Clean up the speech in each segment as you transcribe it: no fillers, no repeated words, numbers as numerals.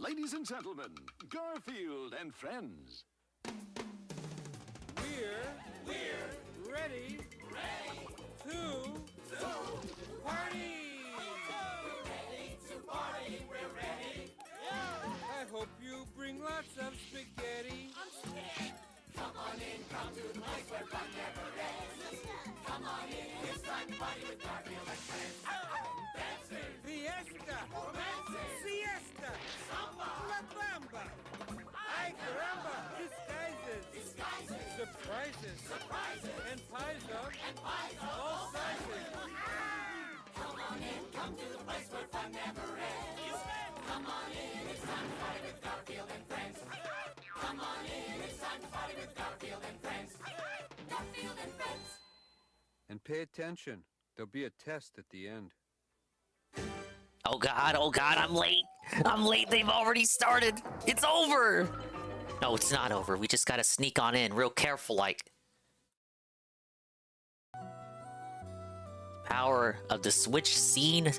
Ladies and gentlemen, Garfield and friends. We're ready to party. We're ready. I hope you bring lots of spaghetti. Come on in, come to the place where fun never ends. Come on in, it's time to party with Garfield and friends. Dancing, Fiesta, romancing, siesta, samba, la bamba. Ay caramba, disguises, surprises, and pies of all sizes. Come on in, come to the place where fun never ends. Come on in, it's time to party with Garfield and friends. Come on in, it's time to party with Garfield and friends. Garfield and friends. And pay attention. There'll be a test at the end. Oh god, I'm late. I'm late, they've already started. It's over. No, it's not over. We just gotta sneak on in, real careful like. Power of the switch scene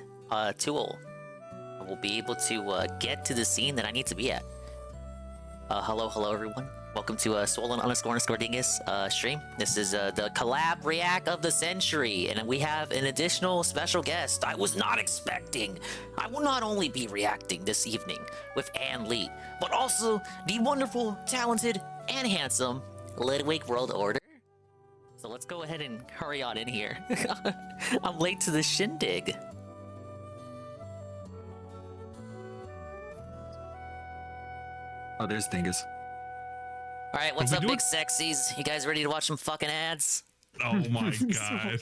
tool. I will be able to get to the scene that I need to be at. Hello everyone. Welcome to Swollen_Dingus stream. This is the collab react of the century, and we have an additional special guest I was not expecting. I will not only be reacting this evening with Ann Lee, but also the wonderful, talented, and handsome Ludwig World Order. So let's go ahead and hurry on in here. I'm late to the shindig. Oh, there's Dingus. All right, what's up, big sexies? You guys ready to watch some fucking ads? Oh my god.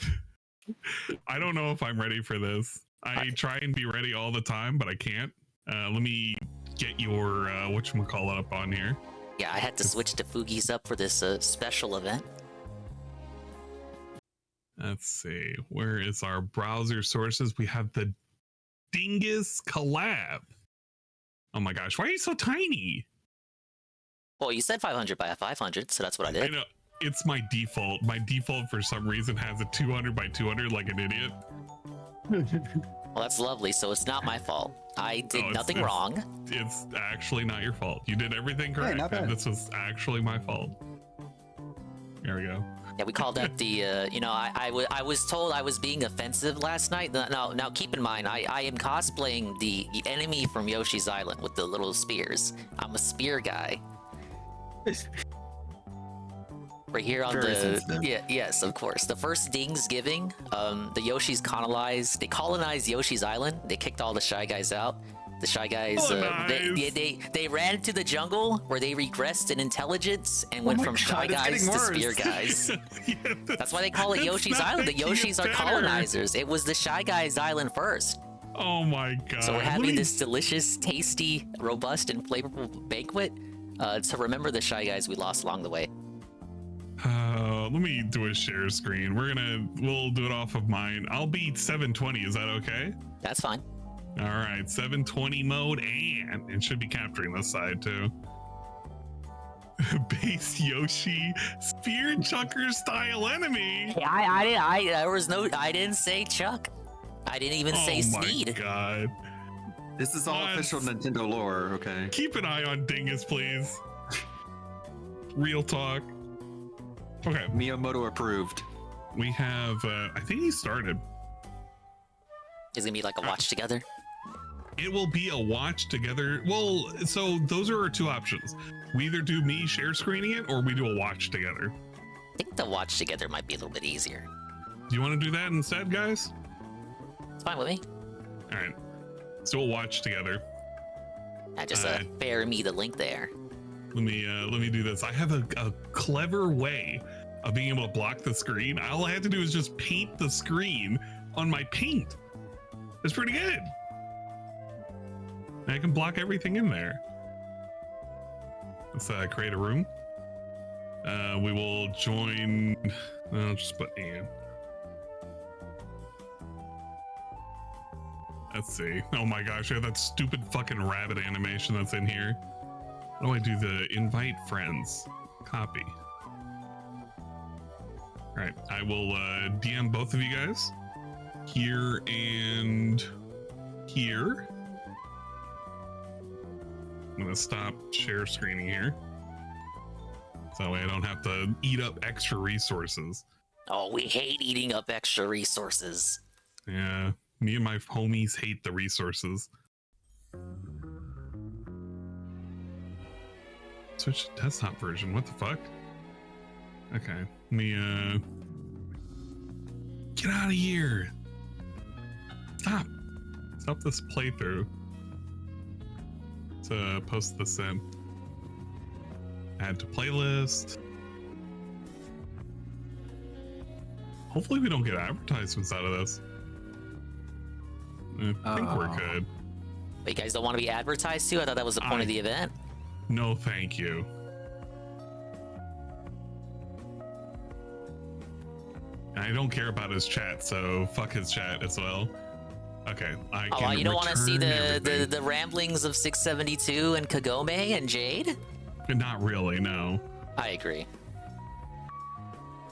I don't know if I'm ready for this. I try and be ready all the time, but I can't. Let me get your whatchamacallit up on here. Yeah, I had to switch to Fugi's up for this special event. Let's see. Where is our browser sources? We have the Dingus collab. Oh my gosh, why are you so tiny? Well, you said 500 by 500, so that's what I did. I know. It's my default. My default, for some reason, has a 200 by 200 like an idiot. Well, that's lovely, so it's not my fault. I did nothing wrong. It's actually not your fault. You did everything correct. Hey, not bad. This was actually my fault. There we go. Yeah, we called that the, you know, I was told I was being offensive last night. Now keep in mind, I am cosplaying the enemy from Yoshi's Island with the little spears. I'm a spear guy. Right here on yes, of course. The first Dingsgiving, the Yoshis colonized Yoshi's Island. They kicked all the Shy Guys out. The Shy Guys, they ran into the jungle where they regressed in intelligence and went from Shy Guys to Spear Guys. That's why they call it Yoshi's Island. The Yoshis are colonizers. It was the Shy Guys Island first. Oh my god. So we're having this delicious, tasty, robust, and flavorful banquet to remember the Shy Guys we lost along the way. Let me do a share screen. We'll do it off of mine. I'll be 720. Is that okay? That's fine. All right, 720 mode, and it should be capturing this side too. Base Yoshi spear chucker style enemy. I didn't say Chuck. I didn't even say Sneed. Oh my god. This is all official Nintendo lore, okay? Keep an eye on Dingus, please. Real talk. Okay. Miyamoto approved. We have, I think he started. Is it gonna be like a watch together? It will be a watch together. Well, so those are our two options. We either do me share screening it or we do a watch together. I think the watch together might be a little bit easier. Do you want to do that instead, guys? It's fine with me. All right. So we'll watch together. Just bear me the link there. Let me do this. I have a clever way of being able to block the screen. All I have to do is just paint the screen on my paint. It's pretty good. I can block everything in there. Let's create a room. We will join. I'll just put Ann. Let's see. Oh my gosh, I have that stupid fucking rabbit animation that's in here. How do I do the invite friends? Copy. All right, I will DM both of you guys. Here and here. I'm gonna stop share screening here. So that way I don't have to eat up extra resources. Oh, we hate eating up extra resources. Yeah, me and my homies hate the resources. Switch to desktop version, what the fuck? Okay, let me, get out of here! Stop! Stop this playthrough. To post this in. Add to playlist. Hopefully we don't get advertisements out of this. I think we're good. But you guys don't want to be advertised to? I thought that was the point of the event. No, thank you. I don't care about his chat, so fuck his chat as well. Okay, I can. Oh, you don't want to see return the ramblings of 672 and Kagome and Jade? Not really, no. I agree.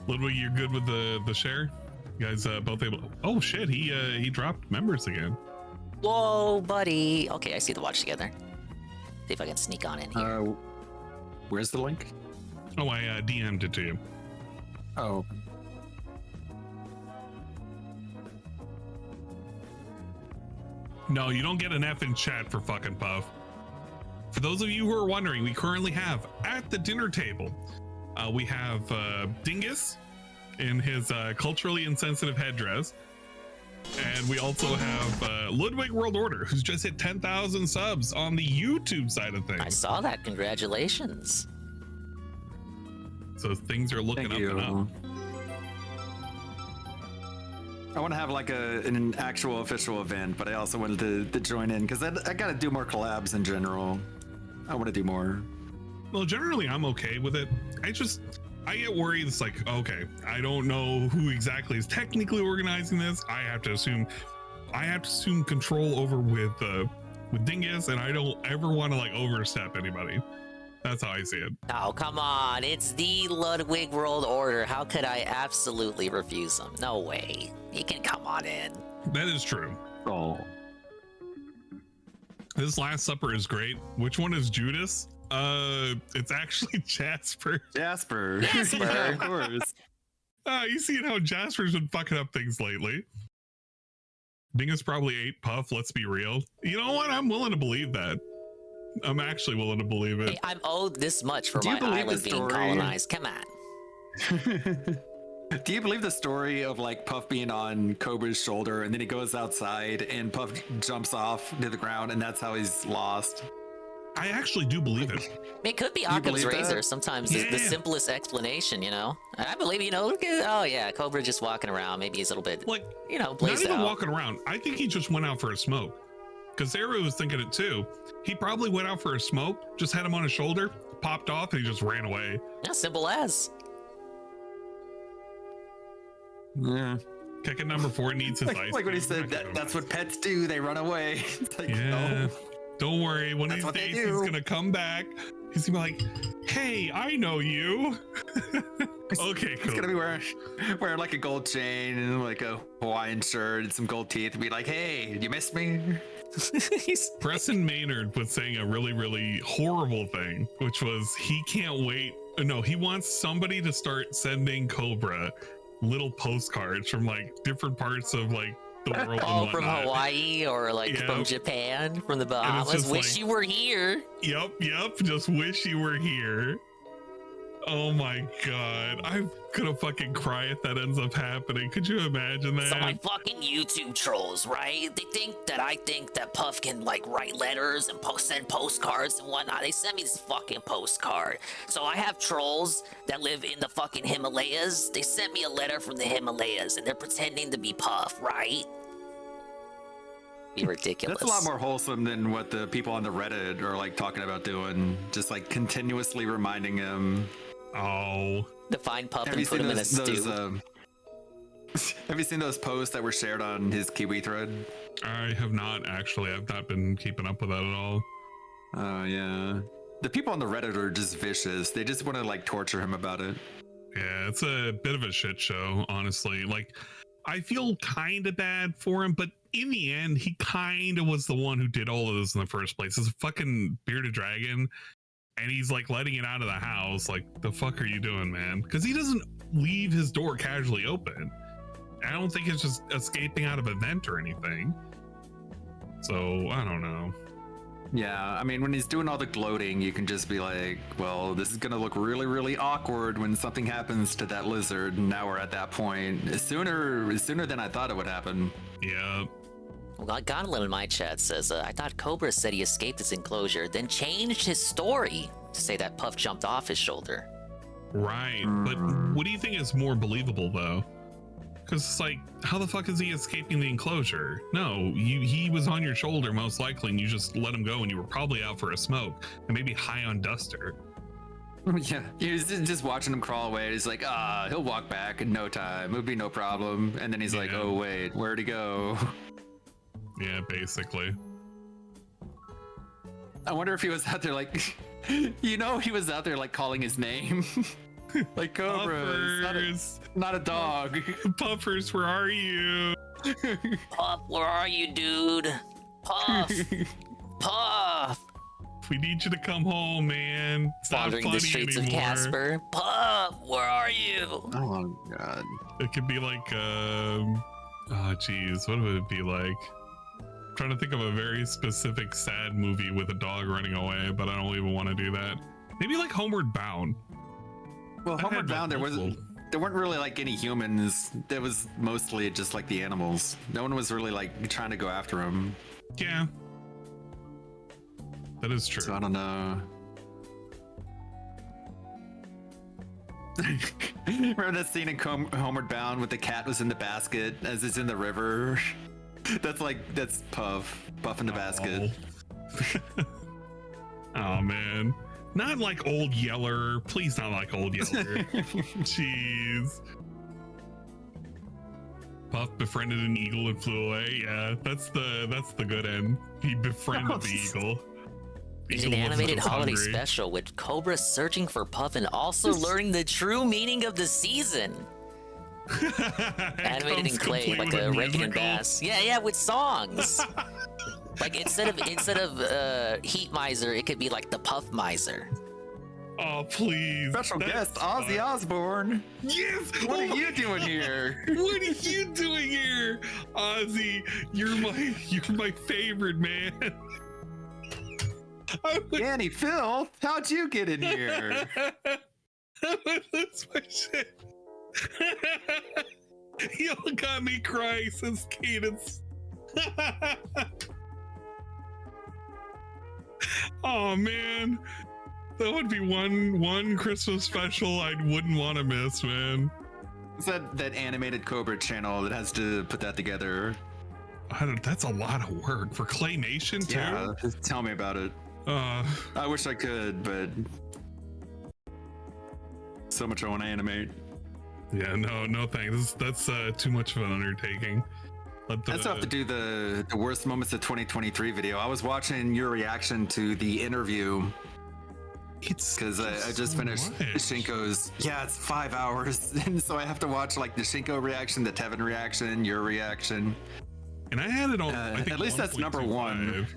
Ludwig, you're good with the share? You guys both able? Oh shit, he dropped members again. Whoa, buddy. Okay, I see the watch together. See if I can sneak on in here. Where's the link? Oh, I DM'd it to you. Oh. No, you don't get an F in chat for fucking Puff. For those of you who are wondering, we currently have at the dinner table, we have Dingus in his culturally insensitive headdress. And we also have Ludwig World Order, who's just hit 10,000 subs on the YouTube side of things. I saw that. Congratulations. So things are looking up and up. I want to have like an actual official event, but I also wanted to join in because I got to do more collabs in general. I want to do more. Well, generally I'm okay with it. I get worried. It's like, okay, I don't know who exactly is technically organizing this. I have to assume control over with Dingus, and I don't ever want to like overstep anybody. That's how I see it. Oh, come on. It's the Ludwig World Order. How could I absolutely refuse him? No way. He can come on in. That is true. Oh. This Last Supper is great. Which one is Judas? It's actually Jasper. Jasper. Yeah, of course. You seen how Jasper's been fucking up things lately. Dingus probably ate Puff, let's be real. You know what? I'm willing to believe that. I'm actually willing to believe it. Hey, I'm owed this much for my island being colonized. Come on. Do you believe the story of like Puff being on Cobra's shoulder and then he goes outside and Puff jumps off to the ground and that's how he's lost? I actually do believe it. It could be Occam's razor. Sometimes the simplest explanation, you know. I believe, you know, look at, oh yeah, Cobra just walking around. Maybe he's a little bit, like, you know, blazed not even out. Walking around. I think he just went out for a smoke. Because Sarah was thinking it too. He probably went out for a smoke, just had him on his shoulder, popped off, and he just ran away. Yeah, simple as. Yeah. Kicker number 4 needs his like when he said that's what pets do, they run away. It's like, yeah. no. Don't worry, one of these days he's gonna come back. He's gonna be like, hey, I know you. Okay, cool. He's gonna be wearing like a gold chain and like a Hawaiian shirt and some gold teeth and be like, hey, did you miss me? Preston Maynard was saying a really, really horrible thing, which was he can't wait. No, he wants somebody to start sending Cobra little postcards from like different parts of like the world. Oh, from Hawaii or like from Japan, from the Bahamas. Wish you were here. Yep. Just wish you were here. Oh my god, I'm gonna fucking cry if that ends up happening. Could you imagine that? So my fucking YouTube trolls, right? They think that I think that Puff can like write letters and send postcards and whatnot. They send me this fucking postcard. So I have trolls that live in the fucking Himalayas. They sent me a letter from the Himalayas and they're pretending to be Puff, right? Be ridiculous. That's a lot more wholesome than what the people on the Reddit are like talking about doing. Just like continuously reminding him. Oh. To find Puff and put him in a stew. Have you seen those posts that were shared on his Kiwi thread? I have not actually. I've not been keeping up with that at all. Oh yeah. The people on the Reddit are just vicious. They just want to like torture him about it. Yeah, it's a bit of a shit show, honestly. Like, I feel kind of bad for him, but in the end, he kind of was the one who did all of this in the first place. It's a fucking bearded dragon, and he's like letting it out of the house. Like, the fuck are you doing, man? Because he doesn't leave his door casually open. I don't think it's just escaping out of a vent or anything. So I don't know. Yeah, I mean, when he's doing all the gloating, you can just be like, well, this is going to look really, really awkward when something happens to that lizard. And now we're at that point. Sooner than I thought it would happen. Yeah. Well, Gauntlet in my chat says, I thought Cobra said he escaped his enclosure, then changed his story to say that Puff jumped off his shoulder. Right. But what do you think is more believable, though? Because it's like, how the fuck is he escaping the enclosure? No, he was on your shoulder most likely, and you just let him go, and you were probably out for a smoke and maybe high on duster. Yeah, he was just watching him crawl away. He's like, he'll walk back in no time. It'll be no problem. And then he's like, oh wait, where'd he go? Yeah, basically. I wonder if he was out there like, he was out there like calling his name. Like, Cobra, not a dog. Puffers, where are you? Puff, where are you, dude? Puff! Puff! We need you to come home, man. It's not Wandering funny the streets anymore. of Casper. Puff, where are you? Oh, God. It could be like, oh, geez, what would it be like? I'm trying to think of a very specific sad movie with a dog running away, but I don't even want to do that. Maybe like Homeward Bound. Well, Homeward Bound, there weren't really like any humans. There was mostly just like the animals. No one was really like trying to go after him. Yeah, that is true. So I don't know. Remember that scene in Homeward Bound with the cat was in the basket as it's in the river? That's Puff in the basket. Oh man. Not like Old Yeller. Please, not like Old Yeller. Jeez. Puff befriended an eagle and flew away. Yeah, that's the good end. He befriended the eagle. It's an animated holiday special with Cobra searching for Puff and also learning the true meaning of the season. Animated in clay, like a Reagan and Bass. Yeah, with songs. Like instead of Heat Miser, it could be like the Puff Miser. Oh please! Special guest Ozzy Osbourne. Yes. What are you doing here? What are you doing here, Ozzy? You're my favorite man. Danny Phil, how'd you get in here? That's my shit. Y'all got me crying since Cadence. Oh man, that would be one Christmas special I wouldn't want to miss, man. It's that animated Cobra channel that has to put that together. That's a lot of work for claymation too. Yeah, tell me about it. I wish I could, but so much I want to animate. Yeah, no thanks. That's too much of an undertaking. That's have to do the worst moments of 2023 video. I was watching your reaction to the interview. It's because I just finished Shinko's. Yeah, it's 5 hours, and so I have to watch like the Shinko reaction, the Tevin reaction, your reaction. And I had it on. I think at least that's number 1.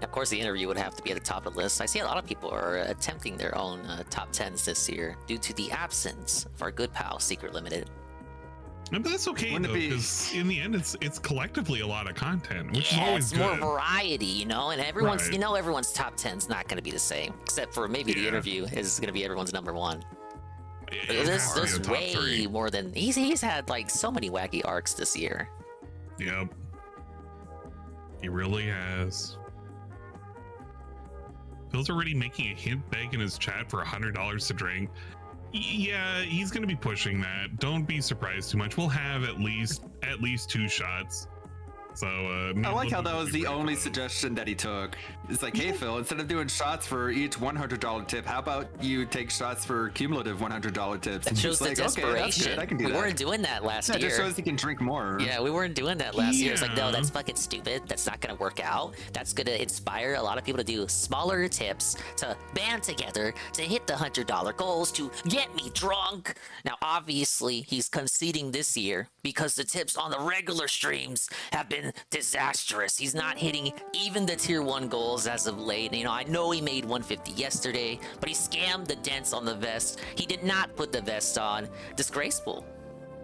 Of course, the interview would have to be at the top of the list. I see a lot of people are attempting their own top 10s this year due to the absence of our good pal Secret Limited. But that's okay though, because in the end, it's collectively a lot of content, which is always good. More variety, and everyone's everyone's top 10's not going to be the same, except for maybe the interview is going to be everyone's number 1. There's way more than he's had like so many wacky arcs this year. Yep, he really has. Phil's already making a hint bag in his chat for $100 to drink. Yeah, he's going to be pushing that. Don't be surprised too much. We'll have at least 2 shots. So I like how that was the only suggestion that he took. It's like, hey Phil, instead of doing shots for each $100 tip, how about you take shots for cumulative $100 tips? That shows the desperation. Okay, that's good. I can do that. We weren't doing that last year. It just shows he can drink more. Yeah, we weren't doing that last year. It's like, no, that's fucking stupid. That's not gonna work out. That's gonna inspire a lot of people to do smaller tips, to band together, to hit the $100 goals, to get me drunk. Now, obviously, he's conceding this year because the tips on the regular streams have been disastrous. He's not hitting even the tier 1 goals as of late. You know, I know he made 150 yesterday, but he scammed the dents on the vest. He did not put the vest on. Disgraceful.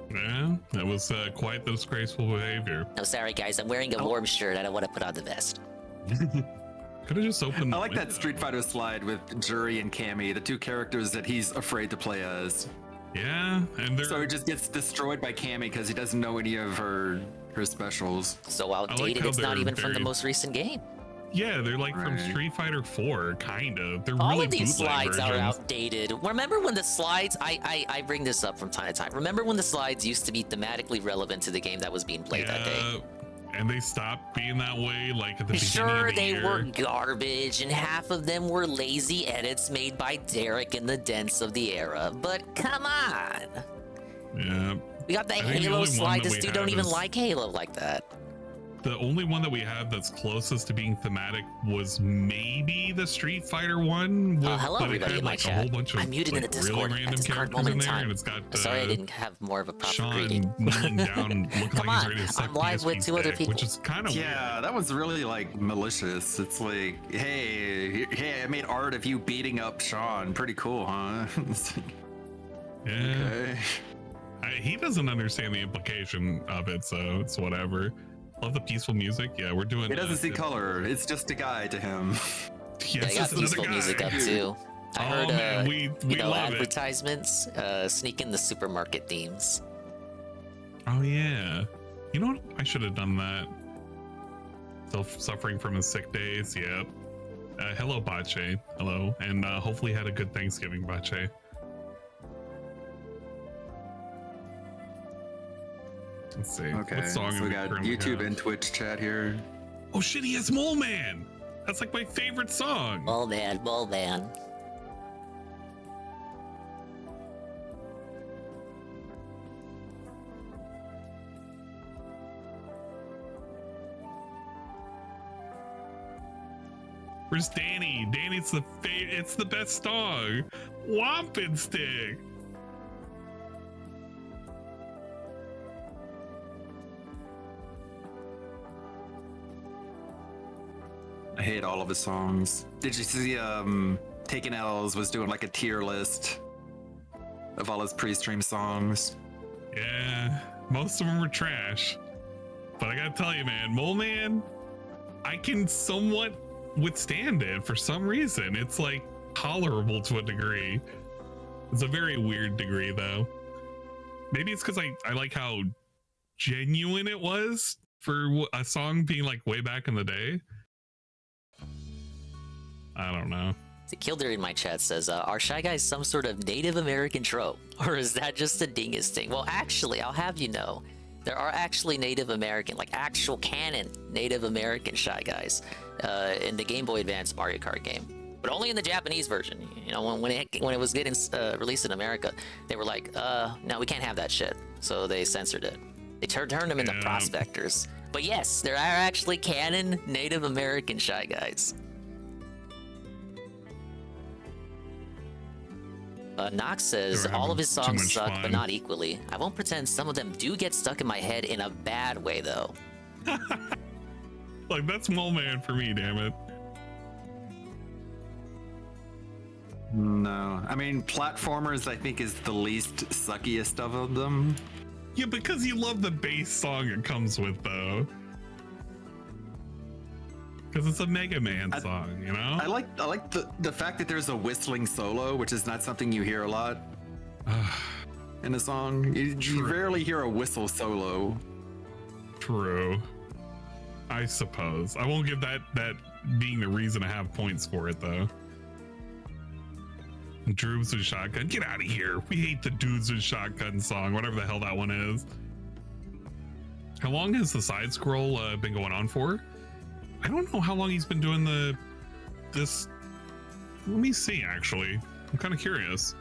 Yeah, that was quite the disgraceful behavior. No, sorry guys, I'm wearing a warm shirt. I don't want to put on the vest. Could have just opened. I like that Street Fighter slide with Jury and Cammy, the two characters that he's afraid to play as. Yeah, and so he just gets destroyed by Cammy because he doesn't know any of her specials. So outdated, it's not even from the most recent game. Yeah, they're like from Street Fighter 4, kind of. They're all really of these slides versions. are outdated. Remember when the slides? I bring this up from time to time. Remember when the slides used to be thematically relevant to the game that was being played that day? And they stopped being that way, like at the beginning Sure, of the they were garbage, and half of them were lazy edits made by Derek in the dents of the era. But come on. Yeah. We got the Halo slide. This dude don't even like Halo like that. The only one that we have that's closest to being thematic was maybe the Street Fighter one. Hello, everybody in my chat. A whole bunch of, I'm muted in the Discord really at this current moment in time. It's got, sorry, I didn't have more of a proper Sean greeting. kneeling down, looking Come like on, he's ready to suck I'm live with 2 other people. Which is kind of weird. That was really like malicious. It's like, hey, I made art of you beating up Sean. Pretty cool, huh? Yeah. Okay. He doesn't understand the implication of it, so it's whatever. Love the peaceful music. Yeah, we're doing. He doesn't see color. It's just a guy to him. Yeah, I got peaceful music up too. I heard man, we love advertisements sneak in the supermarket themes. Oh yeah, you know what? I should have done that. Still suffering from his sick days. Yep. Hello, Bache. Hello, and hopefully had a good Thanksgiving, Bache. Let's see. Okay, what song so we got YouTube and Twitch chat here. Oh shit, he has Mole Man. That's like my favorite song. Mole Man, Mole Man. Where's Danny? Danny's it's the best song. Wampin' Stick. I hate all of his songs. Did you see Taking L's was doing like a tier list of all his pre-stream songs? Yeah, most of them were trash. But I gotta tell you, man, Mole Man, I can somewhat withstand it for some reason. It's like tolerable to a degree. It's a very weird degree though. Maybe it's because I like how genuine it was for a song being like way back in the day. I don't know. Killder in my chat says, are Shy Guys some sort of Native American trope? Or is that just a dingus thing? Well, actually, I'll have you know, there are actually Native American, like actual canon Native American Shy Guys in the Game Boy Advance Mario Kart game. But only in the Japanese version. You know, when it was getting released in America, they were like, no, we can't have that shit. So they censored it. They turned them into prospectors. But yes, there are actually canon Native American Shy Guys. Nox says, all of his songs suck, but not equally. I won't pretend some of them do get stuck in my head in a bad way, though. Like, that's Mole Man for me, damn it. No. I mean, Platformers, I think, is the least suckiest of them. Yeah, because you love the bass song it comes with, though. Because it's a Mega Man song, you know? I like the fact that there's a whistling solo, which is not something you hear a lot in a song. You rarely hear a whistle solo. True. I suppose. I won't give that being the reason to have points for it, though. Droops with Shotgun. Get out of here. We hate the Dudes with Shotgun song, whatever the hell that one is. How long has the side scroll been going on for? I don't know how long he's been doing this. Let me see, actually. I'm kind of curious.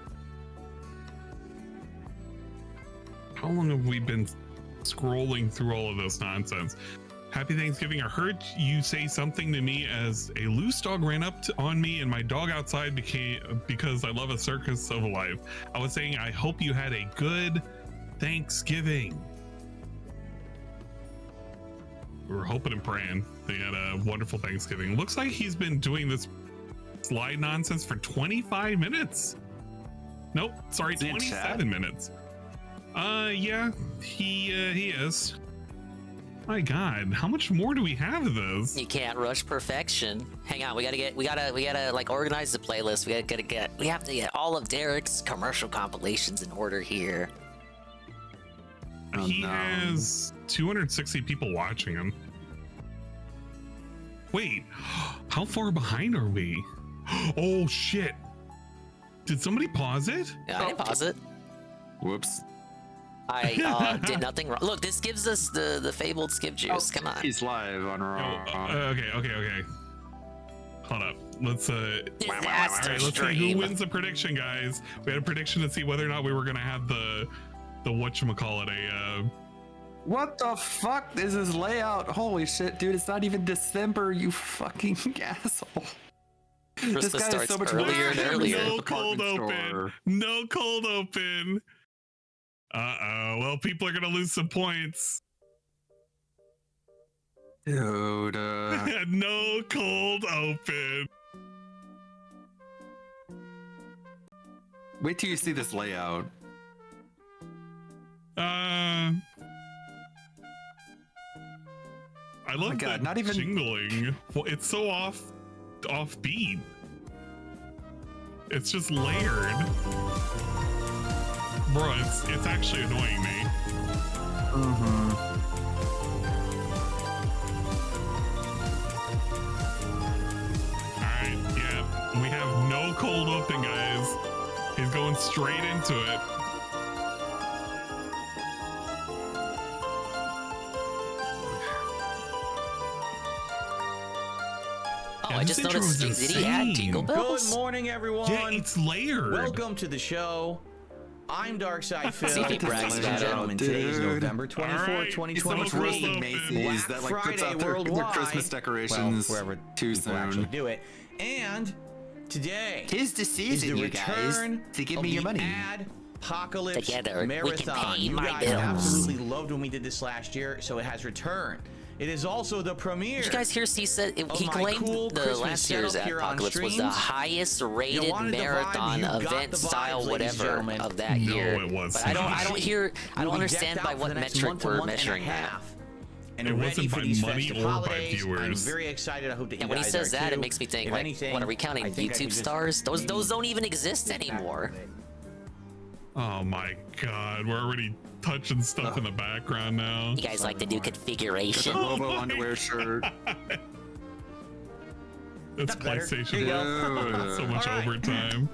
How long have we been scrolling through all of this nonsense? Happy Thanksgiving. I heard you say something to me as a loose dog ran up on me and my dog outside became because I love a circus of life. I was saying, I hope you had a good Thanksgiving. We were hoping and praying they had a wonderful Thanksgiving. Looks like he's been doing this slide nonsense for 25 minutes. Nope, sorry, 27 minutes. Yeah, he is. My God, how much more do we have of this? You can't rush perfection. Hang on, we gotta like organize the playlist. We have to get all of Derek's commercial compilations in order here. He has 260 people watching him. Wait, how far behind are we? Oh shit! Did somebody pause it? Yeah, I didn't pause it. Whoops. I did nothing wrong. Look, this gives us the fabled skip juice. Come on. He's live on Raw. Okay. Hold up. Let's Disaster let's see stream. who wins the prediction, guys. We had a prediction to see whether or not we were gonna have the whatchamacallit, What the fuck is this layout? Holy shit, dude! It's not even December. You fucking asshole. Christmas This guy is starts so much earlier and earlier. No cold Department open. store. No cold open. Well, people are gonna lose some points. Dude. No cold open. Wait till you see this layout. I love my God, the not even- jingling. Well, it's so offbeat. It's just layered. Bro, it's actually annoying me. Alright, yeah. We have no cold open, guys. He's going straight into it. Oh, Yeah, I this just intro noticed. was Did he add insane. jingle bells? Good morning, everyone. Yeah, it's layered. Welcome to the show. I'm Darkside Phil. See if he Ladies brags and about it. gentlemen, today is Dude. November 24th, Alright, It's so 2023. much worse than Open. Macy's Black that like puts Friday out their worldwide. Christmas decorations Well, wherever too people actually soon. do it. And today Tis the is season, the you guys, return to give of me your the money. Adpocalypse Together, we can Marathon. pay You my guys bills. absolutely loved when we did this last year, so it has returned. It is also the premiere. Did you guys hear? He said of he my claimed cool the Christmas last year's setup here on Apocalypse was the streams. highest You rated wanted the vibe, marathon you got event the vibes, style ladies and whatever gentlemen. of that No, year. it wasn't. But I don't hear. I don't We'll be understand decked by out for what the next metric month to we're month and a measuring that. half. And It ready wasn't for by these money festive or by holidays. I'm viewers. very excited. I hope that And you when he guys says are that, too. it makes me think If like, anything, what are we counting? I think I could YouTube just stars? Those maybe don't even exist get back anymore. with it. Oh my God, we're already touching stuff in the background now. You guys like to do Got configuration? that Lobo underwear shirt. That's better. PlayStation. Here you go. So much All right. overtime.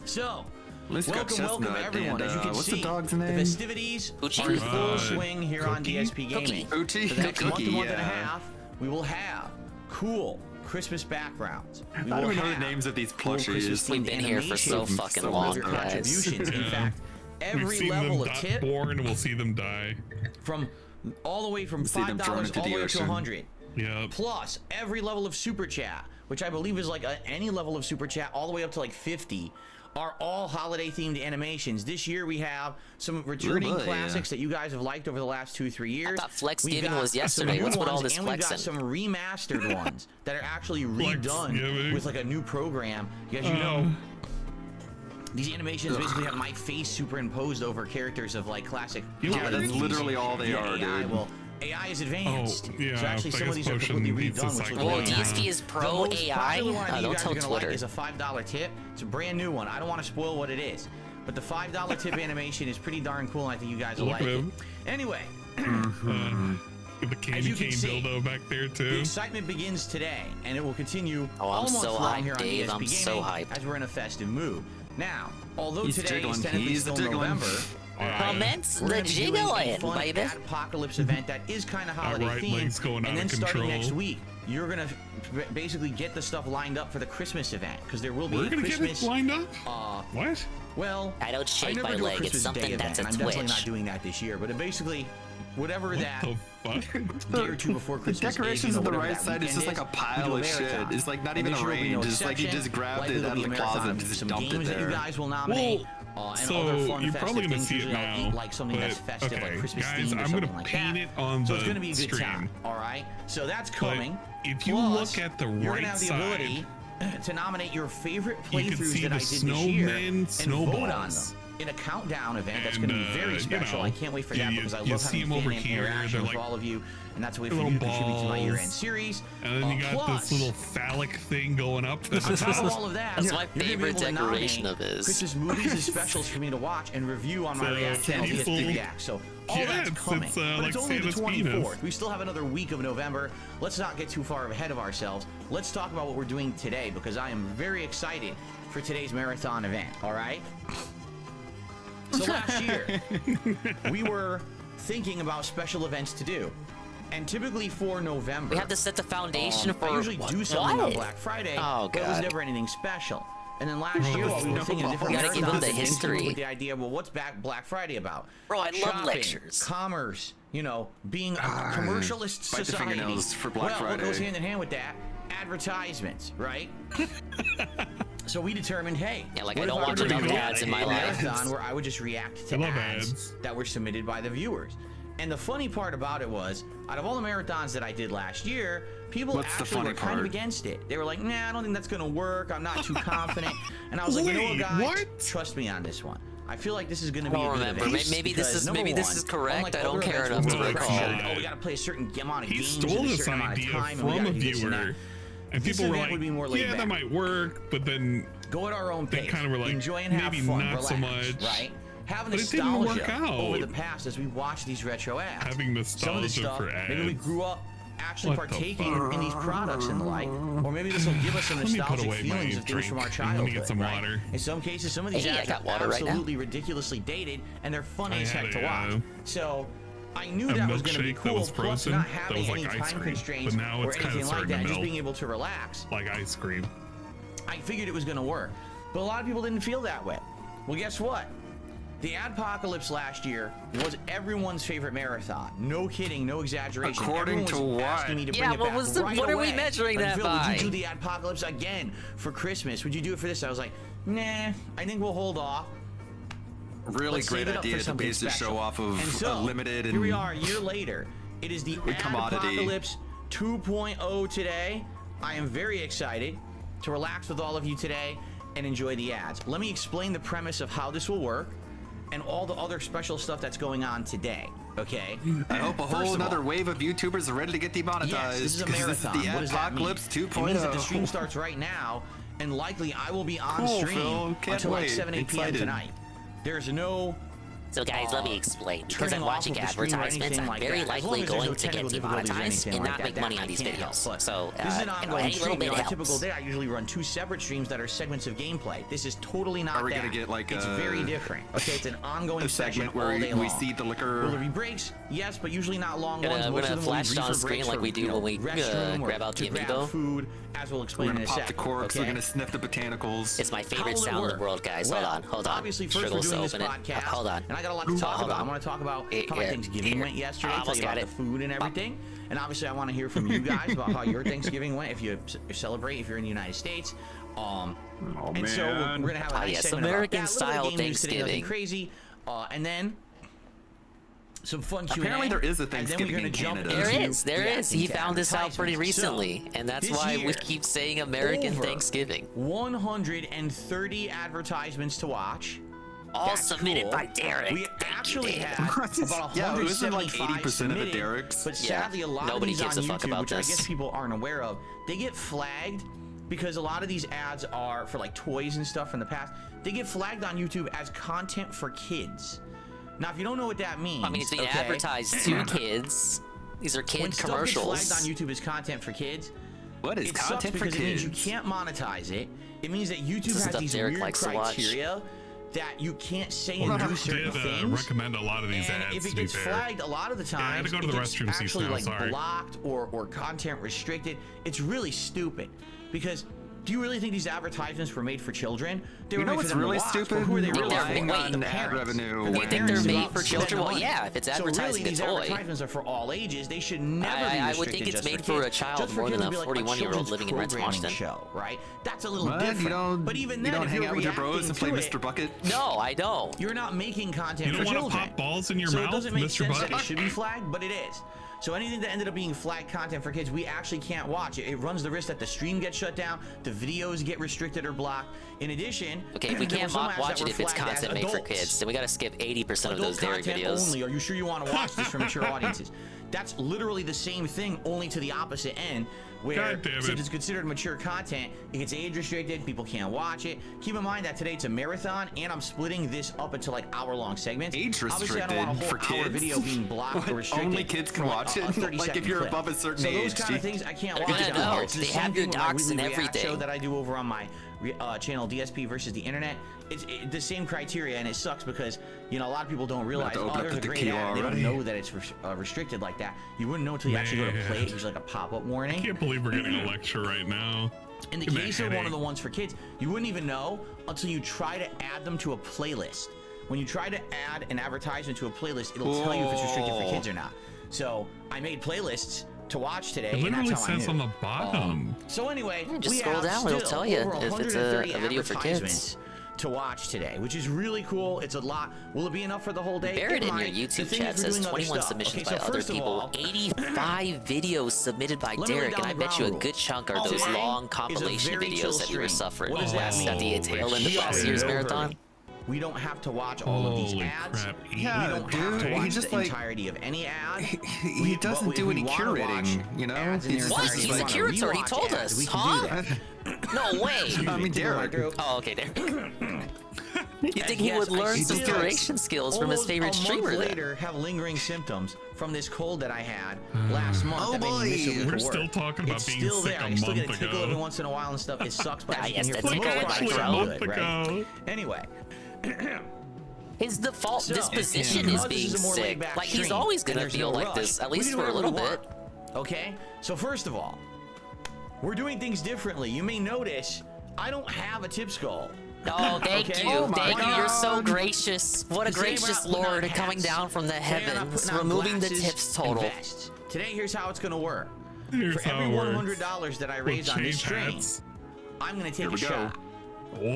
So, Let's go welcome Chestnut everyone. and, As you can what's see, the dog's the name? festivities Poochie? are in full Uh, swing here on Cookie? DSP Gaming. Poochie? For the next month Cookie, to month and a yeah. half, we will have cool Christmas backgrounds. We I don't will even know the have names of these cool Christmas plushies. We've themed been here for so animations, fucking some long, other guys. contributions. In Yeah. fact, We've every seen level them of tip born, we'll see them die. from all the way from See them thrown $5 into all the the way up to ocean. 100. Yep. Plus every level of super chat, which I believe is like any level of super chat all the way up to like 50, are all holiday themed animations. This year we have some returning boy, classics that you guys have liked over the last 2-3 years. I thought Flexgiving We've got was some yesterday. new What's with all ones, this and we've got flexing? some remastered ones that are actually redone Flexgiving. with like a new program. Because you know, these animations basically have my face superimposed over characters of like classic. Yeah, holiday that's movies. literally all they Yeah, are, AI, dude. well, AI is advanced. Oh, yeah, So actually, I some of guess these are Potion completely needs to redone, which cycle looks Well, really Yeah. nice. DSP is The pro most AI. popular one I think you Don't guys tell are gonna Twitter. like is a $5 tip. It's a brand new one. I don't want to spoil what it is, but the $5 tip animation is pretty darn cool, and I think you guys will Look like at it. him. Anyway, The candy you can cane see, dildo back there the too. excitement begins today, and it will continue Oh, I'm all month so long hyped, here on Dave. DSP I'm Gaming so hyped. as we're in a festive mood. Now, although He's today is jiggling. technically He's still jiggling. November, Commence we're the gonna be doing a jiggling, fun baby. Apocalypse event that is kind of holiday right themed. leg's going out And then of starting control. next week, you're gonna basically get the stuff lined up for the Christmas event because there will be We're a gonna Christmas. get it lined up. What? Well, I don't shake never my do a leg. It's Christmas something Day that's event, a and I'm definitely twitch. not doing that this year. But it basically, whatever What that the fuck? day or two before The Christmas decorations is, on the whatever right that side is just weekend like a is, we pile do of shit. marathon. It's like not And even this year will be no arranged. It's like he exception. just grabbed Likely it there'll out of be the a marathon closet and of just some dumped games it that you there. guys will nominate. and So other fun you're festive probably gonna things. see it Usually I'll now, eat like something that's but, festive, okay, like Christmas guys, themed or I'm something gonna like paint that. it on So the it's gonna be a good stream. time. All right. So that's But coming. if you Plus, look at the you're gonna right have the side, ability to nominate your favorite you can playthroughs see that the I did this year snowmen and vote on them snowballs. in a countdown event that's going to be very you special. know, I can't wait for that because I you love see having them over fan here, interaction they're with like all of you, and that's a way for little you to contribute to my year-end balls. series. And then you got Plus, this little phallic thing going up. on top of all of that, That's my you're gonna be favorite able to decoration nominate of his. Christmas movies and specials for me to watch and review on my So React channel, people- DSP React. So all Yeah, that's it's- coming, it's, but like it's only the Santa's 24th. penis. We still have another week of November. Let's not get too far ahead of ourselves. Let's talk about what we're doing today because I am very excited for today's marathon event. All right. So last year, we were thinking about special events to do. And typically for November, We have to set the foundation for I usually do something on what? Black Friday, Oh, but it was God. never anything special. And then last year, while we were thinking of different You gotta give them marathons the and things, we came up history. with the idea, well, what's Black Friday about? Bro, I love Shopping, lectures. commerce, you know, being a commercialist bite the society. fingernails for Black What goes Friday. hand in hand with that? Advertisements, right? So we determined, hey, Yeah, like, what I if don't watch were to enough do ads in my a life. marathon where I would just react to I love ads ads. that were submitted by the viewers. And the funny part about it was, out of all the marathons that I did last year, people What's the actually were funny kind of part? against it. They were like, nah, I don't think that's gonna work. I'm not too confident. And I was like, you know what, Wait, guys? what? Trust me on this one. I feel like this is gonna be I a don't good remember. event. Maybe this because, is- number maybe this one, is correct. unlike I don't other care events enough where to it's recall. like, oh, we gotta play a certain amount of He games stole in a this certain amount of idea time, and we from gotta a do this and viewer, that. and This people were event like, would be more laid "Yeah, back. that might work," but then Go at our own They pace. kinda were like, Enjoy and have maybe fun. not Relax, so much. right? Have But it didn't nostalgia work out. over the past as we watch these retro ads. Having Some of this nostalgia stuff, for maybe we ads. grew up actually What the partaking fuck? in these products and the like, or maybe this will give us some Let me put nostalgic away my feelings of things from our drink and let me childhood. get some right? water. In some cases, some of these Hey, I ads got are water right now. absolutely ridiculously dated, and they're funny I as heck had to a, watch. So I knew a that was going to be milkshake that cool. was Plus, frozen not that having was like any ice time cream, constraints but now or it's kinda anything like starting to that, just melt. being able to relax. like ice cream. I figured it was going to work. But a lot of people didn't feel that way. Well, guess what? The Adpocalypse last year was everyone's favorite marathon. No kidding, no exaggeration. According Everyone was to asking what? me to Yeah, bring it what back was the- right what are we away. measuring Like, that Phil, by? would you do the Adpocalypse again for Christmas? Would you do it for this? I was like, nah, I think we'll hold off. Really Let's great save it up for idea to something base the special. show off of And so, a limited and here we are a year later. It is the commodity. Adpocalypse 2.0 today. I am very excited to relax with all of you today and enjoy the ads. Let me explain the premise of how this will work and all the other special stuff that's going on today. Okay. I hope a First whole of another all, wave of YouTubers are ready to get demonetized. yes, this is a 'cause marathon. This is What the does that mean? Adpocalypse 2.0. It means that the stream starts right now, and likely I will be on Cool, stream Phil. Can't until like wait. 7, 8 p.m. Excited. tonight. There's no So guys, let me explain. Because turning I'm off watching of the screen or advertisements, anything I'm like very that. As long likely as there's going no to get technical difficulties or demonetized anything and like not that, make that money I on these can't help. videos. But So this is an you know, ongoing any little stream. bit On a helps. typical day, I usually run 2 separate streams that are segments of gameplay. This is totally not Are we that. gonna get, like, it's a- very different. Okay, it's an ongoing a segment all where day we long. see the liquor. Will there be breaks? Yes, but usually not long We're ones. gonna- Most we're of gonna them will be flash it on briefer screen breaks like for, we do you know, when we, restroom or grab out the to grab amiibo. food, as we'll We're explain in gonna a pop second. the corks. Okay? We're gonna sniff the botanicals. It's my How favorite will it sound in work? the world, guys. Well, hold on. Obviously, first we're Struggle's doing this open it. podcast, Hold on. and I got a lot to talk Hold about. on. I want to talk about how my Here. Thanksgiving went yesterday. I Tell almost you about got the it. food and everything. And obviously, I want to hear from you guys about how your Thanksgiving went. If you celebrate, if you're in the United States. Oh, And so we're gonna have a nice yes, segment American about that. A little style bit of game news today, nothing Thanksgiving. crazy. And then some fun Q&A. Apparently there is a and then Thanksgiving we're gonna in jump Canada. There into is. He reacting to found this out pretty advertisements. recently, So, and that's this why year, we keep saying American over Thanksgiving. 130 advertisements to watch. All That's submitted cool. by Derek. We Thank you, actually Derek. had about Yeah, it wasn't 175 like 80% of the submitted, Derek's. but Yeah, sadly a lot nobody of these gives on a fuck YouTube, about which I this. guess people aren't aware of, they get flagged because a lot of these ads are for like toys and stuff from the past. They get flagged on YouTube as content for kids. Now, if you don't know what that means, I mean, it's being okay, advertised to kids. These are when kid stuff commercials. gets flagged on YouTube as content for kids, What is it sucks content for because it means kids? you can't monetize it. It means that YouTube This is has stuff these Derek weird likes to watch. criteria that you can't say Well, and do I certain did things. recommend a lot of these And ads. if to it be gets fair. flagged, a lot of the I had times to go to the it gets restroom seats actually now, like sorry. blocked or content restricted. It's really stupid because Do you really think these advertisements were made for children? They were You know made what's for them to really watch, stupid? but who are they really Relying for? on The ad parents. revenue. The You think parents they're go made out for and spend children? Well, money. yeah, if it's So really, advertising these a toy. advertisements are for all ages. They should never be I would restricted think it's just made for for a kids. child Just for more than kids a would be like 41-year-old children's living in Rents programming Washington. show, right? That's a little What? different. You don't, but even you then, don't if hang you're out with your bros reacting and play to Mr. it, Bucket? No, I don't. you're not making content You for don't want to children. pop balls in your so mouth, it doesn't make Mr. sense that Bucket? it should be flagged, but it is. So anything that ended up being flagged content for kids, we actually can't watch. It runs the risk that the stream gets shut down, the videos get restricted or blocked. In addition, Okay, if we there can't were some ads watch that it were if it's flagged as content made for adults. kids, then we gotta skip 80% of Adult those dairy content videos. only. Are you sure you want to watch this for mature audiences? That's literally the same thing, only to the opposite end, where God damn it. since it's considered mature content, it gets age restricted, people can't watch it. Keep in mind that today it's a marathon, and I'm splitting this up into like hour-long segments. Age Obviously, I don't want a restricted whole for hour kids? video being blocked or restricted. Only kids can for, watch it? a 30 Like, if second you're clip. above a certain so those age, kind do of you- things I can't They're watch gonna down know. here. It's the They same have your thing with my docs and weekly react everything. show that I do over on my channel DSP versus the internet. It's the same criteria, and it sucks because a lot of people don't realize. to Oh, open up there's a the great tequila ad. They don't already. know that it's restricted like that. You wouldn't know until you actually go to play it. Man. There's like a pop-up I warning. can't believe we're getting a lecture right now. In the Give me a case of one of headache. the ones for kids, you wouldn't even know until you try to add them to a playlist. When you try to add an advertisement to a playlist, it'll tell you if it's restricted for kids or not. So I made playlists to watch today, It and literally that's how I says knew. on the bottom. So anyway, just we scroll have down, it'll still tell you over if it's a 130 video for kids. advertisements to watch today, which is really cool. It's a lot. Will it be enough for the whole day? Buried in your might. The YouTube thing chat is we're says doing other 21 stuff. submissions Okay, by so other first of people, all, 85 videos submitted by let me lay Derek, and down I the bet you a ground good chunk are rules. those Today long is a compilation very chill videos that you were stream. suffering What does that mean? at the tail end of We last are year's over. marathon. We don't have to watch all of these Holy ads. crap. Yeah, We don't have dude, to he watch just, the like, entirety of any ad. He doesn't do any curating, you know? Ads in He's their just What? entirety. He's If a we wanna curator, he rewatch told ads, us, we can huh? do that. No way. I mean, Derek. Oh, okay, Derek. You think he Yes, would I learn some still, curation skills from his almost favorite a streamer month then? later, have lingering symptoms from this cold that I had last month. Oh, that made me miss a boy. week We're of work. still talking about It's being still sick there. a I still get a month tickle ago. every once in a while and stuff. It sucks, but Ah, as you yes, can hear the from tickle the in most my part, throat. I'm month good, right? ago. Anyway, His default So, disposition because is this being is a more sick. laid-back Like, he's stream, always and gonna there's feel no like rush, this, at we least can do for a whatever little we bit. want. Okay, so first of all, we're doing things differently. You may notice I don't have a tip skull. Oh, thank Okay. you. Oh my Thank you. You're so God. gracious. What a Today we're gracious not putting on Lord coming hats. down from the Today we're not heavens, putting on removing the glasses tips and total. vests. Today, here's how it's going to work. Here's For how every it works. $100 that I We'll raise on this change stream, hats. I'm going to Here take a we go. shot. Whoa.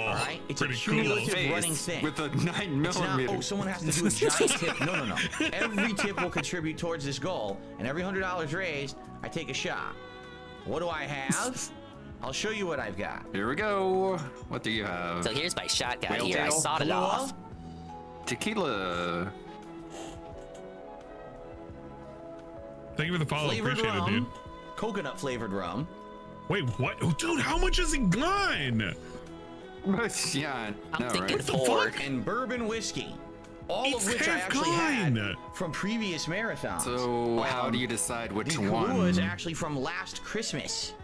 All right? It's a Pretty cumulative cool. running thing. with a 9 It's not, millimeter. oh, someone has to do a giant tip. No. Every tip will contribute towards this goal, and every $100 raised, I take a shot. What do I have? I'll show you what I've got. Here we go. What do you have? So here's my shotgun Whale here. I tail? sawed it Kahlua, off. Tequila. Thank you for the follow. flavored Appreciate it, dude. rum, coconut flavored rum. Wait, what? Oh, dude, how much has he gone? Yeah, I'm no, thinking right? the four. And bourbon whiskey, all It's of which I half actually gone. had from previous marathons. So how do you decide which the one? Kahlua is actually from last Christmas,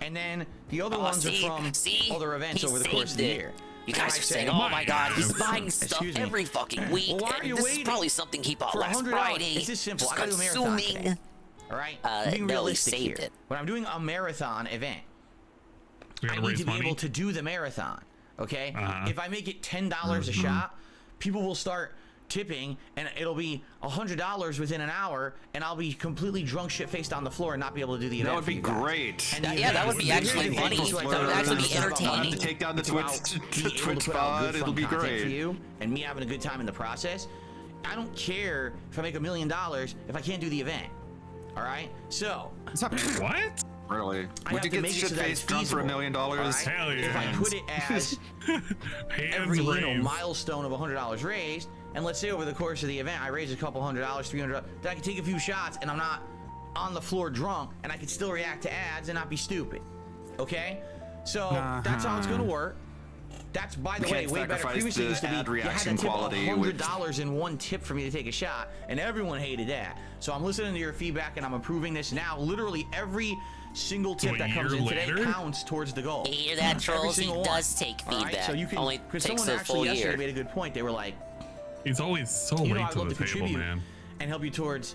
and then the other Oh, ones see? are from See? other events He over the course of the saved it. year. You And guys I are say, saying, oh my god, he's buying stuff Excuse me. every fucking week. Well, why are and you this is waiting? probably something he bought For last $100, Friday. it's just simple. Just I gotta do a marathon consuming. today. All right, I'm being no, he realistic saved here. it. When I'm doing a marathon event, We I gotta need raise to be money. able to do the marathon. Okay, Uh-huh. if I make it $10 a shot, people will start tipping, and it'll be $100 within an hour, and I'll be completely drunk, shit-faced on the floor, and not be able to do the event. That would for be you guys. great. And the Yeah, that event would be is actually very funny. different. That would actually be It's not about entertaining. money. To take down the It's about Twitch being able to Twitch put out pod, good, it'll fun be content great. for you, and me having a good time in the process. I don't care if I make $1 million if I can't do the event. All right, so What? Really? I Would have you to get make it so that it's shit-faced drunk for $1 feasible, million? all right? Hell If I yeah. put it as Hands every raised. milestone of $100 raised, and let's say over the course of the event I raise a couple $100, $300, then I can take a few shots and I'm not on the floor drunk, and I can still react to ads and not be stupid. Okay, so that's how it's gonna work. That's, by the way, Can't way better. sacrifice Previously the used to be ad you had to reaction tip quality $100 in one tip for me to take a shot, and everyone hated that. So I'm listening to your feedback and I'm improving this now. Literally every single tip A that comes year in today later? counts towards the goal. You hear that, Every trolls? He single does one. take All right, feedback. so you can, Only because takes someone a actually full yesterday year. made a good point. They were like, He's always so you know, late I'd to love the to table, contribute man. and help you towards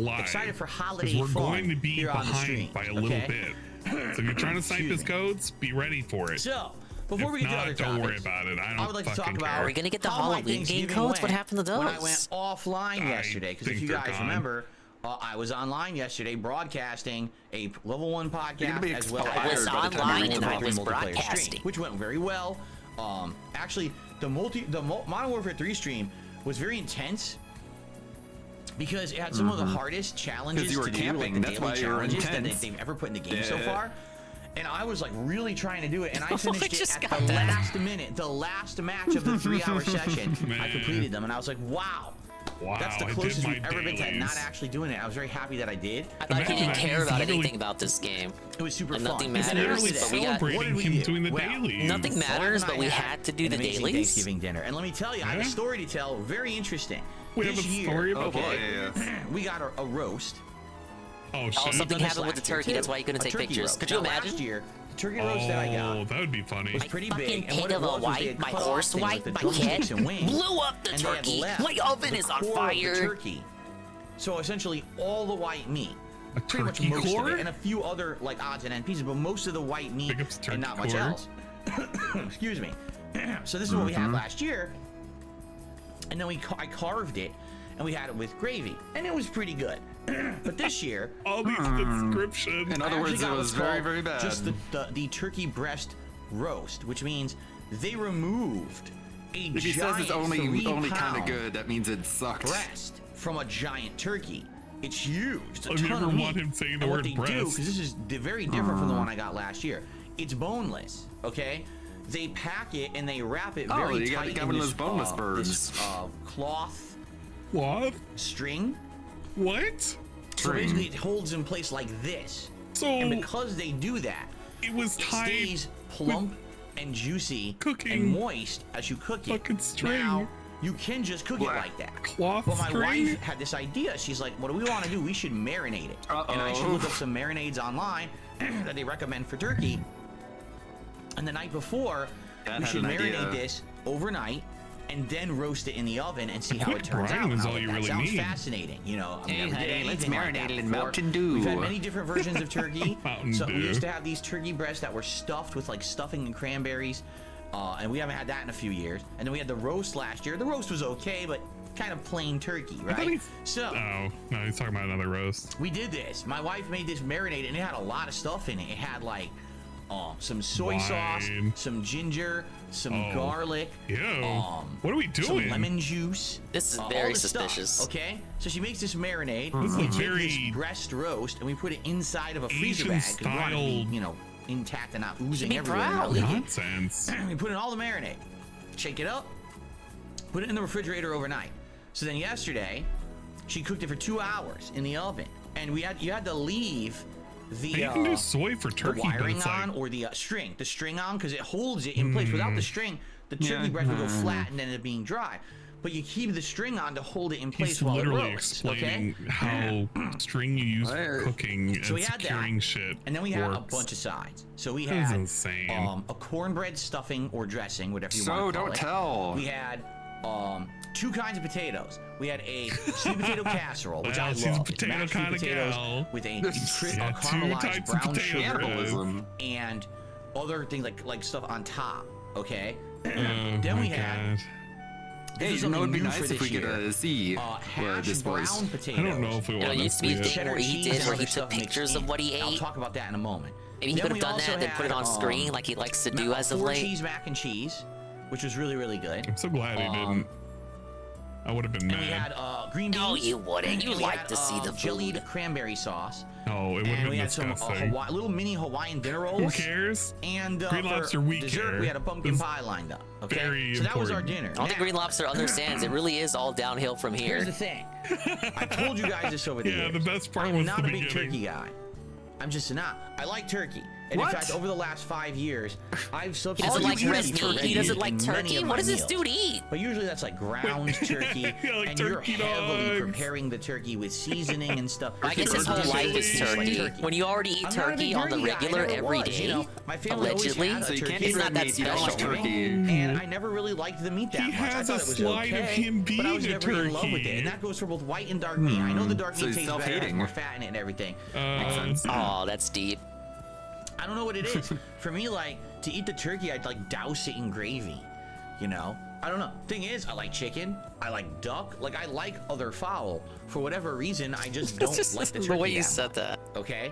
lie. Excited for holiday Because we're fun going to be here on the stream, behind by a little okay? bit. So if you're trying to cite his codes, be ready for it. So, before we get to other don't worry topics, about it. I would like to talk fucking about care. Are we gonna get the how my Halloween game Thanksgiving codes? What went happened to those? when I went offline yesterday? Because if think you they're guys gone. remember, I was online yesterday broadcasting a level 1 podcast be as well expired as by the time online you and I read was multiplayer broadcasting. stream, which went very well. Actually, the Modern Warfare 3 stream was very intense because it had some of the hardest challenges you were to camping, do, like that's the why daily you were challenges that intense. they've ever put in the game so far. And I was like really trying to do it, and I I finished it just at got the that. last minute, the last match of the 3-hour session. I Man. completed them, and I was like, wow. Wow, That's the I did closest my we've ever been to dailies. not actually doing it. I was very happy that I did. I thought he Imagine didn't that. care He's about literally- anything about this game. It was super And fun. nothing And then matters, early but today, we got- what did we Celebrating him do? doing the Well, dailies. Nothing Bob matters, and I but we had to do an the amazing dailies. Thanksgiving dinner, and let me tell you, I have a Yeah. story to tell. Very interesting. We have This a year, story about Oh boy, that? yeah. we got a roast. Oh Oh, shit. something Done this happened with the last year, turkey. too. That's why you couldn't A take turkey pictures. roast. Could you Now, imagine? Last year, the turkey roast that I got Oh, that would be funny. was pretty fucking big. And pig what it of a was was they white, had my cut off horse things white, like the my drumsticks head and wings, blew up the and they had turkey. left My oven the is on core of the fire. turkey. So essentially, all the white meat. A Pretty much turkey most of core? it, and a few other like odds and end pieces, but most of the white meat Big ups turkey and not much core. else. Excuse me. So this is what we had last year, and then I carved it, and we had it with gravy, and it was pretty good. But this year, All these descriptions. In I other actually words, it got was what's very, called very bad. Just the turkey breast roast, which means they removed a If he says giant it's only kind of 3-pound good, that means it sucked. breast from a giant turkey. It's huge. It's a I've ton never of meat. want him saying the And what word they do, breast. because this is very different from the one I got last year. It's boneless. Okay, they pack it and they wrap it Oh, very you got tight one in of this, those boneless this cloth What? string. What? So basically, it holds in place like this. So And because they do that, it was it tied stays plump and juicy cooking and moist as you cook it. fucking string. Now, you can just cook it like that. Cloth But my string? wife had this idea. She's like, what do we want to do? We should marinate it. And I should look up some marinades online that they recommend for turkey. And the night before, Dad we had should an marinate idea. this overnight and then roast it in the oven and see A how quick it turns out. brine is And I all was you like, really that sounds need. fascinating. You know, I've Hey, never did honey, let's anything like marinate that it in before. Mountain Dew. We've had many different versions of turkey. Mountain So we Dew. used to have these turkey breasts that were stuffed with like stuffing and cranberries. And we haven't had that in a few years. And then we had the roast last year. The roast was okay, but kind of plain turkey, I thought right? he's- So Oh, no, he's talking about another roast. we did this. My wife made this marinade, and it had a lot of stuff in it. It had like some soy sauce, Wine. some ginger, some Oh. garlic. Ew. What are we Some doing? lemon juice. This is all very this stuff, suspicious. okay, so she makes this marinade. This is We a take very this breast roast and we put it inside of a freezer Asian bag because we want it to be, style- you know, intact and not oozing be everywhere. and proud. not leaking. Nonsense. We put in all the marinade, shake it up, put it in the refrigerator overnight. So then yesterday, she cooked it for 2 hours in the oven, and you had to leave the You can do soy for the turkey, but wiring it's on like, or the string on, because it holds it in place. Without the string, the turkey breast would go flat and end up being dry. But you keep the string on to hold it in place he's while it literally roasts. Okay. explaining how string you use for Right. cooking So we and had that, securing shit and then we had a works. bunch of sides. So we That is had insane. a cornbread stuffing or dressing, whatever you So want to call don't it. tell. We had 2 kinds of potatoes. We had a sweet potato casserole, which I Well, she's a love. It's potato mashed sweet kinda potatoes gal. with a Yeah, 2 caramelized types of brown potato sugar bread. Cannibalism. and other things like stuff on top. Okay. Oh then my we had God. Hey, is you know, it'd something be new nice for if we this could year. see hash this brown voice. potatoes. I don't know if we You know, want it to used to be see a it. thing cheddar where he cheese did and where other he took stuff mixed pictures of in. what he I'll ate. talk about that in a moment. Maybe he Then could have we done also that, then put it had, on screen like he likes to do as of 4 late. cheese mac and cheese, which was really, really good. I'm so glad he didn't. I would have been And we mad. had green beans. No, you wouldn't. You and we like had, to see the jellied food. cranberry sauce. Oh, it would have And we been had some disgusting. little mini Hawaiian dinner rolls. Who cares? And Green for Lobster, we dessert, care. we had a pumpkin It's pie lined up. Okay, very so that was our important. dinner. I don't think Now, Green Lobster understands. It really is all downhill from here's the here. thing. I told you guys this over the Yeah, years. the best part I'm was not the a big beginning. turkey guy. I'm just not. I like turkey. And What? in fact, over the last 5 years, I've He doesn't substituted like red turkey meat. He doesn't like in many turkey. of What my does this meals. dude eat? But usually that's like ground turkey, Yeah, like and you're turkey heavily dogs. preparing the turkey with seasoning and stuff. I guess his whole Turkey life is chili. turkey. When you already eat I'm not a turkey big on the turkey guy. I regular never every was, day, you know. My family always allegedly, had a So you can't turkey. eat It's not red that meat, you don't like special. turkey. And I never really liked the meat that He much. I has thought a it was slide of okay, him but I was being a never in love with it. turkey. And that goes for both white and dark meat. I know the dark So meat he's tastes better, has self-hating. more fat in it and everything. Oh, that's deep. I don't know what it is. For me, like, to eat the turkey, I'd like douse it in gravy, you know? I don't know. Thing is, I like chicken, I like duck, like I like other fowl. For whatever reason, I just don't like the turkey. The way you said that. Okay?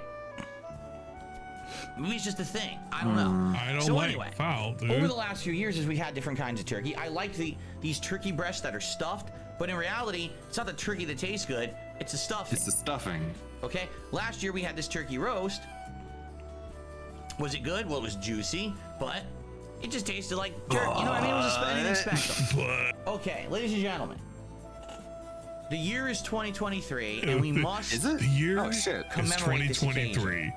Maybe it's just a thing. I don't know. I don't so like anyway, fowl, dude. over the last few years, as we had different kinds of turkey, I like these turkey breasts that are stuffed, but in reality, it's not the turkey that tastes good, it's the stuffing. It's the stuffing. Okay? Last year we had this turkey roast. Was it good? Well, it was juicy, but it just tasted like jerk. You know what I mean? It was anything special. Okay, ladies and gentlemen. The year is 2023, and we must Is it? The year Oh shit. is commemorate this occasion. 2023.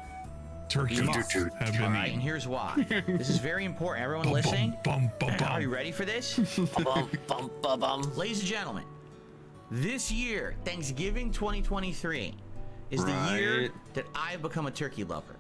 Turkeys We must. have All been right, and eaten. here's why. This is very important. Everyone Bum, listening, bum, bum, bum, are you bum. ready for this? Bum, bum, bum, bum. Ladies and gentlemen, this year, Thanksgiving 2023, is the year Right. that I've become a turkey lover.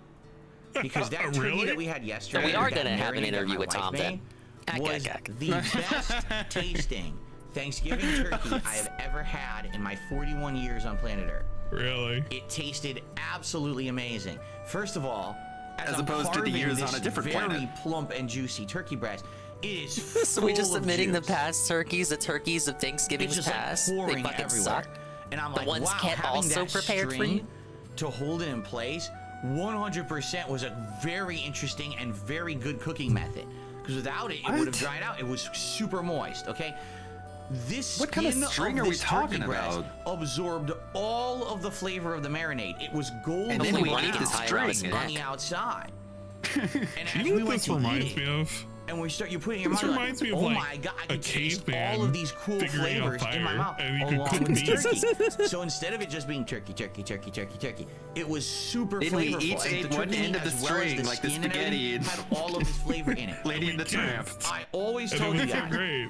Because that turkey Really? that we had yesterday, we are that gonna have an marinade that interview my with wife Tom made, then. was the best tasting Thanksgiving turkey I have ever had in my 41 years on planet Earth. Really? It tasted absolutely amazing. First of all, As I'm opposed to the carving years this on a different very planet. plump and juicy turkey breast, it is So we just full of admitting the juice. past turkeys, the turkeys of It's Thanksgiving's just past. like They pouring fucking everywhere. suck. And I'm The like, ones wow, can't having also that prepared for string you? to hold it in place 100% was a very interesting and very good cooking method. Because without it, it would have dried out. It was super moist, okay? This What kind of skin string of are we this turkey talking breast about? absorbed all of the flavor of the marinade. It was golden And then we Hopefully ate one the can tie around his string. neck. on the outside. And as You we know what went this to reminds eat me it, of? and we start, you put it in your This mouth, reminds me like, of oh like my god, I a can taste caveman all of these cool figuring out flavors in my fire, mouth and you could along cook with meat. turkey. So instead of it just being turkey, it was super Then we flavorful. each And ate the one turkey, end of the as well as string, like the skin and everything, spaghetti. had all of this flavor in it. Lady and the Tramp. I always And it told was you so guys, great.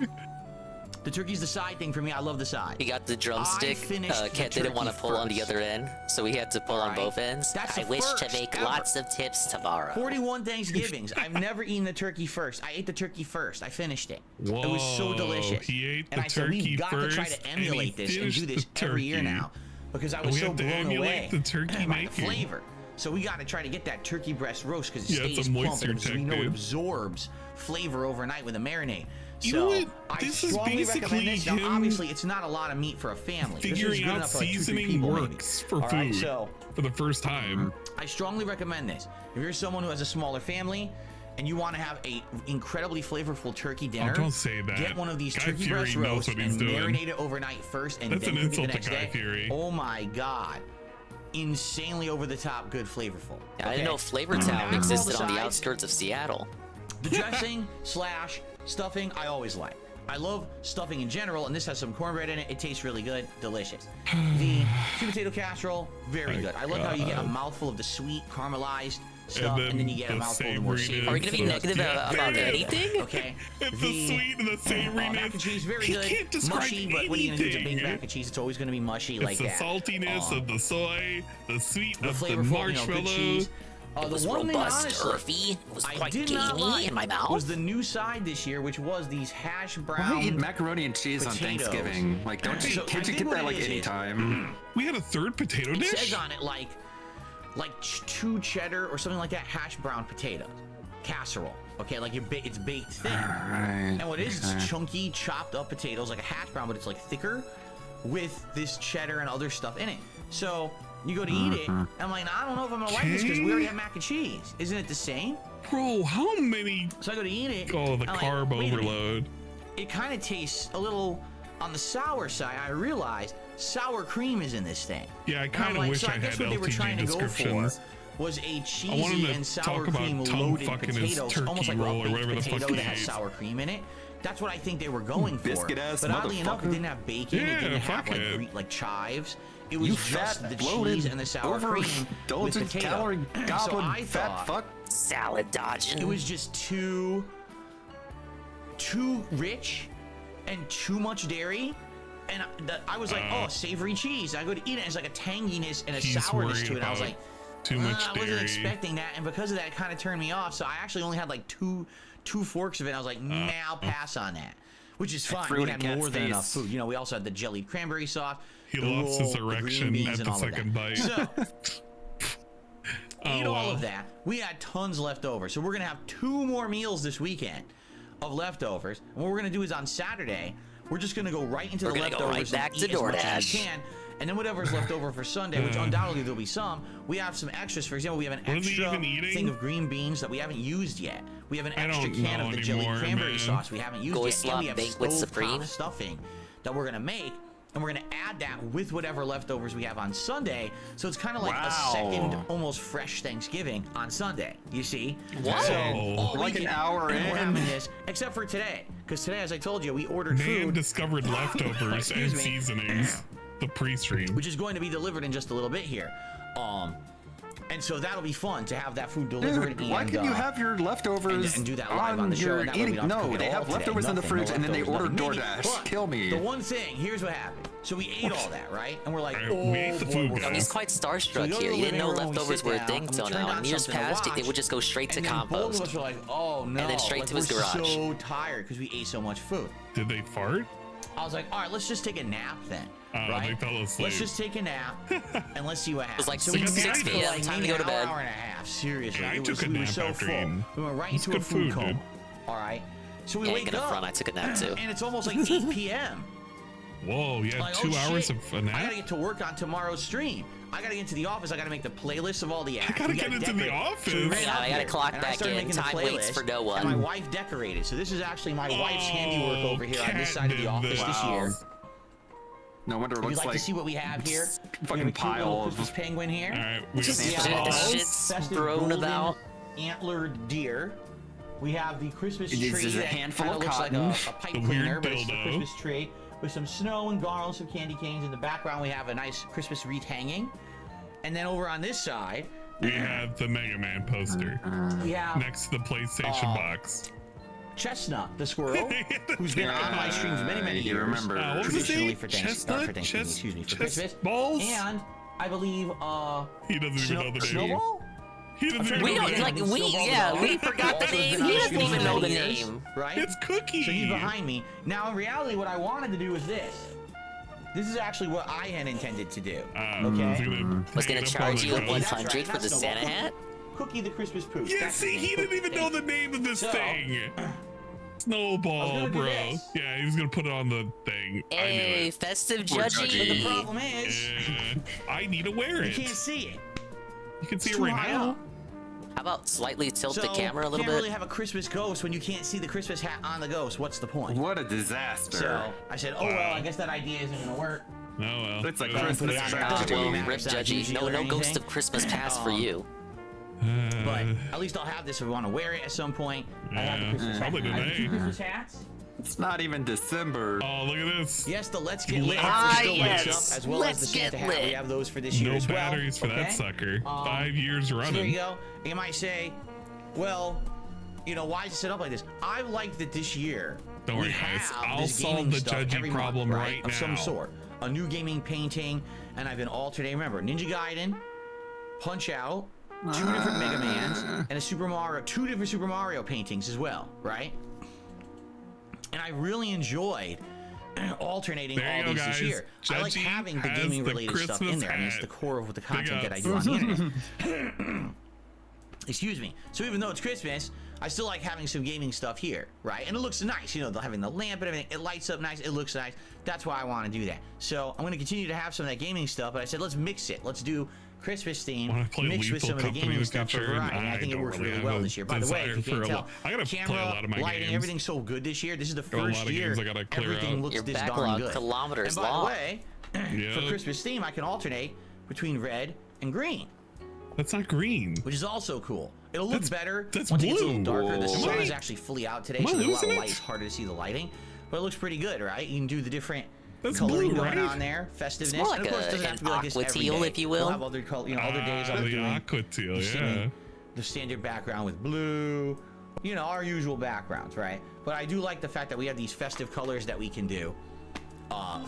the turkey's the side thing for me. I love the side. He got the drumstick. finished the Kent didn't want to turkey pull on the first. other end, so he had to pull on Alright. both ends. That's I the wish to first make ever. lots of tips tomorrow. 41 Thanksgivings. I've never eaten the turkey first. I ate the turkey first. I finished it. Whoa, It was so delicious. he ate and the I said, we've turkey got to try first, to and he emulate this and do finished this the every year turkey. now. Because I And was we so have to blown emulate away the turkey by the making. flavor. So we got to try to get that turkey breast roast because it Yeah, it's stays a plump moisture and we know it technique. absorbs flavor overnight with a marinade. So You know what? I This is strongly recommend basically this. Now, him obviously, it's not a lot of meat for a family. This is Figuring good out enough for like 2-3 seasoning people, maybe. works for All right, food so for the first time. I strongly recommend this. If you're someone who has a smaller family and you want to have a incredibly flavorful turkey dinner, don't say that. get one of these Guy turkey breast Fury knows roasts what and he's doing. marinate it overnight first and That's then an cook it the insult to next Guy day. Fury. Oh my god. Insanely over the top, good, flavorful. I didn't know Flavor Now, Town all the existed on the sides, outskirts of Seattle. The dressing slash stuffing, I always like. I love stuffing in general, and this has some cornbread in it. It tastes really good, delicious. The sweet potato casserole, very My good. I love how you get a God. mouthful of the sweet caramelized stuff, then and then you get a the mouthful of the more savoriness. savory. Are we gonna be negative Yeah, about very anything? Okay. It's the sweet and the savoriness. Mac and cheese, very He good. can't describe Mushy, but what are you gonna do? It's a anything. big mac and cheese. It's always gonna be mushy It's like the that. saltiness of the soy, the sweet The of the flavorful, marshmallow. good cheese. It was the one thing, robust, honestly, earthy. It was I quite did not gamey like in my mouth. was the new side this year, which was these hash brown. Why eat macaroni and cheese on potatoes. Thanksgiving? Like, don't you, So I can't you think get what that it like is anytime? We had a third potato It dish. says on it like 2 cheddar or something like that hash brown potatoes casserole. Okay, like it's baked thin. Right. And what it is, it's chunky, chopped up potatoes, like a hash brown, but it's like thicker with this cheddar and other stuff in it. So you go to eat it, and I'm like, I don't know if I'm gonna like this because we already have mac and cheese. Isn't it the same? Bro, how many? So I go to eat it. Oh, the I'm like, carb wait a minute. overload. It kind of tastes a little on the sour side. I realized sour cream is in this thing. Yeah, I And kind I'm of like, wish so I had guess what they were LTG trying to go for descriptions. was a I want cheesy him to and sour talk about cream tongue loaded fucking his potatoes, almost turkey like roll a or baked whatever the fuck potato he that has ate. sour cream in it. That's what I think they were going for. Biscuit-ass But oddly enough, it motherfucker. didn't have bacon. Yeah, it didn't have fuck it. like chives. It was You just fat, the bloated, cheese and the sour cream with overindulgent, potato. calorie So goblin, I fat thought fuck. Salad dodging. it was just too rich and too much dairy. And I was like, oh, savory cheese. I go to eat it, and it's like a tanginess and a He's sourness worried to it. I was about like, too much I wasn't dairy. expecting that, and because of that, it kind of turned me off. So I actually only had like two forks of it. I was like, nah, I'll pass on that, which is fine. threw We it in had Cat's more than enough face. food. You know, we also had the jellied cranberry sauce. He the lost his roll, the green erection beans, at and the all of that. second bite. So ate all of that. We had tons left over. So we're going to have 2 more meals this weekend of leftovers. And what we're going to do is on Saturday, we're just going to go right into the leftovers go right back and to eat as much as DoorDash. we can. And then whatever's left over for Sunday, which undoubtedly there'll be some, we have some extras. For example, we have an extra thing of green beans that we haven't used yet. We have an extra can of the jelly cranberry sauce we haven't used yet. And we have stovetop stuffing that we're going to make. And we're going to add that with whatever leftovers we have on Sunday. So it's kind of like a second, almost fresh Thanksgiving on Sunday. You see? Wow. So like an hour in. We're having this, except for today. Because today, as I told you, we ordered Man food. discovered leftovers and seasonings. The pre-stream. Which is going to be delivered in just a little bit here. And so that'll be fun to have that food delivered. Dude, why can you have your leftovers and do that live on the show? Your eating? No, they have leftovers in the fridge and then they order DoorDash. Kill me. The one thing, here's what happened. So we ate all that, right? And we're like, we ate the food, guys. He's quite starstruck here. He didn't know leftovers were a thing till now. In years past, it would just go straight to compost. Both of us were like, oh no. And then straight to his garage. We're so tired because we ate so much food. Did they fart? I was like, all right, let's just take a nap then. They fell asleep. Let's just take a nap and let's see what happens. It was like so 6 p.m. Like Time to go to bed. An hour and a half. Seriously, Yeah, I it took a we were nap so after full. eating. We went right It's into a good food food, coma. dude. All right, so we Yeah, wake up. front. I took a nap too. And it's almost like 8 p.m. Whoa, yeah, Like, 2 hours shit. of a nap? I gotta get to work on tomorrow's stream. I gotta get into the office. I gotta make the playlist of all the acts. I gotta get into the office. So we ran Yeah, up I gotta here, clock and I back started in. making the Time waits playlist, for no And my one. wife decorated. So this is actually my wife's handiwork over here on this side of the Cat office did this this. year. No wonder it If you'd looks like to like see what we have here, fucking we have a cute pile little of- Christmas penguin here. All right, we Just got We have a shit's festive thrown golden about. antlered deer. We have the Christmas It is tree just a that handful kinda of looks cotton. like a pipe The cleaner, weird but it's the dildo. Christmas tree with some snow and garlands of candy canes. In the background, we have a nice Christmas wreath hanging. And then over on this side, we have the Mega Man poster we have next to the PlayStation box. Chestnut, the squirrel, who's been on my streams many You years. remember. What was his Traditionally name? for Chestnut? Thanksgiving, excuse me, for Chest Christmas. balls? And I believe, He doesn't even know the name. Snowball? He doesn't even We know the don't name. like we forgot the name. He doesn't even know the name. Right? It's Cookie. So he's behind me. Now, in reality, what I wanted to do was this. This is actually what I had intended to do. Was gonna charge you $100 100 for the That's Santa Snowball. hat? Cookie the Christmas pooch. Yeah, That's see, his he name. didn't even know the name of this So- thing. I Snowball, was gonna do bro. this. Yeah, he was gonna put it on the thing. I knew Hey, it. festive Poor But the judgy. problem is, Yeah. I need to wear you it. can't see it. You can see It's it too right high now. up. How about slightly tilt the So, camera a little can't bit? really have a Christmas ghost when you can't see the Christmas hat on the ghost. What's the point? What a disaster. So I said, oh well, I guess that idea isn't gonna work. Oh well. It's like Uh, Christmas put it on there. tragedy. Well, Rip It's not judgy. easy No, or no ghost anything. of Christmas past for you. But at least I'll have this if we want to wear it at some point. I have the Yeah, Christmas hat. probably I have today. two Christmas hats. It's not even December. Oh, look at this. Yes, the Let's Get Lit Ah, hat still lights yes. up, as well as Let's the Santa Get hat. Lit. We have those for this year No as well. batteries for that okay? sucker. 5 years So there you running. go. You might say, well, you know, why is it set up like this? I like that this year Don't we worry, guys. have I'll this solve gaming the stuff judgy every month, problem right of some now. sort. A new gaming painting, and I've been alternating. Remember, Ninja Gaiden, Punch Out, 2 different Mega Mans, and a Super Mario, 2 different Super Mario paintings as well, right? And I really enjoyed alternating There you all go, these this guys. year. I like Judgy having the has gaming the related stuff in Christmas there. I mean, it's the hat. core of what the Big content that I do ups. on the internet. Excuse me. So even though it's Christmas, I still like having some gaming stuff here, right? And it looks nice, you know, having the lamp and everything. It lights up nice. It looks nice. That's why I want to do that. So I'm going to continue to have some of that gaming stuff, but I said let's mix it. Let's do Christmas theme Wanna play mixed with Lethal some of the Company gaming in the stuff for future? variety. And I I think it don't works really really have well a this year. By the way, if you desire can't for a tell, lot- I gotta play a camera, lot of my lighting, games. everything's so good this year. This is the Got a lot first of year games I gotta clear everything out. looks Your this darn backlog good. kilometers and by long. the way, for Yeah. Christmas theme, I can alternate between red and green, That's not green. which is also cool. It'll look That's- better that's once it gets a little blue. darker. The Am sun I- is actually fully out today, am I so there's a lot losing of it? light. It's harder to see the lighting, but it looks pretty good, right? You can do the different That's coloring blue, going right? on there, festiveness. more like and of course, it doesn't an have to be like this aqua every teal, day. if you will. We'll have other color, you know, other days I'm the doing aqua teal, you see yeah. the standard background with blue, you know, our usual backgrounds, right? But I do like the fact that we have these festive colors that we can do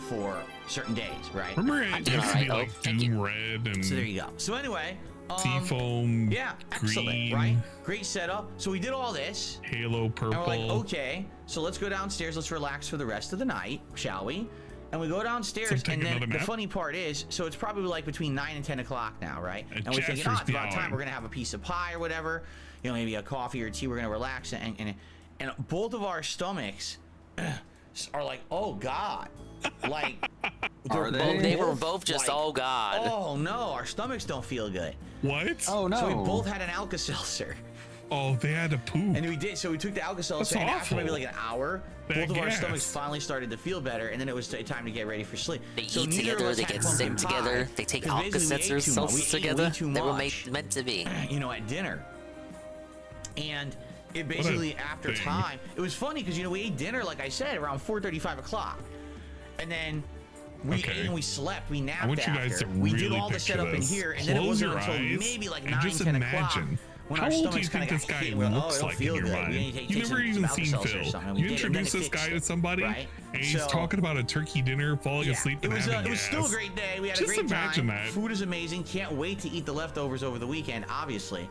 for certain days, right? Remember it used to be Alright, like thank you. Doom Red and So there you go. So anyway, Seafoam yeah, excellent, green, right? Great setup. So we did all this, Halo and purple. we're like, okay, so let's go downstairs, let's relax for the rest of the night, shall we? And we go downstairs, So take and then another the nap? funny part is, so it's probably like between 9 and 10 o'clock now, right? And And we're thinking, oh, Jasper's it's about time. meowing. We're gonna have a piece of pie or whatever, you know, maybe a coffee or tea. We're gonna relax, and both of our stomachs are like, oh God, like Are they're they? both- They were both just, like, oh God. oh no, our stomachs don't feel good. What? Oh no. So we both had an Alka-Seltzer. Oh, they had to poop. And we did, so we took the Alka-Seltzer, That's and after maybe awful. like an hour, That both of our gas. stomachs finally started to feel better, and then it was time to get ready for sleep. They So eat neither of together, us they had get pumpkin sick pie, together, they take 'cause basically we ate Alka-Seltzer too much. salts We ate together. way too They were much, meant to be. you know, at dinner. And it basically, after thing. time, it was funny because, you know, we ate dinner, like I said, around 4:30, 5 o'clock. And then we Okay. ate and we slept, we napped I want you after. guys to we did really all the picture setup in this. here, and then it Close wasn't your until eyes maybe like and 9, just 10 o'clock imagine. when How our old do you stomachs kind think of this got guy hit. We're like, oh, looks it don't like feel in your good. mind? We need to take You never some even seen Alka-Seltzer or Phil. something. We You did, and then introduce it this fixed guy it, to somebody, right? and he's So- talking about a turkey dinner, falling asleep, it and was having it was still a gas. great day. We had Just a great imagine time. that. Food is amazing. Can't wait to eat the leftovers over the weekend. Obviously,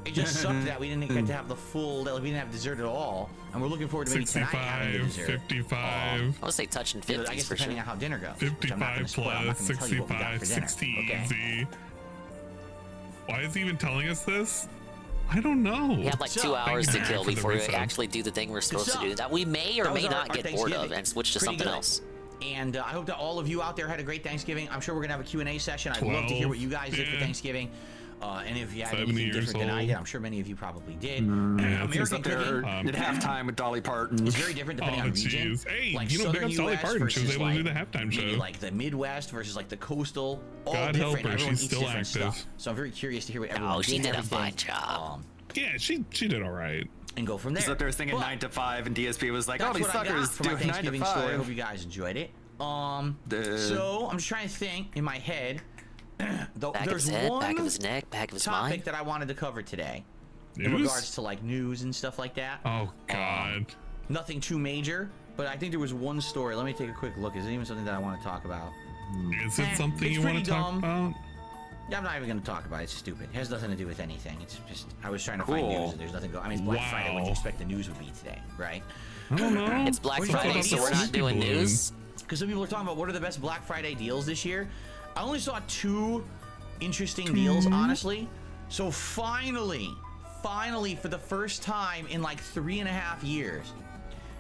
it just sucked that we didn't get to have the full. That we didn't have dessert at all, and we're looking forward to maybe tonight having the 65, dessert. 55, I would say touching You know, 50s I guess for depending sure. on how dinner goes. which I'm not 55 gonna spoil. I'm not plus, gonna tell you what we got 65, for dinner, 60 okay? easy. Why is he even telling us this? I don't know. We have like So- 2 hours to Thank you kill for the before we resub. actually do the thing we're supposed to So, do. That we may or that was may our- not our get bored of Thanksgiving. and switch to Pretty something good. else. And I hope that all of you out there had a great Thanksgiving. I'm sure we're gonna have a Q&A session. I'd love to hear what you guys did for yeah. Thanksgiving. And if you had 70 anything years different than I old. did, I'm sure many of you probably did. He's American up there cooking at halftime with Dolly Parton. is very different depending Oh, on region. jeez. Hey, like you know, big southern up Dolly US Parton. She was versus able to do like the halftime maybe show. like the Midwest versus like the coastal. All God help different. her, Everyone she's eats still different active. stuff. So I'm very curious to hear what everyone Oh, she and did a everything, fine job. Yeah, she did all right. and go from there. He's up there singing But 9 to 5, and DSP was like, "Oh, that's these what I got suckers for my do 9 to Thanksgiving story. I hope 5." you guys enjoyed it. Duh. So I'm just trying to think in my head. Back of There's his head, one back of his neck, back of his topic mind. that I wanted to cover today in News? regards to like news and stuff like that. Oh God. Nothing too major, but I think there was one story. Let me take a quick look. Is it even something that I want to talk about? Is it something it's you want pretty to talk dumb. about? Yeah, I'm not even going to talk about it. It's stupid. It has nothing to do with anything. It's just I was trying to find Cool. news. And there's nothing going. I mean, it's Black Friday. What do Wow. you expect the news would be today, right? I don't know. It's Black What do you Friday, think so about we're not Snoopy doing balloon? news. Because some people are talking about what are the best Black Friday deals this year. I only saw 2 interesting deals, honestly. So finally, for the first time in like 3.5 years,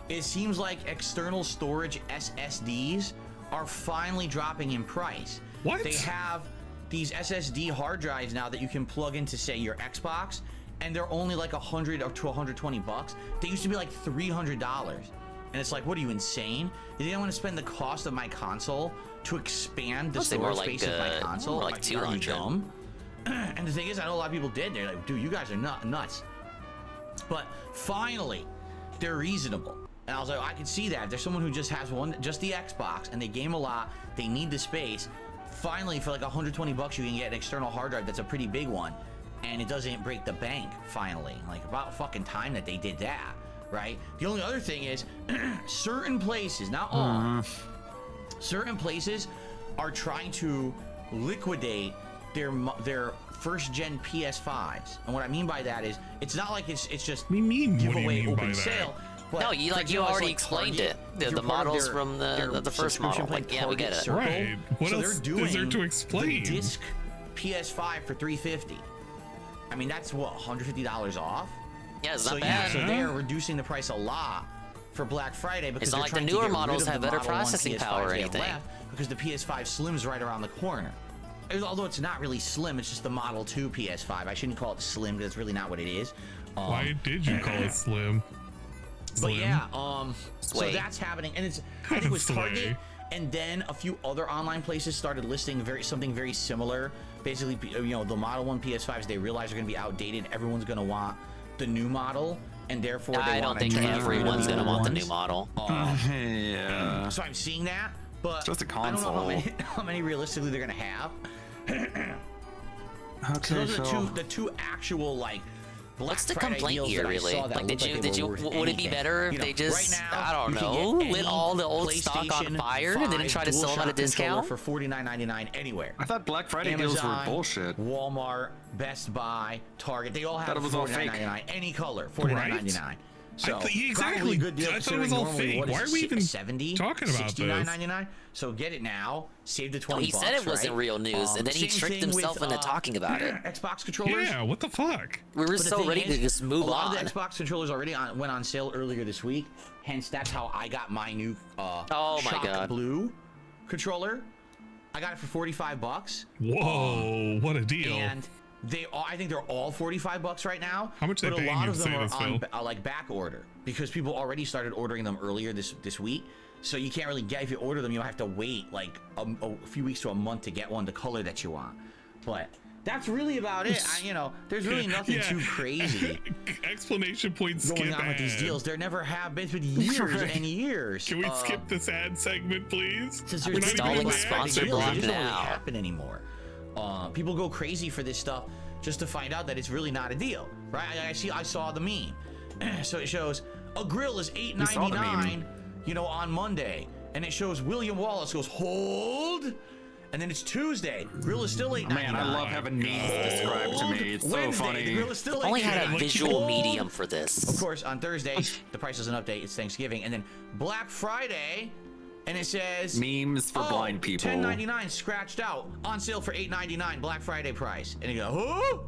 it seems like external storage SSDs are finally dropping in price. What? They have these SSD hard drives now that you can plug into, say, your Xbox, and they're only like $100 or to $120. They used to be like $300. And it's like, what are you, insane? You think I want to spend the cost of my console to expand the I'd say more storage like, space of my console? more like Are you 200. dumb? And the thing is, I know a lot of people did. They're like, dude, you guys are nuts. But finally, they're reasonable. And I was like, I can see that. If there's someone who just has just the Xbox, and they game a lot, they need the space. Finally, for like $120, you can get an external hard drive that's a pretty big one, and it doesn't break the bank. Finally, like about fucking time that they did that, right? The only other thing is, certain places, not all, certain places are trying to liquidate their first gen PS5s. And what I mean by that is, it's not like it's just What do you mean? What do you giveaway mean by open that? sale. But No, you for like you example, already like explained Target, it. if The you're part of models their- from their the first model. subscription plan, Like, yeah, we get Target it. Circle, Right. What so else they're is doing there to explain? The disc PS5 for $350. I mean, that's what, $150 off? Yeah, it's So not yeah, bad. so they are reducing the price a lot for Black Friday because It's not they're like the trying to newer get rid models of have the better Model 1 processing PS5s power or they have anything. left, because the PS5 Slim's right around the corner. Although it's not really slim, it's just the Model 2 PS5. I shouldn't call it slim because it's really not what it is. Why did you call it slim? But Slim? yeah, so Sway. that's happening, and I think it was Sway. Target, and then a few other online places started listing something very similar. Basically, you know, the Model 1 PS5s, they realize are going to be outdated. Everyone's going to want the new model, and therefore I they don't want think to try to get rid of everyone's the gonna old want the ones. new model. Yeah. So I'm seeing that, but Just a I don't know console. how many realistically they're going to have. So Okay, those are Phil. the two actual like Black What's the Friday complaint deals here, that I really? saw that Like, looked did you they were worth would it be anything. better if You know, they just, right now, I don't you can know, get lit any all the old stock on PlayStation fire and then 5 try to sell them at a DualShock controller discount? for $49.99 anywhere. I thought Black Friday deals were Amazon, bullshit. Walmart, Best Buy, Target, they all have Thought it was all fake. $49.99. Any color, $49.99. So exactly. probably a good deal. I thought it was all considering normally, fake. what is Why it, are we even 70, talking about this? $69.99. So get it now. Save the 20 He bucks, said it wasn't right? real news, and then he Same tricked thing himself with, into talking about it. Xbox controllers. Yeah, what the fuck? We were But the so thing ready is, to just move a lot on. of the Xbox controllers already went on sale earlier this week. Hence, that's how I got my new Oh my Shock God. Blue controller. I got it for 45 bucks. Whoa, what a deal. And I think they're all 45 bucks right now. How much they but a paying lot you of to them say are this, on Phil? like back order because people already started ordering them earlier this week. So you can't really get, if you order them, you'll have to wait like a few weeks to a month to get one the color that you want. But that's really about it. There's really nothing too crazy Explanation point skip going on with these ad. deals. There never have been. It's been years and years. Can we skip this ad segment, please? Since We're there's installing Black a Friday sponsor deals, block it doesn't really now. happen anymore. People go crazy for this stuff just to find out that it's really not a deal, right? I saw the meme. So it shows a grill is $8.99, on Monday, and it shows William Wallace goes hold, and then it's Tuesday. Grill is still $8.99. Man, I love having memes described to me. It's so Wednesday, funny. the grill is still Only had a $8.99. visual Hold. medium for this. Of course, on Thursday, the price doesn't update. It's Thanksgiving, and then Black Friday. And it says Memes for blind people. $10.99 scratched out on sale for $8.99 Black Friday price. And you go, who?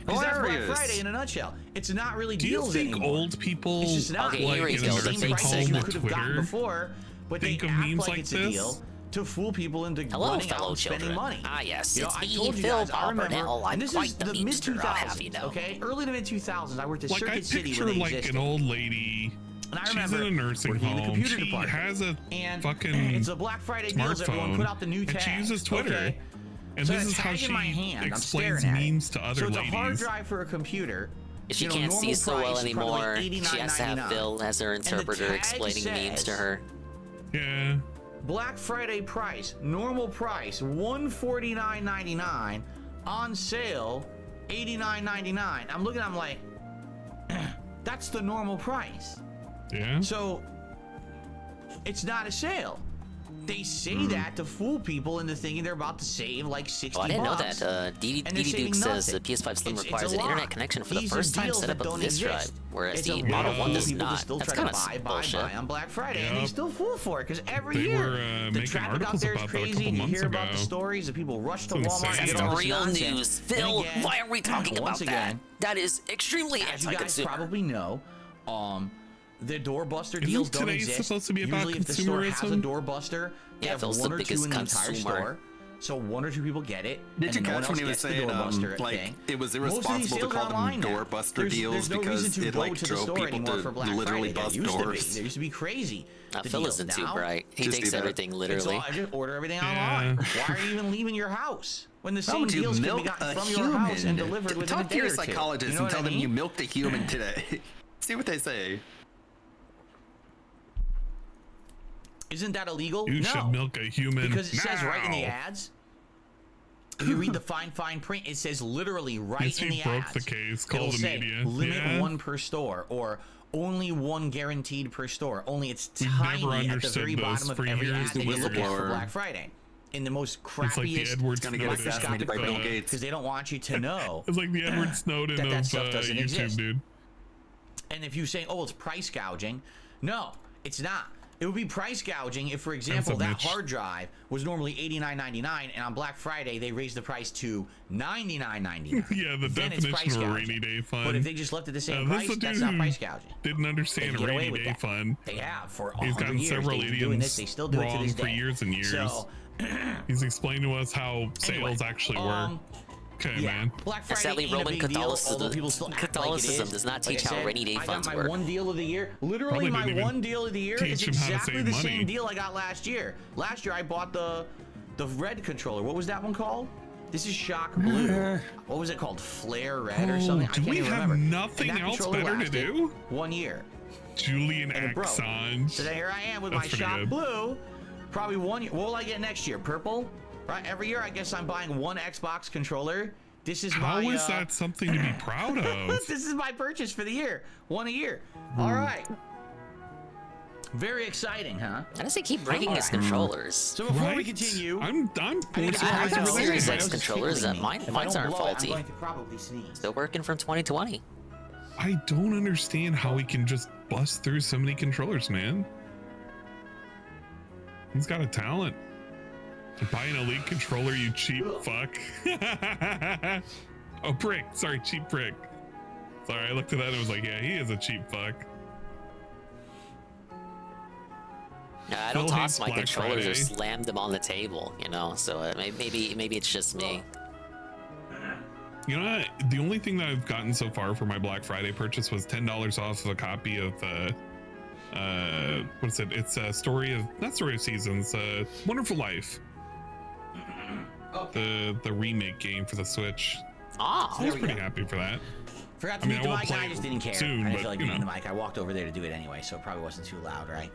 Because that's Black Hilarious. Friday in a nutshell. It's not really Do you deals think anymore. old people It's just not. Okay, here we It's go, the the same big price that you segment. could have gotten Twitter before, but they think of act memes like like it's a this? deal to fool people into Hello, running out fellow and spending children. money. Ah, yes, it's I me, told you Phil guys, I remember, Bobbernell. I'm and this quite is the the memester, I'll have you mid-2000s, know. okay? Early to mid-2000s. I worked at like I Circuit City picture when they like existed. an old lady. And I She's remember in a nursing working in the home. computer She department. has a And fucking it's a Black Friday deals. Everyone smartphone, put out the new and tag. she uses Twitter. Okay? And So this that is how tag she in my hand, I'm explains staring at it. memes to other So it's a hard ladies. drive for a computer. If she You know, can't see normal so well price, anymore, probably she has to have $89.99. Phil as her And the interpreter tag explaining memes to says- her. Yeah. Black Friday price, normal price, $149.99. On sale, $89.99. I'm looking, I'm like, that's the normal price. Yeah. So it's not a sale. They say that to fool people into thinking they're about to save like 60 Oh, I didn't know bucks. that. And they're DD saving Duke says the nothing. PS5 Slim It's requires a an internet lie. connection for the These are first time deals setup that of don't this drive, exist. whereas It's the a Model lie. 1 does People not. just still That's try kind to of buy bullshit. on Black Friday, and they Yep. still fool for it because every They year were, the making traffic out articles there is about that a crazy. couple And you months hear about the ago. stories that people rush to It's Walmart and insane. That's get the all this real nonsense. news. And Phil, again, why are we talking about once that? again, That is extremely as you guys anti-consumer. probably know, the doorbuster Isn't deals don't today exist. supposed to be about Usually, if the store has a consumerism? doorbuster, they Yeah, have Phil's one the or two biggest in the entire consumer. store. So one or two people get it. Did you and then no catch one when he else was gets the saying, doorbuster like, thing. it was Most of these irresponsible to sales call are them online now. doorbuster deals there's no because reason to it, go like, to the drove store people anymore to for Black literally Friday. bust There used to be. doors. There used to be crazy. the Phil deals. isn't too Now, bright. He Just takes either- everything it's literally. all, I just order everything Yeah. online. Why are you even leaving your house when the same Why would you deals can be milk gotten a from your house and human? delivered within a Talk day to your or two? psychologist You know and what tell I them mean? you milked a human today. See what they say. Isn't that illegal? You no. should milk a human Because it says right in the now. ads. If you read the fine print, it says literally right Yes, in he the broke ads. the case, It'll called the say media. limit Yeah. one per store or only one guaranteed per store. Only it's We've tiny never at the understood very this bottom of for every years. ad that you look at for Whistleblower. Black Friday. In the most It's like the crappiest Edward gonna get Snowden. assassinated by Bill Gates. because they don't want you to know. It's like the Edward Snowden that of stuff doesn't YouTube, exist. dude. And if you say, oh, it's price gouging, no, it's not. It would be price gouging if, for example, that Mitch. hard drive was normally $89.99 and on Black Friday they raised the price to $99.99. Yeah, the Then it's price definition of a gouging. rainy day fund. But if they just left it the same this is price, a that's dude not who price gouging. Didn't understand They a get away rainy with day that. fund. They have for He's 100 gotten years. several They've been doing this. idioms They still do it to wrong this for day. years and years. So, He's explained to us how sales anyway, actually work. Okay, yeah, man. Black Friday Sadly, ain't a Roman big deal, Catholicism- although people still act like it Catholicism is. does not Like teach I how said, rainy day funds I got work. my one deal of the year. Literally, Probably my didn't even one deal of the year teach is him how to exactly save the money. same deal I got last year. Last year, I bought the red controller. What was that one called? This is Shock Blue. What was it called? Flare Red or something? I do can't we even have remember. And nothing that else controller better to lasted do? 1 year. Julian And it broke. Assange. So then here I am with That's my pretty Shock good. Blue. Probably 1 year. What will I get next year? Purple? Right? Every year, I guess I'm buying one Xbox controller. This is How my. is that something to be proud of? This is my purchase for the year. One a year. All right. Very exciting, huh? How does he keep breaking his Alright. controllers? So before we Right? continue, I'm I need forced to to I I have know. a Series My X nose is controllers tickling that me. mine- If I mine's don't aren't blow it, faulty. I'm going to probably sneeze. Still working from 2020. I don't understand how he can just bust through so many controllers, man. He's got a talent. To buy an Elite controller, you cheap fuck. Oh, prick. Sorry, cheap prick. Sorry, I looked at that and was like, yeah, he is a cheap fuck. Yeah, I don't Phil toss hates my Black controllers or Friday. slam them on the table, you know. So maybe it's just me. You know what? The only thing that I've gotten so far for my Black Friday purchase was $10 off of a copy of what is it? It's a not Story of Seasons, Wonderful Life. The remake game for the Switch. Ah, I was pretty happy for that. Forgot to I mean, mute the I won't mic. play I just didn't care. soon, I didn't but, feel like you muting know. the mic. I walked over there to do it anyway, so it probably wasn't too loud, right?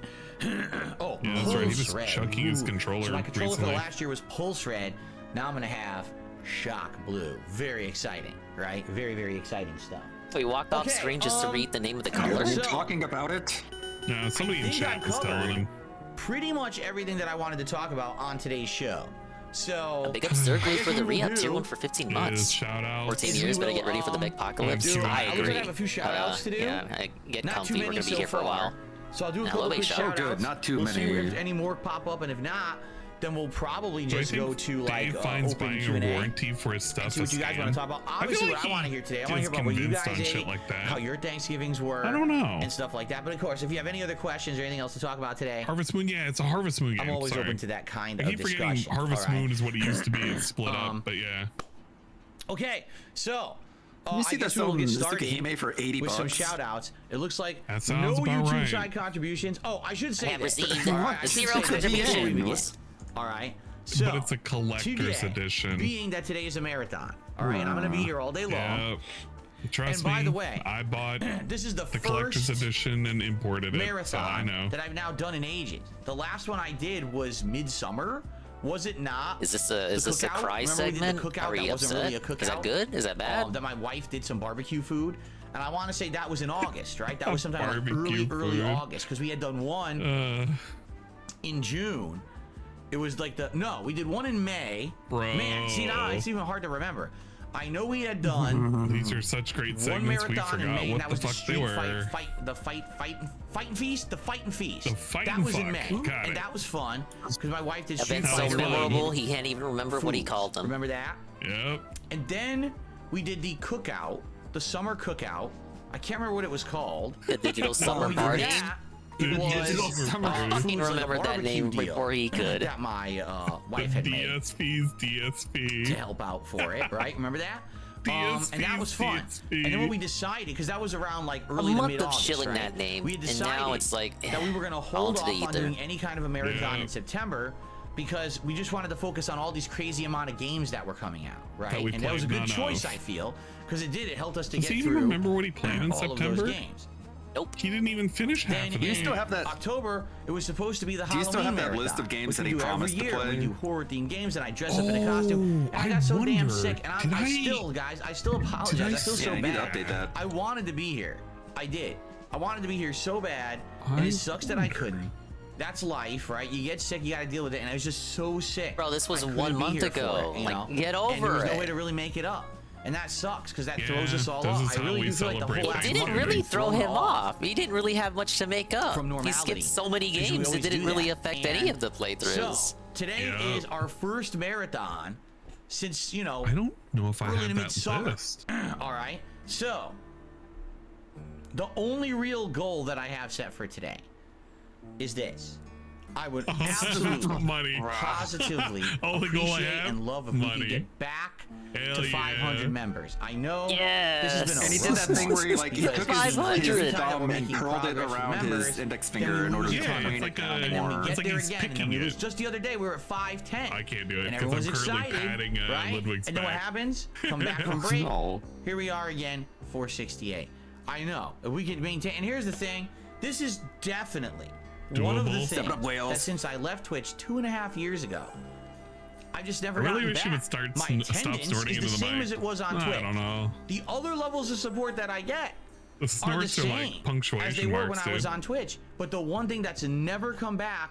Oh, Yeah, that's right. He was Pulse Red. chucking his Ooh. controller So my controller for the recently. last year was Pulse Red. Now I'm gonna have Shock Blue. Very exciting, right? Very, very exciting stuff. so we walked off Okay, screen just to read the name of the color. Are you So- talking about it? No, somebody in think I chat was telling covered him. pretty much everything that I wanted to talk about on today's show. So Big up Sturgley guess for the what we'll re-up do tier 1 for 15 Is months. shout out. 14 is years, we better will, get ready for the big apocalypse. do- I I was agree. gonna have a few shout-outs to do. Yeah, get Not comfy. too We're many gonna be so here for a far. while. So I'll do a Now, couple Ludwig, quick shout out. shout-outs. Oh, good. Not too we'll many. see if any more pop up, and if not, then we'll probably Do I just think go to like Dave finds open buying Q&A. a warranty for his stuff See what a you guys scam? want to talk about. I feel Obviously, like what I want to hear today, I want to is hear about what you convinced guys on shit ate, like that. how your Thanksgivings were, I don't know. and stuff like that. But of course, if you have any other questions or anything else to talk about today, Harvest Moon, yeah, it's a Harvest Moon game. I'm always Sorry. open to that kind I of keep forgetting discussion. Harvest all right? Moon is what it used to be. It's split up, but yeah. Okay, so You I see guess this we'll get this started he made for 80 with some bucks. shout outs. It looks like That no sounds about YouTube right. side contributions. Oh, I should say have this. received All right, I should 0 say this before we contributions. begin. All right. So, But it's a collector's today, edition. Being that today is a marathon, all right, and I'm going to be here all day long. Yeah. Trust And by me, the way, I bought This is the collector's first edition and imported it. So I marathon know. that I've now done in ages. The last one I did was Midsummer. Was it not? Is this a cookout? cry Remember we did the segment? cookout? Are That you wasn't upset? really a cookout. Is that good? Is that bad? That my wife did some barbecue food, and I want to say that was in August, right? That was sometime like Barbecue early food. August, because we had done one in June. It was like we did one in May. Bro. Man, see now it's even hard to remember. I know we had done These are such great one segments. We marathon in forgot May, and what that the was the fuck they street were. fight and feast. The fight and feast. The fight that and was in fuck. May, Got and it. that was fun because my wife did street Event's so fights. fun. memorable, he can't even remember what he called them. Remember that? Yep. And then we did the cookout, the summer cookout. I can't remember what it was called. The digital summer We did party. that. The It digital was summer party. I food can was like a remember that barbecue name deal before he could. that my The wife had made DSP's to DSP. help out for it, right? Remember that? DSP's And that was fun. DSP. And then when we decided, because that was around like A early to month mid of August, chilling right? that name, We had and decided now it's like that we were going to fall hold into off the on ether. doing any kind of a marathon Yeah. in September because we just wanted to focus on all these crazy amount of games that were coming out, right? we And that was a played good none choice, of. I feel, because it helped us to Does get he even through remember what he played in all of September? those games. Nope. He didn't even finish half Then of Do you it. still have that? October, it was supposed to be the Do you Halloween still have that marathon, list of games which that we he do promised every to year. play? We do horror themed games, and I dress up in a costume. And I got so damn wonder, sick, and did I I- still, guys, I still apologize. I feel Yeah, so you need to bad. update that. I wanted to be here. I did. I wanted to be here so bad, and it sucks that I couldn't. That's life, right? You get sick, you got to deal with it, and I was just so sick. Bro, this was I 1 couldn't be month here for ago. it, you Like, know? get And there over was no it. way to really make it up. And that sucks because that Yeah, throws us all this off. is I how really we do feel like the celebrate whole It last didn't month really we've been throw thrown him off. He didn't really have much to make up. From He normality. skipped so many 'Cause we games, it always didn't do really that. affect any And of the playthroughs. So today Yeah. is our first marathon since I don't know if I early have to that midsummer. list. All right. So the only real goal that I have set for today is this. I would absolutely, Money. positively Only goal I appreciate have? and love if we Money. could get back Hell to 500 yeah. members. I know Yes. this has been a And he did rough that thing month where he like he because took his 500. thumb and making curled it progress with around members, his index then finger we in order lose to a ton. train it's like it a- down and then we more. get It's like there he's again, and then picking we lose. it. Just the other day, we were at 510. I can't do it And because everyone's I'm currently excited, patting right? Ludwig's And then what back. happens? Come back from break. No. Here we are again, 468. I know. If we could maintain, and here's the thing: this is definitely one of the Doable. things Step it up, whales. that since I left Twitch 2.5 years ago, I just never I really gotten wish you back. would start My stop attendance snorting is into the the same mic. as it was on I Twitch. don't know. The other levels of support that I get The are the snorts are same like as they punctuation were marks, when I was dude. on Twitch. But the one thing that's never come back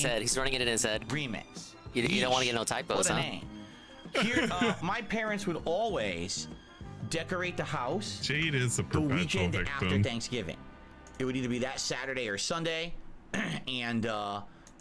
his head. He's running it in his head. Remix. You don't want to get no typos, What a huh? name. Here, my parents would always decorate the house Jade is a the perpetual weekend after victim. Thanksgiving. It would either be that Saturday or Sunday, and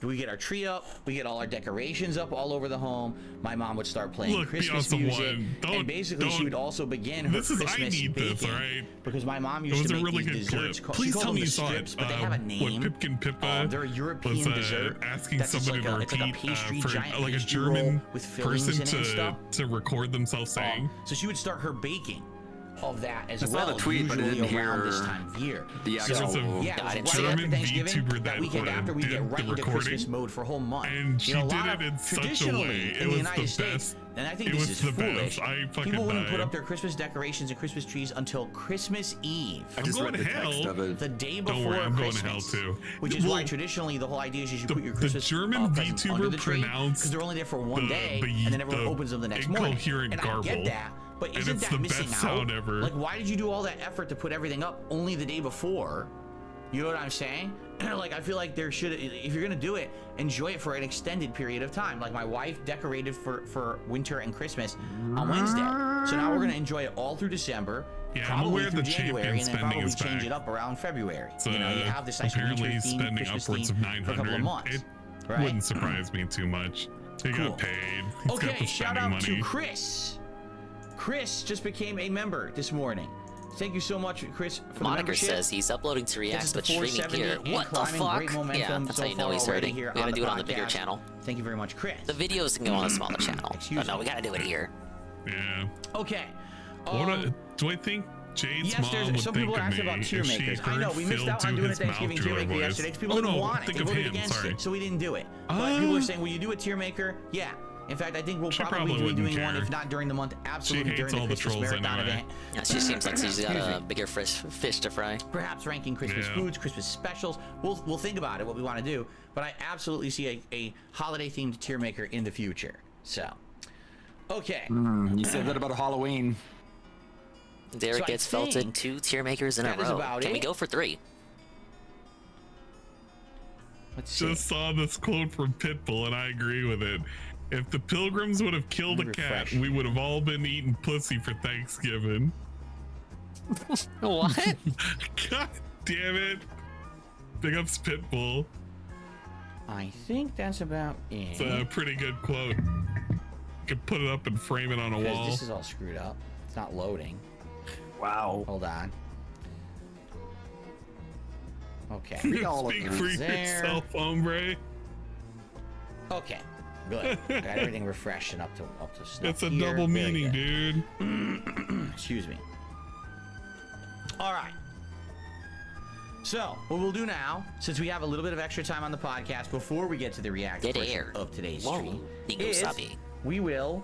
we get our tree up, we get all our decorations up all over the home. My mom would start playing Christmas music, and basically she would also begin her Christmas baking. This, all right? Because my mom used to make really these desserts. Please tell me you saw strips, it. but they have a name. What Pipkin Pippa they're a European was dessert. asking somebody to repeat like a pastry, for giant like a pastry German roll with fillings person in it and stuff. to record themselves saying. So she would start her baking of that as I saw well, the tweet, but I usually didn't around hear this time of year. the There was a yeah, it was right German after Thanksgiving, VTuber that weekend after we did get right the into recording, Christmas mode for a whole month. and she you know, did a lot it in of, such a traditionally way. It in the was United the States, best. and I think It this was is the foolish. best. I fucking People wouldn't put died. up their Christmas decorations and Christmas trees until Christmas Eve. I just going read the to text hell. of it. The day Don't before worry, I'm going Christmas, to hell too. which is why Well, traditionally the whole idea is you the- put your the Christmas German presents under VTuber the tree pronounced because they're only there for one day, the- and then everyone the opens them the next morning. incoherent And I garble. get that, but And isn't it's that the missing best out? sound ever. Like, why did you do all that effort to put everything up only the day before? You know what I'm saying? Like, I feel like there should, if you're gonna do it, enjoy it for an extended period of time. Like, my wife decorated for winter and Christmas on Wednesday, so now we're gonna enjoy it all through December. Yeah, I'm probably aware through the January, champion and then spending probably is change back. it up around February. So you know, you have this nice apparently winter he's theme, spending Christmas upwards theme of for a couple of 900. months. It Right? wouldn't surprise me too much. He Cool. got paid. He's got Okay, the shout spending out money. to Chris. Chris just became a member this morning. Thank you so much, Chris, for the Moniker membership. says he's uploading to This React is the but streaming 470 here. and What the climbing. fuck? Great momentum Yeah, that's so how you know far he's already hurting. here We gotta on do the it on the bigger podcast. channel. Thank you very much, Chris. The videos can go on the smaller channel. Excuse Oh no, me. we gotta do it here. Yeah. Okay. Do I think Jade's Yes, mom there's would some think people are of asking me about tier if she makers. I heard know we missed Phil out on do doing a his Thanksgiving mouth tier drawer maker voice? yesterday because people Oh didn't no, want it. think They of voted him. against Sorry. it, so we didn't do it. But people are saying, will you do a tier maker? Yeah. In fact, I think we'll She probably probably be doing wouldn't one, care. if not during the month, absolutely hates during the all the Christmas trolls marathon anyway. event. Yeah, she seems like she's got Excuse a me. bigger fish to fry. Perhaps ranking Christmas Yeah. foods, Christmas specials. We'll think about it, what we want to do. But I absolutely see a holiday-themed tier maker in the future. So, okay. You said that about Halloween. Derek So I gets felt in think 2 tier makers in a that is row. about Can we it. go for 3? Let's see. Just saw this quote from Pitbull and I agree with it. If the pilgrims would have killed a cat, Refresh. we would have all been eating pussy for Thanksgiving. What? God damn it. Big ups Pitbull. I think that's about it. It's a pretty good quote. Could put it up and frame it on a Because wall. this is all screwed up. It's not loading. Wow. Hold on. Okay. Speak It's for there. yourself, hombre. Okay. Good. Got everything refreshed and up to snuff. It's a here. double Very meaning, good. dude. Excuse me. All right. So, what we'll do now, since we have a little bit of extra time on the podcast before we get to the react Dead portion air. of today's Whoa, stream, Dingo is Sabi. we will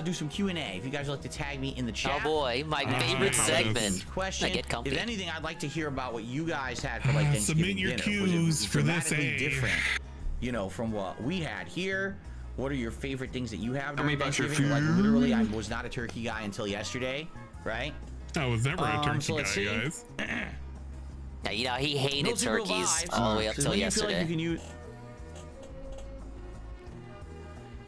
do some Q&A. If you guys would like to tag me in the chat. Oh boy, my Ah, favorite yes. segment. Question. I get comfy. If anything, I'd like to hear about what you guys had for like Thanksgiving Submit your dinner. Was it cues for this dramatically A. different, you know, from what we had here? What are your favorite things that you have Tell me during about your Thanksgiving? Like food. literally, I was not a turkey guy until yesterday, right? I was never a turkey so let's guy, see. guys. Yeah, you know, he hated Milton turkeys Revives all the way up says, till when do you feel like yesterday. you can use?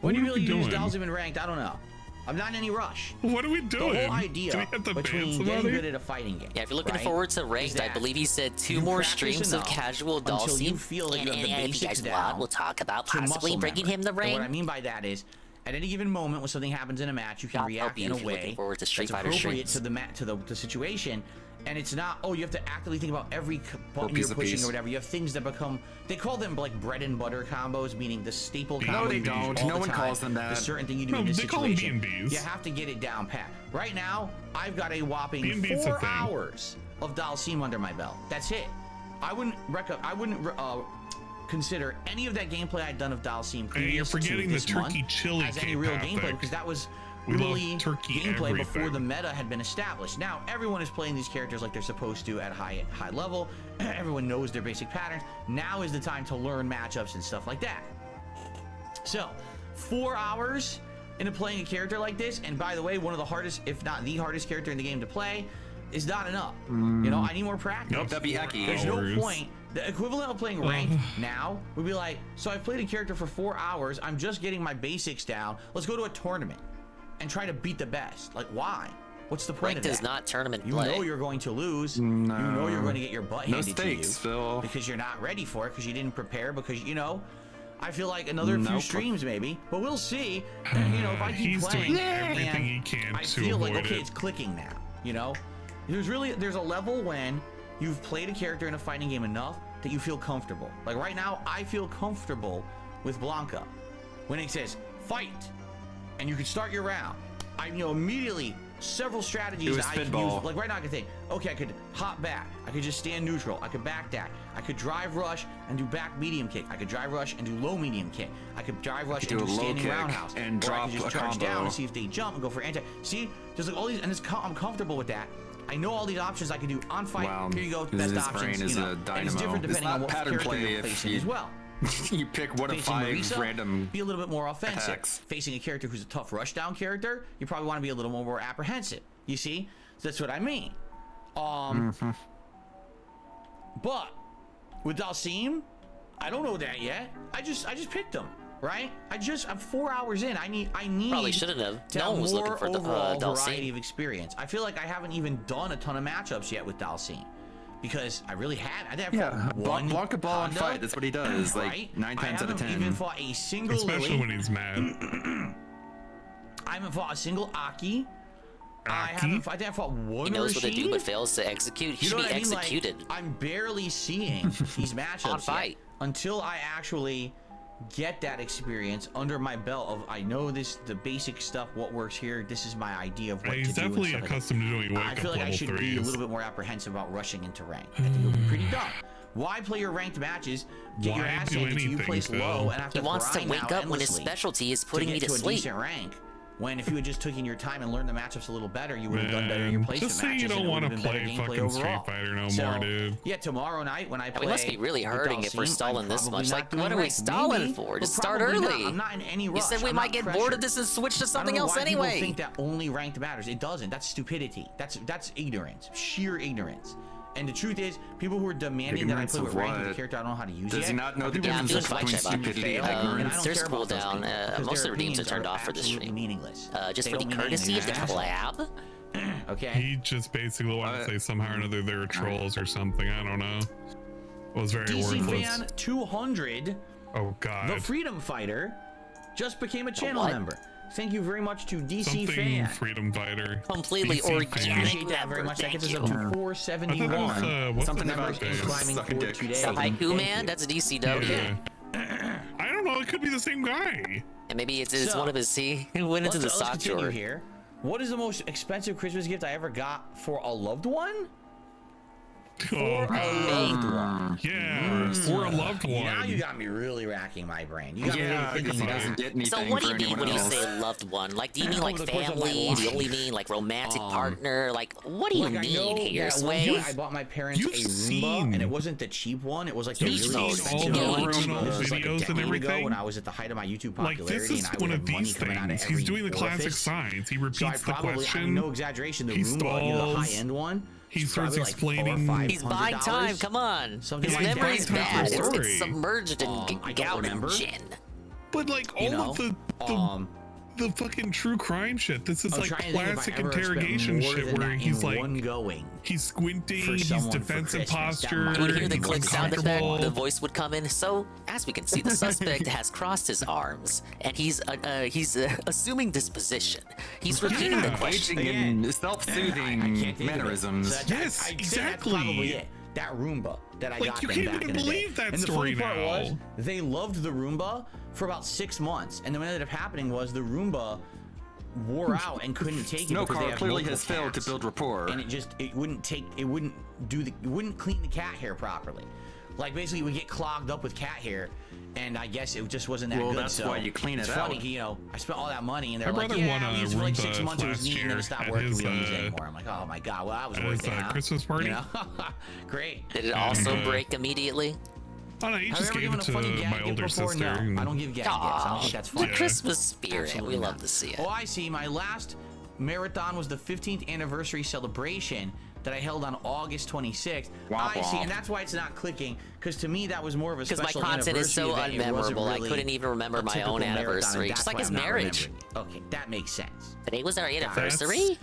What When do you are we really use doing? Dalsim and ranked? I don't know. I'm not in any rush. What are we The doing? whole idea Do we have to ban between getting somebody? good at a fighting game. Yeah, if you're looking right, forward to is ranked, I that believe he said 2 you more practice streams of enough casual until Dalsim. you feel that you have the and if you basics guys down want, we'll talk about to possibly muscle bringing memory. him the And rank. what I mean by that is, at any given moment when something happens in a match, you can I'll react help you in a if you're looking way forward to Street that's Fighter appropriate streams. to the situation. And it's not, oh, you have to actively think about every button piece you're of pushing piece. or whatever. You have things that become, they call them like bread and butter combos, meaning the staple combo. No, they you use don't. all No the one time, calls them that. The certain thing you do No, in this they call them situation. B&Bs. You have to get it down pat. Right now, I've got a whopping B&B's a 4 thing. hours of Dalsim under my belt. That's it. I wouldn't consider any of that gameplay I'd done of Dalsim Hey, you're previous forgetting to the this month turkey chili as any real K-pop gameplay thing. because that was We love really turkey gameplay before everything. the meta had been established. Now everyone is playing these characters like they're supposed to at high level. Everyone knows their basic patterns. Now is the time to learn matchups and stuff like that. So 4 hours into playing a character like this, and by the way, one of the hardest, if not the hardest character in the game to play, is not enough. You know, I need more practice. Nope, that'd be Eki. There's no Hours. point. The equivalent of playing ranked now would be like, so I've played a character for 4 hours. I'm just getting my basics down. Let's go to a tournament and try to beat the best. Like, why? What's the point Ranked of is that? not tournament You play. know you're going to lose. No. You know you're going to get your butt No handed stakes, to you Phil. because you're not ready for it, because you didn't prepare, because I feel like another few Nope. streams maybe, but we'll see. If I keep He's playing, doing everything he can I to feel like avoid okay, it. it's clicking now. There's a level when you've played a character in a fighting game enough that you feel comfortable. Like right now, I feel comfortable with Blanca. When it says fight, and you can start your round, I immediately several strategies that I can use. Like right now, I can think, okay, I could hop back, I could just stand neutral, I could backdash, I could drive rush and do back medium kick, I could drive rush and do low medium kick, I could drive rush and do standing roundhouse, and or I drop could just a charge combo. down and see if they jump and go for anti. See, there's like all these, and I'm comfortable with that. I know all these options I can do on fight. Wow, Here you go, his best options. brain is a and it's dynamo. different It's depending not on what pattern character play you're if facing you- as well. You pick one of Facing 5 Marisa, random be a little bit more offensive. attacks. Facing a character who's a tough rushdown character, you probably want to be a little more apprehensive. You see, so that's what I mean. But with Dalsim, I don't know that yet. I just picked him, right? I'm 4 hours in. I need Probably shouldn't have. to No have one was looking more for the overall Dalsim. variety of experience. I feel like I haven't even done a ton of matchups yet with Dalsim. Because I really had. I think I've fought one Blanca ball and Honda, fight. That's what he does. Like right? 9 times out of 10. I haven't even fought a single Especially Lily. when he's mad. I haven't fought a single Aki. I Aki? think I fought one He knows what to do Rashid. but fails to execute. He You should know be what I mean? executed. Like, I'm barely seeing these matchups On yet fight. until I actually get that experience under my belt of I know the basic stuff, what works here. This is my idea of what He's to do. and definitely stuff like that. accustomed to doing wake I up feel like I level should be a 3s. little bit more apprehensive about rushing into rank. I think it'll be pretty dumb. Why play your ranked matches, get your Why ass do handed to you, anything, place Phil? low, and have He to wants to grind wake out up when his endlessly specialty is putting me get to a sleep. decent rank. When if you had just taken your time and learned the matchups a little better, you would have done better in your Man, placement just say matches. you don't and it want would to have been better play gameplay fucking Street overall. Fighter no So, more, dude. Yeah, tomorrow night when I play, We must be really with hurting if we're Dalsim, stalling I'm this probably much. not Like, doing what are we ranked. stalling Maybe, for? but Just start probably not. early. I'm not in any rush. You said we I'm might not get bored pressured. of this and switch to I something don't know else why people anyway. think that only ranked matters. It doesn't. That's stupidity. That's ignorance. Sheer ignorance. And the truth is, people who are demanding that I Ignorance play with of ranked with a what? character I don't know how to use Does yet. he not know are the people Yeah, I'm who doing just fine, fucking Sheba. stupidity and fail, and I ignorance? don't There's care about those cooldown. people, because Most of the their redeems are opinions turned off for this absolutely stream. meaningless. Just They for the don't mean anything. courtesy of the They're collab. Okay. He just basically wanted to say somehow or another they're trolls or something. I don't know. It was very DC worthless. Fan 200, Oh the god. Freedom Fighter, just became a channel what? member. Thank you very much to DC Something Fan. freedom fighter. Completely DC fan. organic. Appreciate that very much. That Thank gets us you. up to I thought it 471. was, what's Something the about members birthday? and climbing Sucking for dick. today. The Thank Haiku you. Man? That's a DCW. Yeah. I don't know. It could be the same guy. And maybe it's So, one of his. He went into the let's sock continue drawer. here. What is the most expensive Christmas gift I ever got for a loved one? Oh, A God. loved one. Yeah, or a loved one. Now you got me really racking my brain. You got Yeah, me really because thinking he about doesn't get anything So what do for you mean anyone when you else. say loved one? Like, do you mean like Over the course of my family? Do you life. only mean like romantic partner? Like, what do you Like, I know mean here, that one Sway? point I bought my parents a You've Roomba, seen- and it wasn't the cheap one. It was like the You've really seen expensive all the one. original This was like a videos and decade ago everything. when I was at the height of my YouTube Like, popularity, this is and I one would of have money these coming out of things. every He's doing the classic orifice. signs. He So I repeats the probably, I mean, question. no exaggeration, the He Roomba, you know, the stalls. high-end one. He is starts probably like $400 or explaining- He's buying time. $500. Come on. Something His like that. memory's Buying time bad. for It's, story. it's submerged in I don't remember. gin. But like all You know, of the fucking true crime shit. This is I'm like trying to think if I classic ever spent interrogation more shit than where that he's in like one going. he's squinting, for he's someone for defensive Christmas. That posture. might You would hear the be click more sound effect, uncomfortable. the voice would come in. So, as we can see, the suspect has crossed his arms, and he's assuming this position. He's repeating the Yeah. question. Engaging in I self-soothing can't think of it. mannerisms. So Yes, I'd say exactly. That's probably it. That Roomba that I Like, got you them can't back even in the day. believe that and the story funny part now. was they loved the Roomba for about 6 months, and then what ended up happening was the Roomba wore out and couldn't take it Snow because they Car have clearly multiple has failed to cats. build rapport. And it wouldn't clean the cat hair properly. Like basically it would get clogged up with cat hair, and I guess it just wasn't that Well, good. that's so why you clean it it's out. funny, you know, I spent all that money, and they're My like, brother yeah, won we a used it for like Roomba 6 months, it was last neat, and then year it stopped at working, his, we don't use it anymore. I'm like, oh my god, well that was at worth his, it, huh? Christmas party? You know? Great. Did it also And, break immediately? Oh no, he Have just you gave ever given it a to funny my gag gift older before? sister. No, and- I don't give gag gifts. I don't think that's The fun. Yeah. Christmas spirit. Absolutely We love not. to see it. Oh, I see. My last marathon was the 15th anniversary celebration that I held on August 26th. Womp I see, womp. and that's why it's not clicking, because to me that was more of a Because my special content is so anniversary event. It wasn't unmemorable, I really couldn't even remember a my typical own marathon, anniversary, and just that's like why his I'm not marriage. remembering it. Okay, that makes sense. Today was our anniversary?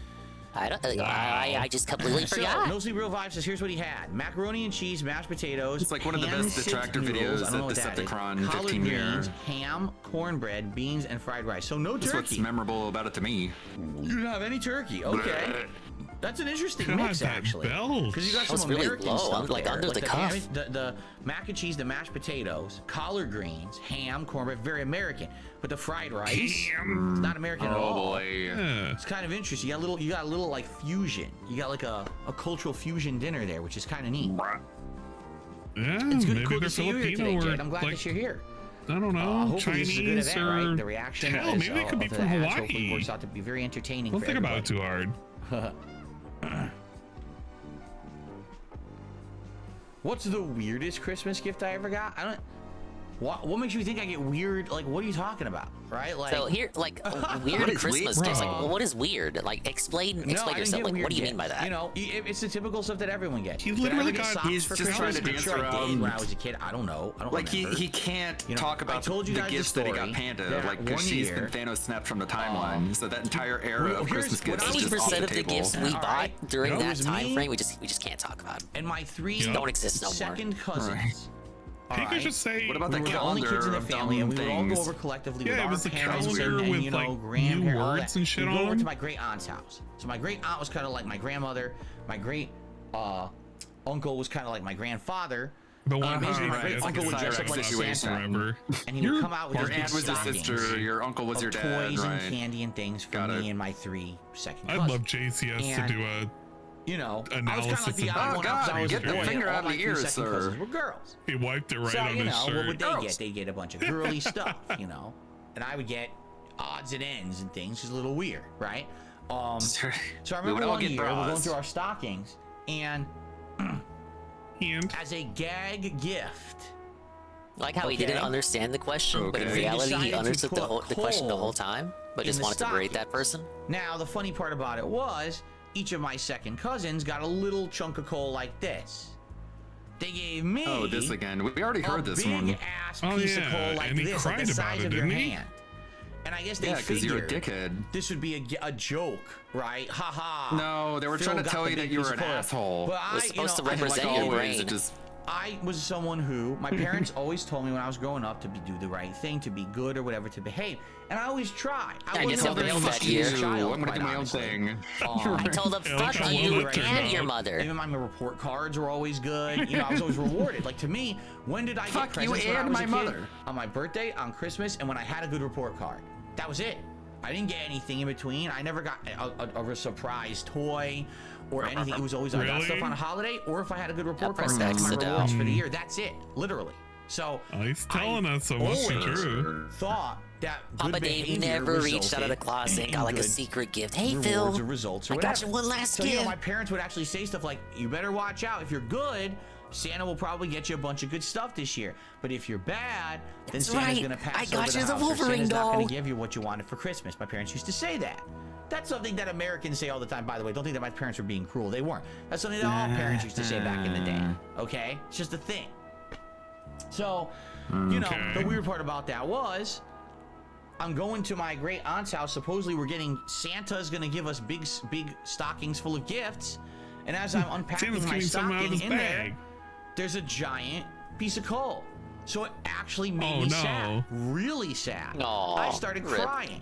I just completely forgot. No Sleep Real Vibe says here's what he had: macaroni and cheese, mashed potatoes. It's like one of the best detractor videos at Decepticon 15 years. Ham, cornbread, beans, and fried rice. So no That's turkey. what's memorable about it to me. You didn't have any turkey. Okay. That's an interesting mix, actually. Because you got That was some really American low. stuff I'm like there. under the cuff. The mac and cheese, the mashed potatoes, collard greens, ham, cornbread, very American. But the fried rice, it's not American at all. Oh boy. Yeah. It's kind of interesting. You got a little like fusion. You got like a cultural fusion dinner there, which is kind of neat. Yeah, It's good, maybe cool they're to see you here Filipino today, or Jed. I'm glad like, that you're here. I don't know, Hopefully this is a good Chinese event, or right? The reaction hell, is, maybe they could be of the from ads Hawaii. hopefully works out to be very entertaining. Don't for think about it everybody. too hard. What's the weirdest Christmas gift I ever got? I don't. What makes you think I get weird? Like, what are you talking about? Right? Like, So here, like weird What is Christmas weird? gifts. Like, what is weird? Like, explain no, I didn't yourself. get Like, weird what do you mean gifts. by that? You know, it's the typical stuff that everyone gets. He Did I literally ever get got- socks he's for just trying to Christmas? dance I'm sure I did around. when I was a kid. I don't know. I don't Like remember. he can't You know, talk I about told you the guys the gifts that he got story Panda, that like one because she's been year- Thanos snapped from the timeline. So that entire era Well, of here's Christmas what gifts I is was just off 80% the of the table. gifts we All bought right. during It that was time me frame, we just can't talk about. And my three Yeah. Don't exist no more. second cousins. Right. All He could right? just say, What about We that were the only calendar kids in the of family, and dumb we would all go things? over collectively Yeah, with it our was the parents calendar and with, you know, like, grandparents, new all words that. and shit We'd go over on? to my great aunt's house. So my great aunt was kind of like my grandmother. My great uncle was kind of like my grandfather. the one basically, my right, great it's like uncle a would dress up Cyrex like situation. Santa, forever. and he would come out with Your his big aunt was your stockings sister, your uncle was of your dad, toys right? and candy and things for Got me it. and my three second I'd cousins. love JCS And- to do a You know, I was kind of analysis like the of- odd Oh, one out 'cause God, I was a get the boy, finger and all out of my the three ear, second sir. cousins were girls. he wiped it right So, on you his know, shirt. what would they Gross. get? They'd get a bunch of girly stuff, you know, and I would get odds and ends and things. It's a little weird, right? So I We would remember all one get year we're going bras. through our stockings, and And as a gag gift, Like how he Okay. didn't understand the question, but in Okay. reality, Decided he to understood the put question the coal whole time, but in just the wanted to berate stocking. that person. now the funny part about it was each of my second cousins got a little chunk of coal like this. They gave me Oh, this again. We already heard a this big one. ass Oh, piece yeah, of coal like and he this, like cried the about size it, of your didn't he? hand. And I guess they Yeah, because you're a figured dickhead. this would be a joke, right? Ha ha. No, they were Phil trying to got tell the you that big you piece were of an coal. asshole. But It was I, supposed to you know, represent like your always, brain. it just I was someone who my parents always told me when I was growing up to do the right thing, to be good or whatever, to behave, and I always tried. I I wasn't did a very something else that year. mischievous child, I'm gonna quite do my own honestly. thing. I told him, Yeah, fuck like, I you love it, and too. your mother. Even my report cards were always good. You know, I was always rewarded. Like, to me, when did I get Fuck you presents when I and was my a kid? mother. On my birthday, on Christmas, and when I had a good report card. That was it. I didn't get anything in between. I never got a surprise toy or anything. It was always I got Really? stuff on a holiday, or if I had a good report card, press that's my X it rewards out. for the year. That's it, literally. So Oh, he's telling I us so much always true. thought that Papa good Dave behavior never reached out of the resulted closet and in got like a good secret gift. Hey, rewards Phil, or results or I whatever. got you one last So, gift. you know, my parents would actually say stuff like, you better watch out. If you're good, Santa will probably get you a bunch of good stuff this year. But if you're bad, then That's Santa's right. going to pass I over got the you the house, or Wolverine Santa's not doll. going to give you what you wanted for Christmas. My parents used to say that. That's something that Americans say all the time, by the way. Don't think that my parents were being cruel. They weren't. That's something that all parents used to say back in the day. Okay? It's just a thing. So, you know, Okay. the weird part about that was, I'm going to my great aunt's house. Supposedly, we're getting Santa's going to give us big stockings full of gifts. And as I'm unpacking Santa's my getting something out of stocking his in bag. there, there's a giant piece of coal. So it actually made Oh, me no. sad, really sad. Aw, I started rip. crying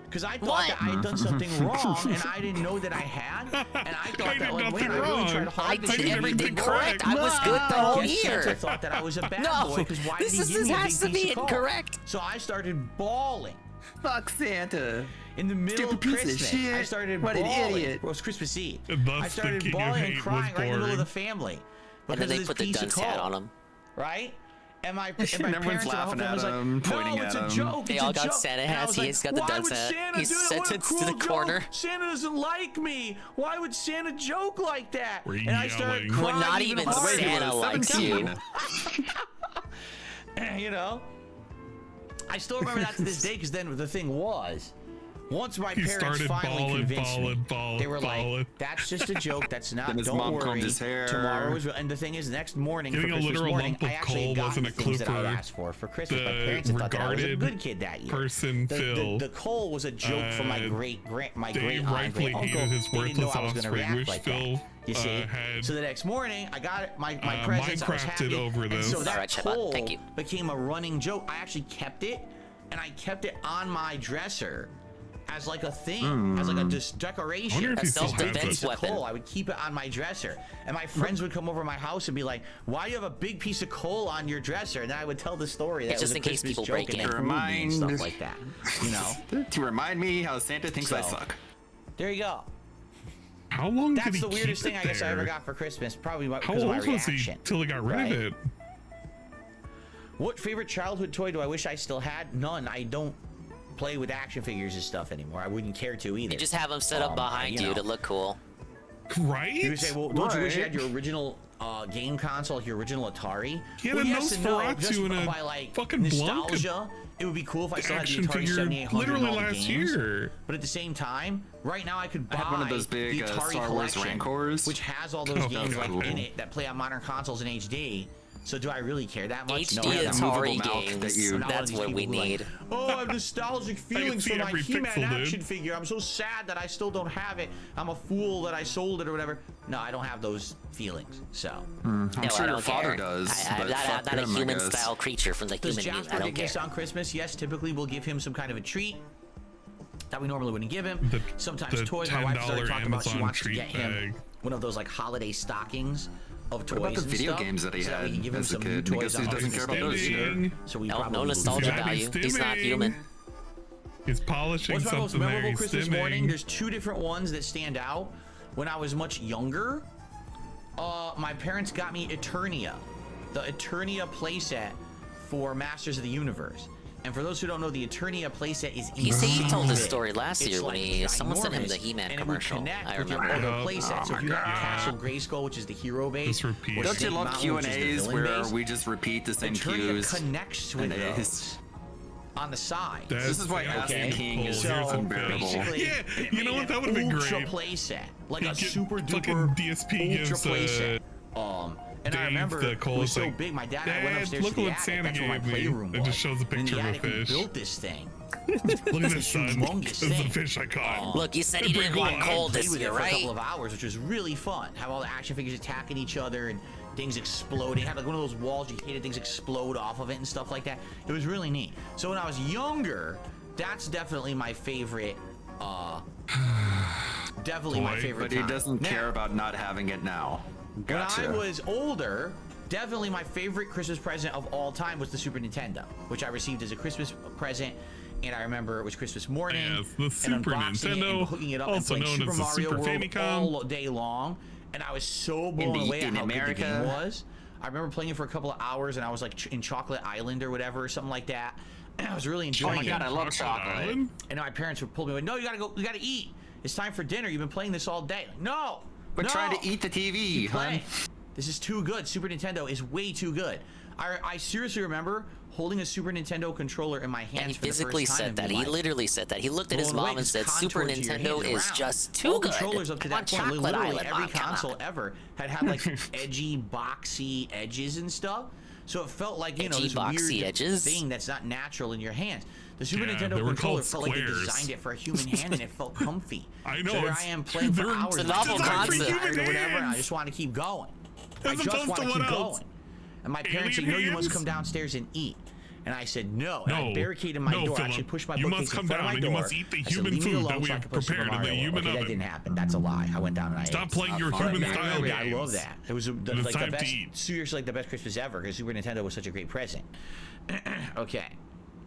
because I thought What? that I had done something wrong, and I didn't know that I had. And I thought I that, did like, nothing man, I really tried wrong. hard I this did year to be everything good. correct. I was good the I whole guess Santa year. thought that I was a bad No, boy because why this did is- he give this me a has big to piece be of coal? incorrect. So I started bawling. Fuck Santa. In the middle Stupid of piece of Christmas, shit. I started What an bawling. idiot. Well, it was Christmas Eve. And thus I started the king of bawling and hate crying was right in the middle of born. the family. And because then they of this put the piece of dunce hat coal, on him. right? And my And parents everyone's and the whole laughing family was at like, him, pointing no, it's at a him. joke. They it's all a got joke." Santa And I hats. was He's got the why dunce would hat. Santa He's do that? What a sentenced to cruel the joke. corner. Santa doesn't like me. Why would Santa joke like that? We're And I started yelling. crying Well, not even even harder. Santa likes you. You know, I still remember that to this day, because then the thing was, Once my He parents started finally convinced me, they were balling. like, "That's just a joke. That's not. Then his Don't mom worry. combed his hair. Tomorrow is." And the thing is, next morning Getting for a Christmas literal morning, lump of I actually coal had gotten wasn't the a things clue that I for had asked for Christmas. My the parents had thought that I was a regarded good kid that year. person Phil. The coal was a joke from my great Dave aunt, rightfully great uncle. hated his They didn't know worthless I was going to offspring. react Wish like Phil that. You see? had So the next morning, I got my presents. I was Minecrafted happy. over And this. so that Alright, Shabbat, coal thank you. became a running joke. I actually kept it, and I kept it on my dresser as like a thing, as like a decoration. I wonder if he As still has self-defense it. piece of weapon. coal. I would keep it on my dresser, and my friends would come over my house and be like, "Why do you have a big piece of coal on your dresser?" And then I would tell the story that It's it was just a in case Christmas people joke break and in. they fooled me and stuff like that. You know. To remind me how Santa thinks I So, suck. There you go. How long did That's he the weirdest keep thing it I guess I ever there? got for Christmas. Probably How because of my old was he reaction. till he got rid right? of it? What favorite childhood toy do I wish I still had? None. I don't play with action figures and stuff anymore. I wouldn't care to either. You just have them set up behind you know. to look cool. Right? You would say, well, don't you wish you Right. had your original game console, like your original Atari? He had well, a yes and no. Nosferatu Just and a by like fucking Blanca nostalgia, it would be cool if I still had the action Atari figure 7800 literally and all the last games. year. But at the same time, right now I could buy I had one of those big, the Atari Star Wars collection, Rancors. which has all those Oh, games like cool. in it that play on modern consoles in HD. So do I really care that much? HD no, I don't. Atari movable mount games. that you- I'm not one of That's these what we people who are need. like, oh, I have nostalgic feelings see for my every He-Man pixel, dude. action figure. I'm so sad that I still don't have it. I'm a fool that I sold it or whatever. No, I don't have those feelings. So I'm No, sure I your don't father care. does. I'm but not, fuck I'm not him, a I human guess. style creature from the does human Jasper I don't get care. gifts on Christmas? Yes, typically we'll give him some kind of a treat that we normally wouldn't give him. Sometimes the toys. My wife started $10 talking about she Amazon wants to treat get him bag. one of those like holiday stockings of toys. What about the and video stuff, games that he so we had can give him as a some new kid? I toys guess he on doesn't care Christmas about Day those this year. either. So we No, probably no will do nostalgia that. Daddy's value. He's not stimming. human. He's polishing What's my most something there. memorable He's Christmas stimming. morning? There's two different ones that stand out. When I was much younger, my parents got me Eternia, the Eternia playset for Masters of the Universe. And for those who don't know, the Eternia playset is He said he insanely told this big. story last It's year when like someone sent him ginormous, the He-Man and it would commercial. connect I with your remember. other playset. So if you have God. Castle Grayskull, which is the hero base, Just repeat. or Don't Don't you Snake love Mountain, which is the Q&As villain where base, we just repeat the same Eternia cues? connects with and those on the side. This is why That's Asking okay. King is cool. Here's So a unbearable. basically, Yeah, it you know made what? That an would've been ultra great. playset, like a Get super fucking duper DSP ultra gives, playset. And I Dave remember the it Cole was is so like, big. My dad and I "Dad, went upstairs look to the what attic. Santa That's where my gave me." playroom It was. just shows a And in picture the of a attic, we fish. built this thing. Look at this, This son. humongous This is the thing. fish I caught. Look, you said They're you didn't pretty want cool. coal Played this with year, it for a right? couple of hours, which was really fun. Have all the action figures attacking each other and things exploding. Had like one of those walls you hated, things explode off of it and stuff like that. It was really neat. So when I was younger, that's definitely my favorite. Definitely my Boy, favorite. But he time. doesn't Now, care about not having it now. Gotcha. When I was older, definitely my favorite Christmas present of all time was the Super Nintendo, which I received as a Christmas present. And I remember it was Christmas morning, Yes, the and Super unboxing it Nintendo, and hooking it up and also playing known Super as the Mario Super World Famicom. all day long. And I was so blown away at in how good the America. game was. I remember playing it for a couple of hours, and I was like in Chocolate Island or whatever, or something like that. And I was really Oh enjoying my it. god, I love chocolate. Island? And my parents would pull me away. No, you gotta go. You gotta eat. It's time for dinner. You've been playing this all day. Like, no. But no. trying to eat the TV, Keep hun. playing. This is too good. Super Nintendo is way too good. I seriously remember holding a Super Nintendo controller in my hands And he for the physically first time said and that. being He like, literally said that. He looked at his blown away mom and 'cause said, "Super contours to your Nintendo hands is around. just too All good." controllers up to On that point, Chocolate literally Island, every Mom, come console on. ever had like edgy, boxy edges and stuff. So it felt like Edgy, this boxy weird edges? thing that's not natural in your hands. The Super Yeah, Nintendo they were controller called felt like they squares. designed it for a human hand and it felt comfy. I know, So here it's- I am playing for they're- hours. It's a and novel I'm tired concept. or whatever, and I hands. just want to keep going. I As just opposed want to to keep what else? going. And my parents said, Alien "No, you must hands? come downstairs and eat." And I said, "No." And I No, barricaded my no, door. I Philip. actually pushed my You bookcase must in come front of down my and you door. must eat the I said, human "Leave me food alone that we so I have can play Super prepared in the Mario World." human Okay, that oven. didn't happen. That's a lie. I went down and I Stop ate. playing your But human I style love it. games. I love that. It was It's like the time to best. eat. Seriously, like the best Christmas ever because Super Nintendo was such a great present. Okay.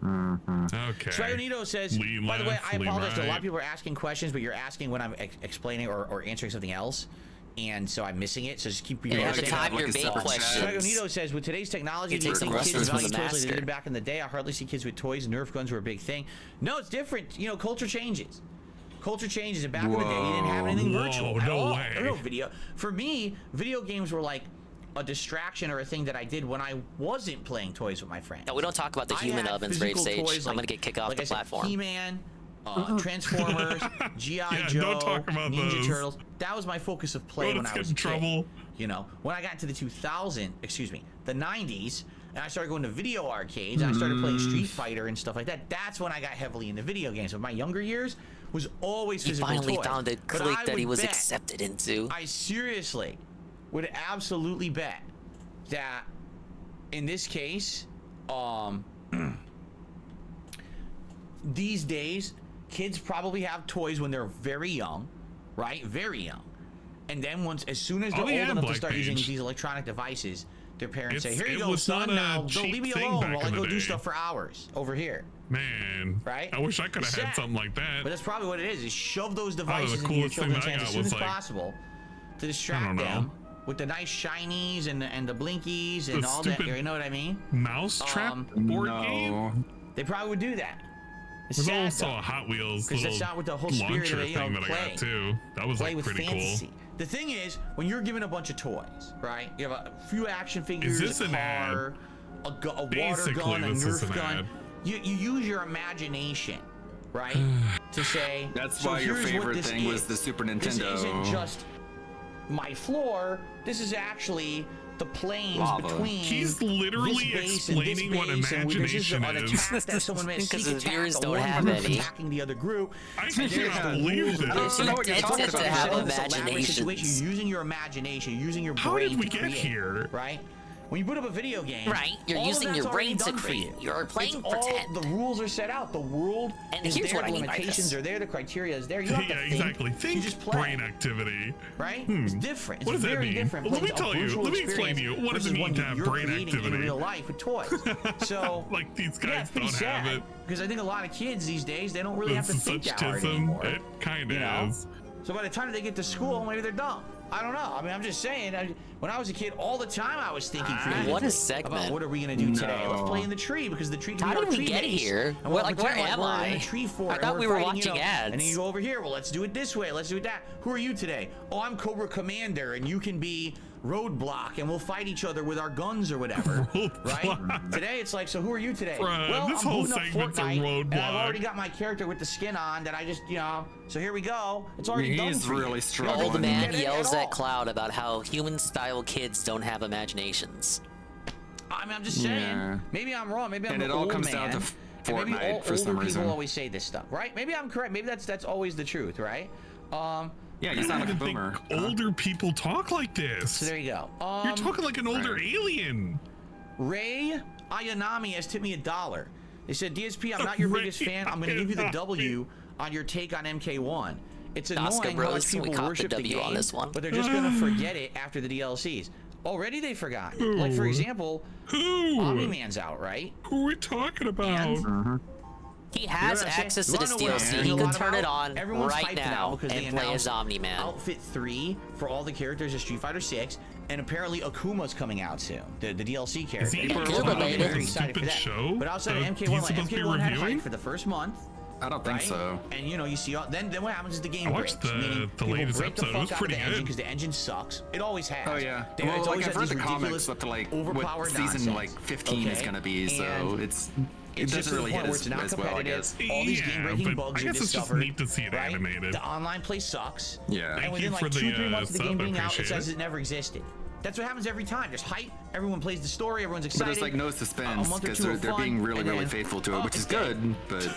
Okay. Dragonito says, Lean by the way, left, I lean apologize. A lot right. of people are asking questions, but you're asking when I'm explaining or answering something else. And so I'm missing it. So just keep You have to asking. time like your a vague separate questions. Dragonito says, with today's technology, He do you takes think questions kids from value the toys like they master. did back in the day? I hardly see kids with toys. Nerf guns were a big thing. No, it's different. You know, culture changes. Culture changes. And back in the day, you didn't have anything Whoa, virtual at no all. way. No video. For me, video games were like a distraction or a thing that I did when I wasn't playing toys with my friends. No, we don't talk about the I human had ovens, Brave physical Sage. toys I'm like- gonna get kicked off like the I said, platform. He-Man, Transformers, G.I. Joe, don't talk about Ninja those. Turtles. That was my focus of play when I was a kid. Trouble. You know, when I got into the 90s, and I started going to video arcades, and I started playing Street Fighter and stuff like that. That's when I got heavily into video games. But my younger years was always He physical finally toys. found a But clique I that he would was bet, accepted into. I seriously would absolutely bet that in this case, these days, kids probably have toys when they're very young, right? Very young. And then as soon as they're old enough to start using these electronic devices, their parents say, "Here you go, son. Now don't leave me alone while I go do stuff for hours over here." Man, right? I wish I could have had something like that. But that's probably what it is shove those devices into your children's hands as soon as possible to distract them with the nice shinies and the blinkies and all that. You know what I mean? Mousetrap board game. They probably would do that. There's also a Hot Wheels because that's not with the whole spirit of it. You know, thing that I got too. That was like pretty fantasy. cool. The thing is, when you're given a bunch of toys, right? You have a few action figures, a car, a water gun, a Nerf gun. You use your imagination, right? To say that's why your favorite thing was the Super Nintendo. This isn't just my floor. This is actually the planes between. He's literally explaining what imagination is. Because his viewers don't have any. Attacking the other group. I can't believe this. I don't know what you're talking about. To have imaginations. You're using your imagination, using your brain. How did we to get create, here? Right? When you put up a video game, right? You're using your brain to create. You're playing pretend. The rules are set out. The world is there. The limitations are there. The criteria is there. You don't have to think. Exactly. Think you just play. Brain activity. Right? It's different. It's what does that very mean? different. Well, let me tell you. Let me explain to you. What does it mean to have brain activity in real life with toys? So like these guys don't have it. Because I think a lot of kids these days they don't really have to think that hard anymore. It kind of is. So by the time they get to school, maybe they're dumb. I don't know. I mean, I'm just saying. When I was a kid, all the time I was thinking what a segment. about what are we gonna do today? Let's play in the tree because the tree. How did we get here? And like, where am I? In the tree for I thought we were watching ads. And then you go over here. Well, let's do it this way. Let's do it that. Who are you today? Oh, I'm Cobra Commander, and you can be Roadblock, and we'll fight each other with our guns or whatever. Right? Today it's like, so who are you today? Well, I'm booting up Fortnite, and I've already got my character with the skin on that I just, so here we go. It's already done for really struggling. The old man yells at Cloud about how human-style kids don't have imaginations. I mean, I'm just saying. Maybe I'm wrong. Maybe I'm an old man. And it all comes down to Fortnite for some reason. People always say this stuff, right? Maybe I'm correct. Maybe that's always the truth, right? Yeah, you sound like a boomer. Older people talk like this. So there you go. You're talking like an older alien. Ray Ayanami has tipped me $1. They said, DSP, I'm not your biggest fan. I'm going to give you the W on your take on MK1. It's annoying how much people worship the game, on this one. But they're just going to forget it after the DLCs. Already they forgot. Like, for example, Omni-Man's out, right? Who are we talking about? He has access to this DLC. He can turn it on right now and play as Omni-Man. Outfit 3 for all the characters of Street Fighter 6, and apparently Akuma's coming out soon. The DLC character. Is he very excited for that. Show but outside of MK1, MK1 had hype for the first month. I don't think so. And you see, then what happens is the game breaks. The latest episode. It was pretty good because the engine sucks. It always has. Oh yeah. Well, like I've read the comics up to like what season 15 is gonna be, so it doesn't really hit as well, I guess. All these game-breaking bugs I guess it's just neat to see it animated. The online play sucks. Yeah. And within like 2-3 months of the game being out, it says it never existed. That's what happens every time. There's hype. Everyone plays the story. Everyone's excited. But there's like no suspense because they're being really faithful to it, which is good. But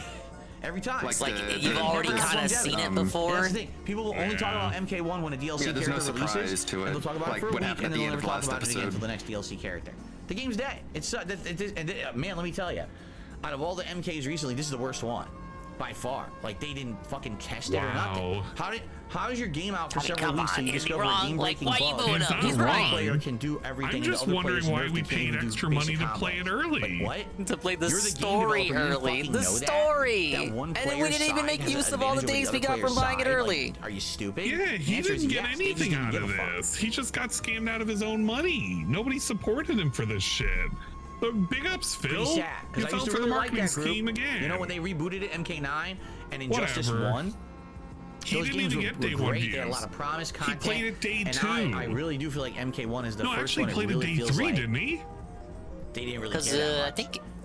every time, it's like you've already kind of seen it before. That's the thing. People will only talk about MK1 when a DLC character releases. To it. And they'll talk about it for a week, and then they'll never talk about it again episode. until the next DLC character. The game's dead. Man, let me tell you. Out of all the MKs recently, this is the worst one. By far. Like, they didn't fucking test it or nothing. How is your game out for several weeks and you discover a game-breaking bug? He's right. Player can do everything. I'm just wondering why we paid extra money to play it early. Like, what? To play the story early. The story! And then we didn't even make use of all the days we got from buying it early. Are you stupid? Yeah, he didn't get anything out of this. He just got scammed out of his own money. Nobody supported him for this shit. But big ups, Phil. Sad, you fell for the marketing scheme again. You know when they rebooted it, MK9 and Injustice 1? He didn't even get day one views. They had a lot of promise content. He played it day 2. I really do feel like MK1 is the first one. No, actually played it day 3, didn't he? They didn't really because care that I much. think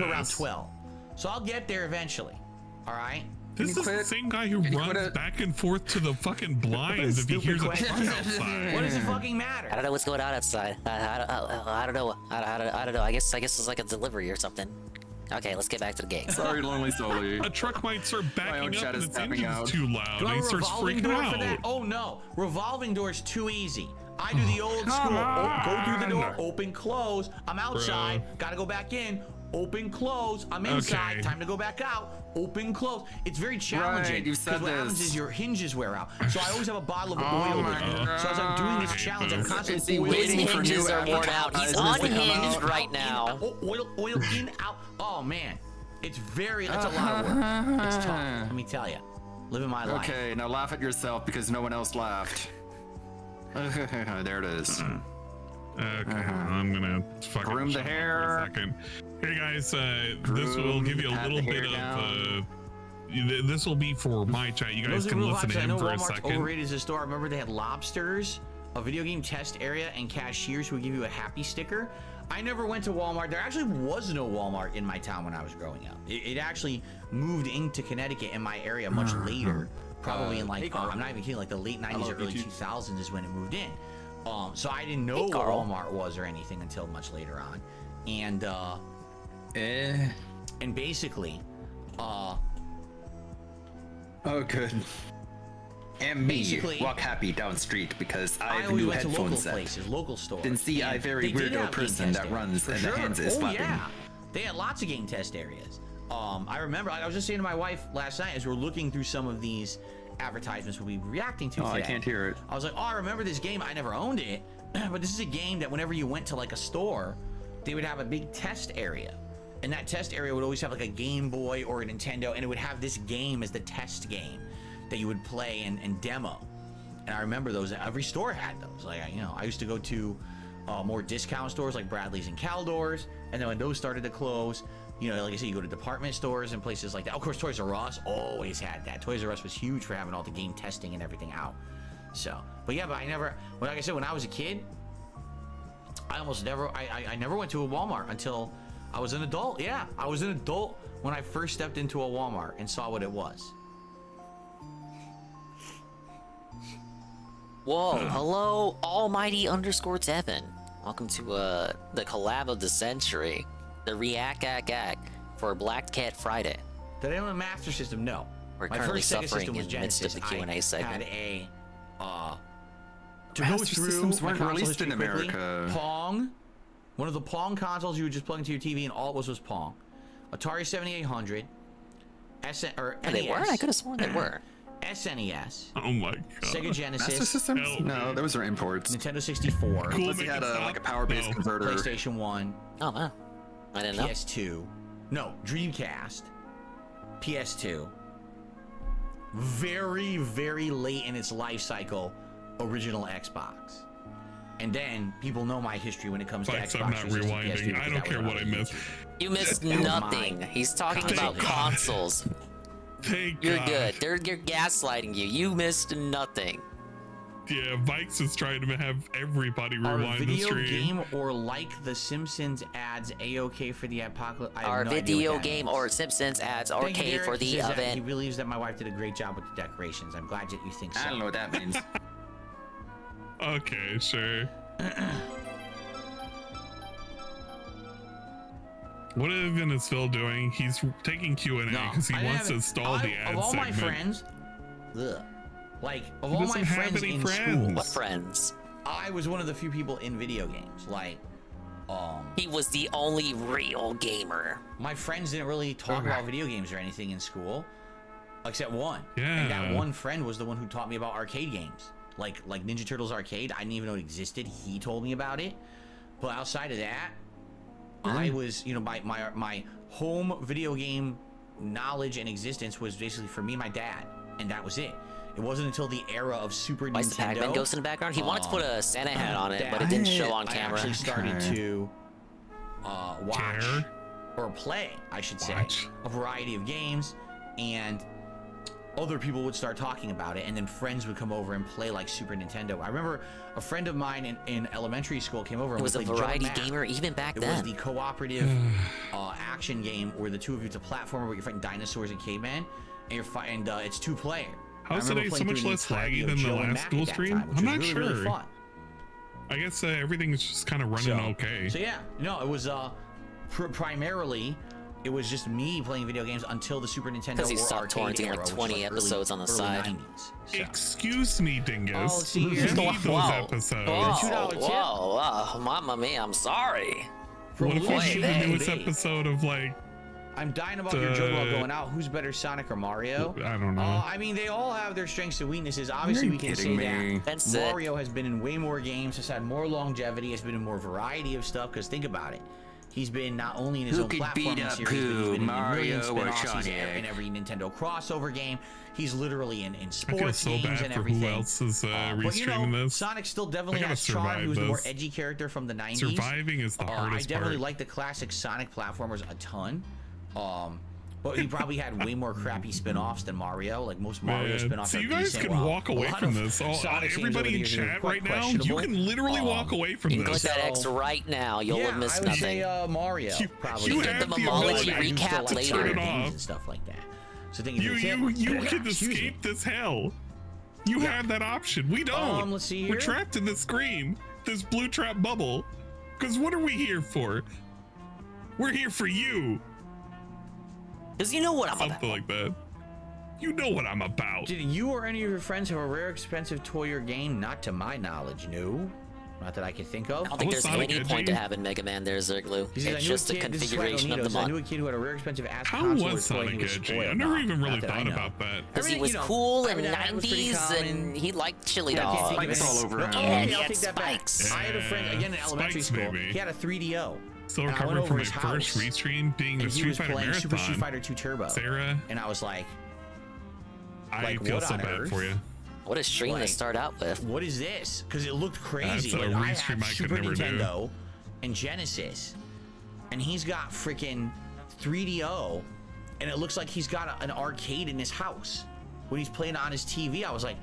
to around 12. So I'll get there eventually. All right. This is the same guy who runs back and forth to the fucking blinds if he hears a truck outside. What does it fucking matter? I don't know what's going on outside. I don't know. I don't know. I guess it's like a delivery or something. Okay, let's get back to the game. Sorry, Lonely Solly. A truck might start backing up and its engine's out. too loud. Do I And he have a starts revolving freaking door out. for that? Oh no, revolving door's too easy. I do the old school. Go through the door, open, close. I'm outside. Gotta go back in. Open, close. I'm inside. Okay. Time to go back out. Open, close. It's very challenging. Right, you said what happens this. is your hinges wear out. So I always have a bottle of oil with me. So as I'm doing this challenge, I'm constantly His oiling hinges are worn out. He's unhinged right in, now. oil in, out. Oh man, it's that's a lot of work. It's tough. Let me tell you, living my life. Okay, now laugh at yourself because no one else laughed. There it is. Okay, I'm gonna fucking Groom the shut up hair. for a second. Hey guys, this will give you a pat little the hair bit down. of. This will be for my chat. You guys Those are can real listen vibes. to I him know for a Walmart's second. overrated as a store. I remember they had lobsters, a video game test area, and cashiers who would give you a happy sticker. I never went to Walmart. There actually was no Walmart in my town when I was growing up. It actually moved into Connecticut in my area much later. Probably in like, I'm not even kidding, like the late 90s or early 2000s is when it moved in. So I didn't know what Walmart was or anything until much later on. And and basically, oh good. And me basically, walk happy down street because I I have always new went to headphone local set. places, local stores. Then see, I and very they did weirdo have game person test that areas, runs for and sure. the hands is Oh slapping. yeah, they had lots of game test areas. I remember I was just saying to my wife last night as we were looking through some of these advertisements we'll be reacting to today. I can't hear it. I was like, oh, I remember this game. I never owned it, but this is a game that whenever you went to like a store, they would have a big test area. And that test area would always have like a Game Boy or a Nintendo, and it would have this game as the test game that you would play and demo. And I remember those. Every store had those. Like, I used to go to more discount stores like Bradley's and Caldor's, and then when those started to close, like I said, you go to department stores and places like that. Of course, Toys R Us always had that. Toys R Us was huge for having all the game testing and everything out. So, but I never, like I said, when I was a kid, I never went to a Walmart until I was an adult. Yeah, I was an adult when I first stepped into a Walmart and saw what it was. Whoa, hello, Almighty _Devin. Welcome to the collab of the century, the React for Black Cat Friday. Did I own a Master System? No. We're My currently first Sega suffering system was in the midst of Genesis. the Q&A I segment. had to Master go through Systems my weren't console released in history quickly, America. Pong, one of the Pong consoles you would just plug into your TV and all it was Pong. Atari 7800, They were? I could have sworn they were. SNES, Oh my god. Sega Genesis, Master Systems? Help No, me. those are imports. Nintendo 64, Cool, Plus, make he had it a stop. power-based No. converter. PlayStation 1, Oh, wow. I didn't know. PS2, no, Dreamcast, PS2. Very, very late in its life cycle, original Xbox. And then people know my history when it comes to Thanks, Xbox. I'm not 360, rewinding. PS2, I because don't that care was what I on missed. YouTube. You missed That was nothing. mine. He's talking Thank about God. consoles. Thank You're God. good. You're gaslighting you. You missed nothing. Yeah, Vikes is trying to have everybody Our rewind the video stream. game or like the Simpsons ads A-OK for the apocalypse? I have Our no idea video what that game means. or Simpsons ads Thank you, arcade Derek. for He the says that he event. believes that my wife did a great job with the decorations. I'm glad that you think so. I don't know what that means. Okay, sure. What even is Phil doing? He's taking Q&A because he I wants to haven't- stall the ad Of all my segment. friends, like of He all my doesn't have friends any in friends. school, What friends? I was one of the few people in video games. He was the only real gamer. My friends didn't really talk about video games or anything in school, except one. Yeah. And that one friend was the one who taught me about arcade games, like Ninja Turtles Arcade. I didn't even know it existed. He told me about it. But outside of that, I was, my home video game knowledge and existence was basically for me, and my dad, and that was it. It wasn't until the era of Super Why is the Pac-Man Nintendo ghost in the background? He wanted to put a Santa hat on it, but it didn't show on I camera. actually started to watch Care? or play, I should say, Watch. a variety of games, and other people would start talking about it, and then friends would come over and play like Super Nintendo. I remember a friend of mine in elementary school came over and He was a we played variety Jump Map. gamer even back It then. was the cooperative action game where the two of you, it's a platformer where you're fighting dinosaurs and cavemen. and it's 2-player. How's today so much less laggy than the last dual stream? I'm not sure. Really fun. I guess everything's just kind of running okay. So yeah, no, it was primarily it was just me playing video games until the Super Nintendo. Because he stopped torrenting like 20 episodes on the side. 90s, so. Excuse me, Dingus. Oh, see, you need those episodes. Whoa, mamma mia, I'm sorry. What if we see the newest episode of like? I'm dying about your joke about going out. Who's better, Sonic or Mario? I don't know. I mean, they all have their strengths and weaknesses. Obviously, we can say that Mario has been in way more games, has had more longevity, has been in more variety of stuff. Because think about it. He's been not only in his own platforming series, but he's been in Mario spin-offs. He's in every Nintendo crossover game. He's literally in sports games and everything. Who else is restreaming this? Sonic still definitely has charm. He was the more edgy character from the 90s. Surviving is the hardest I definitely like the classic Sonic platformers a ton. But he probably had way more crappy spin-offs than Mario. Like most Mario spin-offs. So you guys can walk away from this. Everybody in chat right now, you can literally walk away from this. You can click that X right now. You'll have missed nothing. I would say Mario. Probably. You get the Momology recap later. And stuff like that. So you can escape this hell. You have that option. We don't. Let's see here. We're trapped in this screen, this blue trap bubble. Because what are we here for? We're here for you. Because you know what I'm about. Something like that. You know what I'm about. Did you or any of your friends have a rare, expensive toy or game? Not to my knowledge, no. Not that I can think of. I don't think there's any point to having Mega Man there, Zerglu. It's just a configuration of the mod. I knew a kid who had a rare, expensive ass console. How was Sonic Edgy? I never even really thought about that. Because he was cool in the 90s and he liked chili dogs. Spikes all over him. And he had spikes. I had a friend, again, in elementary school. He had a 3DO. Still recovering from my first restream being the Street Fighter Marathon. Super Street Fighter 2 Turbo. Sarah. And I was like, I feel so bad for you. What a stream to start out with. What is this? Because it looked crazy. That's a I restream had I could Super never Nintendo and Genesis, and he's got freaking 3DO, and it looks like he's got an arcade in his house. When he's playing on his TV, I was like,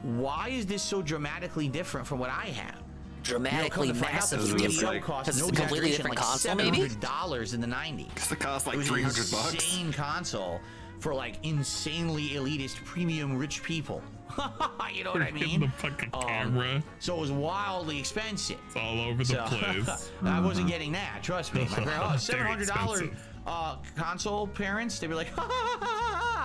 why is this so dramatically different from what I have? Dramatically massive different. Because it's a completely different console, maybe? $700 in the 90s. Because it cost like $300. It was an insane console for like insanely elitist, premium, rich people. You know what I mean? The fucking camera. So it was wildly expensive. It's all over the place. I wasn't getting that. Trust me. My parents, $700 console parents. They'd be like,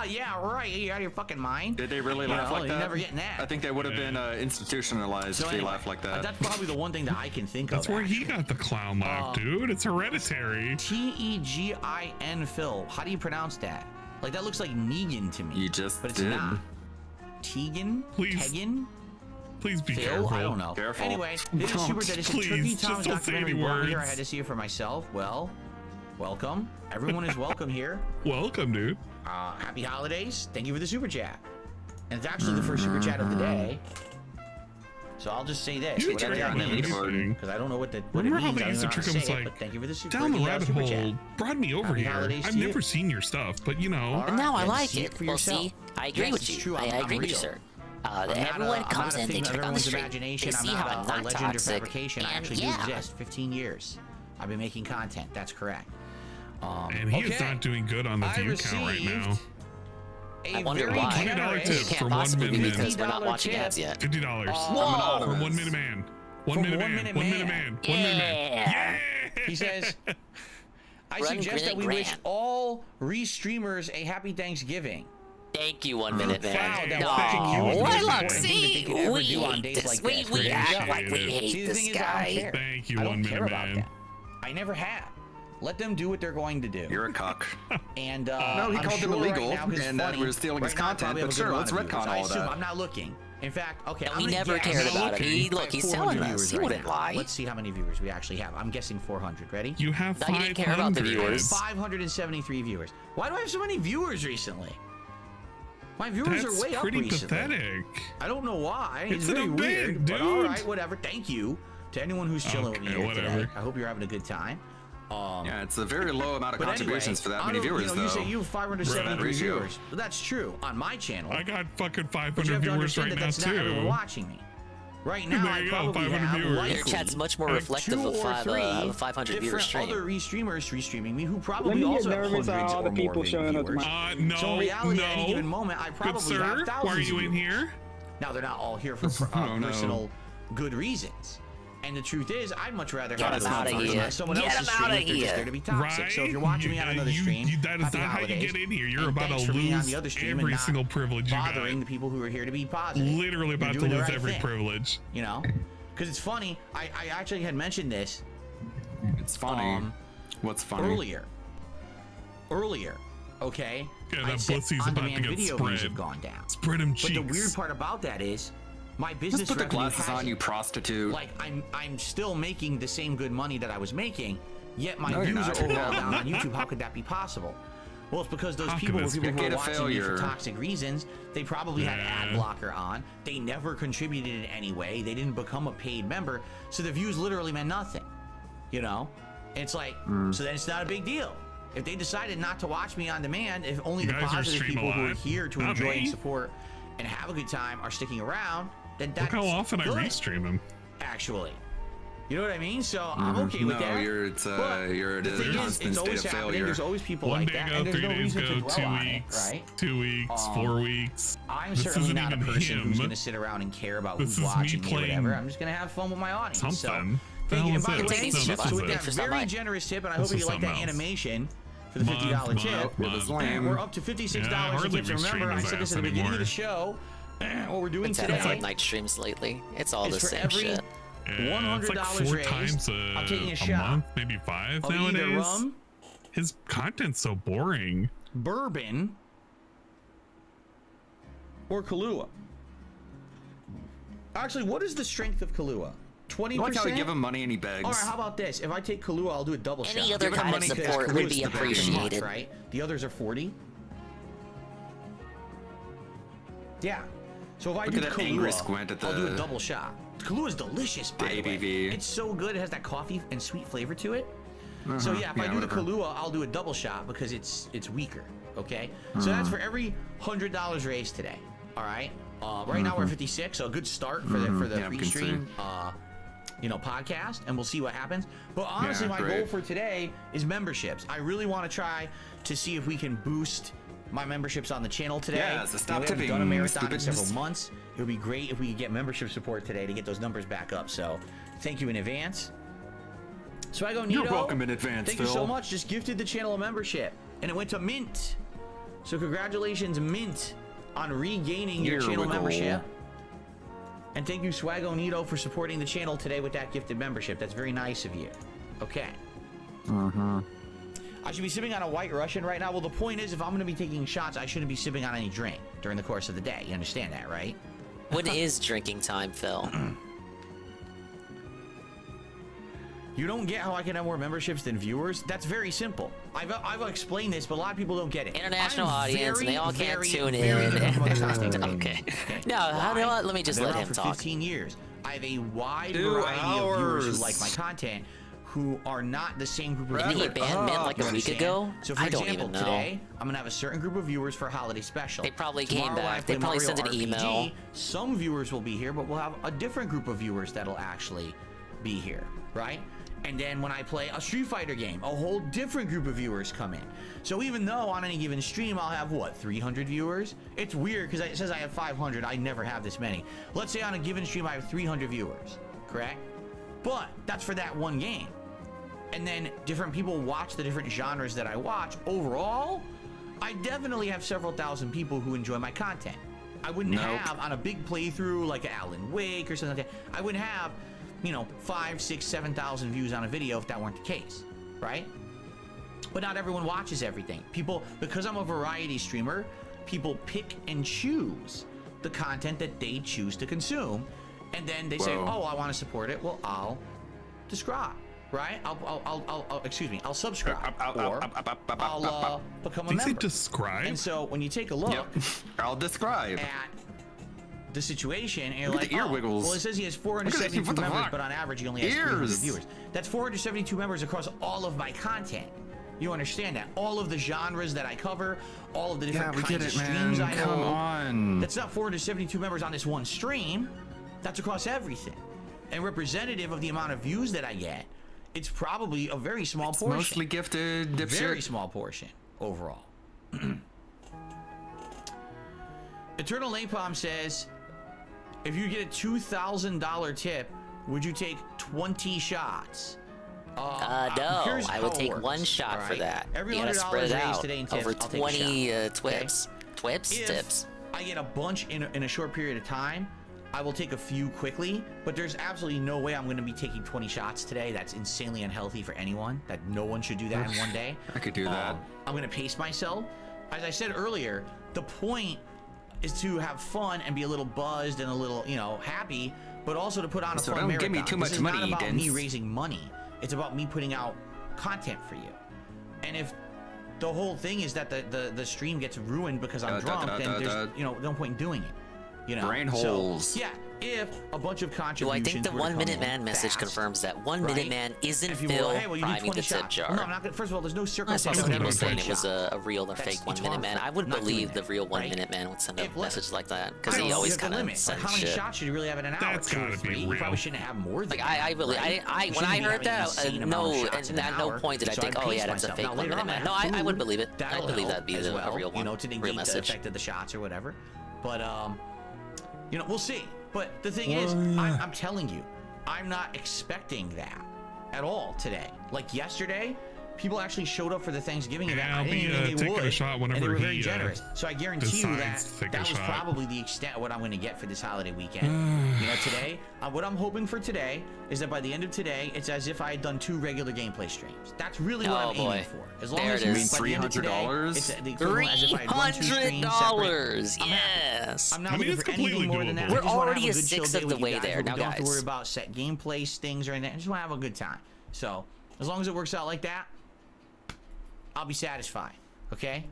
yeah, right. You out of your fucking mind? Did they really laugh like that? You're never getting that. I think they would have been institutionalized if they laughed like that. That's probably the one thing that I can think of. That's where he got the clown laugh, dude. It's hereditary. Tegin, Phil. How do you pronounce that? Like that looks like Negan to me. You just but it's did. not. Tegan? Tegan? Please be Phil? careful. I don't know. Careful. Anyway, this is super dead. It's a Turkey Tom's documentary born here. I had to see it for myself. Well, welcome. Everyone is welcome here. Welcome, dude. Happy holidays. Thank you for the super chat. And it's actually the first super chat of the day. So I'll just say this. Whatever that means. Because I don't know what it Remember means. how they used to trick him? Was like, thank you for the super down the rabbit hole brought me over here. I've never seen your stuff, but you know. And now I like it. Well, see, I agree with you. I agree with you, sir. Everyone comes in, they trick on the street, they see how I'm not toxic, I actually do exist. 15 years. I've been making content. That's correct. And he is not doing good on the view count right now. I wonder why. $20 tip for 1 minute man. Because we're not watching ads yet. $50 for 1 minute man. 1 minute man. 1 minute man. 1 minute man. Yeah. He says, I suggest that we wish all re-streamers a happy Thanksgiving. Thank you, 1 minute man. No, look, see, we act like we hate this guy. Thank you, 1 minute man. I never have. Let them do what they're going to do. You're a cuck. And no, he called them illegal, and that we're stealing his content. But sure, let's retcon all of that. I'm not looking. In fact, okay. We never cared about it. Look, he's telling us. He wouldn't lie. Let's see how many viewers we actually have. I'm guessing 400. Ready? You have 500. No, you didn't care about the viewers. 573 viewers. Why do I have so many viewers recently? My viewers are way up recently. That's pretty pathetic. I don't know why. It's very weird. Dude. But all right, whatever. Thank you to anyone who's chilling with me here today. I hope you're having a good time. Yeah, it's a very low amount of contributions for that many viewers, though. You say you have 573 viewers. Well, that's true on my channel. I got fucking 500 viewers right now, that's too. Not everyone watching me. Right now, There I you go, probably 500 have viewers. likely Your chat's much more have reflective 2 of or 500 3 viewer different stream. other restreamers restreaming me who Let probably me also get have nervous hundreds at all or the more people viewers. showing up to No, So in reality, at any given no. moment, I Good probably sir, have thousands why are you of in viewers. here? Now they're not all here for Oh, no. personal good reasons. And the truth is, I'd much rather Get have him outta here. someone Get else's him stream outta if they're just here. there to be toxic. Right? So if you're watching me on another stream, that is happy not how you holidays, get in here. You're and about thanks to for being on lose the other stream and every not single privilege you bothering got. the people who are here to be positive. Literally You're about to doing the lose right every thing, privilege. You know? Because it's funny. I actually had mentioned this It's funny. What's funny? earlier. Okay? Yeah, I that said pussy's about to on-demand get video views spread. have gone down. Spread him cheeks. But the weird part about that is my business Just put the revenue glasses on, hasn't. you prostitute. Like I'm still making the same good money that I was making, yet my No, you're views not. are overall down on YouTube. How could that be possible? Well, it's because those How people could were this people be? who were Get a watching me for failure. toxic reasons. They probably had ad Yeah. blocker on. They never contributed in any way. They didn't become a paid member, so the views literally meant nothing. You know, it's like so then it's not a big deal. If they decided not to watch me on demand, if only You the guys are positive stream people who are alive. here to Not enjoy me. and support and have a good time are sticking around, then that's Look how often I good, restream him. actually. You know what I mean? So I'm okay with No, that. you're But the thing is, constant it's state always of happening. failure. There's always people One like day that, go, and there's 3 no days reason to go, dwell 2 on it, weeks, right? 2 weeks, 4 weeks. I'm This certainly isn't not a even person who's him. going to sit around and care about This who's is me watching me or playing whatever. I'm just going to have fun with my audience. So, Something. thank you. And The by hell the is way, this? No, this so is with it. that For very somebody. generous tip, and I This hope is you like that something else. animation for the $50 tip. It was lame. We're up to $56 Yeah, I in hardly tips. Remember, restream I his said this ass at the beginning of anymore. the show. What we're doing It's had today like night streams lately. It's all is the for same every shit. Yeah, it's like $100 4 raised. times I'm taking a a shot month, maybe 5 of either nowadays. rum, His content's so boring. bourbon, or Kahlua. Actually, what is the strength of Kahlua? 20%? I like how we give him money and he begs. All right, how about this? If I take Kahlua, I'll do a double shot. Any other Give it kind of money because support Kahlua would is be the best appreciated. right? The others are 40. Yeah. So if I Look do at that angry Kahlua, squint at I'll do a the- double shot. Kahlua is delicious, by the way. ABV. It's so good. It has that coffee and sweet flavor to it. So yeah, if I do whatever. the Kahlua, I'll do a double shot because it's weaker. Okay. So that's for every $100 raised today. All right. Right now we're at 56, so a good start for the Yeah, I free can stream. Podcast, and we'll see what happens. But honestly, Yeah, my goal great. for today is memberships. I really want to try to see if we can boost my memberships on the channel today. Yeah, so stop we haven't tipping, done a marathon in stupids. several months. It would be great if we could get membership support today to get those numbers back up. So thank you in advance. Swaggo Nito, You're welcome in advance, thank you so Phil. much. Just gifted the channel a membership, and it went to Mint. So congratulations, Mint, on regaining your You're channel wiggle. membership. And thank you, Swaggo Nito, for supporting the channel today with that gifted membership. That's very nice of you. Okay. I should be sipping on a White Russian right now. Well, the point is, if I'm going to be taking shots, I shouldn't be sipping on any drink during the course of the day. You understand that, right? When is drinking time, Phil? You don't get how I can have more memberships than viewers? That's very simple. I've explained this, but a lot of people don't get it. International I'm audience, and they all very, can't very, tune very in. different from other content Okay. creators. No, how do I, let me just I've been let around him for talk. 15 years. I have a wide 2 variety of viewers who hours. like my content, who are not the same group of Didn't he viewers. ban Mint like a You week understand? ago? So for I don't example, even know. today I'm gonna have a certain group of viewers for a holiday special. They probably Tomorrow came when I back. play They probably Mario sent an RPG, email. Some viewers will be here, but we'll have a different group of viewers that'll actually be here, right? And then when I play a Street Fighter game, a whole different group of viewers come in. So even though on any given stream I'll have, what, 300 viewers? It's weird because it says I have 500. I never have this many. Let's say on a given stream I have 300 viewers, correct? But that's for that one game. And then different people watch the different genres that I watch. Overall, I definitely have several thousand people who enjoy my content. I wouldn't have on a big playthrough like Alan Wake or something like that. I wouldn't have, 5, 6, 7,000 views on a video if that weren't the case, right? But not everyone watches everything. People, because I'm a variety streamer, people pick and choose the content that they choose to consume, and then they say, "Oh, I want to support it." Well, I'll subscribe, right? I'll subscribe, or I'll become a Did you say member. describe? And so when you take a look Yep. I'll describe. at the situation, and you're Look at like, the ear wiggles. well, it says he has Look at 472 that. What the members, fuck? but on average he only has 300 Ears. viewers. That's 472 members across all of my content. You understand that? All of the genres that I cover, all of the different Yeah, we kinds get of it, streams man. I Come know. on. That's not 472 members on this one stream. That's across everything. And representative of the amount of views that I get, it's probably a very small portion. Mostly gifted, dipshit. Very small portion overall. Eternal Napalm says, if you get a $2,000 tip, would you take 20 shots? No, I would take one shot for that. Every you gotta $100 spread it raised out today in tips, over I'll take a 20 shot. twips. Twips? If Tips. I get a bunch in a short period of time, I will take a few quickly, but there's absolutely no way I'm going to be taking 20 shots today. That's insanely unhealthy for anyone. That no one should do that in one day. I could do that. I'm going to pace myself. As I said earlier, the point is to have fun and be a little buzzed and a little, happy, but also to put on a So fun don't marathon. give me too much this is money, not about Dens. me raising money. It's about me putting out content for you. And if the whole thing is that the stream gets ruined because I'm drunk, then there's no point in doing it. Brain holes. Yeah, if a bunch of Do contributions. I think the were to 1 come Minute in Man message fast, confirms that 1 Minute right? Man isn't If you Phil were, hey, well, you need priming 20 the tip shots. jar? Well, no, I'm not gonna, first of all, there's no I saw circumstance. some I would people ever saying say it was shot. a real or fake It's 1 Minute Man. harmful. I wouldn't Not doing believe the that, real 1 right? Minute Man would send a If- message like that because I he don't always know, kind there's a of limit. sends How many shit. shots should you really have in an hour? That's 2 or gotta be 3? You real. probably shouldn't have more than Like that, I really, right? I You when I shouldn't be heard having that, an insane amount no, of shots and in an at no hour. point did I So think, I'd oh pace yeah, that's a myself. fake Now, 1 later Minute on, Man. I No, have I would food. believe it. I That'll believe help that'd be as a well, real one, to real negate the message. effect of the shots or whatever. But we'll see. But the thing is, I'm telling you, I'm not expecting that at all today. Like yesterday, people actually showed up for the Thanksgiving event. Yeah, I I'll didn't be even think they taking would, a shot and they whenever were very he generous. So I guarantee you that decides to take that a was shot. probably the extent of what I'm going to get for this holiday weekend. Today, what I'm hoping for today is that by the end of today, it's as if I had done 2 regular gameplay streams. That's really what Oh, I'm boy. aiming for. As long There as it by is. the end of today, $300? it's the equivalent as if I had run 2 streams $300. separate. Yes. I'm not I mean, looking it's for anything completely more than that. doable. I We're just wanna already have a good chill sixth day of the with you way guys there. where we Now, don't have to worry guys. about set gameplay things or anything. I just want to have a good time. So as long as it works out like that, I'll be satisfied. Okay?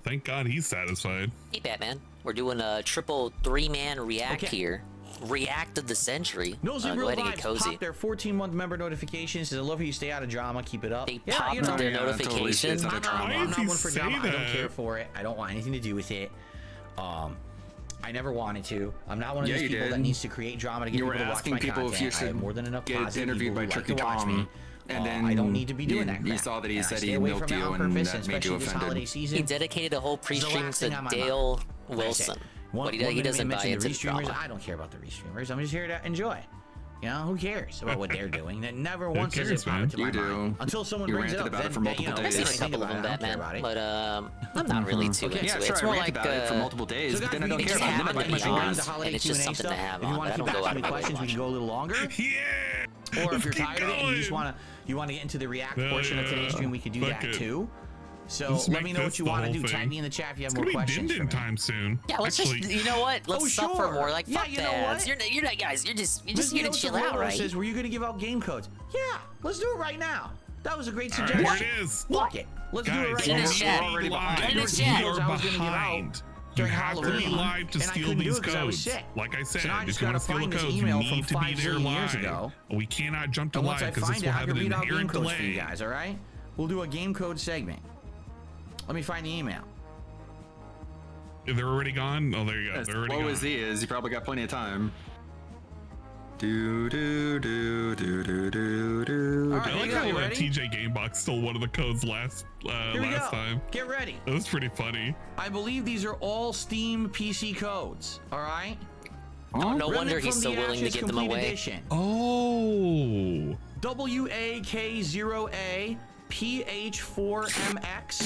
Thank God he's satisfied. Hey, Batman. We're doing a triple 3-man react Okay. here. React of the century. Nosy Go Real ahead and get Vibes cozy. popped their 14-month member notification. Says, I love how you stay out of drama. Keep it up. They Yeah, popped you know, their Yeah, totally notification. stays out of drama. Why I'm does not he one for say drama. I don't that? care for it. I don't want anything to do with it. I never wanted to. I'm not one of Yeah, these you people did. that needs to create drama to get You were people to watch asking my people content. if you I should have more than enough get positive interviewed people by who like Turkey to watch Tom, me. and then I don't need to be doing that you crap. saw that he And I said stay he away milked from it you on and purpose, that made you especially this holiday offended. season. He dedicated a whole It's the pre-stream last to thing on my Dale mind. Wilson. One But he minute doesn't buy mention into the restreamers. drama. I don't care about the restreamers. I'm just here to enjoy. Who cares about what they're doing? That never once does it cares, pop man? into my You do. mind. Until someone You brings it ranted up. about it for multiple I've days. seen a Think couple of them, Batman, but I'm not really too into Yeah, it. sure, It's I more rant like about it for multiple days, So but guys, then I we don't can care just about have none it of to my be on honest, the holiday and it's just Q&A something to stuff. have If you on, want but to I keep don't go out asking of me my way to questions, we watch can it. go a little longer. Yeah. Or if Let's you're keep tired of it and you just going. want to get into the react Hell portion of yeah. today's stream, we could do Fuck that it. too. So Let's let make me know what this you the want to whole do. Tag thing. me in the chat if you have It's more gonna be questions. din for me. time soon. Yeah, let's Actually, just, you know what? Let's suffer sure. more. Like, Yeah, fuck you know that. what? You're not, guys. You're just Miss here to Miosa chill out, Herrera right? says, were you going to give out game codes? Yeah, let's do it right now. That was a great all right, suggestion. here it is. Fuck it. Let's do it Guys, right in now. the chat. we're already behind. behind. In the We chat. are I was gonna give out behind. You during have to be Halloween, live to and I steal couldn't do these it 'cause I was codes. sick. Like I said, So now I if just you want gotta to steal find the this codes, you email from need to be 5 there zillion years live. ago. We cannot jump to And once live I because this find will it, I have can an read out game inherent codes for you delay. guys, all right? We'll do a game code segment. Let me find the email. They're already gone. Oh, there you go. As They're already slow gone. as he is, you probably got plenty of time. Do do do do do do do. All right, I here like you go. how You ready? TJ Gamebox stole one of the codes last Here we go. time. Get ready. That was pretty funny. I believe these are all Steam PC codes, all right? No wonder Remnant he's from so the willing to Ashes give them Complete away. Edition. Oh. WAK0A PH4MX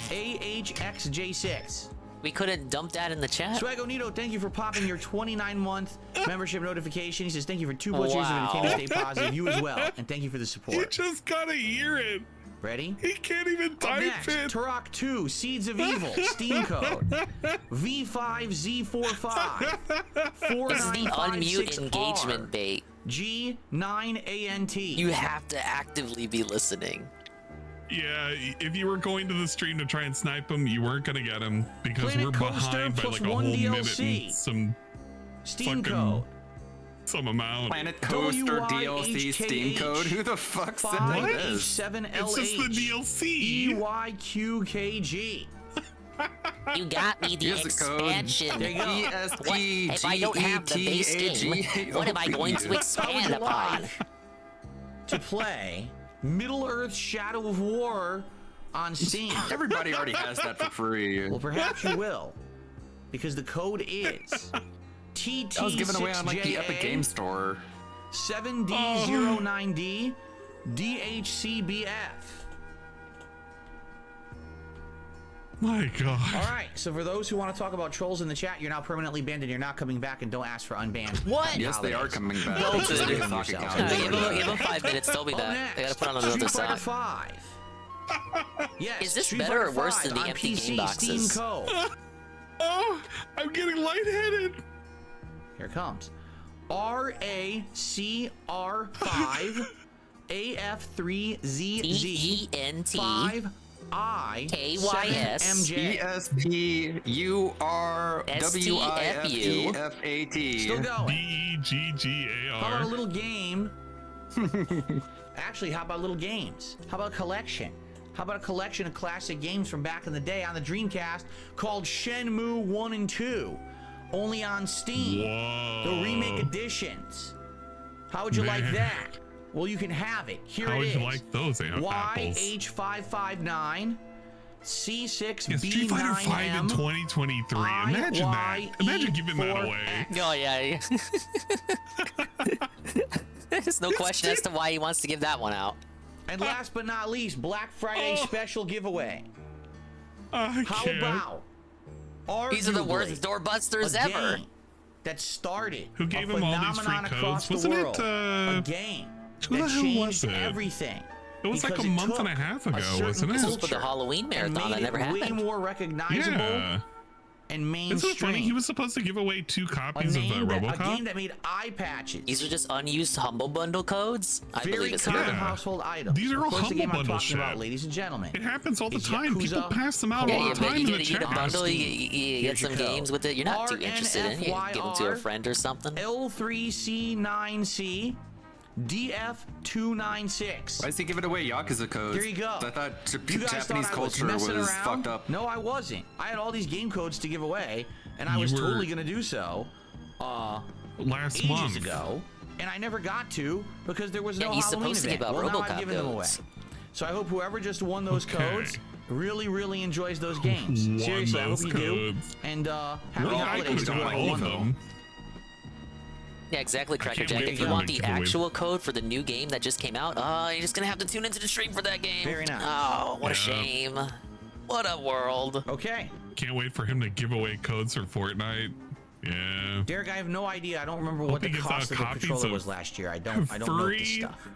AHXJ6. We couldn't dump that in the chat. Swagonito, thank you for popping your 29-month membership notification. He says, thank you for 2+ years of entertainment. Stay positive. You as well. And thank you for the You support. just gotta hear it. Ready? He can't even Up type next, it. Turok 2, Seeds of Evil, Steam code, V5Z45, It's the unmute 4956R, engagement bait. G9ANT. You have to actively be listening. Yeah, if you were going to the stream to try and snipe him, you weren't gonna get him because Planet we're Coaster behind by plus like a whole 1 minute DLC. and some Steam fucking code. some amount. Planet Coaster DLC Steam code. Who the fuck sent me this? 5H7L8 It's just the DLC. EYQKG. You got me the Here's the code. expansion. There you go. What, if I don't have the base game, what am I going to How would expand you upon? like to play Middle-earth Shadow of War on Steam? Everybody already has that for free. Well, perhaps you will, because the code is TT6JA That was given away on like the Epic Game Store. 7D09D DHCBF. My God. All right, so for those who want to talk about trolls in the chat, you're now permanently banned and you're not coming back, and don't ask for unbanned. What? Yes, they are coming back. No, It's just dude. a stock account. Give them 5 minutes, they'll be Up back. They next, gotta put on another Street Fighter side. 5. Yes, Is this Street better or Fighter worse 5 than the on empty PC, game boxes? Steam Co. Oh, I'm getting lightheaded. Here it comes. RACR5 AF3ZZ DENT 5I KYS MJ. ESPURWIFEFAT. Still going. BEGGAR. How about a little game? Actually, how about little games? How about a collection? How about a collection of classic games from back in the day on the Dreamcast called Shenmue 1 and 2? Only on Steam. Whoa. The remake editions. How would you like Man. that? Well, you can have it. Here How it would is. you like those apples? YH559 C6B9M. Yeah, Street Fighter 5 in 2023. Imagine that. Imagine giving that away. Oh, yeah. There's no question as to why he wants to give that one out. And last but not least, Black Friday special giveaway. I How can't. about These are the arguably worst doorbusters a ever. game that started Who gave a him all these free phenomenon across codes? the Wasn't world. it, A game who the that hell changed was it? everything. It was like because a it month and a took half a ago, certain wasn't it? This was for the culture Halloween and marathon made that never it way happened. more recognizable Yeah. and Isn't mainstream. it funny? He was supposed to give away 2 a copies of game that, a RoboCop. game that made eye patches. These are just unused Humble Bundle codes? I Very believe it's common good. Yeah. household items. These are Of all course, the Humble game I'm Bundle talking about, shit. ladies and gentlemen. It happens all the Is time. People Yakuza, pass them out Yeah, all yeah, the but time you in get, the you get a chat. bundle, you Here's get your some code. games with it. You're not too interested in. You give them to a friend or something. L3C9C DF296. Why is he giving away Yakuza codes? There you go. I thought You guys Japanese thought I was culture messing was around? fucked up. No, I wasn't. I had all these game codes to give away, and I You was were- totally going to do so Last ages month. ago, and I never got to because there was no Yeah, he's Halloween supposed to event. give out Well, now RoboCop I've given them away. codes. So I hope whoever just won those Okay. codes really, really enjoys those games. Won Seriously, I hope those you do. codes. And happy Well, I holidays could to have got all all of of them. them. Yeah, exactly, Cracker can't Jack. wait If for you him want to the give away. actual code for the new game that just came out, you're just gonna have to tune into the stream for that game. Very nice. Oh, what a Yeah. shame. What a world. Okay. Can't wait for him to give away codes for Fortnite. Yeah. Derek, I have no idea. I don't remember Hope what the he gives cost out of the copies controller of was last year. I don't know this free- stuff.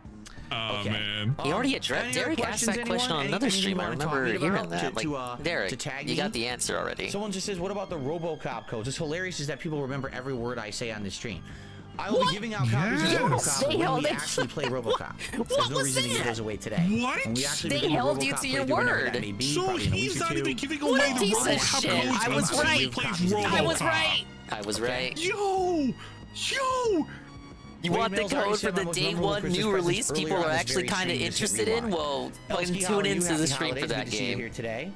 Oh Okay. man. He already Any addressed. other Derek asked questions, that question anyone? on another Anything you stream. I wanna talk remember about hearing that. to Like, Derek, to tag you me? got the answer already. Someone just says, what about the RoboCop codes? What's hilarious is that people remember every word I say on this stream. I will be giving out copies Yes. of RoboCop They when held we it. actually play RoboCop. There's no was reason to give that? those away today. What? When we actually They begin held you RoboCop to your playthrough, whenever that word. may be, So probably in a he's week or not two. even giving What away a the piece of RoboCop shit. codes I when was somebody right. plays I was RoboCop. right. I was right. Yo! You want the Wade Mills already code for said the my most day memorable one Christmas new presents release people earlier are on this actually very kind of stream. Just hit interested in? rewind. Well, Elsky, how tune are you? into the Happy stream for holidays. that Good to see you game. here today.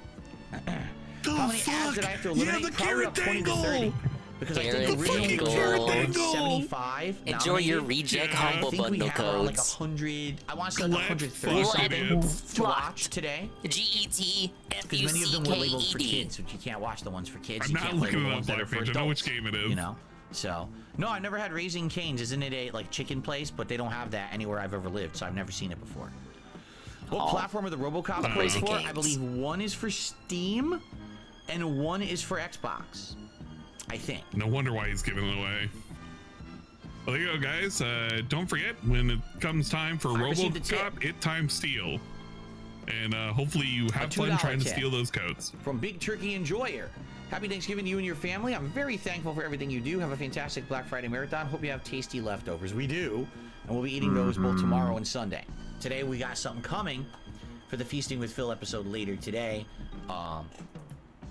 The How many fuck? ads did I have to Yeah, eliminate? the Probably carrot about 20 to dangle. 30. Because I think Carrot the original dangle. carrot Carrot dangle. 75. Enjoy your nominated. reject Yeah. humble I think we bundle have around like codes. 100. I want to say like Let 130 fuck something idiots. to watch today. GET Because many of them were labeled for FUCKED. kids, which you can't watch the ones for kids. I'm You not can't play looking the it ones up that are live for page. I know which adults, game it is. You know. So no, I've never had Raising Cane's. Isn't it a like chicken place? But they don't have that anywhere I've ever lived, so I've never seen it before. What platform are the RoboCop codes Raising for? Cane's. I believe one is for Steam, and one is for Xbox. I think. No wonder why he's giving it away. Well, there you go, guys. Don't forget, when it comes time for I received a tip. RoboCop, it time steal. And hopefully you have fun $2 trying to tip. steal those codes. From Big Turkey Enjoyer. Happy Thanksgiving to you and your family. I'm very thankful for everything you do. Have a fantastic Black Friday marathon. Hope you have tasty leftovers. We do. And we'll be eating those both tomorrow and Sunday. Today we got something coming for the Feasting with Phil episode later today.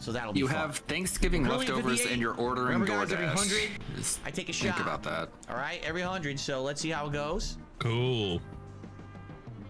So that'll be You fun. have Thanksgiving Brilliant leftovers 58. and you're ordering Remember, guys, every DoorDash. 100, Just I take a think shot. about that. All right, every 100. So let's see how it goes. Cool.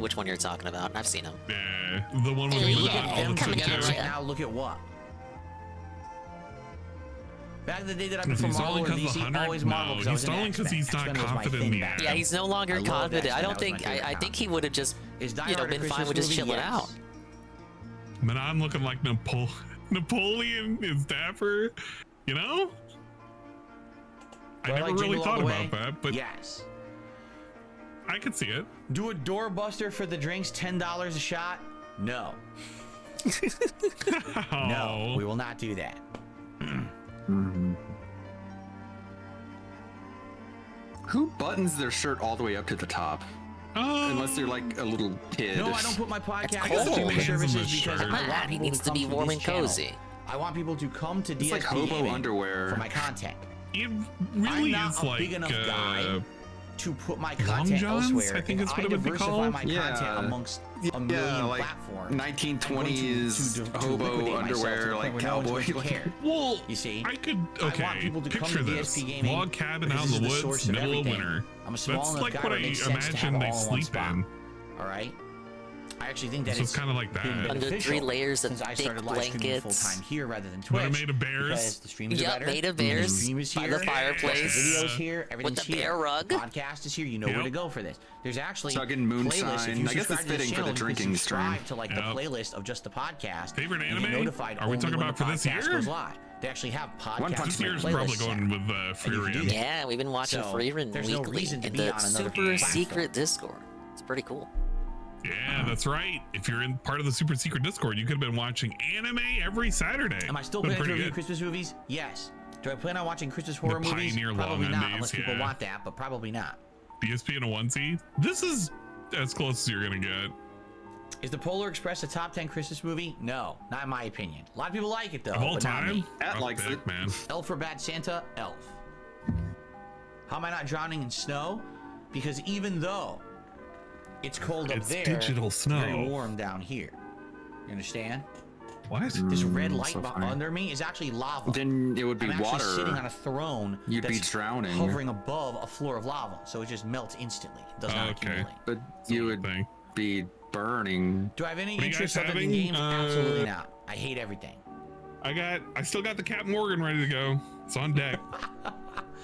which one you're talking about. I've seen him. Yeah, the one with Hey, the Look at yeah, them coming together at right ya. now. Look at what? Back in the day that I've been from He's Marvel stalling or because of DC, 100. always Marvel. No, because I he's was in stalling because X-Men. he's not X-Men was my confident in thing the back act. then. Yeah, he's no longer I love confident. X-Men. I That don't was my think. favorite I think comic. he would have just, Is Die been Hard a fine Christmas with just movie? chilling Yes. out. Man, I'm looking like Napoleon is dapper. You know? I Do never like really Jingle All thought the about Way? that, but Yes. I could see it. Do a doorbuster for the drinks, $10 a shot? No. No, we will not do that. Who buttons their shirt all the way up to the top? Unless they're like a little kid. No, I don't put my podcast cold. on streaming Depends on the services because shirt. I want Man, he people needs to come be to warm this and channel. cozy. I want people to come to It's DSP like hobo Gaming underwear. for my content. It I'm really not is a like big enough guy to put my Long content Johns, elsewhere. I think If is what I it would be diversify called. my Yeah. content amongst a million like platforms. 1920s to hobo liquidate myself to the underwear, point like where no one's cowboy. going to care. well, You see, I could I want okay. people to come Picture to this: DSP Gaming log cabin because out in this the is the woods, source of middle of everything. winter. I'm a small That's enough like guy what where I it makes sense to have imagine it they all in one sleep spot. in. All right. I actually think that So it's kind of like been that. Under beneficial 3 layers of since I thick started live streaming full blankets. time here rather than But Twitch. I made of Because bears. the streams are Yep, better. made of The bears stream is by here. the fireplace. The videos here. Everything's the here. bear rug. Podcast is here. You know where Yep. to go for this. There's actually Chugging moonshine. playlists. If you I guess subscribe it's to this fitting for channel, the you can drinking subscribe stream. to like Yep. the playlist of just the podcast. Favorite and get anime? notified Are we only talking when about the for this podcast year? goes live. They actually have One podcast Punch This Man. year's playlists probably set. going with And you can do Furion. that. Yeah, we've been watching So, Freerun there's no weekly reason to in be the on another super platform. secret Discord. It's pretty cool. Yeah, that's right. If you're in part of the super secret Discord, you could have been watching anime every Saturday. Am I still Been planning to pretty review good. Christmas movies? Yes. Do I plan on watching Christmas horror movies? Pioneer Probably Long not, Days, unless people yeah. want that, but probably not. DSP in a onesie. This is as close as you're gonna get. Is the Polar Express a top 10 Christmas movie? No, not in my opinion. A lot of people like it though, Of all but not time, me. That rough likes pick, it. man. Elf for Bad Santa? Elf. How am I not drowning in snow? Because even though it's cold up It's there, digital it's snow. very warm down here. You understand? What? This red light so funny. under me is actually lava. Then it would be I'm actually water. sitting on a throne You'd be that's drowning. hovering above a floor of lava, so it just melts instantly. It does not Okay. accumulate. But you would Thing. be burning. Do I have any What are you interest guys other than having? games? Absolutely not. I hate everything. I still got the Captain Morgan ready to go. It's on deck.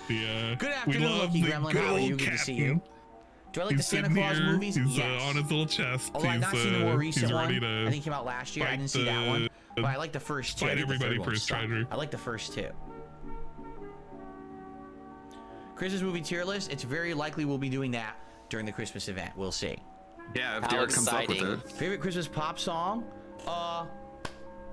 Good we afternoon, love Lucky the Gremlin. good How are you? old Good to see Captain. you. Do I like the He's Santa sitting Claus here, movies? He's Yes. on his little chest. Although I've he's, not seen the more recent he's one. ready to I think it came out last year. I fight didn't see that the- one. But I like the first two. I fight think the everybody third for one his sucked. treasure. I like the first two. Christmas movie tier list. It's very likely we'll be doing that during the Christmas event. We'll see. Yeah, if How Derek comes up exciting. with it. Favorite Christmas pop song?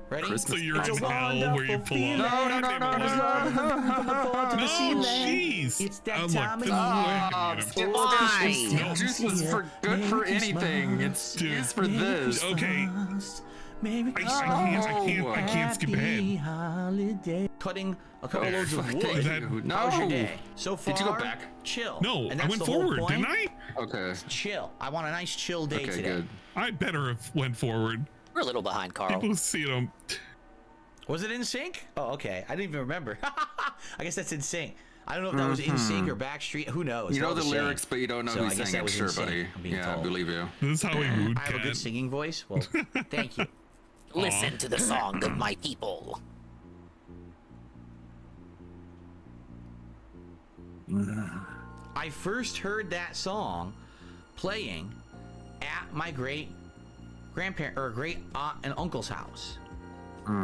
Ready? Christmas- So you're It's in a hell where you wonderful pull feeling. up. No, no, no, no, No, No, jeez. It's that Look, time of this is year. why Why? No. Juice was for good for anything. It's Dude. used for this. Okay. Merry I can't skip ahead. holiday. Cutting a couple loads of Fuck wood. that- No. How's your day? So far, Did you go back? Chill. No, And I that's went the whole forward, point. didn't I? Okay. Chill. I want a nice chill day Okay, today. good. I better have went forward. We're a little behind, Carl. People see them. Was it in sync? Oh, okay. I didn't even remember. I guess that's in sync. I don't know if that was in sync or Backstreet. Who knows? You know They're all the same. lyrics, but you don't know So who I guess sang that it. was in Sure, sync, buddy. I'm being Yeah, I told. believe you. This is how we rude I have a good cat. singing voice. Well, thank you. Listen to the song of my people. I first heard that song playing at my great grandparent or great aunt and uncle's house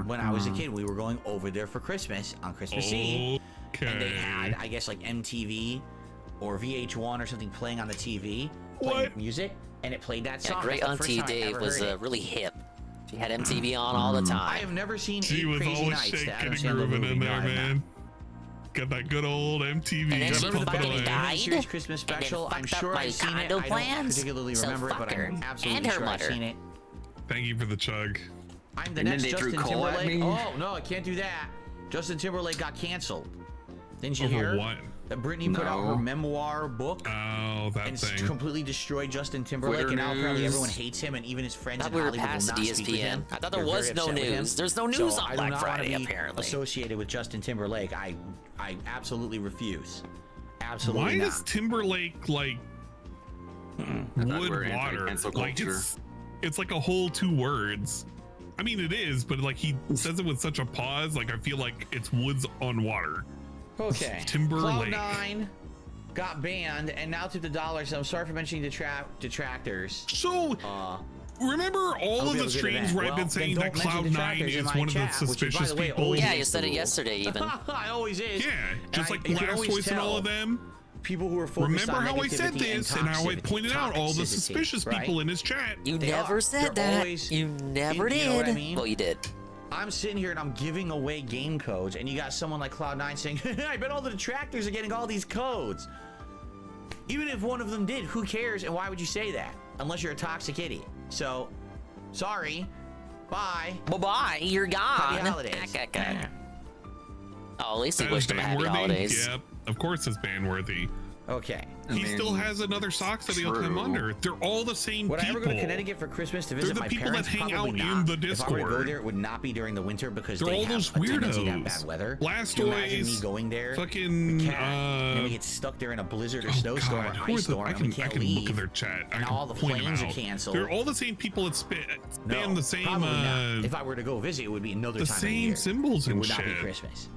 when I was a kid. We were going over there for Christmas on Christmas Eve, and they had, Okay. I guess, like MTV or VH1 or something playing on the TV, playing What? music, and it played that song. Yeah, great That's the first Auntie time I Dave ever was heard it. really hip. She had MTV on all the I time. have never seen She Eight was Crazy always Nights, the shaking Adam and Sandler grooving movie. in No, there, I have not. man. Got that good old MTV. And then Just she Remember the pump it fucking away. died. Series Christmas and then special? I'm fucked up sure my I've seen it. condo I don't plans. particularly So remember it, fuck but her. I'm absolutely And her sure I've mother. seen it. Thank you for the chug. I'm the And then next they threw Justin coal at Timberlake. me? Oh no, I can't do that. Justin Timberlake got canceled. Didn't you Over hear what? that Britney put out No. her memoir book Oh, that and thing. completely destroyed Justin Timberlake, Twitter and now apparently news. everyone hates him, and even his friends I in thought we were Hollywood will past not the speak with him. DSPN. I thought there They're was very no upset with him. news. There's no news So on I do Black not wanna Friday, be apparently. associated with Justin Timberlake. I absolutely refuse. Absolutely Why not. is Timberlake like I thought wood we're water? anti-cancel Like culture. it's like a whole 2 words. I mean, it is, but like he says it with such a pause. Like I feel like it's woods on water. Okay. Timber Lake. Cloud9 got banned, and now to the dollars. I'm sorry for mentioning detractors. So, remember all of the streams where I've been saying that Cloud9 is one of the suspicious people? Yeah, you said it yesterday even. I always is. Yeah, just like Last Voice and all of them. People who are focused remember on how I said this and how I pointed out all the suspicious people in his chat? You never said that. You never did. You know what I mean? Well, you did. I'm sitting here and I'm giving away game codes, and you got someone like Cloud9 saying, I bet all the detractors are getting all these codes. Even if one of them did, who cares? And why would you say that? Unless you're a toxic idiot. So, sorry. Bye. Bye-bye. You're gone. Happy holidays. Oh, at least he wished him happy holidays. Yep, of course it's ban-worthy. Okay. He still has another socks that he'll come under. They're all the same people. Would I ever go to Connecticut for Christmas to visit They're the my people parents? that hang Probably out not. in the If I were to go Discord. there, it would not be during the winter because They're they all have those a tendency to have weirdos. bad weather. Blast Can you imagine Toys, me going there? fucking, the cat, and we get stuck there in a blizzard or snowstorm God, or who are ice the- storm, I and we can can't look leave. at their chat. I And can all the point them planes are out. canceled. They're all the same people that span the same probably not. If I were to go visit, it would be another the time of the same year. symbols It and would not be shit. Christmas.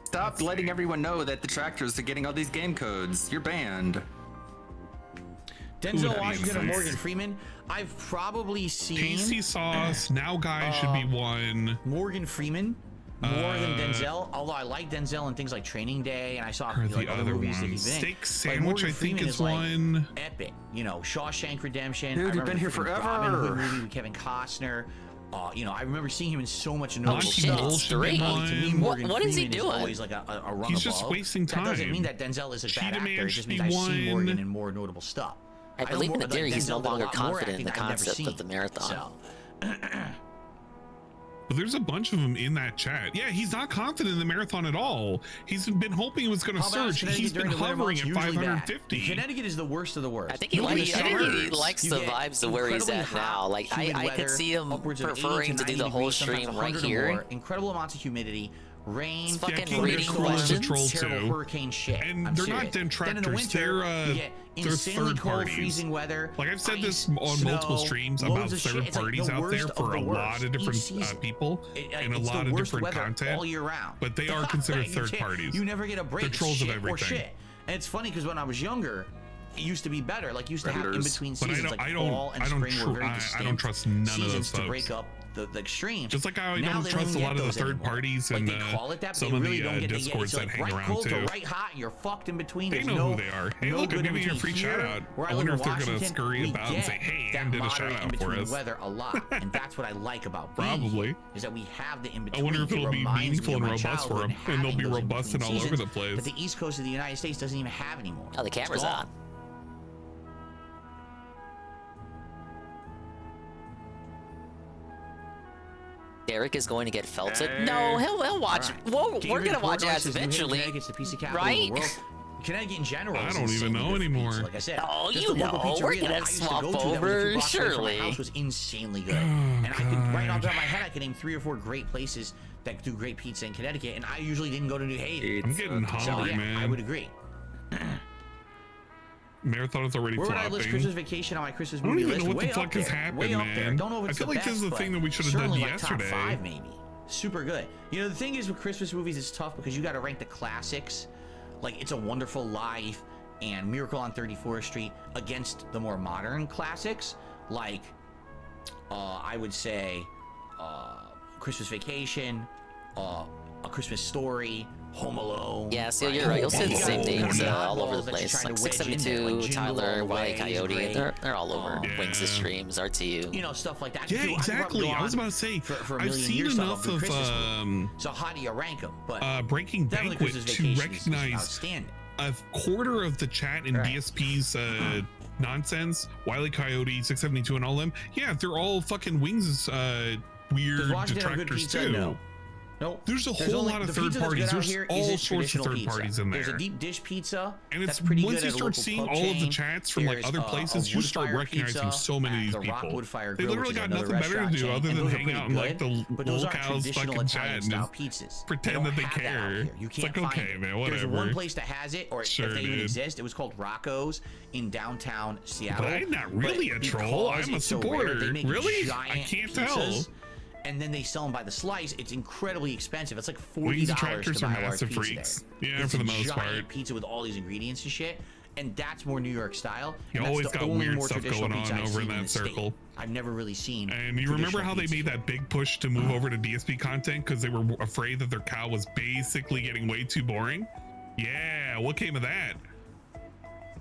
Stop letting everyone know that detractors are getting all these game codes. You're banned. Denzel Washington or Morgan Freeman? I've probably seen Tasty Sauce, Now Guy should be one. Morgan Freeman more than Denzel. Although I like Denzel in things like Training Day, and I saw Or like the other other movies that one. he's been in. Steak But Sandwich, Morgan I think, Freeman is like one. epic. You know, Shawshank Redemption. Dude, I you've remember been here the freaking forever. Robin Hood movie with Kevin Costner. You know, I remember seeing him in so much notable shit, stuff. it's three. To me, Morgan What is he Freeman doing? Is always like a run He's just above. wasting That doesn't time. mean that Denzel is a bad Cheetah actor. Man It should just be means I've seen Morgan one. in more notable stuff. I believe in the like theory he's no Denzel did a longer lot more confident in the acting I've never concept of seen. the marathon. So, But there's a bunch of them in that chat. Yeah, he's not confident in the marathon at all. He's been hoping it was going to how about surge. Connecticut He's been during the winter hovering months? at Usually bad. 550. Connecticut is the worst of the worst. I think he In the likes. I think he summers, likes you the get vibes of where he's at incredibly now. hot, Like humid I could weather, see him upwards of 80 preferring to do 90 the whole degrees, sometimes stream right 100 or here. more, incredible amounts of humidity, rain, It's fucking King reading Cruise is a questions. troll terrible too. hurricane shit. And I'm they're serious. not Then in the detractors. winter, you get They're insanely third cold, parties. freezing weather. Like I've said ice, this on snow, multiple streams about loads of shit. third It's like parties the out there worst of for the a lot worst of each different season. people and a It's lot the of worst different weather content. all year round. But they are considered You third can't- parties. You never get a break. They're trolls of Shit or everything. shit. And it's funny because when I was younger, it used to be better. Like, you used to have in Predators. between But seasons, like I fall and spring were very I distinct don't trust none of those seasons to folks. break up the extremes. Just like how I Now don't they trust a even lot get of the those third anymore. parties Like, and they call it that, but some they of really the don't get discords it's that like hang right around cold too. to right hot, and you're fucked in between. They There's know no, who they are. Hey, no look, I'm good in giving you a between. free Here, shout out. where I live wonder in if they're gonna Washington, scurry we about and get say, "Hey, that Ann did a moderate shout out for in-between us." weather a lot, and that's what I like about being Probably. here, is that we have the in between. I wonder if it'll be meaningful and robust for them, and they'll be robust and all over the place. But the East Coast of the United States doesn't even have anymore. Oh, the It's camera's gone. on. Derek is going to get felted. Hey. No, he'll watch. All right. Whoa, Gabriel we're gonna watch Portnoy ads says New Haven, eventually, Connecticut's the PC capital of right? the world. Connecticut in general. I is don't even insanely know good for anymore. pizza. Like I said, Oh, just you the local know, we're pizzeria gonna that I used to swap go to that was a few over, blocks away from my surely. house was insanely good. Oh, And I could, right off the top of my God. head, I could name 3 or 4 great places that do great pizza in Connecticut, and I usually didn't go to New Haven. I'm getting So hungry, yeah, man. I would agree. Marathon is already Where would I list flopping. Christmas vacation on my Christmas I don't movie even list? know what the Way fuck up has there. happened, Way up there. man. Don't know if I it's feel the like this best, is the but thing that we should have done certainly like yesterday. Top 5 maybe. Super good. You know, the thing is with Christmas movies, it's tough because you got to rank the classics, like It's a Wonderful Life and Miracle on 34th Street, against the more modern classics, like I would say Christmas Vacation, A Christmas Story, Home Alone. Yeah, so you're right. You'll see the same names Yeah. all over the That you're place. trying Like to wedge in there, 672, like Jingle All Tyler, the Wile Way E. is Coyote. great. They're all over. Yeah. Wings of Streams, RTU. You know, stuff like that. Yeah, I could exactly. probably go I was on about to say, for a I've million seen years enough about of Christmas movies. So how do you rank them? But Breaking definitely Banquet Christmas to Vacation is recognize outstanding. a quarter of the chat in Right. DSP's nonsense, Wile E. Coyote, 672, and all them. Yeah, they're all fucking Wings weird Does Washington have good detractors pizza? too. No. Nope. There's a whole lot of third parties. There's all sorts of third parties in there. There's a deep dish pizza. And it's pretty once good you start seeing all of the chats from like other places, you start recognizing so many of these people. They literally got nothing better to do other than hang out in like the locale's fucking chat and just pretend that they care. It's like, okay, man, whatever. There's one place that has it, or if they even exist. It was called Rocco's in downtown Seattle. But I'm not really a troll. I'm a supporter. Really? I can't tell. And then they sell them by the slice. It's incredibly expensive. It's like $40 to buy a large pizza freaks. there. Yeah, it's for the a most giant part. Pizza with all these ingredients and shit. And that's more New York style. You always got weird stuff going on over in that circle. I've never really seen. And you remember how they made that big push to move over to DSP content because they were afraid that their cow was basically getting way too boring? Yeah, what came of that?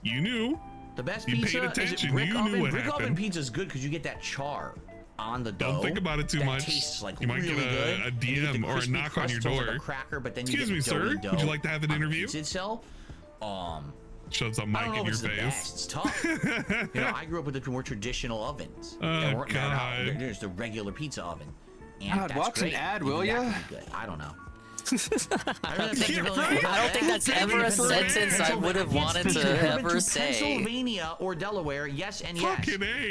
You knew. The best you pizza paid attention. is brick you oven. Knew what brick happened. Oven pizza is good because you get that char on the dough. Don't think about it too much. Tastes like you might really get a DM or a knock on your door. Like a cracker, but then Excuse you me, sir. dough Would you like to have an interview? Pizza itself. Shoves a mic in your face. It's tough. You know, I grew up with the more traditional ovens. Oh, God. There's the regular pizza oven. And God, that's watch great. an ad, Even will that ya? can be good. I don't know. I don't think that's ever a sentence I would have wanted to ever say. Pennsylvania or Delaware, yes and yes.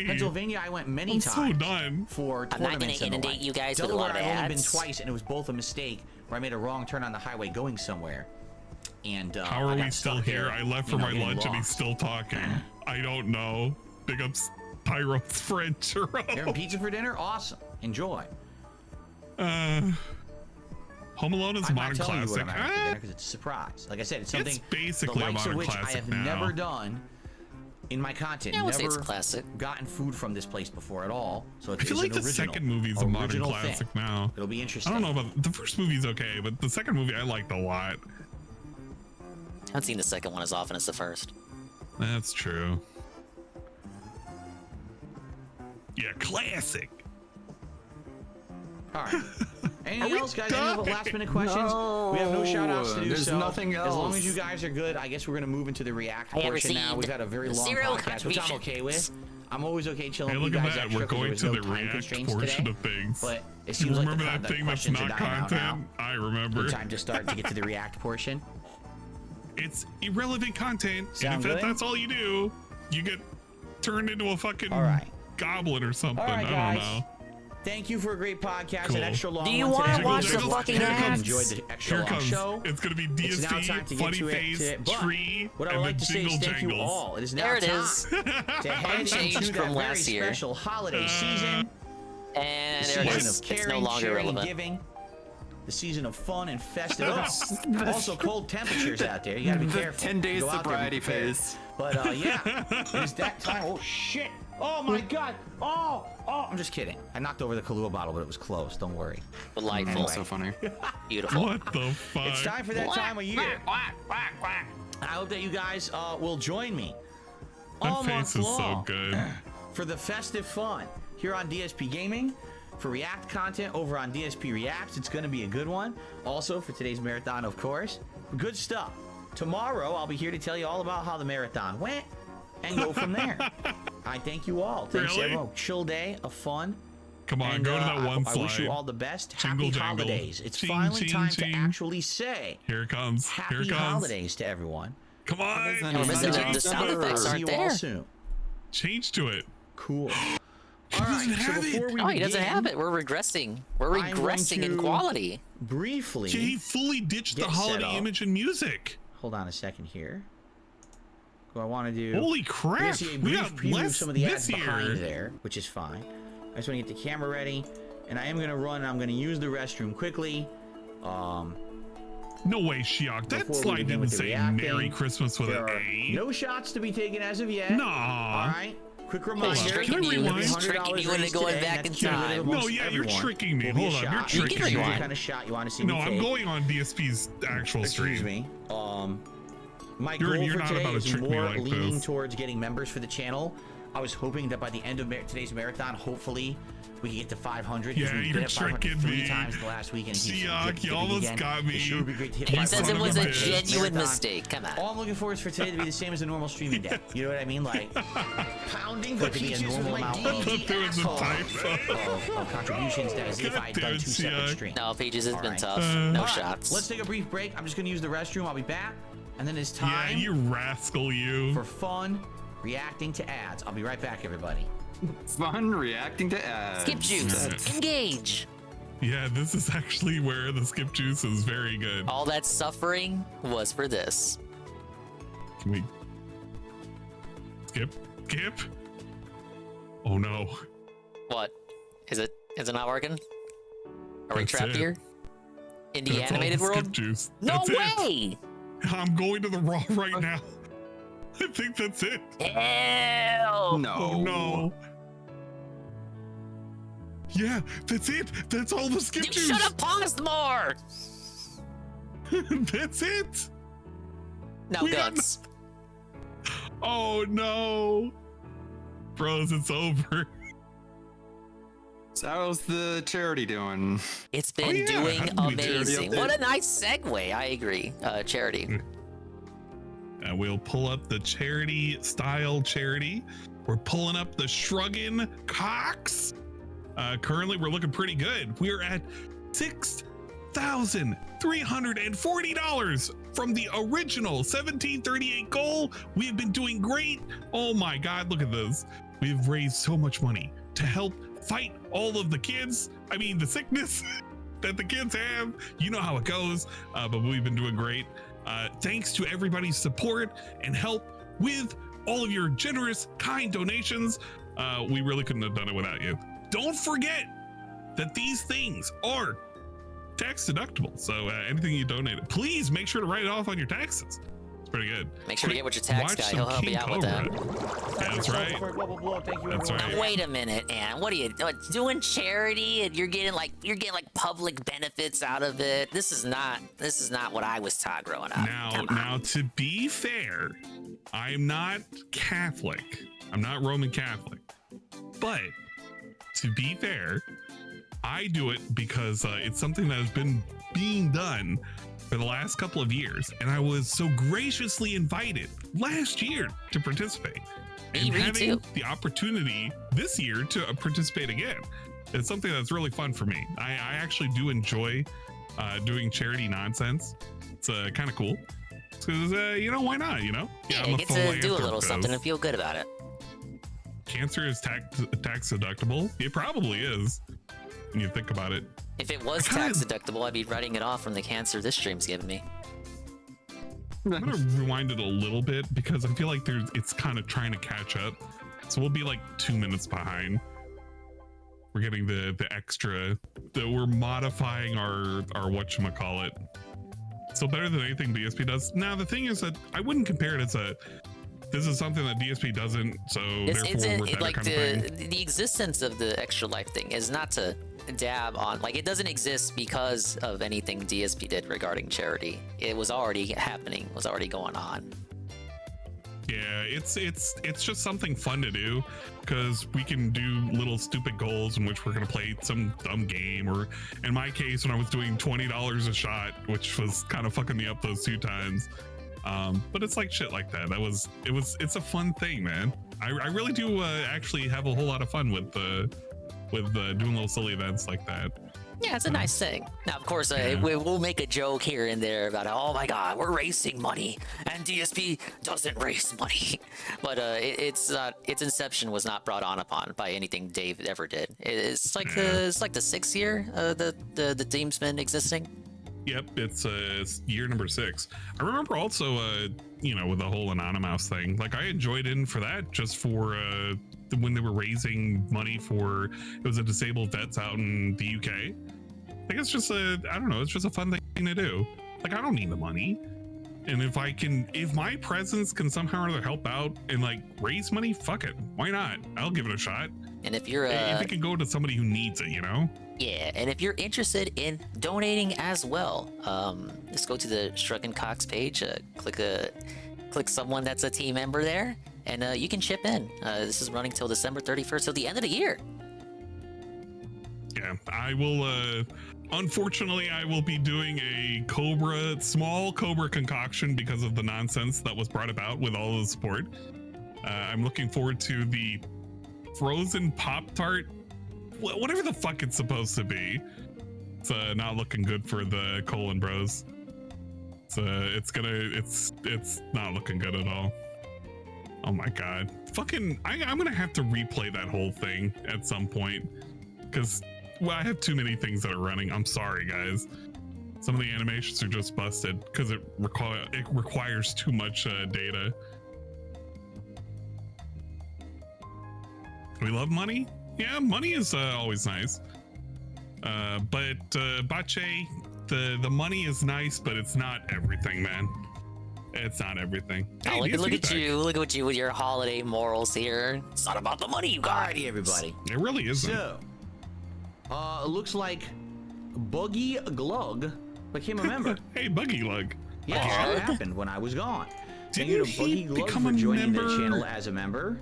Pennsylvania, I went many times so done. for I'm not tournaments. going to inundate you guys Delaware, with a lot of I've only been ads. twice, and it was both a mistake where I made a wrong turn on the highway going somewhere. And how are we still here? I left for my lunch and he's still talking. I don't know. Big ups Pyro's friend Churro. You're having pizza for dinner? Awesome. Enjoy. Home Alone is a modern classic. Because it's a surprise. Like I said, it's something basically the likes a modern of which classic I have now. never done in my content. Yeah, I would say never it's a classic. Gotten food from this place before at all. So it's, I feel like the second movie is a modern classic now. It'll be interesting. I don't know about the first movie's okay, but the second movie I liked a lot. I haven't seen the second one as often as the first. That's true. Yeah, classic. All right. Anything else, guys? Any other last minute questions? We have no shout outs to do. There's so nothing else. As long as you guys are good, I guess we're going to move into the React portion now. We've had a very long podcast, which I'm okay with. I'm always okay chilling Hey, with look you at guys. that. We're going to the React portion of things. But it You seems remember like that thing that's not content? I remember. Good time to start to get to the React portion. It's irrelevant content, Sound and if good? that's all you do, you get turned into a fucking goblin or something. All right, I don't guys. know. Thank you for a great podcast, Cool. an extra long Do you one wanna today. watch the fucking ads? Enjoyed the extra Here long comes. show. It's gonna be It's now time DSP, to get Funny to it Face, today. But Tree, what I would and like the to say is Jingle thank you Jangles. all. It is now There it time is. to head Unchanged into from that last very year. special holiday season. And The there it season is. of It's caring, no longer sharing, relevant. giving. The season of fun and festive. Also cold temperatures out there. You gotta be careful. 10 days Go out there sobriety prepared. phase. But yeah, it's that time. Oh shit! Oh my god! Oh! I'm just kidding. I knocked over the Kahlua bottle, but it was close. Don't worry. Delightful. Anyway. So funny. Beautiful. What the fuck? It's time for that time of year. I hope that you guys will join me all That month face is so long good. for the festive fun here on DSP Gaming. For React content over on DSP Reacts, it's going to be a good one. Also for today's marathon, of course, good stuff. Tomorrow, I'll be here to tell you all about how the marathon went and go from there. I thank you all. Thanks Really? everyone. Chill day of fun. Come on, And, go to that one I slide. wish you all the best. Jingle Happy jangle. holidays. It's Ching, finally ching, time ching. to actually say Here it comes. Here happy it comes. holidays to everyone. Come on. We're missing the sound effects See aren't you there. all soon. Change to it. Cool. All right, so before we Oh, he doesn't begin, have it. We're regressing. We're I'm going regressing in to- quality. briefly. He fully ditched the Get set holiday up. image and music. Hold on a second here. What I want to do. Holy You're crap. gonna see a We brief got preview of less some of the ads this behind year. there, which is fine. I just want to get the camera ready, and I am going to run. I'm going to use the restroom quickly. No way, Shiok. That Before we slide begin didn't with the say reacting, Merry Christmas with there an are A. no shots to be taken as of yet. Nah. All right. Quick reminder. Can I Tricking you. rewind? He's tricking you into going back in time. No, yeah, you're tricking me. Hold on, you're You can tricking me. rewind. What kind of shot you want to see No, me I'm take. going on DSP's actual Excuse stream. me. My You're goal for not today about to is trick me more like leaning this. towards getting members for the channel. I was hoping that by the end of today's marathon, hopefully we can get to 500. Yeah, we you're did 500 tricking three me. times the last weekend. Yuck, you almost got me. It sure would be great to hit He 500 says it was a again by today's genuine marathon. mistake. Come on. All I'm looking for is for today to be the same as a normal streaming day. You know what I mean? Like, Pounding for the it to be a peaches with normal my amount DD There was a asshole. typo. of contributions that as if I had done 2 separate streams. No, Pages has been Alright. tough. No All right, shots. let's take a brief break. I'm just going to use the restroom. I'll be back. And then it's Yeah, time you rascal, you. for fun reacting to ads. I'll be right back, everybody. Fun reacting to ads. Skip juice. That's- Engage. Yeah, this is actually where the skip juice is very good. All that suffering was for this. Can we skip? Skip? Oh no. What? Is it not working? Are we That's trapped it. here? In the That's all animated the skip world? juice. No That's it. way! I'm going to the raw right now. I think that's it. Hell! No. Oh no. Yeah, that's it. That's all the skip You juice. should have paused more! That's it. No We got guts. Oh no. Bros, it's over. So how's the charity doing? It's been yeah, doing how did we do charity amazing. update? What a nice segue. I agree. Charity. We'll pull up the charity style charity. We're pulling up the Shruggin' Cox. Currently, we're looking pretty good. We're at $6,340 from the original 1738 goal. We've been doing great. Oh my God, look at this. We've raised so much money to help fight all of the kids. I mean, the sickness that the kids have. You know how it goes, but we've been doing great. Thanks to everybody's support and help with all of your generous, kind donations. We really couldn't have done it without you. Don't forget that these things are tax deductible. So anything you donate, please make sure to write it off on your taxes. It's pretty good. Make sure to get with your tax Watch guy. some He'll help King you out with that. Cobra. That's right. Thank you, That's everyone. right. Now, wait a minute, Ann. What are you doing? Charity, and you're getting like public benefits out of it. This is not what I was taught growing up. Now, to be fair, I'm not Catholic. I'm not Roman Catholic. But to be fair, I do it because it's something that has been being done for the last couple of years, and I was so graciously invited last year to participate. And Me having too. the opportunity this year to participate again, it's something that's really fun for me. I actually do enjoy doing charity nonsense. It's kind of cool. Because, why not, Yeah, I'm you a get to do a little philanthropist. something and feel good about it. Cancer is tax deductible. It probably is when you think about it. If it was I kinda- tax deductible, I'd be writing it off from the cancer this stream's giving me. I'm gonna rewind it a little bit because I feel like it's kind of trying to catch up. So we'll be like 2 minutes behind. We're getting the extra that we're modifying our whatchamacallit. So better than anything DSP does. Now the thing is that I wouldn't compare it as this is something that DSP doesn't, so therefore we're better like kind of thing. the existence of the extra life thing is not to dab on, like, it doesn't exist because of anything DSP did regarding charity. It was already happening, was already going on. Yeah, it's just something fun to do because we can do little stupid goals in which we're gonna play some dumb game, or in my case when I was doing $20 a shot, which was kind of fucking me up those 2 times. But it's like shit like that. It's a fun thing, man. I really do actually have a whole lot of fun with doing little silly events like that. Yeah, it's a nice thing. Now, of course, we'll make a joke here and there about, oh my God, we're raising money, and DSP doesn't raise money. But it's not. Its inception was not brought on upon by anything Dave ever did. It's like the 6th year the team's been existing. Yep, it's year number 6. I remember also, with the whole Anonymous thing. Like I enjoyed in for that, just for when they were raising money for, it was a disabled vets out in the UK. I think it's just I don't know, it's just a fun thing to do. Like I don't need the money, and if my presence can somehow or other help out and like raise money, fuck it, why not? I'll give it a shot. And if you're if it can go to somebody who needs it, Yeah, and if you're interested in donating as well, just go to the Shruggin' Cox page, click someone that's a team member there, and you can chip in. This is running till December 31st, till the end of the year. Yeah, I will. Unfortunately, I will be doing a small Cobra concoction because of the nonsense that was brought about with all of the support. I'm looking forward to the frozen Pop-Tart, whatever the fuck it's supposed to be. It's not looking good for the Colon Bros. It's not looking good at all. Oh my god. Fucking, I'm gonna have to replay that whole thing at some point. Because, well, I have too many things that are running. I'm sorry, guys. Some of the animations are just busted because it requires too much data. We love money. Yeah, money is always nice. But Bache, the money is nice, but it's not everything, man. It's not everthing. Oh, Hey, look at you! Look at you with your holiday morals here. It's not about the money you got. Alrighty, everybody. It really isn't. So, it looks like Buggy Glug became a member. Hey, Buggy Lug. Yeah, that happened when I was gone. Thank you Didn't to Buggy he Glug become for a joining the member channel as a member.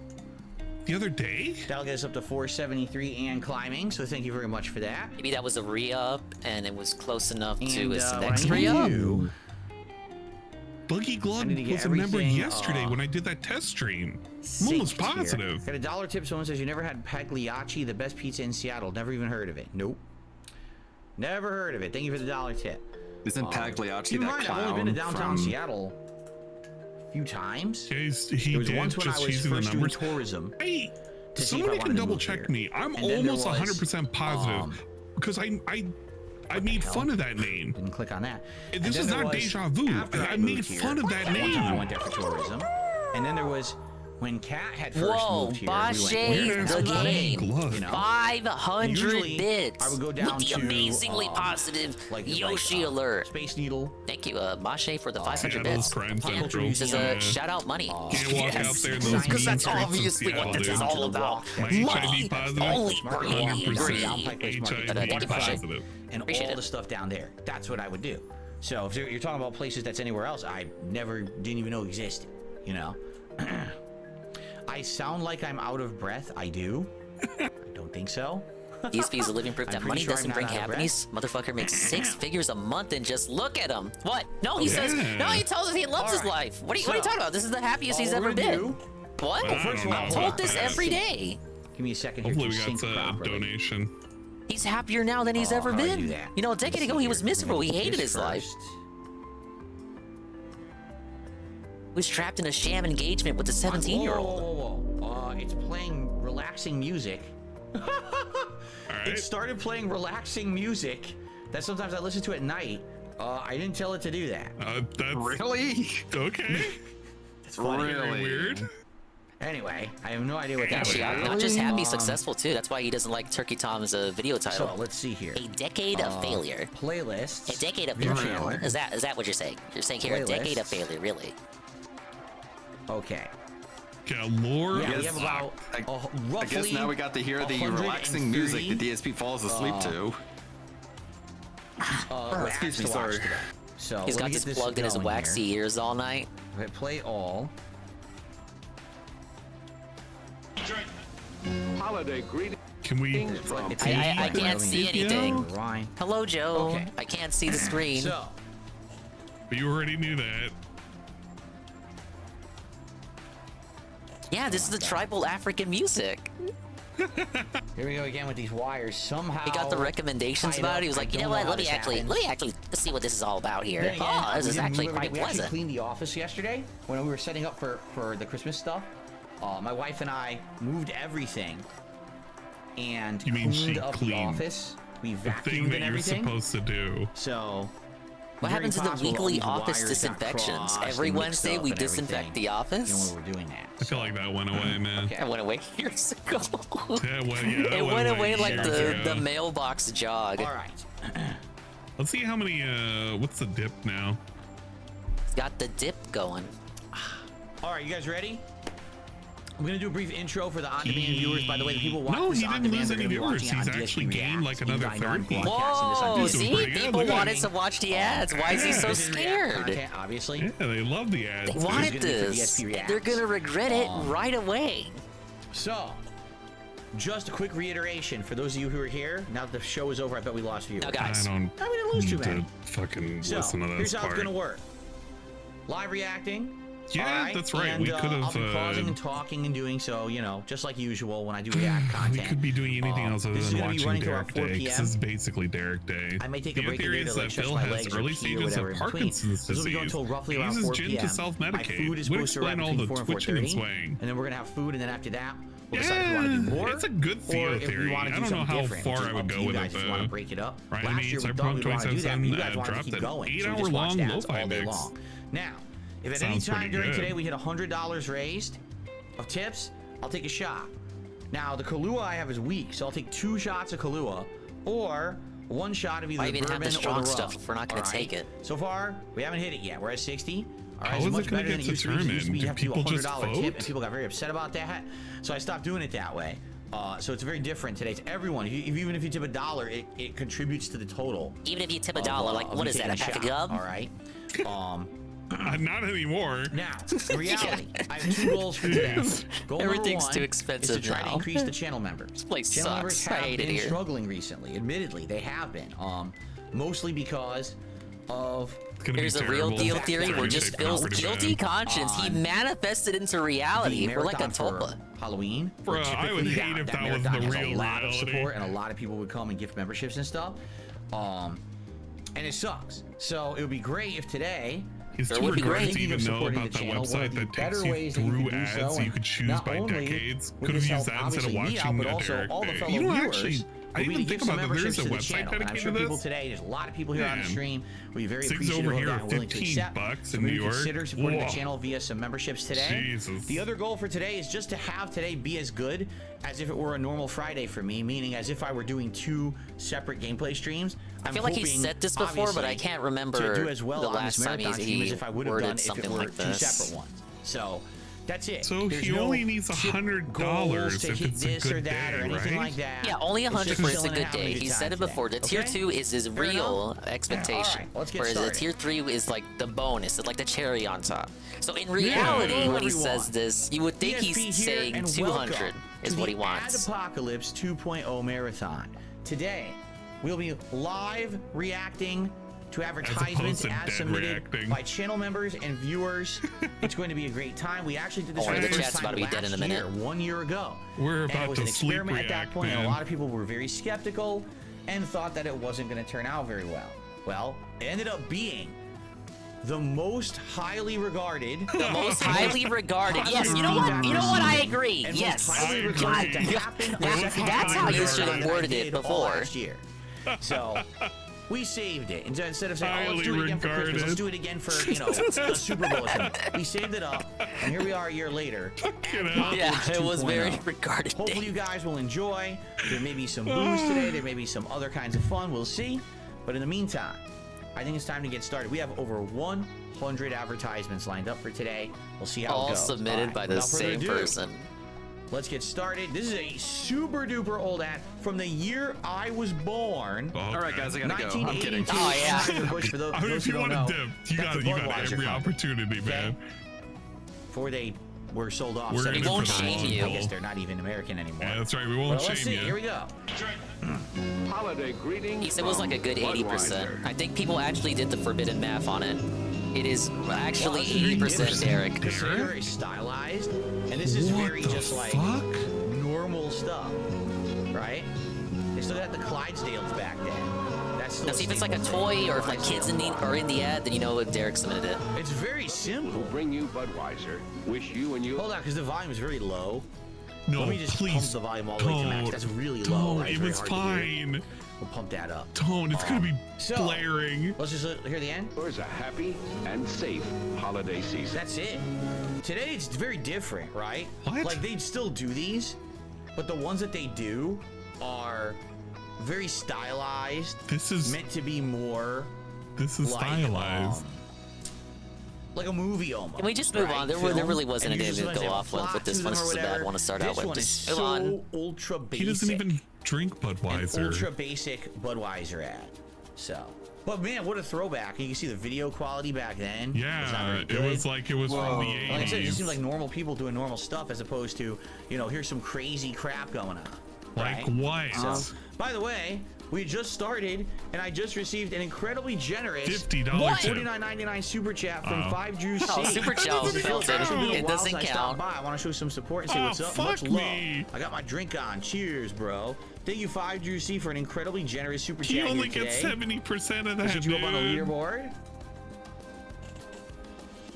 the other day? That'll get us up to 473 and climbing, so thank you very much for that. Maybe that was a re-up, and it was close enough to his what next I need to re-up. do- Buggy Glug I need to get was a member everything, yesterday when I did that test stream. I'm almost synced here. positive. Got a dollar tip. Someone says you never had Pagliacci, the best pizza in Seattle. Never even heard of it. Nope. Never heard of it. Thank you for the dollar tip. Isn't Pagliacci Keep in that mind, clown I've only been to downtown from... Seattle a few times. Yeah, he There was did once when I just was using the first doing numbers. tourism. Hey, to see if I somebody wanted can to double move check here. me. I'm And then there almost was, 100% positive because I made hell? fun of that name. Didn't click on that. This And then is there not was deja vu. after I moved made here, fun of that one time I name. went there for tourism. And then there was when Kat had first Whoa, moved here. Bache we went there. the That's game. about it, you know? 500 Usually, bits. I would go down with the to, amazingly positive Yoshi alert. Space Needle. Thank you, Bache, for the 500 Seattle's bits. crime Pop central. culture Says, museum. shout out money. Can't walk out there in those Because mean that's streets of obviously what Seattle, this is dude. all about. My Money. HIV positive, Only for me. 100% Thank HIV you, Bache. positive. And Appreciate all it. the stuff down there. That's what I would do. So if you're talking about places that's anywhere else, I didn't even know existed. You know. I sound like I'm out of breath. I do. I don't think so. DSP is a living proof I'm that pretty money sure I'm doesn't not bring out of breath. happiness. Motherfucker makes 6 figures a month and just look at him. What? No, he says. Yeah. No, he tells us he loves his All right. life. What are you talking about? This is the happiest he's all ever we're gonna been. do- What? Well, first of all, I'm hold told on. this every day. Give me a second here Hopefully to we sync got a properly. donation. He's happier now than he's ever how do I been. do that? You know, a decade ago he was miserable. He hated his life. First. He was trapped in a sham engagement with a 17-year-old. Whoa. It's playing relaxing music. All It right. started playing relaxing music that sometimes I listen to at night. I didn't tell it to do that. That's Really? okay. It's funny. Very weird. Anyway, I have no idea what that Actually, was. not just happy, successful too. That's why he doesn't like Turkey Tom's video title. So let's see here. A decade of failure. Playlists. A decade of Your failure. channel. Is that what you're saying? You're saying here a decade of Playlists. failure, really? Okay. Galore. Yeah, we guess- have about I roughly. guess now we got to hear the relaxing music that DSP falls asleep to. Excuse me, sorry. So He's let got me this get plugged in his going waxy here. ears all night. Okay, play all. Holiday greetings Can we? from It's I can't see anything. Ryan. Hello, Joe. Okay. I can't see the screen. So You already knew that. Yeah, this is the tribal African music. here we go again with these wires. Somehow He got the recommendations tied about up. it. He was I like, you don't know what? how Let me this actually happens. let's see what this is all about here. Then again, Oh, this we is didn't actually move quite everything. We actually pleasant. cleaned the office yesterday when we were setting up for the Christmas stuff. My wife and I moved everything and You mean cleaned she up the cleaned office. We The thing vacuumed that and you're everything. supposed to do. So What very happens to the possible all weekly these office wires got disinfections? crossed Every and mixed Wednesday up we and disinfect everything. the You know, office. when we were doing that. I feel like that went away, man. Okay. It went away years ago. Yeah, well, yeah, that It went away like years the ago. mailbox jog. All right. Let's see how many. What's the dip now? It's got the dip going. All right, you guys ready? I'm gonna do a brief intro for the on-demand viewers. By the way, the people watching No, this he on didn't demand lose are any gonna be viewers. watching it on He's actually DSP gained like Reacts. another You guys aren't 30. broadcasting this on Whoa, He's DSP. doing see? pretty good. People Look at wanted him. to watch the ads. Why is he so This is React scared? content, obviously. Yeah, they love the ads. They This wanted is gonna be for this. DSP Reacts. They're gonna regret it right away. So, just a quick reiteration for those of you who are here. Now that the show is over, I bet we lost viewers. Now, I guys, don't I didn't lose too need many. to fucking So, listen to this here's how part. it's gonna work. Live reacting. Yeah, alright? that's right. And, We could I'll have. be pausing and talking and doing so, you know, just like usual when I do React content. We could be doing anything else other this is than gonna be watching running till around Derek 4 Day. 'Cause p.m. This is basically Derek Day. I may take a The break in theory there to is like that stretch Phil my has legs or early pee or stages whatever of in between. Parkinson's This will be going disease. until roughly He around uses 4 gin p.m. to self-medicate. My food is Would supposed to arrive explain all between the 4 and twitching and 4:30, swaying. and then we're gonna have food, and then after that, we'll decide if we want to do more. It's a good or Theo if we theory. want to I do don't know something how different, far which is I would up to go you with guys if you want to it. break it up. Right, I Last mean, year we Cyberpunk thought we wanted to do that, but you guys 2077 wanted to dropped keep an going, so we 8-hour just watched long ads lo-fi all day mix. long. Now, if at any Sounds time pretty during good. today we hit $100 raised of tips, I'll take a shot. Now, the Kahlua I have is weak, so I'll take 2 shots of Kahlua or 1 shot of either Why even have bourbon the or strong the rum. stuff if we're not gonna All take it? So far, we haven't hit it yet. We're at 60. All right, How it's is it much gonna better than it get used to be. It used to be you have to do a determined? Do people $100 just tip, vote? and people got very upset about that. So I stopped doing it that way. So it's very different today. It's everyone. Even if you tip $1, it contributes to the total. Even if you tip of, $1, like of what you is that? A taking pack of shot, gum? All right. Not anymore. Now, in reality, I have 2 goals for today. Goal Everything's number 1 too expensive is to try to now. increase the channel members. This place channel sucks. members I have hate it been here. struggling recently. Admittedly, they have been. Mostly because of It's gonna Here's be a real terrible. deal Fact theory that where we're just Pretty Phil's bad. guilty conscience. He manifested into the reality. We're like a marathon for tulpa. Halloween. Bro, where I would typically hate if that was marathon the has real a lot of reality. support, and a lot of people would come and gift memberships and stuff. And it sucks. So it would be great if today. It's It too would be regret great. to even know Supporting about the that channel, one of website the that better takes you ways that you through could do ads so, so you and could choose not by only decades. would Could have this used help that instead of obviously me out, watching but the also Derek all the Day. fellow You know, viewers actually, I would be didn't to think give some about that. There's memberships a to the website channel, and I'm dedicated sure to people this. today, there's a lot of people here on the Man. stream will be very Sig's appreciative over of here that at and willing to 15 accept. bucks So in maybe New York. consider supporting the Whoa. channel via some memberships today. Jesus. The other goal for today is just to have today be as good as if it were a normal Friday for me, meaning as if I were doing 2 separate gameplay streams. I feel like he hoping, said this before, but I obviously, can't remember to do as well the on last this time marathon stream as he if I would have worded done if it something were like 2 this. separate ones. So that's it. So There's he no only needs chip $100 goals to if hit it's a this good or that day, or anything right? like that. Yeah, only It's 100 just for it's a chilling and good having day. good He time said it today. before. The tier Okay? 2 is his Fair real enough? expectation. Alright, let's get whereas the started. tier 3 is like the bonus. It's like the cherry on top. So in reality, Hello, when he everyone. says this, you would think DSP he's here, saying and 200 welcome is to what the he wants. Adpocalypse 2.0 marathon. Today, we'll be live reacting to advertisements to as dead submitted reacting. by channel members and viewers. It's going to be a great time. We actually did this Oh, for the the first chat's time about to be dead in a last minute. year, 1 year ago. We're And about it was to an sleep experiment at that react, point, and a man. lot of people were very skeptical and thought that it wasn't going to turn out very well. Well, it ended up being the most highly regarded, The most highly regarded. Yes, you know what? You know what? I agree. and Yes. most highly I regarded to agree. happen on That's- the that's how you second should have that I worded it did all before. last year. So we saved it. Instead of saying, oh, let's Highly do it again for Christmas, let's regarded. do it again for, you know, a Super Bowl or something. We saved it up, and here we are a year later. You know? Yeah, it was 2.0. very regarded Hopefully day. you guys will enjoy. There may be some booze today. There may be some other kinds of fun. We'll see. But in the meantime, I think it's time to get started. We have over 100 advertisements lined up for today. We'll see how it All goes. submitted All right, by the without further same ado, person. Let's get started. This is a super duper old ad from the year I was born. Okay. All right, guys, I gotta go. I'm kidding. 1982. Oh, yeah. Anheuser-Busch, for those, I mean, those if who you don't want know, to dip, you that's got the every Budweiser company. opportunity, man. Before they were sold off. We're in 70 it for won't the shame long you. I guess haul. they're not even American anymore. Yeah, that's right. We won't Well, let's see. shame Here you. we go. Holiday greetings. He said it was like a good from 80%. Budweiser. I think people actually did the forbidden math on it. It is actually Well, it's very 80% different. Derek. This is very stylized, and this is What very the just like fuck? normal stuff, right? They still got the Clydesdales back then. That's still Now see if it's like a staple toy thing. or if like kids in the ad, then you know Derek submitted it. It's very Who simple. bring you Budweiser. Wish you and you. Hold on, because the volume is very low. No, Let me just pump please. the volume all the way to max. Don't. That's really low. Don't. Right? It's It very was hard to hear. fine. We'll pump that up. Don't. It's gonna be So- blaring. Let's just hear the end. Yours a happy and safe holiday season. That's it. Today it's very different, right? What? Like they'd still do these, but the ones that they do are very stylized, This is meant to be more this is like, stylized. like a movie almost. Can we just move on? There really wasn't anything to go off with this one. This is a bad one to start out with. This one is Just move so on. ultra basic. He doesn't even drink Budweiser. An ultra basic Budweiser ad. So, but man, what a throwback! You can see the video quality back then. Yeah, it was like it was from the 80s. Like I said, it just seemed like normal people doing normal stuff as opposed to, you know, here's some crazy crap going on. Like right? what? So, by the way, we just started, and I just received an incredibly generous $50 tip. $49.99 super chat from 5Juicy. Oh, super chat was filtered. It doesn't count. I want to show some support and say what's up. Much fuck love. me. I got my drink on. Cheers, bro. Thank you, 5Juicy, for an incredibly generous super He chat only here gets today. 70% of that, Should you dude. up on the leaderboard?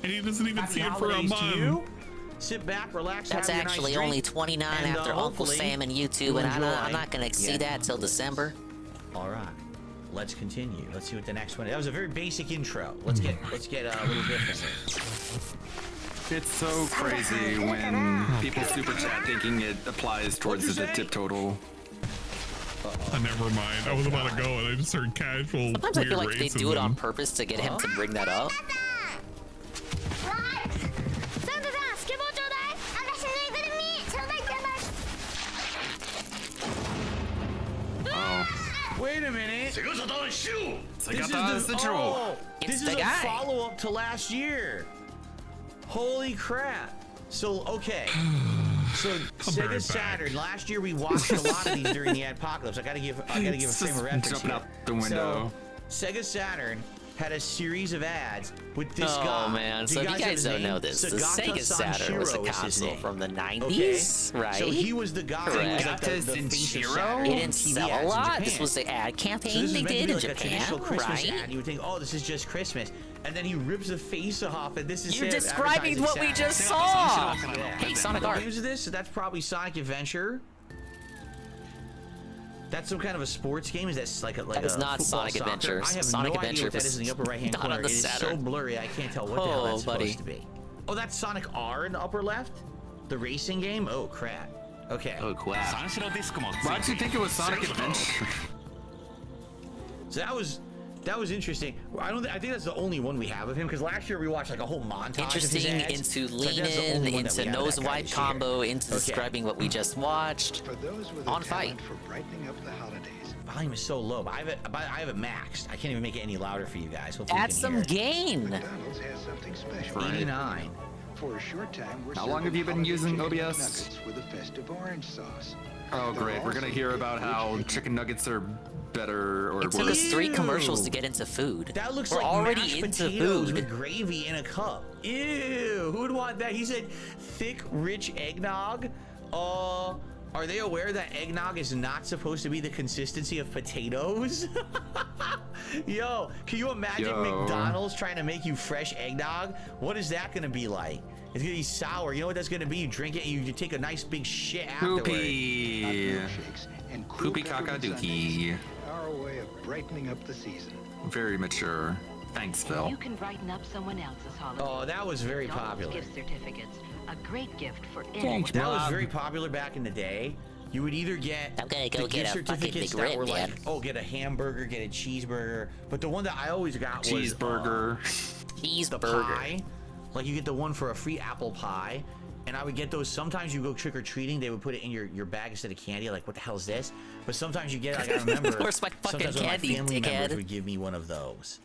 And he doesn't even Happy see it for a holidays to month. you. Sit back, relax. That's have your nice actually drink, only 29 and, after Uncle hopefully Sam and YouTube, you and I'm enjoy. not gonna see Yeah. that till December. All right, let's continue. Let's see what the next one. That was a very basic intro. Let's get a little different. It's so crazy when people super chat thinking it applies towards the tip total. Never mind. I was about to go and I just heard casual Sometimes I weird feel like they do it on racism. purpose to get him to bring that up. Wait a minute. This It's is the a guy. follow-up to last year. Holy crap. So, okay. So, right Sega back. Saturn. Last year we watched a lot of these during the Adpocalypse. I gotta give a frame of reference jumping here. out the window. So, Sega Saturn had a series of ads with this guy. Oh man, Do so if you know guys his don't name? know this, the Sagata Sega Saturn was a Sanshiro is his console name. from the Okay? 90s, right? So he was the guy Correct. who got the face of Sanshiro? Saturn It on didn't TV sell ads a in lot. Japan. This was the ad So campaign this is they meant to did be in like a Japan, traditional Christmas right? ad. You would think, oh, this is just Christmas, and then he rips the face off, and this is You're him describing advertising what we Saturn. just saw. Yeah. Hey, Sonic What Art. games is this? So that's probably Sonic Adventure. That's some kind of a sports game. Is that like a That is not football, Sonic soccer? Adventure. I have Sonic no idea Adventure what that was is in the upper right-hand not corner. on the It is so Saturn. blurry, I can't tell what the hell Oh, that's buddy. supposed to be. Oh, that's Sonic R in the upper left. The racing game. Oh crap. Okay. Oh, crap. Why'd you think it was Sonic Adventure? So that was interesting. I think that's the only one we have of him, because last year we watched like a whole montage. Interesting of his ads. into So I think lean that's the in, only one that into we have nose that guy wipe this combo, year. into Okay. describing what we just watched. For those with On a fight. talent for brightening up the holidays. Volume is so low, but I have it maxed. I can't even make it any louder for you guys. Hopefully Add you can some hear it. gain. McDonald's has something special. 89. For a short time, we're How long serving have you been holiday using chicken OBS? nuggets with a festive orange sauce. Oh, They're great. We're gonna also hear good about rich how chicken. chicken nuggets are better or It took us worse. 3 Ew. commercials to get into food. That looks We're like already mashed into potatoes food. with gravy in a cup. Ew, who would want that? He said thick, rich eggnog. Are they aware that eggnog is not supposed to be the consistency of potatoes? Yo, can you imagine Yo. McDonald's trying to make you fresh eggnog? What is that gonna be like? It's gonna be sour. You know what that's gonna be? You drink it and you take a nice big shit afterward. Poopy. Milkshakes and cool Poopy peppermint caca sundaes. dookie. Our way of brightening up the season. Very mature. Thanks, Phil. You can brighten up someone else's holiday. Oh, that was very McDonald's popular. Gift certificates, a great gift for anyone. That was Rob. very popular back in the day. You would either get I'm gonna go the get gift a fucking certificates McRib, that were like, man. oh, get a hamburger, get a cheeseburger. But the one that I always got was Cheeseburger. the Cheeseburger. pie. Like you get the one for a free apple pie. And I would get those. Sometimes you go trick or treating, they would put it in your bag instead of candy. Like, what the hell is this? But sometimes you get, like, I remember. Where's my fucking sometimes one of candy, my family dickhead? members would give me one of those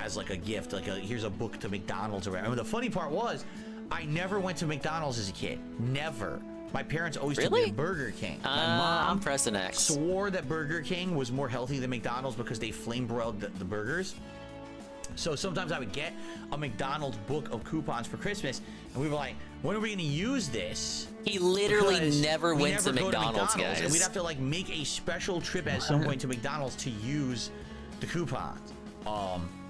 as like a gift. Like, here's a book to McDonald's or whatever. And the funny part was, I never went to McDonald's as a kid. Never. My parents always took me Really? to Burger King. My I'm mom pressing X. swore that Burger King was more healthy than McDonald's because they flame broiled the burgers. So sometimes I would get a McDonald's book of coupons for Christmas, and we were like, when are we going to use this? He literally Because never we went never to go McDonald's, guys. and we'd have to like make a special trip at some point to McDonald's to use the coupons.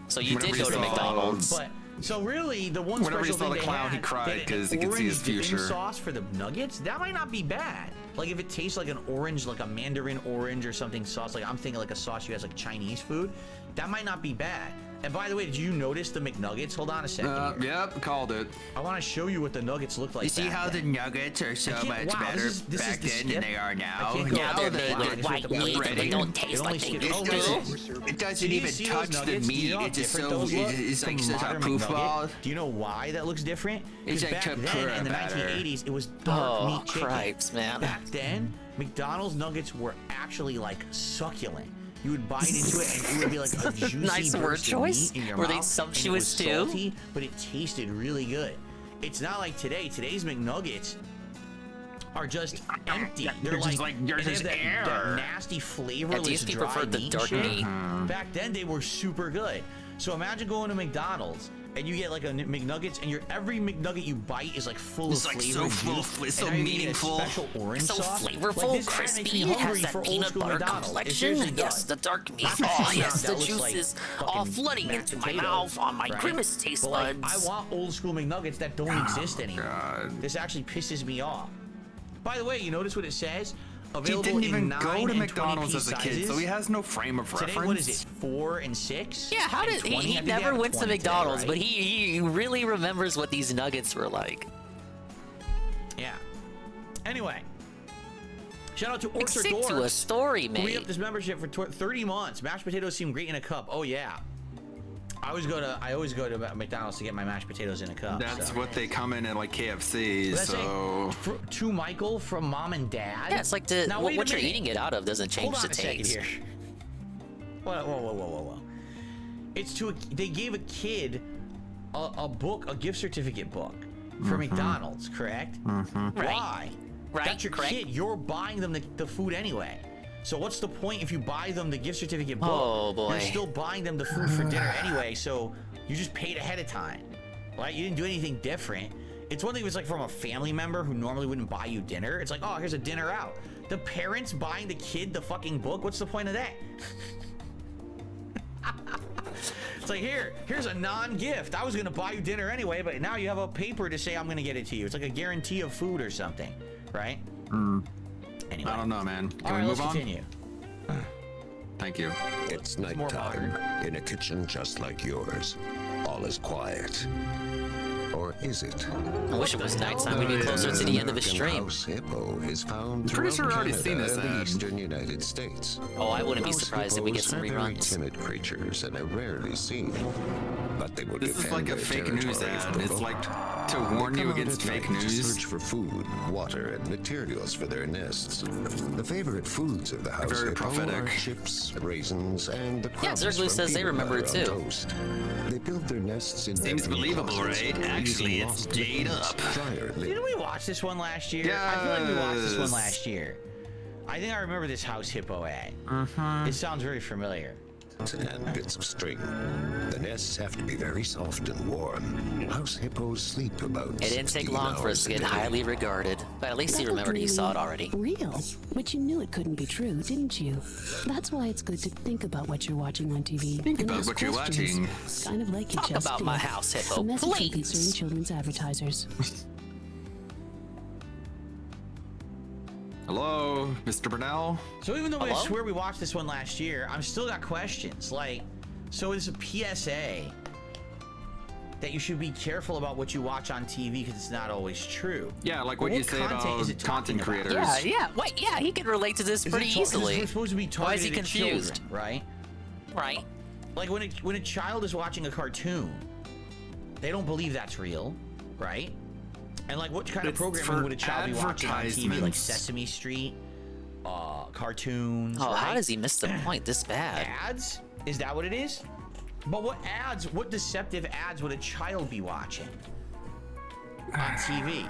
So you Whenever did you go to saw- McDonald's. But so really, the one Whenever you special saw thing the they clown, he had, cried they had 'cause an he could see his orange dipping future. sauce for the nuggets. That might not be bad. Like if it tastes like an orange, like a mandarin orange or something sauce. Like I'm thinking like a sauce you guys like Chinese food. That might not be bad. And by the way, did you notice the McNuggets? Hold on a second. Yep, called it. I want to show you what the nuggets look like. You see how the nuggets are so much better back then than they are now? Now they're made with white meat and they don't taste like they used to. It doesn't even touch the meat. It's just so, it's like such a poof ball. Do you know why that looks different? It's like back then, in the 1980s, it was dark meat chicken. Cripes, man. Back then, McDonald's nuggets were actually like succulent. You would bite into it and it would be like a juicy Nice word burst choice. of meat in your Were mouth. they sumptuous and it was too? salty, but it tasted really good. It's not like today. Today's McNuggets are just empty. They're like there's they have this that air. nasty flavorless DSP dry preferred the meat dark and shit. meat. Back then they were super good. So imagine going to McDonald's and you get like a McNuggets, and every McNugget you bite is like full of flavor. So full, juice, so and now you get a meaningful, special orange So sauce. flavorful, Like, this crispy. makes me It has hungry that for old peanut school butter McDonald's. It complexion. seriously Yes, does. the dark meat. Not Oh, that yes, the looks like juices all fucking flooding mashed into my potatoes, mouth on my right? grimace taste But, like, buds. I want old school McNuggets that don't exist anymore. God. This actually pisses me off. By the way, you notice what it says? He Available didn't in even 9 go to and McDonald's 20p as a kid, sizes. so he has no frame of reference. Today, what is it? 4 and 6? Yeah, how and did 20? I he think they never have went to 20 today, McDonald's, right? but he really remembers what these nuggets were like. Yeah. Anyway, shout out to Orchard Stick to a Dorks. story, We mate. up this membership for 30 months. Mashed potatoes seem great in a cup. Oh yeah. I always go to McDonald's to get my mashed potatoes in a cup. That's so. what they come in at like KFC. That's So to Michael from Mom and Dad. Yeah, it's like the Now, what wait a you're minute. eating it out of doesn't change Hold on the a second taste. here. Whoa. It's they gave a kid a book, a gift certificate book for McDonald's, correct? Mm-hmm. Right. Why? Right, That's your correct. kid. You're buying them the food anyway. So what's the point if you buy them the gift certificate book? Oh, boy. You're still buying them the food for dinner anyway, so you just paid ahead of time. Right? You didn't do anything different. It's one thing if it's like from a family member who normally wouldn't buy you dinner. It's like, oh, here's a dinner out. The parents buying the kid the fucking book, what's the point of that? It's like, here's a non-gift. I was gonna buy you dinner anyway, but now you have a paper to say I'm gonna get it to you. It's like a guarantee of food or something, right? Anyway. I don't know, man. All Can right, we move let's on? continue. Thank you. It's more nighttime in a kitchen just like yours. All is quiet. Or is it? I wish it was nighttime. We'd be closer to the end of the American stream. House hippo is found Pretty throughout sure I've already Canada seen this and the ad. eastern United States. Oh, I wouldn't be House surprised if we get hippos some are very reruns. timid creatures and are rarely seen. But they would This is defend like a their fake news territory if ad. It's provoked. like to They warn come you out against at fake night to news. search for food, water, and materials for their nests. The favorite foods of the house Very hippo are prophetic. chips, raisins, and the crumbs Zergloo from says they peanut remember butter it on too. toast. They build their nests in Seems ebony believable, closets, right? Actually, using it's loft made mittens, up. dryer lids, Didn't we watch this one last year? I feel like we watched this one Yes. last year. I think I remember this house hippo ad. It sounds very familiar. and bits of string. The nests have to be very soft and warm. House hippos sleep about It didn't take 16 long for us hours to a get day. highly regarded. But at least you remembered you saw it already. Real. But you knew it couldn't be true, didn't you? That's why it's good to think about what you're watching on TV. Think and about ask what you're questions. watching. Kind of like you Talk just about did. my house hippo, A message from pizza please. and children's advertisers. Hello, Mr. Burnell. So even though I Hello? swear we watched this one last year, I've still got questions. Like, so it's a PSA that you should be careful about what you watch on TV because it's not always true. Yeah, like But what you say content is about it talking content about? creators. Yeah. Wait, yeah, he can relate to this Is pretty it 'cause easily. It's supposed to be Why is he targeted at confused? children, right? Right. Like when a child is watching a cartoon, they don't believe that's real, right? And like what kind of It's programming for would a child be watching on TV? Like advertisements. Sesame Street, cartoons. Oh, how right? does he miss the point this bad? Ads? Is that what it is? But what deceptive ads would a child be watching on TV?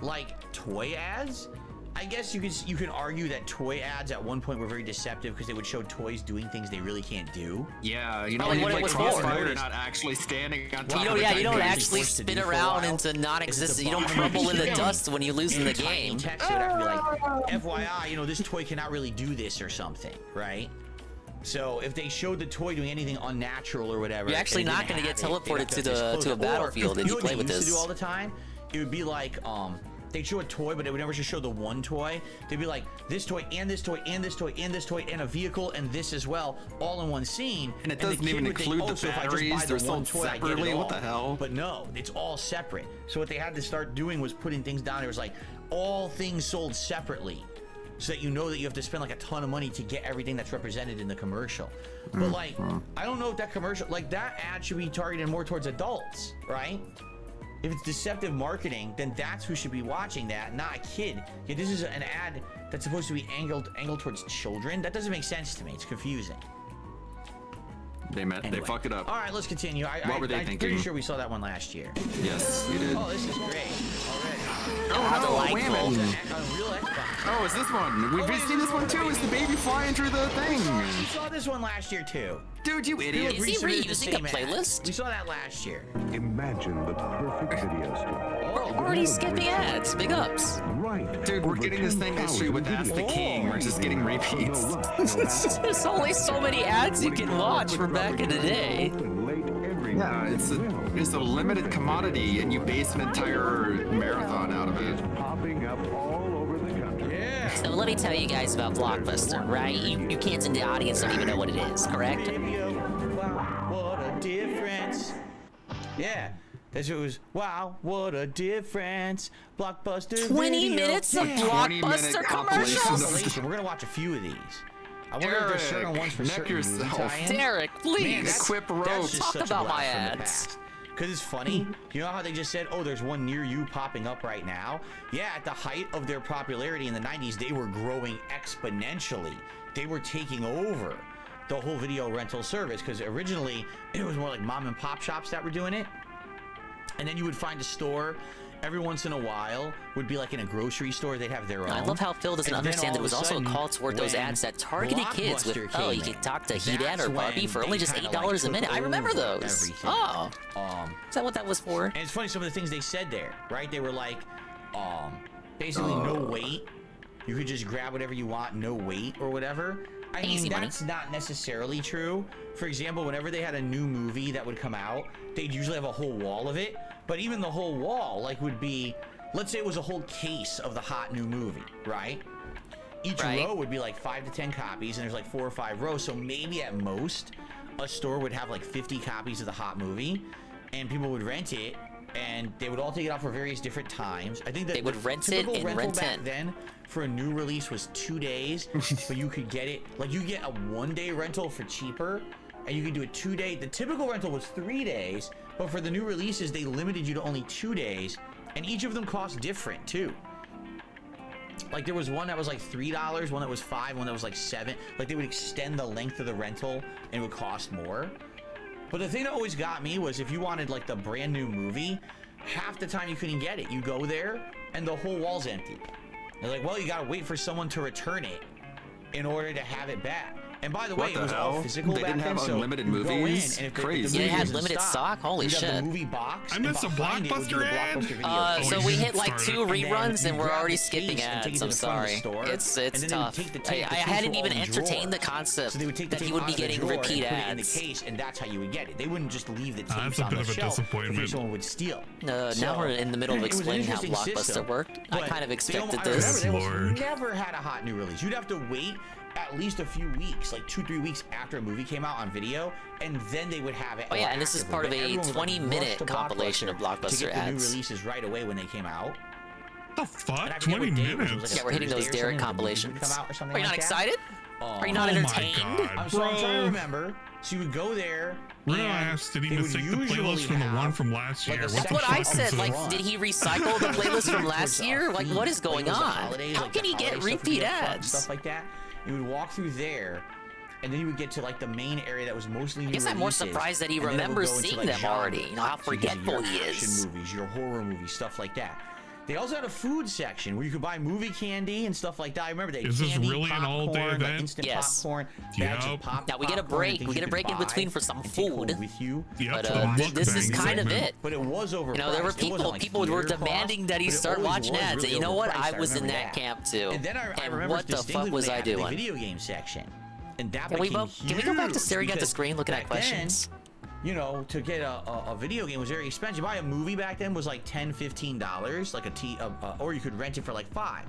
Like toy ads? I guess you can argue that toy ads at one point were very deceptive because they would show toys doing things they really can't do. Yeah, you know, Like when what you it play was for. Crossfire, you're not actually standing on top You don't, of yeah, the you don't thing. actually forced to spin do for a around while. into It's non-existence. the You don't bottom crumble in the game. dust when you lose in the Tiny game. text, it would have to be like, FYI, this toy cannot really do this or something, right? So if they showed the toy doing anything unnatural or whatever, You're actually and it not didn't gonna get have it, they'd teleported have to disclose a it. Or, battlefield if you you know play what with they used this. to do all the time? It would be like they'd show a toy, but they would never just show the one toy. They'd be like, this toy and this toy and this toy and this toy and a vehicle and this as well, all in one scene. And it doesn't even include the batteries. They're sold separately. What the hell? But no, it's all separate. So what they had to start doing was putting things down. It was like all things sold separately, so that you know that you have to spend like a ton of money to get everything that's represented in the commercial. But like, I don't know if that commercial, like that ad should be targeted more towards adults, right? If it's deceptive marketing, then that's who should be watching that, not a kid. Yeah, this is an ad that's supposed to be angled towards children. That doesn't make sense to me. It's confusing. They fucked it up. All right, let's continue. What were they thinking? I'm pretty sure we saw that one last year. Yes, you did. Oh, this is great. Already. Oh, no, wait a minute. Oh, it's this one. We've seen this one too. It's the baby flying through the thing. We saw this one last year too. Dude, you idiot. Is he reusing a playlist? We saw that last year. Imagine the perfect video store. We're already skipping ads. Big ups. Right. Dude, we're getting this thing issue with Ask the King. We're just getting repeats. There's only so many ads you can watch from back in the day. Yeah, it's a limited commodity, and you base an entire marathon out of it. Popping up all over the country. Yeah. So let me tell you guys about Blockbuster, right? You kids in the audience don't even know what it is, correct? Wow, what a difference. Yeah. That's what it was. Wow, what a difference. Blockbuster 20 video. minutes of Blockbuster commercials? We're going to watch a few of these. I wonder if there's certain ones for certain movie tie-ins. Derek, please. Equip rope. Talk about my ads. Because it's funny. You know how they just said, oh, there's one near you popping up right now? Yeah, at the height of their popularity in the 90s, they were growing exponentially. They were taking over the whole video rental service, because originally it was more like mom and pop shops that were doing it. And then you would find a store every once in a while, would be like in a grocery store, they'd have their own. I love how Phil doesn't understand that it was also a call toward those ads that targeted kids with, oh, you can talk to He-Dan or Barbie for only just $8 a minute. I remember those. Oh. Is that what that was for? And it's funny, some of the things they said there, right? They were like, basically no wait. You could just grab whatever you want, no wait or whatever. I mean, that's not necessarily true. For example, whenever they had a new movie that would come out, they'd usually have a whole wall of it. But even the whole wall, like, would be, let's say it was a whole case of the hot new movie, right? Each row would be like 5 to 10 copies, and there's like 4 or 5 rows. So maybe at most, a store would have like 50 copies of the hot movie, and people would rent it, and they would all take it out for various different times. I think that they would rent it and rent back then for a new release was 2 days, but you could get it, like you get a 1-day rental for cheaper, and you could do a 2-day. The typical rental was 3 days, but for the new releases, they limited you to only 2 days, and each of them cost different too. Like there was one that was like $3, one that was $5, one that was like $7. Like they would extend the length of the rental and it would cost more. But the thing that always got me was if you wanted like the brand new movie, half the time you couldn't get it. You go there and the whole wall's empty. They're like, well, you gotta wait for someone to return it in order to have it back. And by the way, it was all physical back then. They didn't have unlimited movies? Crazy. They had limited stock? Holy shit. The movie box, I missed a Blockbuster ad? So we hit like 2 reruns and we're already skipping ads. I'm sorry. It's tough. I hadn't even entertained the concept that he would be getting repeat ads. And that's how you would get it. They wouldn't just leave the tapes on the shelf if someone would steal. Now we're in the middle of explaining how Blockbuster worked. I kind of expected this. They never had a hot new release. You'd have to wait at least a few weeks, like 2-3 weeks after a movie came out on video, and then they would have it. Oh yeah, and this is part of a 20-minute compilation of Blockbuster to get ads. the new releases right away when they came out. The fuck? 20 minutes? Yeah, we're hitting those Derek compilations. Are you not excited? Are you not entertained? I'm trying to remember. So you would go there. We're gonna ask, did he mistake the playlist from the one from last year? That's what I said. Like, did he recycle the playlist from last year? Like, what is going on? How can he get repeat ads? Stuff like that. You would walk through there, and then you would get to like the main area that was mostly new I guess I'm more surprised that he remembers seeing them already. You know how forgetful he is. Movies, your horror movies, stuff like that. They also had a food section where you could buy movie candy and stuff like that. I remember they had candy, this really popcorn, an all-day event? like instant popcorn, bags of popcorn. Now we get a break. We get a break in between for some food. With you. But this is kind of it. But it was overpriced. You know, there were people were demanding that he start watching ads. And you know what? I was in that camp too. And then I remember what the fuck was I doing? The video game section. And that can we go back to staring at the screen, looking at questions? you know, to get a video game was very expensive. Buy a movie back then was like $10, $15, like or you could rent it for like $5.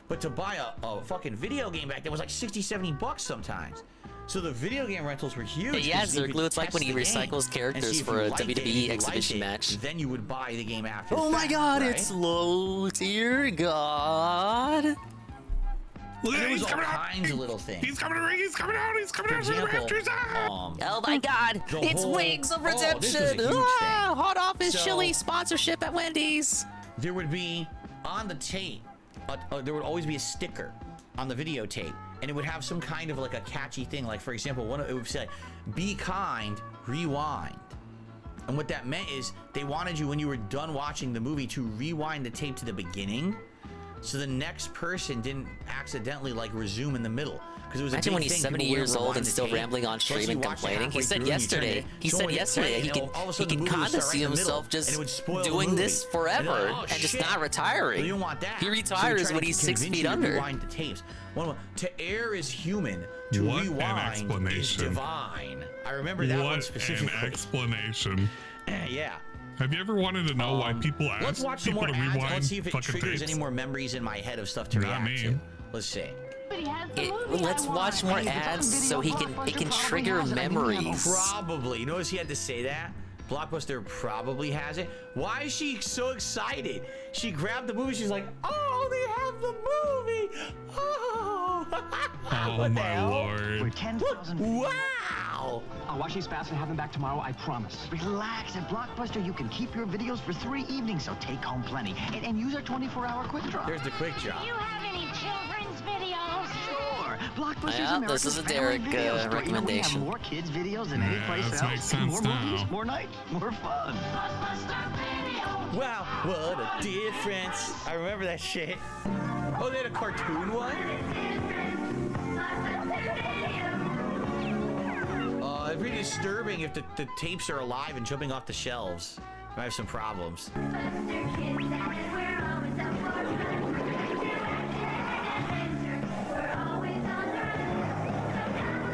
But to buy a fucking video game back then was like 60, 70 bucks sometimes. So the video game rentals were huge. Yeah, Zerglue, it's like when he recycles characters for a WWE exhibition match. Then you would buy the game after. Oh my god, it's low tier god. Look at There was he's all coming out. kinds of little things. He's coming out. He's coming out. He's coming For out. The example, Raptors. Oh my god, it's Wings of this was a Redemption. huge thing. Hot Office So- Chili sponsorship at Wendy's. There would be on the tape, there would always be a sticker on the videotape, and it would have some kind of like a catchy thing. Like for example, it would say, "Be kind, rewind." And what that meant is they wanted you, when you were done watching the movie, to rewind the tape to the beginning, so the next person didn't accidentally like resume in the middle. Because it was Imagine a big when he's thing. 70 People would years old rewind and the still tape. rambling on So stream and you watch it complaining. He halfway said through and you turn yesterday. it, He so said when it yesterday played, he you can know, all of a he sudden can the movie would kind of start see right in the himself middle, just and it would spoil the doing movie. this And forever then, oh, and just shit. not retiring. You don't want that. He So retires try when to he's 6 convince feet you to under. rewind the tapes. To err is human. To What an rewind is explanation. divine. I remember that one What an specifically. explanation. Yeah. Have you ever wanted to know why people ask Let's watch some people more to ads. rewind Let's see if it fucking triggers tapes? any more memories in my head of stuff to Not react me. to. Let's see. Let's watch more ads so it can trigger memories. Probably. Notice he had to say that. Blockbuster probably has it. Why is she so excited? She grabbed the movie. She's like, "Oh, they have the movie! Oh, Oh what the my hell? lord. For 10,000. Wow! I'll wash these fast and have them back tomorrow, I promise. Relax. At Blockbuster, you can keep your videos for 3 evenings, so take home plenty. And use our 24-hour quick draw. There's the quick draw. You have any children's videos? Sure. Blockbuster's Yeah, America's this is a family Derek, video store. You know, we recommendation. have more kids' videos than any place this else. makes sense More movies, now. more nights, more fun. Wow, what a difference. I remember that shit. Oh, they had a cartoon one? It'd be disturbing if the tapes are alive and jumping off the shelves. I have some problems.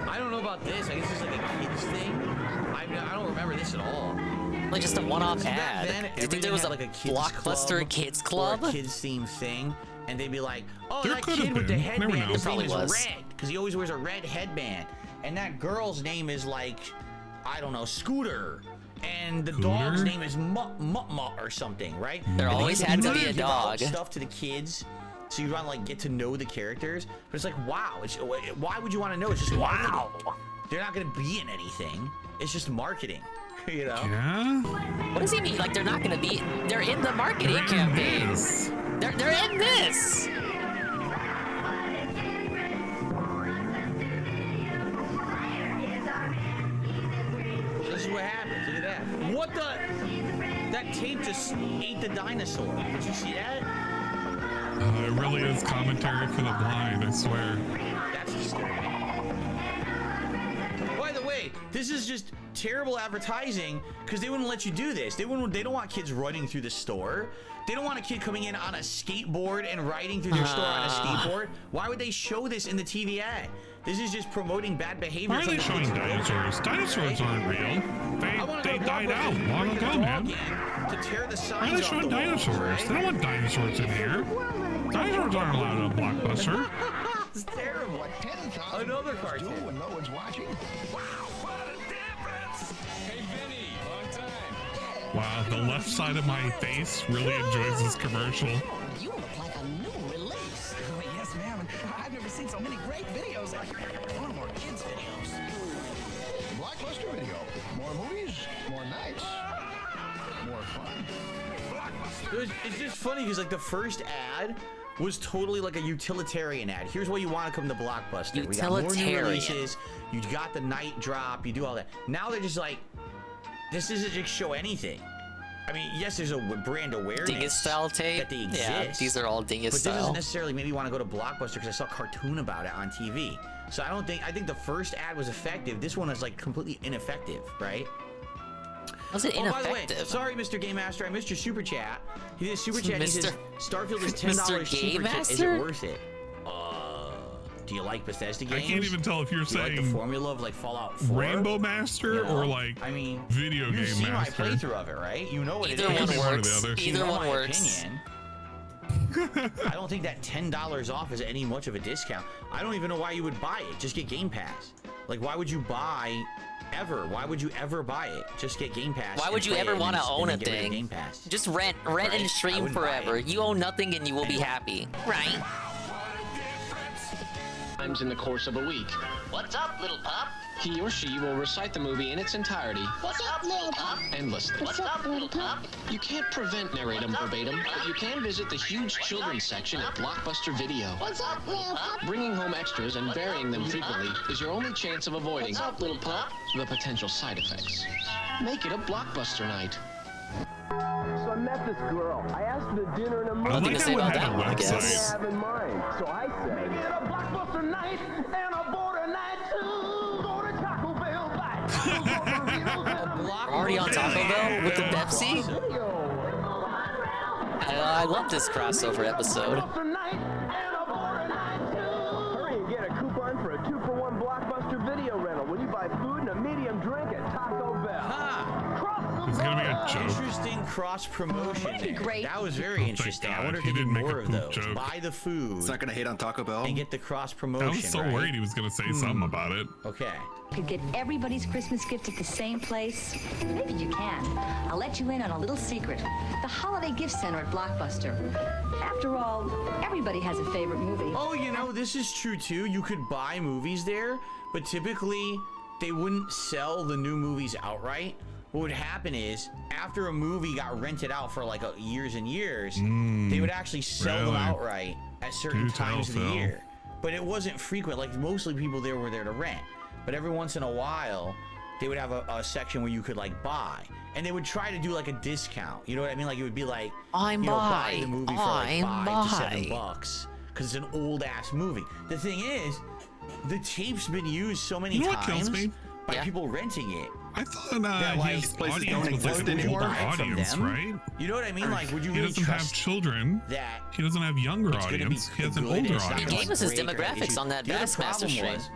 I don't know about this. I guess it's like a kids thing. I don't remember this at all. Like just a one-off See, back ad. then, Do you think everything there was had, a like a kids Blockbuster club Kids or Club? a kids themed thing, and they'd be like, "Oh, There that could kid have with the been. Never headband, know. his name Probably is was. Red, because he always wears a red headband, and that girl's name is like, I don't know, Scooter." And the dog's Scooter? name is Mutt or something, right? There And they always used had to really be a give out dog. Stuff to the kids, so you want to like get to know the characters. But it's like, wow, why would you want to know? It's just marketing. They're not going to be in anything. It's just marketing, you know? Yeah? What does he mean? Like they're not gonna be? They're in the marketing They're in campaign. this. They're in this. This is what happens. Look at that. What the? That tape just ate the dinosaur. Did you see that? It really is commentary for the blind, I swear. That's disturbing. By the way, this is just terrible advertising because they wouldn't let you do this. They don't want kids running through the store. They don't want a kid coming in on a skateboard and riding through their store on a skateboard. Why would they show this in the TV ad? This is just promoting bad behavior. Why are they showing dinosaurs? Dinosaurs aren't real. They died out long ago, man. To tear the Why are signs they off showing the walls, dinosaurs? right? They don't want dinosaurs in here. Dinosaurs aren't allowed on Blockbuster. It's terrible. What 10,000 Another videos cartoon. do when no one's watching? Wow, what a difference! Hey, Vinny, long time. Wow, the left side of my face really enjoys this commercial. You look like a new release. Yes, ma'am. And I've never seen so many great videos. I want more kids' videos. Blockbuster Video. More movies, more nights, more fun. It's just funny because like the first ad was totally like a utilitarian ad. Here's why you want to come to Blockbuster. We got more new Utilitarian. releases. You got the night drop. You do all that. Now they're just like, this doesn't just show anything. I mean, yes, there's a brand awareness Dingus style tape. that they exist. Yeah, these are all Dingus but style. this doesn't necessarily maybe want to go to Blockbuster because I saw a cartoon about it on TV. So I think the first ad was effective. This one is like completely ineffective, right? Was it Oh, by the way, ineffective? sorry, Mr. Game Master, I missed your super chat. He did a super chat. He says Mr. Starfield is Mr. $10 cheaper. Game Is Master? it worth it? Do you like Bethesda games? I can't even tell if you're Do you saying like the formula of like Fallout 4? Rainbow Master, You know? or like I mean, video you've game seen master. my playthrough of it, right? You know what Either it is. one one or works. the other. Either You know one my works. opinion. I don't think that $10 off is any much of a discount. I don't even know why you would buy it. Just get Game Pass. Like, why would you buy ever? Why would you ever buy it? Just get Game Pass. Why and would you play ever it want to and own a then get rid of thing? Game Pass. Just rent Right? and I stream wouldn't buy forever. it. You own nothing and you will be happy. Right? Times in the course of a week. What's up, little pup? He or she will recite the movie in its entirety, What's up, little pup? endlessly. What's up, little pup? You can't prevent narratum verbatim, but you can visit the huge children's section at Blockbuster Video. What's up, little pup? Bringing home extras and varying them frequently is your only chance of avoiding What's up, little pup? the potential side effects. Make it a Blockbuster night. So I met this girl. I asked for the dinner in a movie. Nothing to say about that one, I What do you guess. have in mind? So I said, make it a Blockbuster night and a border night too. Go to Taco Bell, buy We're already on Taco Bell with the Pepsi? I love this crossover episode. Hurry and get a coupon for a 2-for-1 Blockbuster video rental when you buy food and a medium drink at Taco Bell. It's gonna be a joke. Interesting cross promotion. Pretty there. great. That was very interesting. I God, wonder if he they did didn't make more a of poop those. joke. Buy the food It's not gonna hate on Taco Bell. and get the cross promotion. I was so right? worried he was gonna say something about it. Okay. Could get everybody's Christmas gift at the same place? Maybe you can. I'll let you in on a little secret. The Holiday Gift Center at Blockbuster. After all, everybody has a favorite movie. Oh, you know, this is true too. You could buy movies there, but typically they wouldn't sell the new movies outright. What would happen is, after a movie got rented out for like years and years, they would actually sell them really? outright at certain Do tell, times of the Phil. year. But it wasn't frequent. Like, mostly people there were there to rent. But every once in a while, they would have a section where you could like buy, and they would try to do like a discount. You know what I mean? Like, it would be like, buy the movie for like $5 to $7 because it's an old ass movie. The thing is, the tape's been used so many You know what kills times me? by people renting it. I thought That, like, his places audience don't was like exist an older anymore. audience, From them? right? You know what I mean? Like, would you He really doesn't have trust children. that? He doesn't have younger It's gonna be audience. He has an good, older it's not audience. gonna Gave us his break or demographics issue. on that The other Bassmaster problem stream. was,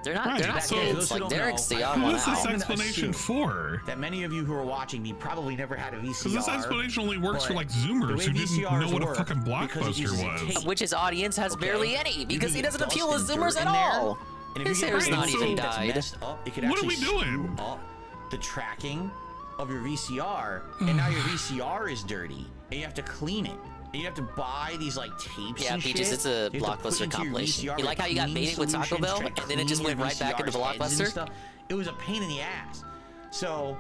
They're not Right, so- kids like Those who Derek's don't the know, odd What one is this out. explanation assume for? that many of you who are watching me probably never had a VCR. Because this explanation only works for but like the Zoomers way who didn't VCRs know what a work, fucking because it uses Blockbuster a was. tape, Which his audience has okay? barely any You because can he get doesn't appeal dust to and Zoomers dirt at in there, all. And if His you get hair's a not tape even that's dyed. messed up, it could What are actually we doing? screw up the tracking of your VCR, and now your VCR is dirty, and you have to clean it. And you have to buy these like tapes. Yeah, and Peaches, shit. it's a You have to put Blockbuster into your compilation. VCR You like how you got cleaning baited with Taco solutions, Bell, try to and then it just clean went your right back into VCR's heads and Blockbuster? stuff. It was a pain in the ass. So,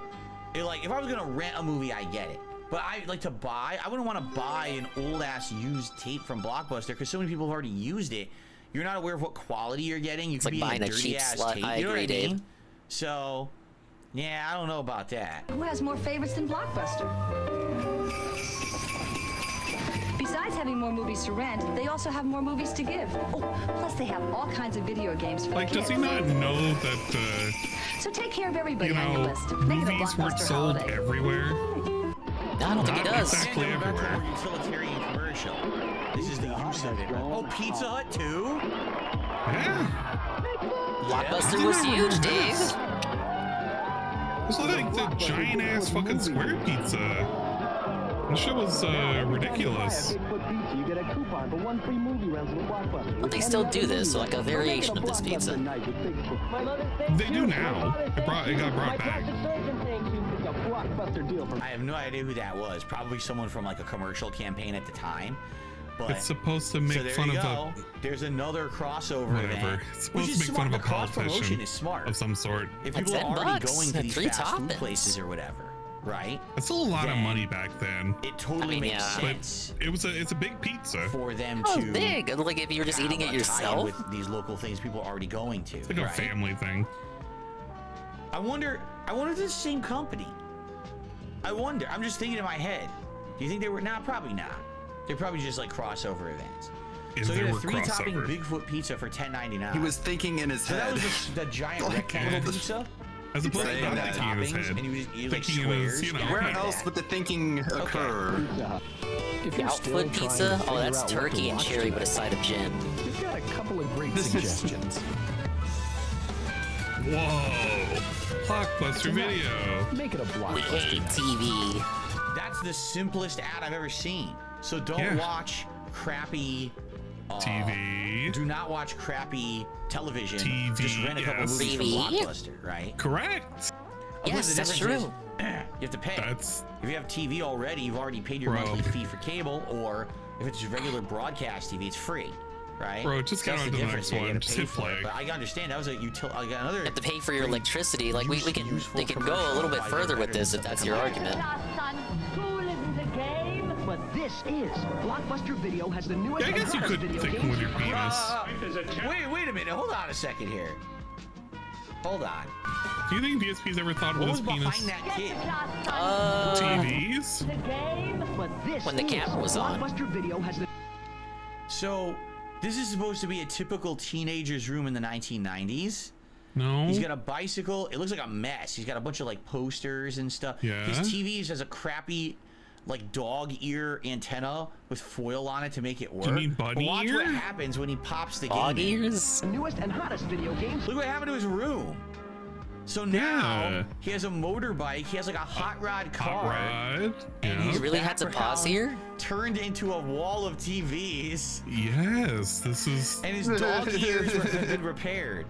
if I was gonna rent a movie, I get it. But I like to buy. I wouldn't want to buy an old ass used tape from Blockbuster because so many people have already used it. You're not aware of what quality you're getting. You It's could like be buying a a dirty cheap ass slut. tape. I You know what agree, I Dave. mean? So, yeah, I don't know about that. Who has more favorites than Blockbuster? Besides having more movies to rent, they also have more movies to give. Oh, plus they have all kinds of video games for Like, kids. does he not know that, So take care of everybody you on your know, list. Make it a movies weren't Blockbuster sold holiday. everywhere? I don't think he Not does. exactly Again, going back to everywhere. a utilitarian commercial. This is the use of it. Oh, Pizza Hut too? Yeah. Blockbuster was huge, Dave. It's like the giant ass fucking square pizza. This shit was ridiculous. You get a coupon for 1 free movie rental at Blockbuster. But they still do this, so like a variation of this pizza. They do now. It got brought back. I have no idea who that was. Probably someone from like a commercial campaign at the time. But It's supposed to make so there fun you of go. a There's another crossover whatever. event. It's Which supposed is to make fun smart. of a The cross promotion politician is smart. of some sort. If Like people are already $10 going to these three fast food toppings. places or whatever, right? That's a lot of Then money back then. It totally I mean, makes yeah. sense It's a big pizza. for them Oh, to big. Like if you were just have eating it a tie-in yourself. with these local things people are already going to. It's like a right? family thing. I wonder if it's the same company. I wonder. I'm just thinking in my head. Do you think they were? Nah, probably not. They're probably just like crossover events. If So they you get were a 3-topping crossover. Bigfoot pizza for $10.99. He was thinking in his So that head. was the giant Like, rectangle yeah. pizza. As opposed to saying not that. thinking in his Toppings, head. and he was like Thinking in his, squares. you know, Yeah, Where yeah. else would the thinking occur? If The you're still outfit trying pizza? to Oh, that's figure out what to turkey and watch cherry with a tonight, side of gin. We've got a couple of great great suggestions. Whoa! Blockbuster Video. Make it a We hate TV. That's the simplest ad I've ever seen. So don't watch crappy TV. Do not watch crappy television. TV, Just rent a couple yes. movies from TV. Blockbuster, right? Correct. Yes, that's true. You have to pay. If you have TV already, you've already paid your Bro. monthly fee for cable, or if it's regular broadcast TV, it's free, right? Bro, just get That's on to the difference next there. You one. gotta Just pay hit for it. play. But I understand that was a utility. Another. You have to pay for your electricity. Like we can useful they can go a little bit commercial further with better this than if that's something your like argument. School isn't a game, but this is. Blockbuster Video has the newest. Yeah, I guess you could take one with your penis. Wait a minute. Hold on a second here. Hold on. Do you think DSP's ever thought What of was his penis? behind that kid? TVs? When the camera was on. Blockbuster Video has the. So, this is supposed to be a typical teenager's room in the 1990s. No. He's got a bicycle. It looks like a mess. He's got a bunch of like posters and stuff. Yeah. His TV has a crappy like dog ear antenna with foil on it to make it work. You mean bunny Watch ear? what happens when he pops the Dog game. ears? The newest and hottest video games. Look what happened to his room. So now he has a motorbike. He has like a hot rod car. Hot rod. And Yeah. his You really had to pause background here? Turned into a wall of TVs. Yes, this is. And his dog ears have been repaired.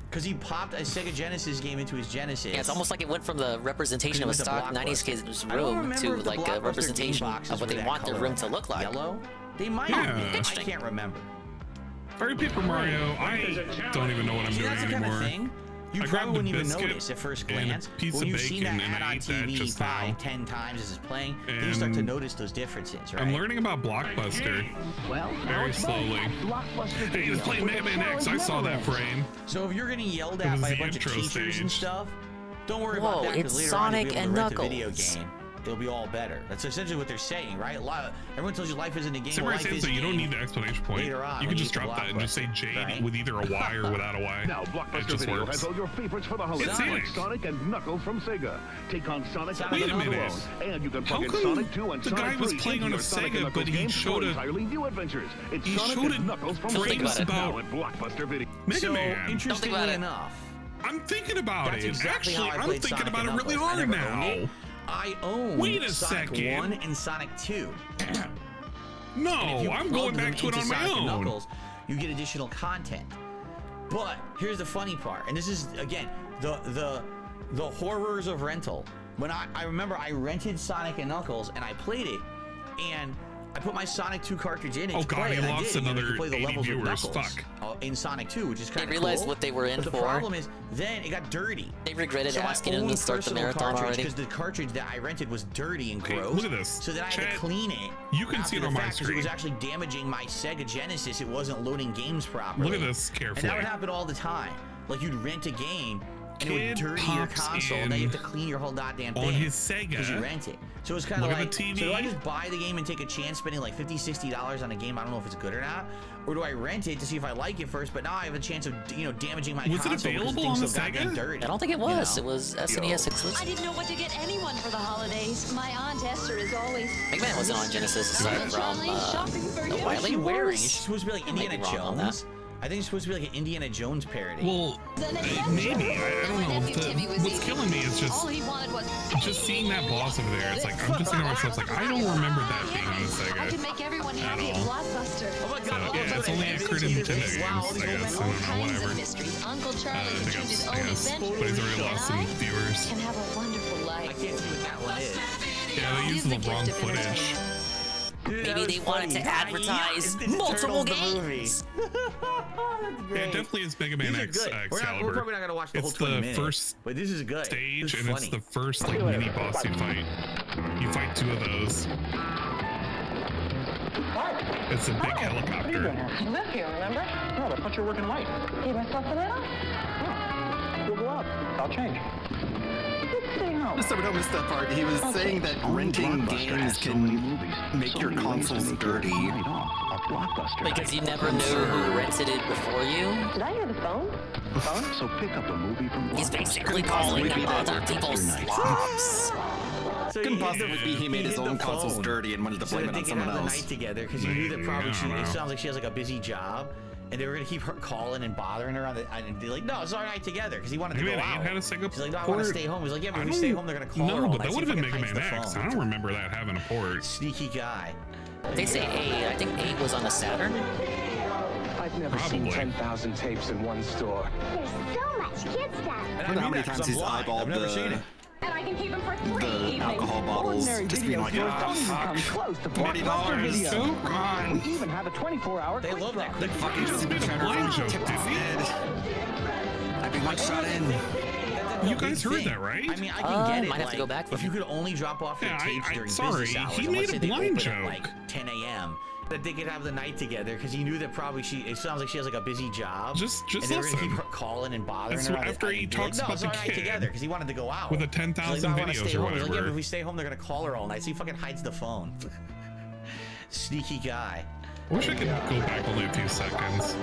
Because he popped a Sega Genesis game into his Genesis. Yeah, it's almost like it went from the representation of a Because it went stock to 90s Blockbuster. kid's I don't room remember to if the like a Blockbuster representation game boxes of what were they that want their color. room to look like. Yellow? They might Yeah. be. I Interesting. can't remember. Fire Paper Mario. I don't even know what I'm See, doing that's the anymore. kind of thing you I probably grabbed a wouldn't even biscuit notice at first and a glance. piece When of you've seen that bacon, and ad I on ate that TV just 5, now. 10 times as it's playing, then you start to notice those differences, right? I'm learning about Blockbuster Well, very slowly. Blockbuster Hey, he's playing Mega Man X. I saw that frame. So if you're getting yelled It at was by a the bunch of intro teachers and stage. stuff, don't worry Whoa, about that, because it's later on Sonic you'll be and able to rent a video Knuckles. game. It'll be all better. That's essentially what they're saying, right? Everyone tells you life isn't a game. Samurai Life is Sensei, a you don't game. need the explanation point. Later on, You when can just get drop that and just say Blockbuster, Jade right? with either a Y or without a Y. Now, It Blockbuster just Video works. has all your favorites for the holidays, It's like Sonic. Sonic and Knuckles from Sega. Take on Sonic Sonic and Wait a Knuckles minute. alone. And you can How plug in come Sonic 2 and the Sonic guy was 3 playing into on a your Sonic and Sega, Knuckles but he games showed for a- entirely new adventures. It's he Sonic showed and a Knuckles from Don't think frames Sega. about about Now at Blockbuster Video. Mega So, Man. interestingly about it. enough, I'm thinking about that's it. exactly Actually, how I I'm played thinking Sonic about it and really Knuckles. I hard never owned now. it. I own Wait a Sonic second. 1 and Sonic 2. No, And if you I'm plug going them back to it into on my Sonic and own. Knuckles, you get additional content. But here's the funny part, and this is again the horrors of rental. When I remember I rented Sonic and Knuckles and I played it, and I put my Sonic 2 cartridge in it. Oh to God, play, he and I lost did, you another could play the 80 levels with viewers. Knuckles, Fuck. in Sonic 2, which is kind of cool. realized what they were in but for. the problem is, then it got dirty. They regretted So asking my him own to start the personal marathon cartridge, already. because the cartridge that I rented was dirty and Hey, gross. look at this. So then I had Chat, to clean it. you can see it after on the my fact, 'cause It was screen. actually damaging my Sega Genesis. It wasn't loading games properly. Look at this And carefully. that would happen all the time. Like you'd rent a game and it Kid would dirty your pops console, and then you have to clean your whole goddamn thing on his Sega. because you rent it. So it's kind of Look at like, the TV. so do I just buy the game and take a chance spending like $50, $60 on a game? I don't know if it's good or not. Or do I rent it to see if I like it first? But now I have a chance of damaging my Was it console because available thing's on the so goddamn Sega? dirty. I don't think it was. It was SNES I exclusive. didn't know what to get anyone for the holidays. My Aunt Esther is always. Mega Man wasn't on Genesis aside from shopping for you. the What's Wily she wearing? Wars. Is she supposed to be like I might Indiana be wrong on that. Jones? I think it's supposed to be like an Indiana Jones parody. Well, maybe. I don't know. What's killing me is All he wanted was. just seeing that boss over there. It's like I'm just thinking to myself, like I don't remember that being on the Sega. I can make everyone happy at all. Blockbuster. Oh my So God! yeah, it's only occurred in Nintendo games. I guess. I don't know. Whatever. Mysteries. Uncle Charlie I can think choose his I own guess. adventure. But he's already lost some viewers. Can have a wonderful life. I can't see what that one is. Yeah, they used the wrong footage. Dude, that Maybe was they wanted funny. to advertise It's Ninja multiple Turtles, the movie. games. Yeah, it definitely is Mega Man These are X good. We're Excalibur. probably not gonna watch the whole It's 20 the minutes. first But this is good. stage, This is and it's funny. the first like mini boss you fight. You fight two of those. It's a big helicopter. You live here, remember? No, I thought you were working late. Give myself a little? We'll go out. I'll change. Stay home. So we don't miss that part. He was saying that renting games can make your consoles dirty. Because you never knew who rented it before you. Did I hear the phone? So pick up a movie from He's basically calling other people slobs. So Couldn't he hit possibly the- be he made his hit own the consoles phone dirty and wanted to so blame that it they on can someone have the else. night together because he knew that probably Maybe, I don't it know. sounds like she has like a busy job. And they were gonna keep her calling and bothering her on the. And they're like, no, it's our night together because he wanted to go out. Had a single She's like, no, I want to stay home. He's like, yeah, but I when we stay home, they're gonna call her all No, but night. that would have been Mega Man X. I don't remember that having a port. Sneaky guy. They say 8. I think 8 was on the Saturn. I've never seen 10,000 tapes in one store. There's so much kid stuff. I wonder how many times he's eyeballed And I can keep them for 3 the evenings. alcohol bottles, just being like, Don't even come close to Blockbuster Video. So gone. We even have a 24-hour They love that. The fucking super channel tipped his head. I'd be one shot in. You guys heard that, right? I mean, I can get it. Might have to go back. If you could only drop off your tapes during business hours, he and made let's a say they blind open joke. at like 10 a.m. that they could have the night together because he knew that probably it sounds like she has like a busy job. Just and they were gonna listen. keep her calling and bothering That's her. after he talks about the kid together because he wanted to go out with the 10,000 videos videos or He's like, yeah, whatever. but if we stay home, they're gonna call her all night. So he fucking hides the phone. Sneaky guy. I wish I could go back only a few seconds.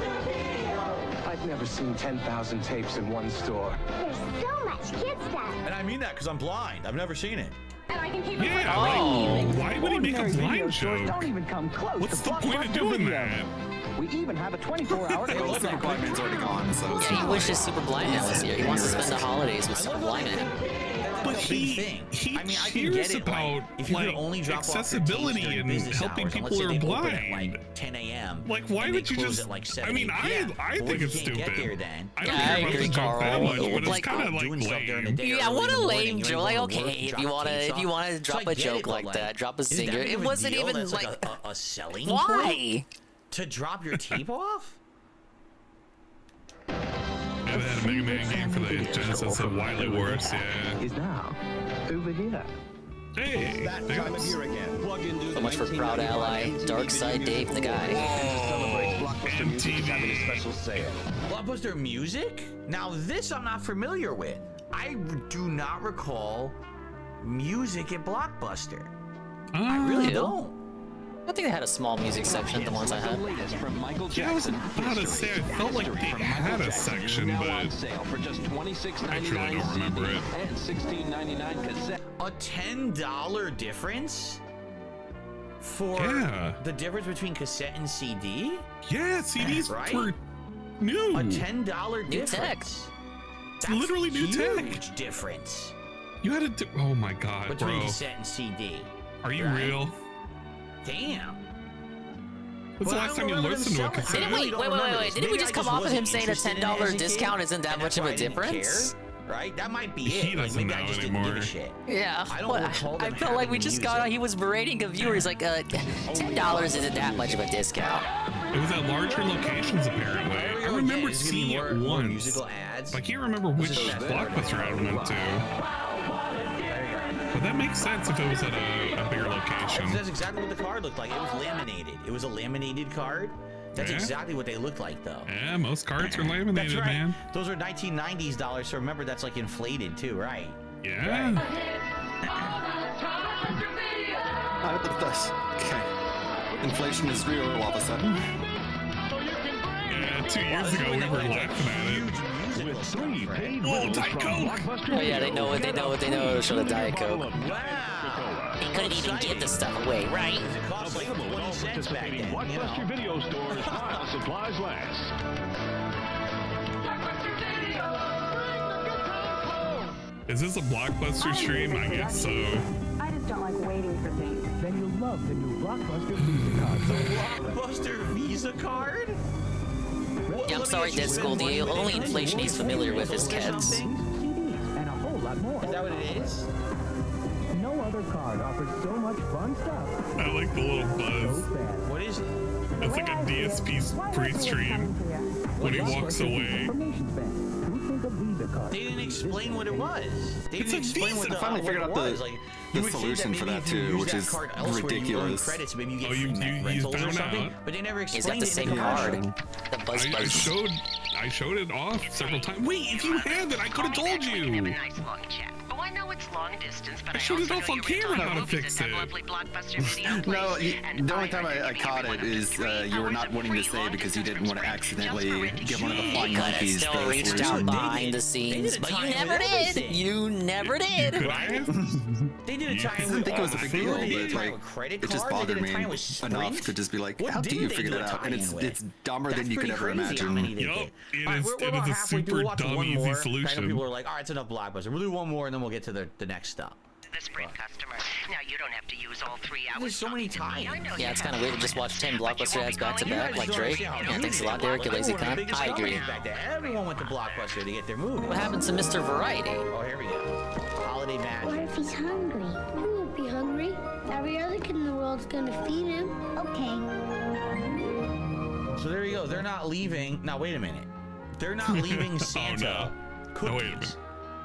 I've never seen 10,000 tapes in one store. There's so much kid stuff. And I mean that because I'm blind. I've never seen it. And I can keep them Yeah, for like, why would he make a Ordinary video blind stores joke? Don't even come close What's to the point of Blockbuster doing Video. that? We even have a 24-hour Well, quick Super drop. Blind Man's already gone, so it's Yeah, he wishes Super Blind Man was here. He wants to spend the holidays with Super Blind Man. But he I mean, I can get cares it, about if you could only drop accessibility off your tapes and during business helping hours, and people let's who say are they open at, blind. like 10 a.m. Like, why and would they you close just? at like 7, I mean, 8 I p.m. think Well, it's if you can't stupid. get there then. I don't Yeah, I care about agree, the joke that Carl. much, but it's Like, kind of like doing stuff during the day. Yeah, early what in a the morning, lame you're joke. going Like, to work, okay, drop if you the wanna tapes if you off. wanna So drop I a get joke it, but, like that, drop a isn't that zinger. big It of a wasn't deal? even That's like a selling why? point to drop your tape off. Yeah, they had a Mega Man game for the Genesis of Wily Wars. Yeah. Is now over here. Hey, That time of year again. Plug into So much for proud ally, Dark Side Dave the guy. Celebrates Blockbuster Music is having a MTV. special sale. Blockbuster Music? Now this I'm not familiar with. I do not recall music at Blockbuster. I really don't. I think they had a small music section, the ones I had. Yeah, I was about to say, I felt like they had a section, but I truly don't remember it. And $16.99 cassette. A $10 difference for the difference between cassette and CD? Yeah, CDs right? were new. A $10 New difference. It's literally new tech. Huge difference You had to do. Oh my god, between bro. cassette and CD. Are you right? real? Damn. When's the last time you listened to a cassette? Didn't we just come off of him saying a $10 discount isn't that much of a difference? Right? That might be He it. Like, doesn't maybe I know just didn't give anymore. a shit. Yeah, I don't but recall I them felt like we having just music. got. He was berating the viewers like, $10 isn't that much of a discount. It was at larger locations apparently. I remember seeing it once. Musical ads. I can't remember which This is that Blockbuster ad we went to. But that makes sense if it was at a bigger location. That's exactly what the card looked like. It was laminated. It was a laminated card. That's Yeah. exactly what they looked like, though. Yeah, most cards are laminated, That's right. man. Those are 1990s dollars, so remember that's like inflated too, right? Yeah. Look at this. Okay. Inflation is real all of a sudden. Yeah, 2 years ago we were laughing at it. With 3 paid Whoa, videos Diet from Coke! Blockbuster Oh yeah, they know what they know. What they know. Show the Diet Coke. Wow. He couldn't even give the stuff away, right? It cost like Available at 20 all cents back participating then, you Blockbuster know. video stores while supplies last. Is this a Blockbuster stream? I guess so. I just don't like waiting for things. Then you'll love the new Blockbuster Visa card. Blockbuster Visa card? Yeah, I'm sorry, Dead School. The only inflation he's familiar with is kids. CDs, and a whole lot more. Is that what it is? No other card offers so much fun stuff. I like the little buzz. So fast. What is it? It's like a DSP pre-stream when he walks away. Information bank. Who think a Visa card? They didn't explain what it was. They It's didn't a explain what Visa. the I finally what figured it out was. the Like, you would think solution for maybe that if you too, use which that is card elsewhere, you earn ridiculous. credits, maybe you get Oh, you free he's rentals or found something. out. But they never He's got explained the it in same the card. commercial. The buzz I buzz. showed it off several times. Wait, if you had it, I could have told you. Nice long chat. Oh, I know it's long distance, but I showed it off on camera how to fix it. No, the only time I caught it is you were not wanting to say because you didn't want to accidentally get one of the flying monkeys. Still reached out behind the scenes, but you never did. You never did. Right? They did a time I with think it was a big deal, but like credit it just card. bothered me enough to just be like, how do you figure that out? And it's dumber than you could ever imagine. Yup, it is a halfway through. super We'll watch dumb, one easy more. solution. People are like, all right, it's enough Blockbuster. We'll do one more, and then we'll get to the next stop. The Sprint customer. Now you don't have to use all 3 hours. There's so many times. Yeah, it's kind of weird to just watch 10 Blockbuster ads back to back like Drake. Yeah, thanks a lot, Derek, you lazy cunt. I agree. Everyone went to Blockbuster to get their movie. What happened to Mr. Variety? Oh, here we go. Holiday magic. What if he's hungry? He won't be hungry. Every other kid in the world's gonna feed him. Okay. So there you go. They're not leaving. Now wait a minute. They're not leaving Santa cookies. No, wait a minute.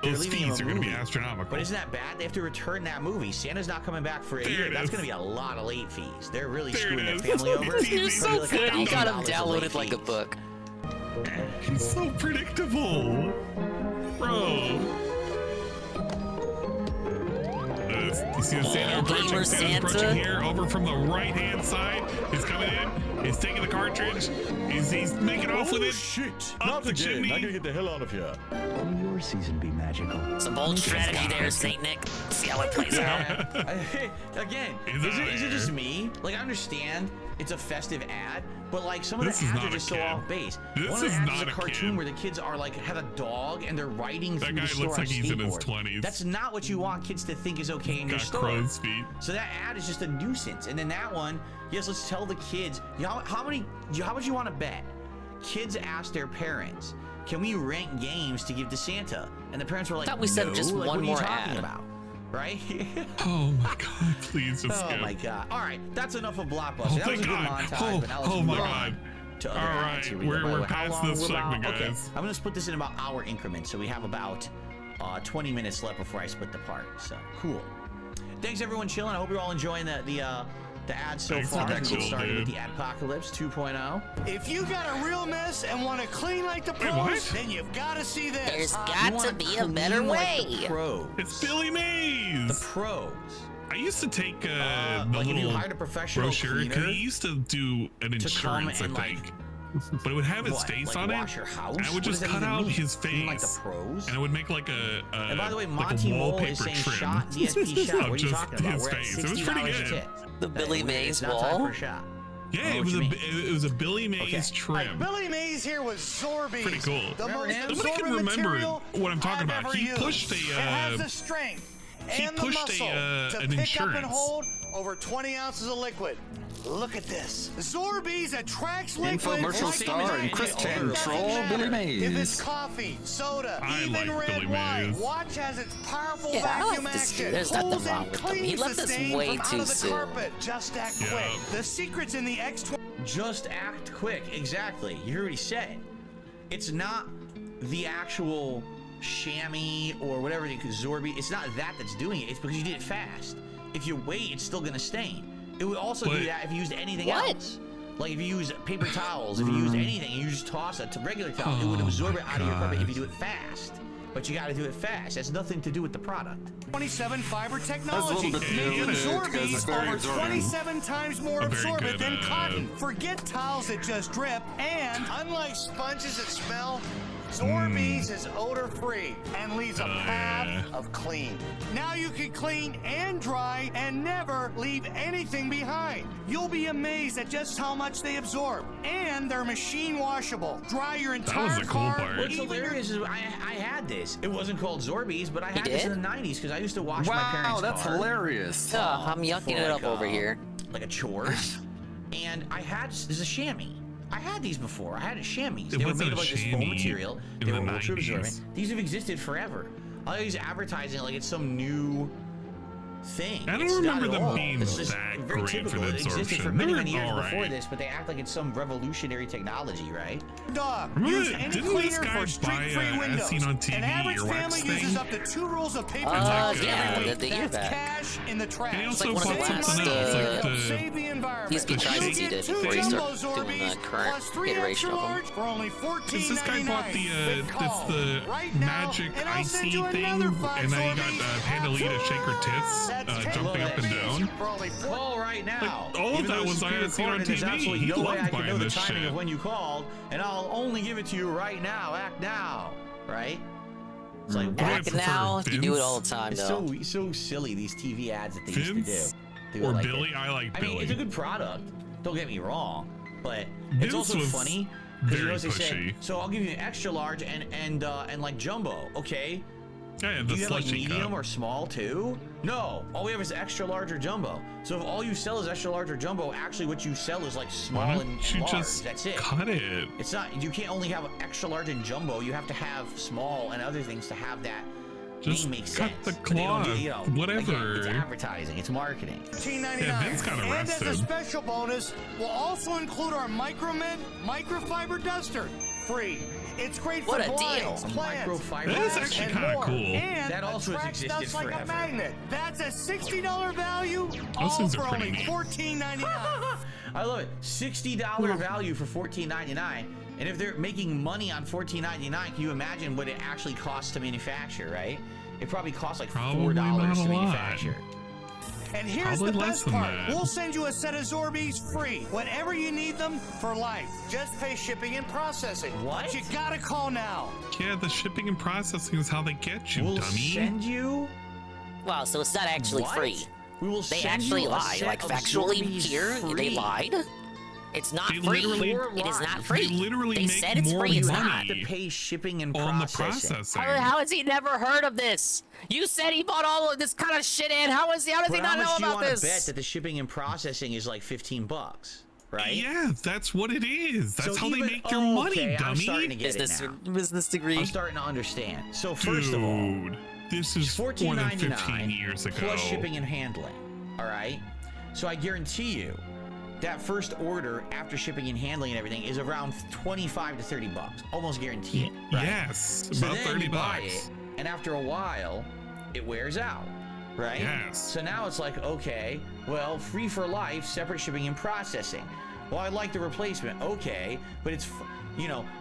They're Those leaving him fees a are going to be movie. astronomical. But isn't that bad? They have to return that movie. Santa's not coming back for a year. That's going to be a lot of late fees. They're really screwing their family over. He's so good. He got him downloaded like a book. He's so predictable. Bro. You see the Santa approaching? Santa's approaching here over from the right-hand side. He's coming in. He's taking the cartridge. He's making off with it. Shit! Up the chimney. I gotta get the hell out of here. May your season be magical. It's a bold strategy there, Saint Nick. See how it plays out. Again, is it just me? Like, I understand it's a festive ad, but like some of the ads are just so off base. One of the ads is a cartoon where the kids are like have a dog and they're riding through the store on a skateboard. That guy looks like he's in his 20s. That's not what you want kids to think is okay in your store. Crow's feet. So that ad is just a nuisance. And then that one, yes, let's tell the kids. How much you want to bet? Kids asked their parents, "Can we rent games to give to Santa?" And the parents were like, I thought we said just like, one what are you more talking ad. about? Right? Oh my god, please just Oh skip. my god. All right, that's enough of Blockbuster. Oh, that was a thank good God. montage, but now let's Oh move my on god. to other All ads. right, Here we go. we're How past long? this We're segment, about, okay, guys. I'm gonna split this in about hour increments, so we have about 20 minutes left before I split the part. So cool. Thanks everyone chilling. I hope you're all enjoying the ads so Thanks far. for As that we get cool, started with dude. the Adpocalypse 2.0. If you got a real mess and want to clean like the Wait, pros, what? then you've got to see this. There's You got wanna to be a clean better like way. the pros. It's Billy Mays. The pros. I used to take the like if you little hired a professional brochure because cleaner he used to do an to come insurance, I and, think. like, But it would have his what, face like on wash it. your house? And I would What just does that cut even out mean? his You mean like the face. pros? And it would make like a And by the way, like Monty a Mole wallpaper is saying trim. shot DSP shot. What are you Just talking about? his We're at face. It was pretty $60 a good. tip. The Billy Mays It's not time wall. for a shot. Yeah, Oh, it was what you it was a Billy Mays trim. Billy Mays here was Zorbies. Pretty cool. The most Nobody can absorbent remember material what I'm talking I've about. ever He used. pushed It has the strength and the muscle to an pick up insurance. and hold over 20 ounces of liquid. Look at this. Zorbies attracts liquid. Infomercial like star magic. and Chris It Chan doesn't troll matter Billy Mays. If it's coffee, soda, I even like red Billy wine, Mays. watch as its powerful Yeah, I like vacuum this dude. action There's nothing pulls wrong and with him. He cleans left the this stain way from too out of the soon. carpet. Just act Yeah. quick. The secret's in the X20. Just act quick. Exactly. You already said. It's not the actual chamois or whatever the Zorby. It's not that that's doing it. It's because you did it fast. If you wait, it's still gonna stain. It would also do that if you used anything else. Like if you use paper towels, if you used anything, and you just toss a regular towel, it would absorb it out of your carpet if you do it fast. But you got to do it fast. It has nothing to do with the product. 27 fiber technology, That's a little bit making because Zorbies it's very over absorbent. 27 times more A very absorbent good, than cotton. Forget towels that just drip, and unlike sponges that smell, Zorbies is odor-free and leaves a path of clean. Now you can clean and dry and never leave anything behind. You'll be amazed at just how much they absorb. And they're machine washable. Dry your entire car. What's hilarious is I had this. It wasn't called Zorbies, but I had this did? in the 90s because I used to wash my parents' Wow, that's car hilarious. I'm yucking it up over here. like a chores. And I had this is a chamois. I had these before. I had a chamois. It They were wasn't made of a like this chamois foam material. in They the were ultra 90s. absorbent. These have existed forever. All these advertising like it's some new thing. I don't It's remember not at them all. being It's just that very great typical. for the It existed absorption. for many, They're many years alright. before this, but they act like it's some revolutionary technology, right? Dog, Remember use that- any didn't this cleaner guy for streak-free buy, windows. as seen on TV, An average earwax family thing? uses up to 2 rolls of paper Yeah, towels every week. the year That's back. cash in the trash. And he It's also like one of bought the something last, else, like Save the the environment. DSP trials he did before he started doing the current plus 3 iteration extra of them. large for only Because this guy bought the Call it's the right now, magic and I'll send icy you thing, another 5 and then he got Zorbies. Pandalita shake her tits, That's jumping up and down. For only Call right now. Like, all of Even that though was this is I had seen on pre-recorded, there's TV. absolutely He no way loved I can know buying the this timing shit. of when you called, and I'll only give it to you right now. Act now, right? It's like Act now, you do it all the time, It's though. so silly, these TV ads that they used Vince to do. They or were like Billy? it. I like I mean, Billy. it's a good product. Don't get me wrong, but Vince it's also was funny because you know very what they said. pushy. So I'll give you an extra large and like jumbo, okay? Yeah, Do the you have like slushy medium cup. or small too? No, all we have is extra large or jumbo. So if all you sell is extra large or jumbo, actually what you sell is like small Why and don't you large. just That's it. cut it? It's not. You can't only have extra large and jumbo. You have to have small and other things to have that. Just name makes cut sense. the But they don't do- cloth, whatever. Again, it's advertising. It's marketing. $14.99. Yeah, Vince got And as a arrested. special bonus, we'll also include our Micromin microfiber duster. Free. It's great What for a blinds, deal. plants, Microfiber That is glass, actually and kinda more. cool. And That also has attracts existed dust like forever. a magnet. That's a $60 value, all things are for pretty only neat. $14.99. I love it. $60 value for $14.99. And if they're making money on $14.99, can you imagine what it actually costs to manufacture, right? It probably costs like Probably $4 not to a lot. manufacture. And here's Probably the less best than part. that. We'll send you a set of Zorbies free whenever you need them for life. Just pay shipping and processing. What? But you gotta call now. Yeah, the shipping and processing is how they get you, We'll dummy. send you. Wow, so it's not actually What? free. We will They send actually you a lied. set Like, of factually Zorbies here, they free. lied. It's not They free. literally- It is not free. They literally make said it's more free. It's money not. You have to pay shipping and on the processing. processing. How has he never heard of this? You said he bought all of this kind of shit in. How does he But not how know much do you about want to this? bet that the shipping and processing is like $15, right? Yeah, that's what it is. That's So how they even- make their oh, money, okay, I'm dummy. starting to get it now. Business degree. I'm starting to understand. So first of all, Dude, this is more than $14.99 15 years ago. plus shipping and handling. All right. So I guarantee you, that first order after shipping and handling and everything is around $25 to $30, almost guaranteed. Right? Yes, So about then 30 you buy bucks. it, and after a while, it wears out. Right? Yes. So now it's like, okay, well, free for life, separate shipping and processing. Well, I like the replacement. Okay, but it's,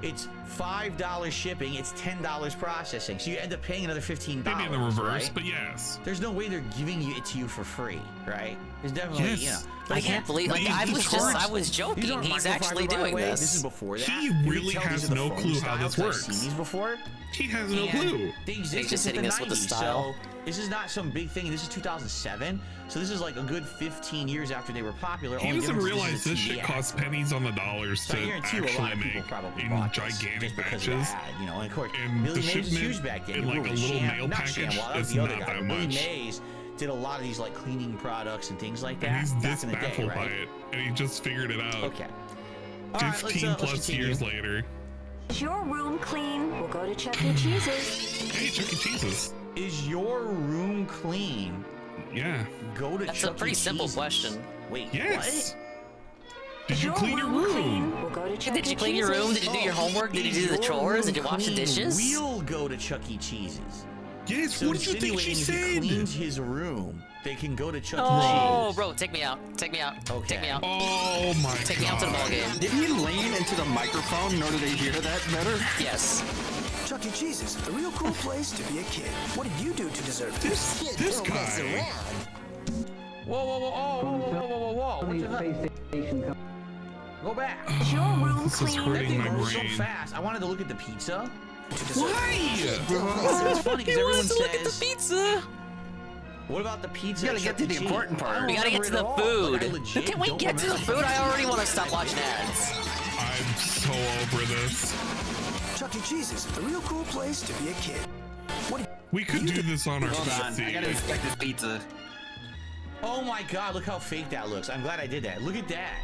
it's $5 shipping, it's $10 processing. So you end up paying another $15. Maybe in the reverse, right? but yes. There's no way they're giving it to you for free, right? There's definitely, Yes. But I again, can't believe. Like, These I cards- was joking. these aren't He's microfiber, actually by the doing way. this. This is before that. He You can really tell these has are the no foam clue how styles. this I've works. seen these before. He has no And clue. They He's existed just since hitting the us with the 90s, style. so this is not some big thing. This is 2007, so this is like a good 15 years after they were popular. He Only doesn't difference is realize it's a this TV shit ad. costs pennies on the dollars So I to guarantee you a lot actually of people make probably in bought this gigantic just because of batches. that, and of course, And Billy the Mays was shipment huge back then. in You like were a little Sham- mail not package Sham, that was is the other not guy, that but Billy much. Mays did a lot of these like cleaning products and things like that. And he's back this in the day, baffled right? by it, and he just figured it out. Okay. All right, 15 let's plus continue. years later. Is your room clean? We'll go to Chuck E. Cheese's. Hey, Chuck E. Cheese's. Is your room clean? Yeah. Go to That's Chuck a pretty E. simple Cheese's. question. Wait, Yes. what? Did you clean your room? We'll go to Chuck Did you E. clean your room? Did you do your homework? Did you do the Is your chores? Did you room wash the clean? dishes? We'll go to Chuck E. Cheese's. Yes, So what did you think she insinuating said? If he cleans his room, they can go to Chuck E. Oh, Cheese. bro, take me out. Take me out. Okay. Take me out. Oh my god. Take me out to the ball game. Did he lean into the microphone in order to hear that better? Yes. Chuck E. Cheese's, a real cool place to be a kid. What did you do to deserve this? This guy. Whoa, whoa, whoa, oh, whoa, whoa, whoa, whoa, whoa. What's the Go back. Is your room This is clean? That hurting thing my moves so brain. fast. I wanted to look at the pizza. Why? It's funny because He everyone wants to look at the says, pizza. what about the pizza? You gotta at get to Chuck E. the Cheese? important part. I don't We gotta get to remember the it at all. Like, I food. legit Can we don't get to the remember. food? I already want to stop watching ads. I'm so over this. Chuck E. Cheese's, a real cool place to be a kid. What We could do this on our Hold on, I gotta PC. inspect this pizza. Oh my god, look how fake that looks. I'm glad I did that. Look at that.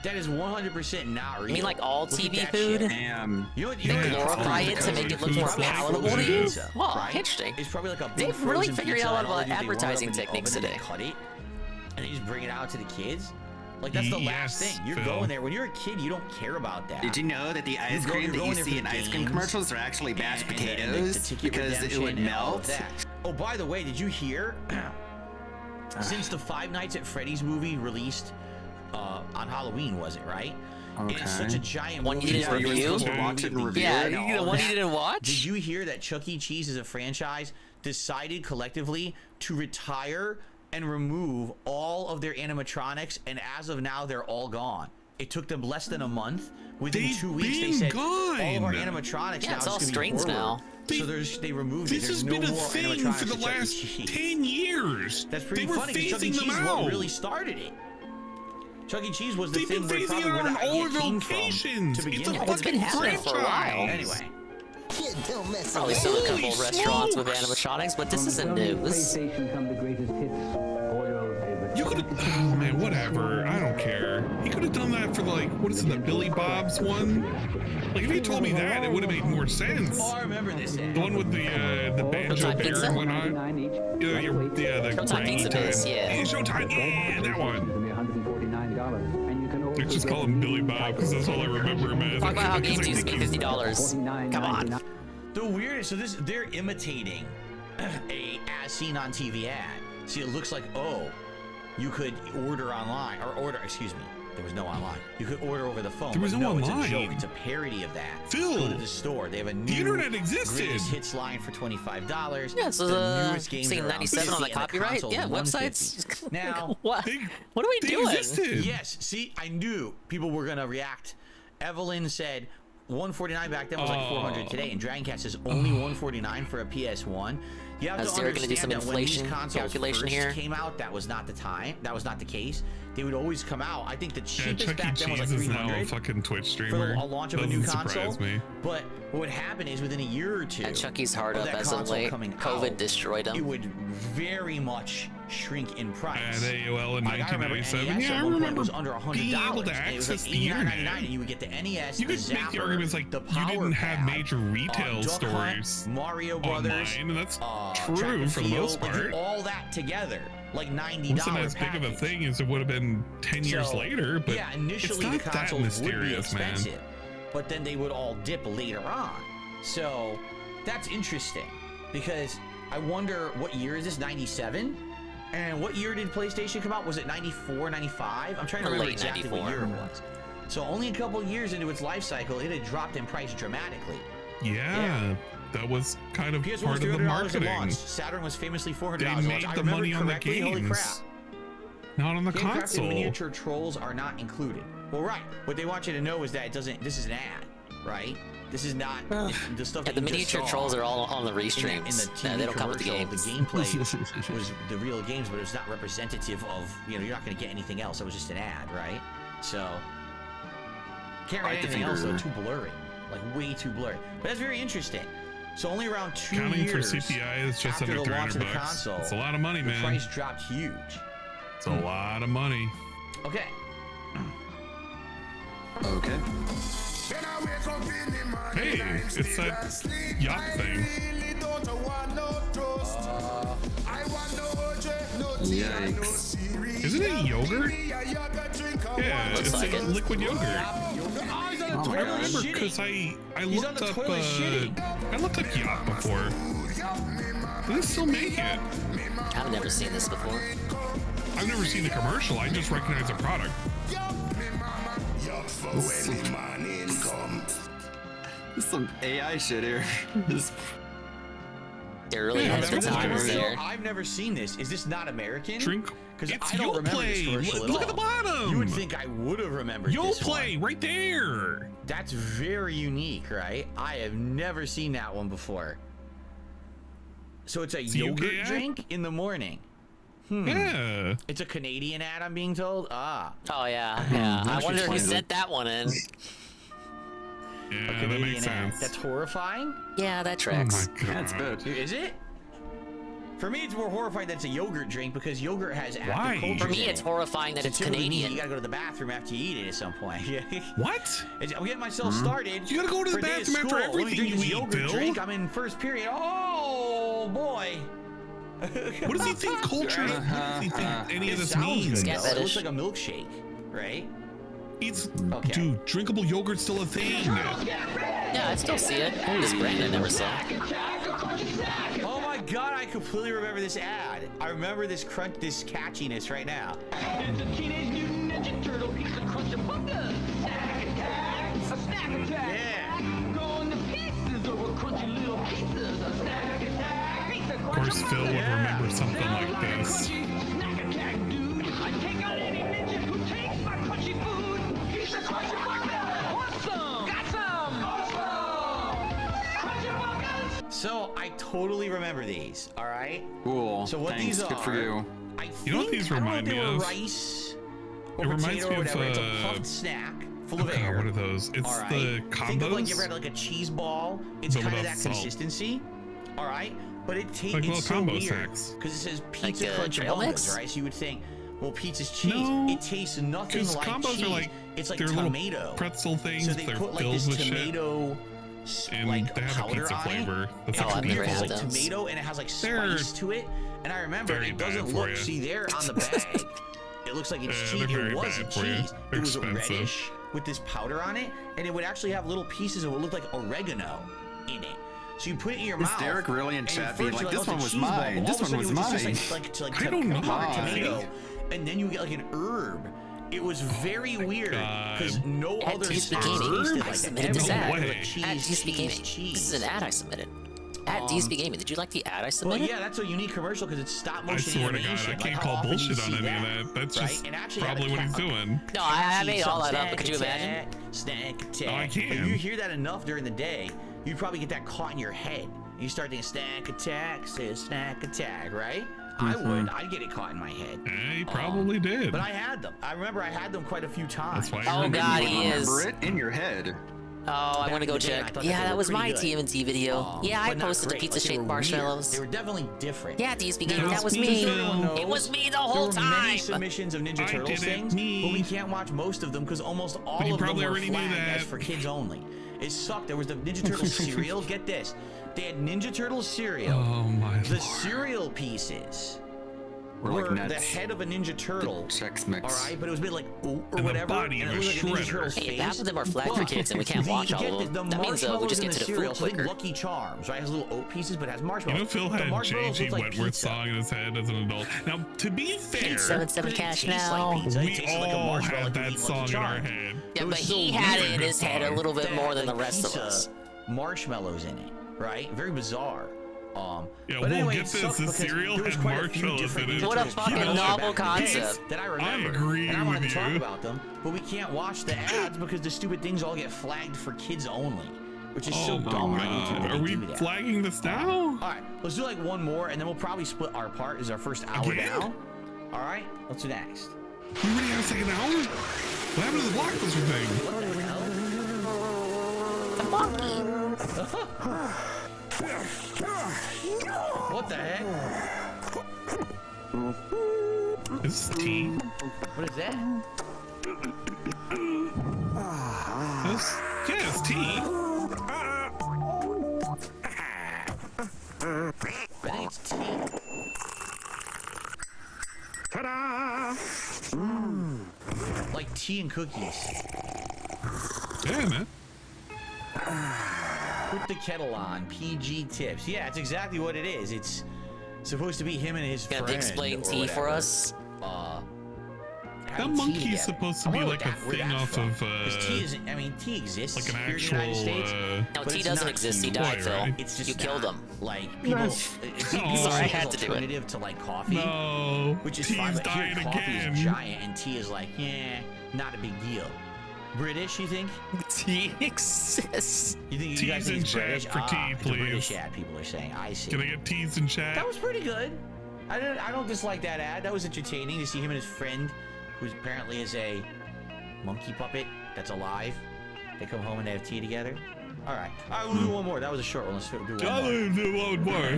That is 100% not real. You mean like all Look at TV that food? shit. Damn. You know what? They glorify it to make it look more palatable to you? Wow, right? interesting. It's probably like a big They've really frozen figured pizza, out a and all lot they of do, they roll it up advertising in the techniques oven and today. they cut it, and they just bring it out to the kids. Like that's the last Yes, thing. You're Phil. going there when you're a kid. You don't care about that. Did you know that the ice You're cream that going you there see for in the ice cream games commercials are actually mashed and potatoes the ticket because it redemption would and all of melt? that. Oh, by the way, did you hear? Since the Five Nights at Freddy's movie released on Halloween, was it right? Okay. It's such a giant One movie. you didn't that review? you're supposed to Watch it and review Yeah, it. you know, one you didn't watch? Did you hear that Chuck E. Cheese as a franchise decided collectively to retire and remove all of their animatronics, and as of now, they're all gone. It took them less than a month. Within They've 2 weeks, they been said gone. all of our animatronics Yeah, now it's is all gonna be strings horror. now. So they removed it. This There's has no been a more thing animatronics for the at Chuck E. last Cheese. 10 years. That's pretty They were funny because Chuck E. phasing Cheese them is what out. really started it. Chuck E. Cheese was the They've thing been where phasing probably it where out the in all idea their came from locations. to begin It's a with. It's been happening for a while. Anyway. Probably still a couple Holy restaurants with smokes. animatronics, but this isn't news. You could have, oh man, whatever. I don't care. He could have done that for like, what is it, the Billy Bob's one? Like if he told me that, it would have made more sense. Oh, I remember this. The one with the banjo Showtime bear Pizza? and whatnot. Yeah, the Showtime Pizza Biz, yeah. Showtime, yeah, that one. Let's just call him Billy Bob because that's all I remember him as. Talk about how Because games I used to think be he's- $50. Come on. The weirdest, so they're imitating a as seen on TV ad. See, it looks like, oh, you could order online, excuse me, there was no online. You could order over the phone. There was but no It's online. a joke. It's a parody of that. Phil, go to the store. They have a new internet existed. greatest hits line for $25. Yeah, so the newest games saying are around 97 on the 50 and copyright. console's Yeah, 150. websites. Now, what? What are we they doing? existed. yes, see, I knew people were gonna react. Evelyn said $149 back then was like $400 today, and Dragoncast is only $149 for a PS1. You have Is to Derek gonna do understand some that when these inflation consoles calculation first here? came out, that was not the time. That was not the case. They would always come out. I think the Yeah, cheapest Chuck E. back then was like Cheese is now a $300 fucking Twitch for streamer. a launch of a new Doesn't console. surprise me. But what would happen is within a year or two, And Chucky's hard of up that as of console late. coming COVID out, destroyed it him. would very much shrink in price. At AOL in Like, I remember 1997. NES Yeah, at I one point remember was under $100. being able to and it was like access the internet. $89.99, and you would get the NES, You the could make the Zapper, arguments like the you Power didn't have Pad, major retail Duck stores Hunt, Mario Brothers, online, and that's Track true and for the most Field, like, part. all that together, like $90 Wasn't as big of a package. thing as it would have been 10 years So, later, but yeah, it's initially not the that consoles would be mysterious, man. expensive, but then they would all dip later on. So that's interesting because I wonder what year is this? 97? And what year did PlayStation come out? Was it 94, 95? I'm trying to remember Late exactly 94. what year it was. So only a couple years into its life cycle, it had dropped in price dramatically. Yeah, that was kind of PS1 part was of the $300 at marketing. launch. Saturn was famously $400 They at launch. made I the remember money on the correctly. Holy crap. games, not on the Game crafted console. miniature trolls are not included. Well, right. What they want you to know is that it doesn't. This is an ad, right? This is not the stuff. Yeah, that the you just miniature saw trolls are all on the in the restreams. TV They don't come with the commercial. games. The gameplay was the real games, but it's not representative of. You're not going to get anything else. It was just an ad, right? So can't write anything else though. Too blurry, like way too blurry. But that's very interesting. So only around 2 Counting for years CPI is just after under the launch of the $300. console, It's a lot of money, the man. price dropped huge. It's a lot of money. Okay. Okay. Hey, it's that yacht thing. Yikes. Isn't it yogurt? Yeah, Looks it's like like it. liquid yogurt. Oh, I remember because I He's on looked the up toilet shitting. I looked up yacht before. Do they still make it? I've never seen this before. I've never seen the commercial. I just recognize the product. There's some AI shit here. This- They're really Yeah, ahead of that's the what times commercial- there. I've never seen this. Is this not American? Drink. Because It's I don't remember this Yoplait. commercial at Look all. at the bottom. You would think I would have remembered this one. Yoplait right there. That's very unique, right? I have never seen that one before. So it's a It's a yogurt UK ad? drink in the morning. Yeah. It's a Canadian ad, I'm being told. Ah. Oh yeah, yeah. I wonder who sent that one in. Yeah, A that Canadian makes ad. sense. That's horrifying. Yeah, that Oh tracks. my god. That's bad. Is it? For me, it's more horrifying that it's a yogurt drink because yogurt has active Why? cultures For me, in it's it. horrifying that So it's typically, Canadian. You gotta go to the bathroom after you eat it at some point. What? I'm getting myself started. You gotta go to the for a day of bathroom after school. Let me everything drink you this eat, yogurt Bill. drink. I'm in first period. Oh boy. What does he think culture? What does he think any of this sounds means? good, though. It looks like a milkshake, right? Dude, drinkable yogurt's still a thing. Yeah, I still see it. This brand I never saw. Oh my god, I completely remember this ad. I remember this this catchiness right now. It's a Teenage Mutant Ninja Turtle piece of Crunchabuga. Snack attack! A snack attack! Yeah! Going to pieces over crunchy little pizzas. A snack attack! Pizza Of course, Phil would remember something like this. Snack attack, dude! I take out any ninja who takes my crunchy food! Piece of Crunchabuga! Awesome! Got some! Awesome! Crunchabugas! So I totally remember these. All right. Cool. So what Thanks. these Good are? for you. I think, You know what these remind I don't know me if of? they were rice or It reminds potato me or of, whatever. It's a puffed snack full of God, air. what are those? It's All right. the Think of like you combos? ever had like a cheese ball. It's But kind of without that salt. consistency. All right. But it tastes Like little it's so combo weird snacks. because it says pizza Like, crunch trail mix? buns, right? So you would think, well, pizza's cheese. No, it tastes nothing 'cause like combos are cheese. like- it's like they're little tomato pretzel things, So they they're put like filled this with shit. tomato. And like they have a powder pizza on flavor. It. That's It's Oh, I've never weird. It's had like those. tomato and it has like They're spice to it. And I remember very it bad doesn't for look. you. See there on the bag, it looks like it's Yeah, cheese. they're It very wasn't bad for you. cheese. They're It was expensive. reddish with this powder on it, and it would actually have little pieces of what looked like oregano in it. So you put it in your Is mouth. Derek really in and chat at being first like, you're this "Oh, one it's a was cheese ball," mine, but all this of a one sudden was it just mine. like I don't know. powdered Why? tomato, and then you get like an herb. It was very weird because no At other DSP snack Gaming, tasted I like submitted that. this Everything ad. was way. like cheese, At DSP Gaming. cheese. This is an ad I submitted. At DSP Gaming. Did you like the ad I But submitted? yeah, that's a unique commercial because it's stop I motion swear to God, animation. I Like, can't how call often do you bullshit on see any of that. That's right? just And actually had probably a what he's doing. No, I made all that up, Snack but could you imagine? attack, snack attack. Oh, I can. If you hear that enough during the day, you'd probably get that caught in your head. You start thinking snack attack, says snack attack, right? I would. I'd get it caught in my head. Yeah, he probably did. But I had them. I remember I had them quite a few times. That's why Oh you God, You he would is. remember it in your head. Oh, I'm Back gonna in go the day, I check. thought Yeah, they that were was my pretty good. TMNT video. Yeah, I But not posted the great. pizza Like, they shaped were weird. marshmallows. They were definitely different. Yeah, DSP Now, Gaming. That was just me. so everyone knows, It was me the there whole were time. many submissions of Ninja I Turtles did it, things, me. but we can't watch most of them because almost all you of them probably were already knew flagged that. as for kids only. It sucked. There was the Ninja Turtles cereal. Get this. They had Ninja Turtles cereal. Oh my The Lord. cereal pieces We're like were the nuts. head of a Ninja Turtle. Chex Mix. All right, but it was made like oat or And the whatever. body and of it a looked like a Ninja shredder. Turtle's Hey, face. half of them are flagged for But kids, and we can't watch all get of this, them. the That means we marshmallows just in get to the cereal food looks like quicker. Lucky Charms, right? It has little oat pieces, but it has You marshmallows. know, Phil The had marshmallows J.G. look like Wentworth pizza. song in his head as an adult. Now, to be fair, 877 cash now. It we tastes like a all marshmallow had like that you eat song Lucky in our Charms. head. Yeah, It but was so he had it weird. in his head a little bit That more had, than the like, rest of pizza us. Marshmallows in it, right? Very bizarre. Yeah, but well, anyway, get it this, sucked the because cereal there was had quite a few marshmallows different in it. Ninja What a Turtles fucking videos novel back in the day concept. that I remember. agree and I wanted with to talk you. about them, but we can't watch the ads because the stupid things all get flagged for kids only, which is so Oh my dumb on YouTube. God. that Are they we do that. flagging this now? All right, let's do like one more, and then we'll probably split our part. This is our first hour Again? now. All right, let's do next. We already have a second hour? What happened to the Blockbuster thing? The monkey. What the heck? Is this tea? What is that? Yeah, it's tea. I think it's tea. Ta-da! Like tea and cookies. Yeah, man. Put the kettle on. PG tips. Yeah, it's exactly what it is. It's supposed to be him and his Gonna friend. explain or tea for whatever. us. That monkey's supposed to be like a thing off of, tea is, I mean, tea exists like an here in the United actual, States. No, but tea it's doesn't not exist. He huge. died, Phil. right? It's just You killed not, him. Like people, Yes. it's Oh, people sorry, I see had as to do it. alternative to like coffee, No, which is tea's fine. But dying here, coffee again. is giant, and tea is like, yeah, not a big deal. British, you think? Tea exists. You think you Teas guys think in it's chat British? for tea, it's a British please. ad. People are saying. I see. Can I get teas in chat? That was pretty good. I don't dislike that ad. That was entertaining to see him and his friend, who apparently is a monkey puppet that's alive. They come home and they have tea together. All right, we'll do one more. That was a short one. Let's do one more. Do one more.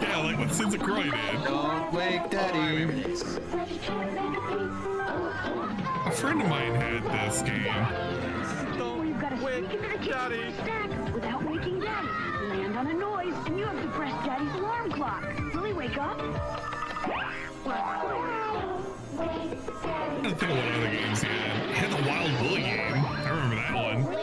Yeah, like what Sinza Croy did. Don't wake Daddy. A friend of mine had this game. You've got to sneak into the kitchen stack without waking Daddy. Land on a noise, and you have to press Daddy's alarm clock. Will he wake up? I don't think of what other games he had. He had the Wild Bully game. I remember that one.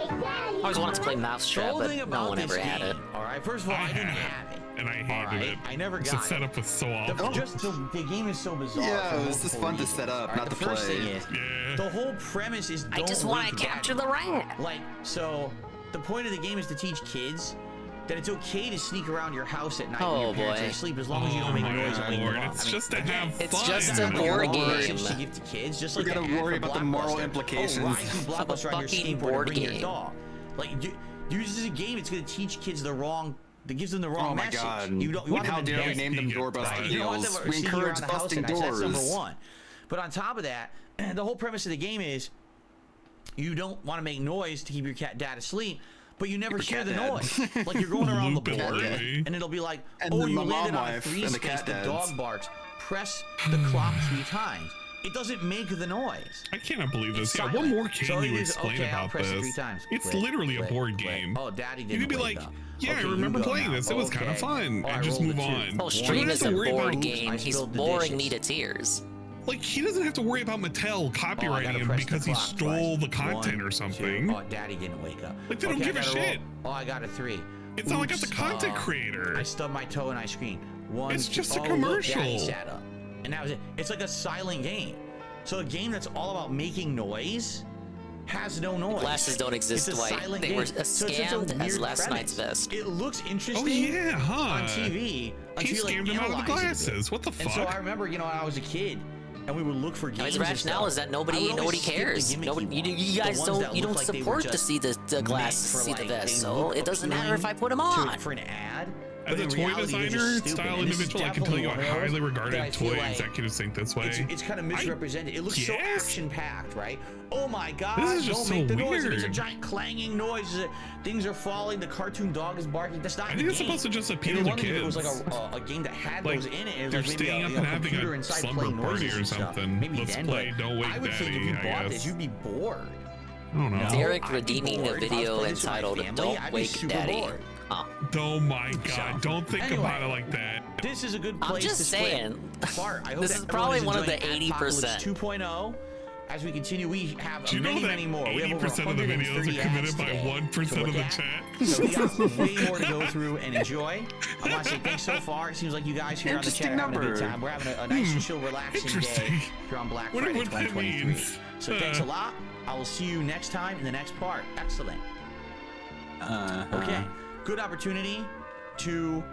I always wanted to play Mousetrap, but no one ever had it. All right, first of all, I didn't have it. And I hated it. I never got The setup was so awful. The game is so bizarre. Yeah, it was just fun to set up, not to play. The first thing is, the whole premise is I just want to capture the rat. Like, so the point of the game is to teach kids that it's okay to sneak around your house at night when your parents are asleep, as long as you don't make noise and wake them up. It's just to have fun. It's just a board game. To give to kids, just like we gotta worry about the moral implications. Ride through Blockbuster on your skateboard board and bring game. your dog. Like, this is a game. It's going to teach kids the wrong. That gives them the wrong message. Oh my God! You want How them to dare we dance. name them doorbusting You don't want them deals? We sitting encourage around the house busting at night. That's number doors. one. But on top of that, the whole premise of the game is you don't want to make noise to keep your dad asleep, but you never hear the noise. Like you're going around the board, and it'll be like, oh, you landed on a 3 space, the dog barks. Press the clock 3 times. It doesn't make the noise. I cannot believe this. It's Yeah, silent. one more can So you it is, explain okay, I'll about press it this? 3 times. It's Click, literally click, a board click. game. Oh, Daddy You didn't could be wake like, up. yeah, Okay, I you remember go playing now. this. It was kind of Okay. fun. Oh, I And just rolled move a 2. on. Well, You Stream don't is have a to worry board about game. He's spilled the boring dishes. me to tears. Like he doesn't have to worry about Mattel copyrighting gotta him press the because he clock stole twice. the content 1, or 2. something. Oh, Daddy didn't wake up. Like they don't Okay, give I a gotta shit. roll. Oh, I got a 3. It's not like it's a Oops, content creator. I stubbed my toe and I screamed. 1, It's 2, just a oh, look, commercial. Daddy sat up. And that was it. It's like a silent game. So a game that's all about making noise has no noise. Glasses don't exist, It's a Dwight. silent They game. were So it's scammed a as weird last premise. night's vest. It looks interesting Oh yeah, huh? on TV until He you like scammed him out of the analyze it a bit. glasses. What the And so fuck? I remember, when I was a kid, and we would look for games. His and rationale stuff, is that I nobody would always skip the cares. gimmicky Nobody, you ones, guys the ones don't that you look don't like they were support to just see the meant glasses, for, see the like, vest. they So look it doesn't matter if I put them appealing on. for an ad. As But a in toy reality, they're just designer, stupid. style And this is individual, I can tell you definitely how one of those highly that regarded I feel toy like executives think this way. It's kind of misrepresented. It looks so guess. action-packed, right? Oh my God! This is just don't so make the noise. It makes a weird. giant clanging noise. Things are falling. The cartoon dog is barking. That's not. I in think the it's game. supposed to just appeal Maybe to one of them, It was kids. like a game that had Like, those in it. It was they're like maybe staying up a and having computer a inside slumber playing party noises or and stuff. something. Maybe Let's then, play but Don't Wake I would think if you Daddy, I bought guess. this, you'd be bored. I don't know. Derek I'd be redeeming bored. a If I was video playing this with my entitled family, "Don't I'd be Wake super Daddy." bored. Oh my God! Don't think Anyway. about it like that. This is a good I'm place just to saying. Bart, I hope This that is everyone probably is one of the enjoying 80%. Adpocalypse 2.0. As we continue, we have Do you know many, that many more. We have over 80% of the videos 130 are committed ads by today 1% to of look the at. chat? So we got way more to go through and enjoy. I want to say thanks so far. It seems like you guys here on the chat are having a good time. We're having a nice and chill, relaxing day here on Black Wonder Friday what that 2023. means. So thanks a lot. I will see you next time in the next part. Excellent. Okay. Good opportunity to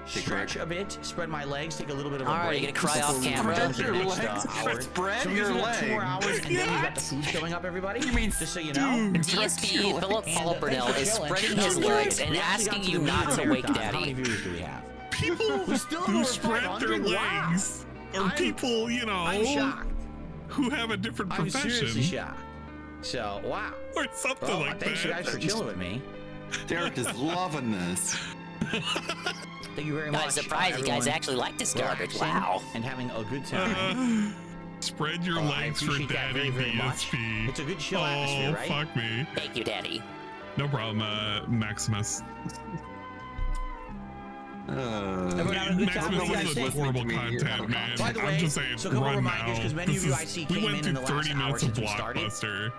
stretch a bit, spread my legs, take a little bit of a All right, break. you gonna cry off before we camera? jump into the Your next, legs? hour. Spread So we your usually have 2 more leg. hours, and then we've got the food coming up, everybody. You mean, just so you know. DSP Philip Falpernell is spreading his legs and asking you not to wake How many Daddy. viewers do we have? People We still have who over spread their 500? Wow. legs are people, you know, I'm shocked. who have a different I'm seriously profession shocked. So, wow. or something Well, like thanks that. you guys for chilling with me. Derek is loving this. Thank you very I'm much. surprised you guys everyone. actually like this garbage. Relaxing Wow. And having a good time. Spread your I legs for appreciate that Daddy very, very much. DSP. It's a good chill Oh, atmosphere, right? fuck me. Thank you, Daddy. No problem, Maximus. Everyone having a good time? What do you guys Maximus think? is horrible content, man. By the way, I'm just saying, so a couple run reminders, now. because many of you This I see we came went in through the last 30 hour minutes of since we started. Blockbuster.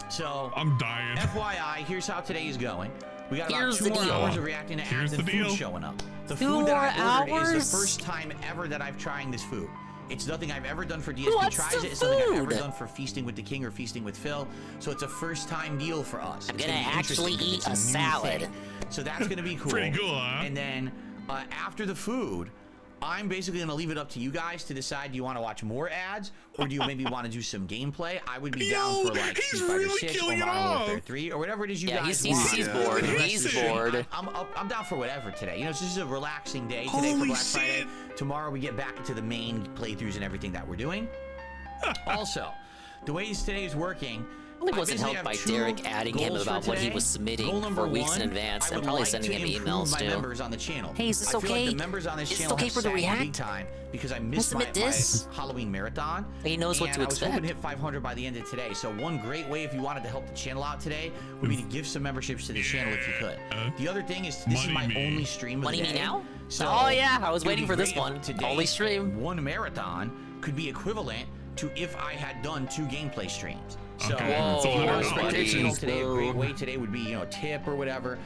So, I'm dying. FYI, here's how today is going. We got about Here's 2 the more deal. hours of reacting to Here's ads and the food deal. showing up. The 2 food that I more ordered is hours? the first time ever that I've trying this food. It's nothing I've ever done for DSP What's Tries the It. It's nothing I've ever food? done for Feasting with the King or Feasting with Phil. So it's a first time deal for us. I'm It's gonna be actually interesting eat 'cause it's a new salad. thing. So that's gonna be cool. Pretty cool, huh? And then after the food, I'm basically going to leave it up to you guys to decide, do you want to watch more ads or do you maybe want to do some gameplay? I would be down for like he's Street Fighter really 6 or killing it Modern Warfare off. 3 or whatever it is you Yeah, guys he's want. bored. For the rest He's of the day. bored. I'm down for whatever today. You know, it's just a relaxing day today for Holy Black Friday. shit. Tomorrow we get back into the main playthroughs and everything that we're doing. Also, the way today is working, It wasn't helped by Derek adding him about what he was submitting for weeks in advance and probably sending him emails too. Members on the channel. Hey, is this I feel okay? Like the members on this Is this channel okay have for the sagged react? big time because I missed my Halloween marathon. He knows what to I was hoping expect. to hit 500 by the end of today. So one great way if you wanted to help the channel out today would be to give some memberships to the channel if you could. The other thing is this is my only stream of Money the me day. now? So Oh yeah, I was it would waiting be for this great if one. Today's Only stream. one marathon could be equivalent to if I had done 2 gameplay streams. So Okay. if you want to Whoa, support the channel today, a great whoa. way today would be, a tip or whatever.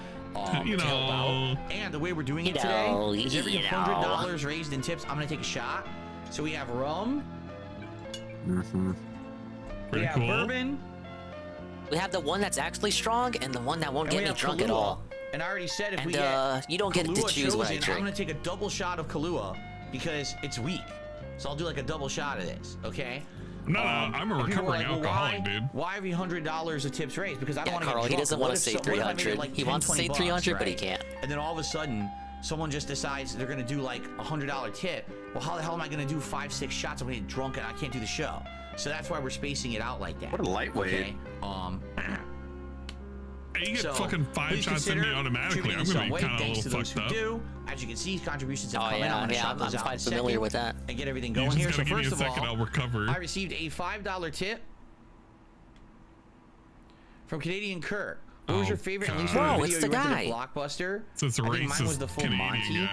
You to help know. out. And the way we're doing it You today know, is every you know. $100 raised in tips, I'm gonna take a shot. So we have rum. We have bourbon. We have the one that's actually strong and the one that won't And get we me have drunk at Kahlua. all. And I already said if we And get you don't get to Kahlua choose what I chosen, drink. I'm gonna take a double shot of Kahlua because it's weak. So I'll do like a double shot of this, okay? No, I'm a and people were recovering like, well, alcoholic, dude. Why every $100 of tips raised? Because I don't Yeah, want to get Carl, drunk. he doesn't What want if to say what if I made it 300. like He 10, wants to say 20 300, bucks, but he right? can't. And then all of a sudden, someone just decides they're gonna do like a $100 tip. Well, how the hell am I gonna do 5-6 shots? I'm gonna get drunk and I can't do the show. So that's why we're spacing it out like that. What a lightweight. Okay? Hey, you get So, fucking 5 please shots in me consider automatically. contributing I'm in gonna some be way. kind of a Thanks to little those fucked who up. do. As you can see, contributions have Oh, come in. yeah, I'm gonna yeah, shout those I'm out in a familiar second with that. and get everything You going just here. gotta So give me a first of second, all, I'll recover. I received a $5 tip from Canadian Kirk. What was your favorite and least God. favorite Whoa, video it's the you rented guy. at Blockbuster? So it's a I think mine was racist the full Canadian Monty.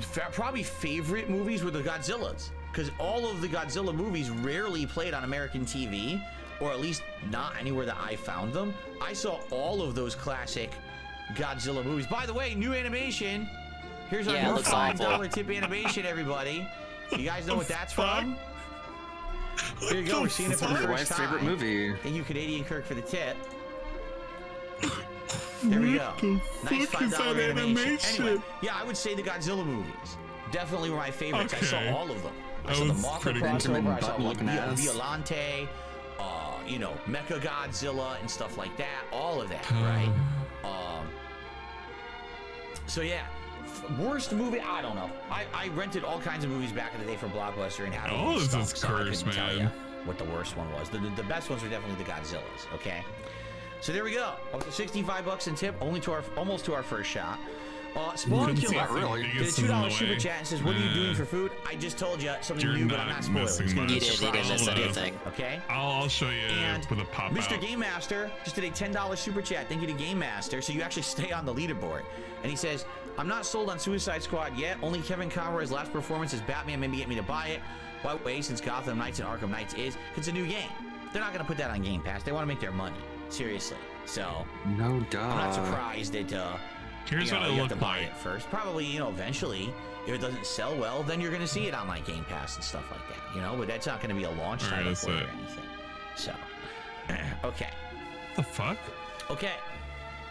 guy. Probably favorite movies were the Godzillas, because all of the Godzilla movies rarely played on American TV, or at least not anywhere that I found them. I saw all of those classic Godzilla movies. By the way, new animation. Here's our Yeah, it new looks $5 awful. tip animation, everybody. You guys know what that's from? Here you go. We're seeing it for the Your first wife's time. favorite movie. Thank you, Canadian Kirk, for the tip. There we go. Nice $5 animation. Anyway, yeah, I would say the Godzilla movies definitely were my favorites. I saw Okay. all of them. I That saw the was Mothra pretty good. crossover. Benjamin I saw Button looking ass. Violante, Mecha Godzilla and stuff like that. All of that, right? So yeah. Worst movie? I don't know. I rented all kinds of movies back in the day from Blockbuster and had them Oh, in this stock, is so I cursed, couldn't tell man. you what the worst one was. The best ones were definitely the Godzillas. Okay. So there we go. Up to 65 bucks in tip, almost to our first shot. Spawn Couldn't see Killer anything. really. did a Biggest is in the $2 super way. chat and says, "What are you doing for food?" I just told you something You're new, but I'm not not spoiling. missing It's gonna be a much. He didn't surprise. miss I'll, anything. Okay. I'll show you And with a pop Mr. out. Game Master just did a $10 super chat. Thank you to Game Master. So you actually stay on the leaderboard. And he says, "I'm not sold on Suicide Squad yet. Only Kevin Conroy's last performance as Batman maybe get me to buy it. Why wait, since Gotham Knights and Arkham Knights is? It's a new game. They're not going to put that on Game Pass. They want to make their money. Seriously. So No duh. I'm not surprised that Here's what it you have looked to buy like. it first. Probably, eventually, if it doesn't sell well, then you're going to see it on like Game Pass and stuff like that. But that's not going to be a launch Alright, title that's for it it. or anything. So, okay. The fuck? Okay.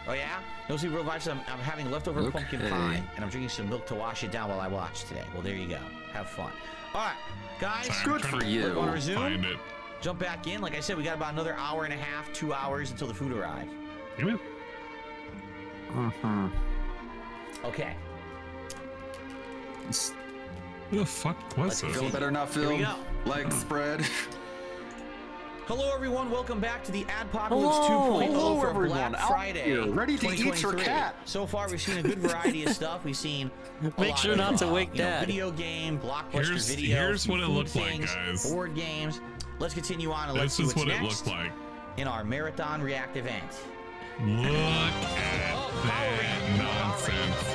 Oh yeah? Those real vibes. I'm having leftover pumpkin Okay. pie, and I'm drinking some milk to wash it down while I watch today. Well, there you go. Have fun. All right, guys. Sorry, I'm Good trying for to you. Want to resume? Find it. Jump back in. Like I said, we got about another hour and a half, 2 hours until the food arrives. Damn it. Okay. Who the fuck was Let's this? go. Better not Here we feel go. leg spread. Hello, everyone. Welcome back to the Adpocalypse Hello. 2.0 Hello, for everyone. Black Out Friday. here, ready to eat your 2023. cat. So far, we've seen a good variety of stuff. We've seen a Make lot sure of, not to wake Dad. Video game, Blockbuster Here's- video. here's what it food looked like, things, guys. Board games. Let's continue on and let's This see is what's what it next looked like. in our Marathon React event. Look at that nonsense.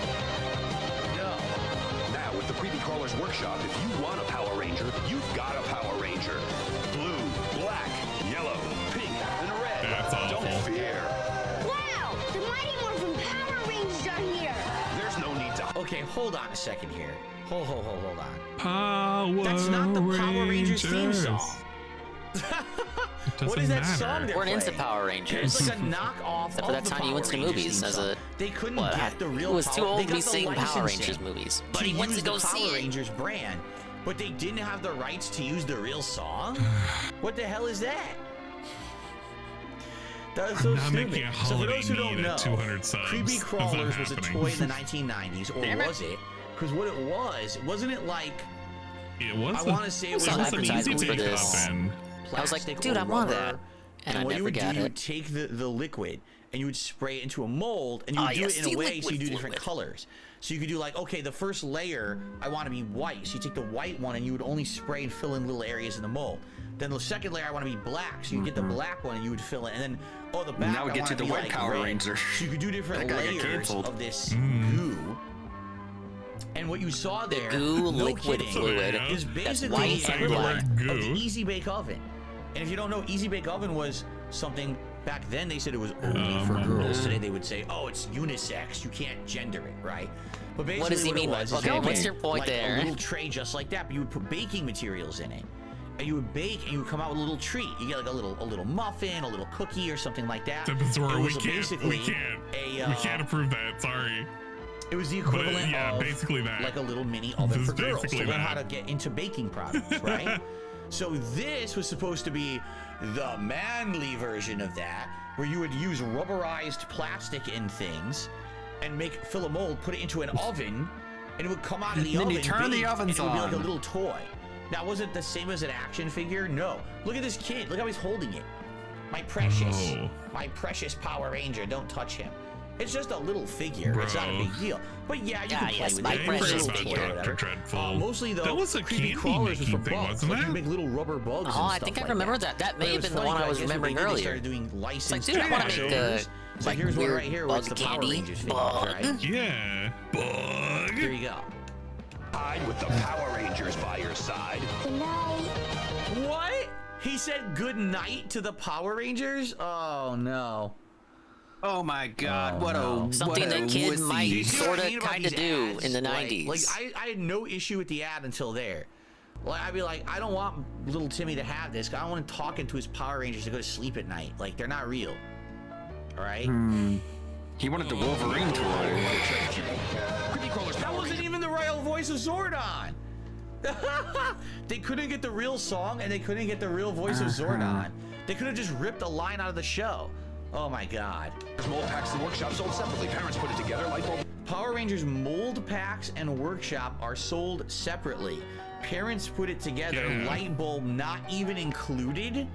Now, with the Creepy Crawlers Workshop, if you want a Power Ranger, you've got a Power Ranger. Blue, black, yellow, pink, and red. That's awful. Don't fear. Wow! The Mighty Morphin Power Rangers are here! There's no need to. Okay, hold on a second here. Hold on. Power That's not the Power Rangers theme song. What is that song they're We're into playing? Power Rangers. It's like a knockoff Except of for that the time Power you went to the Rangers movies theme as song. a. They couldn't What? get the real He was too Power- old they to be got the seeing Power licensing Rangers movies, but he to wants use to go the Power see it. Rangers brand, but they didn't have the rights to use the real song. What the hell is that? That was so I'm not stupid. making a So for holiday those who don't need know, at 200 subs. Creepy That's not Crawlers was a happening. toy in the 1990s, or was it? Because what it was, wasn't it like? It was. I want to say it was Some like advertisements easy for to this. pick up. I was like, Plastic dude, or I want rubber, that. And I what you never would do, got you it. would take the liquid and you would spray it into a mold, and you would do yes, it in the a way so liquid you do different fluid. colors. So you could do like, okay, the first layer I want to be white, so you take the white one and you would only spray and fill in little areas in the mold. Then the second layer I want to be black, so you get the black one and you would fill it, and then the back Now we I get want to the be white like Power red. Ranger. So you could do different That guy got layers canceled. of this goo. And what you saw there, goo no liquid kidding, fluid. is That's basically white the and equivalent black. of the Easy Bake Oven. And if you don't know, Easy Bake Oven was something back then they said it was only for girls. Today they would say, oh, it's unisex. You can't gender it, right? But basically What does he mean? it was, Okay, is what's your point like there? A little tray just like that, but you would put baking materials in it. And you would bake, and you would come out with a little treat. You get like a little muffin, a little cookie, or something like that. Zora, It we was can't basically we can't approve that. Sorry. It was the But, equivalent yeah, of basically that. like a little mini oven This for is girls to basically learn how to that. get into baking products, right? So this was supposed to be the manly version of that, where you would use rubberized plastic in things and fill a mold, put it into an oven, and it would come out of the And then oven. you turn the baked, ovens and it would be like a on. little toy. Now, was it the same as an action figure? No. Look at this kid. Look how he's holding it. My precious Power Ranger. Don't touch him. It's just a little figure. It's not a big deal. But yeah, you can play yes, with my it. precious It's a little toy or figure. whatever. Dreadful. Mostly though, That was a creepy candy crawlers was for making thing, bugs. wasn't Like you it? make little rubber bugs. Oh, and I stuff think I like remember that. That may But it have was been the funny, one I but was guess what remembering they did, earlier. They started doing licensed dude, I wanna make crossovers. So like here's one weird right here where it's the bug Power candy. Rangers figures, Bug. right? Yeah. Bug. There you go. Hide with the Power Rangers by your side. What? He said good night to the Power Rangers? Oh no. Oh my God! What a Something what a that kid wussy. might You see what I sort of mean about kind of these do ads? in the Like- 90s. Like, I had no issue with the ad until there. Like, I'd be like, I don't want little Timmy to have this. I don't want him talking to his Power Rangers to go to sleep at night. Like, they're not real. All right? He wanted the Wolverine toy. That wasn't even the real voice of Zordon. They couldn't get the real song, and they couldn't get the real voice of Zordon. They could have just ripped a line out of the show. Oh my God. Mold packs and workshop sold separately. Parents put it together. Light bulb. Power Rangers mold packs and workshop are sold separately. Parents put it together. Yeah. Light bulb not even included.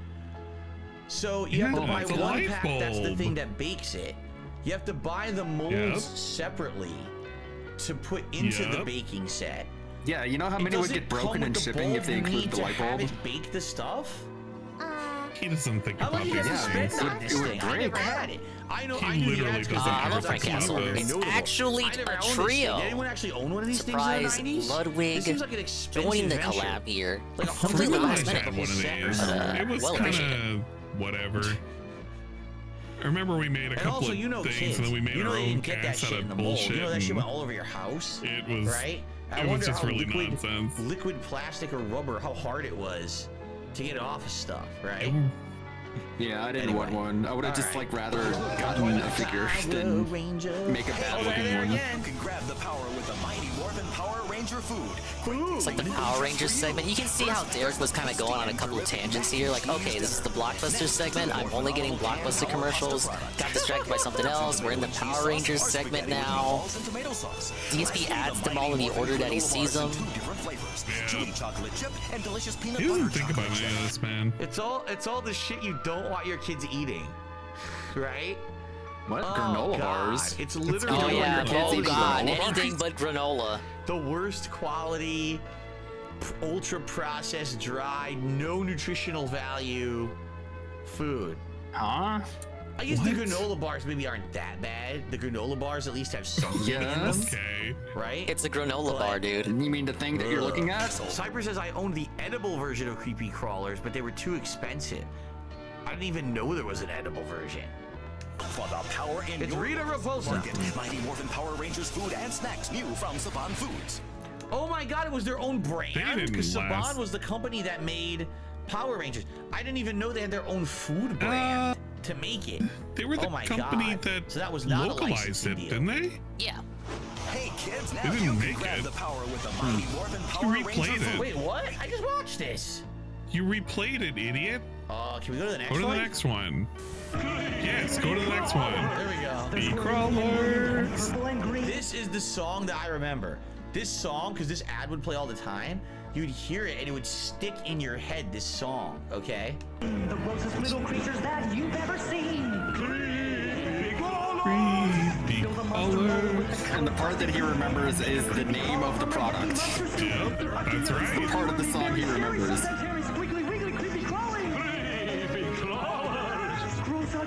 So you have to Yeah, buy it's a one light pack. That's the bulb. thing that bakes it. You have to buy the molds Yep. separately to put into the Yep. baking set. Yeah, you know how It many would doesn't get broken come in with the shipping bulb if they you include need the to light have bulb? it bake the stuff. He doesn't think How about much you these have to things. spend on this it would thing? I never break. had it. I know. He I knew the literally ads because doesn't the think ads about actually these were very things. It's notable. actually I never a owned this trio. thing. Did anyone actually own one of these Surprise, things in the 90s? Ludwig This seems like an expensive joining the venture. collab here. Like a Completely I last had minute. one of these. It was well kind appreciated. of whatever. I remember we made a And couple also, of you know, things, kids. and then we made You know our they own didn't get that cast out shit in of the mold. bullshit. You know that shit and went all over your house. It was right. I It was wonder just how really liquid, nonsense. liquid plastic or rubber, how hard it was to get it off of stuff, right? Yeah, I didn't want one. I would have just Alright. like rather gotten a figure than make a bad looking one. You can grab the power with the Mighty Morphin Power Ranger food. It's like the Power Rangers segment. You can see how Derek was kind of going on a couple of tangents here. Like, okay, this is the Blockbuster segment. I'm only getting Blockbuster commercials. Got distracted by something else. We're in the Power Rangers segment now. DSP adds them all in the order that he sees them. Chewy chocolate chip and delicious peanut He butter doesn't think about any of this, man. It's all the shit you don't want your kids eating, right? What? Oh, Granola God. bars? It's literally Oh what yeah, your kids oh eat. god, Granola anything bars. but granola. The worst quality, ultra processed, dried, no nutritional value food. Huh? I guess the granola bars maybe aren't that bad. The granola bars at least have something in them, Okay. right? It's a granola bar, dude. You mean the thing that you're looking at? Cypher says I owned the edible version of Creepy Crawlers, but they were too expensive. I didn't even know there was an edible version. For the power in It's your Rita Repulsa. market, Mighty Morphin Power Rangers food and snacks new from Saban Foods. Oh my god, it was their own brand? didn't Because last. Saban was the company that made Power Rangers. I didn't even know they had their own food brand to make it. They were the oh my company god. that So that was not a localized licensing it, deal. didn't they? Yeah. Hey kids, They now didn't you can make grab it. the power with the Mighty Morphin Power Ranger replayed food. it. Wait, what? I just watched this. You replayed it, idiot. Can we go to the next Go to one? the next one. Yes, go to the next one. There we go. Bee crawlers. This is the song that I remember. This song, because this ad would play all the time. you'd hear it and it would stick in your head, this song, okay? The grossest little creatures that you've ever seen. And the part that he remembers is the name of the product. Yep, that's right. It's the part of the song he remembers.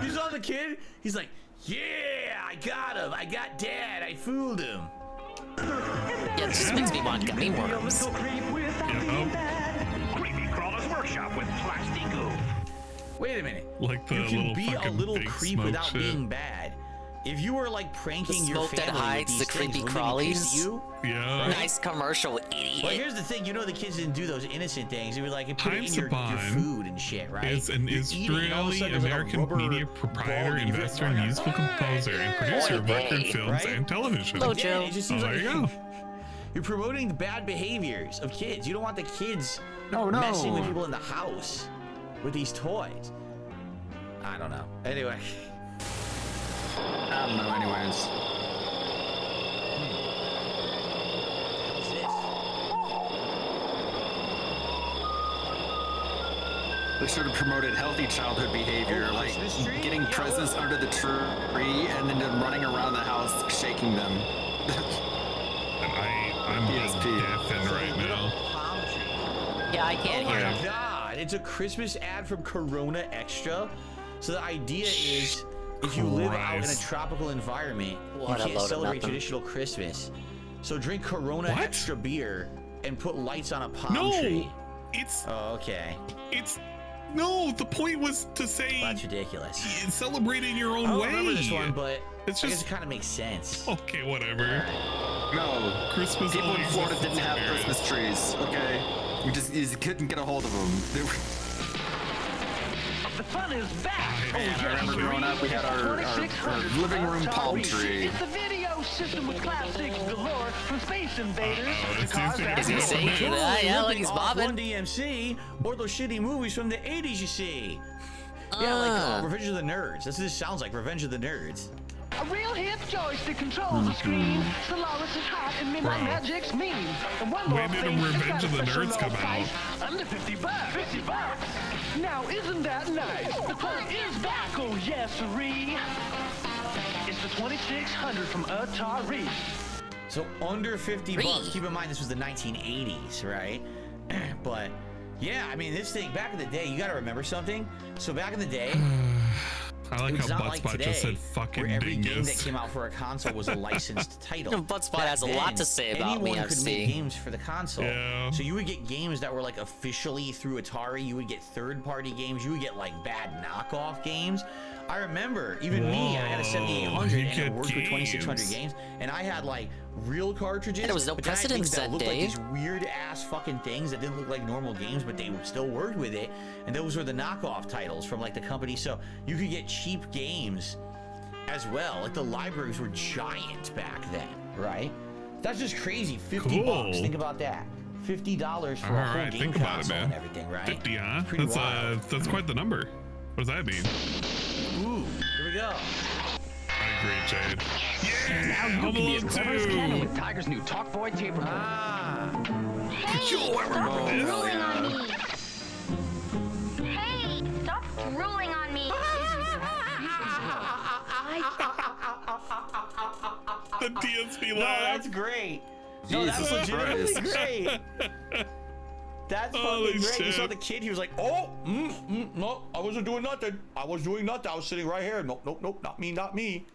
You saw the kid? He's like, yeah, I got him. I got Dad. I fooled him. Yeah, this just makes me want gummy worms. Creepy Crawler's Workshop with plastic goo. Wait a minute. Like the you can little be a fucking little big creep smoke without shit. being bad. If you were like pranking The your smoke that family hides with the these creepy things, wouldn't it be crawlies. creepy to you? Yeah. Nice commercial, idiot. Well, here's the thing. You know the kids didn't do those innocent things. They were like, put it in your Saban food and shit, right? is an You're eating it, all of a sudden there's, like, a Israeli-American rubber media ball proprietor, in your- investor, musical composer, and producer of record films Right? and television. Again, it just seems there like you go. you're promoting the bad behaviors of kids. You don't want the kids No. messing with people in the house with these toys. I don't know. Anyway. I don't know, anyways. They should have promoted healthy childhood behavior, like getting presents under the tree and then running around the house shaking them. I'm DSP. deafened right now. Yeah, I can't hear Oh him. my god, it's a Christmas ad from Corona Extra. So the idea is if you live out in a Christ. tropical environment, What a you can't load of celebrate nothing. traditional Christmas. So drink Corona What? Extra beer and put lights on a palm No, tree. it's Oh, okay. no. The point was to say That's ridiculous. celebrate in your own I don't way. remember this one, but It's I guess just- it kind of makes sense. Okay, whatever. No, Christmas people in only Florida exists didn't in have spirit. Christmas trees, okay? You couldn't get a hold of them. They were... The fun is back. Man, I remember growing up, we had our living room palm tree. It's the video system with classics galore from Space Invaders. It's to cars easy that to Is he are- saying that? Yeah, like he's Off bobbing. Run DMC or those shitty movies from the 80s you see. Yeah, like Revenge of the Nerds. That's what this sounds like, Revenge of the Nerds. A real hip joystick controls the screen. Solaris is hot and Midnight Bro. Magic's mean. And one more When did thing, it's Revenge got a of the special Nerds low come price, out? Under $50. $50. Now isn't that nice? The fun is back, oh yes, siree. It's the 2600 from Atari. So under 50 bucks. Keep in mind this was the 1980s, right? But yeah, I mean this thing back in the day, you got to remember something. So back in the day, I like it's how not like Buttspot today, just said fucking where every game that dingus. came out for a console was a licensed title. Buttspot Back has a lot then, to say about me, anyone I've could seen. make games for the console. Yeah. So you would get games that were like officially through Atari. You would get third-party games. You would get like bad knockoff games. I remember even me. I had a Whoa, 7800 you and it get worked with 2600 games. games, and I had like real cartridges. And there was no but then I had precedence things that that looked like day. these weird ass fucking things that didn't look like normal games, but they still worked with it. And those were the knockoff titles from like the company. So you could get cheap games as well. Like the libraries were giant back then, right? That's just crazy. 50 Cool. bucks. Think about that. $50 for All a whole right, game think about it, console man. and everything, right? 50, huh? Pretty That's wild. that's quite the number. What does that mean? Ooh, here we go. I agree, Jade. Now you Home can be as Alone clever as 2. Ken with Tiger's new Talk Boy tape recorder. Yo, I remember this. Drooling on me. Hey, stop drooling on me. The DSP No, laugh. that's great. No, that's Jesus legitimately Christ. great. That's Holy fucking great. You shit. saw the kid, he was like, oh, no, I wasn't doing nothing. I was doing nothing. I was sitting right here. Nope, not me, not me.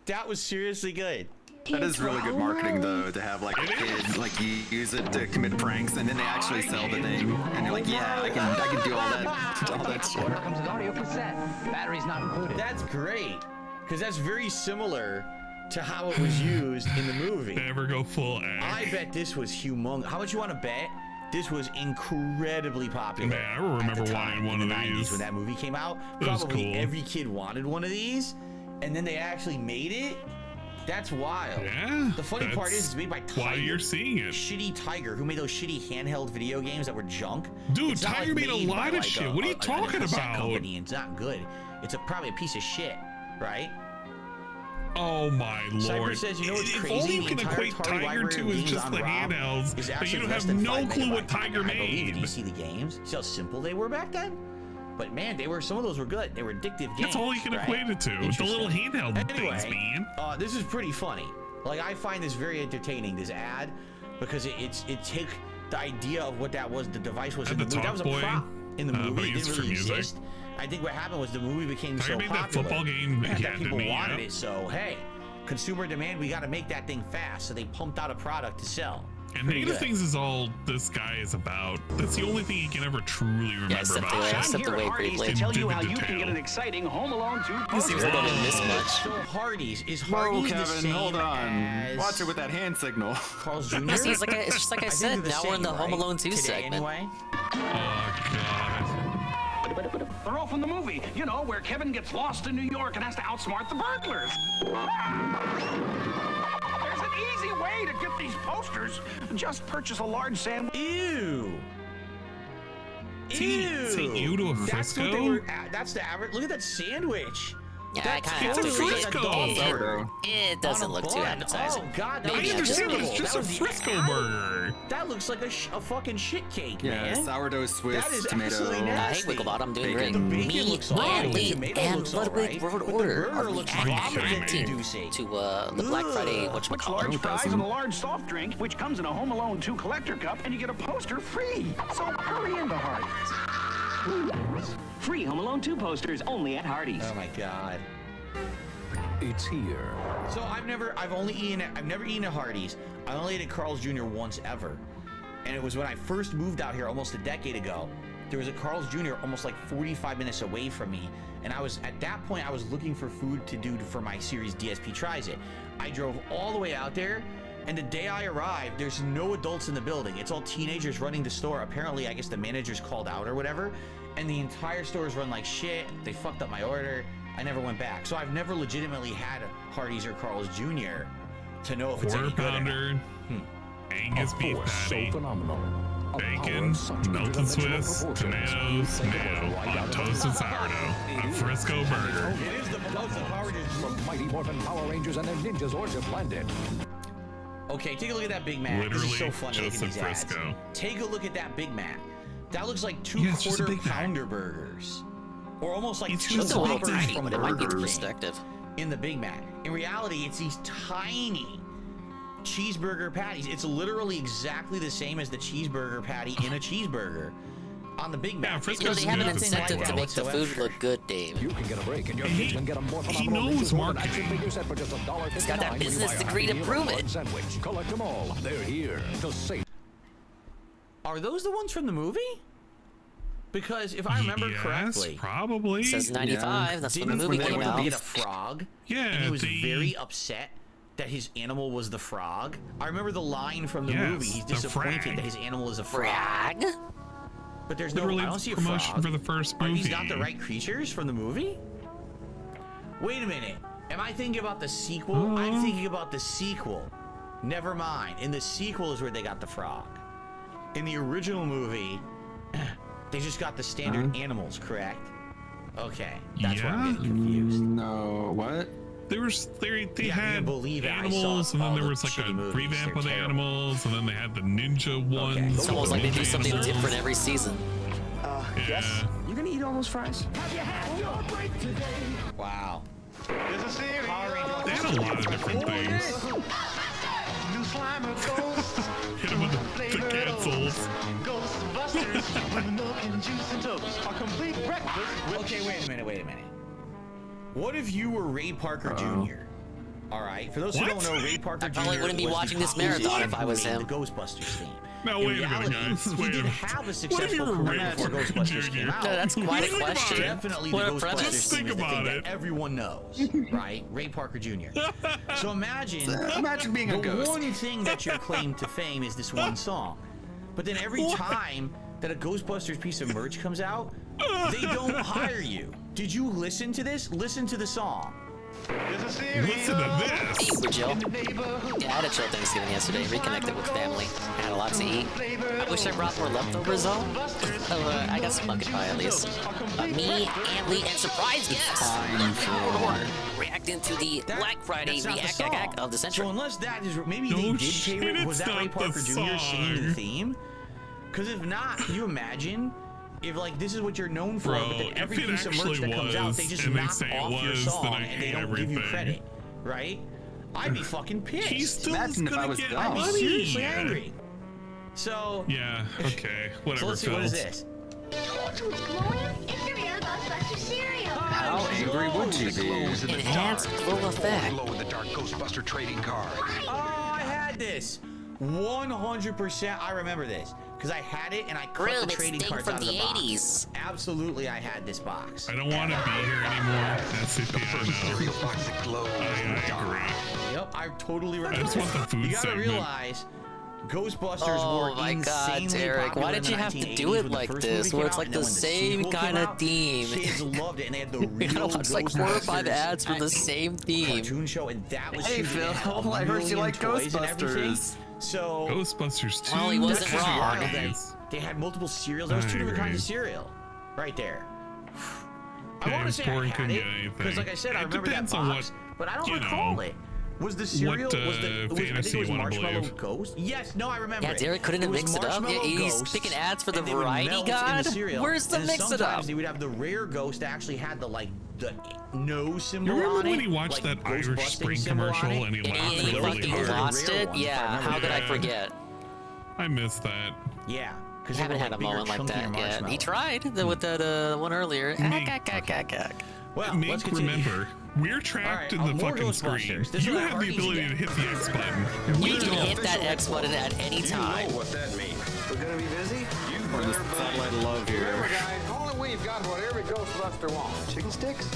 That was seriously good. That is really good marketing, though, to have like a kid like you use it to commit pranks, and then they actually sell the thing, and you're like, yeah, I can do all that shit. Here comes an audio cassette. Batteries not included. That's great. Because that's very similar to how it was used in the movie. Never go full egg. I bet this was humongous. How much you want to bet? This was incredibly popular. Man, I remember at the time, wanting one in of the 90s these. when that movie came out. It was Probably cool. every kid wanted one of these, and then they actually made it. That's wild. Yeah, The funny part is that's it's made by Tiger. why you're seeing it. Shitty Tiger, who made those shitty handheld video games that were junk. Dude, It's not, Tiger made a by, lot of like, shit. What are you talking cassette about? Company. It's not good. It's probably a piece of shit, right? Oh my lord. Cypher says, you know what's If crazy? only you The can entire equate Atari Tiger library 2 of as games just on the ROM handhelds, is but actually you don't less have than no 5 clue what megabytes. Tiger I believe it. made. Do you see the games? See how simple they were back then? But man, some of those were good. They were addictive games. That's all you can right? equate it to. The little handheld things, man. This is pretty funny. Like, I find this very entertaining, this ad, because it took the idea of what that was, the device was in the movie. That was a prop in the movie. It didn't really exist. I think what happened was the movie became so popular that football game that yeah, people me, wanted yeah. it. So, hey, consumer demand, we got to make that thing fast. So they pumped out a product to sell. And Negative Things is all this guy is about. That's the only thing you can ever truly remember about. I'm here at Hardee's to tell you how you can get an exciting Home Alone 2 poster. I didn't miss much. So Hardee's, is Whoa, Harde's Kevin, the same hold on. as Watch it with that hand signal. Carl's Jr.? It's just like I said, now we're in the Home Alone 2 segment. Anyway. Oh, God. They're all from the movie, you know, where Kevin gets lost in New York and has to outsmart the burglars. There's an easy way to get these posters. Just purchase a large sandwich. Ew. Take you to a That's what they Frisco? were. That's the average. Look at that sandwich. Yeah, I That's kind of have to totally agree. like a dog It doesn't on a look too bun. appetizing. Oh God, that Maybe was I just understand, but it's terrible. just That a was the Frisco apple. burger. That looks like a fucking shit cake, Yeah, man. sourdough Swiss That is tomato. absolutely Hey, nasty. Wigglebot, doing great. The bacon Me looks all right. and The Lee tomato and looks all Ludwig right, wrote but the order. burger Are we looks adding vomiting anything to the Black Friday Which large whatchamacallit? fries and a large soft drink, which comes in a Home Alone 2 collector cup, and you get a poster free. So hurry into Hardee's. Free Home Alone 2 posters only at Hardee's. Oh my God. It's here. So I've never eaten at Hardee's. I only ate at Carl's Jr. once ever. And it was when I first moved out here almost a decade ago. There was a Carl's Jr. almost like 45 minutes away from me. And at that point, I was looking for food to do for my series DSP Tries It. I drove all the way out there, and the day I arrived, there's no adults in the building. It's all teenagers running the store. Apparently, I guess the manager's called out or whatever. And the entire store is run like shit. They fucked up my order. I never went back. So I've never legitimately had Hardee's or Carl's Jr. to know if it's any Quarter good or not. pounder, Angus beef patty, So phenomenal. bacon, melted Swiss, tomatoes, mayo on toasted sourdough, a Frisco burger. It is the most Power Rangers. The Mighty Morphin Power Rangers and their Ninja Zords are blended. Okay, take a look at that Big Mac. This is so Literally funny just looking a at these ads. Frisco. Take a look at that Big Mac. That looks like two Yeah, it's just a quarter Big Mac. pounder burgers. Or almost like It's two just a little Whoppers tiny, from but it might be the Burger King perspective. in the Big Mac. In reality, it's these tiny cheeseburger patties. It's literally exactly the same as the cheeseburger patty in a cheeseburger on the Big Mac. Yeah, It Frisco's You know, looks they have an nothing like incentive that to make the whatsoever. food look good, Dave. You can get a break, and your He- kids can get a more he phenomenal knows Ninja Zord marketing. action figure set for just $1.59. He's got that when you business buy a degree to Happy Meal prove or it. one sandwich. Collect them all. They're here to save. Are those the ones from the movie? Because if I remember Yes, correctly, probably. It says 95. That's when the didn't movie Ford came out. get a frog? Yeah, and he was the- very upset that his animal was the frog. I remember the line from the Yes, movie. He's the disappointed frag. that his animal is a frog. Frag? But there's Literally, I don't it's see a promotion frog. for the first Are movie. these not the right creatures from the movie? Wait a minute. Am I thinking about the sequel? I'm thinking about the sequel. Never mind. In the sequel is where they got the frog. In the original movie, they just got the standard animals, correct? Okay, that's where I'm getting confused. No, what? They Yeah, had you believe it. I animals, saw and then all there the was like a shitty movies. revamp They're of the terrible. animals, and then they had the ninja ones. It's almost like they do ninja something animals. different every season. Yeah. You gonna eat all those fries? Wow. There's a series. They had a lot of different things. New Slimer Ghost. Hit them with the cancels. Ghostbusters with milk and juice and toast. A complete breakfast with... Okay, wait a minute. What if you were Ray Parker Jr.? All right. For those who don't know, Ray Parker Jr. probably wouldn't be was the watching this composer marathon if I was who made him. The Ghostbusters theme. Now, In wait a minute, reality, guys. he Wait a did minute. have a What if successful you were career Ray before Parker Ghostbusters Jr.? came out. No, that's quite a Think about question. it. Definitely What the a Ghostbusters premise. Just theme think is the about thing it. that everyone knows, right? Ray Parker Jr. So imagine being a the ghost. one thing that your claim to fame is this one song. But then every time that a Ghostbusters piece of merch comes out, they don't hire you. Did you listen to this? Listen to the song. There's a series. Listen to Hey, this. we're Jill. Yeah, I had a chill Thanksgiving yesterday. Reconnected with family. Had a lot to eat. I wish I brought more leftovers though. I got some pumpkin pie at least. Me, and Lee, and surprise guest. Order. React backed into the Black Friday That's not the react song. of the century. So unless that is maybe No they did shit, tape it. Was it's that Ray not the Parker Jr. singing the song. theme? Because if not, can you imagine if like this is what you're known for, Bro, but then every if it piece of merch actually that comes out, they was, just and they knock say it off your was, song then I and they hate don't give you everything. credit, right? I'd be fucking pissed. He's still Imagine if I gonna was get dumb. I'd be money. seriously angry. So Yeah, okay, whatever. so let's see, what is this? Told you it's glowing. It's the real Ghostbuster cereal. How angry would you be? Enhanced glow effect. Glow in the dark Ghostbuster trading card. Oh, I had this. 100%. I remember this because I had it and I cut Grim, the it's trading Sting cards from out of the the box. 80s. Absolutely, I had this box. I don't want to be here anymore. That's it. Cereal box that glows in the I dark. agree. Yep, I totally remember. I just want the food You gotta segment. realize, Ghostbusters Oh were my God, insanely Derek! popular Why in did the you have to 1980s do it when the like first this, movie where came it's out, like and the then when same sequel kind came of out, theme? Kids loved it, and they had the We real gotta watch like 4 or 5 Ghostbusters ads for the same theme. cartoon show, and that was Hey, huge. Phil, It had a I heard you million like toys and everything. Ghostbusters. So Ghostbusters 2. Well, he wasn't that's just wrong. wild that they had multiple cereals. There was 2 different kinds agree. of cereal, right there. I Okay, want to say I Boring had couldn't it get anything. because, like I said, I It remember that depends on box, but I don't you recall know, it. Was the cereal? what, Was the? Was, I think fantasy it was you wanna Marshmallow believe. Ghost. Yes, no, I remember. Yeah, it. Derek couldn't It have was mixed it up. Yeah, Marshmallow he's Ghosts, picking ads for the and they would variety melt in the god. cereal, Where's the and mix it up? sometimes they would have the rare ghost that actually had the no symbol You remember on it. when he watched like that Irish ghost-busting Spring symbol on commercial it? and he And laughed he really, really fucking hard? lost Rare it? ones, if I Yeah, remember how could I Yeah. forget? I missed that. Yeah, because I haven't had a moment like that yet. He tried with that one earlier. Well, Make let's continue. remember, we're trapped All right, in the more fucking screen. Ghostbusters. This You one have the Hardy's ability again. to hit the X button. And You we can don't. hit that X button at any time. You know what that means. We're gonna be busy? You Or the better satellite of love here. Remember, guys, only we've got what every Ghostbuster wants. Chicken sticks?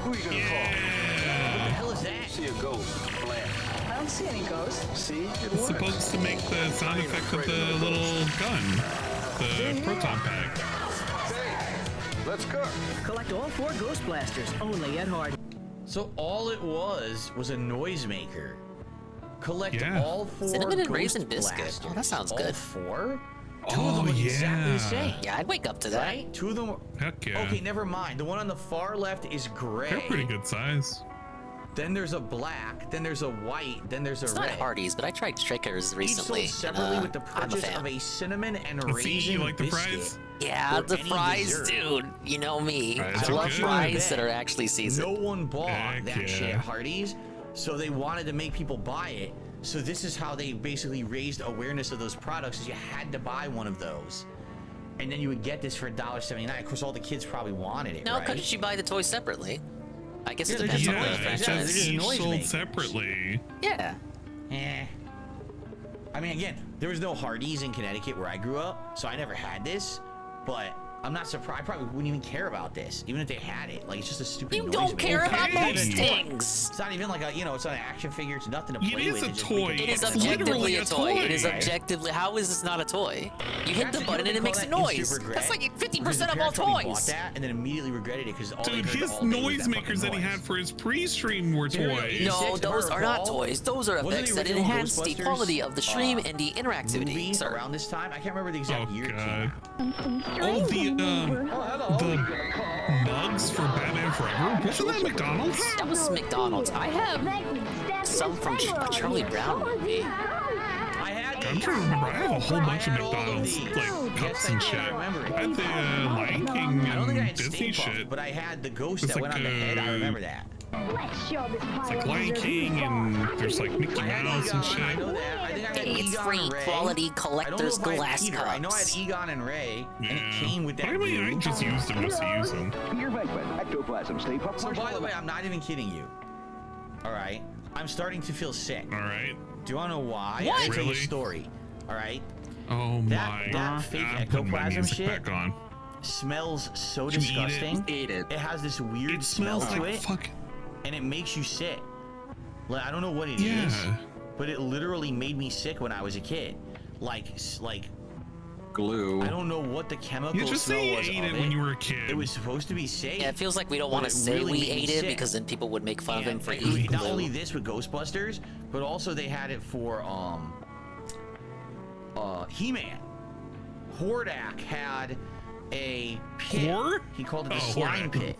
Who are you gonna call? What the hell is that? See a ghost, blast. I don't see any ghosts. See? It It's works. supposed to make the sound effect of the little gun, the proton pack. Hey, let's cook. Collect all 4 Ghost Blasters, only at Hardy. So all it was a noisemaker. Collect Yeah. all 4 Cinnamon and Ghost raisin biscuit. Blasters. Oh, that sounds all good. 4? 2 of Oh, them look exactly yeah. the same. Yeah, I'd wake up to that. Right? 2 of them. Heck yeah. Okay, never mind. The one on the far left is gray. They're pretty good size. Then there's a black. Then there's a white. Then there's a It's red. not Hardee's, but I tried Shakers recently. Each sold separately with the I'm a purchase fan. of a cinnamon and Let's see, raisin you like the biscuit. fries? Yeah, or the any fries, dessert. dude. You know me. Fries I are love good. fries that are actually seasoned. No one bought Heck that yeah. shit at Hardee's, so they wanted to make people buy it. So this is how they basically raised awareness of those products: is you had to buy one of those, and then you would get this for $1.79. Of course, all the kids probably wanted it. No, right? couldn't you buy the toys separately? I guess Yeah, it they're depends just on the noise Yeah, makers. it's franchise. They're just each noise sold makers. separately. Yeah. Eh. I mean, again, there was no Hardee's in Connecticut where I grew up, so I never had this. But I'm not surprised. I probably wouldn't even care about this, even if they had it. Like, it's just a stupid. You noise don't maker. care about Okay. most things. It's not even like a, it's not an action figure. It's nothing to It play is with. a It's just toy. make It is It's objectively literally a a toy. toy. It is Right. objectively. How is this not a toy? You hit the Actually, button and it they makes call a that noise. instant regret, That's like because 50% of all parents probably bought toys. that and then immediately regretted it because all they Dude, heard his all day was that noisemakers fucking that he noise. had for his pre-stream were There you go. toys. You No, Six, if I those are not recall, toys. Those are wasn't effects the that original enhance the Ghostbusters, quality of the stream and the interactivity. movie Sir. around this time. I can't remember the exact Oh, year it God. came out. Oh, the mugs for Batman Forever. Wasn't that McDonald's? That was McDonald's. I have some from a Charlie Brown movie. I had I'm trying to remember. I have a whole bunch of had all of McDonald's these. like cups Yes, I and did. shit. I remember it. I had the Lion King I don't think I and had Disney Stay Puft, shit. but I had the ghost It's that like, went on the head. I remember that. Let's show this It's like Lion King and there's like Mickey I had Mouse and Egon, I shit. know that. I think I had It's Egon free and Ray. quality I don't know collector's if I had glass Peter. I know I had cups. Egon and Ray, and it Yeah. came with that. But I mean, I goo. just used them just to use them. Peter Venkman, ectoplasm, Stay Puft So by the Marshmallow. way, I'm not even kidding you. All right, I'm starting to feel sick. All right. Do you want to know why? What? I'll tell you a Really? story. All right, Oh my. that fake I'm putting my ectoplasm music shit back on. smells so Did you eat it? disgusting. Ate it. It has this weird It smell smells to like it, fucking. and it makes you sick. Like, I don't know what it is, Yeah. but it literally made me sick when I was a kid. Like Glue. I don't know what the chemical You just smell say you was ate of it when you were a kid. It was supposed to be safe. Yeah, it feels like we don't but want it to say really we made me ate it sick. because then people would make fun of him And for it- eating not glue. only this with Ghostbusters, but also they had it for He-Man. Hordak had a pit. Hor? He called it the Oh, slime Hordak. pit.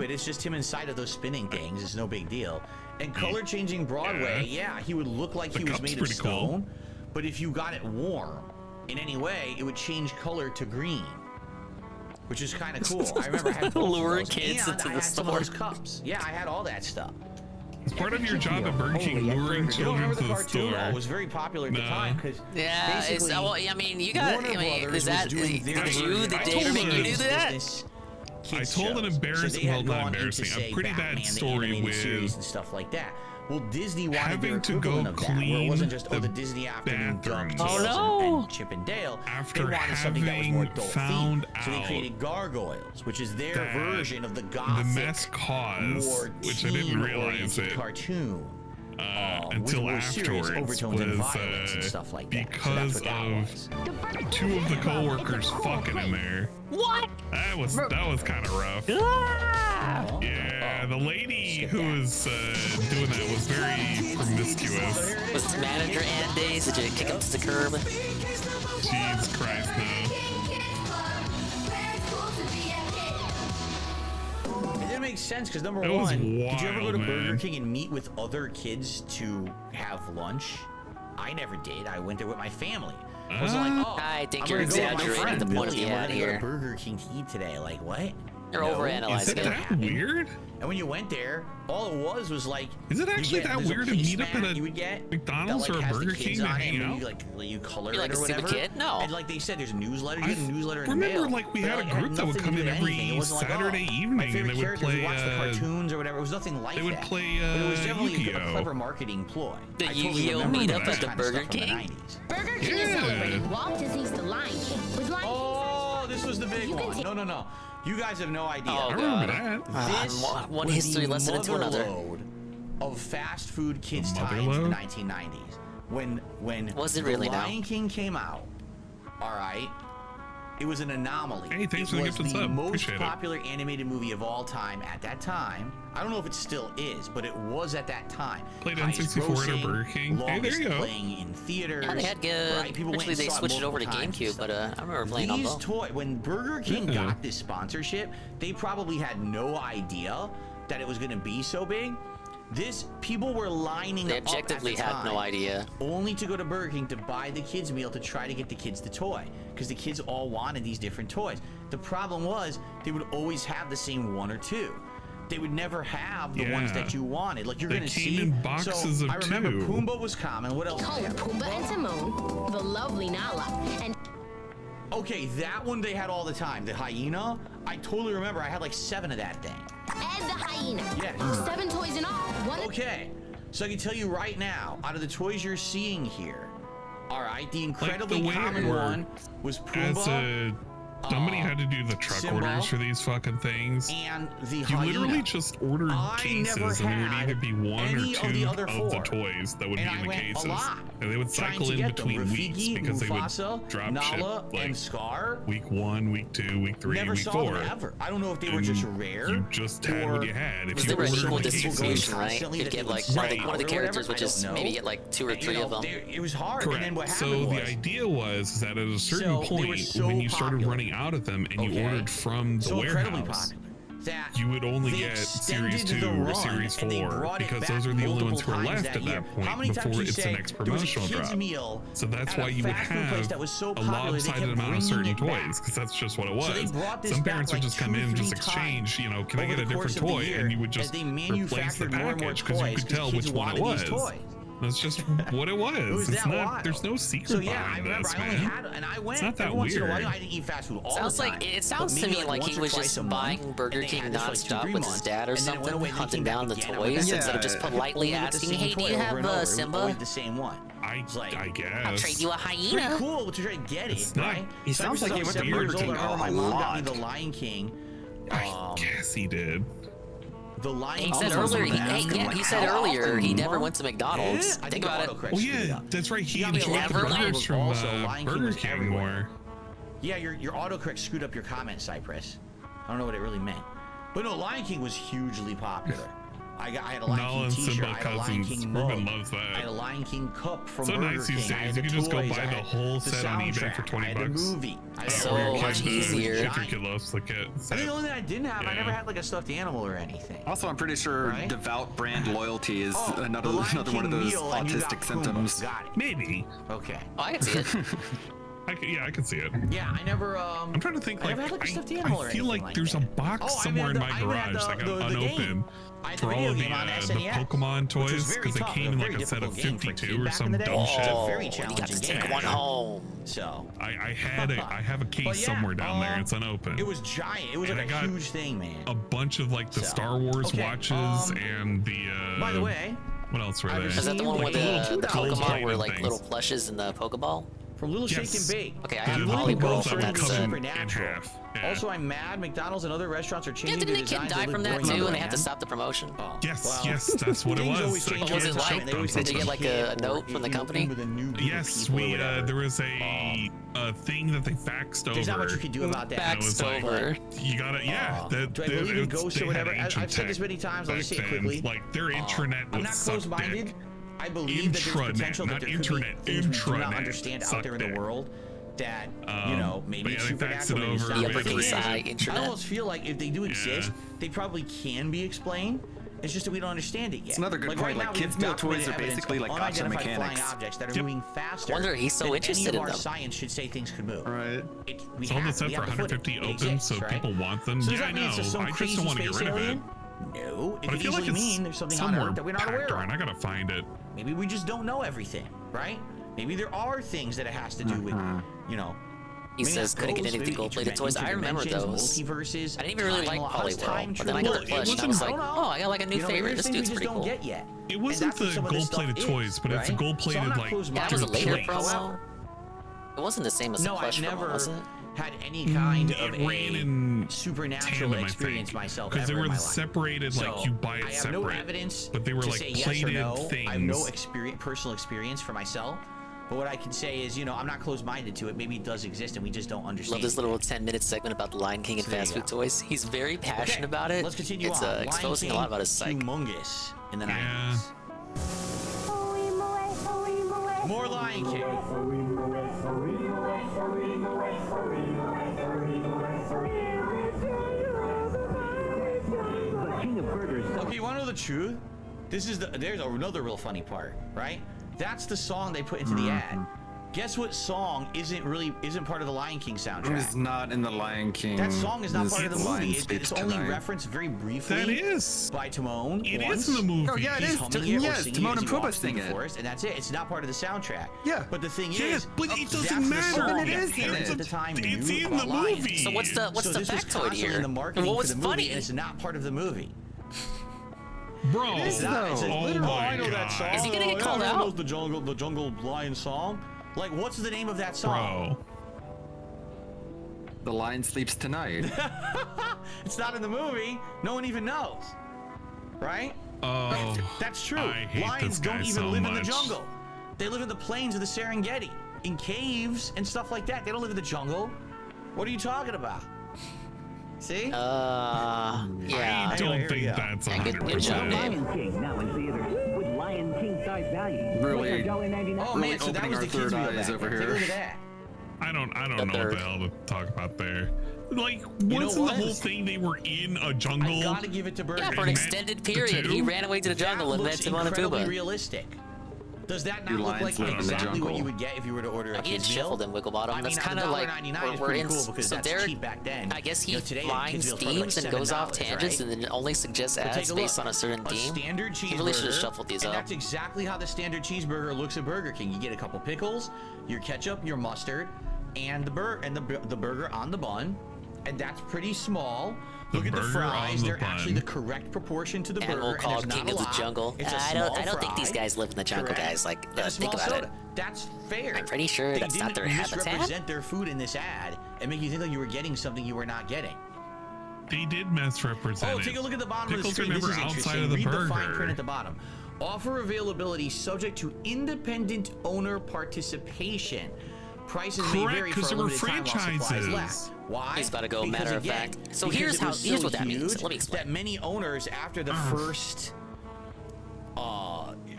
stupid. It's just him inside of those spinning things. It's no big deal. And color changing Broadway, yeah, he would look like he was made of stone. But if you got it warm in any way, it would change color to green, which is kind of cool. I remember I had both luring of those, kids and into I the had some of store. those cups. Yeah, I had all that stuff. It's part of your job at Burger King luring children to the store. It was very popular at the time because yeah, it's, well, I mean, you got. I mean, is that did you the data make you do that? I told an embarrassing, well, not embarrassing, a pretty bad story with and stuff like that. Well, Disney wanted having to go clean where it wasn't just the Disney afternoon bathrooms. and Chip and Dale. After they wanted something that was more adult found themed. So they created Gargoyles, which is their version of the gothic, the mess caused, which I didn't realize it cartoon. Until afterwards was and stuff like that. because of two of the co-workers fucking in there. What? That was kind of rough. Yeah, the lady who was doing that was very promiscuous. Was his manager Andes? Did you kick him to the curb? Jesus Christ, no. It didn't make sense because number It was one, did you ever go to wild, Burger man. King and meet with other kids to have lunch? I never did. I went there with my family. I was like, oh, I think I'm you're gonna go with my exaggerating friend the point of Billy, the and ad we're gonna go here. to Burger King to eat today. Like what? You're overanalyzing Is it that weird? And when you went there, all it was like. Is it actually that weird to meet up at a McDonald's that, or a has the Burger King kids to on it, hang and out? you color You're it like or a stupid whatever. kid? No. And like they said, there's a newsletter. You get a newsletter in the Remember, mail. like we But had it a group that would nothing come to in do with every anything. It wasn't like, Saturday my evening, and favorite they would characters, play. we watched the cartoons or whatever. It was nothing like that. They would play But it was definitely a Yu-Gi-Oh. clever marketing ploy. The I totally Yu-Gi-Oh remember meetup that at the kind of Burger stuff from the King? 90s. Burger King is celebrating Walt Disney's The Lion King. Was Lion Oh, this was the big one. No. You guys have no idea. Oh, I remember that. This one was history the lesson into another. motherlode of fast food kids' The times in the motherlode? 1990s. When Was it The really now? Lion King came out, all right, it was an anomaly. Hey, thanks for it the was gift the sub. most Appreciate it. popular animated movie of all time at that time. I don't know if it still is, but it was at that time. Played Highest N64 at a grossing, Burger King. Hey, there longest you go. playing in theaters. Yeah, they had good. Right? People went Actually, and they saw switched it over to multiple times and GameCube, but stuff. I remember playing on both. When Burger King Yeah. got this sponsorship, they probably had no idea that it was going to be so big. People were lining They up objectively at the had time, no idea. only to go to Burger King to buy the kids meal to try to get the kids the toy, because the kids all wanted these different toys. The problem was they would always have the same one or two. They would never have the ones Yeah. that you wanted. Like you're They gonna came see. in boxes so of I remember two. Pumbaa was common. What else? Home, Pumbaa and Timon, the lovely Nala, and Okay, that one they had all the time. The hyena. I totally remember. I had like 7 of that thing. Ed the hyena. Yeah. 7 toys in all. One. Okay, so I can tell you right now, out of the toys you're seeing here, all right, the incredibly way it common worked one was As Pumbaa. somebody had to do the truck Simba, orders for these fucking things. And the You hyena. literally just ordered I cases, never and there would had either be one or any two of the other of four. the toys that would And be I in the went a cases, lot and they would trying cycle to in get them. between weeks Rafiki, because they Mufasa, would drop Nala, ship like and Scar. week 1, week 2, week 3, Never week saw 4. them ever. I don't know if they were just rare. You just had what you had. If Because you they were ordered equal the distribution, cases, right? You'd get like one of the characters, which is maybe get like 2 or 3 of them. It was hard. correct. And then what So happened the was, idea was that at a certain So, they were point, so when you started popular. running out of them and you Okay. ordered from the so incredibly warehouse, popular that you would only they get extended Series 2 the or run, Series and they 4 brought it because back those are the only ones who are multiple left times at year. that How point many times before you it's the say next there was a promotional kids drop. meal So that's at why a you would fast food place have that was so a popular, they lopsided kept amount of certain bringing it back. toys because that's just what it was. So they brought this Some back parents like would just come 2 or in, just 3 exchange, times you know, can I over get a the course different of the toy? year And you would as just they replace the manufactured more and more package because you toys could tell kids which one it wanted these was. toys. That's just what it was. It was It's that not. wild. There's no secret So yeah, I behind remember this, I only man. had, and I went It's not that every once in a weird. while. I didn't eat fast food all Sounds the time. like it but sounds to maybe me like once he or was twice just a month, buying Burger and they King had this, like, 2 or nonstop 3 with his months, dad or and then it went something, away, and they hunting came back down the again, and toys went back instead of again. just politely Only with the asking, same "Hey, do toy you over have and over. It was Simba?" always the same one. I guess. I'll trade you a hyena. Pretty cool to try to get It's it, not- right? He sounds like he went to 7 years Burger old, King I remember my a mom got lot. me the Lion King. I guess he did. The Lion He King. said earlier. He said earlier he never went to Did McDonald's. it? I Think the about it. autocorrect Oh screwed it yeah, up. that's right. He got me a enjoyed lot the of Never burgers from also, Lion King Burger was King everywhere. more. Yeah, your autocorrect screwed up your comment, Cypress. I don't know what it really meant. But no, Lion King was hugely popular. I had a Lion Nala King and t-shirt. Simba I had a Lion cousins. King Ruben mug. loves I had a that. Lion King cup from So Burger nice these King. I days. had You the can just go toys. buy I the had whole the set on eBay for soundtrack. 20 I had the bucks. movie. I had So every much kid- easier. If your giant- kid loves the kit. I think the only thing I didn't have, I never had like a stuffed animal or anything. Also, I'm pretty sure Right? devout brand loyalty is Oh, another the Lion one of King those meal, and you got autistic Pumbaa. symptoms. Got it. Maybe. Okay. Oh, I can see it. I can see it. Yeah, I never. I'm trying to think. I never had like a stuffed animal or I feel anything like there's a box somewhere in my garage that got unopened for all of the Pokemon toys because they came in like a set of 52 or some dumb shit. Very challenging game. Take one home. So I have a case somewhere down there. It's unopened. It was giant. It was like a huge thing, man. A bunch of like the Star Wars watches and the. By the way, what else were there? Is that the one where the Pokemon were like little plushes in the Pokeball? From Little Shake and Bake. Okay, I have Hollywood from that set. Supernatural. Also, I'm mad McDonald's and other restaurants are changing didn't the kid die from that too, and they had to stop the promotion? Yes, that's what it was. Was it like? Did they get like a note from the company? Yes, there was a thing that they faxed over. There's not much you can do about that. Faxed over. You gotta, do I believe in ghosts or whatever? I've said this many times. I'll just say it quickly. Like their intranet I'm was not closed-minded. I believe that there's potential that there could be things we do not understand out there in the world that, maybe it's supernatural, maybe it's not. I almost feel like if they do exist, they probably can be explained. It's just that we don't understand it yet. It's another good point. Like kids' meal toys are basically like gotcha mechanics. Flying objects that are moving faster. Wonder he's so interested in them. Our science should say things could move. Right. Sold the set for 150 open, so people want them. So yeah, I know. I just don't want to get rid of it. No, but I feel like it's there's something on somewhere Earth that we're not aware of. I gotta find it. Maybe we just don't know everything, right? Maybe there are things that it has to do with, He says couldn't get any of the gold-plated toys. I remember those. Multiverses. I didn't even really like Polyworld, but then I got the plush and I was like, oh, I got like a new favorite. This dude's pretty cool. It wasn't the gold-plated toys, but it's a gold-plated like. That was a later promo. It wasn't the same as the plush promo, was it? Had any kind of a supernatural experience myself because they ever were in my life. separated like you buy it separate. I have no evidence, but they were like plated things. I have no personal experience for myself. But what I can say is, I'm not closed-minded to it. Maybe it does exist, and we just don't understand. Love this little 10-minute segment about the Lion King and fast food toys. He's very passionate about it. Let's continue it's on. exposing a lot about his psyche. Humongous in the 90s. More Lion King. Okay, you want to know the truth? There's another real funny part, right? That's the song they put into the ad. Guess what song isn't part of the Lion King soundtrack? It's not in the Lion King. That song is not part of the movie. It's only referenced very briefly. That is by Timon. It is in the movie. Oh yeah, it is. Yes, Timon and Pumbaa sing it. And that's it. It's not part of the soundtrack. Yeah. But the thing is, but it doesn't matter. It is at the time. It's in the movie. So what's the factoid here? In the marketing what was for the movie, funny? and it's not part of the movie. Bro, oh my God. That song. Is he gonna get called out? Knows the jungle lion song. Like, what's the name of that song? Bro. The Lion Sleeps Tonight. It's not in the movie. No one even knows. Right? Oh, that's true. I hate Lions this guy don't even so live in the much. jungle. They live in the plains of the Serengeti, in caves and stuff like that. They don't live in the jungle. What are you talking about? See? Yeah. I don't think that's 100%. Lion King now in theaters with Lion King-size value. Really? Oh man, so that was the kids' meal back over then. here. Look at that. I don't know what the hell to talk about there. Like, wasn't the whole thing they were in a jungle? I gotta give it to Burger. Yeah, for an extended period, he ran away to the jungle and met Timon and Pumbaa. Realistic. Does that not look like exactly what you would get if you were to order a He had kid's meal? shuffled in Wigglebottom. That's kind of like we're in. Cool because so that's Derek, cheap back then. I guess he today, finds themes and goes off tangents and then only suggests ads based on a certain theme. Standard cheeseburger. He really should have shuffled these up. That's exactly how the standard cheeseburger looks at Burger King. You get a couple pickles, your ketchup, your mustard, and the burger on the bun, and that's pretty small. Look at the fries; they're actually the correct proportion to the burger. Animal called King of the Jungle. I don't think these guys live in the jungle, guys. Like, think about it. That's fair. I'm pretty sure that's not their habitat. They misrepresent their food in this ad and make you think like you were getting something you were not getting. They did misrepresent it. Take a look at the bottom of the Pickles screen. are This never is outside interesting. of the Read burger. the fine print at the bottom. Offer availability subject to independent owner participation. Prices may vary for a limited time while supplies last. Why? He's about to go because matter of again, fact. So because here's what that means. Let me explain. That many owners after the first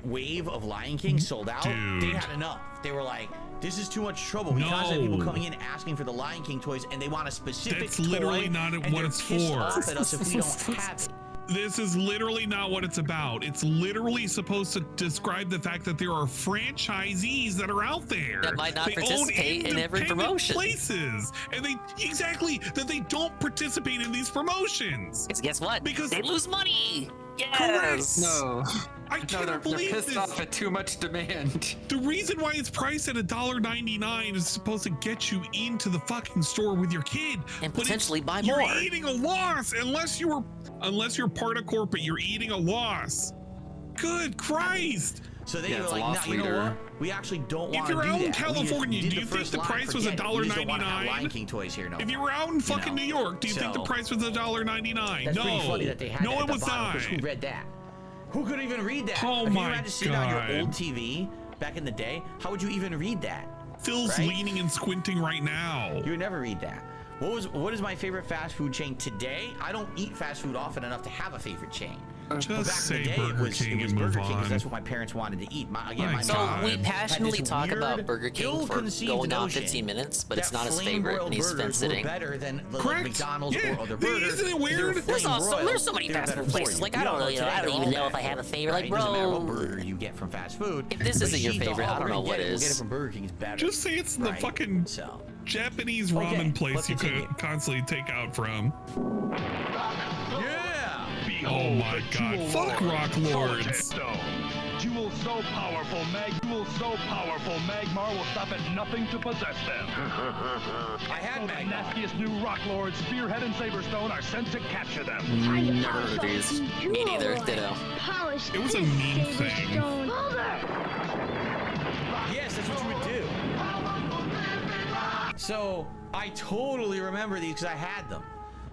wave of Lion King sold out, they had enough. They were like, this is too much trouble. We constantly have people coming in asking for the Lion King toys, and they want a specific That's literally toy, not and what they're it's pissed for. off at us if we don't have it. This is literally not what it's about. It's literally supposed to describe the fact that there are franchisees that are out there that might not they participate own in every promotion. Places, and that they don't participate in these promotions. Because guess what? Because they lose money. Yes. Correct. No. I can't believe they're pissed this. off at too much demand. The reason why it's priced at $1.99 is supposed to get you into the fucking store with your kid and potentially buy more. You're eating a loss unless you're part of corporate. You're eating a loss. Good Christ! So they were like, no, you know what? We actually don't want to do that. If you're out in California, do you think the price was $1.99? Lion King toys here, no. If you were out in fucking New York, do you think the price was $1.99? That's pretty funny that they had no, that it was not. Who read that? Who could even read that? Oh if my you had to sit on your old TV back in the day, how would you even read that? Phil's leaning and squinting right now. You would never read that. What is my favorite fast food chain today? I don't eat fast food often enough to have a favorite chain. Just say Burger King and move Burger King on. because that's what my parents wanted to eat. So we passionately talk about Burger King for going on 15 minutes, but it's not his favorite, and he's been sitting. Better than McDonald's or other burgers. Isn't it weird? There's so many fast food places. Like I don't even know if I have a favorite. Like, bro, doesn't matter what bro, burger you get from fast food. if this isn't your favorite, I don't know what We'll get it is. from Burger King is better. Just say it's the fucking Japanese ramen place you could constantly take out from. Yeah! Oh my god. Fuck Rock Lords. Jewel so powerful, Magmar will stop at nothing to possess them. I had the nastiest new Rock Lords, Spearhead and Saberstone, are sent to capture them. Never heard of these. Me neither. Ditto. It was a mean thing. Yes, that's what you would do. So I totally remember these because I had them.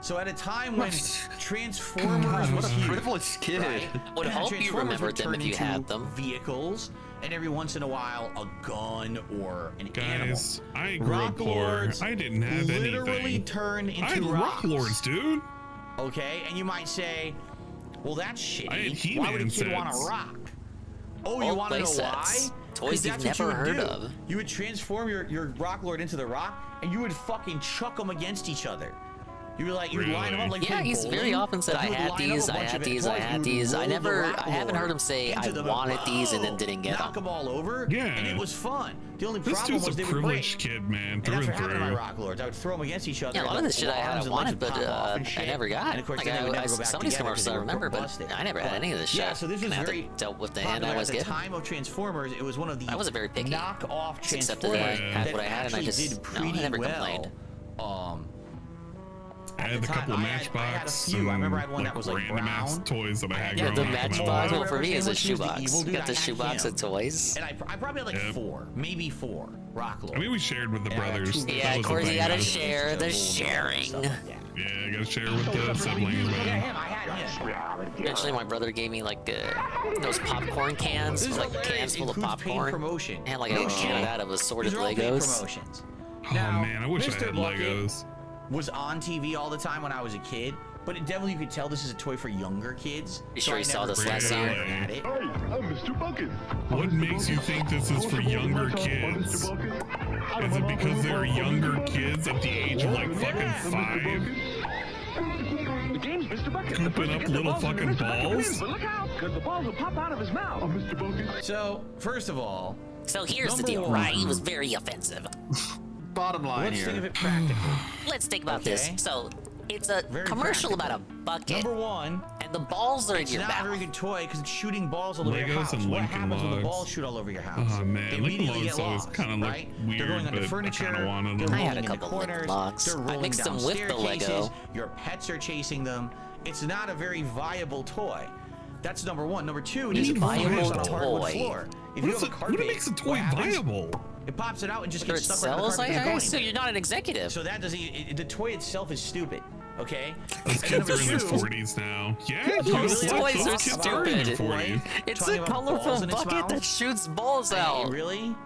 So at a time when Transformers was huge, privileged kid. Right? Would hope you remembered them if you had them. Vehicles, and every once in a while a gun or an animal. Guys, I grew up poor. I didn't have anything. Literally turned into I had Rock Lords, dude. Okay, and you might say, well, that's shitty. I had He-Man why would a kid want a sets. rock? Oh, you want to know why? Toys you've never heard of. You would transform your Rock Lord into the Rock, and you would fucking chuck them against each other. You were like, you would line them up like yeah, he's very often said, I had these, I had these, I had these. I haven't heard him say, I wanted these and then didn't get them. Knock them all over, Yeah. and it was fun. The only This problem dude's was a they would break. privileged kid, man, And through that's and what happened to my through. Rock Lords. I would throw them against each other. Yeah, a lot of this shit I had wanted, but I never got. And of course, Like then they would never go back some of these together commercials 'cause I they were remember, but busted. I never had any of this shit. Yeah, so this was And I very dealt with the hand I popular was at the given. time of Transformers. It was one of the I wasn't very picky. knockoff Just accepted that I Transformers had what I had, and I actually just did no, I pretty never well. complained. I had a couple of Matchbox. I remember I had one that was like random ass brown. toys that I had Yeah, growing the up. in my Matchbox. life. Well, for me, it's a He was the shoebox. evil dude. Got the I had shoebox him. of toys. And I probably had like four, maybe four Rock Lords. I mean, we shared with the Yeah, I got brothers. two- Yeah, That of was the course you thing. gotta share. The sharing. Yeah, I gotta share with the siblings, man. I had him. Eventually, my brother gave me like those popcorn cans, This is like hilarious. cans full of Includes paid popcorn. promotion. And like a can of that of assorted These are all paid Legos. promotions. Oh man, I wish I Mr. had Bucket Legos. was on TV all the time when I was a kid, but it definitely you could tell this is a toy for younger kids. You sure I you saw never this last really year? had it. Hey, I'm Mr. Bucket. What makes you think this is for younger kids? Is it because they're younger kids at the age of like fucking 5? The game's Mr. Bucket. Scooping up little fucking balls? But look out, because the balls will pop out of his mouth. I'm Mr. Bucket. So, first of all, So here's the Number deal, one. right? He was very offensive. Bottom line let's here. think of it practically. Let's think about this. Okay. So it's a Very commercial practical. about a bucket, Number one, and the balls are in it's your not a mouth. very good toy because it's shooting balls all over your Legos house. and What Lincoln happens when the Logs. balls shoot all over your house? Oh man, They Lincoln immediately Logs get always lost, kind of look right? weird, They're going but under I furniture. kind of wanted They're them. I had rolling a into couple Lincoln corners. Logs. They're I rolling mixed down them with the staircases. Lego. Your pets are chasing them. It's not a very viable toy. That's number one. Number two, it Is isn't it viable on a hardwood toy? floor. If What you is have a it- carpet, what makes a toy what happens? viable? It pops it out and just Whether gets it stuck on the sells, carpet. I Doesn't go assume anywhere. you're not an executive. So that doesn't. The toy itself is stupid. Okay. Those And kids number are in their two, 40s now. Yeah, Those dude, toys are those kids are in their stupid. 40s. It's Talking a about colorful balls in its bucket mouth? that shoots balls I out. mean, really?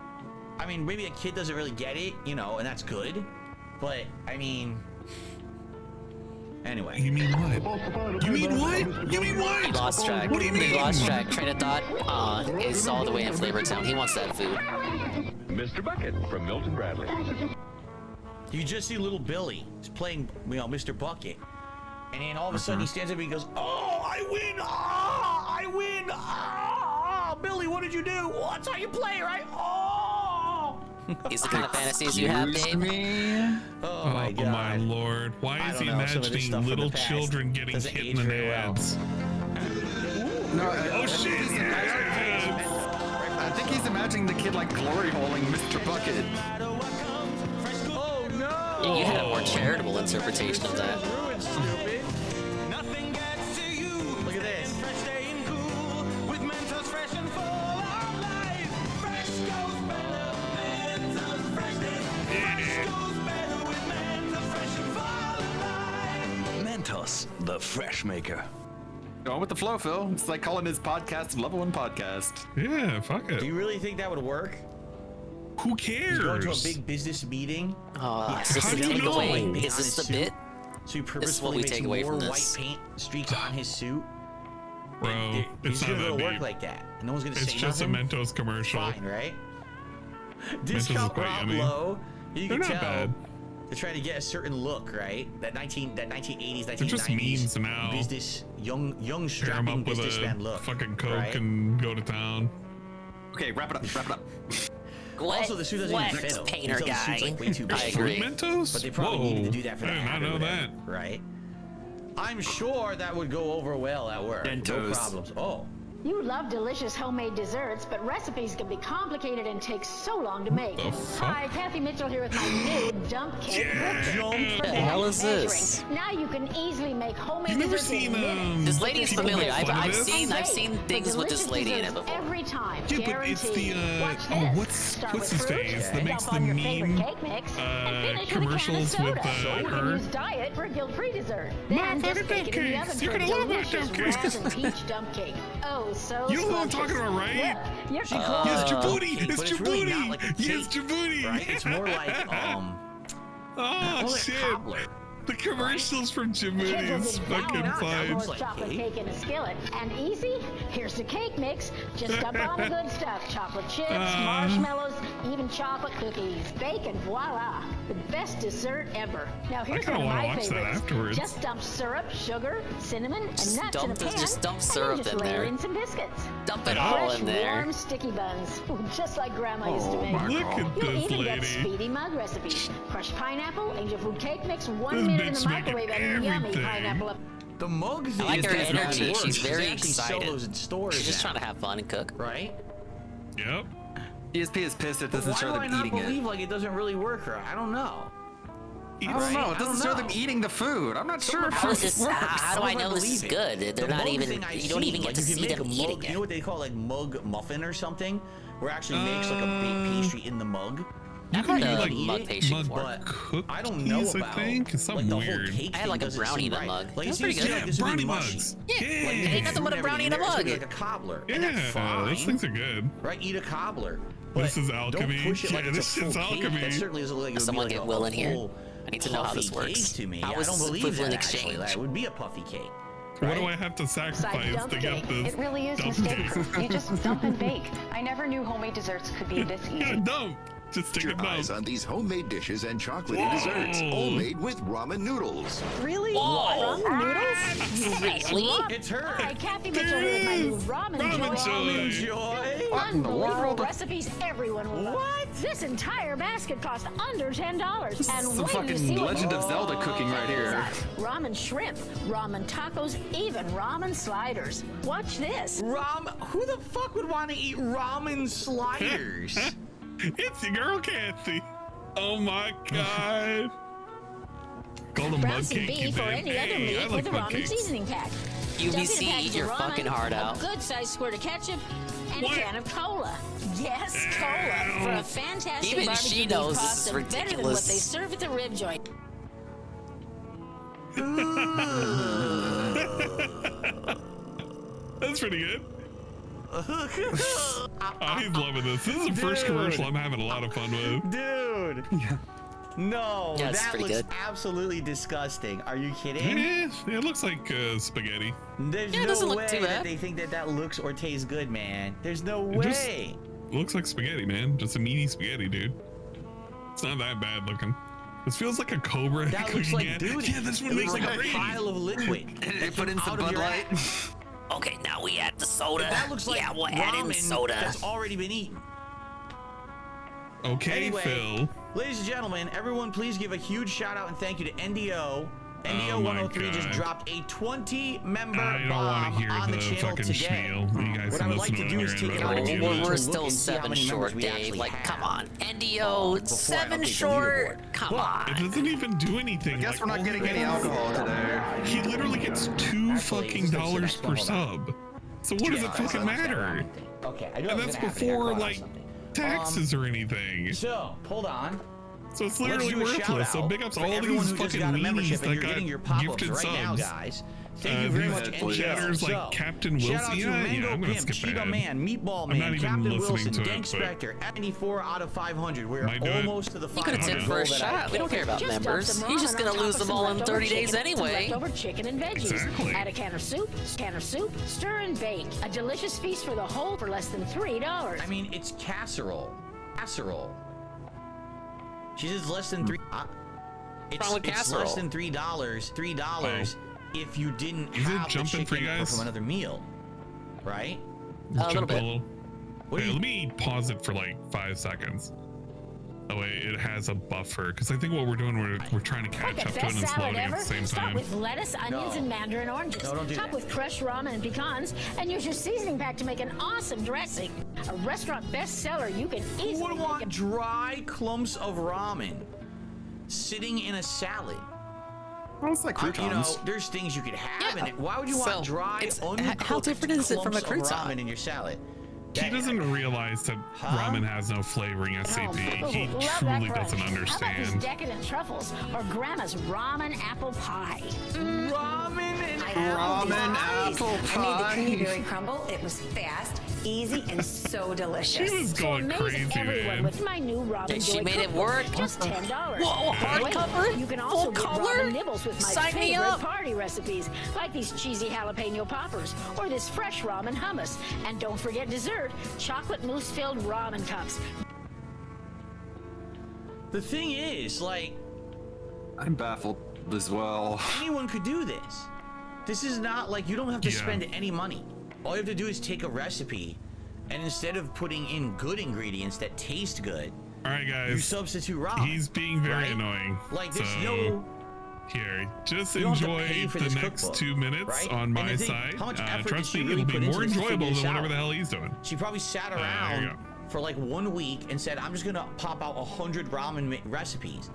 I mean, maybe a kid doesn't really get it, you know, and that's good. But I mean, anyway. You mean what? You mean what? You mean what? Lost track. What do you mean? Lost track. Train of thought. Is all the way in Flavortown. He wants that food. Mr. Bucket from Milton Bradley. You just see little Billy. He's playing, you know, Mr. Bucket. And then all of a sudden he stands up and he goes, "Oh, I win! Ah! I win! Ah! Billy, what did you do? Oh, that's how you play, right? Oh! These are the kind of fantasies you have, Dave. Oh my god. Oh my lord. Why is he imagining little children getting hit in the heads? No, oh shit! I think he's imagining the kid like glory holing Mr. Bucket. Oh no! Yeah, you had a more charitable interpretation of that. Look at this. Mentos, the fresh maker. Going with the flow, Phil. It's like calling his podcast Level 1 Podcast. Yeah, fuck it. Do you really think that would work? Who cares? You go into a big business meeting. Oh, he is this the accidentally puts white takeaway? paint Is on this his the bit? suit, so he This is what purposefully we makes take away more from white this. paint streaks on his suit. Bro, it's He's not gonna that work deep. like that. And no one's gonna It's say just nothing. a Mentos commercial. Fine, right? Mentos is Discount quite Rob yummy. Low. You They're can not tell bad. they're trying to get a certain look, right? That 1980s, 1990s They're just memes now. business, young Pair 'em strapping up with businessman a look. fucking Coke right? and go to town. Okay, wrap it up. Wrap it up. Also, the suit doesn't even fit him. Painter The suit's guy. like way too big. I agree. Mentos? But they probably Whoa. needed to do that for I the did not ad or know whatever, that. right? I'm sure that would go over well at work. No Mentos. problems. Oh. You love delicious homemade desserts, but recipes can be complicated and take so long to make. The fuck? Hi, Kathy Mitchell here with my new dump cake. What the hell is this? Now you can easily make homemade You've never desserts in seen minutes. This lady is people familiar. make fun of I've this? seen things with this lady in it before. Every time. Yeah, but it's the Guaranteed. Watch oh, this. what's Start his with fruit, face that dump makes the on your favorite meme cake mix, and finish commercials with with a can of soda. You can her? use diet for a guilt-free dessert. My Then just fucking bake it in the dump oven cakes. You're for a gonna love my delicious dump cakes. raspberry peach dump cake. Oh, so You know what I'm scrumptious. talking about, right? Look, you're Yes, Djibouti. Cake, It's but it's really Djibouti. not like a Yes, cake, Djibouti. right? It's more like Oh more like shit. cobbler. The commercials from Djibouti Kids is will fucking devour fun. more chocolate cake in a skillet. And easy? Here's the cake mix. Just dump on the good stuff. Chocolate chips, marshmallows, even chocolate cookies. Bake and voila. The best dessert ever. Now here's kinda one of wanna my watch that favorites. afterwards. Just dump syrup, sugar, cinnamon, and Just nuts in a dump pan. just dump and syrup then just in layer there. in some biscuits. Dump it Fresh, all in there. warm, sticky buns. Just like Grandma used to make. Look at You'll this even get lady. speedy mug recipes. Crushed pineapple, angel food cake mix, 1 This minute in the bitch making microwave, and yummy everything. pineapple up. The mug thing. I like her is energy. works. She's very They actually sell excited. those in stores She's just now, trying to have fun and cook. right? Yep. DSP is pissed it doesn't Why show do I them not eating believe it. like it doesn't really work right? I don't know. I don't know. It I doesn't don't show them know. eting the food. I'm not sure if How is it this? works. How do I Some know of this them is believe it. good? The They're not mug even. thing I've You don't even seen, get like to if you see make them a eating mug, you know it. what they call like mug muffin or something, where it actually makes like a baked pastry in the mug. I've heard You of can eat mug it, pastry mug before. but cookies, I don't know I about think. It's like something the weird. whole cake I had thing like a doesn't brownie seem in a right. mug. Like That's it pretty seems good. like this would be Brownie mushy. mugs. Like, Yeah. Ain't nothing but a fruit brownie in a everything there, it's mug. gonna be like a cobbler. And that's Yeah, fine. those things are good. Right, eat a cobbler. This But is alchemy. Don't push it like Yeah, it's this a full shit's cake. alchemy. That certainly doesn't look like it would Someone be get like Will a in here. full I need to know how this puffy works. cake to me. How I is don't this believe equivalent that actually. exchange? That would be a puffy cake. What do I have to sacrifice dump to get cake. this? It really is dump mistake-proof. cake? You just dump and bake. I never knew homemade desserts could be this Yeah, easy. dump. Just take a Your eyes dump. on these homemade dishes and chocolatey desserts, all made with ramen noodles. Really? Whoa. Ramen noodles? Really? It's her. Hi, Kathy Mitchell here with my new ramen Ramen joy. joy. What in the Unbelievable world? recipes everyone will love. What? This entire basket cost under $10. This And is some wait till you see fucking what Legend of Zelda cooking right here. Ramen shrimp, ramen tacos, even ramen sliders. Watch this. Who the fuck would want to eat ramen sliders? It's your girl Kathy. Oh my god. Called a mug Browse some cake. You beef or did. any other Hey, I meat like with a mug ramen cakes. seasoning pack. UBC, Dump in a package eat of your ramen, fucking heart out. A good-sized squirt of ketchup, and What? a can of cola. Yes, cola for a fantastic Even barbecue she beef knows this is pasta, better than what ridiculous. they serve at the rib joint. That's pretty good. Oh, he's loving this. This is the first commercial I'm having a lot of fun with. Dude. No, Yeah, it's that pretty looks good. absolutely disgusting. Are you kidding? Yeah, it looks like spaghetti. There's Yeah, it no doesn't look way too that bad. they think that that looks or tastes good, man. There's no It just- way. Looks like spaghetti, man. Just a meaty spaghetti, dude. It's not that bad looking. This feels like a cobra. That looks like again. duty. Yeah, this one It looks looks like like a pile of liquid. They put in some Bud Light. Okay, now we add the soda. That looks like yeah, we'll add in ramen soda. that's already been eaten. Okay, Anyway, Phil. ladies and gentlemen, everyone please give a huge shout out and thank you to NDO. Oh NDO my 103 just God. dropped a 20-member I don't bomb want to hear on the the channel fucking today. spiel. You guys What I can would like listen to to do it is on take your an own. opportunity We're to look still and see how 7 many short, members we Dave. actually Like, have. come on. Before I NDO, 7 update the short. leaderboard. Come Well, on. It doesn't even do anything. I guess like, we're not all getting he any gets- alcohol today. He literally gets $2 Actually, fucking this is the dollars next per one. Hold sub. So what does it fucking matter? Okay, I knew And I was that's gonna have to before caught on like something. taxes or anything. So, hold on. So it's Let's literally do a shout worthless. So out big ups for all everyone these who just fucking got a weenies membership and that you're getting your got pop-ups gifted right now, subs. guys. Thank you very these much, NDO. chatters like So, Captain shout Wilson. out to Yeah, Mango I'm gonna Pimp, skip Cheetah ahead. Man, Meatball I'm not Man, even Captain listening Wilson, to it, Dank but- Spectre, 94 out of 500. We're Might do it. almost to the You 500 could have tipped goal for a that I shot. We don't care about Just dump members. some He's just ramen gonna on top lose of them some all in leftover 30 days chicken, some anyway. Leftover chicken and veggies. Exactly. Add a can of soup, stir and bake. A delicious feast for the whole for less than $3. I mean, it's casserole. Casserole. She says less than three. It's wrong with less casserole? than $3. $3 if you didn't Is it have the jumping for you chicken guys? from another meal, right? A little Jump bit. Okay, let me pause it for like 5 seconds. That way it has a buffer. Because I think what we're doing, we're trying to Like catch the up to it best and it's salad loading at ever. the same Start time. with lettuce, onions, No. and mandarin oranges. No, don't do Top that. with crushed ramen and pecans, and use your seasoning pack to make an awesome dressing. A restaurant bestseller you can Who easily would make want dry clumps of ramen sitting in a salad? Well, it's like You know, croutons. there's things you could have in Yeah. it. Why would you So, want dry, it's- uncooked how different is it from a clumps of crouton? ramen in your salad? He doesn't realize that ramen has no flavoring, SCP. He Love that truly crunch. doesn't How about these understand. decadent truffles or Grandma's ramen apple pie? Ramen and Ramen apple I made the pie. cranberry crumble. It was fast, easy, and so delicious. She was going Amazing crazy, everyone man. with my new ramen And she joy made it cookbook. work. Just $10. Whoa, hardcover? You can Full also get color? ramen nibbles with my Sign me favorite up. party recipes, like these cheesy jalapeno poppers or this fresh ramen hummus. And don't forget dessert, chocolate mousse-filled ramen cups. The thing is, like, I'm baffled as well. anyone could do this. This is not like you don't have to Yeah. spend any money. All you have to do is take a recipe, and instead of putting in good ingredients that taste good, All right, you guys. substitute ramen. He's being very right? annoying. Like, there's so, no. Here, just You don't have to enjoy pay for the this next cookbook, 2 minutes right? on And my the thing, side. how much effort Trust did she me, really it'll put be into more this to enjoyable figure than this whatever out? the hell he's doing. She probably sat there you around go. for like 1 week and said, I'm just gonna pop out 100 ramen recipes.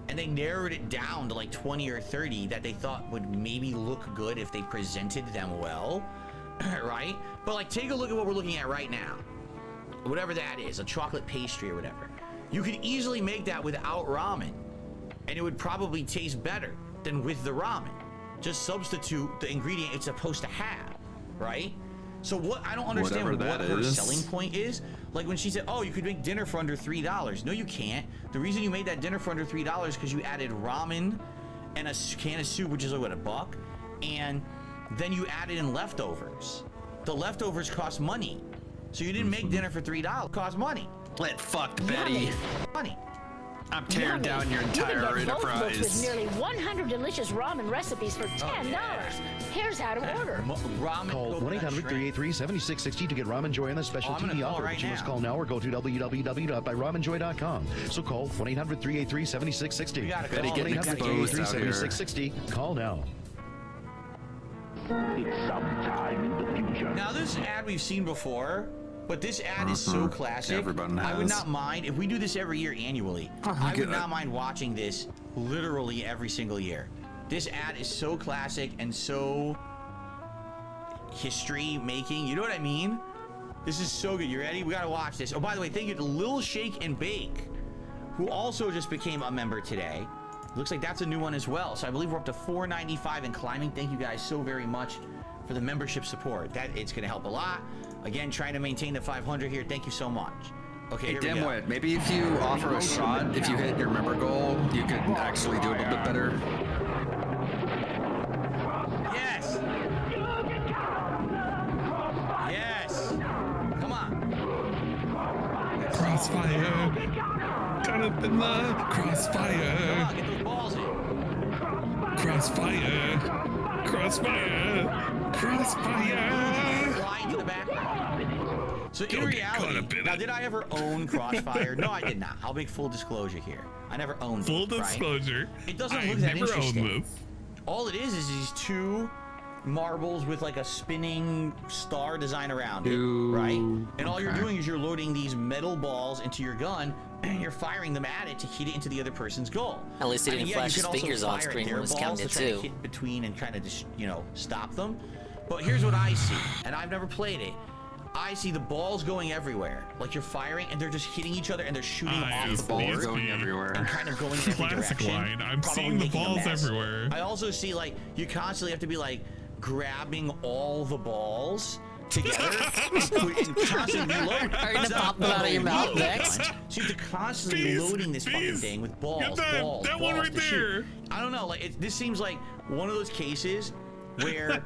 And they narrowed it down to like 20 or 30 that they thought would maybe look good if they presented them well, right? But like, take a look at what we're looking at right now. Whatever that is, a chocolate pastry or whatever. You could easily make that without ramen, and it would probably taste better than with the ramen. Just substitute the ingredient it's supposed to have, right? So what, I don't understand Whatever what that her is. selling point is. Like when she said, oh, you could make dinner for under $3. No, you can't. The reason you made that dinner for under $3 is because you added ramen and a can of soup, which is like, what, $1? And then you added in leftovers. The leftovers cost money. So you didn't make dinner for $3, it cost money. Let fucked Betty. Money. I'm tearing Yummy. down your You entire can get both books with enterprise. nearly 100 delicious ramen recipes for $10. Here's how to order. Ramen. Call coconut 1-800-383-7660 to get Ramen Joy on the special Oh, I'm gonna TV call offer, right but you must now. call now or go to www.buyramenjoy.com. So call 1-800-383-7660. We gotta Betty call getting it. exposed out here. 1-800-383-7660. Call now. It's sometime in the future. Now this ad we've seen before, but this ad is so classic. Everyone I would has. not mind if we do this every year annually. I would not mind watching this literally every single year. This ad is so classic and so history making. You know what I mean? This is so good. You ready? We gotta watch this. Oh, by the way, thank you to Lil Shake and Bake, who also just became a member today. Looks like that's a new one as well. So I believe we're up to $4.95 and climbing. Thank you guys so very much for the membership support. That it's gonna help a lot. Again, trying to maintain the 500 here. Thank you so much. Okay, Hey, here we go. Dimwit, maybe if you offer a shot, if you hit your member goal, you could actually do a little bit better. Yes. Yes. Come on. Crossfire. Got caught up in the crossfire. Get those balls in. Crossfire. Crossfire. Crossfire. Flying to the back. So in reality, now did I ever own Crossfire? No, I did not. I'll make full disclosure here. I never owned full it. disclosure. Right? It doesn't I look that never interesting. owned this. All it is these two marbles with like a spinning star design around it, right? And all you're doing is you're loading these metal balls into your gun and you're firing them at it to hit it into the other person's goal. At least he didn't flash his fingers on screen when it was counting it too. Hit between and kind of just, stop them. But here's what I see, and I've never played it. I see the balls going everywhere. Like you're firing and they're just hitting each other and they're shooting off the board. Going everywhere. And kind of going in every Classic direction. line. I'm probably seeing the making a balls mess. everywhere. I also see like you constantly have to be like grabbing all the balls together and constantly reloading. Are you gonna pop them out of your mouth next? So you have to constantly loading this fucking thing with balls, balls, that balls one right to shoot. there. I don't know, like this seems like one of those cases where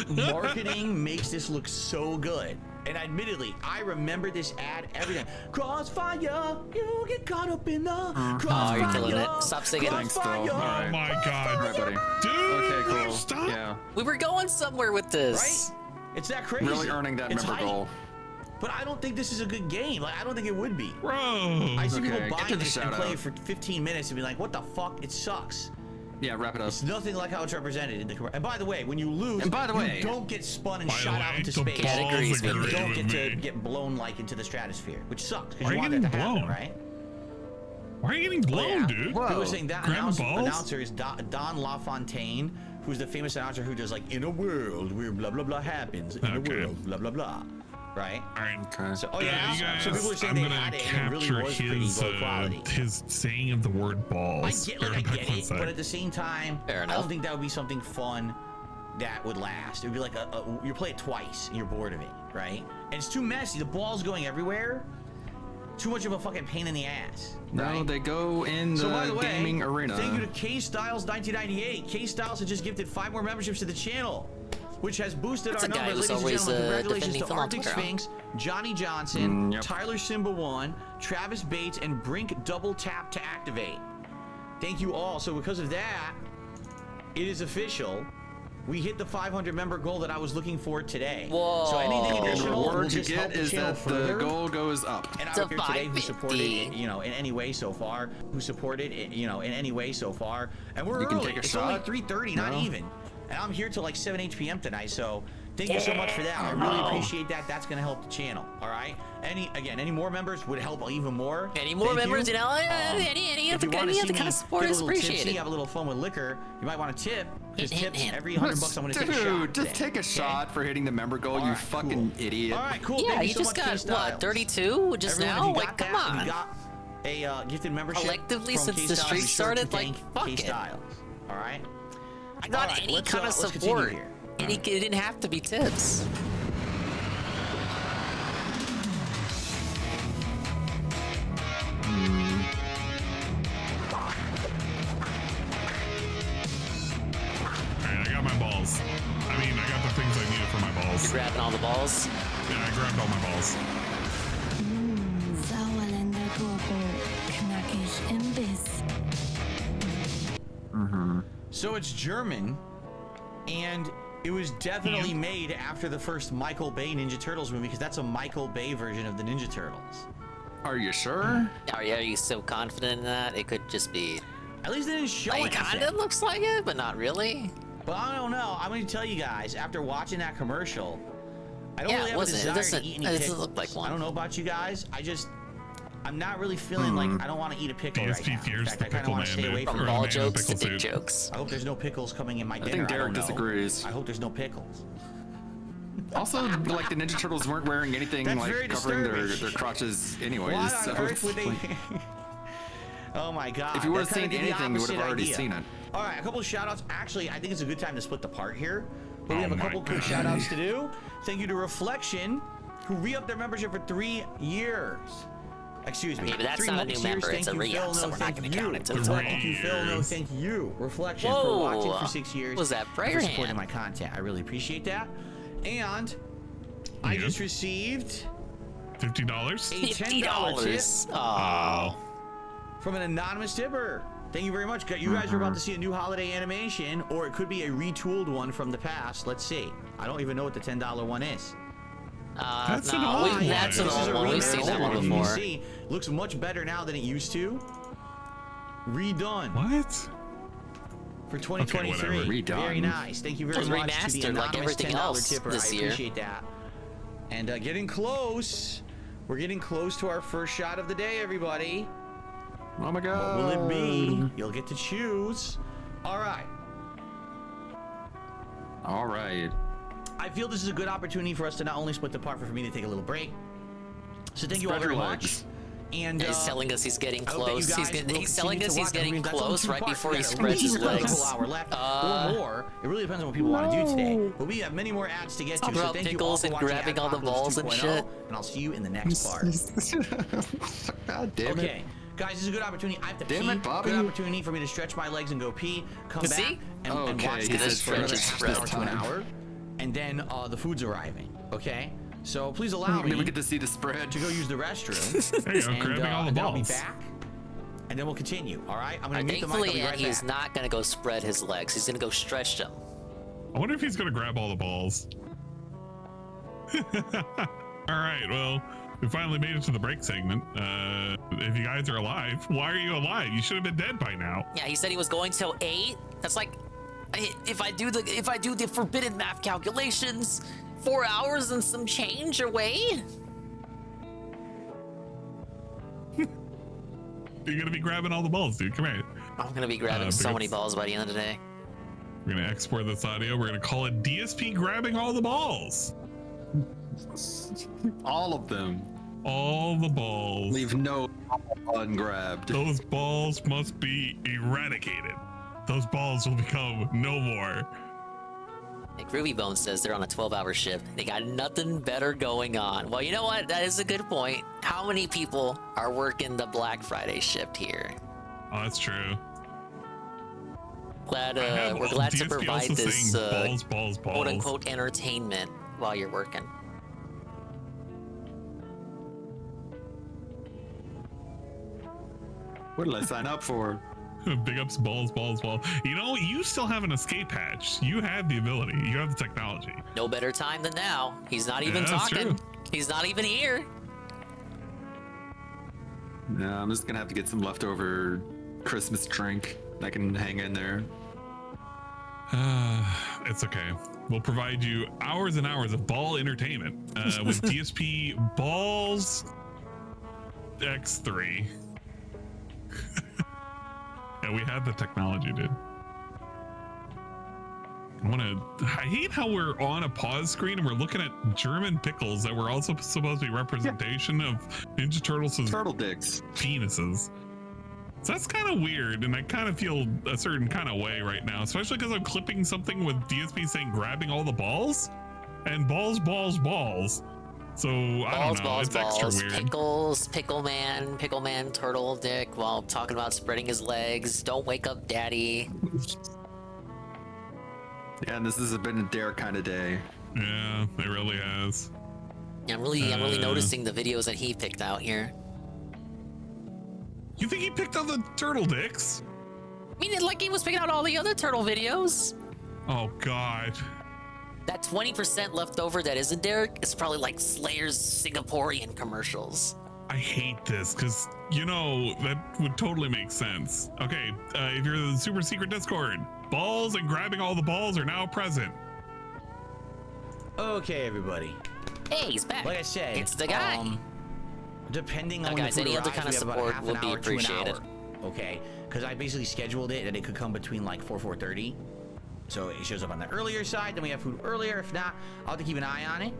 marketing makes this look so good. And admittedly, I remember this ad every time. Crossfire, you get caught up in the crossfire. Oh, you're killing it. Stop singing. Oh my god. Right, buddy. Dude, okay, cool. Stop. Yeah. We were going somewhere with this. Right? It's that crazy. Really earning that It's member hype. goal. But I don't think this is a good game. Like I don't think it would be. Bro. I see Okay, people get to buying the this and shout play out. it for 15 minutes and be like, what the fuck? It sucks. Yeah, wrap it up. It's nothing like how it's represented in the commercial. And by the way, when you lose, And by the way- you don't get spun and By the shot way, out into the space. balls Categories agree with You don't with get to me. get blown like into the stratosphere, which sucks Why because are you you want that to getting happen, blown? right? Why are you getting blown, dude? People were saying that Grab the balls? announcer is Don LaFontaine, who's the famous announcer who does like in a world where blah blah blah happens, in a Okay. world blah blah blah, right? Okay. So you guys, so people were saying I'm they gonna had it and it really capture was pretty his low quality. his saying of the word I balls. get it, but at the same time, Fair I enough. don't think that would be something fun that would last. It would be like you play it twice and you're bored of it, right? And it's too messy. The ball's going everywhere. Too much of a fucking pain in the ass. No, right? they go in So by the the way, gaming arena. thank you to K Styles 1998. K Styles has just gifted 5 more memberships to the channel, which has boosted That's our a guy numbers. who's Ladies and always, gentlemen, congratulations defending to film on Arctic Twitter. Sphinx, Johnny Johnson, Yep. Tyler Simba 1, Travis Bates, and Brink double tap to activate. Thank you all. So because of that, it is official. We hit the 500 member goal that I was looking for today. Whoa. So anything And the additional will reward you just help get the is channel that the further. goal goes up. And To out here today who supported 550. it, in any way so far, who supported it, in any way so far. And we're You can early. take a It's shot? only 3:30, not No. even. And I'm here till like 7 p.m. tonight, so thank you so much for that. I really appreciate that. That's gonna help the channel. All right. Any more members would help even more. Any more Thank members, you. any If other you want to see kind me of support get a is little appreciated. tipsy, have a little fun with liquor, you might want to tip. Because Hint, hint, tips hint. every $100 I'm gonna take a shot. Dude, just today, take a okay? shot for hitting the member goal, All you right, fucking cool. idiot. All right, cool. Yeah, Thank you you so just much, got K-Styles. what 32 just Everyone, if now. you got Like, come that, if on. you got a gifted membership Collectively, from since the K-Styles, streak be sure to started, like, thank fuck it. K-Styles. All right. I got All right, any let's, kind of let's continue support. here. It didn't have to be tips. Alright, I got my balls. I mean, I got the things I needed for my balls. You're grabbing all the balls. Yeah, I grabbed all my balls. Sauerländer Gurken, knackig im Biss. So it's German, and it was definitely made after the first Michael Bay Ninja Turtles movie, because that's a Michael Bay version of the Ninja Turtles. Are you sure? Are you so confident in that? It could just be. At least they didn't show Like, it anything. kind of looks like it, but not really. But I don't know. I'm going to tell you guys, after watching that commercial, I don't Yeah, really it have a wasn't. It desire doesn't- to eat any it doesn't pickles. look like one. I don't know about you guys. I'm not really feeling like I don't want to eat a pickle right DSP now. In fears fact, the I kind of pickle want to man, stay away dude. from Or Ball man in jokes to pickle dick suit. jokes. I hope there's no pickles coming in my dinner. think I Derek don't know. disagrees. I hope there's no pickles. Also, like the Ninja Turtles weren't wearing anything That's like very covering disturbing. their crotches anyways. Why so on earth it's would they? like- Oh my god. If you would That have kinda seen did the anything, you would have opposite already idea. seen it. All right, a couple of shout outs. Actually, I think it's a good time to split the part here. But we Oh have a my couple quick God. shout outs to do. Thank you to Reflection, who re-upped their membership for 3 years. Excuse me. Yeah, but that's 3 not a months. new member, Thank it's a you, re-up, Phil. so No, we're not thank gonna you. count it to 3 Thank you, Phil. No, years. thank you. Reflection Whoa. for watching for 6 years. Was that prayer for supporting hand? my content. I really appreciate that. And I Yeah. just received $50? a $10 tip. Oh. from an anonymous tipper. Thank you very much. You guys are about to see a new holiday animation, or it could be a retooled one from the past. Let's see. I don't even know what the $10 one is. That's an old one. That's an old one. We've seen that one before. See, looks much better now than it used to. Redone. What? For 2023. Okay, very nice. Thank you very much to the remastered like anonymous everything $10 else tipper. this I year. appreciate that. And getting close. We're getting close to our first shot of the day, everybody. Oh my god. What will it be? You'll get to choose. All right. All right. I feel this is a good opportunity for us to not only split the part, but for me to take a little break. So thank you all Spread very your much. legs. And he's telling us he's getting I hope that you close. guys will He's telling continue us to he's watch. getting That's only close 2 right parts. before We he got spreads his a whole legs. hour left or more. It really depends on what people want to do today. But we have many more ads to get to. Talk So about thank you all pickles for and watching grabbing all the Adpocalypse balls and 2.0, shit. And I'll see you in the next part. God damn it. Okay. Guys, this is a good opportunity. I have to Damn pee. it, Bobby. Good opportunity for me to stretch my legs and go pee, come back, See? and Okay, watch he this says for another stretch half an hour this to an time. hour. And then the food's arriving. Okay? So please allow me We get to see the spread. to go use the restroom. There you go, and grabbing all the then I'll be balls. back. And then we'll continue. All right? I'm going to mute the mic. I'll Thankfully, be right he's back. not gonna go spread his legs. He's gonna go stretch them. I wonder if he's gonna grab all the balls. All right, well, we finally made it to the break segment. If you guys are alive, why are you alive? You should have been dead by now. Yeah, he said he was going till 8. That's like, if I do the forbidden math calculations, 4 hours and some change away. You're gonna be grabbing all the balls, dude. Come here. I'm gonna be grabbing so many balls by the end of the day. We're gonna export this audio. We're gonna call it DSP grabbing all the balls. All of them. All the balls. Leave no ungrabbed. Those balls must be eradicated. Those balls will become no more. Like Ruby Bone says they're on a 12-hour shift. They got nothing better going on. Well, you know what? That is a good point. How many people are working the Black Friday shift here? Oh, that's true. We're glad to DSP provide also this saying balls. quote-unquote entertainment while you're working. What did I sign up for? Big ups, balls. You know, you still have an escape hatch. You have the ability. You have the technology. No better time than now. He's not even Yeah, that's talking. true. He's not even here. No, I'm just gonna have to get some leftover Christmas drink. I can hang in there. It's okay. We'll provide you hours and hours of ball entertainment with DSP Balls X3. Yeah, we have the technology, dude. I hate how we're on a pause screen and we're looking at German pickles that were also supposed to be representation of Ninja Turtles' turtle dicks penises. So that's kind of weird, and I kind of feel a certain kind of way right now, especially because I'm clipping something with DSP saying grabbing all the balls and balls. So I don't know, it's extra weird. Pickle man, turtle dick while talking about spreading his legs. Don't wake up, daddy. Yeah, and this has been a dare kind of day. Yeah, it really has. Yeah, I'm really noticing the videos that he picked out here. You think he picked out the turtle dicks? I mean, like he was picking out all the other turtle videos. Oh God. That 20% left over that isn't Derek is probably like Slayer's Singaporean commercials. I hate this because, you know, that would totally make sense. Okay, if you're the super secret Discord, balls and grabbing all the balls are now present. Okay, everybody. Hey, he's back. Like I said, it's the guy. Depending Now, on guys, when the any food other kind arrives, of we have about support half would an be hour to an appreciated. hour, okay, because I basically scheduled it that it could come between like 4:30. So it shows up on the earlier side. Then we have food earlier. If not, I'll have to keep an eye on it.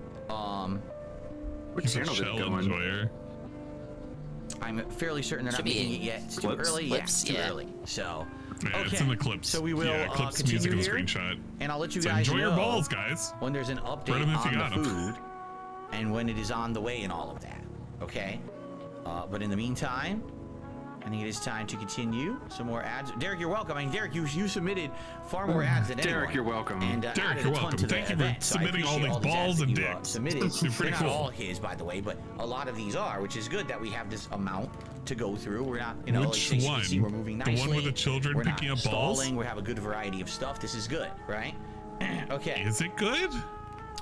What channel is it going? Enjoyer. I'm fairly certain they're not making it yet. It's too early. Clips, Too yeah. early. So Yeah, okay. it's in the clips. So we will yeah, clips, continue music, and here, screenshot. and I'll let you So guys enjoy know your balls, guys. when there's an Spread update 'em if you on got the 'em. food and when it is on the way and all of that. Okay. But in the meantime, I think it is time to continue. Some more ads. Derek, you're welcome. I mean, Derek, you submitted far more ads than anyone. Derek, you're welcome. And, Derek, added you're a ton welcome. to the Thank you for event, so I submitting all appreciate these ads balls that and you, dicks. submitted. They're pretty They're not cool. all his, by the way, but a lot of these are, which is good that we have this amount to go through. We're not, you know, Which like, one? see, we're moving nicely. The one with the children we're picking not up balls? stalling. We have a good variety of stuff. This is good, right? Okay. Is it good?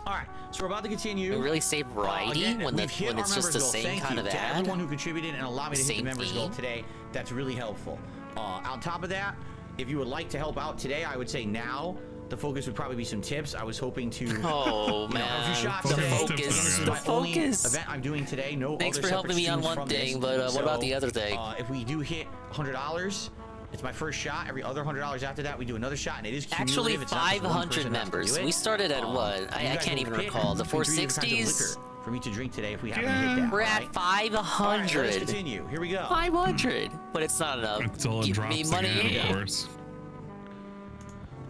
All right, so we're about to continue. We really say variety Again, when we've hit it's our just the members goal. same Thank kind you of to ad. everyone who contributed and allowed me to hit Same the members theme. goal today. That's really helpful. On top of that, if you would like to help out today, I would say now the focus would probably be some tips. I was hoping to, Oh, you know, man. a few shots The today. focus. This is The my only focus. event I'm doing today. No Thanks other for helping separate me on streams one from thing, this. but what about the other thing? If we do hit $100, it's my first shot. Every other $100 after that, we do another shot, and it is Actually, cumulative. It's not just one 500 person that has to members. do it. We started at what? You I guys can't will even pick recall. The between 3 different kinds of 460s? liquor for me to drink today if we haven't hit that. We're all at right? 500. All right, let's continue. Here we go. 500. But it's not enough. It's all in Give drops me money. again, of course.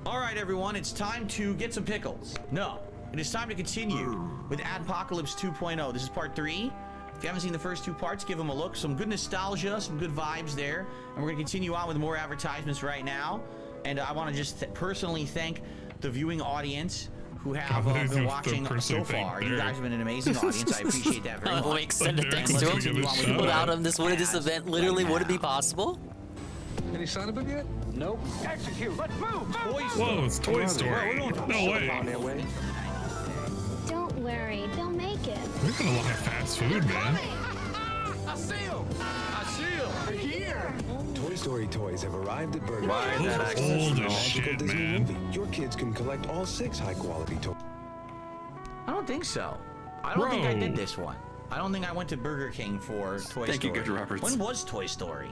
All right, everyone, it's time to get some pickles. No, it is time to continue with Adpocalypse 2.0. This is part 3. If you haven't seen the first 2 parts, give them a look. Some good nostalgia, some good vibes there. And we're going to continue on with more advertisements right now. And I want to just personally thank the viewing audience who have been watching so far. You guys have been an amazing audience. I appreciate that very much. We'll extend it thanks to him. Without him, this event literally wouldn't be possible. Any sign of him yet? Nope. Execute. Let's move. Whoa, it's Toy Story. No way. Don't worry, they'll make it. We're gonna look at fast food, man. I see him. They're here. Toy Story toys have arrived at Burger Why King. that Thanks to old the as magical shit, Disney man. movie, your kids can collect all 6 high-quality toys. I don't think so. I don't think I did this one. I don't think I went to Burger King for Toy Story. Thank you, Good Roberts. When was Toy Story?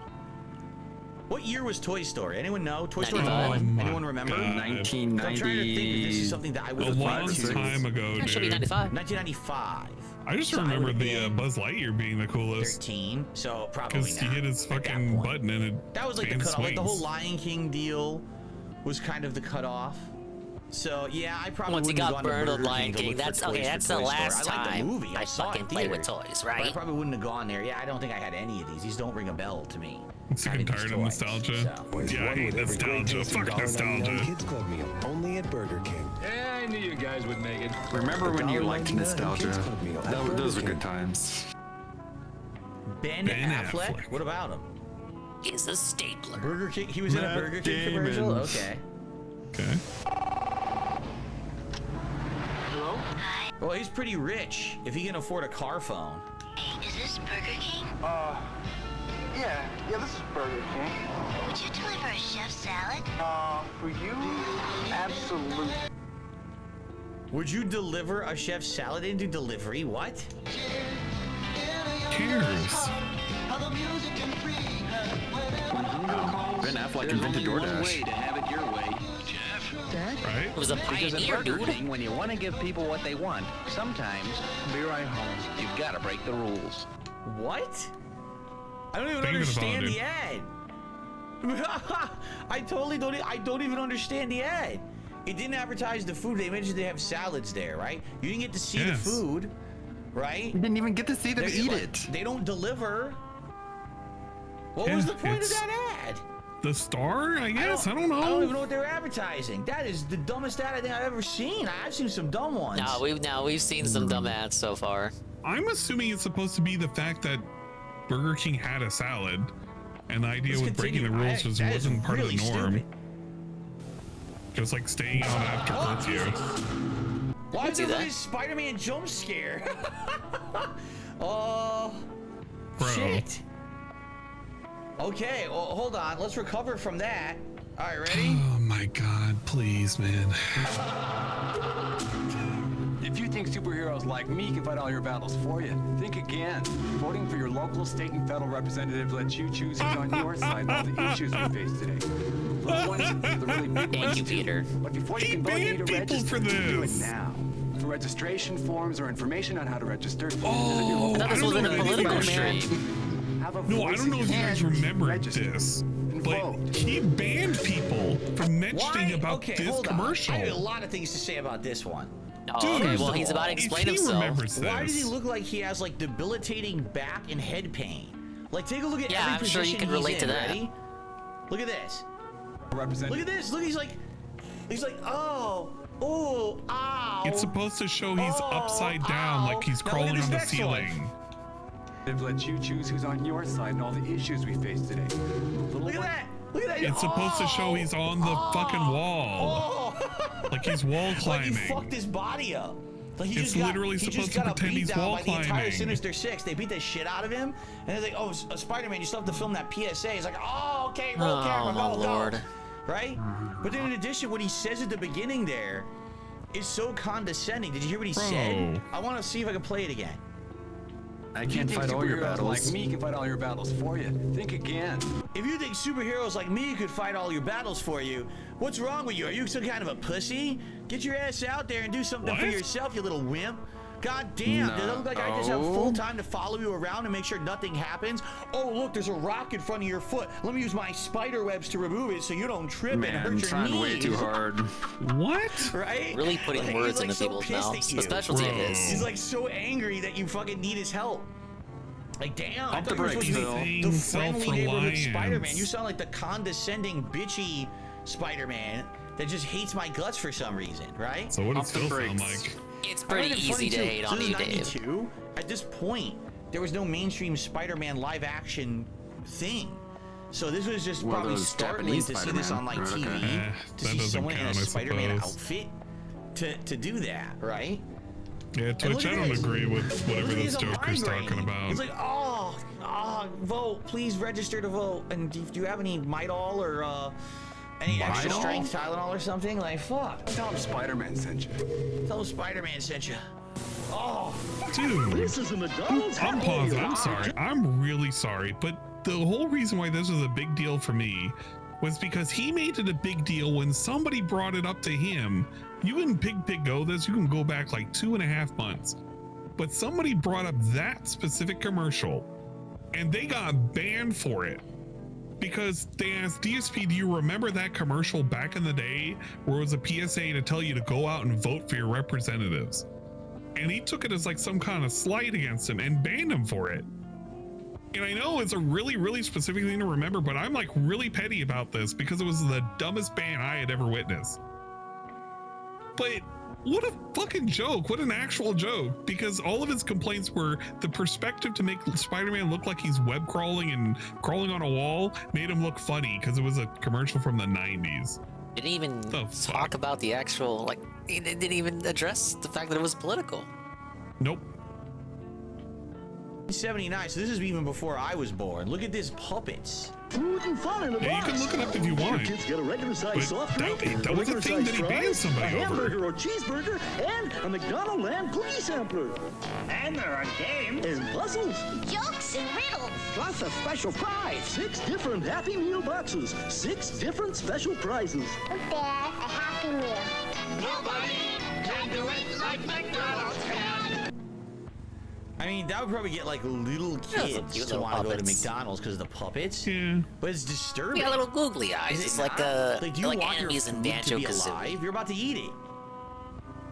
What year was Toy Story? Anyone know? Toy Story 95. 1? Anyone remember? 1990. I'm trying to think if this is something that I would have A long liked to. time ago, That should be dude. 95. 1995. I just So I remember would've the been Buzz Lightyear being the coolest. 13. So probably Because he not. hit his at that fucking point. button and it That was like the fans cutoff. Like the whole swings. Lion King deal was kind of the cutoff. So yeah, I probably Once he wouldn't got have gone burned to on Burger Lion King to King, look for that's toys okay. for That's the Toy Story. last I like the time movie. I saw it in fucking play with theaters. toys, But I right? probably wouldn't have gone there. Yeah, I don't think I had any of these. These don't ring a bell to me. I'm sick and Having these tired of toys, nostalgia. so. Yeah, I One hate with every great nostalgia. tasting Fuck $1.99 nostalgia. Kids Club meal, only at Burger King. Yeah, I knew you guys would make it. Remember when you liked $1.99 nostalgia? Kids Club meal at Burger Those were King. good times. Ben Affleck? What about him? Is a stapler. Burger King? He was in a Matt Burger King Damon. commercial? Okay. Okay. Hello? Well, he's pretty rich if he can afford a car phone. Hey, is this Burger King? Yeah, this is Burger King. Would you deliver a chef salad? For you? Absolutely. Would you deliver a chef salad into delivery? What? Cheers. Ben Affleck There's invented only one DoorDash. way to have it your way, Jeff. Right? It was a Because at pioneer, Burger dude. King, when you want to give people what they want, sometimes, be right home, you've got to break the rules. What? I don't even Think of it, understand dude. the ad. I totally don't. I don't even understand the ad. It didn't advertise the food. They mentioned they have salads there, right? You didn't get to see the Yes. food, right? You didn't even get to see them They're- eat like, it. They don't deliver. What Yeah, was the point of it's- that ad? The star, I guess. I don't know. I don't even know what they're advertising. That is the dumbest ad I think I've ever seen. I've seen some dumb ones. We've seen some dumb ads so far. I'm assuming it's supposed to be the fact that Burger King had a salad, and the idea Let's with breaking the continue. rules just That is wasn't part really of the norm. stupid. Just staying on after curfew. Why is see there that. a Spider-Man jump scare? Oh, Bro. shit. Okay, well, hold on. Let's recover from that. All right, ready? Oh my god, please, man. If you think superheroes like me can fight all your battles for you, think again. Voting for your local, state, and federal representative lets you choose who's on your side in all the issues we face today. Vote once for the really big Thank ones you, too. Peter. But before you He can vote, you need banned to people register. for Do it this. now. For registration forms or information on how to register, Oh, I thought this don't was in know a anything political about stream. have a No, I voice don't know in if you your guys hands. remember Register this, and but vote. he banned people from mentioning about Okay, this hold commercial. on. I have a lot of things to say about this one. Oh, Dude, okay, first well, of he's about to all, explain if he himself. remembers Why does he this- look like he has debilitating back and head pain? Take a look at Yeah, every I'm position sure you can he's relate in. to that. Ready? Look at this. Represent. Look at this. Look, he's like, oh, ow. It's supposed to show he's upside down, like he's Now look at crawling this on the next one. ceiling. They've let you choose who's on your side and all the issues we face today. Look at that! Look at that! It's supposed to show he's on the fucking wall. Like he's wall climbing. Like he fucked his body up. Like he It's just got, literally he supposed just to got pretend beat he's down wall by the entire climbing. Sinister Six. They beat the shit out of him, and they're like, "Oh, Spider-Man, you still have to film that PSA." He's like, "Oh, okay, roll camera, go, go." Right? But then in addition, what he says at the beginning there is so condescending. Did you hear what he said? I want to see if I can play it again. I can't fight all your battles. Like me can fight all your battles for you. Think again. If you think superheroes like me could fight all your battles for you, what's wrong with you? Are you some kind of a pussy? Get your ass out there and do something for yourself, you little wimp. God damn, does it look like I just have full time to follow you around and make sure nothing happens? Oh, look, there's a rock in front of your foot. Let me use my spider webs to remove it so you don't trip and hurt your trying knees. way too hard. What? Right? Really putting Like, words he's, like, into so people's pissed at mouths. you. The specialty of this. He's like so angry that you fucking need his help. Like, damn, I Pump thought the you were supposed to brakes, be Phil. the friendly neighborhood Self-reliance. Spider-Man. You sound like the condescending, bitchy Spider-Man that just hates my guts for some reason, right? So what does Phil sound like? It's pretty easy to hate on you, Dave. 92, at this point, there was no mainstream Spider-Man live-action thing. So this was just Well, probably those startling Japanese to see this on like Spider-Man. TV, Okay. to That see doesn't someone in a count, I Spider-Man suppose. outfit to do that, right? Yeah, And Twitch, look I at don't this. agree with whatever Look, this he's a Joker's migraine. talking about. It's like, vote, please register to vote. And do you have any Midol or any extra Midol? strength Tylenol or something? Like, fuck. Tell him Spider-Man sent you. Tell him Spider-Man sent you. Oh, Dude, This is a McDonald's I'm Happy pausing. Meal. I'm sorry. I'm really sorry. But the whole reason why this was a big deal for me was because he made it a big deal when somebody brought it up to him. You can Pig Go this. You can go back like 2.5 months. But somebody brought up that specific commercial and they got banned for it. Because they asked DSP, do you remember that commercial back in the day where it was a PSA to tell you to go out and vote for your representatives? And he took it as like some kind of slight against him and banned him for it. And I know it's a really, really specific thing to remember, but I'm like really petty about this because it was the dumbest ban I had ever witnessed. But what a fucking joke. What an actual joke. Because all of his complaints were the perspective to make Spider-Man look like he's web crawling and crawling on a wall made him look funny because it was a commercial from the 90s. Didn't even talk about the actual, like, he didn't even address the fact that it was political. Nope. 79, so this is even before I was born. Look at this puppets. Food and fun in a Yeah, you box. can look it up if you want. Kids get a regular But size soft that- drink, that was a thing that he regular-sized banned fries, somebody a over. hamburger or cheeseburger, and a McDonald Lamb cookie sampler. And there are games and puzzles. Jokes and riddles. Plus a special prize. 6 different Happy Meal boxes. 6 different special prizes. Look there, a Happy Meal. Nobody can do it like McDonald's can. I mean, that would probably get like little Yeah, kids cute to little want to go to puppets. McDonald's because of the puppets. Yeah. But it's disturbing. Yeah, little googly eyes. Is it It's like not? Do you like want your enemies in food to be Banjo-Kazooie. alive? You're about to eat it.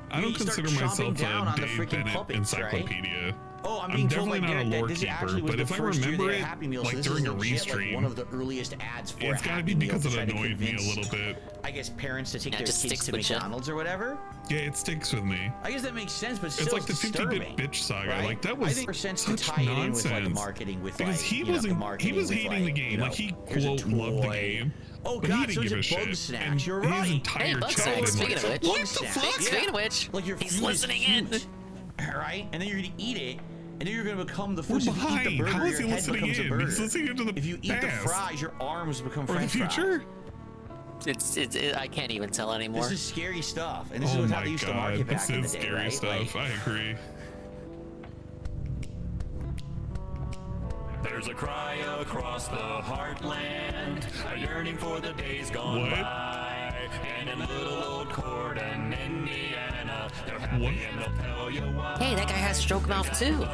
I don't You start consider chomping myself down a on the Dave freaking Bennett puppets, right? encyclopedia. Oh, I'm being told definitely by not a Derek that lore this actually keeper, was but the if I first year remember they had it, Happy Meal, like so this during is a legit, like restream, one of the earliest ads for it's a gotta Happy be because Meal it to try to annoyed me a convince, little bit. I guess, parents to take Yeah, it their just kids sticks to with ya. McDonald's or whatever. Yeah, it sticks with me. I guess that makes sense, but still It's like the disturbing, 50-bit bitch saga. right? Like that I was think there's sense such to tie it in with like nonsense. marketing with Because like, he you know, wasn't. He marketing was with, hating the like, game. you know, Like he here's a quote loved the toy. game. Oh but God, he didn't so give a it's Bug shit. Snacks. And You're his right. entire Hey, Bug childhood Snacks, speaking was of like, which. what Bug the Snacks, fuck? yeah. Speaking of which, Like your he's food is listening in. huge, right? And then you're gonna eat it, and then you're gonna become the We're first. If you eat behind. the burger, How is your he head listening becomes a in? burger. He's listening into the If you eat the past. fries, your arms become Or the French future? fries. I can't even tell anymore. This is scary stuff, and this Oh is how my they used to god, market this back in the is day, scary right? stuff. Like, I agree. There's a cry across the heartland, a yearning for the days gone by. And in little old Corden, Indiana, they're happy and they'll tell you why. Hey, that guy has stroke mouth too.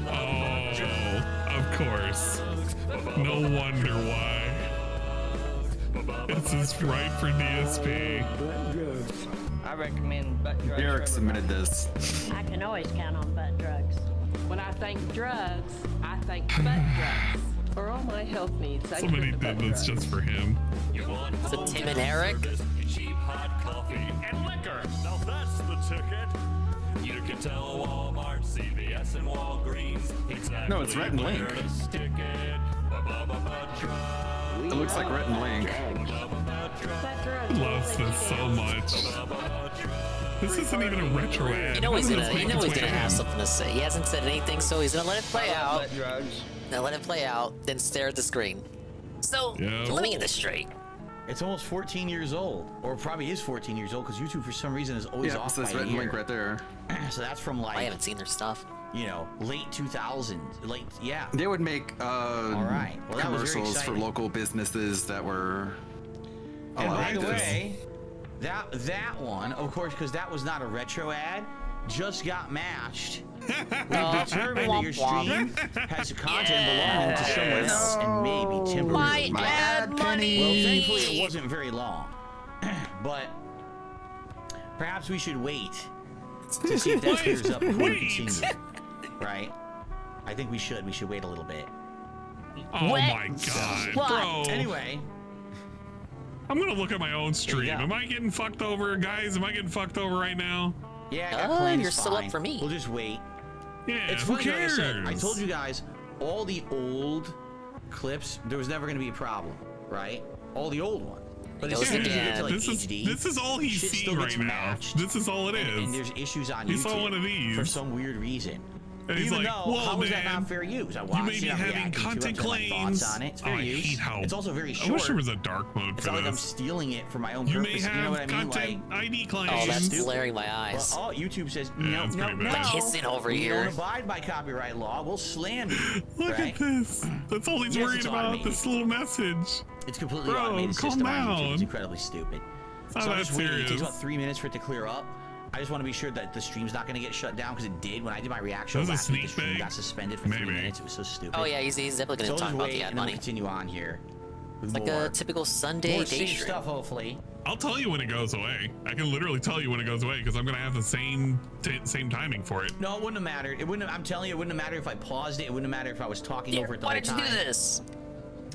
Oh, of course. No wonder why. This is right for DSP. I recommend butt drugs. Derek submitted this. I can always count on butt drugs. When I think drugs, I think butt drugs. For all my health needs, I Somebody drink the did butt this drugs. just for him. So Tim and Eric. Cheap hot coffee and liquor. Now that's the ticket. You can tell Walmart, CVS, and Walgreens exactly No, it's Rhett and Link. where to stick it. It looks like Rhett and Link. I love this so much. This isn't even a retro ad. You know he's How gonna, does this you make know he's its gonna way have in? something to say. He hasn't said anything, so he's gonna let it play out. Now let it play out, then stare at the screen. So let me get this straight. It's almost 14 years old, or probably is 14 years old, because YouTube for some reason is always off by It says a Rhett and year. Link right there. So that's from like I haven't seen their stuff. You know, late 2000s, yeah. They would make All right. Well, that was very commercials for exciting. local businesses that were. And by the this. way, that one, of course, because that was not a retro ad, just got matched. We've determined that your stream has content belonging to someone else and maybe temporarily. My ad money. Well, thankfully, it wasn't very long, but perhaps we should wait to see if that clears up before we continue. Right? I think we should. We should wait a little bit. Oh my god, bro. Anyway. I'm gonna look at my own stream. Am I getting fucked over, guys? Am I getting fucked over right now? Yeah, I got plans. you're still up for me. We'll just wait. Yeah, It's who funny, like I said, I cares? told you guys, all the old clips, there was never going to be a problem, right? All the old ones. But as soon as you get to like HD, this is all he's shit seeing still gets right now. matched. This is all it is. And there's issues on He YouTube saw one of these. for some weird reason. And he's Even like, though, "Whoa, how is that man, not fair use? I you watched may be it, I'm having reacting to it, content I'm telling my claims. thoughts on it. It's Oh, fair I use. hate how. It's also very I short. wish there was a dark mode It's for not like I'm this. stealing it for my own You purpose. may You know have what I mean? content ID claims. Oh, that's stupid. glaring my eyes. Well, YouTube says Yeah, no, it's no, pretty no. bad. Like hissing over we here. don't abide by copyright law. We'll slander you. Look right? at this. That's all he's Yes, worried it's about. automated. This little message. It's completely Bro, automated calm system on YouTube. down. It's incredibly stupid. not So I'm that just waiting. It takes serious. about 3 minutes for it to clear up. I just want to be sure that the stream's not going to get shut down, because it did when I did my reaction That was a last week. The sneak stream peek? got suspended for 3 Maybe. minutes. It was so stupid. Oh yeah, he's definitely So gonna I'll talk just about wait, the ad and then we'll money. continue on here. With Like more, a typical Sunday more day safe stream. stuff, hopefully. I'll tell you when it goes away. I can literally tell you when it goes away because I'm gonna have the same timing for it. No, it wouldn't have mattered. It wouldn't. I'm telling you, it wouldn't have mattered if I paused it. It wouldn't have mattered if I was talking over it the Why whole did you time. do this?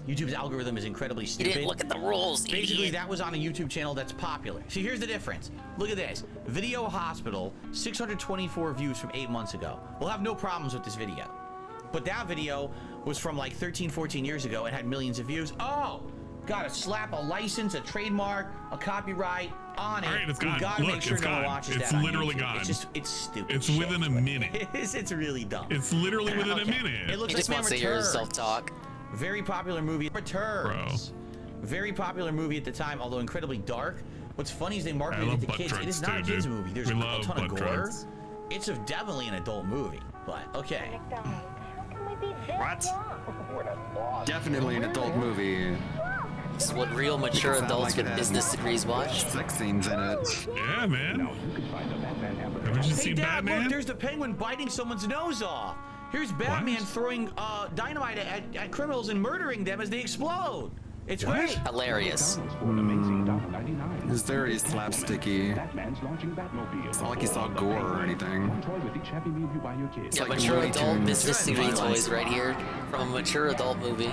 YouTube's algorithm is incredibly You stupid. didn't look at the rules, Basically, idiot. that was on a YouTube channel that's popular. See, here's the difference. Look at this. Video Hospital, 624 views from 8 months ago. We'll have no problems with this video. But that video was from like 13, 14 years ago and had millions of views. Oh, gotta slap a license, a trademark, a copyright on it. All right, it's We gone. gotta Look, make sure it's no one gone. watches It's that on literally YouTube. gone. It's stupid. It's shit. within a minute. It's really dumb. It's literally within a Okay. minute. It looks He like just Man wants to hear Returns. himself talk. Very popular movie. Returns. Very popular movie at the time, although incredibly dark. What's funny is they marketed I it love to butt kids. It drugs is not a too, kids dude. movie. There's We a love ton of butt gore. drugs. It's definitely an adult movie, but okay. What? Definitely an adult movie. This is what real mature Sound adults like it with has business degrees watch. Sex scenes in it. Yeah, man. Haven't you Hey, seen Dad, Batman? look, there's the penguin biting someone's nose off. Here's Batman throwing dynamite at criminals and murdering them as they explode. It's great. Hilarious. It's very slapsticky. It's not like you saw gore or anything. It's Yeah, like mature Looney adult Tunes business degree violence. toys right here from a mature adult movie.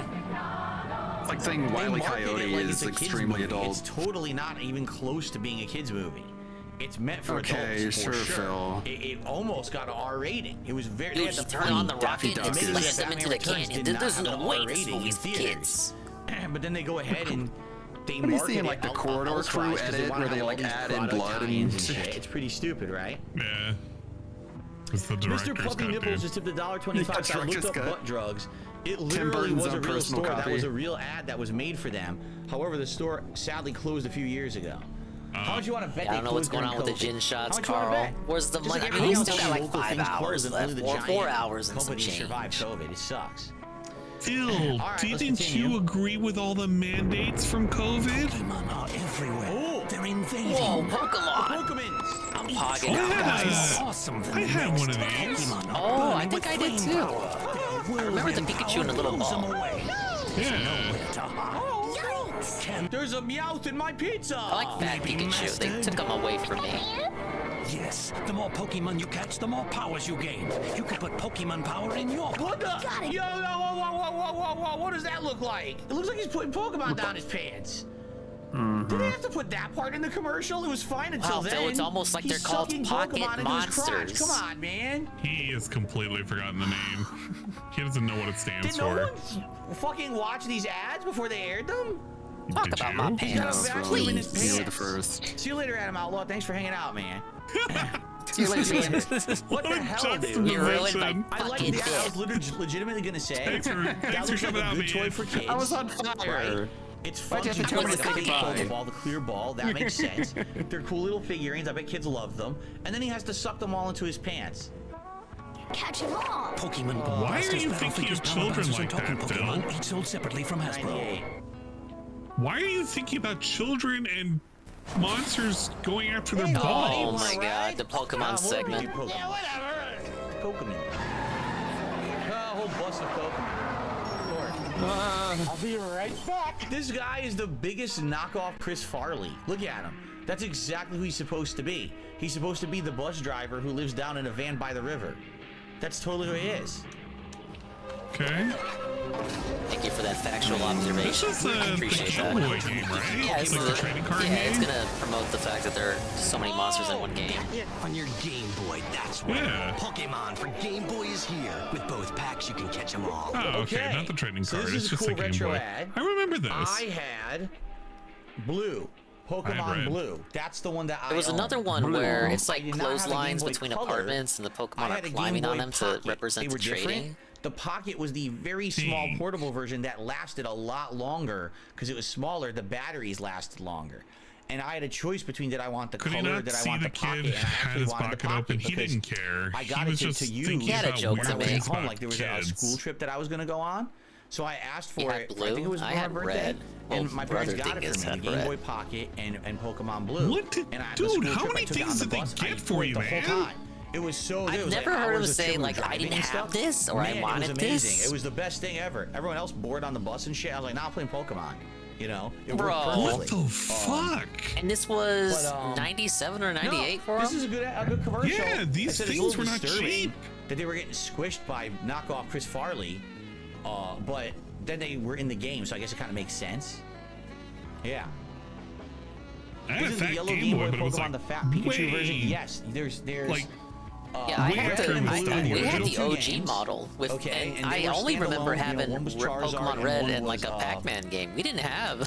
It's like saying They Wile E. market it Coyote like is it's a kid's extremely movie. adult. It's totally not even close to being a kid's movie. It's meant for Okay, adults, for sure, sure. Phil. It almost got an R rating. It was very. Dude, they had he to turned find on the Daffy rocket Duck and is- sliced them Batman into the Returns canyon. did not There's have no an way R this rating in movie's for theaters. kids. But then they go ahead and they What are you market seeing, it like the out- Corridor outright Crew 'cause edit wanna where they have all like these add in product blood tie-ins and shit. It's pretty stupid, right? Yeah. It's the director's Mr. Puffy cut, Nipples dude. just tipped $1.25. So I looked up butt drugs. It literally Burton's was a own real personal store. That copy. was a real ad that was made for them. However, the store sadly closed a few years ago. How much you want to bet Yeah, I don't they know what's closed going on with during the gin COVID? shots, How much you wanna Carl. bet? Where's the Just money? like I mean, he's everything still got else, like local 5 things hours closed and only left. the Or giant 4 hours and some companies change. survived COVID. It sucks. Phil, All right, let's didn't continue. you agree with all the mandates from COVID? Pokemon are everywhere. Oh. They're invading. Whoa, Pokemon! Pokemon. I'm Each pogging one out, guys. more awesome than I the had next. one of these. Pokemon are Oh, I burning think with I did flame too. power. Their I remember the whirlwind Pikachu in the power little blows ball. them away. Yeah. Nowhere to hide. There's a Meowth in my pizza. I like Fat Pikachu. They took him away from me. Yes, the more Pokemon you catch, the more powers you gain. You can put Pokemon power in your What the? Yo, whoa, what does that look like? It looks like he's putting Pokemon down his pants. Did they have to put that part in the commercial? It was fine until Wow, then. Phil, it's almost like He's they're called sucking pocket Pokemon into his crotch. monsters. Come on, man. He has completely forgotten the name. He doesn't know what it stands Did no for. one fucking watch these ads before they aired them? Talk about my pants, Vacuum in his please. pants. You were the first. See you later, Adam Outlaw. Thanks for hanging out, man. See you later, man. What the hell, dude? You ruined my I like fucking that. I bit. was legitimately gonna say Thanks for that looks like coming a out, good man. toy for kids. I was on fire. Right? It's fun. Why'd you have to to tell me play to the say fake goodbye? Pokeball, the clear ball. That makes sense. They're cool little figurines. I bet kids love them. And then he has to suck them all into his pants. Catch 'em all. Pokemon Why are Ballbusters you Battle thinking Figures of Power children Bouncers like and Talking that, Phil? Pokemon, each sold separately from Hasbro. 98. Why are you thinking about children and monsters going after their Hey, balls? Oh my god, the Pokemon segment. Yeah, whatever. Pokemon. A whole bus of Pokemon. I'll be right back. This guy is the biggest knockoff Chris Farley. Look at him. That's exactly who he's supposed to be. He's supposed to be the bus driver who lives down in a van by the river. That's totally who he is. Okay. Thank you for that factual observation. This is I the appreciate Game that. Boy game, right? Yeah, It's this like is a trading card it's game? gonna promote the fact that there are so many monsters in one game. On your Game Boy, that's right. Yeah. Pokemon for Game Boy is here. With both packs, you can catch them all. Oh, okay. Not the trading So card. this It's is a just cool a Game retro Boy. ad. I remember this. I had blue. Pokemon red. Blue. That's the one that I There was own. another one Blue. where it's I like did not have a clotheslines Game Boy between Color. apartments and the I Pokemon are had a Game climbing on Boy them to Pocket. represent They were the trading. different. The Pocket was the very small portable version that lasted a lot longer because it was smaller. The batteries lasted longer. And I had a choice between did I want the Could he color, not did I see want the the Pocket, kid and I had actually his wanted the pocket Pocket open? He because didn't care. I He got was it just to use thinking had a about joke when to I was make. at home. Like there was a Kids. school trip that I was going to go on. So I asked for You had it. I blue? think it was I for my had birthday. red. And Well, my parents brother got it Dingus for me, had the Game red. Boy Pocket and Pokemon Blue. What did- and dude, the school how trip, many I took it things on the did they bus. get I for played you, the whole man? time. It was so good. It I've was never like heard him hours of say children like I driving didn't and have stuff. this or I Man, wanted it was amazing. this. It was the best thing ever. Everyone else bored on the bus and shit. I was like, nah, I'm playing Pokemon. You know, it worked Bro. perfectly. What the fuck? And this was But, 97 or 98 for This him? is a good commercial. Yeah, these I said it's a things little were not disturbing cheap. that they were getting squished by knockoff Chris Farley, but then they were in the game, so I guess it kind of makes sense. Yeah. I had This a is the fat yellow Game Game Boy, Boy but it was Pokemon, like the fat Pikachu way, version. Yes, there's like, Yeah, I way had better the, than the we had the original OG games. model with, Okay, and and they I were only remember standalone, having one was Charizard Pokemon and Red one and like was, a Pac-Man game. We didn't have.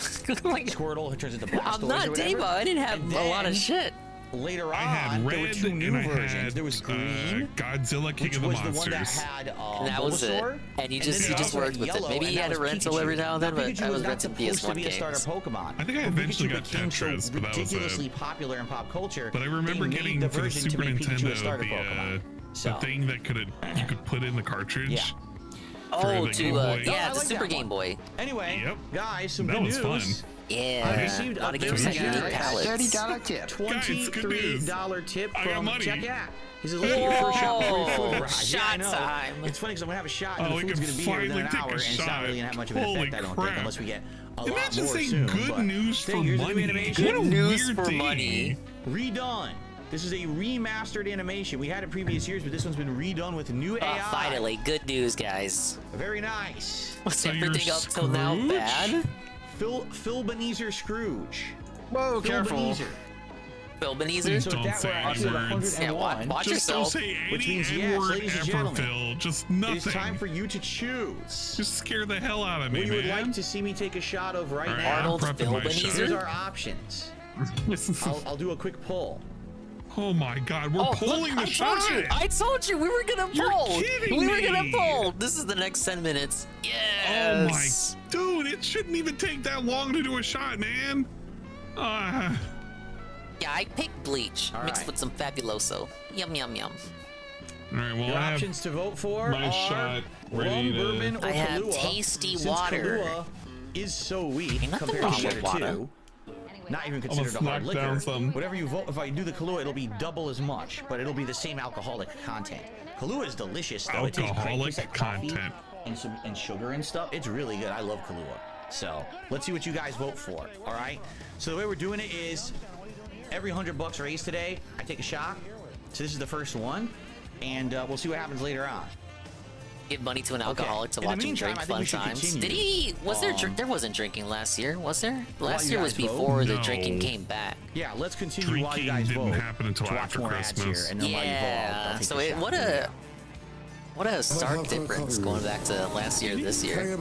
like, Squirtle, it turns into Blastoise I'm not or whatever. Davo. I didn't have And a lot of then, shit. Later on, I had there were red two new and I versions. had There was green, Godzilla King which of the was the one that Monsters. had And that was it. Bulbasaur, And you then just they you just also worked had with it. yellow, Maybe and you that had a was rental Pikachu. every now and then, Now, but Pikachu I was was not renting supposed to PS1 be a starter games. Pokemon. I think I But eventually Pikachu got became so Tetris, but that was ridiculously it. popular in pop culture. But I remember they made getting the for the version to Super make Pikachu a Nintendo starter Pokemon. the thing that you could put in the cartridge. Yeah. Oh, the Game to Boy. yeah, I the like Super that Game Boy. Anyway, Yep. guys, some That good was fun. news. Yeah, I received a lot of a games very had unique generous palettes. $30 tip. Guys, good news. $23 tip I got from money. Check Out. He says, let's get your first shot before your food Whoa, arrives. Yeah, I shot know. time. It's funny because I'm going to have a shot and Oh, the we food's can going to be here within finally an take a hour, and it's not shot. really going to have much of an Holy effect, I don't think, crap. unless we get a lot Imagine more saying soon. good but news for here's the new money. animation. What a Good news weird for thing. money. Redone. This is a remastered animation. We had it previous years, but this one's been redone with new AI. Finally, good news, guys. Very nice. Was So everything you're up till now Scrooge? bad? Phil Benezer Scrooge. Whoa, Phil careful. Benezer. Phil Please Benezer? So don't that say were any episode words. 101. Yeah, watch Just don't yourself. say Which any means, yes, N-word ladies and ever, gentlemen, Phil. Just It is nothing. time for you to choose. Just scare the hell out of me, What you would man. like to see me take a shot of right All right, now. Arnold I'm prepping Phil my Benezer? shot. Here's our options. I'll do a quick poll. Oh my God, we're Oh, pulling look, the shot. I told you we were gonna You're pull. kidding We were gonna me. pull. This is the next 10 minutes. Oh my, Yes. dude, it shouldn't even take that long to do a shot, man. Yeah, I picked bleach All mixed right. with some Fabuloso. Yum yum yum. All right, well, Your I have options to vote for my are shot rum, ready to... bourbon, or I have Kahlua. tasty Since water. Kahlua is so weak Ain't nothing compared wrong to the with other water. two. Not even Almost considered a hard knocked down liquor. some. Whatever you vote, if I do the Kahlua, it'll be double as much, but it'll be the same alcoholic content. Kahlua is delicious, though. It tastes great. It Alcoholic tastes like coffee content. and sugar and stuff. It's really good. I love Kahlua. So let's see what you guys vote for. All right. So the way we're doing it is every $100 raised today, I take a shot. So this is the first one, and we'll see what happens later on. Give money to an alcoholic to In the watch him meantime, drink. I think Fun we should times. continue. Did he? Was there? There wasn't drinking last year, was there? While Last you year was guys vote? before the No. drinking came back. Yeah, let's continue Drinking while you guys didn't vote. happen until to watch after more ads Christmas. here, and then while you vote, I'll Yeah. take So the it, shot. what a stark difference going back to last year to this year.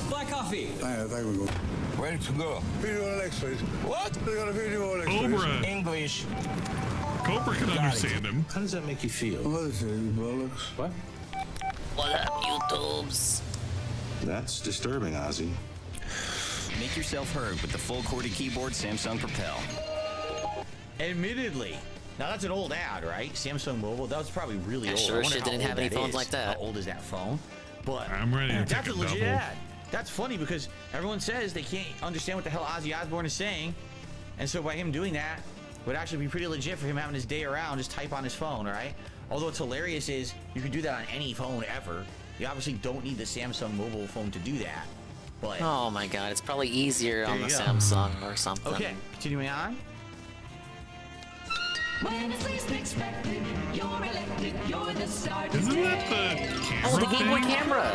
Black coffee. Ready to go. Video Alex, please. What? We got a video Alex, Cobra. English. Cobra can understand him. How does that make you feel? What is it, Alex? What? What up, YouTubes? That's disturbing, Ozzy. Make yourself heard with the full QWERTY keyboard Samsung Propel. Admittedly. Now that's an old ad, right? Samsung Mobile. That was probably really old. Sure I wonder shit how didn't old have any that phones is. like that. How old is that phone? But I'm ready to that's take a a legit double. ad. That's funny because everyone says they can't understand what the hell Ozzy Osbourne is saying, and so by him doing that would actually be pretty legit for him having his day around, just type on his phone, right? Although what's hilarious is you can do that on any phone ever. You obviously don't need the Samsung mobile phone to do that. But Oh my god, it's probably easier on you the go. Samsung or something. okay, continuing on. When it's least expected, you're elected, you're the star. Isn't that the camera Oh, the Game Boy thing? camera!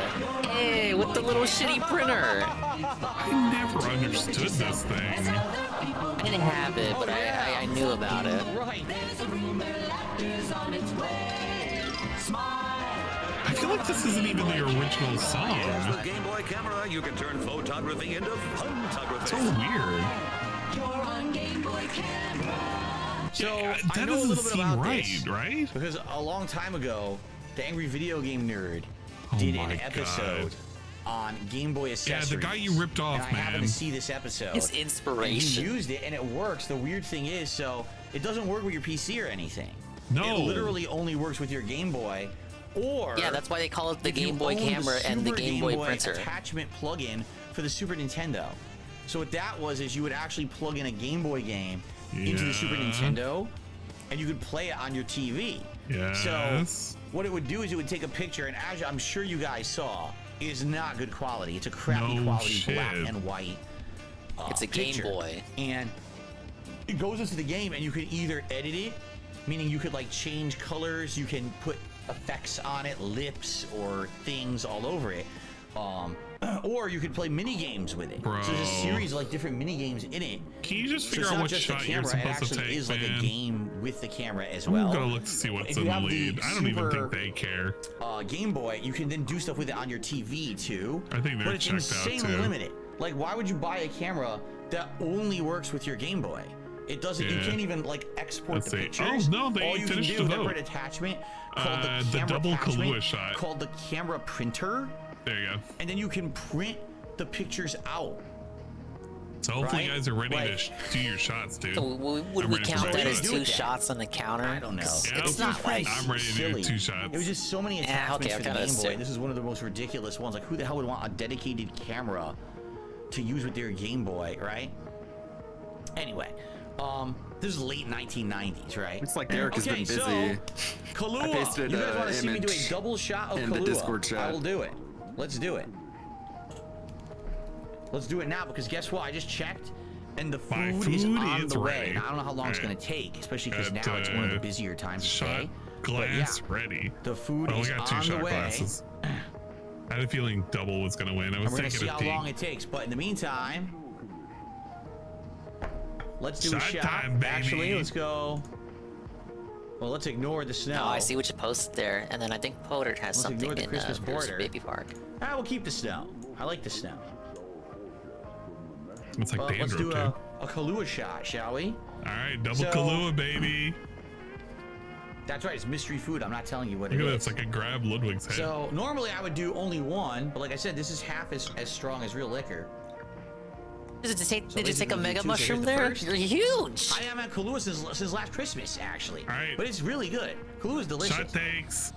Hey, with the little shitty printer! I never understood this thing. I didn't have it, but I knew about it. Right. There's a rumor, laughter's on its way. Smile. I feel like this isn't even the original song. With Game Boy camera, you can turn photography into photography. So weird. You're on Game Boy camera. So Yeah, I that know a doesn't little bit seem about right, this right? because a long time ago, the Angry Video Game Nerd Oh did my an episode on Game Boy Yeah, accessories. the guy you ripped off, and I happened man. to see this episode. His And he inspiration. used it, and it works. The weird thing is, so it doesn't work with your PC or anything. No. It literally only works with your Game Boy. Or Yeah, that's why they call it the if you Game Boy own the camera and the Super Game Boy printer. attachment plug-in for the Super Nintendo. So what that was is you would actually plug in a Game Boy game into the Super Yeah. Nintendo, and you could play it on your TV. Yes. So what it would do is it would take a picture, and as I'm sure you guys saw, it is not good quality. It's a crappy No quality black shit. and white. It's a Game picture. Boy. And it goes into the game, and you could either edit it, meaning you could like change colors, you can put effects on it, lips or things all over it, or you could play mini games with it. Bro. So there's a series of like different mini games in it. Can you just So figure it's out not what just the shot you're camera, it supposed to actually take, is like man? a game with the camera as I'm well. gonna look to see what's If in you the have lead. I don't even think they care. Game Boy, you can then do stuff with it on your TV too. I think they're but it's checked out, insanely too. limited. Like, why would you buy a camera that only works with your Game Boy? It doesn't. You Yeah. can't even like export Let's the see. pictures. Oh, no, they All you can finished do the is vote. separate attachment called The the camera double attachment, Kahlua shot. called the camera printer, There you go. and then you can print the pictures out. So hopefully you Right? guys are ready Like- to do your shots, dude. So would I'm we ready for count my that as shot. do two with that? shots on the counter? I don't know. Yeah, It's not like I'm ready to silly. do 2 shots. It was just so many Yeah, attachments okay, for the okay, Game that's Boy. two. This is one of the most ridiculous ones. Like, who the hell would want a dedicated camera to use with their Game Boy, right? Anyway, this is late 1990s, right? It's like Derek has okay, been busy. So, I Kahlua. pasted You guys want to see me do image a double shot of in the Kahlua? Discord chat. I will do it. Let's do it. Let's do it now because guess what? I just checked. And the My food is food on is the way. ready. And I don't know how long it's going to take, especially because now it's one of the busier times of Shot day. glass But yeah, ready. the food I only is got 2 on shot the way. glasses. I had a feeling double was gonna win. I And was we're gonna taking see a how peek. long it takes. But in the meantime, let's do a Shot shot. time, baby. Actually, let's go. Well, let's ignore the snow. No, I see what you posted there, and then I think Potter has Let's something ignore the in Christmas Bruce border. Baby Park. Ah, we'll keep the snow. I like the snow. It's like Well, let's dandruff, do too. a Kahlua shot, shall we? All right, double So- Kahlua, baby. That's right. It's mystery food. I'm not telling you what Look it at that. is. It's like I grabbed Ludwig's head. So normally I would do only one, but like I said, this is half as strong as real liquor. Did you take, So did you take a basically, mega two, so mushroom here's the there? first. You're huge! I am at Kahlua since last Christmas, actually. All right. But it's really good. Kahlua is delicious. Shot takes.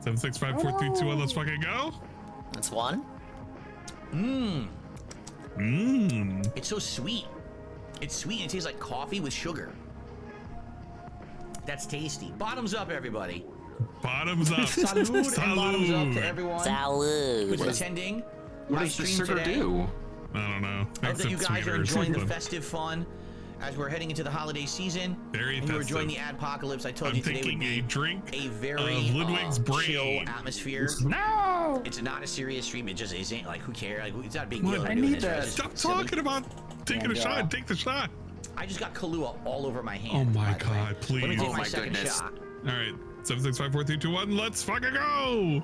7, 6, 5, 4, 3, 2, 1. Let's fucking go. That's one. Mmm. Mmm. It's so sweet. It's sweet and it tastes like coffee with sugar. That's tasty. Bottoms up, everybody. Bottoms up. Salud and bottoms up to Salud. everyone Salud. who's attending What my does the stream sugar today. do? I don't know. I hope Makes that you it guys are sweeter or enjoying the something. festive fun as we're heading into the holiday season, Very and you were festive. joining the Adpocalypse, I told I'm you today would taking be a drink a very Ludwig's chill brain. atmosphere. No! It's not a serious stream. It just isn't. Like, who cares? Like, it's not a big What? deal. I We're doing need this, right? that. It's Stop silly. talking about taking a shot. Take the shot. I just got Kahlua all over my hand. Oh my by the way. god, please. Let me take Oh my my second goodness. shot. All right, 7, 6, 5, 4, 3, 2, 1. Let's fucking go.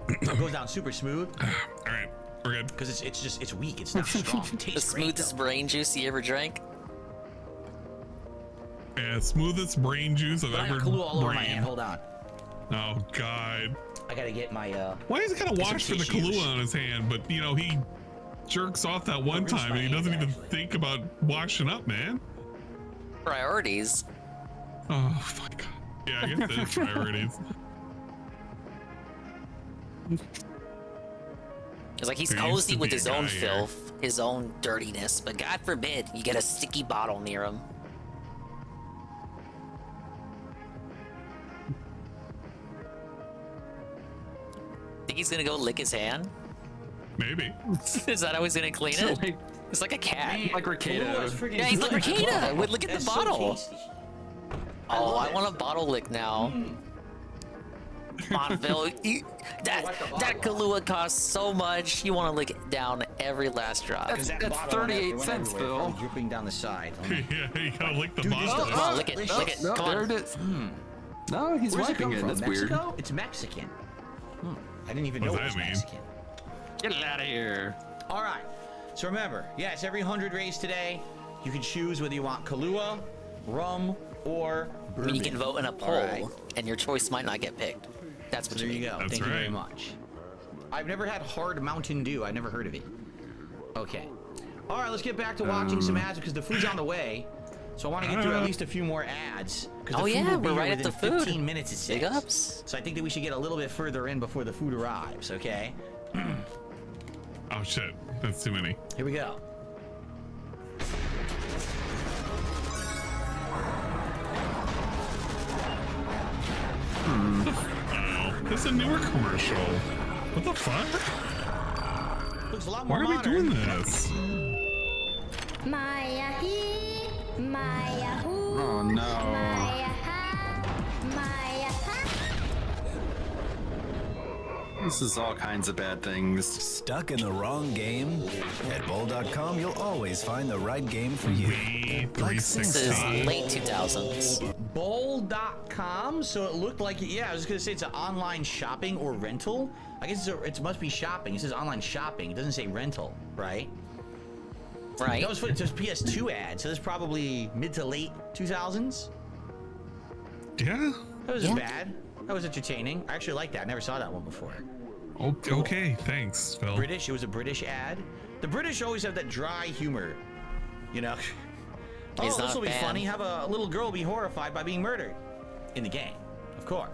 It goes down super smooth All right, we're good. because it's weak. It's not strong. It The tastes great. smoothest brain juice you ever drank. Yeah, smoothest brain juice I've But I ever got Kahlua all over my brain. hand. Hold on. Oh god. I gotta get my Why is he kind of get some watch for the tissues. Kahlua on his hand? But you know he jerks off that one rinse time my and he doesn't hand, even actually. think about washing up, man. Priorities. Oh my god. Yeah, I guess it's priorities. It's like he's There used cozy to with be a his own guy here. filth, his own dirtiness, but God forbid you get a sticky bottle near him. Think he's gonna go lick his hand? Maybe. Is that how he's gonna clean it? It's like a cat. Like Kahlua is Ricado. freaking Yeah, he's like good. Ricada. Look at the That's so bottle. tasty. Oh, love I it. want a bottle lick now. Come on, Phil. That Kahlua costs so much. You want to lick it down every last drop. Because that That's bottle on 38 went cents, everywhere, Bill. from dripping down the side. Yeah, you gotta lick the Dude, these bottle. are- Come on, lick it, lick it. No, Come there on. it is. No, he's Where's it wiping come it. from? That's weird. Mexico? It's Mexican. I didn't even What know does it was that mean? Mexican. Get it out of here. All right. So remember, yeah, it's every 100 rays today. You can choose whether you want Kahlua, rum, or I bourbon. mean, you can vote in a poll, All right. and your choice might not get picked. That's So what there you you mean. go. That's Thank you very right. much. I've never had hard Mountain Dew. I've never heard of it. Okay. All right, let's get back to watching some ads because the food's on the way. So I want to get through at least a few more ads. Oh, the food yeah, will be we're here right at within the food. 15 minutes at 6. Big ups. So I think that we should get a little bit further in before the food arrives, okay? Oh shit, that's too many. Here we go. Oh, this is a newer commercial. What the fuck? Looks a lot Why more are we modern. doing this? Maya he, Maya who, Oh no. Maya ha, Maya ha. This is all kinds of bad things. Stuck in the wrong game? At Bowl.com, you'll always find the right game for you. Wii Like This is 360. late 2000s. Bowl.com, so it looked like, yeah, I was gonna say it's an online shopping or rental. I guess it must be shopping. It says online shopping. It doesn't say rental, right? Right. That was funny. It was PS2 ad, so this is probably mid to late 2000s. Yeah. That wasn't bad. That was entertaining. I actually like that. I never saw that one before. Okay, thanks, Phil. British. It was a British ad. The British always have that dry humor, you know. He's Oh, not this will a be fan. funny. Have a little girl be horrified by being murdered in the game, of course.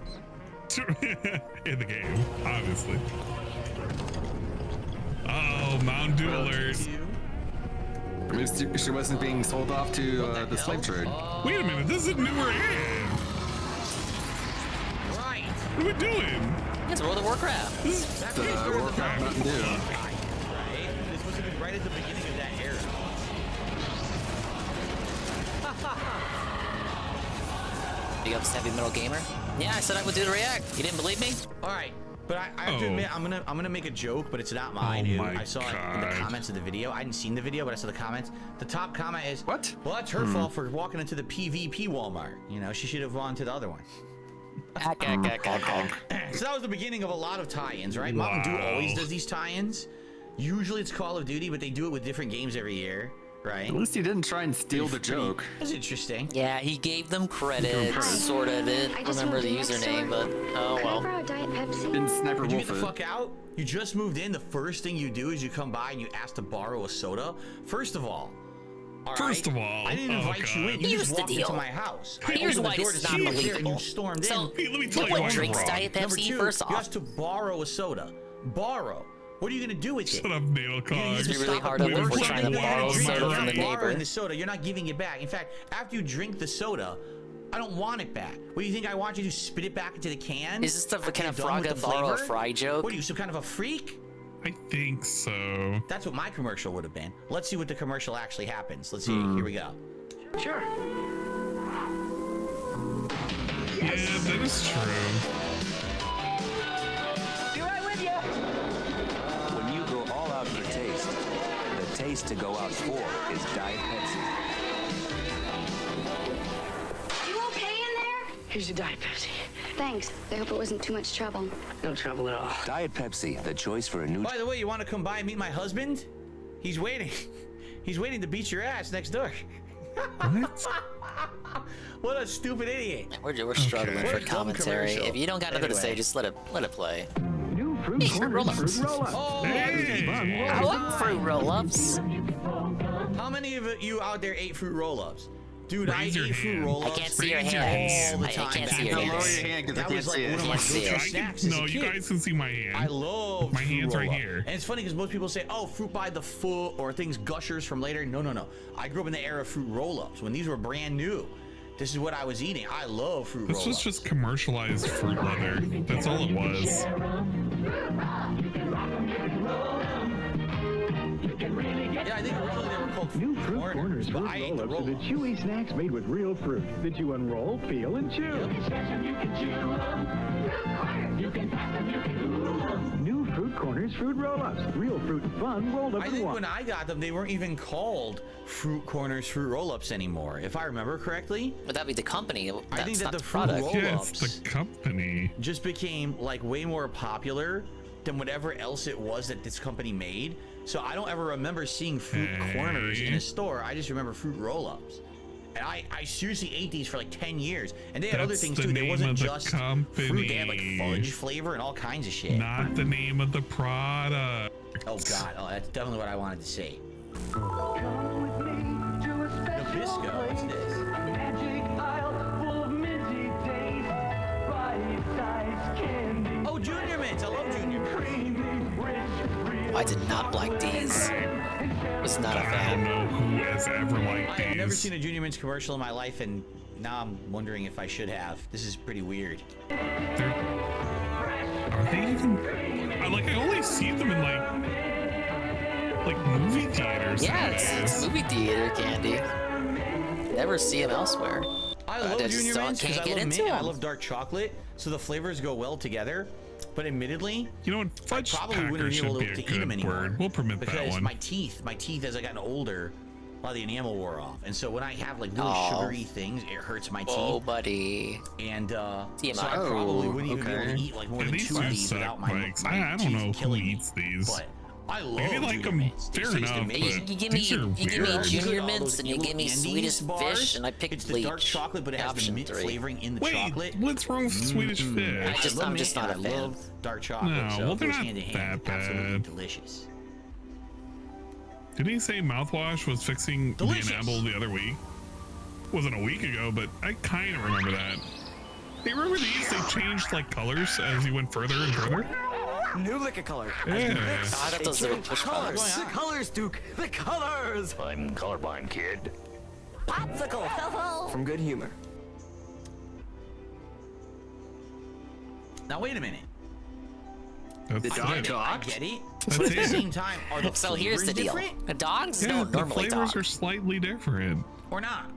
In the game, obviously. Oh, Mountain Dew alert. At least she wasn't being sold off to the slave trade. Wait a minute, this is a newer ad. Right. What are we doing? It's World of Warcraft. This is That's Warcraft Mountain Dew. Right. This must have been right at the beginning of that era. Big ups, Heavy Metal Gamer. Yeah, I said I would do the react. You didn't believe me? All right, but I have to admit, I'm gonna make a joke, but it's not mine. Oh my I saw it in the God. comments of the video. I hadn't seen the video, but I saw the comments. The top comment is, What? Well, that's her fault for walking into the PvP Walmart. You know, she should have gone to the other one. So that was the beginning of a lot of tie-ins, right? Mountain Dew always does these tie-ins. Usually it's Call of Duty, but they do it with different games every year, right? At least he didn't try and steal the joke. That's interesting. Yeah, he gave them credit, sort of. Didn't I just remember moved the in next username, door. but oh Could I well. borrow a Diet Pepsi? Didn't sniper Did you wolf get the it. fuck out? You just moved in. The first thing you do is you come by and you ask to borrow a soda. First of all, First of all, I didn't oh, invite you in. God. You Here's just the walked deal. into my house. Here's I opened why the door it's to not see you were there and believable. you stormed So, in. Let me tell no you one why I'm drinks wrong. Diet Number Pepsi, two, first you off. asked to borrow a soda. Borrow. What are you gonna do with it? Shut up, Neil It's Cogs. It's really hard up if we're trying to borrow soda from the neighbor. Borrowing the soda, you're not giving it back. In fact, after you drink the soda, I don't want it back. What do you think? I want you to spit it back into the can? Is this the After kind of you're done frog with to the borrow a flavor? fry joke? What are you, some kind of a freak? I think so. That's what my commercial would have been. Let's see what the commercial actually happens. Let's see. Here we go. Sure. Yeah, that is true. Be right with you. When you go all out for taste, the taste to go out for is Diet Pepsi. You okay in there? Here's your Diet Pepsi. Thanks. I hope it wasn't too much trouble. No trouble at all. Diet Pepsi, the choice for a new... By the way, you want to come by and meet my husband? He's waiting. He's waiting to beat your ass next door. What? What a stupid idiot. We're struggling What for a dumb commentary. commercial. If you don't got nothing to say, Anyway. just let it play. New fruit corners, fruit roll-ups. Oh, Hey. I love fruit roll-ups. How many of you out there ate fruit roll-ups? Dude, Raise I your ate fruit hand. roll-ups. I can't see your Raise your hands. hand. all the I time can't back see your in the Lower hands. day. your hand because I That can't was like see one it. of my Can't see go-to it. snacks as a No, you kid. guys can see my hand. I love My hand's right roll-up. here. And it's funny because most people say, oh, fruit by the foot or things gushers from later. No. I grew up in the era of fruit roll-ups when these were brand new. This is what I was eating. I love fruit This roll-ups. was just commercialized fruit leather. That's all it was. Yeah, I think originally they were called New fruit corners, but fruit I ate the roll-ups are the roll-ups. chewy snacks made with real fruit that you unroll, peel, and chew. New fruit corners, fruit roll-ups. Real fruit fun rolled up I in think one. when I got them, they weren't even called fruit corners, fruit roll-ups anymore, if I remember correctly. Would that be the company? I think That's that not the the fruit product. roll- Yeah, it's roll-ups. the company. Just became like way more popular than whatever else it was that this company made. So I don't ever remember seeing fruit corners in a store. I just remember fruit roll-ups. And I seriously ate these for like 10 years. And they had other That's things the too. They name wasn't of the just fruit. They had like company. fudge flavor and all kinds of shit. Not the name of the product. Oh god, oh, that's definitely what I wanted to say. Nabisco, what's this? Oh, Junior Mints, I love Junior Mints. I did not like these. Was not a I don't fan. know who has ever liked I have never these. seen a Junior Mints commercial in my life, and now I'm wondering if I should have. This is pretty weird. Are they even? I only see them in like movie theaters. Yeah, it's nowadays. movie theater candy. Never see them elsewhere. I But love I just Junior don't- Mints because can't I get love into mint and I them. love dark chocolate, so the flavors go well together. But admittedly, You know what? Fudge probably packer wouldn't be should able be to a eat them good anymore. word. We'll permit that because one. my teeth as I gotten older, a lot of the enamel wore off, and so when I have like really Aw. sugary things, it hurts my teeth. Oh, buddy. And so TMI. I probably wouldn't even be able okay. to eat like more Yeah, than these 2 of do these suck, without my Mike's. my I don't teeth know who killing me. eats these. But I love Maybe like Junior them. Mints. They Fair taste enough. amazing. You But give these me are Junior weird. All Mints those and you little give me Andes Swedish bars, fish and I pick it's bleach. the dark chocolate, but it has the Option mint 3. flavoring in the Wait, chocolate. what's wrong with Swedish fish? I'm just not a I fan. love dark chocolate. No, so well, it they're goes not hand in hand. that Absolutely bad. delicious. Didn't he say mouthwash was fixing Delicious. the enamel the other week? Wasn't a week ago, but I kind of remember that. Hey, remember these? They changed like colors as you went further and further. New liquor color. Yeah. I thought those were push colors. products. The colors, Duke. The colors. I'm colorblind, kid. Popsicle. Hello. From Good Humor. Now wait a minute. That's The dog it. I talks. get it. That's But at the it. same time, are the So here's the flavors deal. different The dogs Yeah, don't the normally flavors talk. are slightly different. or not?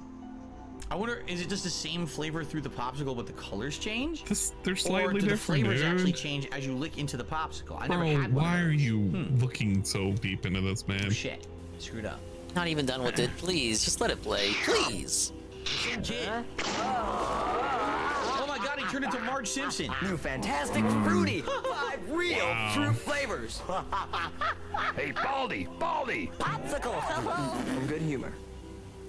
I wonder, is it just the same flavor through the popsicle, but the colors change? They're Or slightly do the different, flavors actually dude. change as you lick into the popsicle? I never Bro, had one. why of are those. you looking so deep into this, man? Oh, shit. Screwed up. Not even done with it. Please, just let it play. Please. Same kid. Oh my god, he turned into Marge Simpson. New fantastic fruity. 5 real Wow. fruit flavors. Hey, Baldy. Popsicle. Hello. From Good Humor.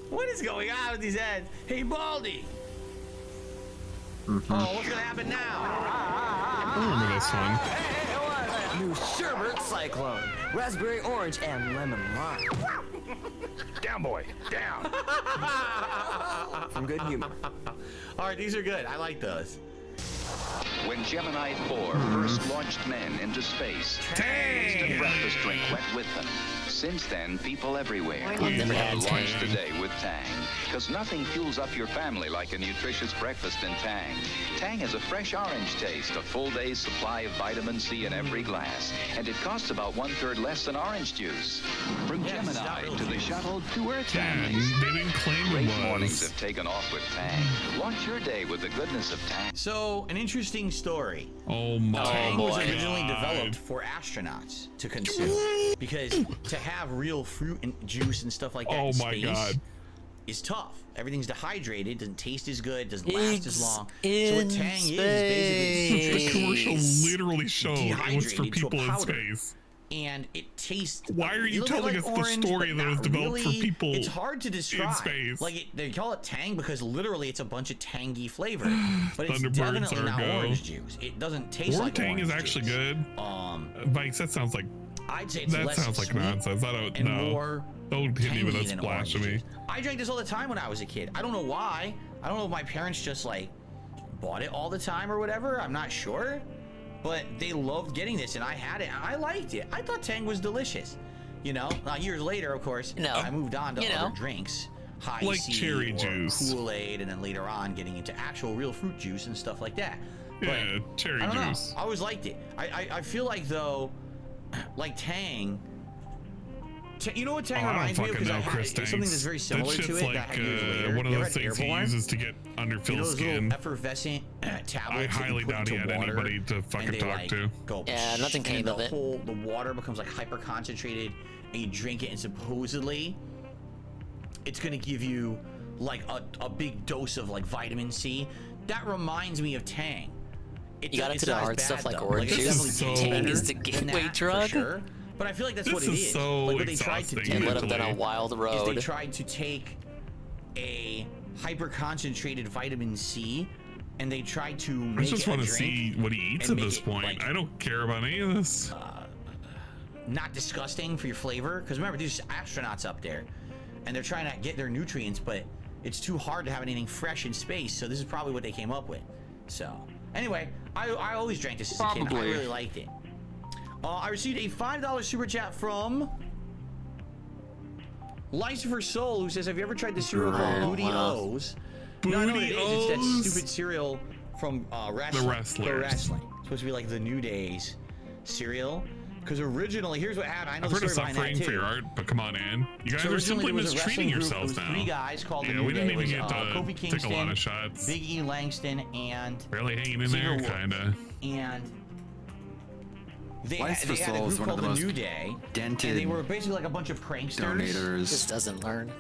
What is going on with these ads? Hey, Baldy. Oh, what's gonna happen now? I remember this one. New sherbet cyclone. Raspberry orange and lemon lime. Down, boy. Down. From Good Humor. All right, these are good. I like those. When Gemini 4 first launched men into space, a breakfast drink went with them. Since then, people everywhere have launched the day with Tang. Because nothing fuels up your family like a nutritious breakfast in Tang. Tang has a fresh orange taste, a full day's supply of vitamin C in every glass, and it costs about 1/3 less than orange juice. From Gemini to the shuttle to Earth families, they didn't claim it great was. mornings have taken off with Tang. Launch your day with the goodness of Tang. So, an interesting story. Oh my Tang was God. originally developed for astronauts to consume because to have real fruit and juice and stuff like that in space is tough. Everything's dehydrated, doesn't taste as good, doesn't last as long. So what Tang is basically the commercial literally showed it was for dehydrated to a people in powder. space. And it tastes. Why are you a little telling bit us like the orange, story but that was not developed for really. people It's hard to describe. space? Like they call it Tang because literally it's a bunch of tangy flavor, but it's Thunderbirds definitely not Argo. orange juice. It doesn't taste like Tang orange is actually juice. good. Mike, that sounds like I'd say it's that less sounds like sweet nonsense. I don't and know. more Don't hit me with tangy that than orange blasphemy. juice. I drank this all the time when I was a kid. I don't know why. I don't know if my parents just like bought it all the time or whatever. I'm not sure. But they loved getting this, and I had it, and I liked it. I thought Tang was delicious. You know, years later, of course, I moved on to other drinks, high Like C cherry or juice. Kool-Aid, and then later on getting into actual real fruit juice and stuff like that. Yeah, cherry I don't juice. know. I always liked it. I feel like though, like Tang. You know what Tang I don't reminds me of? fucking Because know, Chris something that's very similar that to shit's it. like that I had years later. one of You ever those had things he Airborne? uses to get under You know Phil's those skin. little effervescent tablets I highly that doubt you he put had into water, anybody to fucking and they, talk like, to. Go Yeah, nothing came and of it. the water becomes like hyper concentrated, and you drink it, and supposedly it's gonna give you like a big dose of like vitamin C. That reminds me of Tang. You got into the hard stuff like orange it juice. definitely Tang tastes is the better than gateway that, for drug. sure. But I feel like that's what it is. So like what they tried to do and let them down a wild is road. they tried to take a hyper concentrated vitamin C and they tried to make I just it want a to see drink what he eats and at make this it, point. like, I don't care about any of this. not disgusting for your flavor, because remember there's astronauts up there and they're trying to get their nutrients, but it's too hard to have anything fresh in space, so this is probably what they came up with. So anyway, I always drank this as a kid. I really liked it. I received a $5 super chat from Lucifer Soul, who says, have you ever tried this cereal called Booty O's? No, I know what it is. It's that stupid cereal from wrestling. The Wrestlers. It's supposed to be like the New Days cereal. Because originally, here's what happened. I know I've the heard of story behind suffering that for too. your art, but come on, in. You guys So are originally simply there was a mistreating wrestling group. yourselves It was now. 3 guys called the Yeah, New we didn't Day. even It get was, to Kofi take a Kingston, lot of shots. Big E Langston, and Barely hanging in Xavier there, Woods. kinda. And they Life had for a Soul is group one of called the the most New Day, dented and they were basically like a bunch of pranksters. donators. Just doesn't learn.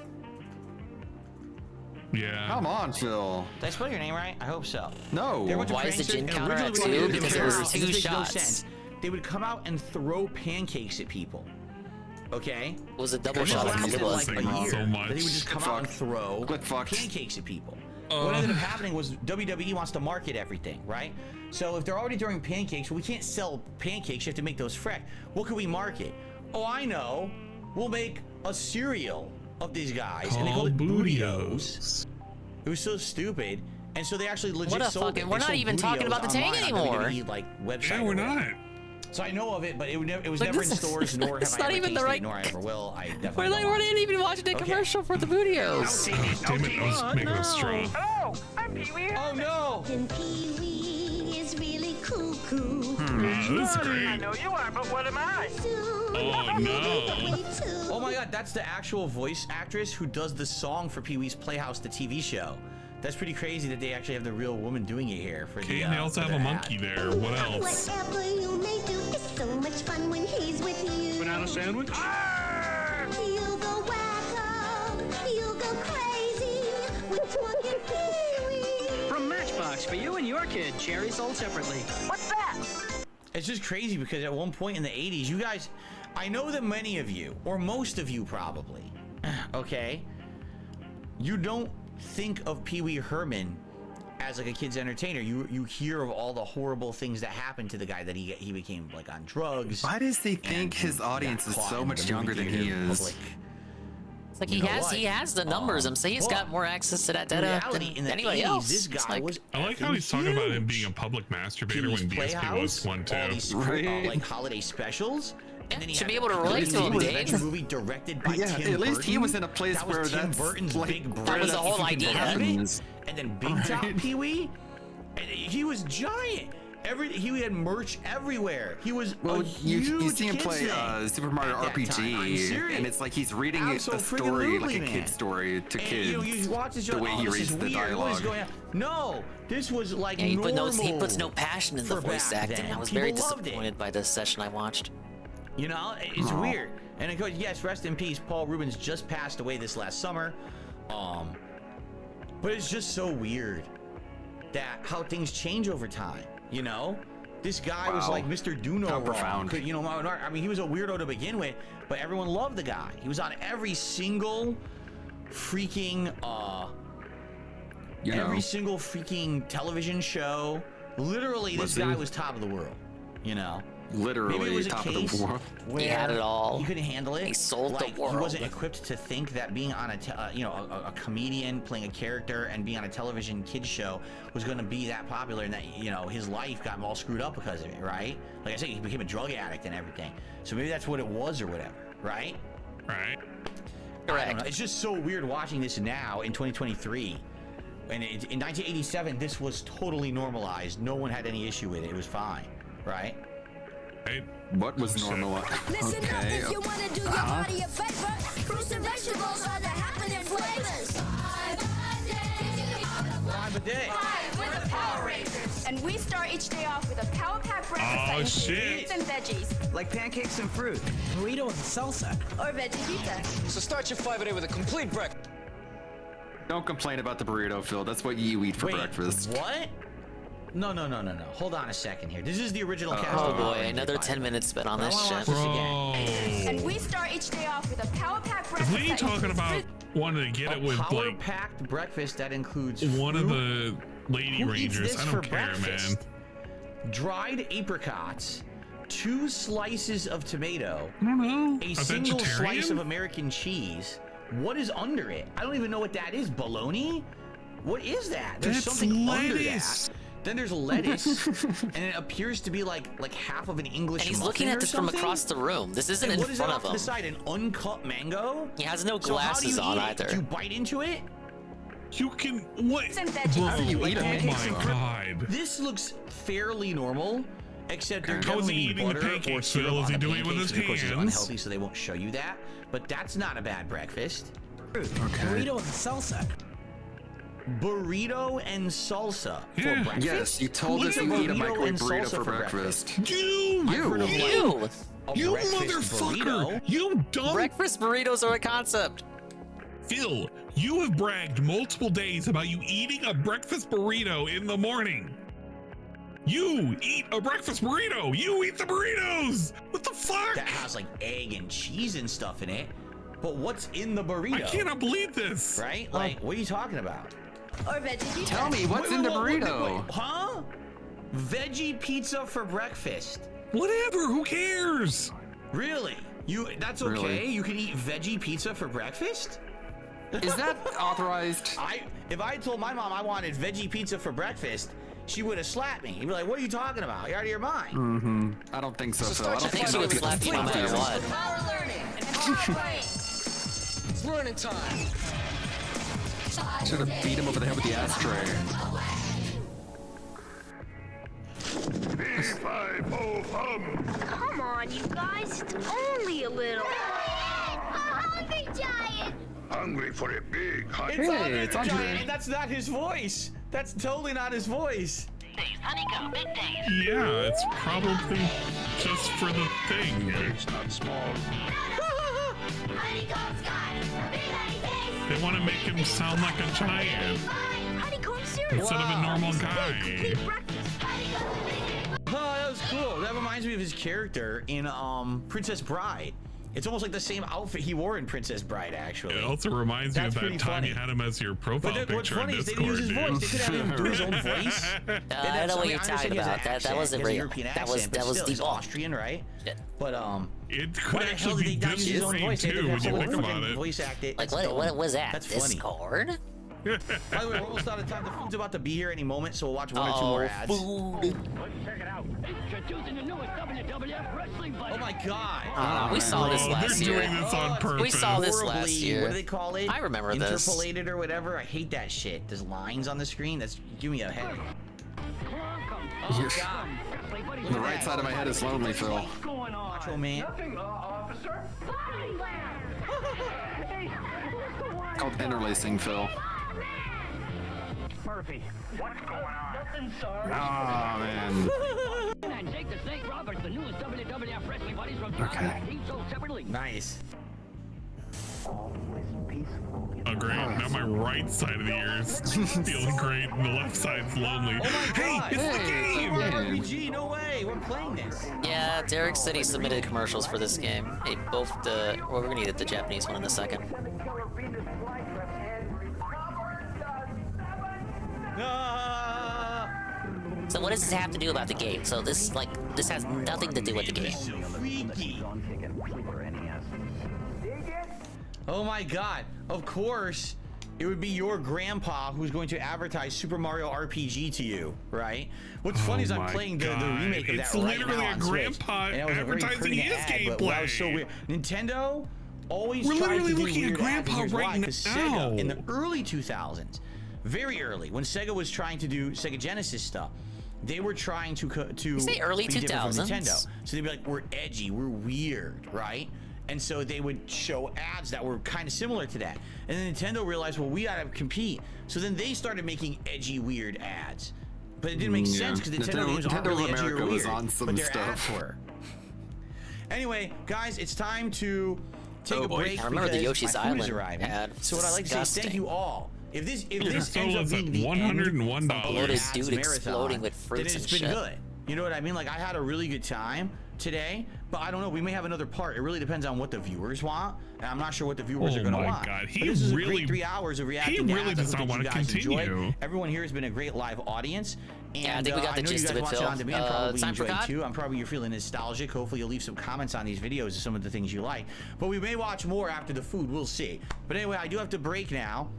Yeah. Come on, Phil. Did I spell your name right? I hope so. No. They were a bunch of Why is the pranksters, gin and counter at originally what 2? they did Because it was was 2 this makes no shots. sense. They would come out and throw pancakes at people. Okay? It was a double And this shot of lasted Kahlua. like a year. so That much. they would just come out and throw pancakes at people. What ended up happening was WWE wants to market everything, right? So if they're already throwing pancakes, well, we can't sell pancakes. You have to make those fresh. What can we market? Oh, I know. We'll make a cereal of these guys, and they called it Booty-O's. It was so stupid, and so they actually legit What a sold fucking- it. we're They not sold even talking about the Booty-O's Tang online on anymore. WWE, like website. Yeah, we're or whatever. not. So I know of it, but it was Like, never in this is- stores, nor have it's I not ever even the tasted right- it, nor I ever will. I definitely We're like, don't we're want not even watching the Okay. commercial for the Booty-O's. Damn it, I was making a straw. Hello, I'm Pee-wee. Oh no! And Pee-wee is really cuckoo. This is I great. know you are, but what am I? Oh no. Oh my god, that's the actual voice actress who does the song for Pee-wee's Playhouse, the TV show. That's pretty crazy that they actually have the real woman doing it here for the. Okay, and they also have a monkey there. What else? Whatever you may do, it's so much fun when he's with you. Banana sandwich? You'll go wacko, you'll go crazy when talking Pee-wee. From Matchbox for you and your kid. Cherry sold separately. What's that? It's just crazy because at one point in the 80s, you guys, I know that many of you, or most of you probably, okay, you don't think of Pee-wee Herman as like a kid's entertainer. You hear of all the horrible things that happened to the guy, that he became like on drugs. Why does he think his audience is so much younger than he is? It's like he has the numbers. I'm saying he's got more access to that data than anybody else. This guy was. I like how he's talking about him being a public masturbator when DSP was one too. All these like holiday specials. And then he should be able to relate to him, Dave. A movie directed by Tim at least Burton. he was in a place that where was Tim Burton's like, big brother. That was the whole idea. And then Big Top Pee-wee, and he was giant. He had merch everywhere. He was you see him play Super Mario RPG, and it's like he's reading a story like a kid's story to kids. You watch this, the way he reads the dialogue. No, this was like normal. He puts no passion in the voice acting. I was very disappointed by this session I watched. You know, it's weird. And it goes, yes, rest in peace. Paul Rubens just passed away this last summer. But it's just so weird that how things change over time. You know, this guy was like Mr. Do No Wrong. You know, I mean, he was a weirdo to begin with, but everyone loved the guy. He was on every single freaking single freaking television show. Literally, this guy was top of the world. You know. Literally maybe it was top a case of the world. He had it all. He couldn't handle it. He sold the world. He wasn't equipped to think that being on a comedian playing a character and being on a television kids show was going to be that popular, and that his life got all screwed up because of it, right? Like I said, he became a drug addict and everything. So maybe that's what it was or whatever, right? Right. Correct. It's just so weird watching this now in 2023. And in 1987, this was totally normalized. No one had any issue with it. It was fine, right? What was normal? Listen up if you want to do your body a favor. Fruits and vegetables are the happening flavors. Five a day. Five with the Power Rangers. And we start each day off with a Power Pack breakfast that includes fruits and veggies. Like pancakes and fruit. Burrito and salsa. Or veggie pizza. So start your 5 a day with a complete breakfast. Don't complain about the burrito, Phil. That's what you eat for breakfast. What? No. Hold on a second here. This is the original cast. Oh boy, another 10 minutes spent on this shit. And we start each day off with a Power Pack breakfast. What are you talking about? Wanting to get it with like packed breakfast that includes one of the Lady Rangers. I don't care, man. Dried apricots, 2 slices of tomato, I don't know. a single slice of American cheese. What is under it? I don't even know what that is. Bologna? What is that? There's something under that. Then there's lettuce, and it appears to be like half of an English. And he's looking at this from across the room. This isn't in front of him. To the side, an uncut mango. He has no glasses on either. Do you bite into it? You can what? How do you eat it? Oh my god! This looks fairly normal, except they're How is he definitely eating the butter or pancakes, syrup Phil? Is on he the doing it with pancakes, his and of course it's hands? unhealthy, so they won't show you that. But that's not a bad breakfast. Burrito and salsa. Burrito and salsa for breakfast. Yes, you told us you eat a microwave burrito for breakfast. You motherfucker! You dumb. Breakfast burritos are a concept. Phil, you have bragged multiple days about you eating a breakfast burrito in the morning. You eat a breakfast burrito. You eat the burritos. What the fuck? That has like egg and cheese and stuff in it. But what's in the burrito? I cannot believe this. Right? Like, what are you talking about? Or veggie pizza. Tell me, what's in the burrito? Huh? Veggie pizza for breakfast. Whatever, who cares? Really? That's okay? Really? You can eat veggie pizza for breakfast? Is that authorized? If I told my mom I wanted veggie pizza for breakfast, she would have slapped me. You'd be like, what are you talking about? You're out of your mind. Mm-hmm. I don't think so, Phil. I think she would slap you no matter what. Power learning and power playing. It's learning time. Should have beat him over the head with the ashtray. Come on, you guys. It's only a little. A hungry giant. Hungry for a big hot. It's Andre the Giant, and that's not his voice. That's totally not his voice. Honeycomb, big days. Yeah, it's probably just for the thing. It's not small. Honeycomb's got big days. They want to make him sound like a giant Honeycomb cereal. instead of a normal guy. Oh, that was cool. That reminds me of his character in Princess Bride. It's almost like the same outfit he wore in Princess Bride, actually. It also reminds me of that time funny. you had him as your profile But what's picture in funny is they Discord, didn't use his voice. They could have him do his own voice. I know what you're talking about. That wasn't real. That was Still, the he's Austrian, right? Yeah. But It could Why the hell actually did be they not use his own this voice? game They too had when to you have think someone about it. voice act it. Like, That's what dumb. was that? That's funny. Discord? By the way, we're almost out of time. The food's about to be here any moment, so we'll watch one or two more ads. Food. Let's check it out. Introducing the newest WWF wrestling fighter. Oh my god. We saw this last year. They're doing this on purpose. We saw this last Horribly- year. What do they call it? I remember this. Interpolated or whatever. I hate that shit. There's lines on the screen. That's give me a headache. Oh god. The right side of my head is lonely, Phil. What's going on? Macho Man. Nothing, officer. Called interlacing, Phil. Murphy, what's going on? Nothing, sir. Oh man. And Jake the Snake Roberts, the newest WWF wrestling buddies from Okay. Each sold separately. Nice. Oh great, now my right side of the ears feeling great and the left side's lonely. Oh my Hey, god. it's the game! RPG, no way. We're playing this. Yeah, Derek said he submitted commercials for this game. Hey, both the well, we're gonna need the Japanese one in a second. So what does this have to do about the game? So this has nothing to do with the game. Freaky. Oh my god. Of course, it would be your grandpa who's going to advertise Super Mario RPG to you, right? What's funny is I'm my playing the God. remake of that It's right literally now a on Switch, grandpa and that was a very advertising pertinent his ad, but that was so gameplay. weird. Nintendo always We're tried literally to do looking at weird ads, and grandpa here's why, right 'cause now. Sega in the early 2000s, very early, when Sega was trying to do Sega Genesis stuff, they were trying to You say early be different from 2000s? Nintendo. So they'd be like, we're edgy, we're weird, right? And so they would show ads that were kind of similar to that. And then Nintendo realized, well, we gotta compete. So then they started making edgy, weird ads. But it didn't make sense because Nintendo games aren't really edgy America or was weird, on some but their stuff. ads were. Anyway, guys, it's time to take a break. I remember the because Yoshi's my food is Island arriving. ad. So what I'd like to say is thank Disgusting. you all. If this Your ends up total is being at the $101. end of Bloated the dude ads exploding marathon, with fruits then it's and been shit. good. You know what I mean? Like, I had a really good time today, but I don't know. We may have another part. It really depends on what the viewers want, and I'm not sure what the viewers are going to my want. God, But he this is really- a great 3 hours of reacting he to really ads. I does hope not that want you to guys enjoyed. continue. Everyone here has been a great live audience. And Yeah, I think we got the I know gist you guys of it, watch Phil. on demand probably time for enjoy it COD? too. I'm probably you're feeling nostalgic. Hopefully you'll leave some comments on these videos of some of the things you like. But we may watch more after the food. We'll see. But anyway, I do have to break now.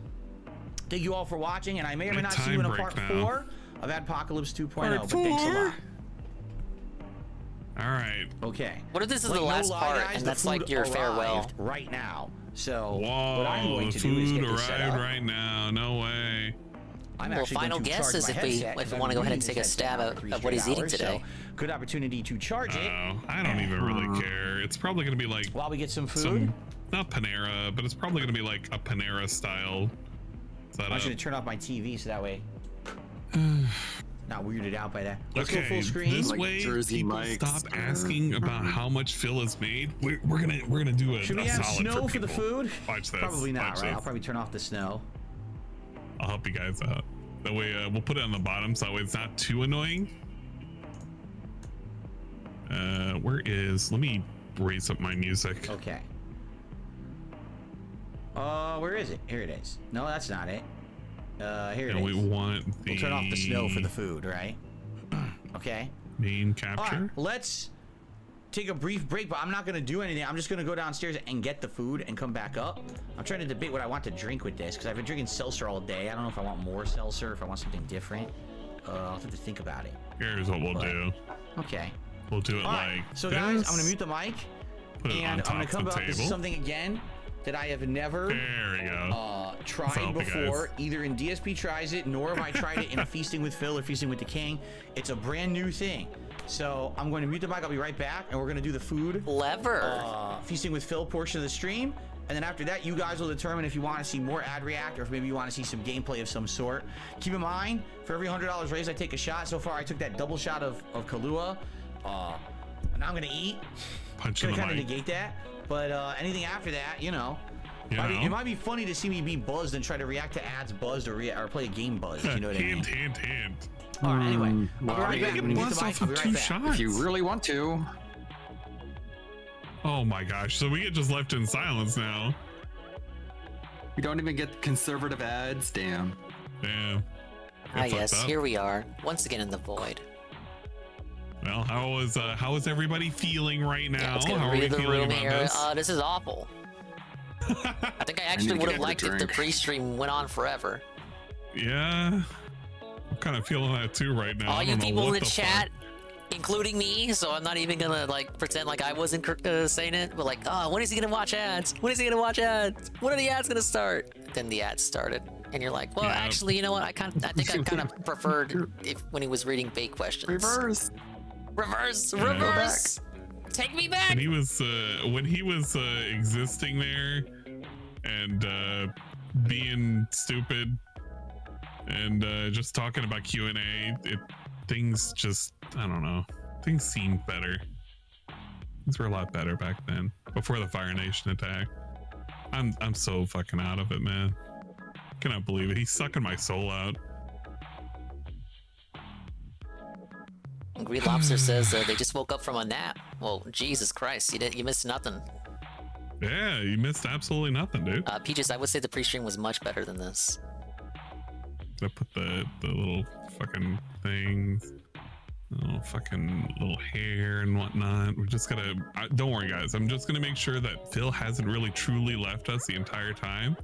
Thank you all for watching, and I may or may not see you in a part 4 of Adpocalypse 2.0. But thanks a lot. All right. Okay. What if this is Like, the no last lie, part guys, and the that's like food your farewell? arrived right now. So Whoa, what I'm going the to do is food get this set arrived up. right now. No way. I'm Well, actually final going to charge guesses my if we headset, 'cause wanna I've go ahead been and take a using this stab headset at for 3 what he's straight eating hours, today. so good opportunity to charge it. I don't even really care. It's probably gonna be like while we get some food. Not Panera, but it's probably gonna be like a Panera style setup. I'm just gonna turn off my TV so that way not weirded out by that. Let's Okay, go full screen. this way people stop asking about how much Phil has made. We're gonna do a Should we a have solid snow for the people. food? Watch this. Probably not, Watch right? this. I'll probably turn off the snow. I'll help you guys out. That way, we'll put it on the bottom so that way it's not too annoying. Where is? Let me raise up my music. Okay. Where is it? Here it is. No, that's not it. Here it And is. we want the We'll turn off the snow for the food, right? Okay. main All capture. right, let's take a brief break, but I'm not gonna do anything. I'm just gonna go downstairs and get the food and come back up. I'm trying to debate what I want to drink with this because I've been drinking seltzer all day. I don't know if I want more seltzer, if I want something different. I'll have to think about it. Here's what we'll do. Okay. We'll do it All like right, so this. guys, I'm gonna mute the mic, Put it on and I'm gonna top come of the up. This is table. something again that I have never There we go. tried help you guys. before. Either in DSP tries it, nor have I tried it in a Feasting with Phil or Feasting with the King. It's a brand new thing. So I'm going to mute the mic. I'll be right back, and we're going to do the food Feasting with Phil portion of the stream. And then after that, you guys will determine if you want to see more ad react or if maybe you want to see some gameplay of some sort. Keep in mind, for every $100 raised, I take a shot. So far, I took that double shot of Kahlua. And I'm going to eat. Punch Gonna in the kind of mic. negate that. But anything after that, you know. You I mean, know? it might be funny to see me be buzzed and try to react to ads buzzed or play a game buzzed. If you know what I mean. Hint. All right. Anyway, I'll be right you back. can I'm gonna mute buzz the off mic. I'll be of right 2 back. shots. If you really want to. Oh my gosh! So we get just left in silence now. We don't even get conservative ads. Damn. Yeah. Ah yes, here we are, once again in the void. Well, how is everybody feeling right now? Yeah, let's how get are rid we of the feeling room about here. this? This is awful. I think I actually would have liked if the pre-stream went on forever. Yeah, I'm kind of feeling that too right now. All you people in the chat, including me, so I'm not even gonna like pretend like I wasn't saying it, but like, oh, when is he gonna watch ads? When is he gonna watch ads? When are the ads gonna start? Then the ads started, and you're like, well, actually, you know what? I think I kind of preferred when he was reading bait questions. Reverse. Take me back. When he was existing there and being stupid and just talking about Q&A, things just, I don't know, things seemed better. Things were a lot better back then, before the Fire Nation attack. I'm so fucking out of it, man. Cannot believe it. He's sucking my soul out. Green Lobster says they just woke up from a nap. Well, Jesus Christ, you missed nothing. Yeah, you missed absolutely nothing, dude. Peaches, I would say the pre-stream was much better than this. I put the little fucking things, little hair and whatnot. We're just gonna, don't worry guys, I'm just gonna make sure that Phil hasn't really truly left us the entire time.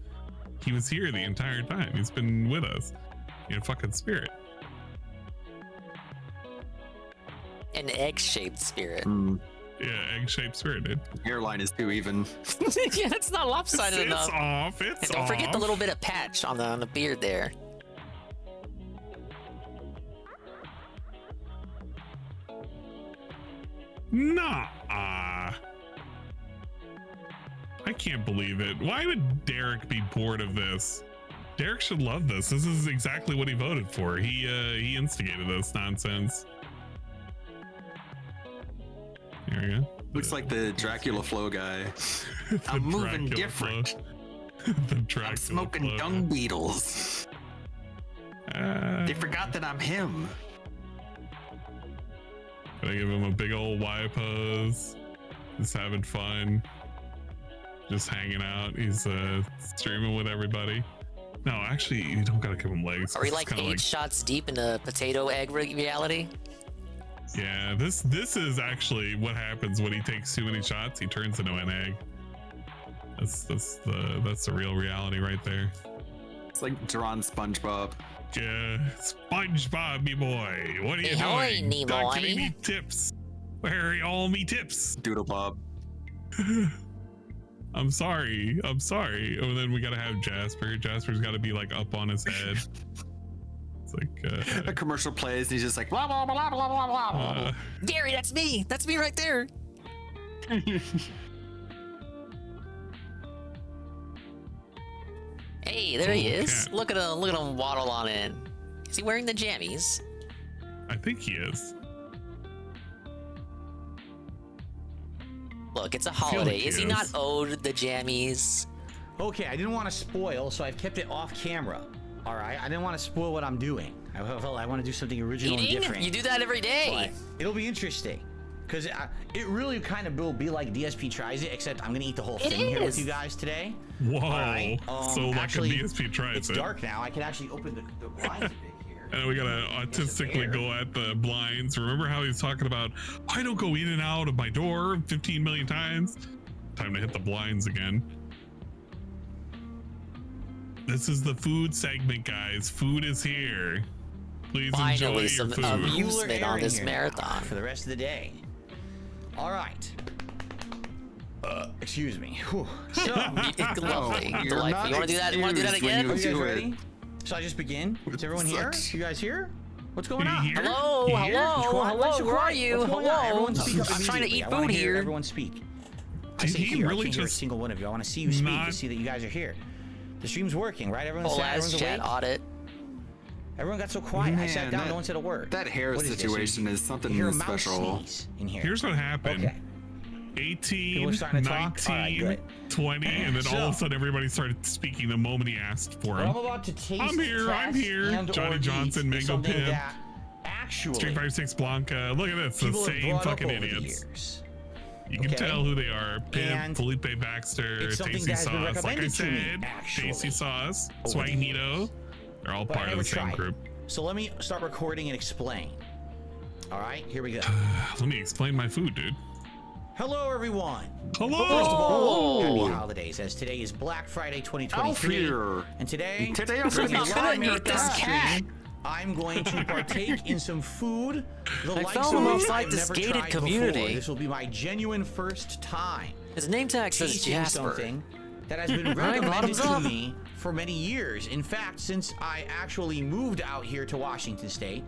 He was here the entire time. He's been with us in fucking spirit. An egg-shaped spirit. Yeah, egg-shaped spirit, dude. Hairline is too even. Yeah, it's not lopsided enough. It's off. It's and don't forget the little bit of patch on the beard there. Nah. I can't believe it. Why would Derek be bored of this? Derek should love this. This is exactly what he voted for. He instigated this nonsense. There we go. Looks like the Dracula flow guy. I'm moving different. I'm smoking dung beetles. They forgot that I'm him. Gonna give him a big old Y pose. Just having fun. Just hanging out. He's streaming with everybody. No, actually, you don't gotta give him legs. Are we like 8 shots deep in the potato egg reality? Yeah, this is actually what happens when he takes too many shots. He turns into an egg. That's the real reality right there. It's like drawn SpongeBob. Yeah, SpongeBob, me boy. What are you doing? Me Not boy. giving me tips. Where are all me tips? Doodle Bob. I'm sorry. Oh, then we gotta have Jasper. Jasper's gotta be like up on his head. It's like a commercial plays and he's just like blah blah blah blah blah blah. Gary, that's me right there. Hey, there he is. Cat. Look at him waddle on in. Is he wearing the jammies? I think he is. Look, it's a holiday. like Is he he not is. owed the jammies? Okay, I didn't want to spoil, so I've kept it off camera. All right, I didn't want to spoil what I'm doing. I want to do something original and different. You do that every day. But it'll be interesting, because it really kind of will be like DSP tries it, except I'm gonna eat the whole thing here with you guys today. Whoa! All right, So like actually, a DSP tries it's it. dark now. I can actually open the blinds a bit here. And then we gotta autistically go at the blinds. Remember how he's talking about, I don't go in and out of my door 15 million times? Time to hit the blinds again. This is the food segment, guys. Food is here. Please enjoy your some food. amusement on this marathon. For the rest of the day. All right. Excuse me. Whew. So, Lovely. Delightful. You want to do that? You want to do that Are again? you guys ready? Shall I just begin? Is everyone here? You guys here? What's going on? Hello, You here? hello, Quiet, hello, so where are quiet. you? What's going on? Hello. Everyone speak up I'm trying to immediately. eat I wanna food hear here. Everyone speak. I Did say he here. really I can't hear a just single one of you. I want to see you speak not- to see that you guys are here. The stream's working, right? Everyone's Whole sad. ass Everyone's chat awake. audit. Everyone got so quiet. I Man, sat down. that- No one said a word. That hair What is this? situation is You something hear a mouse special. sneeze in here. Here's what happened. Okay. 18, People are starting to talk? 19, All right, good. 20, and then all of a So- sudden everybody started speaking the moment he asked for What him. I'm about to taste, I'm here, I'm test, here. and Johnny or Johnson, eat is Mango something Pimp, that actually Street Fighter 6 Blanca. Look at this, the people have same brought up fucking over the idiots. years. You can Okay. tell who they are. Pimp, And Felipe Baxter, it's something Tasty that has been Sauce. Like I recommended to me, said, actually, Tasty Sauce, over the Swagnito. They're all But I part of never the same tried. group. So let me start recording and explain. All right, here we go. Let me explain my food, dude. Hello, everyone. Hello. First of all, happy holidays, as today is Black Friday 2023. And today I'm gonna eat this cat. I'm going to partake in some food. The I likes felt of almost which like I've this never gated tried community. before. This will be my genuine first time. His name tag says tasting Jasper. something that has been Right, recommended bottoms to up. me for many years. In fact, since I actually moved out here to Washington State,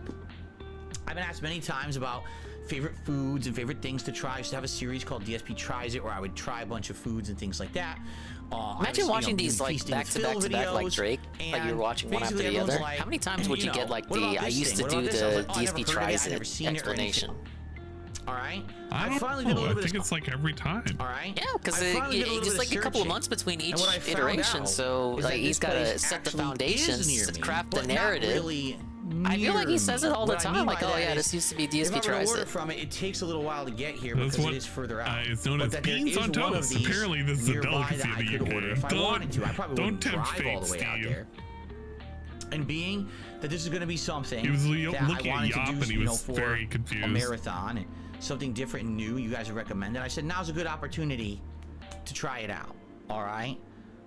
I've been asked many times about favorite foods and favorite things to try. I used to have a series called DSP Tries It, where I would try a bunch of foods and things like that. Imagine watching these like back to back to back like Drake, like you're watching one after the other. How many times would you get like the I used to do the DSP Tries It explanation? All right. I finally did a little bit think it's like every time. All right. Yeah, because just like a couple of months between each iteration, so like he's got to set the foundations to craft the narrative. I feel like he says it all the time, like, oh yeah, this used to be DSP Tries It. It. From it takes a little while to get here because it is further out. It's known as beans on toast. Apparently, this is a delicacy in the UK. Don't tempt fate, Steve. And being that this is going to be something he was that I looking at wanted Yop to do, and he was very confused. A marathon and something different and new, you guys have recommended. I said now's a good opportunity to try it out. All right.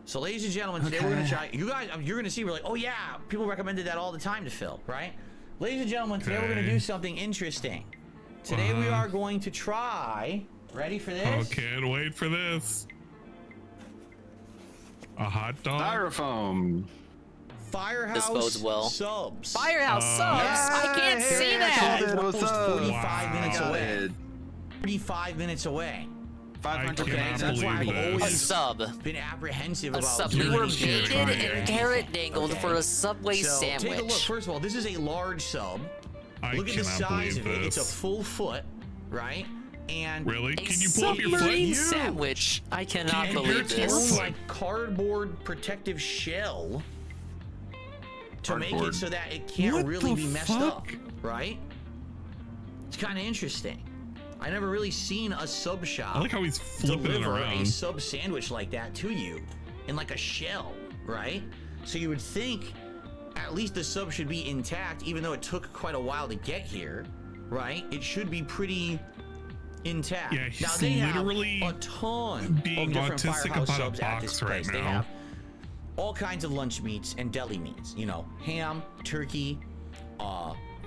So, ladies and gentlemen, today we're going to try. You guys, you're going to see. We're like, oh yeah, people recommended that all the time to Phil, right? Ladies and gentlemen, today we're going to do something interesting. Today we are going to try. Ready for this? Oh, can't wait for this. A hot dog. Styrofoam. Firehouse This bodes well. subs. Firehouse subs. I can't see that. Almost 45 Wow. minutes away. 35 minutes away. 500 cannot That's why I've believe this. A always sub. been apprehensive A about sub. doing We were anything baited like and that. carrot dangled for a Subway So, sandwich. take a look. First of all, this is a large sub. I Look at the cannot size of believe it. It's a this. full foot, right? And Really? A Can you pull up your submarine foot? sandwich. I cannot and believe its this. own, like cardboard protective shell to make it so that it can't What really the be messed fuck? up, right? It's kind of interesting. I never really seen a sub shop I like how he's flipping it deliver a around. sub sandwich like that to you in like a shell, right? So you would think at least the sub should be intact, even though it took quite a while to get here, right? It should be pretty intact. Yeah, he's now they literally have a ton being of different autistic Firehouse about a subs at box this right place. They now. have all kinds of lunch meats and deli meats. You know, ham, turkey,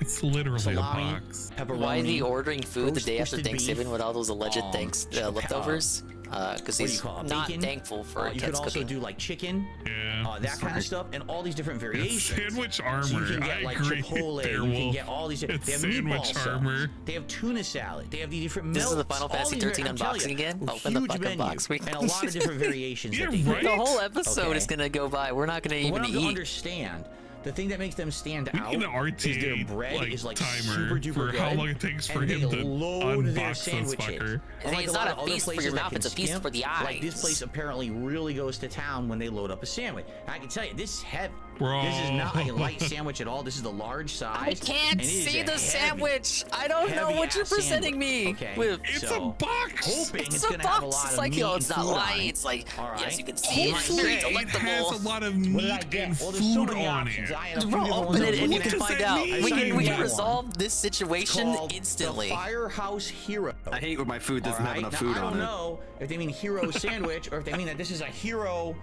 It's literally salami, a box. pepperoni. Why is he ordering food the day after roasted Thanksgiving beef, with all those alleged leftovers? Because what do you he's call it, not bacon? thankful for You could Ken's also cooking. do like chicken, Yeah. that kind of stuff, and all these different It's variations. sandwich So you armor. can get I like agree. Chipotle, you Darewolf. can get all these. They have It's meatball sandwich subs. armor. They have tuna salad. They have these different This is melts. the Final all Fantasy these 13 I'm telling unboxing you, again? a Open the huge fucking menu box. and a lot of different variations. Yeah, that they do. right? The whole episode Okay. is gonna go by. We're not gonna But what even I don't eat. understand, the thing that makes them stand We out need an is their RTA bread is like timer super duper for good. how long it takes for and him they to load their unbox this sandwiches. fucker. Unlike It's lot not of a other feast for places your that mouth, can it's a feast skimp, for the Like this eyes. place apparently really goes to town when they load up a sandwich. I can tell you, this is heavy. Bro. This is not a light sandwich at all. This is the large size. I can't and it is see a the heavy, sandwich. I don't know what you're heavy-ass presenting me sandwich. Okay, with. It's so, a box. Hoping It's it's a gonna have a box. lot It's of like, meat yo, and it's not food on light. it. It's like, All right. yes, you can see. It's Hopefully very it delectable. has a lot of What did meat I get? and Well, there's so food many on options. it. I had a few Bro, different open ones it I'm and you looking can at. does find that out. mean? We can Yeah. resolve this It's situation called instantly. The Firehouse Hero. I hate when my food doesn't All have right? enough Now, food I on don't it. know if they mean hero sandwich or if they mean that this is a hero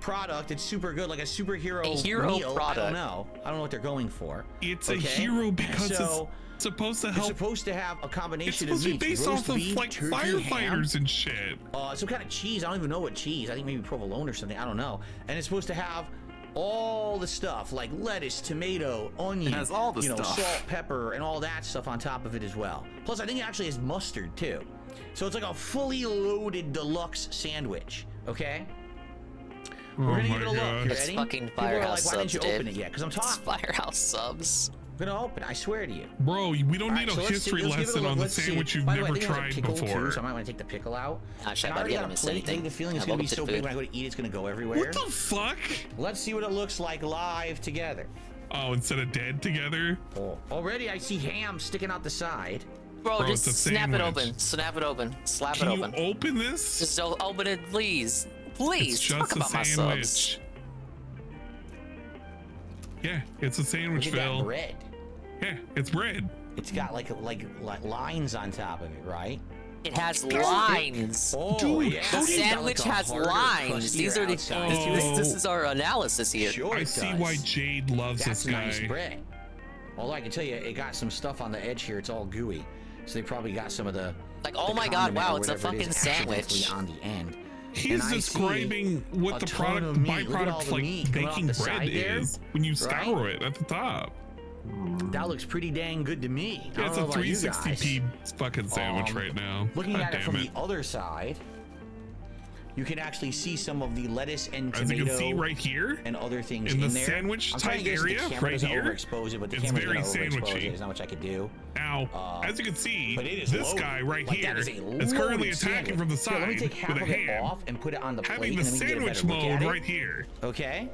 product. It's super good, like a superhero A hero meal. product. I don't know. I don't know what they're going for. It's a Okay? hero because So, it's supposed to it's help. supposed to have a It's combination supposed of to be meats. based roast off of beef, like turkey, firefighters ham, and shit. some kind of cheese. I don't even know what cheese. I think maybe provolone or something. I don't know. And it's supposed to have all the stuff like lettuce, tomato, onion, It has all the stuff. salt, pepper, and all that stuff on top of it as well. Plus, I think it actually has mustard too. So it's like a fully loaded deluxe sandwich. Okay. We're gonna give it a look. You It's ready? fucking People are like, Firehouse why didn't subs, you dude. open it yet? Because I'm It's talking. Firehouse subs. I'm gonna open it. I swear to you. Bro, we don't All need right, so a let's history see, let's give it a lesson look. on the Let's see. sandwich you've By the way, I never think it has a tried pickle before. Too, so I might want to take the pickle out. Shit, And I buddy, already I got don't a miss plate. I anything. think the feeling is Yeah, gonna be welcome to so the big food. when I go to eat, it's gonna go everywhere. What the fuck? Let's see what it looks like live together. Oh, instead of dead together? Oh, already I see ham sticking out the side. Bro, Bro, just it's a snap it sandwich. open. Snap it open. Slap Can it you open. open this? Just open it, please. Please, It's talk just a about my subs. sandwich. Yeah, it's a sandwich, Look at that Phil. bread. Yeah, it's bread. It's got like lines on top of it, right? It has lines. Oh, Dude, yeah. The It's got, sandwich like, a has harder, lines. These are the crustier this outside. is our analysis here. Sure I it see does. why Jade loves That's this guy. nice bread. Although I can tell you, it got some stuff on the edge here. It's all gooey, so they probably got some of the Like, oh the my god, condiment wow, or it's a whatever it fucking is sandwich. accidentally on the end. He's And I describing see what a the ton product, of the meat. Look at all byproduct, the like meat coming off baking the bread side there, is when you scour right? it at the top. That looks pretty dang good to me. I Yeah, it's don't a know about you guys. 360p fucking sandwich right now. Looking God at it damn from it. the other side, you can actually see some of the lettuce and As tomato you can see right here, and other things in the there. sandwich I'm trying type to get area, the camera right doesn't here, overexpose it, but the it's camera's very gonna overexpose sandwichy. it. There's not much I could do. Now, as you can see, but it is this loaded. guy right Like, here that is a is currently loaded attacking sandwich. from the Here, side let me take half with a of it hand, off and put it on the plate, having and the then we can get a sandwich better look mode at it. right here. Okay.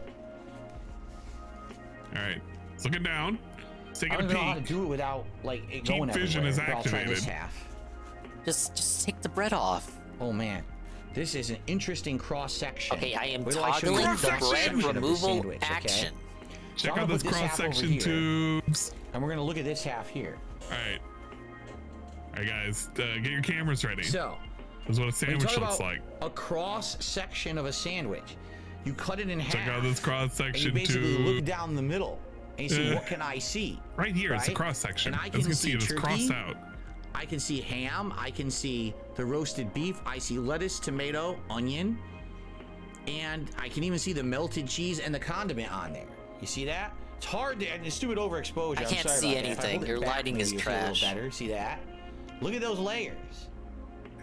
All right, it's looking down. It's taking I a don't know how to peek. do it without like it Deep going vision everywhere. is Here, I'll try this activated. half. Just take the bread off. Oh man, this is an interesting cross section. Okay, I am Wait till I show you toggling the the cross-section bread of the removal sandwich, okay? action. So Check I'm out gonna this put half over cross-section here, tubes. and we're gonna look at this half here. All right, guys, get your cameras ready. So, this is what a when you sandwich talk looks about like. a cross section of a sandwich, you cut it in half. Check out this cross And section you basically tube. look down the middle and you see what can I see? Right here, it's a right? cross section. And I As can you can see, see it is turkey, crossed out. I can see ham, I can see the roasted beef, I see lettuce, tomato, onion, and I can even see the melted cheese and the condiment on there. You see that? It's hard to, and it's stupid overexposure. I I'm can't sorry see about that. If I anything. hold it Your back, lighting maybe is you'll see a little trash. better. See that? Look at those layers.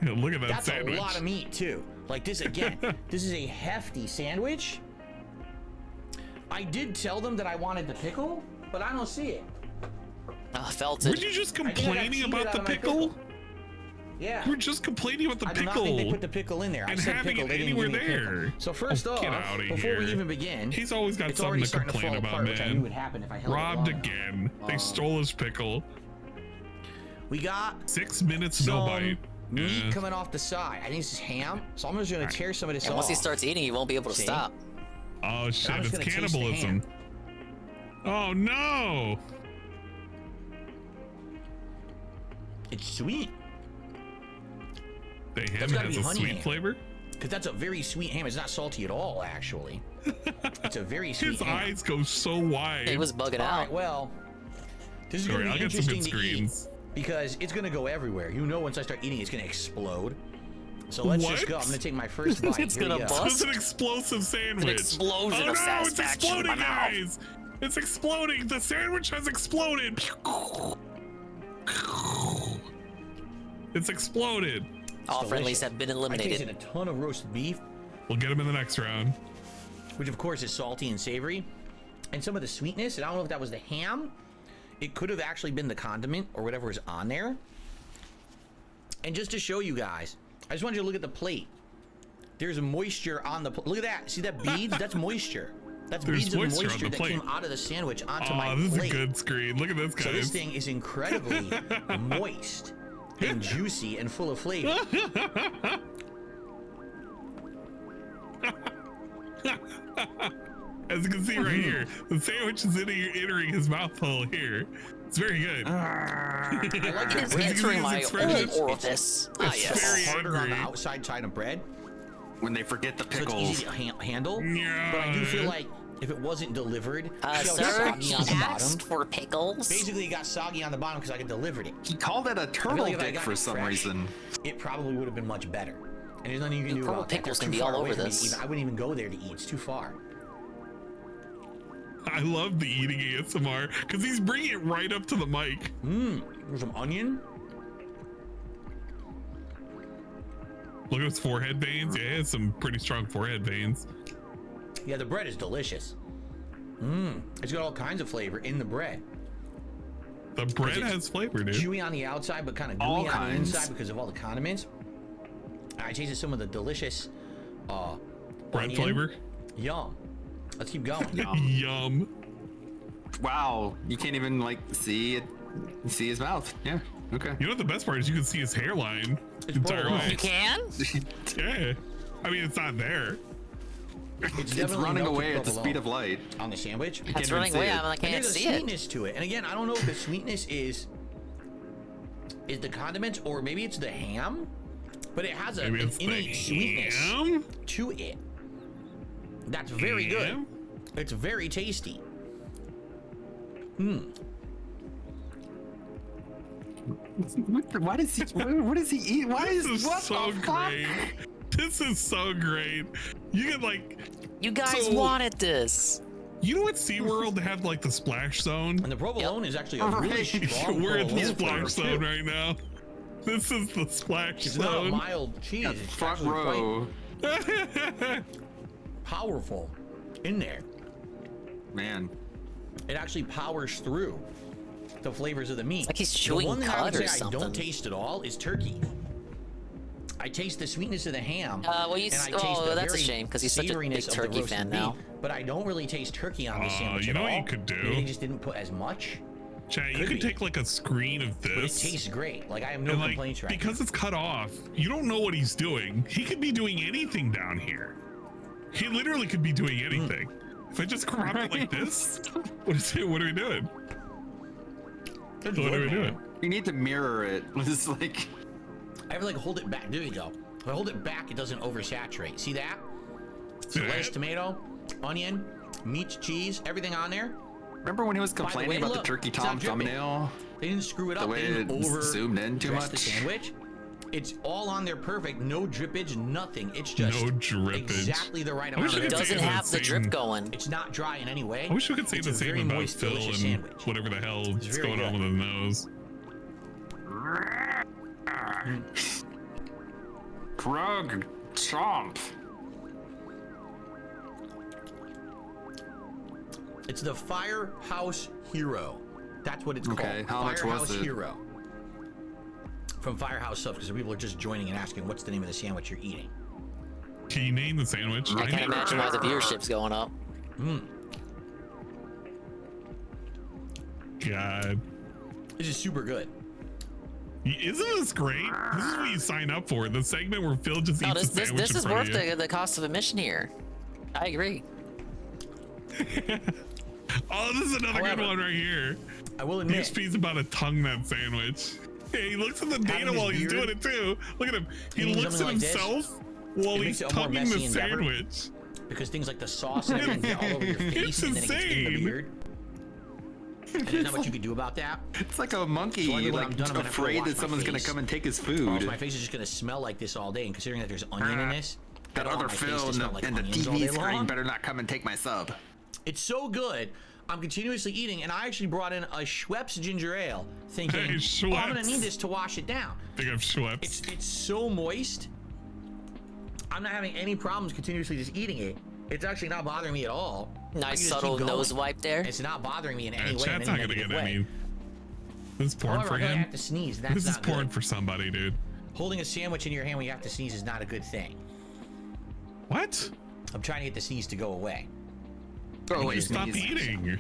Yeah, look at that That's sandwich. a lot of meat too. Like this again, this is a hefty sandwich. I did tell them that I wanted the pickle, but I don't see it. Felt Were it. you just I think I got complaining cheated about out the of my pickle? Yeah. You were just complaining about the I do not pickle. think they put the pickle in there. I and said having pickle, it they didn't anywhere give me pickle. there. So first Oh, off, get outta before we here. even begin, He's always got it's something already to starting complain fall about, apart, which I knew man. would happen if I held it Robbed long enough. again. They stole his pickle. We got 6 minutes, no some bite. meat Yeah. coming off the side. I think this is ham, so I'm just gonna tear some of this And off. once he starts eating, he won't be able to See? stop. Oh shit, I'm just it's gonna taste the cannibalism. Oh no! It's sweet. The ham That's gotta has be a honey sweet ham. flavor. Because that's a very sweet ham. It's not salty at all, actually. It's a very sweet His ham. eyes go so wide. He was bugging All out. right, well, this is Sorry, gonna I'll be get some good interesting to eat screens. because it's gonna go everywhere. You know, once I start eating, it's gonna explode. So let's just What? go. I'm gonna take my first bite. It's Here we gonna go. bust. It's an explosive sandwich. explosion oh of no, it's satisfaction in exploding, my mouth. guys! It's exploding. The sandwich has exploded. It's exploded. All It's friendlies delicious. have been I tasted eliminated. a ton of roast beef, We'll get him in the next round. which of course is salty and savory, and some of the sweetness. And I don't know if that was the ham. It could have actually been the condiment or whatever is on there. And just to show you guys, I just want you to look at the plate. There's moisture on the look at that. See that beads? That's moisture. That's There's beads of moisture on moisture the that plate. came out of the sandwich onto my Oh, this plate. is a good screen. Look at this, guys. So this thing is incredibly moist and juicy and full of flavor. As you can see right here, the sandwich is entering his mouth hole here. It's very good. I like the It's bread. entering my expression. orifice. Ah, It's yes. very Harder on the angry. outside side of bread, When they forget the so it's pickles. easy to handle. Yeah. But I do feel like if it wasn't delivered, see how it's Sir, soggy he on the asked bottom. for pickles. Basically, it got soggy on the bottom because I could delivered it. He called it a I feel turtle like if I dick got for it some fresh, reason. It probably would have been much better. And there's nothing you can do purple about that. pickles They're can too be all far away over from me to this. even- I wouldn't even go there to eat. It's too far. I love the eating ASMR because he's bringing it right up to the mic. There's some onion. Look at his forehead veins. Yeah, he has some pretty strong forehead veins. Yeah, the bread is delicious. It's got all kinds of flavor in the bread. The bread it's has flavor, dude. Chewy on the outside, but kind of gooey All on the kinds. inside because of all the condiments. I tasted some of the delicious Bread onion. flavor. Yum. Let's keep going. Yum. Wow, you can't even like see it, see his mouth. Yeah. Okay. You know what the best part is? You can see his hairline the entire purple. way. You can? Yeah. I mean, it's not there. It's definitely running melted away at the provolone speed of light. on the sandwich. That's even running see away. it. I And can't there's a see it. sweetness to it. And again, I don't know if the sweetness is is the condiments, or maybe it's the ham, but it has an Maybe it's innate the sweetness ham? to it. That's very good. It's very tasty. Why does he? What does he eat? Why This is is what so the fuck? great. This is so great. You can like. You guys wanted this. You know what SeaWorld had like the splash zone? And the provolone is actually a really strong We're in the provolone splash flavor, zone too. right now. This is the splash It's zone. not a mild cheese. Yeah, It's front actually row. quite powerful in there. Man. It actually powers through the flavors of the meat. Like he's The chewing one that I would cud or say I don't something. taste at all is turkey. I taste the sweetness of the ham. Well, and I taste the that's a very shame because he's such a big savoriness of the turkey roasted fan beef, now. But I don't really taste turkey on this sandwich you at know all. what you could do? Maybe they just didn't put as much. Chat, you Could could be. take like a screen of But it this. tastes great. Like I have no and, like, complaints right because it's cut off, you don't know what he's doing. He could be doing anything down here. He literally could be doing anything. If I just crop it like this, what are we doing? What are we doing? You need to mirror it. It's like I have to like hold it back. There you go. If I hold it back, it doesn't oversaturate. See that? So lettuce, tomato, onion, meat, cheese, everything on there. Remember when he was By the complaining way, about look, the turkey it's not Tom dripping. thumbnail? They didn't screw it The up. way They didn't it over zoomed in too dress the much? sandwich. It's all on there perfect. No drippage, nothing. It's just No drippage. exactly the right I wish amount. I could say Doesn't the have the same- drip going. It's not dry in any way. I wish we could say It's the a same very about moist, Phil delicious and sandwich. whatever the hell is very going on good. with his nose. Krug chomp. It's the Firehouse Hero. That's what it's Okay, called. how much Firehouse was it? Hero. From Firehouse Stuff, because people are just joining and asking, what's the name of the sandwich you're eating? Can you name the sandwich? I can't imagine why the viewership's going up. God. This is super good. Isn't this great? This is what you sign up for. The segment where Phil just No, eats this a sandwich this in is front worth of you. the cost of admission here. I agree. Oh, this is another However, good one right here. I will admit, DSP's about to tongue that sandwich. Hey, he looks at the data his while he's beard, doing it too. Look at him. He eating looks at something like this, himself while it he's makes it a more tonguing messy the endeavor. sandwich. because things like the sauce and everything get all over your face It's and then it gets in the insane. beard. And there's not much you can do about that. It's like a monkey, So I know when like I'm done, I'm gonna have to afraid wash that my someone's gonna face. come and take his Or food. else my face is just gonna smell like this all day. And considering that there's onion in this, I That don't other want my face Phil to and smell the, like and the onions all TV day screen long. better not come and take my sub. It's so good. I'm continuously eating, and I actually brought in a Schweppes ginger ale, thinking, Hey, oh, I'm gonna Schweppes. need this to wash it down. Think of Schweppes. It's so moist. I'm not having any problems continuously just eating it. It's actually not bothering me at all. I can Nice just subtle keep going. nose wipe there. It's not bothering me in any way. Chat's in not any gonna negative get way. any. This is porn However, for I him. have to sneeze. That's This is not porn good. for somebody, dude. Holding a sandwich in your hand when you have to sneeze is not a good thing. What? I'm trying to get the sneeze to go away. Oh, Wait, stop eating.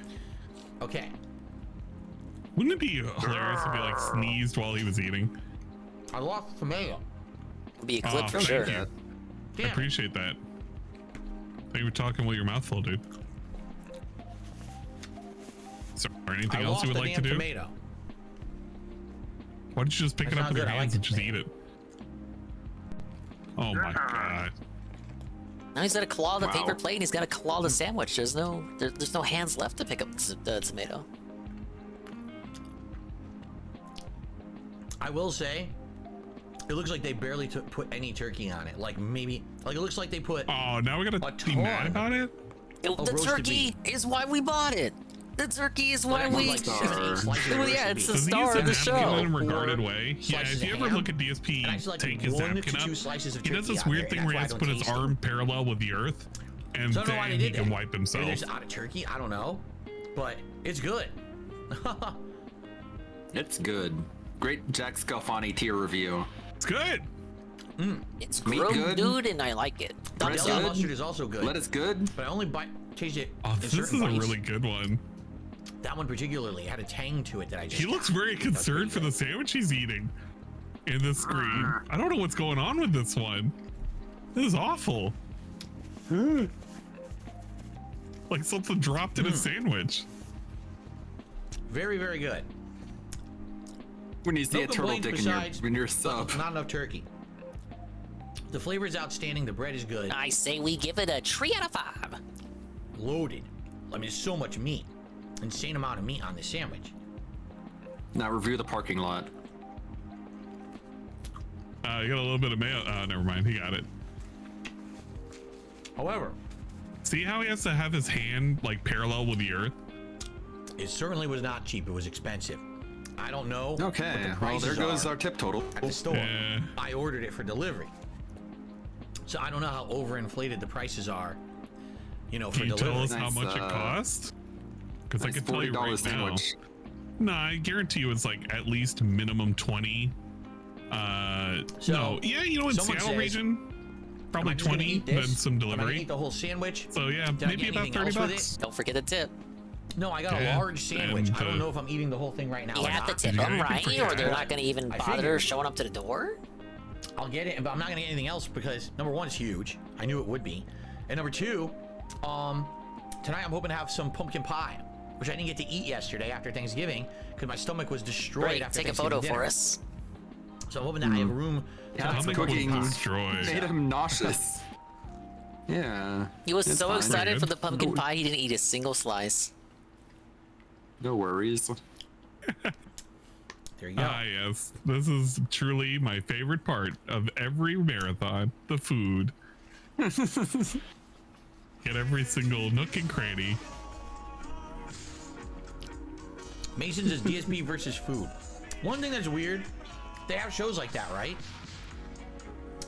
Okay. Wouldn't it be hilarious if he like sneezed while he was eating? I lost the tomato. Be a clip for thank sure. you. I appreciate that. Thank you for talking with your mouth full, dude. So, anything I else lost you would the like to damn do? tomato. Why don't you just pick That's it up not with your good. I hands like and the just eat it? Oh my god. Now he's got to claw the Wow. paper plate and he's got to claw the sandwich. There's no hands left to pick up the tomato. I will say, it looks like they barely put any turkey on it. Like maybe, like it looks like they put. Oh, now we gotta be mad about it? The roasted turkey is why we bought it. The turkey is why But we. like 7, 8 slices of Well, yeah, roasted it's beef. the star of the Does he use a show. napkin in a regarded way? Yeah, slices if you of ever ham, look at DSP and I just like take his 1 napkin to 2 up, slices of he does turkey this on weird there, thing and where he that's has to why I put his don't taste arm parallel with the earth, and So I don't know why then they he did can that. wipe Maybe himself. there's out of turkey. I don't know, but it's good. It's good. Great Jack Scalfani tier review. It's good. It's Meat grilled, good. dude, and I like it. Bread's Yellow good. mustard is also good. Lettuce good. But I only taste it. Oh, in this certain is a bites. really good one. That one particularly had a tang to it that I just. He looks very concerned for the sandwich he's eating in the screen. I don't know what's going on with this one. This is awful. Like something dropped in a sandwich. Very, very good. When you see No a turtle complaints dick besides in your sub. not enough turkey. The flavor is outstanding. The bread is good. I say we give it a 3 out of 5. Loaded. I mean, so much meat. Insane amount of meat on this sandwich. Now review the parking lot. You got a little bit of mayo. Never mind. He got it. However, see how he has to have his hand like parallel with the earth? It certainly was not cheap. It was expensive. I don't know. Okay, what the well there prices goes are our tip total. at the store. Yeah. I ordered it for delivery, so I don't know how overinflated the prices are. You know, for Can you delivery. tell us how much it cost? Because I nice can tell you right $40 sandwich. now. No, I guarantee you it's like at least minimum 20. No, yeah, you know, in someone Seattle says, region, probably am I just gonna 20, eat then this? some Am I gonna delivery. eat the whole sandwich? So yeah, Did I maybe get about anything 30 else with bucks. it? Don't forget the tip. No, I got Yeah, a large sandwich. and, I don't know if I'm eating the whole thing right now. You or have to not. tip Yeah, them, you can right? forget Or they're it. not going to even I bother figured. showing up to the door? I'll get it, but I'm not gonna get anything else because number one, it's huge. I knew it would be, and number two, tonight I'm hoping to have some pumpkin pie, which I didn't get to eat yesterday after Thanksgiving because my stomach was destroyed Great, after take a Thanksgiving photo dinner. for us. So I'm hoping that I have room. Yeah, tonight for cooking pumpkin pie. destroyed. made him nauseous. Yeah. He was it's so fine. excited for the pumpkin No- pie, he didn't eat a single slice. No worries. There you go. Ah, yes. This is truly my favorite part of every marathon, the food. Get every single nook and cranny. Mason's is DSP versus food. One thing that's weird, they have shows like that, right?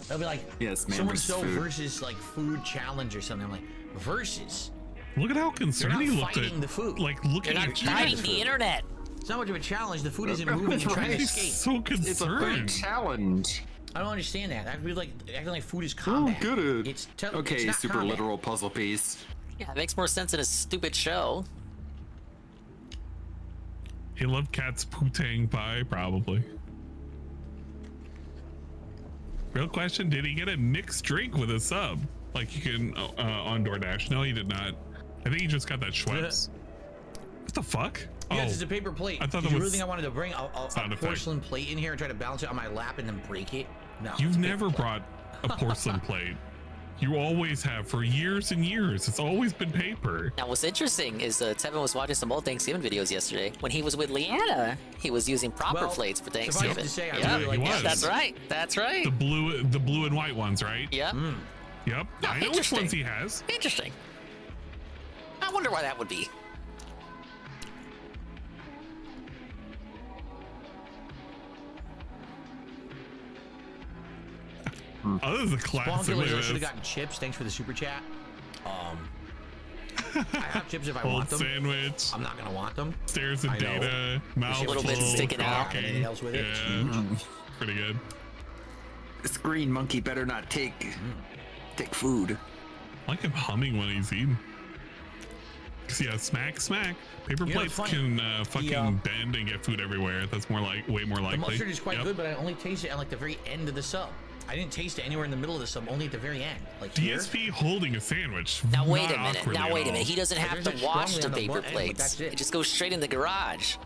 They'll be like, Yes, man someone versus so food. versus like food challenge or something. I'm like, versus. Look at how concerned You're he not looked fighting at, the food. like looking You're at not chat. trying the internet. It's not much of a challenge. The food isn't moving and trying to He's escape. so It's a food concerned. challenge. I don't understand that. Acting like food is combat. Oh, good. It's Okay, it's not super combat. literal puzzle piece. Yeah, it makes more sense in a stupid show. He loved Cat's Putang pie, probably. Real question, did he get a mixed drink with a sub? Like you can on DoorDash? No, he did not. I think he just got that Schweppes. What the fuck? Yes, it's a paper plate. I thought Did that you really was think I wanted to bring a sound effect. porcelain plate in here and try to balance it on my lap and then break it? No. You've it's a paper never plate. brought a porcelain plate. You always have for years and years. It's always been paper. Now, what's interesting is Tevin was watching some old Thanksgiving videos yesterday. When he was with Leanna, he was using proper Well, plates for suffice Thanksgiving. to say, I yeah, really like was. that's right. That's right. The blue and white ones, right? Yep. Yep. Oh, I know which interesting. ones he has. Interesting. I wonder why that would be. Oh, this is a classic. Look Sponkulars, I at should have this. gotten chips. Thanks for the super chat. I have chips if I Old want them. sandwich. I'm not gonna want them. Stairs and I know. data. Mouthful. little bit sticking out. talking. Anything else with it? It's Yeah. Pretty good. This green monkey better not take food. I like him humming when he's eating. Yeah, smack. Paper You know, plates it's funny. can fucking bend and get food everywhere. That's way more The likely. mustard is quite Yep. good, but I only taste it at like the very end of the sub. I didn't taste it anywhere in the middle of the sub, only at the very end. Like here. DSP holding a sandwich. Now wait not a minute. awkwardly Now at wait a all. minute. He doesn't have There's to it wash strongly the on the paper butt end, but plates. that's it. It just goes straight in the garage.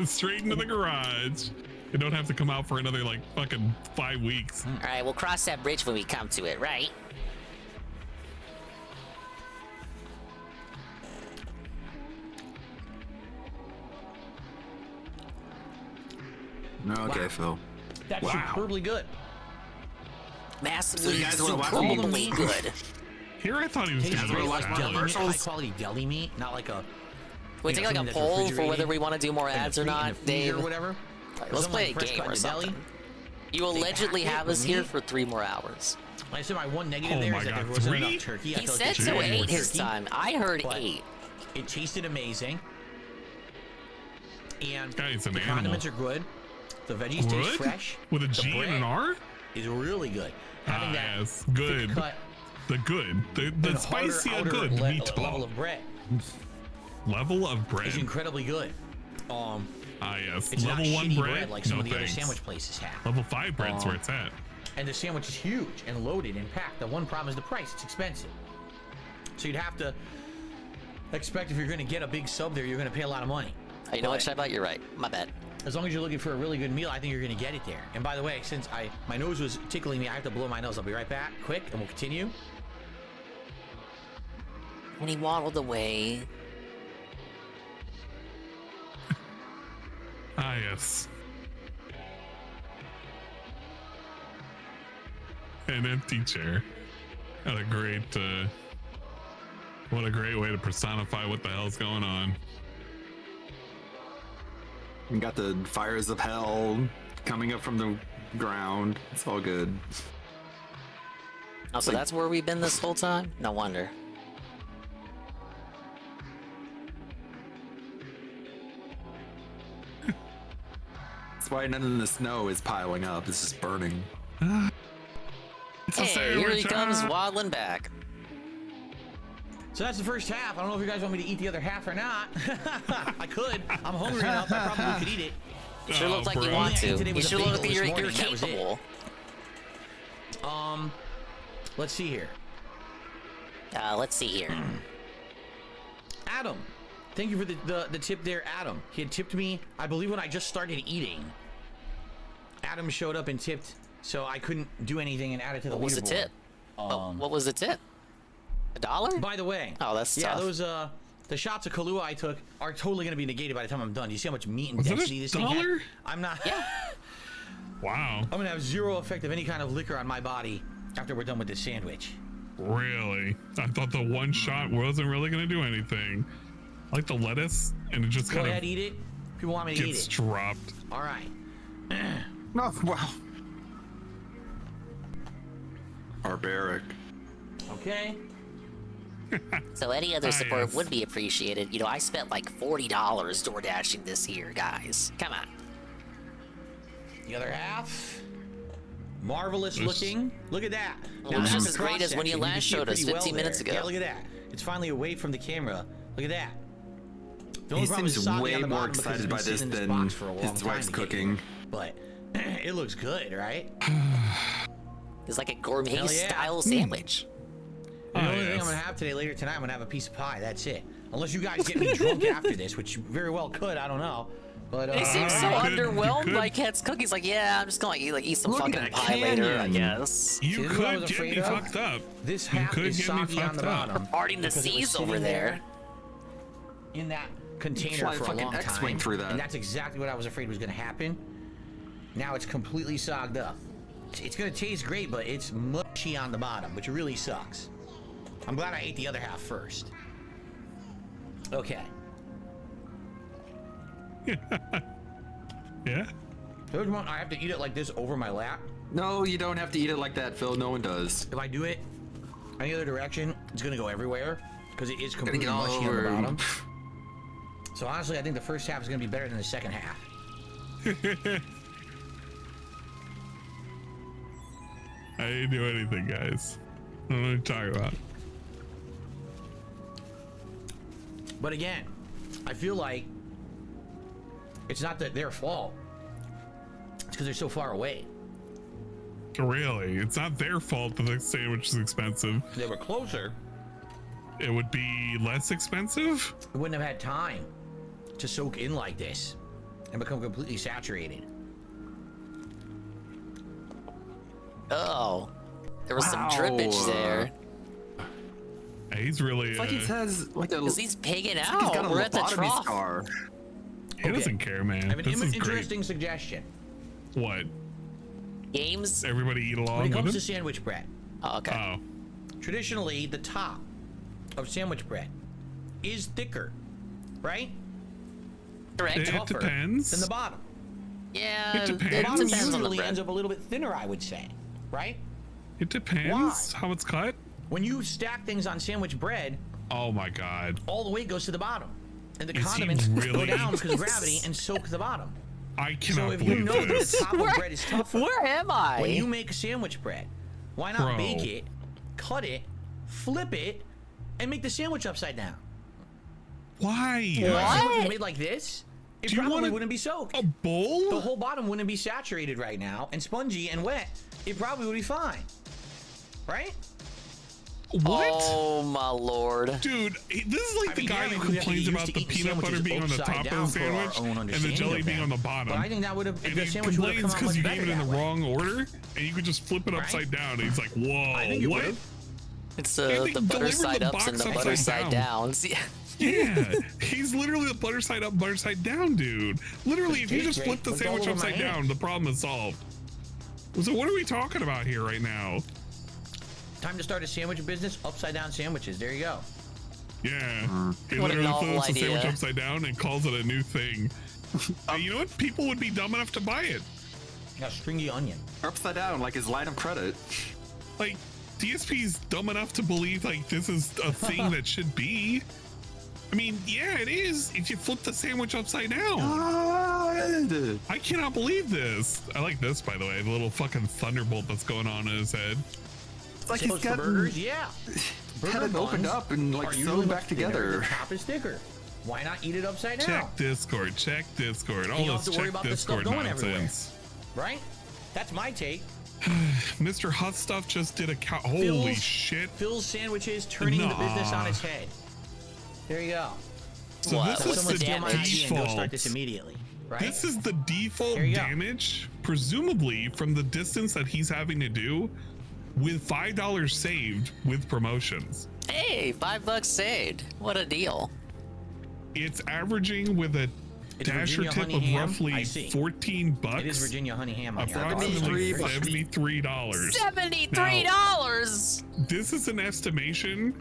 Straight into the garage. You don't have to come out for another like fucking 5 weeks. All right, we'll cross that bridge when we come to it, right? Okay, Wow. Phil. That's Wow. superbly good. Massively, So you guys wanna watch all the superbly meat? good. Here I thought he was Tastes gonna great do like salad. deli meat, high commercials? quality deli meat, not like a. We you take know, like a something that's poll for whether refrigerated we want to do more in the ads or free- in not, the freezer Dave. or whatever. Let's Something play like a fresh game cut or in the deli. something. You They allegedly pack it have with us here meat. for 3 more hours. Like I said, my one negative Oh there my is that God, there wasn't 3? enough turkey. I He feel like said there should so be more 8 his turkey, time. I heard but 8. It tasted amazing. And Guy's an the animal. condiments are good. The veggies taste Good? fresh. With a The G and bread an R? is really good. Having that Yes. thick Good. cut The good. The and harder spicy outer good meatball. level of bread Level of bread. is incredibly good. Yes. It's Level not 1 shitty bread. bread like some no of the thanks. other sandwich places have. Level 5 bread's where it's at. And the sandwich is huge and loaded and packed. The one problem is the price. It's expensive. So you'd have to expect if you're going to get a big sub there, you're going to pay a lot of money. You know what, Shybot? You're right. My bad. As long as you're looking for a really good meal, I think you're gonna get it there. And by the way, since my nose was tickling me, I have to blow my nose. I'll be right back, quick, and we'll continue. When he waddled away. Ah, yes. An empty chair. What a great way to personify what the hell's going on. We got the fires of hell coming up from the ground. It's all good. Oh, so that's where we've been this whole time? No wonder. That's why none of the snow is piling up. It's just burning. Hey, here he comes waddling back. So that's the first half. I don't know if you guys want me to eat the other half or not. I could. I'm hungry enough. I probably could eat it. You sure look like you want to. You sure look like you're capable. Let's see here. Let's see here. Adam, thank you for the tip there, Adam. He had tipped me, I believe, when I just started eating. Adam showed up and tipped, so I couldn't do anything and add it to the leaderboard. What was the tip? What was the tip? $1? By the way, oh, that's yeah, tough. those the shots of Kahlua I took are totally going to be negated by the time I'm done. You see how much meat and density this thing has? I'm not. Yeah. Wow. I'm going to have zero effect of any kind of liquor on my body after we're done with this sandwich. Really? I thought the one shot wasn't really going to do anything. I like the lettuce, and it just kind of. Go ahead, eat it. People want me to eat it. Gets dropped. All right. Oh, wow. Barbaric. Okay. So any other support would be appreciated. You know, I spent like $40 door dashing this year, guys. Come on. The other half. Marvelous looking. Look at that. Well, now, just as great as when you last showed us 15 minutes ago. Yeah, look at that. It's finally away from the camera. Look at that. He seems way more excited by this than his wife's cooking. But it looks good, right? It's like a gourmet style sandwich. The only thing I'm gonna have today later tonight, I'm gonna have a piece of pie. That's it. Unless you guys get me drunk after this, which you very well could. I don't know. But he seems so underwhelmed by Cat's cookies. Like, yeah, I'm just gonna eat some fucking pie later, I guess. You could get me fucked up. This half is soggy on the bottom. Parting the seas over there. In that container for a long time, and that's exactly what I was afraid was gonna happen. Now it's completely sogged up. It's gonna taste great, but it's mushy on the bottom, which really sucks. I'm glad I ate the other half first. Okay. Yeah? I have to eat it like this over my lap? No, you don't have to eat it like that, Phil. No one does. If I do it any other direction, it's gonna go everywhere because it is completely mushy on the bottom. So honestly, I think the first half is gonna be better than the second half. I didn't do anything, guys. I don't know what you're talking about. But again, I feel like it's not their fault. It's because they're so far away. Really? It's not their fault that the sandwich is expensive. If they were closer, it would be less expensive? It wouldn't have had time to soak in like this and become completely saturated. Oh, there was some drippage there. He's really. It's like he has like a. Because he's pigging out. We're at the trough. Scar. He doesn't care, man. I have an this is interesting great. suggestion. What? Games? Everybody eat along When it comes with to him? sandwich bread. Oh, okay. Oh. Traditionally, the top of sandwich bread is thicker, right? Correct. It depends. Than the bottom. Yeah, it depends. The bottom depends on the usually bread. ends up a little bit thinner, I would say, right? It depends how it's cut. When you stack things on sandwich bread, oh my god, all the weight goes to the bottom, and the Is he condiments really- go down because of gravity and soak the bottom. I cannot So if you believe know that this. the top of bread is tougher, Where am I? when you make a sandwich bread, why not Bro. bake it, cut it, flip it, and make the sandwich upside down? Why? If the sandwich was made like this, it Do you probably want wouldn't be soaked. A bowl? The whole bottom wouldn't be saturated right now and spongy and wet. It probably would be fine, right? What? Oh my lord. Dude, this is like the guy who complains about the peanut butter being on the top of the sandwich and the jelly being on the bottom. But I think that would have. And The he sandwich would have complains come out because you much gave it better in the that way. wrong order, and you could just flip it upside down. And he's like, "Whoa, I think it what?" would've. It's they the butter delivered side the ups and box the upside butter side down. downs. Yeah. Yeah, he's literally the butter side up, butter side down, dude. Literally, if you just flip the sandwich upside down, the problem is solved. So what are we talking about here right now? Time to start a sandwich business. Upside down sandwiches. There you go. Yeah, he What a literally novel flips the sandwich idea. upside down and calls it a new thing. And you know what? People would be dumb enough to buy it. A stringy onion. Upside down, like his line of credit. Like, DSP's dumb enough to believe like this is a thing that should be. I mean, yeah, it is if you flip the sandwich upside down. I cannot believe this. I like this, by the way, the little fucking thunderbolt that's going on in his head. It's like he's got burgers, yeah. Had it opened up and like sewn back together. The top is thicker. Why not eat it upside down? Check Discord. Check Discord. All You don't this have to worry check about this stuff Discord going everywhere. nonsense. Right? That's my take. Mr. Hot Stuff just did a holy shit. Phil's sandwiches turning the business on its head. There you go. So this is the Go start default. this immediately. Right? This is the default There you go. damage, presumably from the distance that he's having to do, with $5 saved with promotions. Hey, $5 saved. What a deal. It's averaging with a dasher Virginia tip honey of ham, roughly I see. $14. It is Virginia honey ham on here. Approximately $73. $73. This is an estimation.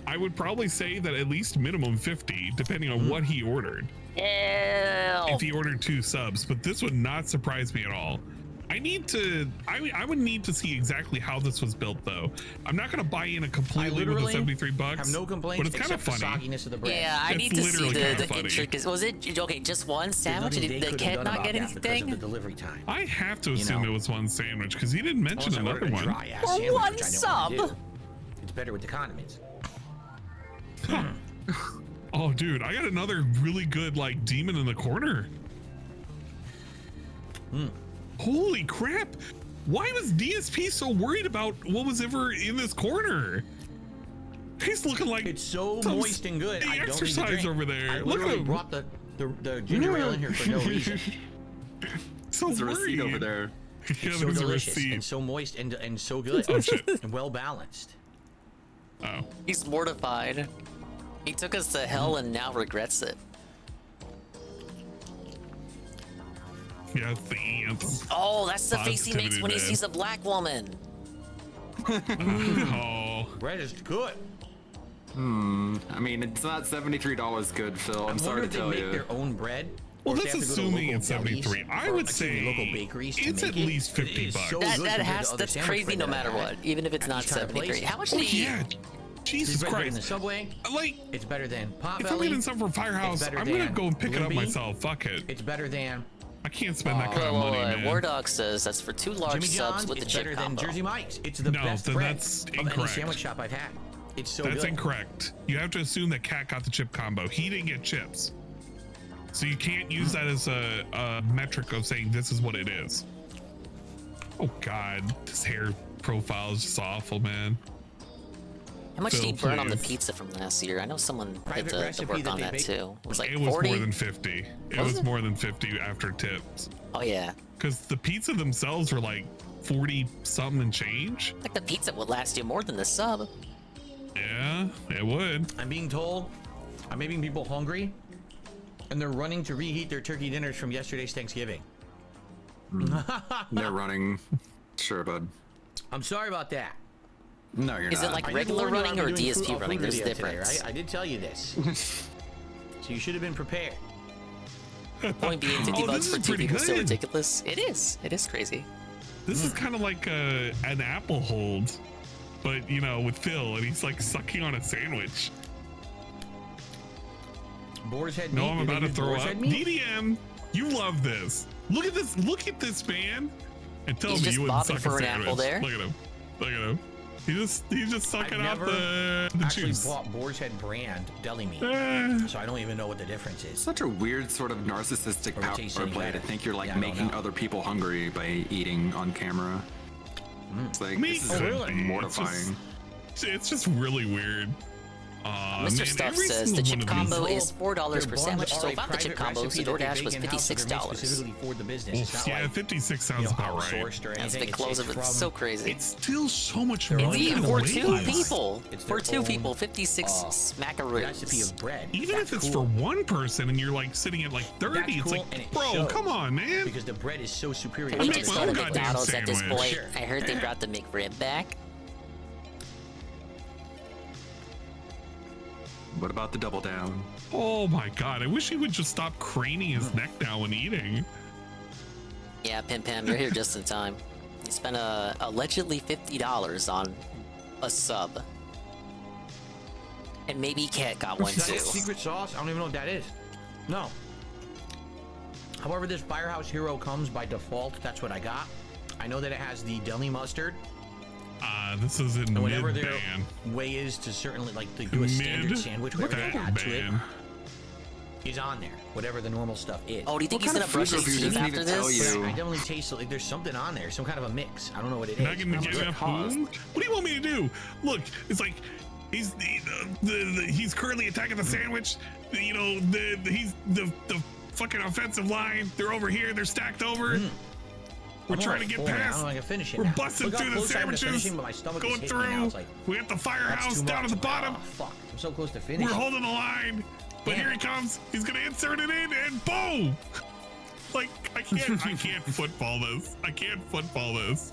I would probably say that at least minimum 50, depending on what he ordered. If he ordered 2 subs, but this would not surprise me at all. I would need to see exactly how this was built, though. I'm not going to buy in a completely with the $73. Have no complaints, but it's kind of except funny. the sogginess of the bread. Yeah, I It's need to see literally the kinda funny. intricacies. Was it okay? Just one sandwich? There's Did nothing the they could kid have done not about get that because of the anything? delivery time. I have to You assume know. it was one sandwich because he didn't mention Unless I another ordered a one. dry-ass Or sandwich, one which I don't sub. wanna do. It's better with the condiments. Oh, dude, I got another really good like demon in the corner. Holy crap! Why was DSP so worried about what was ever in this corner? He's looking like It's so some moist and good. steady I don't need to exercise drink. over there. I Look at literally him. brought the ginger ale in here for no reason. So There's a receipt worried. over there. Yeah, It's so there's a delicious receipt. and so moist and so good Oh shit! and well balanced. Oh. He's mortified. He took us to hell and now regrets it. Yeah, it's the ants. Oh, that's the face he makes Positivity, when he man. sees a black woman. Oh. Bread is good. I mean, it's not $73 good, Phil. I'm sorry wonder to if tell they make you. their own bread. Well, or if that's they have to go to assuming local it's 73. delis, I or, would excuse me, say local bakeries to it's make at it. least It 50 is bucks. so That good compared to other that's sandwich crazy bread no that matter I've what, had even if it's at not these kind of 73. places. How much Oh did he yeah, eat? Jesus It's better than Christ! the Subway. Like, It's better than Potbelly. if I'm getting some from Firehouse, It's better I'm gonna than go and pick it up Libby. myself. Fuck it. It's better than I can't spend that kind Whoa, of whoa, money, whoa. man. War Dog says that's for 2 large Jimmy subs John's. with the It's chip better combo. than Jersey Mike's. It's the No, best then bread that's of any incorrect. sandwich shop I've had. It's so That's good. incorrect. You have to assume that Cat got the chip combo. He didn't get chips. So you can't use that as a metric of saying this is what it is. Oh God, this hair profile is just awful, man. How much did he Phil, burn on the please. pizza from last year? I know someone did Private the recipe work that on they that bake? too. It was like It was 40? more than 50. It Was was it? more than 50 after tips. Oh yeah. Because the pizza themselves were like 40 something and change. Like the pizza would last you more than the sub. Yeah, it would. I'm being told I'm making people hungry, and they're running to reheat their turkey dinners from yesterday's Thanksgiving. They're running. Sure, bud. I'm sorry about that. No, you're Is not. it like I did regular warn you running I'm or doing DSP food running? There's a video today, difference. right? I did tell you this. So you should have been prepared. Point being, 50 Oh, bucks this for is 2 pretty people is so good. ridiculous. It is. It is crazy. This is kind of like an apple hold, but you know, with Phil, and he's like sucking on a sandwich. Boar's head No, meat. I'm Did they about to use throw boar's up. head meat? DDM, you love this. Look at this. Look at this man, and tell He's me just you wouldn't bobbing suck for a an sandwich. apple there. Look at him. Look at him. He's just sucking out never the actually juice. bought Boar's Head brand deli meat, so I don't even know what the difference is. Such a weird sort of narcissistic Or power tastes any play to better. think you're like Yeah, I don't making know. other people hungry by eating on camera. It's like I mean, this is could be. It's mortifying. it's just really weird. Mr. Man, Stuff every says the single chip one of combo these- is $4 per sandwich. So without the chip combo, the DoorDash was $56. For the business. It's not Yeah, like, 56 sounds about right. outsourced or That's anything. the close of it. It's so crazy. It's still so much They're money only to for waste. 2 people. It's For their 2 people, own, 56 smackaroos. recipe of bread. Even That's if it's cool. for one person and you're like sitting at like 30, That's it's cool, like, and it bro, shows come on, man. Because the bread is so superior. Can we make just my go own to goddamn McDonald's at this sandwich. point? Sure. I heard they brought the McRib back. What about the double down? Oh my god, I wish he would just stop craning his neck down when eating. Yeah, Pim Pam, you're here just in time. You spent allegedly $50 on a sub. And maybe Cat got one That's too. secret sauce? I don't even know what that is. No. However, this Firehouse Hero comes by default. That's what I got. I know that it has the deli mustard. This is in And whatever mid their ban. way is to certainly like to do a standard sandwich, whatever they add to it is on there. Whatever the normal stuff is. Oh, do you think he's gonna brush his teeth after this? I definitely taste like there's something on there, some kind of a mix. I don't know what it is. Not gonna give enough room? What do you want me to do? Look, it's like he's he's currently attacking the sandwich. You know, he's the fucking offensive line. They're over here. They're stacked over. We're trying to get past. I don't know if I can finish it. We're now. busting Look how through the close I am to sandwiches. finishing, but my stomach is Going hitting me now. through. It's like, We got the that's firehouse too down much. at the bottom. Oh, fuck. I'm so close to finishing. We're holding the line. But here he comes. He's gonna insert it in and boom! Like I can't football this. I can't football this.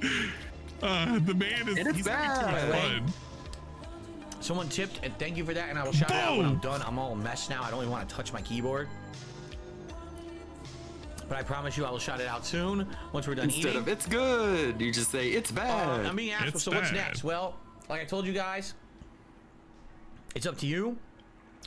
The man is he's having too much fun. Someone tipped, and thank you for that. And I will shout it out when I'm done. I'm all messed now. I don't even want to touch my keyboard. But I promise you, I will shout it out soon once we're done Instead eating. of it's good, you just say it's bad. I'm being asked, so what's next? Well, like I told you guys, it's up to you.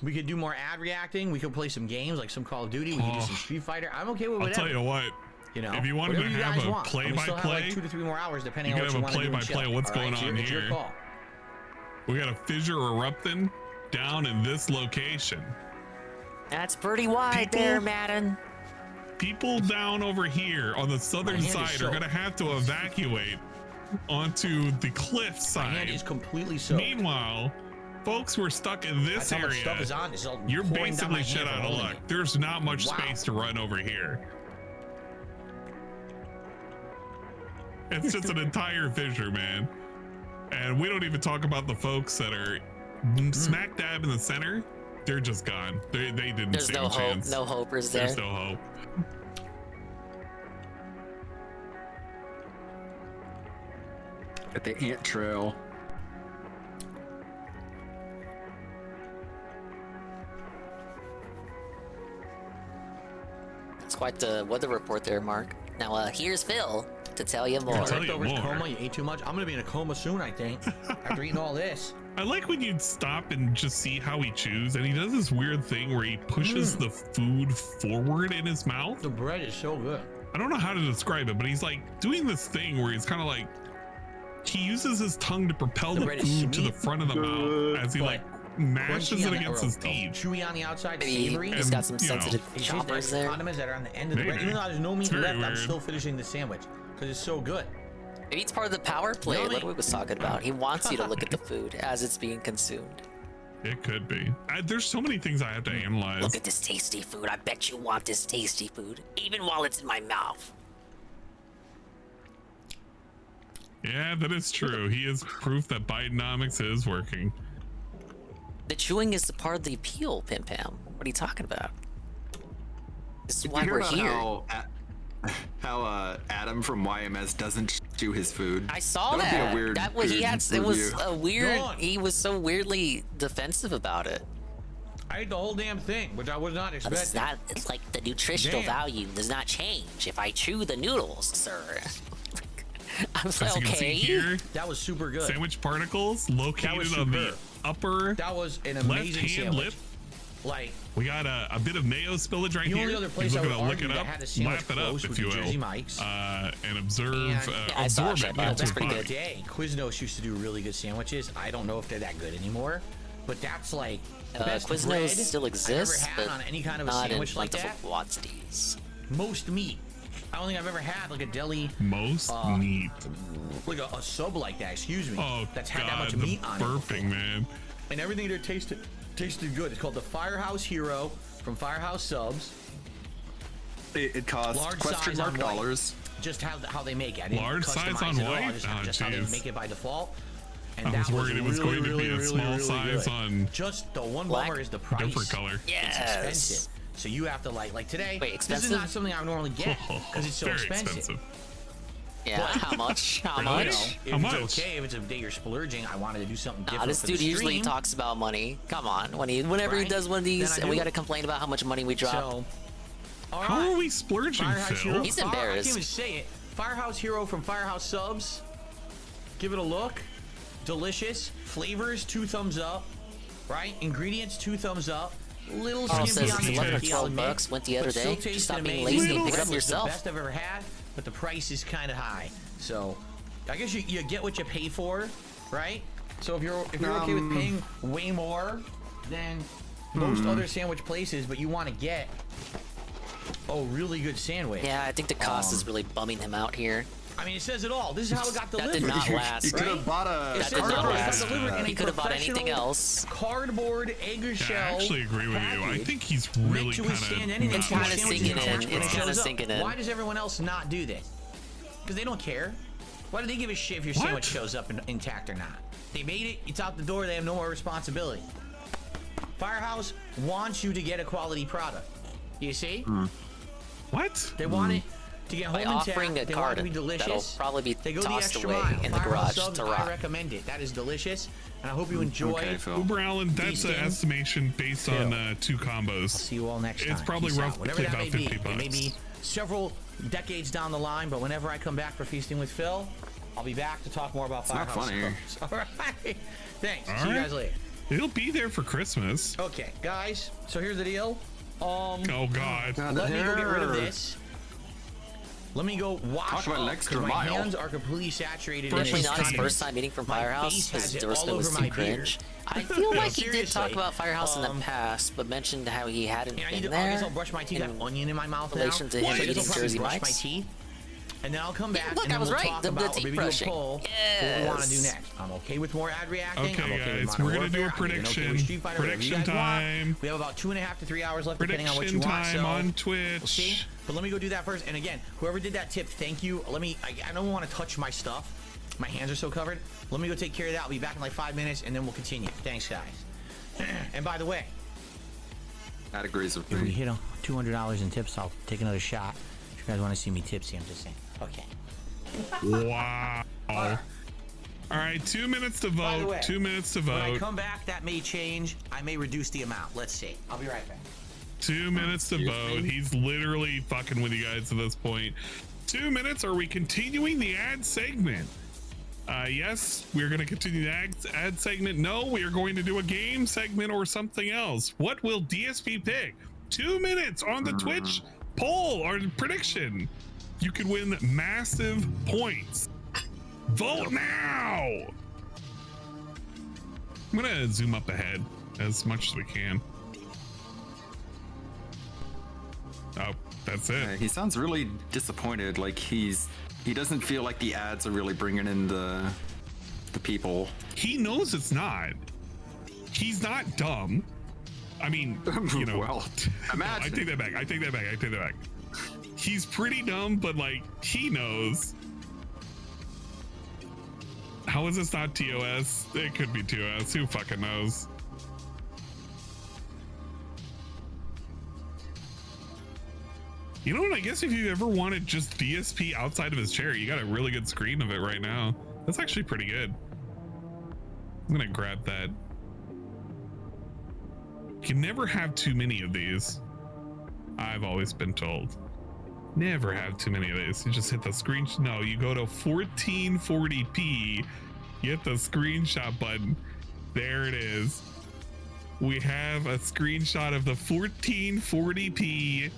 We could do more ad reacting. We could play some games like some Call of Duty. We could do some Street Fighter. I'm okay with whatever. I'll tell you what. You know, if you wanted to whatever you have guys a want. And we still have play-by-play, like 2 to 3 more hours depending you on could what have you a want to do. play-by-play. What's going on it's your here? call. We got a fissure erupting down in this location. That's pretty wide there, Madden. People down over here on the southern hand is side are soaked. going to have to evacuate onto the cliff My hand side. is completely soaked. Meanwhile, folks who are stuck in this That's how much area, stuff is on. It's all you're pouring down my basically hand shit from out of holding luck. it. There's not much Wow. space to run over here. It's just an entire fissure, man. And we don't even talk about the folks that are smack dab in the center. They're just gone. They didn't There's stand no a hope. chance. No hopers there. There's no hope. At the ant trail. It's quite the weather report there, Mark. Now, here's Phil to tell you more. Leftovers coma. You ate too much. I'm gonna be in a coma soon, I think. After eating all this. I like when you stop and just see how he chews, and he does this weird thing where he pushes the food forward in his mouth. The bread is so good. I don't know how to describe it, but he's like doing this thing where he's kind of like he uses his tongue to propel the bread is food to the sweet, front of the mouth as he but like mashes crunchy it on the- against or his teeth. Chewy on the outside, Maybe savory. he's got some you know, sensitive It's just choppers extra there. condiments that are on the end of the bread. Maybe. Even though there's no meat It's very left, I'm weird. still finishing the sandwich because it's so good. Maybe it's part of the power play Really? Ludwig was talking about. He wants you to look at the food as it's being consumed. It could be. There's so many things I have to analyze. Look at this tasty food. I bet you want this tasty food, even while it's in my mouth. Yeah, that is true. He is proof that Bidenomics is working. The chewing is the part of the appeal, Pim Pam. What are you talking about? This is Did why you hear we're about here. how Adam from YMS doesn't chew his food? I saw That that. would be a weird That was he had. food It was review. a weird. Gone. He was so weirdly defensive about it. I ate the whole damn thing, which I was not It's expecting. not. It's like the nutritional Damn. value does not change if I chew the noodles, sir. I was As like, you can see okay. here, That was super good. sandwich particles located on the superb. upper That was an amazing left-hand sandwich. lip. Like We got a bit of mayo spillage right the here. only other place You're I would looking to argue look it that up, had a sandwich lap it up, close if would you be will, Jersey Mike's. and observe, And- I saw absorb it, it. but into that's your pretty body. good. Day, Quiznos used to do really good sandwiches. I don't know if they're that good anymore, but that's like the best Quiznos bread still I've exists, ever had but on any kind of a not in sandwich like plentiful that. quantities. Most meat, I don't think I've ever had like a deli most meat, like a sub like that. Excuse me. Oh, that's had God, that much the meat on it. burping, man. And everything there tasted good. It's called the Firehouse Hero from Firehouse Subs. It costs question mark dollars. Just how they make it. I didn't Large size customize on it at all. white? Just how they geez. make it by default. And I was that worried it was really, going to be really, a really, small really size good. on Just the one black? bummer is the price. Different color. It's expensive. So you have to like today. Wait, expensive? This is not something I would normally get because it's so Very expensive. Yeah, But, how much? How you much? know, How if much? it's okay, if it's a day you're splurging, I wanted to do something different. Nah, this for dude the usually stream. talks about money. Come on, whenever he Right? does one of these, Then I and we do. got to complain about how much money we drop. So, all How right. are we splurging, Firehouse Phil? Hero. He's I embarrassed. can't even say it. Firehouse Hero from Firehouse Subs. Give it a look. Delicious. Flavors, 2 thumbs up. Right? Ingredients, 2 thumbs up. Little Carl skimpy says on it's the 11 or turkey, I'll 12 admit, bucks. Went the other but still day. tasted Just stop being amazing. lazy and pick it This up was yourself. The best I've ever had, but the price is kind of high. So, I guess you get what you pay for, right? So if you're okay with paying way more than most other sandwich places, but you want to get a really good sandwich. Yeah, I think the cost is really bumming him out here. I mean, it says it all. This is how it got delivered. That did not last. You could have bought a That did not last. He could have bought professional anything else. Cardboard Yeah, I eggshell. actually agree with you. I package think he's really meant to kind withstand of anything. It's kinda Sandwiches sinking in in. when it It's kinda shows up. sinking in. Why does everyone else not do this? Because they don't care. Why do they give a shit if your sandwich shows up intact or not? They made it. It's out the door. They have no more responsibility. Firehouse wants you to get a quality product. You see? What? They want it to get home By intact. offering a They want it card to be delicious. that'll probably be They go the tossed extra away mile. in the Firehouse garage Subs, to I rot. recommend it. That is delicious, and I hope you enjoy. Okay, Phil. Uber Allen, that's these an things. estimation based on 2 combos. See you all next time. It's probably Peace out. roughly Whatever that about may 50 be. It may bucks. be several decades down the line, but whenever I come back for Feasting with Phil, I'll be back to talk more about not Firehouse funny. Subs. All right. Thanks. All See you right. guys later. It'll be there for Christmas. Okay, guys. So here's the deal. Oh God. Let me go get rid of this. Let me go wash Talk about up, an extra 'cause my mile. hands are completely saturated. Especially in not his this first time eating from My Firehouse. face has His it endorsement all was over too my beard. cringe. I feel like he did talk Seriously, about Firehouse in the past, but mentioned how he hadn't I been guess there. I'll brush my teeth. I have onion in my mouth now. relation to him So I guess eating I'll probably Jersey brush my Mike's. teeth, and then I'll come back. look, and I then was we'll right. talk The about teeth maybe do a brushing. poll. What we want to do Yes. next. I'm okay with more ad reacting. Okay, I'm okay guys, with Modern we're gonna do a Warfare. I'm even okay with prediction. Street Fighter, whatever you Prediction guys want. time. We have about 2.5 to 3 hours left, depending on what you Prediction want. time So on Twitch. we'll see. But let me go do that first. And again, whoever did that tip, thank you. I don't want to touch my stuff. My hands are so covered. Let me go take care of that. I'll be back in like 5 minutes, and then we'll continue. Thanks, guys. And by the way, That agrees with if we me. hit $200 in tips, I'll take another shot. If you guys want to see me tipsy, I'm just saying. Okay. Wow. All right, 2 minutes to By the vote. way, 2 minutes to When I vote. come back, that may change. I may reduce the amount. Let's see. I'll be right back. 2 minutes to vote. He's literally fucking with you guys at this point. 2 minutes. Are we continuing the ad segment? Yes, we're going to continue the ad segment. No, we are going to do a game segment or something else. What will DSP pick? 2 minutes on the Twitch poll or prediction. You could win massive points. Vote now. I'm going to zoom up ahead as much as we can. Oh, that's it. He sounds really disappointed. Like he doesn't feel like the ads are really bringing in the people. He knows it's not. He's not dumb. I mean, you know. Well, imagine. I take that back. I take that back. He's pretty dumb, but like he knows. How is this not TOS? It could be TOS. Who fucking knows? You know what? I guess if you ever wanted just DSP outside of his chair, you got a really good screen of it right now. That's actually pretty good. I'm gonna grab that. You can never have too many of these. I've always been told. Never have too many of these. You just hit the screen. No, you go to 1440p. You hit the screenshot button. There it is. We have a screenshot of the 1440p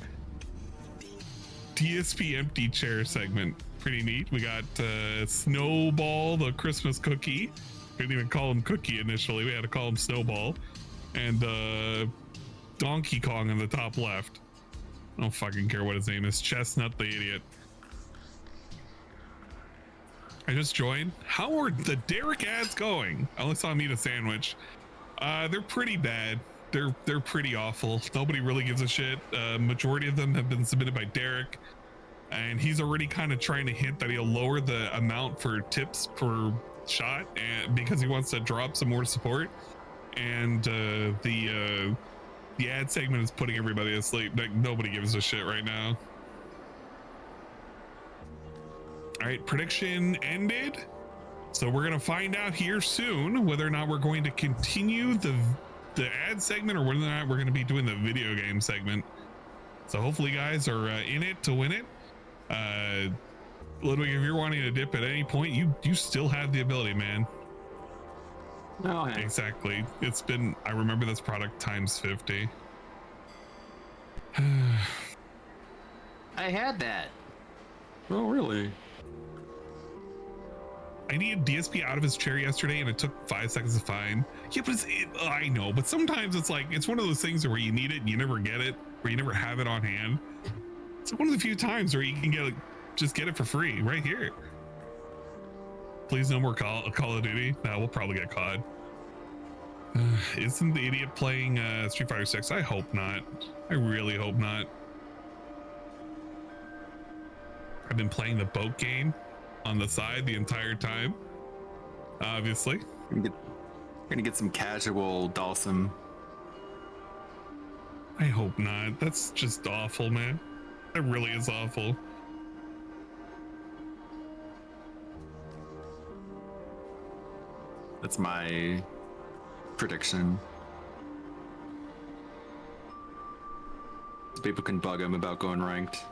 DSP empty chair segment. Pretty neat. We got Snowball, the Christmas cookie. We didn't even call him Cookie initially. We had to call him Snowball. And Donkey Kong in the top left. I don't fucking care what his name is. Chestnut the idiot. I just joined. How are the Derek ads going? I only saw him eat a sandwich. They're pretty bad. They're pretty awful. Nobody really gives a shit. Majority of them have been submitted by Derek, and he's already kind of trying to hint that he'll lower the amount for tips per shot, and because he wants to drop some more support. And the ad segment is putting everybody asleep. Like, nobody gives a shit right now. All right, prediction ended. So we're gonna find out here soon whether or not we're going to continue the ad segment or whether or not we're going to be doing the video game segment. So hopefully guys are in it to win it. Ludwig, if you're wanting to dip at any point, you still have the ability, man. Oh, hey. Exactly. It's been, I remember this product times 50. I had that. Oh, really? I needed DSP out of his chair yesterday and it took 5 seconds to find. Yeah, but I know, but sometimes it's like, it's one of those things where you need it and you never get it, or you never have it on hand. It's one of the few times where you can get just get it for free right here. Please no more Call of Duty. No, we'll probably get caught. Isn't the idiot playing Street Fighter 6? I hope not. I really hope not. I've been playing the boat game on the side the entire time. Obviously. We're gonna get some casual Dalsum. I hope not. That's just awful, man. That really is awful. That's my prediction. People can bug him about going ranked.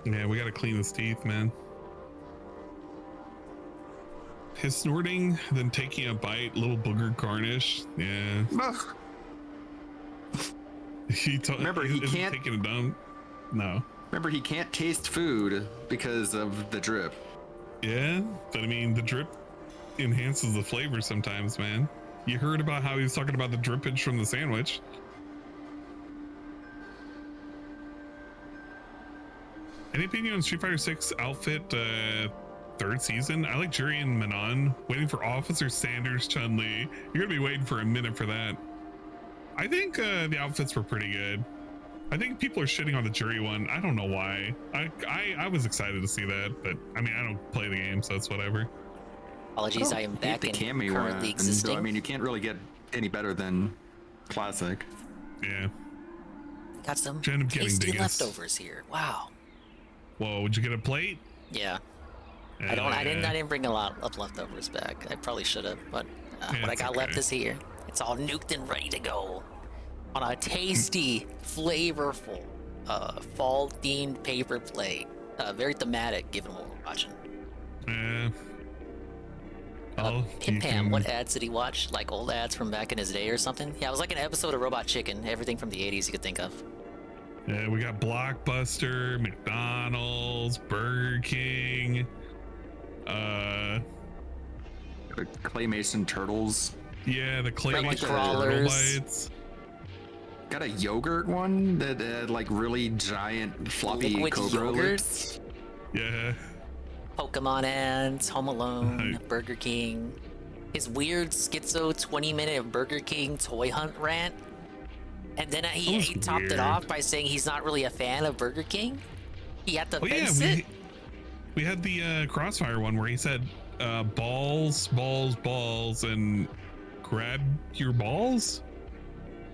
Yeah, we gotta clean his teeth, man. His snorting, then taking a bite, little booger garnish. Yeah. Remember, he can't taking a dump. No. Remember, he can't taste food because of the drip. Yeah, but I mean, the drip enhances the flavor sometimes, man. You heard about how he was talking about the drippage from the sandwich. Any opinion on Street Fighter 6 outfit, third season? I like Juri and Manon. Waiting for Officer Sanders Chun-Li. You're gonna be waiting for a minute for that. I think the outfits were pretty good. I think people are shitting on the Juri one. I don't know why. I was excited to see that, but I mean, I don't play the game, so it's whatever. Apologies, I am back and currently existing. I mean, you can't really get any better than classic. Yeah. Got some Jen, tasty leftovers here. Wow. Whoa, would you get a plate? Yeah. I didn't bring a lot of leftovers back. I probably should have, but what I got left is here. It's all nuked and ready to go on a tasty, flavorful, fall-themed paper plate. Very thematic, given what we're watching. Yeah. Pim Pam, what ads did he watch? Like old ads from back in his day or something? Yeah, it was like an episode of Robot Chicken. Everything from the 80s you could think of. Yeah, we got Blockbuster, McDonald's, Burger King, claymation turtles. Yeah, the claymation crawlers. Got a yogurt one that had like really giant floppy Liquid Cobra yogurt. lips. Yeah. Pokemon ads, Home Alone, Burger King. His weird schizo 20-minute Burger King toy hunt rant. And then he topped it off by saying he's not really a fan of Burger King. He had to fence it. We had the Crossfire one where he said balls, balls, balls, and grab your balls.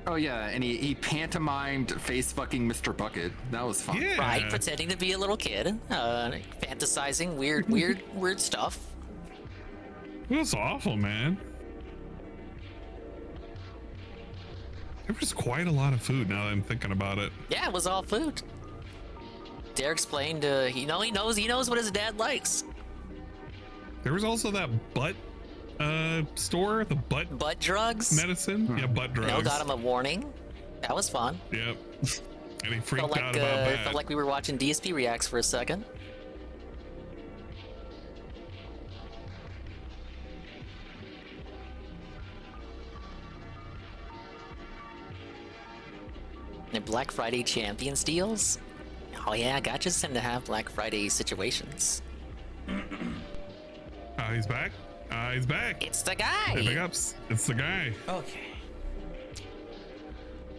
Oh yeah, and he pantomimed face fucking Mr. Bucket. That was fun. Yeah. Right, pretending to be a little kid, fantasizing weird stuff. It was awful, man. There was quite a lot of food now that I'm thinking about it. Yeah, it was all food. Derek explained, he knows what his dad likes. There was also that butt store, the butt drugs medicine. Yeah, butt drugs. Got him a warning. That was fun. Yep. And he freaked out about that. Felt like we were watching DSP reacts for a second. And Black Friday Champions deals. Oh yeah, gotchas tend to have Black Friday situations. He's back. He's back. It's the guy. Hey, big ups. It's the guy. Okay.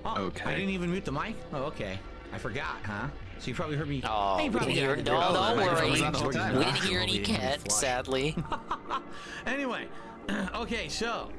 Oh, Okay. I didn't even mute the mic? Oh, okay. I forgot, huh? So you probably heard me. Oh, Hey, you we probably didn't hear. heard No, it. don't worry. was on the whole time. We didn't hear any cat, sadly. Anyway, okay, so.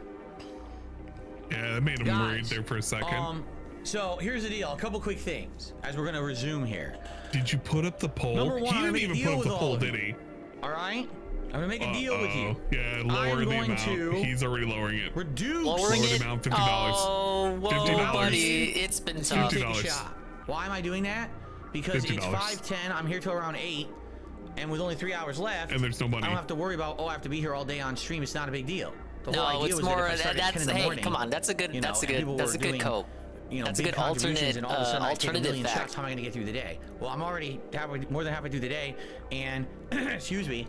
Yeah, that made him Guys, worried there for a second. So here's the deal. A couple quick things as we're gonna resume here. Did you put up the poll? Number one, He I'm didn't gonna even put up deal the with poll, all of did you. he? All right. I'm gonna make a deal with you. Yeah, lower the amount. He's already lowering it. Reduce. Lowering Lower the it. amount, $50. Oh, whoa, $50. buddy, it's been tough. Take a shot. Why am I doing that? Because it's $50. 5:10. I'm here till around 8, and with only 3 hours left, And there's no money. I don't have to worry about. I have to be here all day on stream. It's not a big deal. The whole No, idea it's was more. that if I started at 10 in the Hey, morning, come on, that's a good. you know, That's a and good. people That's were a good doing, cope. You know, That's a big good contributions, alternate. and all of a sudden I take a Alternative million fact. shots. How am I going to get through the day? Well, I'm already more than halfway through the day, and excuse me,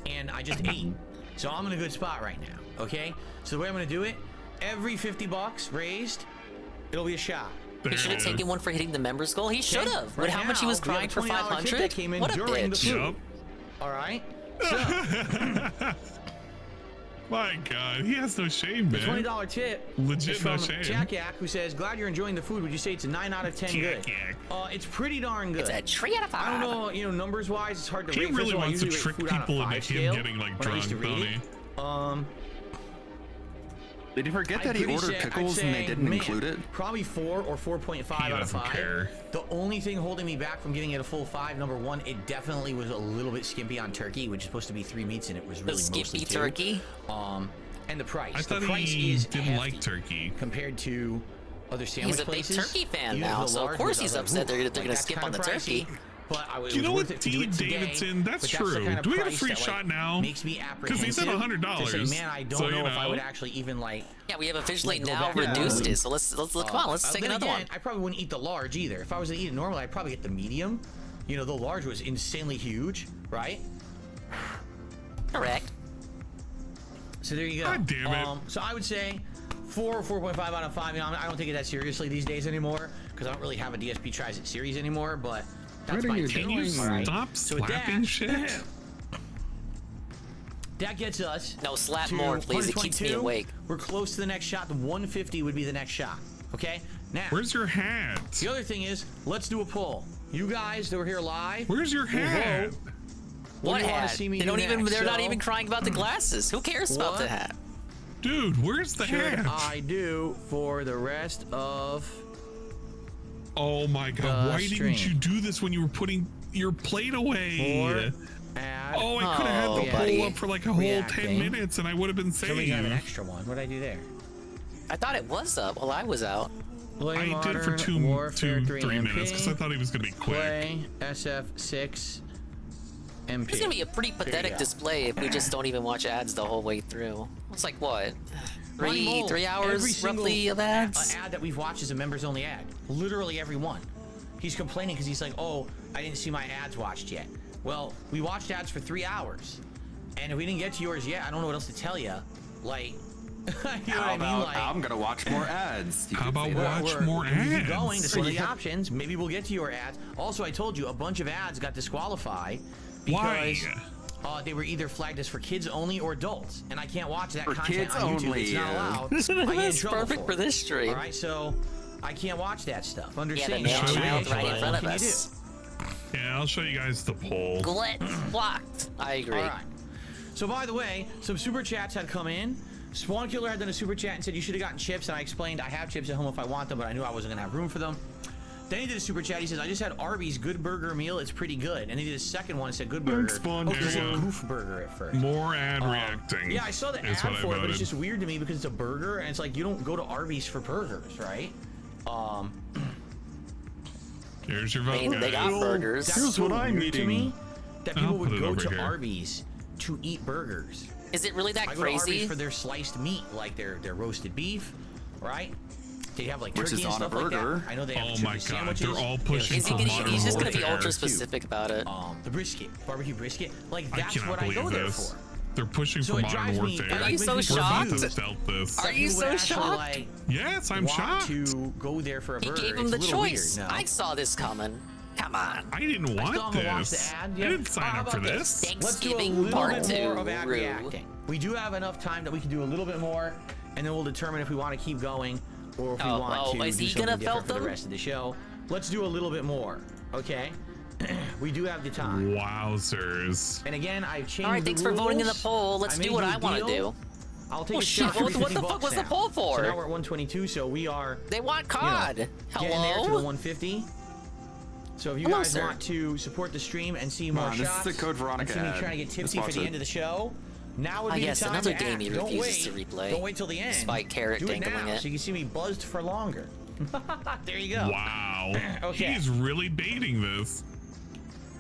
and I just ate, so I'm in a good spot right now. Okay, so the way I'm going to do it, every $50 raised, it'll be a shot. He should have taken one for hitting the members goal. He should have. With how much he was we have crying a for $20 tip 500. that came in What a during the bitch. food. All right. So, My God, he has no shame, the man. $20 tip Legit is no from shame. Jack Yak, who says, "Glad you're enjoying the food. Would you say it's a 9 out of 10 good?" It's pretty darn good. It's a 3 out of 5. I don't know, numbers wise, it's hard to He rate. First really of all, I wants to usually trick rate food on a people into 5 him scale getting like when I used to drunk, rate don't it. Did you forget that I'd he pretty ordered say- pickles I'd and they say, didn't man, include it? Probably 4 or 4.5 out of doesn't 5. care. The only thing holding me back from giving it a full 5, number one, it definitely was a little bit skimpy on turkey, which is supposed to be 3 meats, and it was really mostly skimpy 2. turkey? And the price. I thought the price he is didn't hefty like turkey compared to other sandwich He's a big places. turkey fan Even now, the so of large course ones, I he's was like, upset they're "Ooh, gonna that's skip kinda on the pricey." turkey. But it You was know worth what, it to do T. it today, Davidson? That's but true. the kind of Do we get a price free that, shot now? Makes me 'Cause he said apprehensive $100. to say, man, I don't So, know you if I would know. actually even like. Yeah, we have officially go now back reduced to- it. So let's come on, let's take then another again, one. I probably wouldn't eat the large either. If I was to eat it normally, I'd probably get the medium. You know, the large was insanely huge, right? Correct. So there you go. God damn it. So I would say 4 or 4.5 out of 5. You know, I don't take it that seriously these days anymore because I don't really have a DSP Tries It series anymore. But that's What are my you take. doing? All right? Stop So with slapping that, shit. That gets us. No, slap to more, please. It keeps me 122. awake. We're close to the next shot. The 150 would be the next shot. Okay. Now, Where's your hat? the other thing is, let's do a poll. You guys that were here live. Where's your will hat? vote. What do you wanna hat? see me They do don't even. next? They're not So- even crying about the glasses. Who cares about the What? hat? Dude, where's the Should hat? I do for the rest of? Oh my God, why stream? didn't you do this when you were putting your plate away? Add Oh, I could have had the buddy. poll up for like a whole 10 Reacting. minutes and I would have been Somebody saved. got an extra one. What did I do there? I thought it was up while I was out. Play I did it for Modern Warfare 3 3 MP. minutes because I thought he was going to be quick. Play SF6 MP. It's gonna be a pretty you pathetic go. display if we just don't even watch ads the whole way through. It's like what? Three Every hours single roughly of ads? ad that we've watched is a members only ad. Literally every one. He's complaining because he's like, oh, I didn't see my ads watched yet. Well, we watched ads for 3 hours. And if we didn't get to yours yet, I don't know what else to tell you. Like, you know what How I mean? about Like, I'm gonna watch more ads? You How could about say that. watch more we keep ads? going. That's one of the Yeah. options. Maybe we'll get to your ads. Also, I told you a bunch of ads got disqualified Why? because they were either flagged as for kids only or adults, and I can't watch that For content kids on YouTube. only, It's not yeah. allowed. I get in That's trouble perfect for it. this stream. All right, so I can't watch that stuff. Yeah, the Understand? nail Show you child the right in poll. front of What can you us. Yeah, I'll show you guys the poll. Glet blocked. I agree. All right. So by the way, some super chats had come in. Spawn Killer had done a super chat and said you should have gotten chips, and I explained I have chips at home if I want them, but I knew I wasn't gonna have room for them. Then he did a super chat. He says, I just had Arby's Good Burger meal. It's pretty good. And he did a second one and said Good Burger. Spawn He said Killer. Goof Burger at first. More ad reacting. Yeah, I saw the is ad what I for it, but it's voted. just weird to me because it's a burger, and it's like you don't go to Arby's for burgers, right? Here's your I vote, mean, they got guys. burgers. That's Here's so what I'm weird to eating. me that people I'll would put it go over to here. Arby's to eat burgers. Is it really that I go to Arby's crazy? for their sliced meat, like their roasted beef, right? They have like Which turkey is and on a stuff like burger. that. I know they have Oh turkey my God, sandwiches. they're all They have pushing Is he for gonna, modern he's just gonna be warfare. ultra specific about it. the brisket, barbecue brisket. Like I that's cannot what I believe go there this. for. They're pushing So for it modern drives me. warfare. Are you so We're about to shocked? stealth this. Are you so shocked? Like, Yes, I'm want shocked. to go there for a He burger. gave him It's the a little choice. Weird, no? I saw this coming. Come on. I didn't want this. I didn't sign up for this. Let's do a little bit more of ad reacting. We do have enough time that we can do a little bit more, and then we'll determine if we want to keep going or if we want to do something different for the rest of the show. Let's do a little bit more, okay? We do have the time. Wowzers. And again, I've changed the rules. All right, thanks for voting in the poll. Let's do what I want to do. I'll take a shit, shot. what the fuck was the poll for? So now we're at 122, so we are... They want COD. Getting there to the 150. So if you guys want to support the stream and see more shots, this is the Code Veronica and see me ad. trying to get tipsy for the end of the show, now would be the time another to game act. he Don't refuses wait. to replay. Don't wait till the end. Despite Carrot Do it dangling now, it. so you can see me buzzed for longer. There you go. Wow. Okay. He's really baiting this.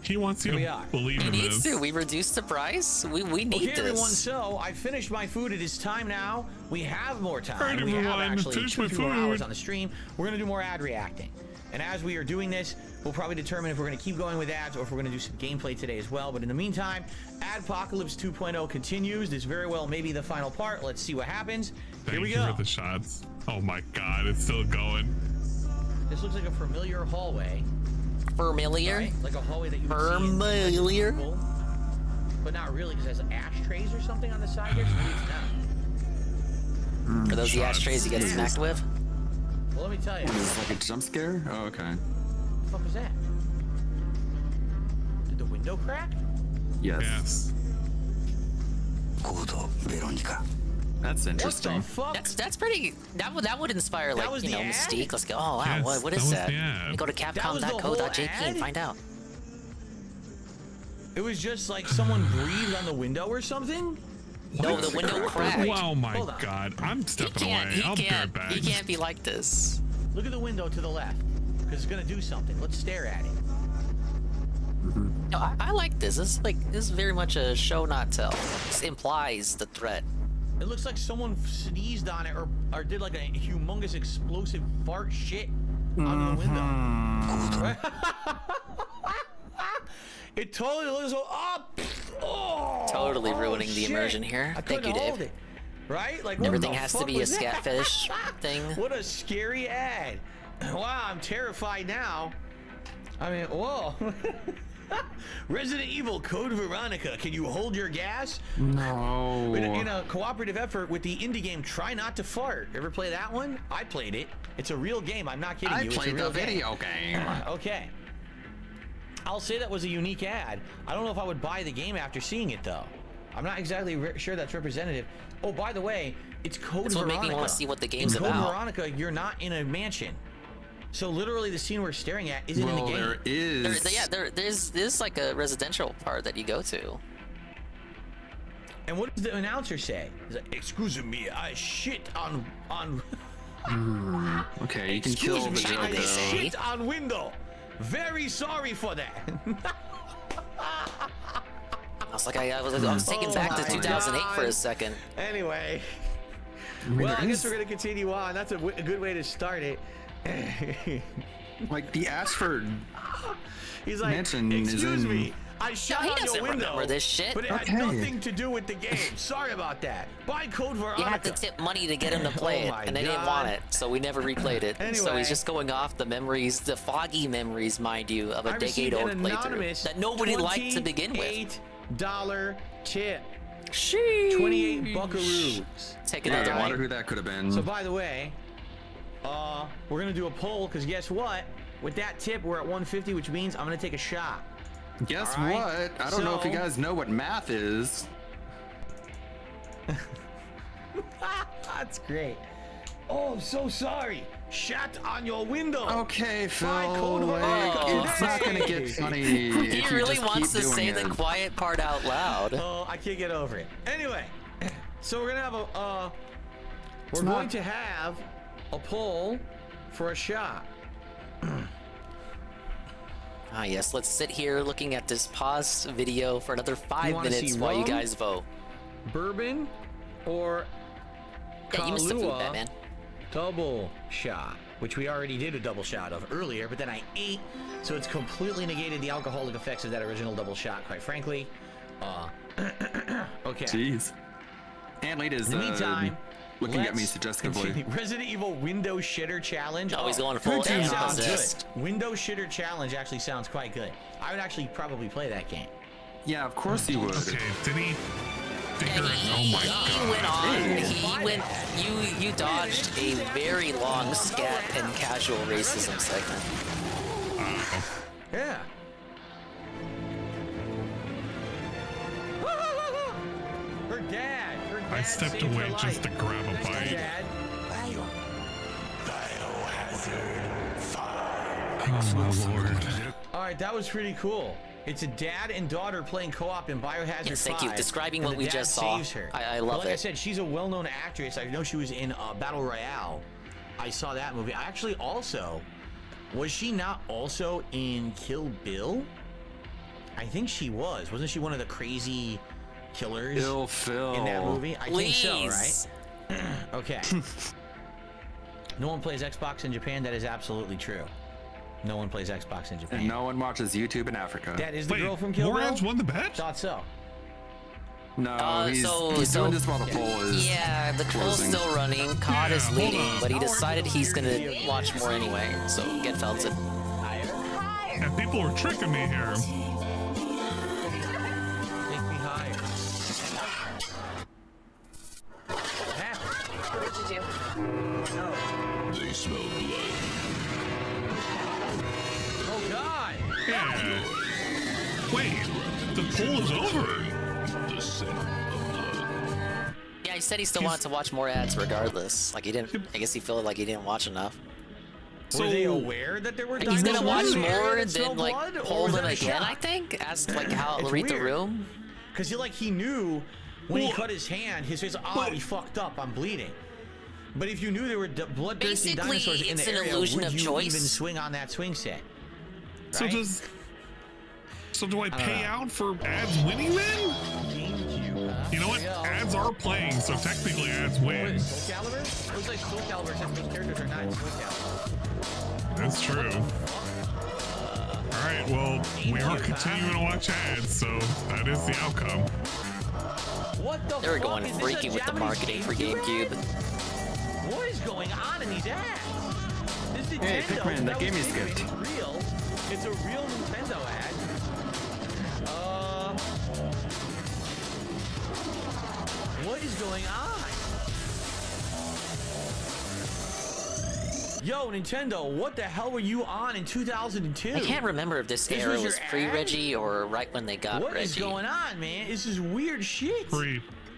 He wants you to believe in He needs this. to. We reduced the price. We need Okay, this. everyone, so I finished my food. It is time now. We have more time. All right, we have everyone, actually finish 2 my more hours food. on the stream. We're going to do more ad reacting. And as we are doing this, we'll probably determine if we're going to keep going with ads or if we're going to do some gameplay today as well. But in the meantime, Adpocalypse 2.0 continues. This very well may be the final part. Let's see what happens. Here we Thank you go. for the shots. Oh my god, it's still going. This looks like a familiar hallway. Familiar? Right? Like a hallway that you would see in Familiar? Google, but not really, because it has ashtrays or something on the side here, so maybe it's not. Are those the ashtrays you get smacked with? Well, let me tell you. Is this like a jump scare? Oh, okay. What the fuck was that? Did the window crack? Yes. That's interesting. What the fuck? That's pretty. That would inspire like was the ad? mystique. Let's go. Oh wow, Yes, what that is was that? the ad. You go to capcom.co.jp and find out. It was just like someone breathed on the window or something? No, the window cracked. Oh my Hold on. god, I'm stepping away. I'll be right back. He can't be like this. Look at the window to the left, because it's gonna do something. Let's stare at it. No, I like this. This is very much a show not tell. This implies the threat. It looks like someone sneezed on it or did like a humongous explosive fart shit on the window. It totally looks so up. Oh, Totally ruining the shit. immersion here. I Thank you, couldn't Dave. hold it. Right? Like what Everything the has to fuck be a was that? scatfish thing. What a scary ad. Wow, I'm terrified now. I mean, whoa. Resident Evil Code Veronica. Can you hold your gas? No. In a cooperative effort with the indie game Try Not to Fart. Ever play that one? I played it. It's a real game. I'm not kidding you. I played the video game. Okay. I'll say that was a unique ad. I don't know if I would buy the game after seeing it, though. I'm not exactly sure that's representative. Oh, by the way, it's Code That's what Veronica. made me want to see what the game's in Code about. Veronica, you're not in a mansion. So literally the scene we're staring at isn't in the game. There is. There's like a residential part that you go to. And what does the announcer say? He's like, excuse me, I shit on... Okay, you can kill the Excuse me, I joke. shit on window. Very sorry for that. I was taken back to 2008 for a second. Anyway. mean, Well, I there guess is- we're going to continue on. That's a good way to start it. Like the Ashford He's like, mansion is excuse in. me, I shot he on doesn't your window. remember this shit. But it Okay. had nothing to do with the game. Sorry about that. Buy Code Veronica. You had to tip money to get him to play Oh it, my and they didn't God. want it, so we never replayed it. So Anyway. he's just going off the memories, the foggy memories, mind you, of a I received decade-old an playthrough anonymous that nobody liked to begin with. $28 tip. Sheesh. 28 buckaroos. Take Yeah, another I one. wonder who that could have been. So by the way, we're gonna do a poll because guess what? With that tip, we're at 150, which means I'm gonna take a shot. Guess All right? what? I don't know if you So- guys know what math is. That's great. Oh, I'm so sorry. Shot on your window. Okay, Phil. Buy Code Veronica It's not today. gonna get funny. He if you really just wants keep to doing say it. the quiet part out loud. Oh, I can't get over it. Anyway, so we're gonna have a we're not- going to have a poll for a shot. Ah, yes, let's sit here looking at this pause video for another 5 wanna minutes see while you rum? guys vote. Bourbon or Yeah, you missed the food, Kahlua Batman. double shot, which we already did a double shot of earlier, but then I ate, so it's completely negated the alcoholic effects of that original double shot, quite frankly. Okay. Jeez. And late is In the meantime, looking at me suggestively. Resident Evil Window Shitter Challenge. Oh, he's going full that damn sounds possessed. good. Window Shitter Challenge actually sounds quite good. I would actually probably play that game. Yeah, of course you would. Okay, did he? Oh my god. He went on. He went. You dodged a very long scat and casual racism segment. Yeah. Her dad. I stepped away just to grab a bite. Oh my lord. All right, that was pretty cool. It's a dad and daughter playing co-op in Biohazard 5. Yes, thank you. Describing and what the we dad just saw. saves her. I love like it. I said, she's a well-known actress. I know she was in Battle Royale. I saw that movie. I actually also... Was she not also in Kill Bill? I think she was. Wasn't she one of the crazy killers Bill Phil. in that movie? I think so, Please. right? Okay. No one plays Xbox in Japan. That is absolutely true. No one plays Xbox in Japan. And no one watches YouTube in Africa. That is the girl from Kill Bill? Morad's won the bet? Thought so. No, he's doing this while the poll is Yeah, the poll's closing. still running. COD is leading, but he decided he's gonna watch more anyway. So get felt it. Yeah, people are tricking me here. Take me higher. What happened? What'd you do? They smell blood. Oh God! Yeah. Wait, the poll is over. The scent of blood. Yeah, he said he still wanted to watch more ads regardless. Like he didn't. I guess he felt like he didn't watch enough. Were they aware that there were He's gonna dinosaurs watch in the area more that smell than like blood, or pull was them that a again. shot? I think. Ask like how It's read the weird. room. Because he knew when he cut his hand, his face, oh, he fucked up, I'm bleeding. But if you knew there were bloodthirsty Basically, dinosaurs in it's the an area, illusion would of you choice. even swing on that swing set? So Right? So do I pay out for ads winning then? You know what? Ads are playing, so technically ads win. Soul Calibur? It was like Soul Calibur since those characters are not in Soul Calibur. That's true. All right, well, we are continuing to watch ads, so that is the outcome. What the They were fuck? going Is this a freaky with the Japanese marketing for GameCube GameCube. ad? What is going on in these ads? This Nintendo, Hey, Pikmin, that game you was skipped. It's real. It's a real Nintendo ad. What is going on? Yo, Nintendo, what the hell were you on in 2002? I can't remember if this era was was your pre-Reggie or right when they got What Reggie. is going on, man? This is weird shit.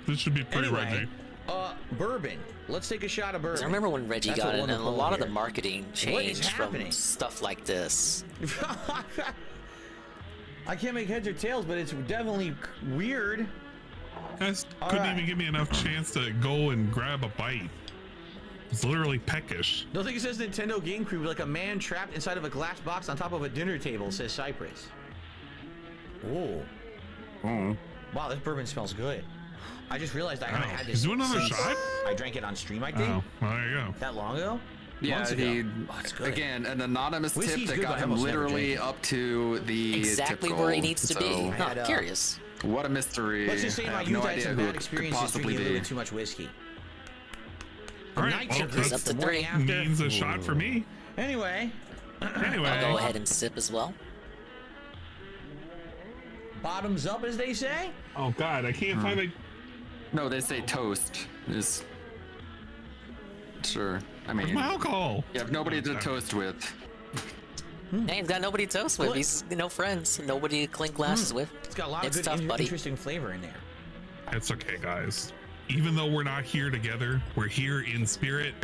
This should be Anyway, Reggie. Bourbon. Let's take a shot of bourbon. I remember when Reggie That's got what it, won and the a poll lot of here. the marketing What is changed from happening? stuff like this. I can't make heads or tails, but it's definitely weird. Guys All couldn't right. even give me enough chance to go and grab a bite. It's literally peckish. Don't think it says Nintendo GameCube like a man trapped inside of a glass box on top of a dinner table, says Cypress. Oh. Wow, this bourbon smells good. I just realized I haven't had this. He's doing another since shot? I drank it on stream, I think. Oh, well, there you go. That long ago? Yeah, Months ago. he Oh, it's good. again an anonymous Whiskey's tip that good, got but I him almost never literally drink it. up to the Exactly tip where he goal. needs to So, be. I had, Curious. What a mystery. Let's just say in I my have youth no I had idea some who bad it could experiences possibly drinking a little be. bit too much whiskey. All right, Night well, shift It's is up to the morning 3. after. means a shot for me. Anyway. Anyway. I'll go ahead and sip as well. Bottoms up, as they say. Oh God, I can't find my. No, they say toast. Is sure. I Where's mean, my alcohol? you have nobody to toast with. Yeah, he's got nobody to toast with. He's no friends, nobody to clink glasses with. It's got a lot It's of tough, good, buddy. interesting flavor in there. It's okay, guys. Even though we're not here together, we're here in spirit.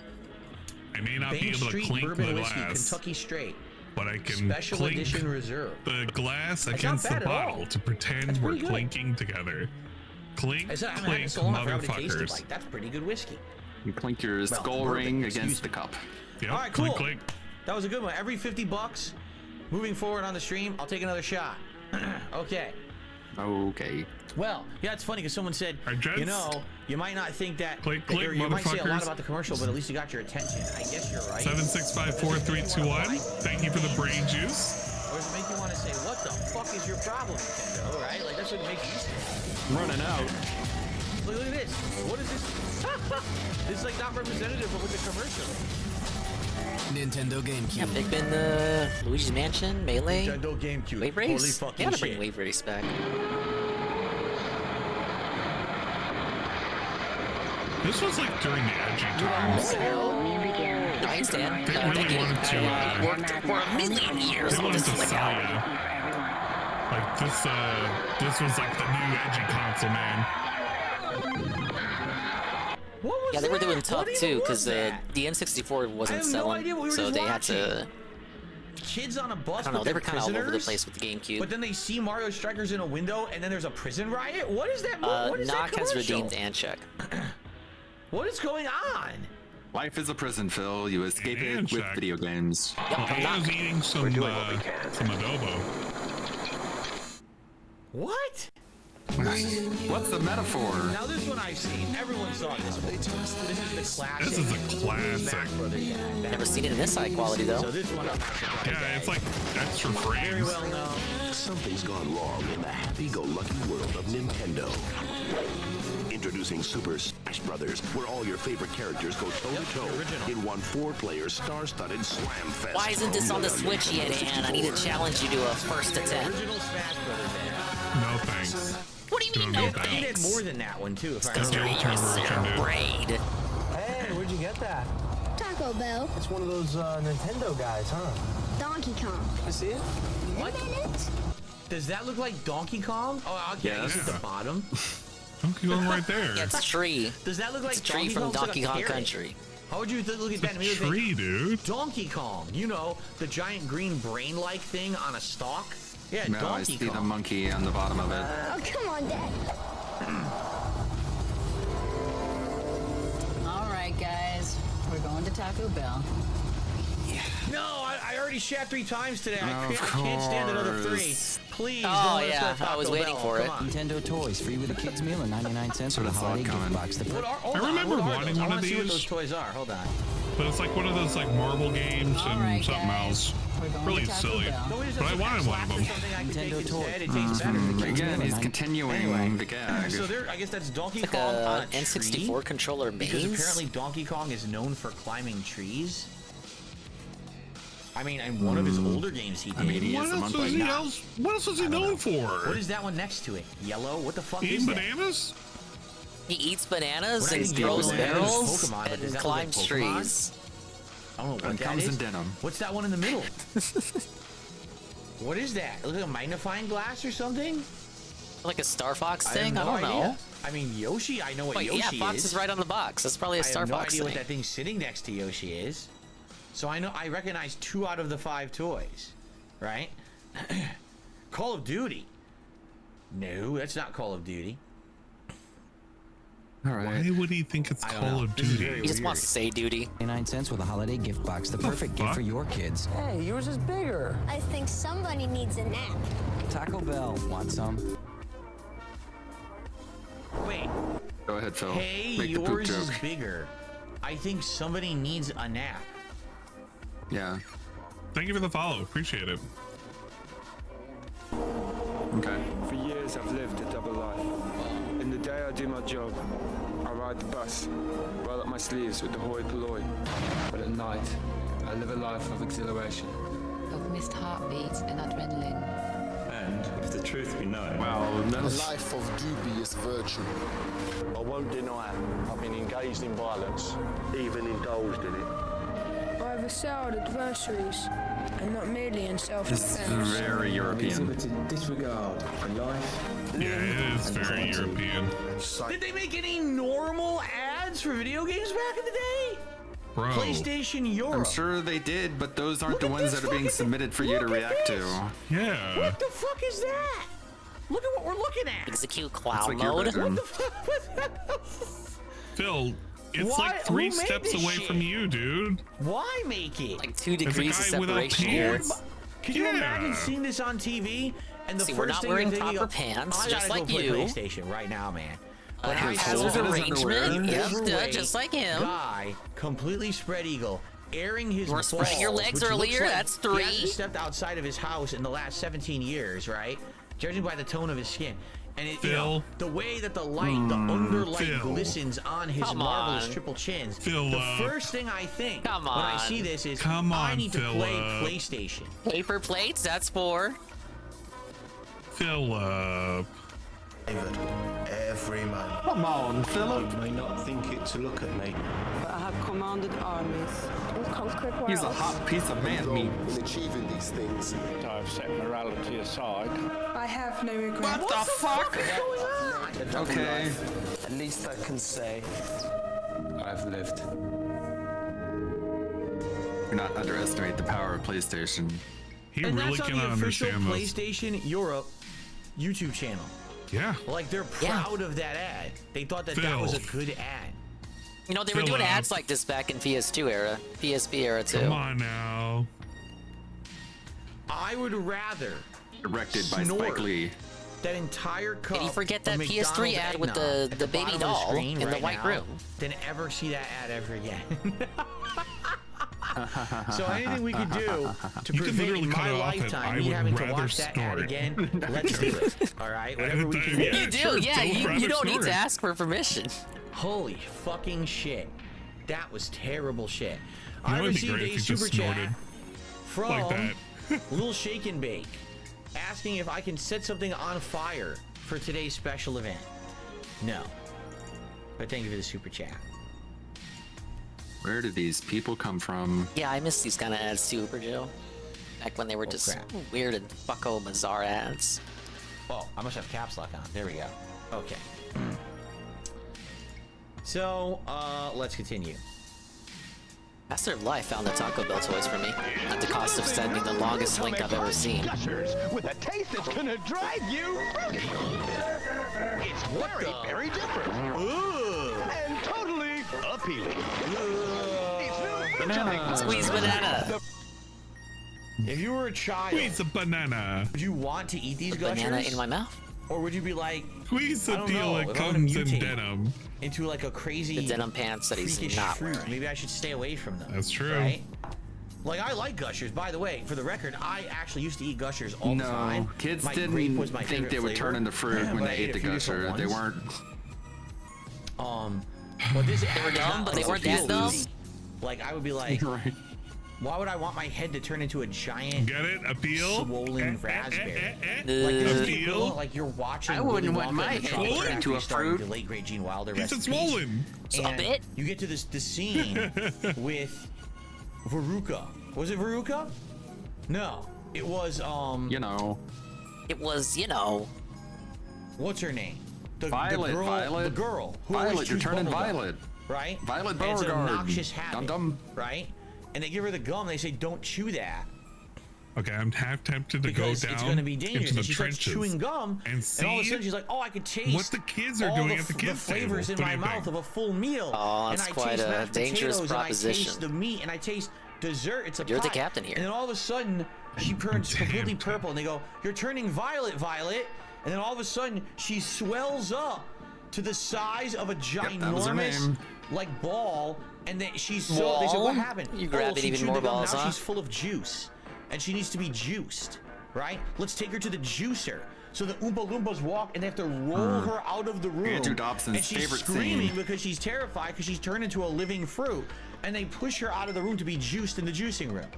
I may not be Bank able to Street clink Bourbon the Whiskey, glass, Kentucky Straight. but I can Special clink Edition Reserve. the glass That's against not the bad at all. bottle to pretend That's we're pretty good. clinking together. Clink, I said I haven't had clink, it so long, I forgot what it tasted motherfuckers. like. That's pretty good whiskey. You clink your skull bourbon, ring excuse against me. the cup. Yep, All right, clink, cool. clink. That was a good one. Every $50, moving forward on the stream, I'll take another shot. Okay. Okay. Well, yeah, it's funny because someone said, All right, gents. you know, you might not think that, Click, click, or you might say a lot motherfuckers. about the commercial, but at least you got your attention. I guess you're right. 7654321. Thank you for the brain juice. Or does it make you want to say, what the fuck is your problem, Nintendo? Right? Like, that's what it makes you say. Running out. Look at this. What is this? This is like not representative of what the commercial is. Nintendo GameCube. Yeah, Big Ben, Luigi's Mansion, Melee. Nintendo GameCube. Wave Race. Holy fucking You gotta shit. bring Wave Race back. This was like during the edgy times. I understand. They really wanted to. Worked for a million years They on wanted this to like sell you. Like this was like the new edgy console, man. What was Yeah, they were doing that? tough What too even because was that? the N64 I wasn't have no selling, idea what we were so just they had to. watching. Kids on a bus. I don't know. with They their were kind of all over the prisoners? place with the GameCube. But then they see Mario Strikers in a window, and then there's a prison riot. What is that? What is that Knock has commercial? redeemed Anchek. What is going on? Life is a prison, Phil. You escape it with video games. I was eating some adobo. What? What's the metaphor? Now this one I've seen. Everyone saw this one. This is the classic. This is a classic. Never seen it in this high quality though. So this one I'm not surprised Yeah, at. it's like extra frames. Very well known. Something's gone wrong in the happy-go-lucky world of Nintendo. Introducing Super Smash Brothers, where all your favorite characters go toe-to-toe in one 4-player star-studded slam fest. Why isn't this on the Switch yet, Ann? I need to challenge you to a first attempt. Original Smash Brothers. No thanks. What do you mean, Don't no need that. It had thanks? more than that one too. If I That's the remember. old version, dude. Braid. Hey, where'd you get that? Taco Bell. It's one of those Nintendo guys, huh? Donkey Kong. I see it. What? Does that look like Donkey Kong? Oh, okay. Yes. This is the bottom. Donkey Kong right there. Yeah, it's a tree. Does that look like It's a tree from Kong's like Donkey a Kong carrot? Country. How would you look at that? It's a tree, dude. Donkey Kong. You know, the giant green brain-like thing on a stalk. Yeah, No, I Donkey see Kong. the monkey on the bottom of it. Oh, come on, Dad. All right, guys. We're going to Taco Bell. No, I already shat 3 times today. I Of can't stand another 3. course. Please, Oh, don't let us yeah, go to I was Taco waiting Bell. for it. Come on. Nintendo toys free with a kids meal and 99 cents for the Should've saw it holiday gift coming. box. The Hold I on, remember what are wanting those? one I of wanna see what these. those toys are. Hold on. But it's like one of those like marble games All and right, something guys. else. We're going Really to Taco silly. Bell. No, But I wanted one of them. Nintendo toy. It tastes better. Again, he's continuing the gag. So there, I guess that's Donkey It's Kong like on a a tree. N64 controller Because maze. apparently Donkey Kong is known for climbing trees. I mean, in one of his older games he did. I mean, he What is a else month was like he that. else? What else was he known for? What is that one next to it? Yellow? What the fuck Eating is that? bananas? He eats bananas When I and think throws yellow bananas is barrels Pokemon, but does and that look like climbs Pokemon? trees. I don't know what And that comes is. in denim. What's that one in the middle? What is that? It looks like a magnifying glass or something? Like a Star Fox I have thing? I no don't know. idea. I mean, Yoshi, I know what Wait, Yoshi yeah, Fox is. is right on the box. That's probably a Star I have no Fox idea what thing. that thing sitting next to Yoshi is. So I recognize 2 out of the 5 toys, right? Call of Duty. No, that's not Call of Duty. All right. Why would he think it's I don't Call know. of This is Duty? very He just weird. wants to say duty. 99 cents with a holiday gift box. The perfect gift fuck? for your kids. Hey, yours is bigger. I think somebody needs a nap. Taco Bell. Want some? Wait, Go ahead, Phil. hey, Make the poop yours joke. is bigger. I think somebody needs a nap. Yeah. Thank you for the follow. Appreciate it. Okay. For years I've lived a double life. In the day I do my job, I ride the bus, roll up my sleeves with the hoi polloi. But at night, I live a life of exhilaration. Of missed heartbeats and adrenaline. And if the truth be known, Wow. A That's, life of dubious virtue. I won't deny I've been engaged in violence, even indulged in it. I've assailed adversaries, and not merely in this self-defense. is very European. disregard for life. Yeah, it is very European. Did they make any normal ads for video games back in the day? Bro. PlayStation Europe. I'm sure they did, but those aren't Look the at ones this that are being fucking- submitted for you to look at react this. to. Yeah. What the fuck is that? Look at what we're looking at. Execute That's clown like your mode. bedroom. Phil, it's Why- like 3 who made steps this away shit? from you, dude. Why make it? Like 2 There's a degrees of guy without separation here. pants. Could you Yeah. imagine seeing this on TV? And the See, first we're not thing wearing you're thinking proper of, pants, I just gotta like go play you. PlayStation right now, man. But Hazard Hazard is arrangement. underwear. Yep, overweight just like him. Guy, completely spread eagle, airing his You were balls, spreading your legs which looks earlier, like that's He hasn't 3. stepped outside of his house in the last 17 years, right? Judging by the tone of his skin. And it, Phil. the way that the light, the underlight Phil. glistens on his Come marvelous on. triple chins. Phil, the first thing I think Come when I on. see this is Come I on, need to Phil. play PlayStation. Paper plates, that's 4. Philip. David, every man. Come on, Philip. You may not think it to look at me. But I have commanded armies and conquered worlds. He's a hot piece of man meat. In achieving these things, I've set morality aside. I have no regrets. What the fuck? Okay. At least I can say I've lived. Do not underestimate the power of PlayStation. He And really that's on cannot the official understand this. PlayStation Europe YouTube channel. Yeah. Like they're proud of that ad. They thought that that Phil. was a good ad. You know, they were Philip. doing ads like this back in PS2 era, PSP era too. Come on now. I would rather Directed by snort Spike Lee. that entire cup. Did you forget that of PS3 McDonald's ad with eggnog the at baby bottom of the doll screen in the right white now room? Than ever see that ad ever again. So anything we could do to You could prevent literally in cut my it off at, lifetime "I me would having to rather watch that ad snort." again, let's do it. All right, whatever we can do. Yeah, You do, sure, yeah. Philip You rather don't need to snorted. ask for permission. Holy fucking shit. That was terrible shit. You know, I it'd be received great a if you super just chat snorted from like that. Little Shake and Bake asking if I can set something on fire for today's special event. No. But thank you for the super chat. Where did these people come from? Yeah, I miss these kind of ads too, Joe. Back when they were just crap. weird and fucko bizarre ads. Oh, I must have caps lock on. There we go. Okay. So, let's continue. Master of Life found the Taco Bell toys for me at the cost of sending the longest link I've ever seen. Gushers with a taste that's gonna drive you. It's very different. And totally appealing. Squeeze banana. If you were a child, Squeeze a banana. would you want to eat these gushers? Banana in my mouth. Or would you be like, Squeeze I a don't deal know, that if I'm gonna comes in mutate denim. into like a crazy The denim pants that he's freakish not fruit, wearing. maybe I should stay away from them. That's true. Right? Like I like gushers. By the way, for the record, I actually used to eat gushers all the time. Kids My didn't grape was my think favorite they would flavor, turn into fruit when but they I ate the a few different gusher. They ones. weren't. But this They were dumb, but they weren't that dumb. Like I would be like, Right. why would I want my head to turn into a giant Get it? Appeal? swollen raspberry? Like Uh, this is Appeal? equivalent, like you're watching. I wouldn't Willy want Wonka my and the head Chocolate turned into Factory a starring fruit. The late great Gene Wilder. He rest said in peace. swollen. And bit. you get to the scene with Veruca. Was it Veruca? No, it was You know. It was, you know. what's her name? The Violet, girl, Violet. The girl. Who Violet, always you're chews turning bubble gum, Violet. right? Violet And it's an Beauregard. obnoxious habit, Dum-dum. right? And they give her the gum. They say, "Don't chew that." Okay, I'm half tempted to go Because down it's going to be dangerous. into the And she starts trenches chewing gum, and see all of a sudden she's like, "Oh, I could taste what the kids are all doing the, at the the kids' flavors table. in What do my you mouth think? of a full meal." Oh, and that's I quite taste a mashed dangerous potatoes, proposition. And I taste the meat, and I taste dessert. It's a You're the pie. captain here. And then all of a sudden, she turns completely purple, and they go, "You're turning violet, Violet." And then all of a sudden, she swells up to the size of a that was her ginormous, name. like ball, and then she's so. They said, Ball? "What happened?" You grabbed it she even chewed more the gum. balls, Now huh? she's full of juice, and she needs to be juiced, right? Let's take her to the juicer. So the Oompa Loompas walk, and they have to roll her out of the room. Andrew Dobson's and she's favorite screaming scene. because she's terrified because she's turned into a living fruit, and they push her out of the room to be juiced in the juicing room.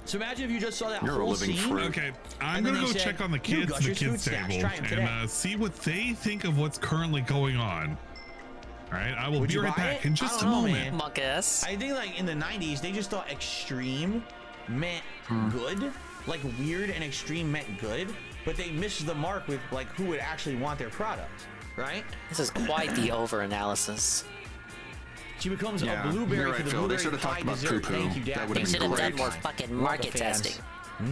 So imagine if you just saw that You're a whole living scene. fruit. Okay, I'm And then gonna they go said, check on the "You kids, the Gushers food kids snacks, table, try 'em today." and see what they think of what's currently going on. All right, I will Would be you right buy back it? in I just a don't know, moment. man. Monk ass. I think like in the 90s, they just thought extreme meant good. Like weird and extreme meant good, but they missed the mark with like who would actually want their product, right? This is quite the over-analysis. She becomes Yeah, a blueberry you're right, for the Phil. They blueberry should have pie talked about dessert. poo-poo. Thank you, That Dad. would They have should been have done great. more fucking Wonka market fans testing.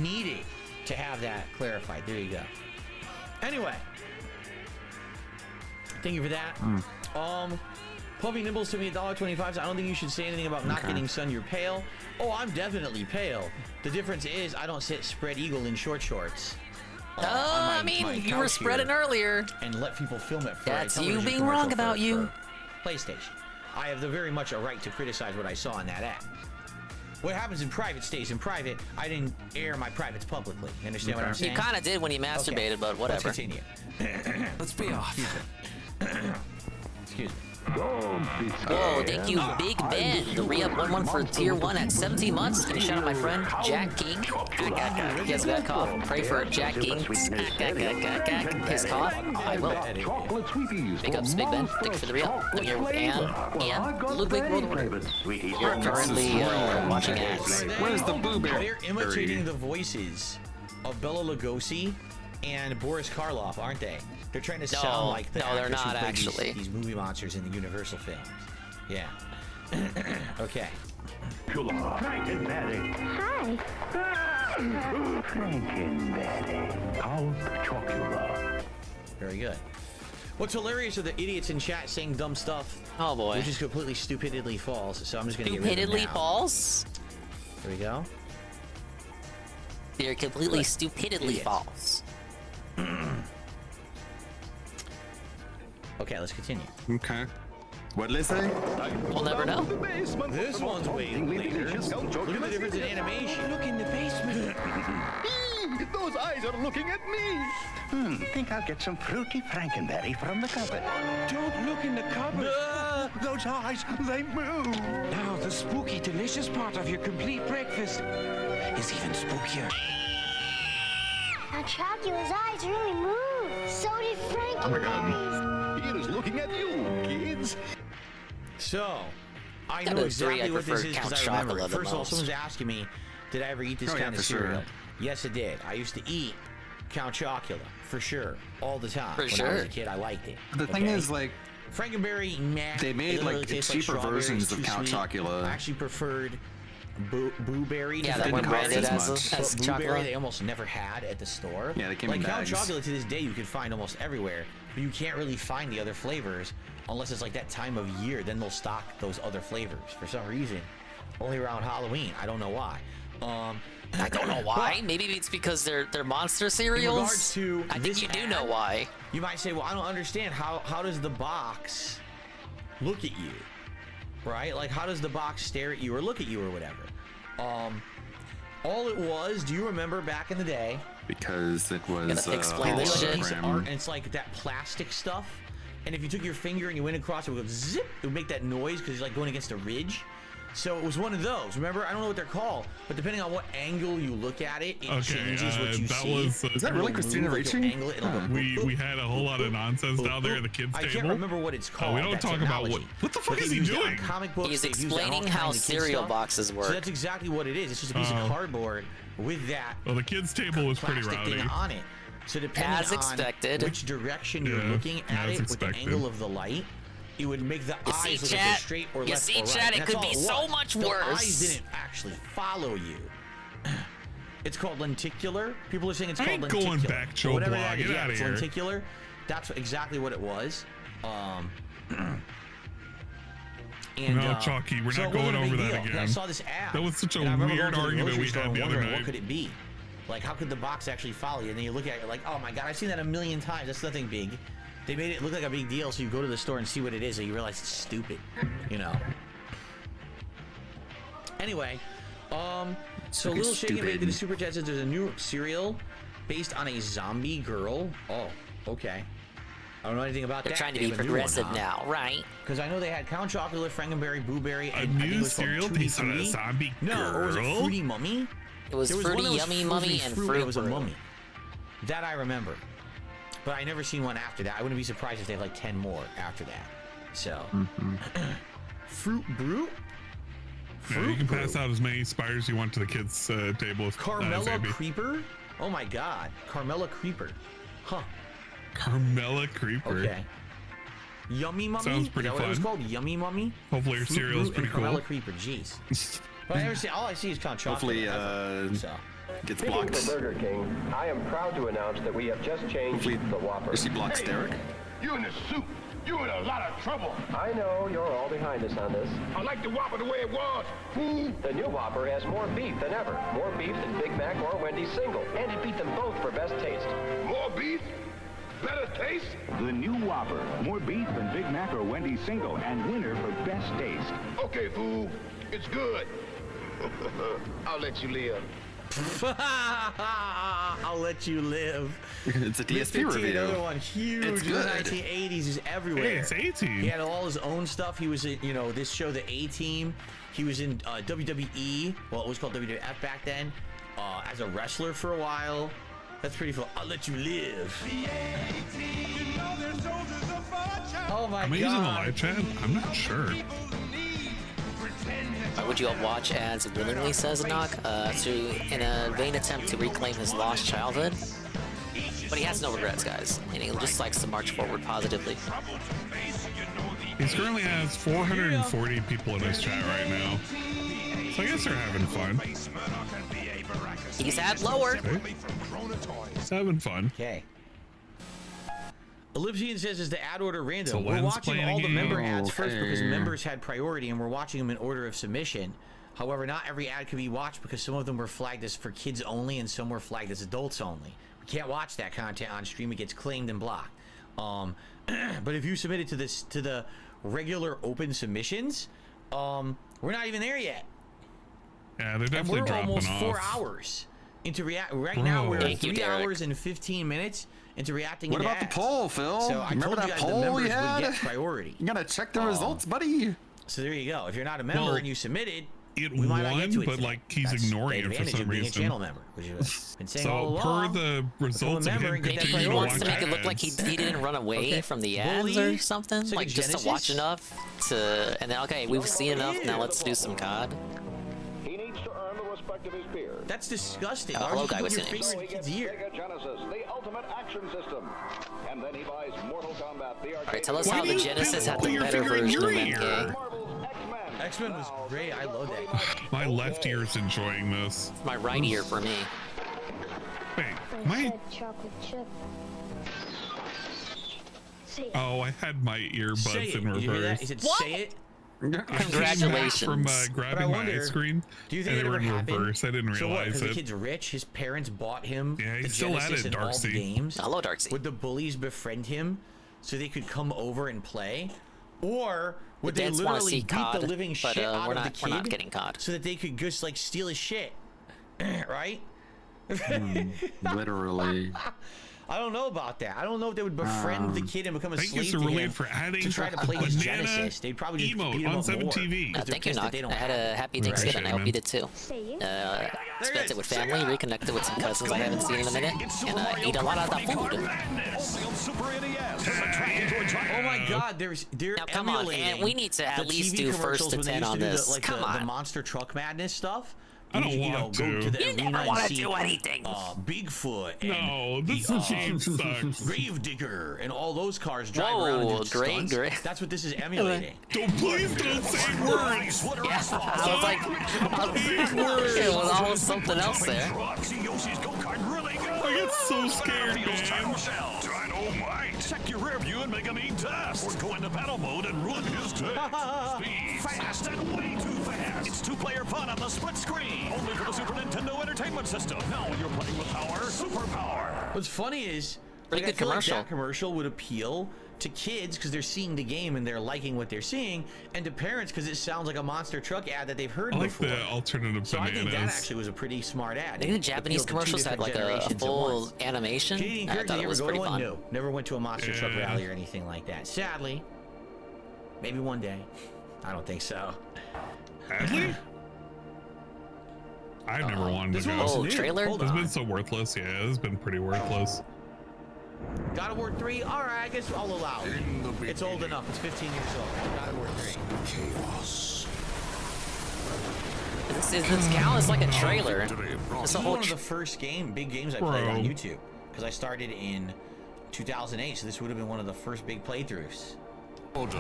Needed to have that clarified. There you go. Anyway, thank you for that. Puppy Nibbles to me $1.25. So I don't think you should say anything about not Okay. getting sun. You're pale. Oh, I'm definitely pale. The difference is I don't sit spread eagle in short shorts. on I my mean, you couch were spreading here earlier. and let people film it for That's a you television being commercial wrong about you. for PlayStation. I have the very much a right to criticize what I saw in that ad. What happens in private stays in private. I didn't air my privates publicly. You understand what I'm saying? You kind of did when you masturbated, but whatever. Let's continue. Let's be off. Excuse me. Whoa, thank you, Big Ben. The re-up 1-1 for tier 1 at 17 months. Can you shout out my friend, Jack King? Yes, that cough. Pray for Jack King. His cough. I will. Big ups, Big Ben. Thank you for the re-up. I'm here with Ann. Ludwig World Order. You're currently watching ads. Where's the Boo Bear? They're imitating the voices of Bela Lugosi and Boris Karloff, aren't they? They're trying to sound like the no, they're actors who not play actually. These movie monsters in the Universal films. Yeah. Okay. Frankenberry. Hi. Frankenberry. Count Chocula. Very good. What's hilarious are the idiots in chat saying dumb stuff. Oh boy. Which is completely stupidly false. So I'm just gonna get rid of Stupidly them now. false? There we go. They're completely stupidly false. Okay, let's continue. Okay. What did they say? We'll never know. This one's way later. Look at the difference in animation. Look in the basement. Those eyes are looking at me. Think I'll get some fruity Frankenberry from the cupboard. Don't look in the cupboard. Those eyes, they move. Now, the spooky, delicious part of your complete breakfast is even spookier. Now, Chocula's eyes really move. So did Frankenberry's. He is looking at you, kids. So, I Out know of three, exactly I what this prefer is Count because I remember Chocula it. the First of all, most. someone's asking me, did I ever eat this kind of for sure. cereal? Yes, I did. I used to eat Count Chocula, for sure, all the time. For when I was sure. a kid, I liked it. The thing is, like, Frankenberry, meh. they made It literally like tastes cheaper strawberries, versions of too Count sweet. Chocula. I actually preferred Boo-Berry. Yeah, that didn't one cost branded as as, much. as Boo-Berry, chocolate. they almost never had at the store. Yeah, they came like in Count bags. Chocula to this day you can find almost everywhere, but you can't really find the other flavors unless it's like that time of year. Then they'll stock those other flavors for some reason. Only around Halloween. I don't know why. I don't know why. Maybe it's because they're monster cereals. In regards to I think this you do ad, know why. You might say, well, I don't understand. How does the box look at you? Right? Like, how does the box stare at you or look at you or whatever? All it was, do you remember back in the day? Because it was explain this Like a shit. piece of art, and it's like that plastic stuff. And if you took your finger and you went across, it would go zip. It would make that noise because it's like going against a ridge. So it was one of those. Remember, I don't know what they're called, but depending on what angle you look at it, it changes what you that see. was. Is that really Christina Ricci? Angle it, it'll go We had a whole lot of nonsense down there at the kids' I table. can't remember what it's called. We don't that talk about technology. what the fuck But is they he use that doing? in comic books. He's They've used that in all explaining how kinds of kid cereal stuff. boxes work. So that's exactly what it is. It's just a piece of cardboard with that Well, the kids' table was pretty plastic rowdy. thing on it. So depending As expected. on which direction you're Yeah, looking at as it with the expected. angle of the light, it would make the You eyes see, look like they're chat? straight or You left see, or right. chat? It And that's could all be it so was. much The worse. eyes didn't actually follow you. It's called lenticular. People are saying it's I called ain't lenticular. going back to But a whatever blog. that is, Get yeah, outta it's here. lenticular. That's exactly what it was. And, No, Chalky, we're so not it wasn't going a big over that deal. And I again. saw this ad. That was such a and I remember weird going to the argument grocery we store had and the other wondering night. What could it be? Like, how could the box actually follow you? And then you look at it, you're like, oh my god, I've seen that a million times. That's nothing big. They made it look like a big deal, so you go to the store and see what it is, and you realize it's stupid. You know. Anyway, so Fucking Little Shaky stupid. making the super chat says there's a new cereal based on a zombie girl. Oh, okay. I don't know anything about They're that. trying to They be have a new progressive one, huh? now, right? Because I know they had Count Chocula, Frankenberry, Boo-Berry, A and I think it new was called cereal Tutti based on a Frutti. zombie No, or was it girl? Fruity Mummy? It was There Fruity one that was Yummy supposed to Mummy be and fruit, Fruit It was a Brew. mummy. That I remember. But I never seen one after that. I wouldn't be surprised if they have like 10 more after that. So, Fruit Brew? Yeah, you can pass out as many spiders you want to the kids' table. Carmella Zambi. Creeper? Oh my god. Carmella Creeper. Huh. Carmella Creeper. Okay. Yummy Mummy? Sounds pretty Is that what it was fun. called? Yummy Mummy? Hopefully your Fruit cereal is Brew pretty and cool. Carmella Creeper, jeez. But I never see, all I see is Count Chocula. Hopefully, So. gets Speaking blocked. for Burger King, I am proud to announce that we have just changed Hopefully, the Whopper. she blocks Derek. You in the soup. You in a lot of trouble. I know you're all behind us on this. I like the Whopper the way it was. Fool. The new Whopper has more beef than ever. More beef than Big Mac or Wendy's single. And it beat them both for best taste. More beef, better taste. The new Whopper. More beef than Big Mac or Wendy's single, and winner for best taste. Okay, fool. It's good. I'll let you live. I'll let you live. It's a DSP review. Another one, huge. It's in the good. 1980s. He's everywhere. Hey, it's A-Team. He had all his own stuff. He was in, this show, The A-Team. He was in WWE. Well, it was called WWF back then. As a wrestler for a while. That's pretty cool. I'll let you live. Oh my Am I god. using the live chat? I'm not sure. Would you watch ads willingly, says Enoch, in a vain attempt to reclaim his lost childhood? But he has no regrets, guys, and he just likes to march forward positively. He currently has 440 people in his chat right now. So I guess they're having fun. He's had lower. Okay. He's having fun. Okay. Elysian says, is the ad order random? So We're Len's watching playing all a the game. member ads first because Okay. members had priority, and we're watching them in order of submission. However, not every ad could be watched because some of them were flagged as for kids only and some were flagged as adults only. We can't watch that content on stream. It gets claimed and blocked. But if you submit it to the regular open submissions, we're not even there yet. Yeah, they're And definitely we're dropping almost off. 4 hours into right now. We're Thank you, 3 Derek. hours and 15 minutes into reacting. What into about the ads. poll, Phil? So I Remember told you that guys poll the members we had? would get priority. You gotta check the results, buddy. So there you go. If you're not a member Well, and you submitted, It we might not get to won, it but today. like he's That's ignoring the it for advantage some of being a reason. channel member, which I've been saying all So per along. the results of member him and get that Maybe continuing he to wants watch to make it look like he ads. didn't run away Okay. from the ads Bully? or something, Sega like just to watch Genesis? enough to, and then okay, we've seen enough. Now let's do some COD. He needs to earn the respect of his peers. That's disgusting. Hello, Why would you guy, put what's your your name? finger in a kid's ear? Sega Genesis, the ultimate action system. And then he buys Mortal Kombat, the arcade. All right, tell us Why how do the you Genesis had put the your better finger in version your of ear? MK. Marvel's X-Men. X-Men was great. I love that. My left ear's enjoying this. My right ear for me. Wait, my chocolate chip. oh, I had my Say earbuds it. in Did you hear that? reverse. He said, What? say it. I came back Congratulations. from But I grabbing my wonder, ice cream, Do you think and it they were ever in happened? reverse. I didn't So what? realize Because the it. kid's rich, his parents bought him Yeah, the he's still at Genesis it, and all the Darcy. games. Hello, Darcy. Would the bullies befriend him so they could come over and play? Or would The they dads wanna literally see beat COD, the living but, shit out we're of the not- kid we're not getting COD. so that they could just like steal his shit? Right? Literally. I don't know about that. I don't know if they would befriend the kid and become a Thank you, slave Sir to him William, for adding to try to play a his banana Genesis. They'd probably just emote beat him on up 7 more. TV. 'cause they're Thank you, pissed that Knock. they don't I had have a it. happy Thanksgiving. I hope man. you did too. Spent it with family, reconnected with some cousins I haven't seen in a minute, and ate a lot of that food. Oh my God! They're Now, come on, emulating man. We need to at the least TV do commercials first to when they 10 used on to do this. The, like Come the on. Monster Truck Madness stuff. I don't You know, want go to the You arena never and wanna see, do anything. Bigfoot. And No, this game sucks. Gravedigger and all those cars drive Whoa, around and do great, stunts. great. That's what this is emulating. Please don't say words. Yeah, I was like, it was almost something else there. I get so scared, man. Check your rear view and make a neat test. Or go into battle mode and ruin his day. Speed, fast, and way too fast. It's two-player fun on the split screen. Only for the Super Nintendo Entertainment System. Now you're playing with power, superpower. What's funny is, Pretty like, good I feel commercial. Like that commercial would appeal to kids because they're seeing the game and they're liking what they're seeing, and to parents because it sounds like a monster truck ad that they've heard I like before. the alternative So I think that bananas. actually was a pretty smart ad. I think the Japanese commercials had like a full animation. Canadian I character, thought you it ever was go pretty to one? fun. No, never went to a monster truck Yeah. rally or anything like that. Sadly, maybe one day. I don't think so. Sadly? I've never wanted This to one go. looks Oh, new. trailer? Hold It's on. been so worthless. Yeah, it's been pretty worthless. God of War 3. All right, I guess I'll allow it. It's old enough. It's 15 years old. God of War 3. Chaos. This count is like a trailer. It's a This is whole. one of the first big games I played on YouTube because I started in 2008, so this would have been one of the first big playthroughs.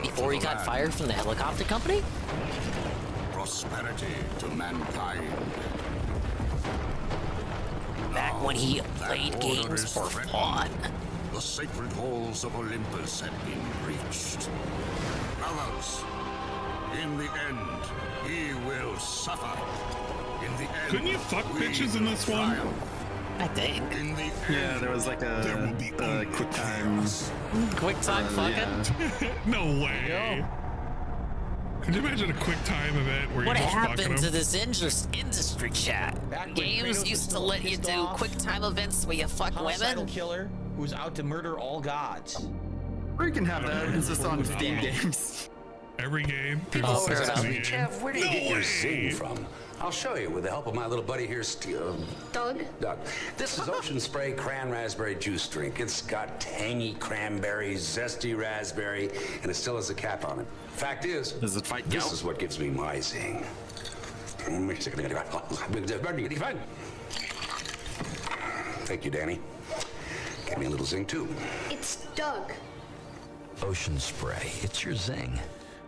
Before he got fired from the helicopter company? Prosperity to mankind. Back when he played games for fun. The sacred halls of Olympus have been breached. Brothers, in the end, he will suffer. In the end, Couldn't you fuck we bitches in this one? I think. In the Yeah, there was like a quick time. Quick time fucking? No way. Could you imagine a quick time event where What you're just fucking happened to them? this industry chat? Games used to let you do quick time events where you fuck women. Killer who's out to murder all gods. Or you can have that. It's just on Steam games. Every game. Oh, fair enough. Kev, where do you get your zing from? I'll show you with the help of my little buddy here, Doug? Doug. This is Ocean Spray Cran Raspberry Juice Drink. It's got tangy cranberry, zesty raspberry, and it still has a cap on it. Fact is, does it fight this is what gives me my zing. Thank you, Danny. Give me a little zing, too. It's Doug. Ocean Spray. It's your zing.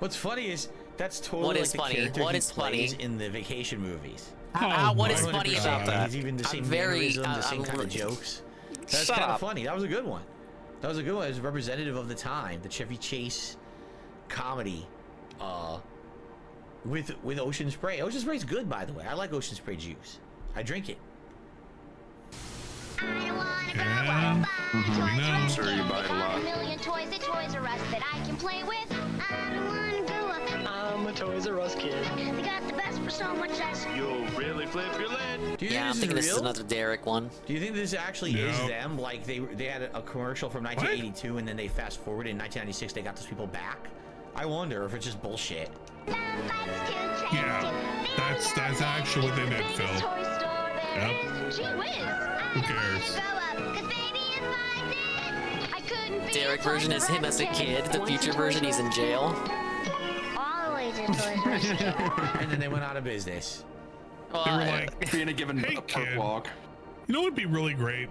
What's funny is that's totally What like is the funny? character What he is funny? plays in the vacation movies. What is funny about that? He's even the same I'm very. mannerisms, the same kind of jokes. That's Shut kind of up. funny. That was a good one. That was a good one. It was representative of the time, the Chevy Chase comedy, with Ocean Spray. Ocean Spray's good, by the way. I like Ocean Spray juice. I drink it. I'm sure you buy a lot. A million toys at Toys R Us that I can play with. I don't wanna grow up. I'm a Toys R Us kid. They got the best for so much less. You'll really flip your lid. Do you Yeah, I'm think thinking this this is is real? another Derek one. Do you think this actually is them? Like they had a commercial from 1982 and then they fast forward in 1996 they got those people back? I wonder if it's just bullshit. Yeah, that's actually what they did, Phil. Yep. Gee whiz. Who cares? Derek version is him as a kid. The future version, he's in jail. All the way to Toys R Us. And then they went out of business. They were like, being given hey, a perk kid, walk. you know what would be really great?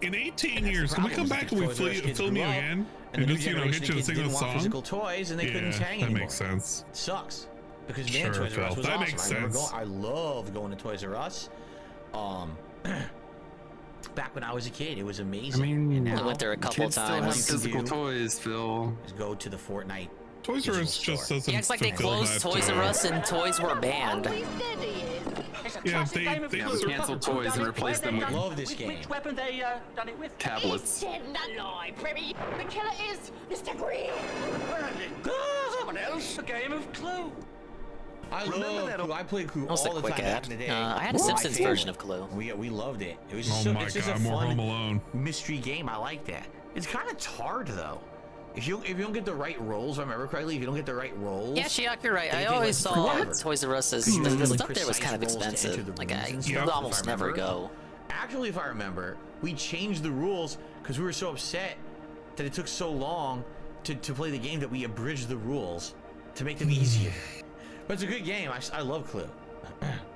In 18 years, can we come back and we film you again? And just, you know, hit you and sing the song? Physical toys and they couldn't hang that anymore. makes sense. It sucks. Because Sure, man, Toys R Us Phil, was that awesome. makes I remember sense. I loved going to Toys R Us. Back when I was a kid, it was amazing. I mean, and now, I went there a couple kids still have times. physical toys, Phil. Is go to the Fortnite. Toys R Us just doesn't. Yeah, it's like they fulfill closed that, Toys R Us and toys were banned. Yeah, they canceled toys and replaced them with Love this game. Which weapon they done it with? tablets. In the library. The killer is Mr. Green. Someone else. A game of Clue. I love Clue. I played Clue That was a all the quick time back ad. in the day. I had a It was my Simpsons favorite. version of Clue. We loved it. It was Oh so, my it's just God, a more fun Home Alone. mystery game. I like that. It's kind of hard though. If you don't get the right rolls, if I remember correctly, if you don't get the right rolls. Yeah, Shiak, you're right. they I take, always like, saw forever. Toys R Us as Because you the have, like, stuff there was precise kind of rolls to enter expensive. the Like rooms I and would stuff, if I almost never remember. go. Actually, if I remember, we changed the rules because we were so upset that it took so long to play the game that we abridged the rules to make them easier. But it's a good game. I love Clue.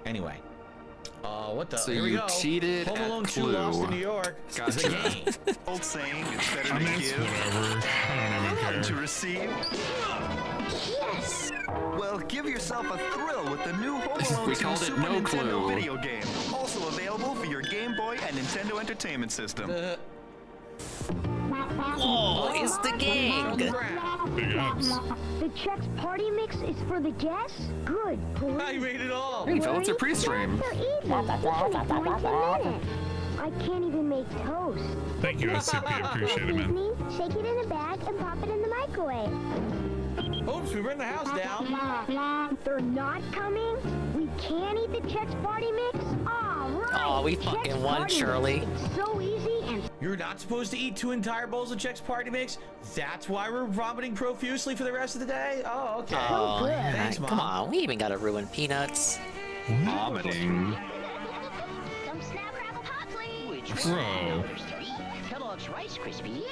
Anyway. What the? So Here we you go. cheated Home at Alone 2 Clue. Lost in New York. It's a Gotcha. game. Old saying, it's better I to mean, it's give whatever. I don't even than to care. receive. Yes. Well, give yourself a thrill with the new Home Alone We 2 called it Super No Nintendo Clue. video game. Also available for your Game Boy and Nintendo Entertainment System. Oh, it's the gang. Big ups. The Chex Party Mix is for the guests? Good. I made it all. Hey, Phil, it's a pre-stream. So easy. This only 22 minutes. I can't even make toast. Thank you, SCP. Appreciate it, man. Evening, shake it in a bag and pop it in the microwave. Oops, we burned the house down. They're not coming? We can't eat the Chex Party Mix? All right. Oh, we Chex fucking won, Party Shirley. Mix. It's so easy and You're not supposed to eat 2 entire bowls of Chex Party Mix? That's why we're vomiting profusely for the rest of the day? Oh, okay. Oh, yeah. Thanks, Mom. Come on, we even gotta ruin peanuts. Vomiting. some Snap Apple Pop, please. Bro. Kellogg's Rice Krispies. Yeah.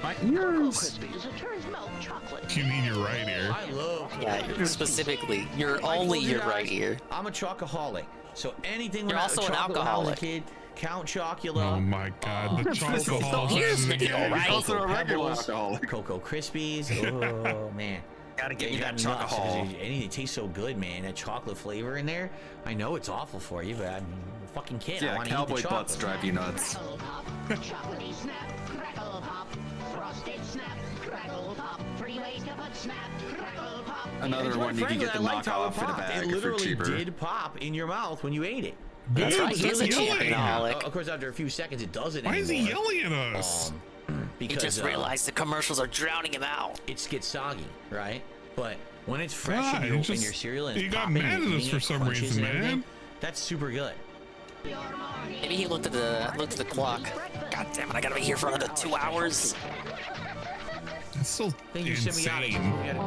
My ears. Krispies. It turns milk chocolate. You mean you're right here? I love Yeah, specifically. You're I only told you your guys, right here. I'm a chocoholic. So anything You're when also I, an chocolate when I was a alcoholic. kid, Count Chocula. Oh my God, the chocolate. Here's the deal, right? Also a regular Pebbles, alcoholic. Cocoa Krispies. Oh man. Gotta get You you that got nuts, 'cause chocohol. it tastes so good, man. That chocolate flavor in there. I know it's awful for you, but I'm a fucking kid. I Yeah, want to eat cowboy the chocolate. butts drive you nuts. Chocolatey snap, crackle pop, frosted snap, crackle pop. 3 ways to put snap, crackle pop. Another And one quite you can frankly, get the I liked how it knockoff in a popped. bag It for literally cheaper. did pop in your mouth when you ate it. That's Dude, right, he's a yelling. champion-aholic. Of course, after a few seconds, it doesn't Why is he anymore. yelling at us? He Because just realized the commercials are drowning him out. it gets soggy, right? But When it's fresh in your cereal and you it's got popping, mad at us for some reason, man. That's super good. Maybe he looked at the clock. God damn it! I gotta be here for another 2 hours. It's so insane how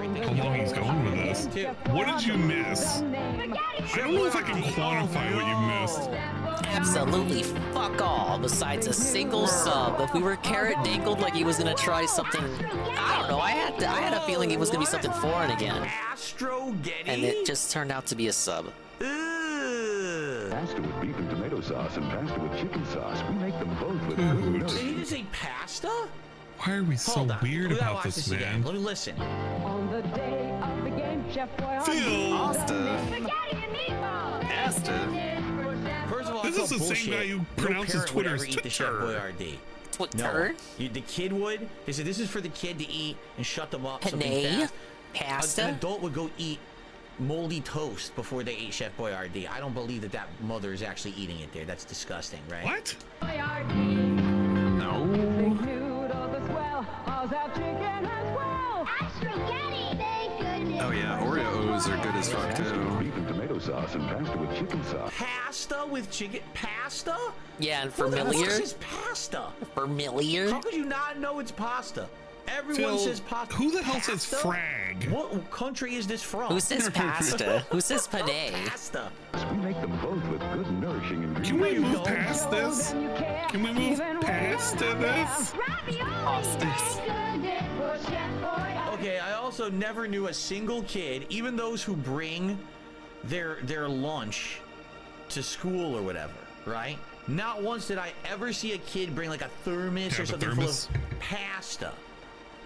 long he's going with this. What did you miss? I don't know if I can quantify what you missed. Absolutely fuck all. Besides a single sub. If we were carrot dangled like he was gonna try something, I don't know. I had a feeling it was gonna be something foreign again. And it just turned out to be a sub. Pasta with beef and tomato sauce and pasta with chicken sauce. We make them both with good nourishing. Did he just say pasta? Why are we so weird about this, man? Let me listen. On the day of the game, Chef Boyardee. Pasta. First of all, This is the same guy who pronounces Twitter as eat the Chef Boyardee. Twitter? No, the kid would. They said this is for the kid to eat and shut them up. Penne? Pasta. Pasta? An adult would go eat moldy toast before they ate Chef Boyardee. I don't believe that mother is actually eating it there. That's disgusting, right? What? No. Oh yeah, Oreos are good as fuck too. Beef and tomato sauce and pasta with chicken sauce. Pasta with chicken? Pasta? Yeah, and Who the familiar. fuck says pasta? Familiar. How could you not know it's pasta? Everyone Phil, says pasta. who the hell says frag? What country is this from? Who says pasta? Who says penne? Pasta. We make them both with good nourishing ingredients. Can we move past this? Can we move past this? Okay, I also never knew a single kid, even those who bring their lunch to school or whatever, right? Not once did I ever see a kid bring like a thermos or something full of pasta.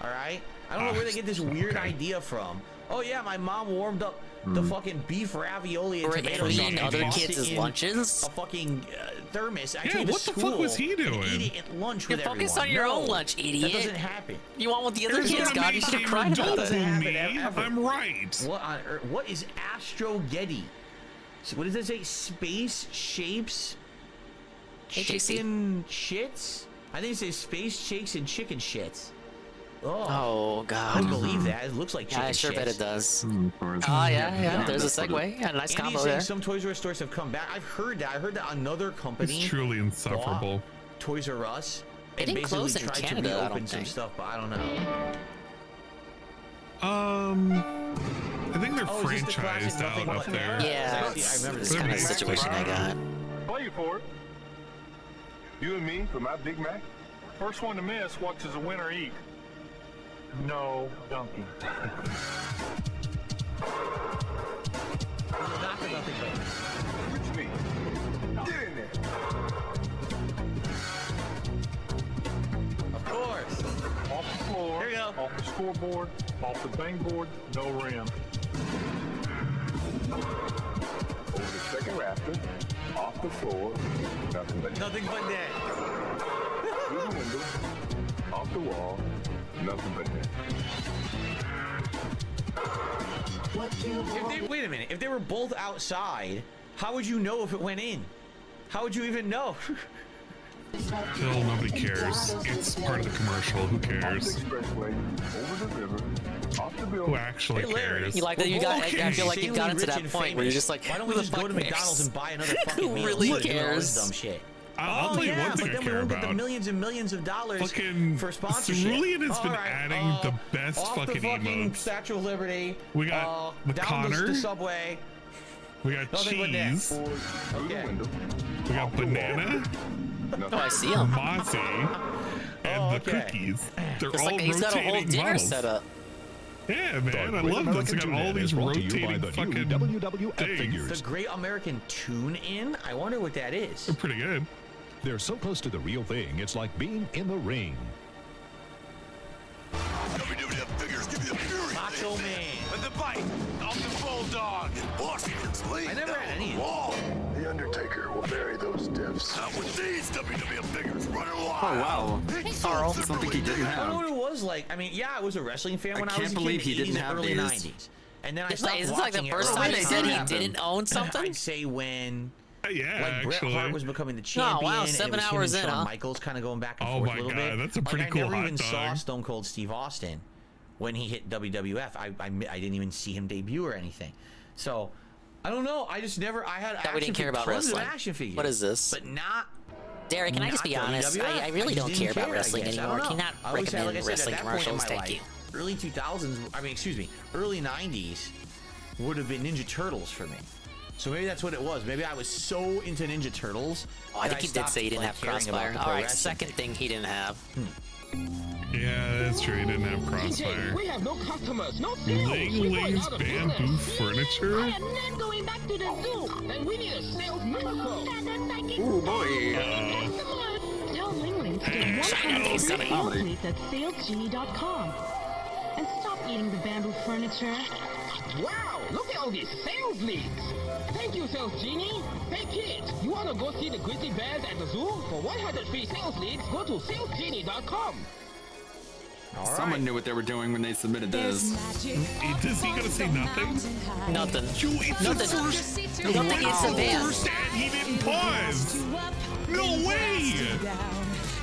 All right? I don't know where they get this weird idea from. Oh yeah, my mom warmed up the fucking beef ravioli and tomato sauce. Eating other kids' lunches? A fucking thermos. I Yeah, took it to what the fuck school was he doing? and eat it at lunch with everyone. Focus on your own No, lunch, idiot. That doesn't happen. You want what the other There's kids gonna got? be You should have some cried about adults that. in me. I'm right. What on earth? What is Astrogetty? So what does it say? Space shapes chicken shits? I think it says space shakes and chicken shits. Oh God! I believe that. It looks like chicken Yeah, I sure shits. bet it does. Yeah. There's a segue. Yeah, nice And combo he's saying there. some Toys R Us stores have come back. I've heard that. I heard that another company. It's truly insufferable. bought Toys R Us. They and didn't close basically in tried Canada, to I reopen don't some think. stuff, but I don't know. I think they're Oh, is this the classic franchised nothing out but up there. Yeah, I remember this kind of situation I got. Play for it. You and me for my Big Mac. First one to miss, what does the winner eat? No donkey. Not the nothing but. Reach me. Get in there. Of course. Off the floor. Here you go. Off the scoreboard. Off the bang board. No rim. Over the second rafter. Off the floor. Nothing but Nothing but net. through the window. Off the wall. Nothing but net. Wait a minute. If they were both outside, how would you know if it went in? How would you even know? Phil, nobody cares. It's part of the commercial. Who cares? Expressway. Over the river. Off the building. Who actually cares? You like that? You got? I feel like you've gotten to that point where you're just like, why don't who we the just go fuck to McDonald's cares? and buy another fucking Who meal? really Look at all cares? this dumb shit. I'll tell you one thing but I then we care won't get the about. millions and millions of dollars Fucking for sponsorship. Cerulean has been All right, adding the best off fucking the fucking emotes. Statue of Liberty. We got the down Connor. the subway. We got Nothing but net. cheese. Okay. We got banana. Oh, I see him. Mozzie. And the cookies. They're It's all like he's got a whole rotating dinner models. set up. Yeah, man, I love this. We got all these rotating fucking WWF things. figures. The Great American Tune-In? I wonder what that is. They're pretty good. They're so close to the real thing, it's like being in the ring. WWF figures give you the fury. Macho Man. And the bite of the bulldog. Washington's lead. I never had any of wall. The Undertaker will bury those diffs. Not with these WWF figures running wild. Oh wow. Carl. Something he didn't I don't know have. what it was like. I mean, yeah, I was a wrestling fan when I was can't a kid. believe in the he didn't 80s and have early these. 90s. And then I It's stopped like, is this like the watching first it time early they said he 90s. didn't own something? I'd say when Yeah, Bret actually. Hart was becoming the champion. wow, and it 7 was him hours and in, Shawn huh? Michaels kind of going back and Oh forth my a little God, bit. that's a pretty I cool never hot even saw dog. Stone Cold Steve Austin when he hit WWF. I didn't even see him debut or anything. So I don't know. I just never. I had. That we didn't care about wrestling. Action figures, what is this? But not. Derek, can I just be honest? I really don't care about wrestling anymore. Can you not recommend wrestling commercials? Thank you. Early 2000s. I mean, excuse me. Early 90s would have been Ninja Turtles for me. So maybe that's what it was. Maybe I was so into Ninja Turtles. Oh, I think he did say he didn't have Crossfire. All right, second thing he didn't have. Yeah, that's true. He didn't have Crossfire. We have no customers, no sales. Ling's Bamboo Furniture? I am not going back to the zoo, and we need a sales miracle. Oh boy. Tell Linglings to get 100 sales leads at salesgenie.com. And stop eating the bamboo furniture. Wow, look at all these sales leads. Thank you, Sales Genie. Hey kids, you want to go see the grizzly bears at the zoo? For 100 free sales leads, go to salesgenie.com. Someone knew what they were doing when they submitted this. Is he gonna say nothing? Nothing. It's Nothing. Nothing is a van. And he didn't pause. No way.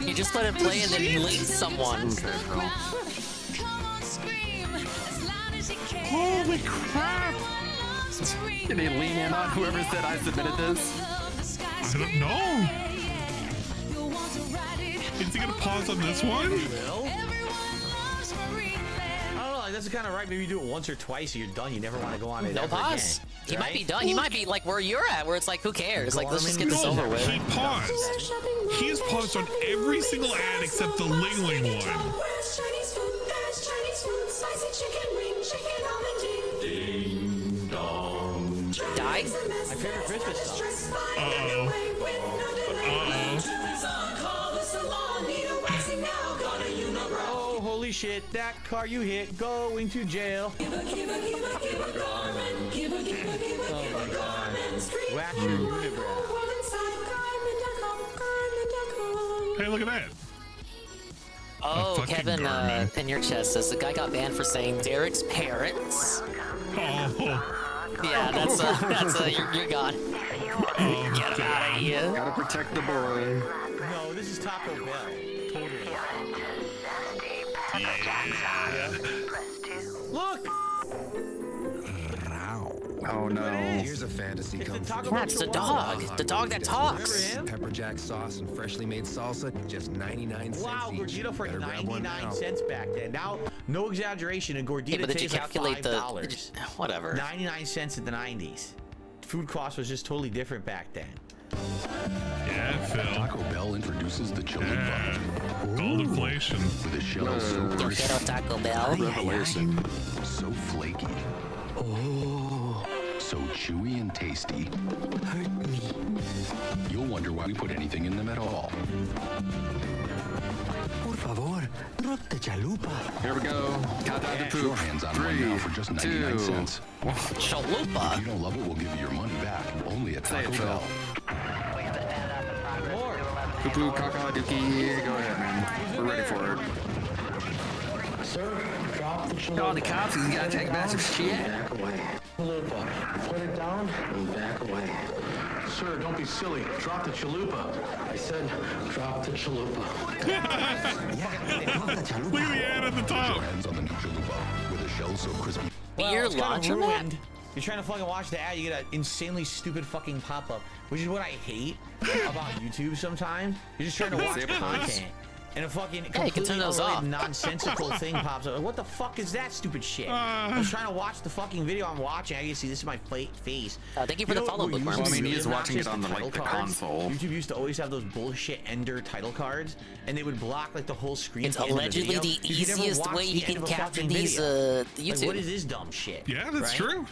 You just let it play and then link someone. Holy crap! Did he lean in on whoever said I submitted this? I don't know. Is he gonna pause on this one? I don't know. Like, that's kind of right. Maybe you do it once or twice, and you're done. You never want to go on it. No pause. Again, He right? might be done. He might be like where you're at, where it's like, who cares? Like, let's just get this over with. He paused. He has paused on every single ad except the Ling Ling one. Ding dong. Die? My favorite Christmas song. Uh-oh. Oh, holy shit, that car you hit going to jail. Oh my god. Wax your unibrow. Hey, look at that. Oh, Kevin, in your chest says the guy got banned for saying Derek's parents. Oh. Yeah, you're gone. Get him out of here. Gotta protect the boy. No, this is Taco Bell. Totally. Yeah. Look! Oh no. Here's a fantasy come true. That's the dog. The dog that talks. Pepper jack sauce and freshly made salsa, just 99 cents Wow, each. Gordita for Better grab one 99 now. cents back then. Now, no exaggeration, a Gordita Yeah, but did you tastes like calculate $5. whatever? 99 cents in the 90s. Food cost was just totally different back then. Yeah, Phil. Taco Bell introduces the chalupa. Gold inflation. With a shell so Yo crisp. quiero Taco Bell. Revelation. So flaky. Oh. So chewy and tasty. Hurt me. You'll wonder why we put anything in them at all. Por favor, drop the chalupa. Here we go. Countdown to Your poop. hands on one now for just 99 cents. Chalupa. If you don't love it, we'll give you your money back. Only at Say it, Taco Phil. Bell. Poo-poo, caca, dookie. Go ahead, man. We're ready for it. Sir, drop the chalupa. Oh, the cops, you gotta take back some shit. Back away. Chalupa. Put it down and back away. Sir, don't be silly. Drop the chalupa. I said, drop the chalupa. Look at the ad at the top. Your hands on the new chalupa with a shell so crispy. Beer it's kinda laundromat? ruined. You're trying to fucking watch the ad, you get an insanely stupid fucking pop-up, which is what I hate about YouTube sometimes. You're just trying to watch content, and a fucking Yeah, you can turn completely those off. unrelated, nonsensical thing pops up. Like, what the fuck is that stupid shit? I was trying to watch the fucking video I'm watching. I can see this is my face. Thank you for the follow, what used Bookworm. to Well, I mean, be he is really watching it obnoxious, on the, title the cards. console. YouTube used to always have those bullshit Ender title cards, and they would block like the whole screen. It's at the end of allegedly video. the You could never easiest watch way the you end can of a capture fucking these video. YouTube. Like, what is this dumb shit? Yeah, that's right? true.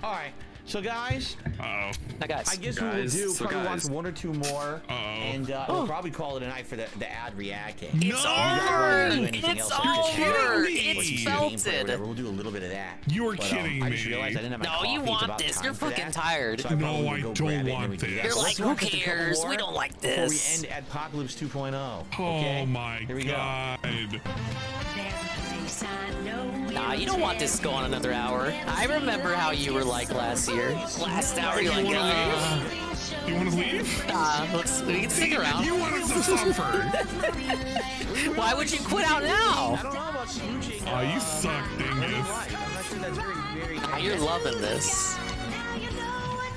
All right, so guys, Uh-oh. Now, guys. I guess what we'll do, so probably guys. watch one or two more, and we'll probably call it a night for the ad reacting. It's over! It's over! It's felted! We'll do a little bit of that. You are But, kidding I just me. realized I didn't have my No, coffee. you It's want about this. time You're for fucking that. tired. So I probably No, will I go don't grab it and want we do that. this. You're So like, let's who watch just a couple cares? more We don't like before we this. end Adpocalypse 2.0. Oh Okay? my Here we go. god. Nah, you don't want this to go on another hour. I remember how you were like last year. Last hour, you're like, You want to leave? We can stick around. You want us to suffer. Why would you quit out now? I don't know about smooching. Oh, you suck, dingus. I'm not sure that's very Oh, you're loving this.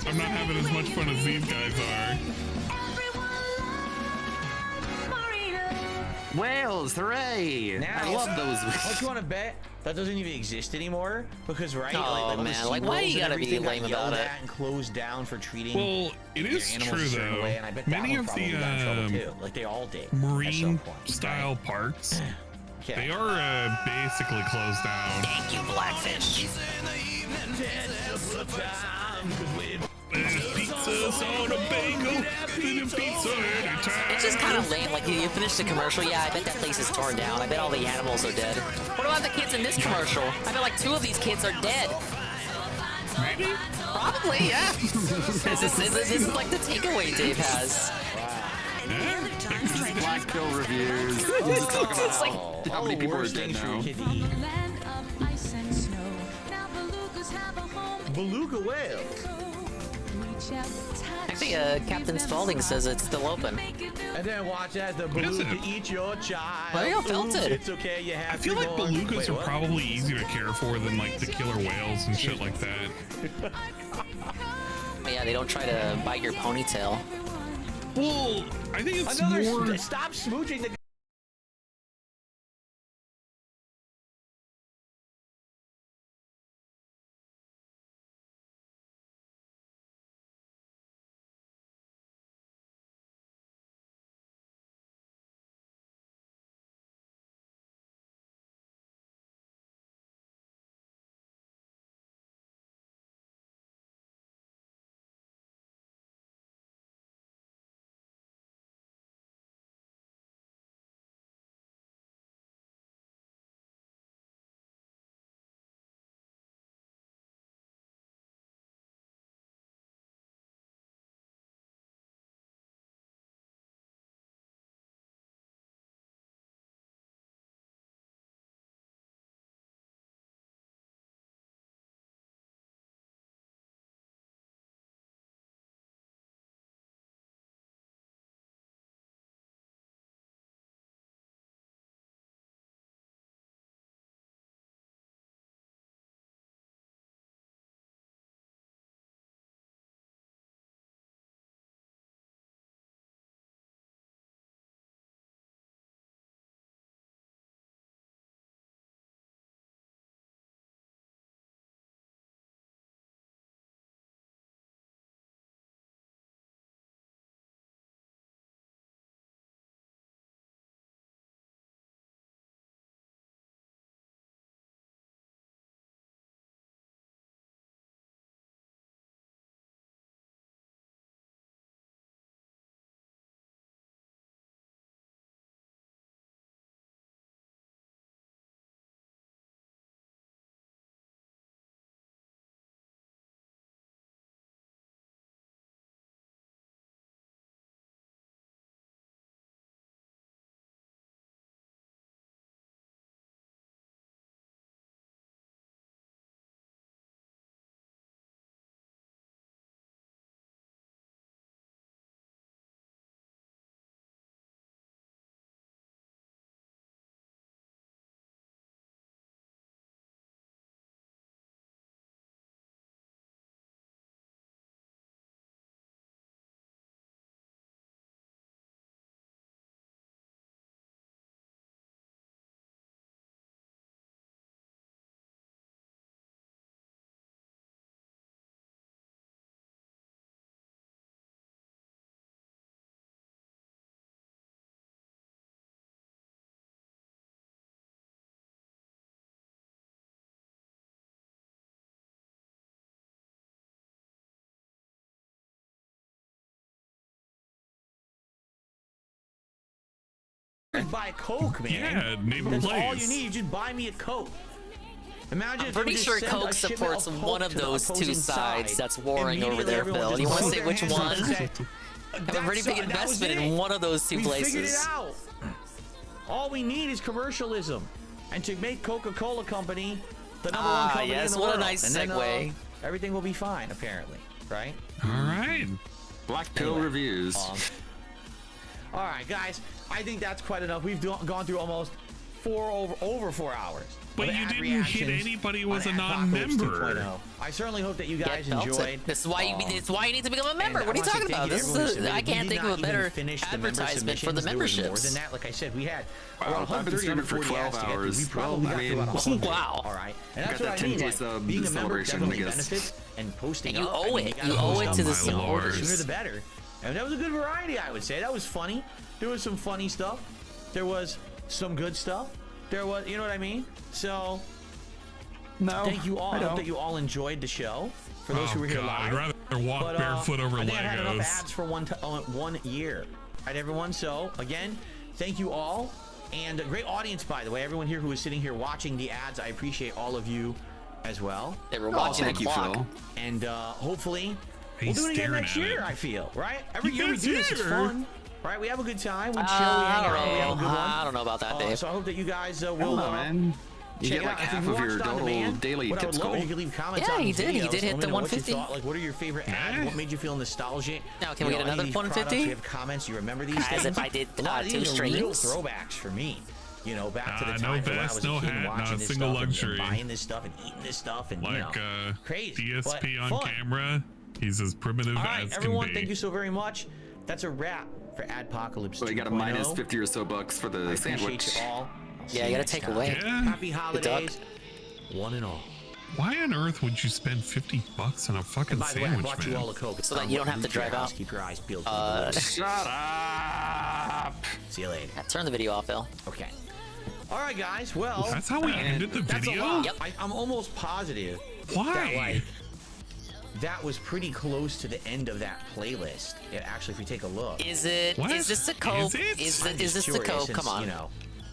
I'm not having as much fun as these guys are. Whales, hooray! Now, I love those. How much you want to bet that doesn't even exist anymore? Because right, Oh, all the man, like, why SeaWorlds you gotta and be everything got lame about yelled it? at and closed down for treating. Well, it their is animals true a certain though. way, and I bet Many that of one probably got in trouble the too. Like they all did. marine style parks, Yeah. they are basically closed down. Thank you, Blackfish. Pizzas on a bagel, pizza anytime. It's just kind of lame. Like, you finish the commercial, yeah, I bet that place is torn down. I bet all the animals are dead. What about the kids in this commercial? I bet like 2 of these kids are dead. Maybe? Probably, yeah. This is like the takeaway Dave has. Black pill reviews. It's like how many people are dead now? Beluga whale. Actually, Captain Spaulding says it's still open. And then watch as the beluga eat your child. Well, you felt it. It's okay, you have I feel to like go. belugas Wait, are what? probably easier to care for than like the killer whales and shit like that. But yeah, they don't try to bite your ponytail. Well, I think it's Another more. stop smooching the. Just buy a Coke, man. Yeah, name a That's place. all you need. Just buy me a Coke. Imagine I'm if they pretty just sure send Coke a shipment supports of one Coke of to the those two opposing sides side. that's warring over Immediately there, everyone Phil. just You want to throws say their which hands up one? and say, I have a pretty "That's big all- that was investment in it. one of those two We figured it places. out. All we need is commercialism, and to make Coca-Cola Company the number one company yes, in the what world. a nice And then, segue. everything will be fine, apparently, right? All right. Black Pill reviews. All right, guys. I think that's quite enough. We've gone through almost over 4 hours. But you didn't hit anybody who was a non-member. I certainly hope that you guys enjoyed. This is why you need to become a member. What are you talking about? This is I can't think of a better advertisement for the memberships. More than that, like I said, we had Wow, I've been streaming for 12 hours. We probably got through about 100. Wow. All right, and that's got what I mean. that 10K Like, being a member definitely benefits, and posting. And you owe it. You owe it to the supporters. The sooner the better. And that was a good variety, I would say. That was funny. There was some funny stuff. There was some good stuff. There was, you know what I mean? So, thank you all. I hope that you all enjoyed the show. For those who were here live, I'd rather walk barefoot over I think I had enough Legos. ads for 1 year. All right, everyone. So again, thank you all, and a great audience, by the way. Everyone here who is sitting here watching the ads, I appreciate all of you as well. They were watching the clock. Phil. And hopefully, He's we'll do it again staring next at year. it. I feel right. Every You year we guys do this. It's here. fun. Right, we have a good time. We chill, we hang out, we have a good one. I don't know about that, Dave. So I hope that you guys will. man. You Check get it like out. If half you of your watched on total demand, daily what I would tips love goal. is you could leave comments Yeah, on he these did. He videos. did hit Let me the know what you 150. thought. Like, what are your favorite ads? What made you feel nostalgic? Now, can we get any of another these 150? products, you have comments, you remember these things? As if I did A lot of 2 these are real streams. throwbacks for me. You know, back to the No times when I vest, was a no kid hat, watching not a this single stuff and luxury. buying this stuff and eating this stuff and Like crazy. DSP but on fun. camera. He's as primitive All right, as everyone, can be. thank you so very much. That's a wrap for Adpocalypse 2.0. So you got a minus 50 or so bucks for the I sandwich. appreciate you all. Yeah, you gotta take away. Yeah. Happy holidays, one and all. Why on earth would you spend $50 on a fucking And by the way, I sandwich, brought you all man? a Coke. So that you don't have to drive out. Keep your eyes peeled. Shut up. See you later. Turn the video off, Phil. Okay. All right, guys. Well, That's how we ended the that's video? A lot. Yep. I'm almost positive. Why? That was pretty close to the end of that playlist. Yeah, actually, if we take a look. Is it? What? Is this the Coke? Is it? Is I'm this just the curious Coke? since, Come on. You know,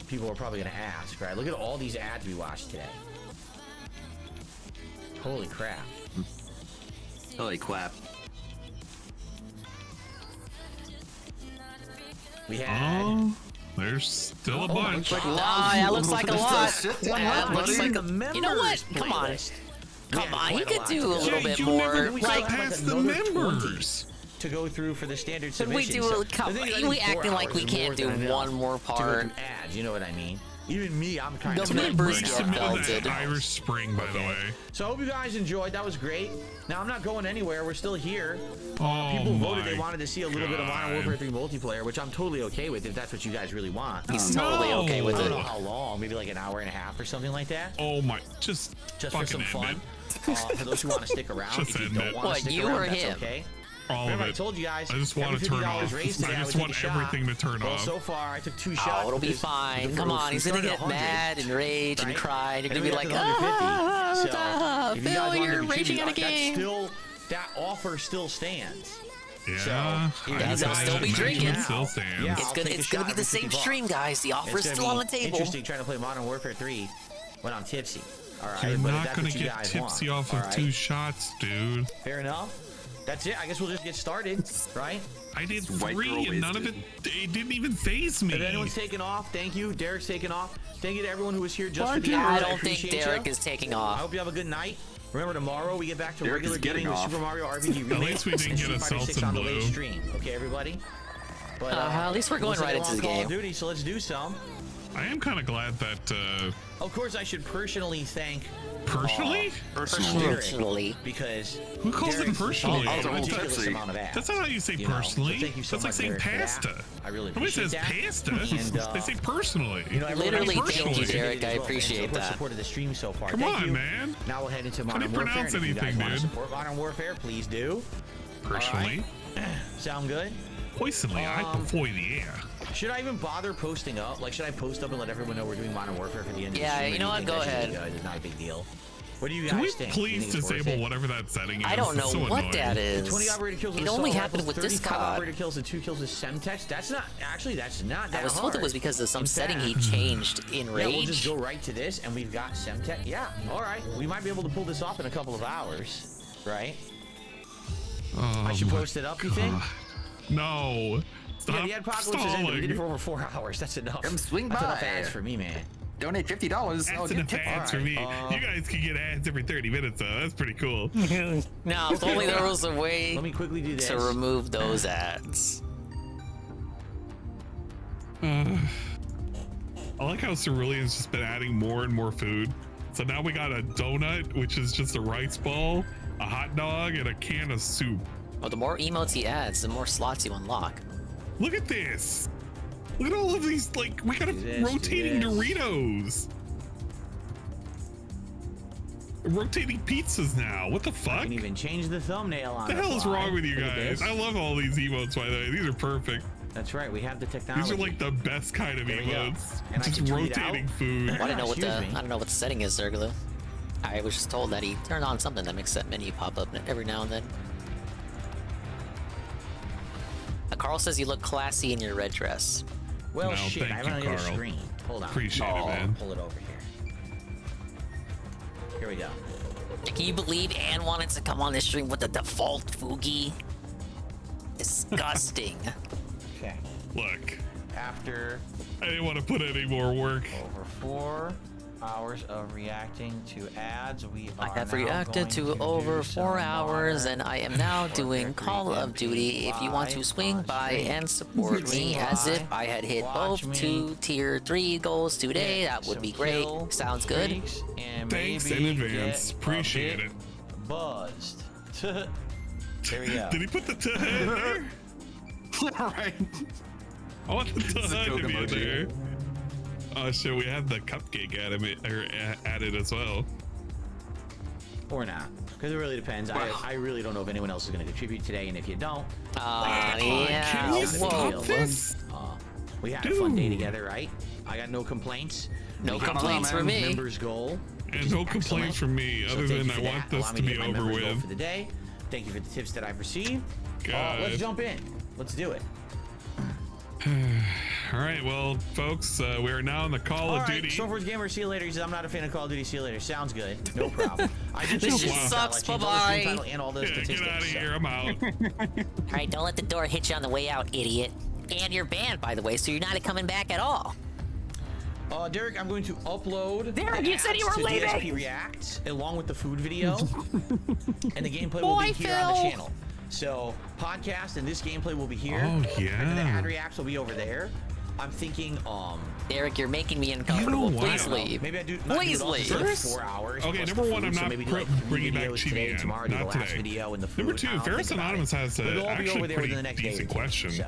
people are probably gonna ask, right? Look at all these ads we watched today. Holy crap. Holy crap. We had. Oh, there's still a bunch. That looks like a lot. That looks like a members. You know what? Come on. playlist. Come on. You quite a could lot do a today. little bit you more. never We got still have past like the another 20 members. to go through for the standard But we submission. do. So Come, the thing is, I we think 4 acting like hours we is can't more do than enough one more to go part. through ads, you know what I mean? Even me, I'm kind The of members Briggs get submitted belted. that Irish Spring, by the way. So I hope you guys enjoyed. That was great. Now I'm not going anywhere. We're still here. Oh People voted my they wanted to see a little bit of Modern God. Warfare 3 multiplayer, which I'm totally okay with if that's what you guys really want. He's totally okay with I don't it. know how long, maybe like an hour and a half or something like that. Oh my, just for fucking some end fun. it. For those who want to stick around, Just if you end don't it. want to What, stick you around, or that's him? okay. All Remember, of I it. told you guys. I just want every to turn $50 off. raised today, I I just would want take a shot. everything to turn Well, off. so far, I took 2 shots. Oh, it'll be because fine. the Come first- on, we he's gonna started get 100, mad and rage and right? cry. And And you're then gonna we be got like, to 150. So, if you Phil, guys wanted you're to raging contribute, at a game. that offer still stands. Yeah, So, Guys, I'll still be drinking. Still stands. Yeah, It's I'll gonna take a it's gonna shot be the every same 50 stream, bucks. guys. The offer's It's gonna still on be the table. Interesting trying to play Modern Warfare 3 when I'm tipsy. All right, You're but if not that's gonna what you get guys tipsy want, off all of right? 2 shots, dude. Fair enough. That's it. I guess we'll just get started, right? I did White 3 girl and none of it didn't even phase me. If anyone's taking off, thank you. Derek's taking off. Thank you to everyone who was here just for Thank the you. hours. I don't think appreciate Derek ya. is taking I off. hope you have a good night. Remember, tomorrow we get back to Derek is regular getting gaming with off. Super Mario RPG Remake. At least we didn't and get Street a Fighter 6 Seltz on and the late Blue. stream. Okay, everybody? But At least we're going looks like right they into want the Call game. of Duty, so let's do some. I am kind of glad that. Of course, I should personally thank. Personally? Personally. Because Who calls Derek them personally? had a ridiculous amount of ads. That's not how you say You know, so personally. thank you so That's like much, saying Derek, for that. pasta. I really Nobody says appreciate that. pasta. And, they say personally. You know, everyone Literally, else thank you, has Derek. I as well. appreciate And so that. supported the stream so far. Come Thank on, you. man. Now we'll head into How do Modern you Warfare. pronounce And if you guys anything, want to dude? support Modern Warfare, please do. Personally. All right. Sound good? Personally, I prefer the air. Should I even bother posting up? Like, should I post up and let everyone know we're doing Modern Warfare for the end of the Yeah, stream? you know what? Go ahead. It's not a big deal. What do you guys Can we think? please You think it's worth disable it? whatever that setting is? I don't know It's so what annoying. that is. 20 operator kills with It only assault happened rifles, with this 35 COD. operator kills and 2 kills with Semtex. That's not actually. That's not that I was told it was because of some In setting he fact- changed in Yeah, we'll just Rage. go right to this, and we've got Semtex. Yeah, all right. We might be able to pull this off in a couple of hours, right? Oh, I should my post it up. You think? God. No. Stop Yeah, the Adpocalypse is ended. We did it stalling. for over 4 hours. That's enough. Come swing That's enough by. ads for me, man. donate $50. That's enough ads for me. You guys can get ads every 30 minutes, though. That's pretty cool. No, if only there was a way Let me quickly do this. to remove those ads. I like how Cerulean's just been adding more and more food. So now we got a donut, which is just a rice ball, a hot dog, and a can of soup. Oh, the more emotes he adds, the more slots you unlock. Look at this. Look at all of these, like, we got rotating Doritos. Rotating pizzas now. What the fuck? I can even change the thumbnail on What the hell is wrong with you Look at guys? this. I love all these emotes, by the way. These are perfect. That's right. We have the technology. These are like the best kind of There we go. emotes. And I Just can tweet rotating out. food. Well, I don't know what Excuse me. I don't know what the setting is, Zerglu. I was just told that he turned on something that makes that menu pop up every now and then. Carl says you look classy in your red dress. Well, No, shit. thank I have you, it on the other Carl. screen. Hold on. Appreciate it, man. Pull it over here. Here we go. Can you believe Anne wanted to come on this stream with the default Fugi? Disgusting. Okay. Look, After I didn't want to put any more work. over 4 hours of reacting to ads, we are I have now reacted going to over do 4 some hours, modern and I am now short doing trick Call of Duty. If you want to live swing on by stream. and support me as if I had hit Watch both me 2 tier 3 goals today, get that would be some great. kill Sounds good. streaks and Thanks in maybe advance. get a Appreciate bit it. Buzzed. There we go. Did he put the tuh in there? Right. I want the It's a tuh Coke to be in emoji. there. Oh shit, we have the cupcake added as well. Or not. Because it really depends. I really don't know if anyone else is going to contribute today, and if you don't, yeah. Can we it's not a stop big deal. this? We had a fun day Dude. together, right? I got no complaints. No We hit complaints our for me. Members goal. which And is no excellent. complaints from me, So other thank than you I for want that. this Allow me to be hit my over members goal with. for the day. Thank you for the tips that I've received. God. Let's jump in. Let's do it. All right, well, folks, we are now in the Call of Duty. Software's Gamer, see you later. He says, I'm not a fan of Call of Duty, see you later. Sounds good. No problem. I do This change just the sucks, title, I change all the stream bye-bye. title and all those Yeah, statistics. get out of so- here. I'm out. Alright, don't let the door hit you on the way out, idiot. And you're banned, by the way, so you're not coming back at all. Derek, I'm going to upload Derek, the you said you ads were to leaving. DSP React along with the food video, and the gameplay will Boy, be here on the Phil. channel. So podcast and this gameplay will be here. Oh, And then the yeah. ad reacts will be over there. I'm thinking, Derek, you're making me uncomfortable. what? Please I don't know, leave. maybe I do. Not Please do it all leave. for First- 4 hours. Okay, plus number the one, food, I'm so not maybe do, like, bringing 3 back videos today, GBN. tomorrow, do the Not last today. video and the food. Number two, I don't Ferris think about Anonymous it. has But it'll all be actually over there pretty within the next day or decent two. question. So.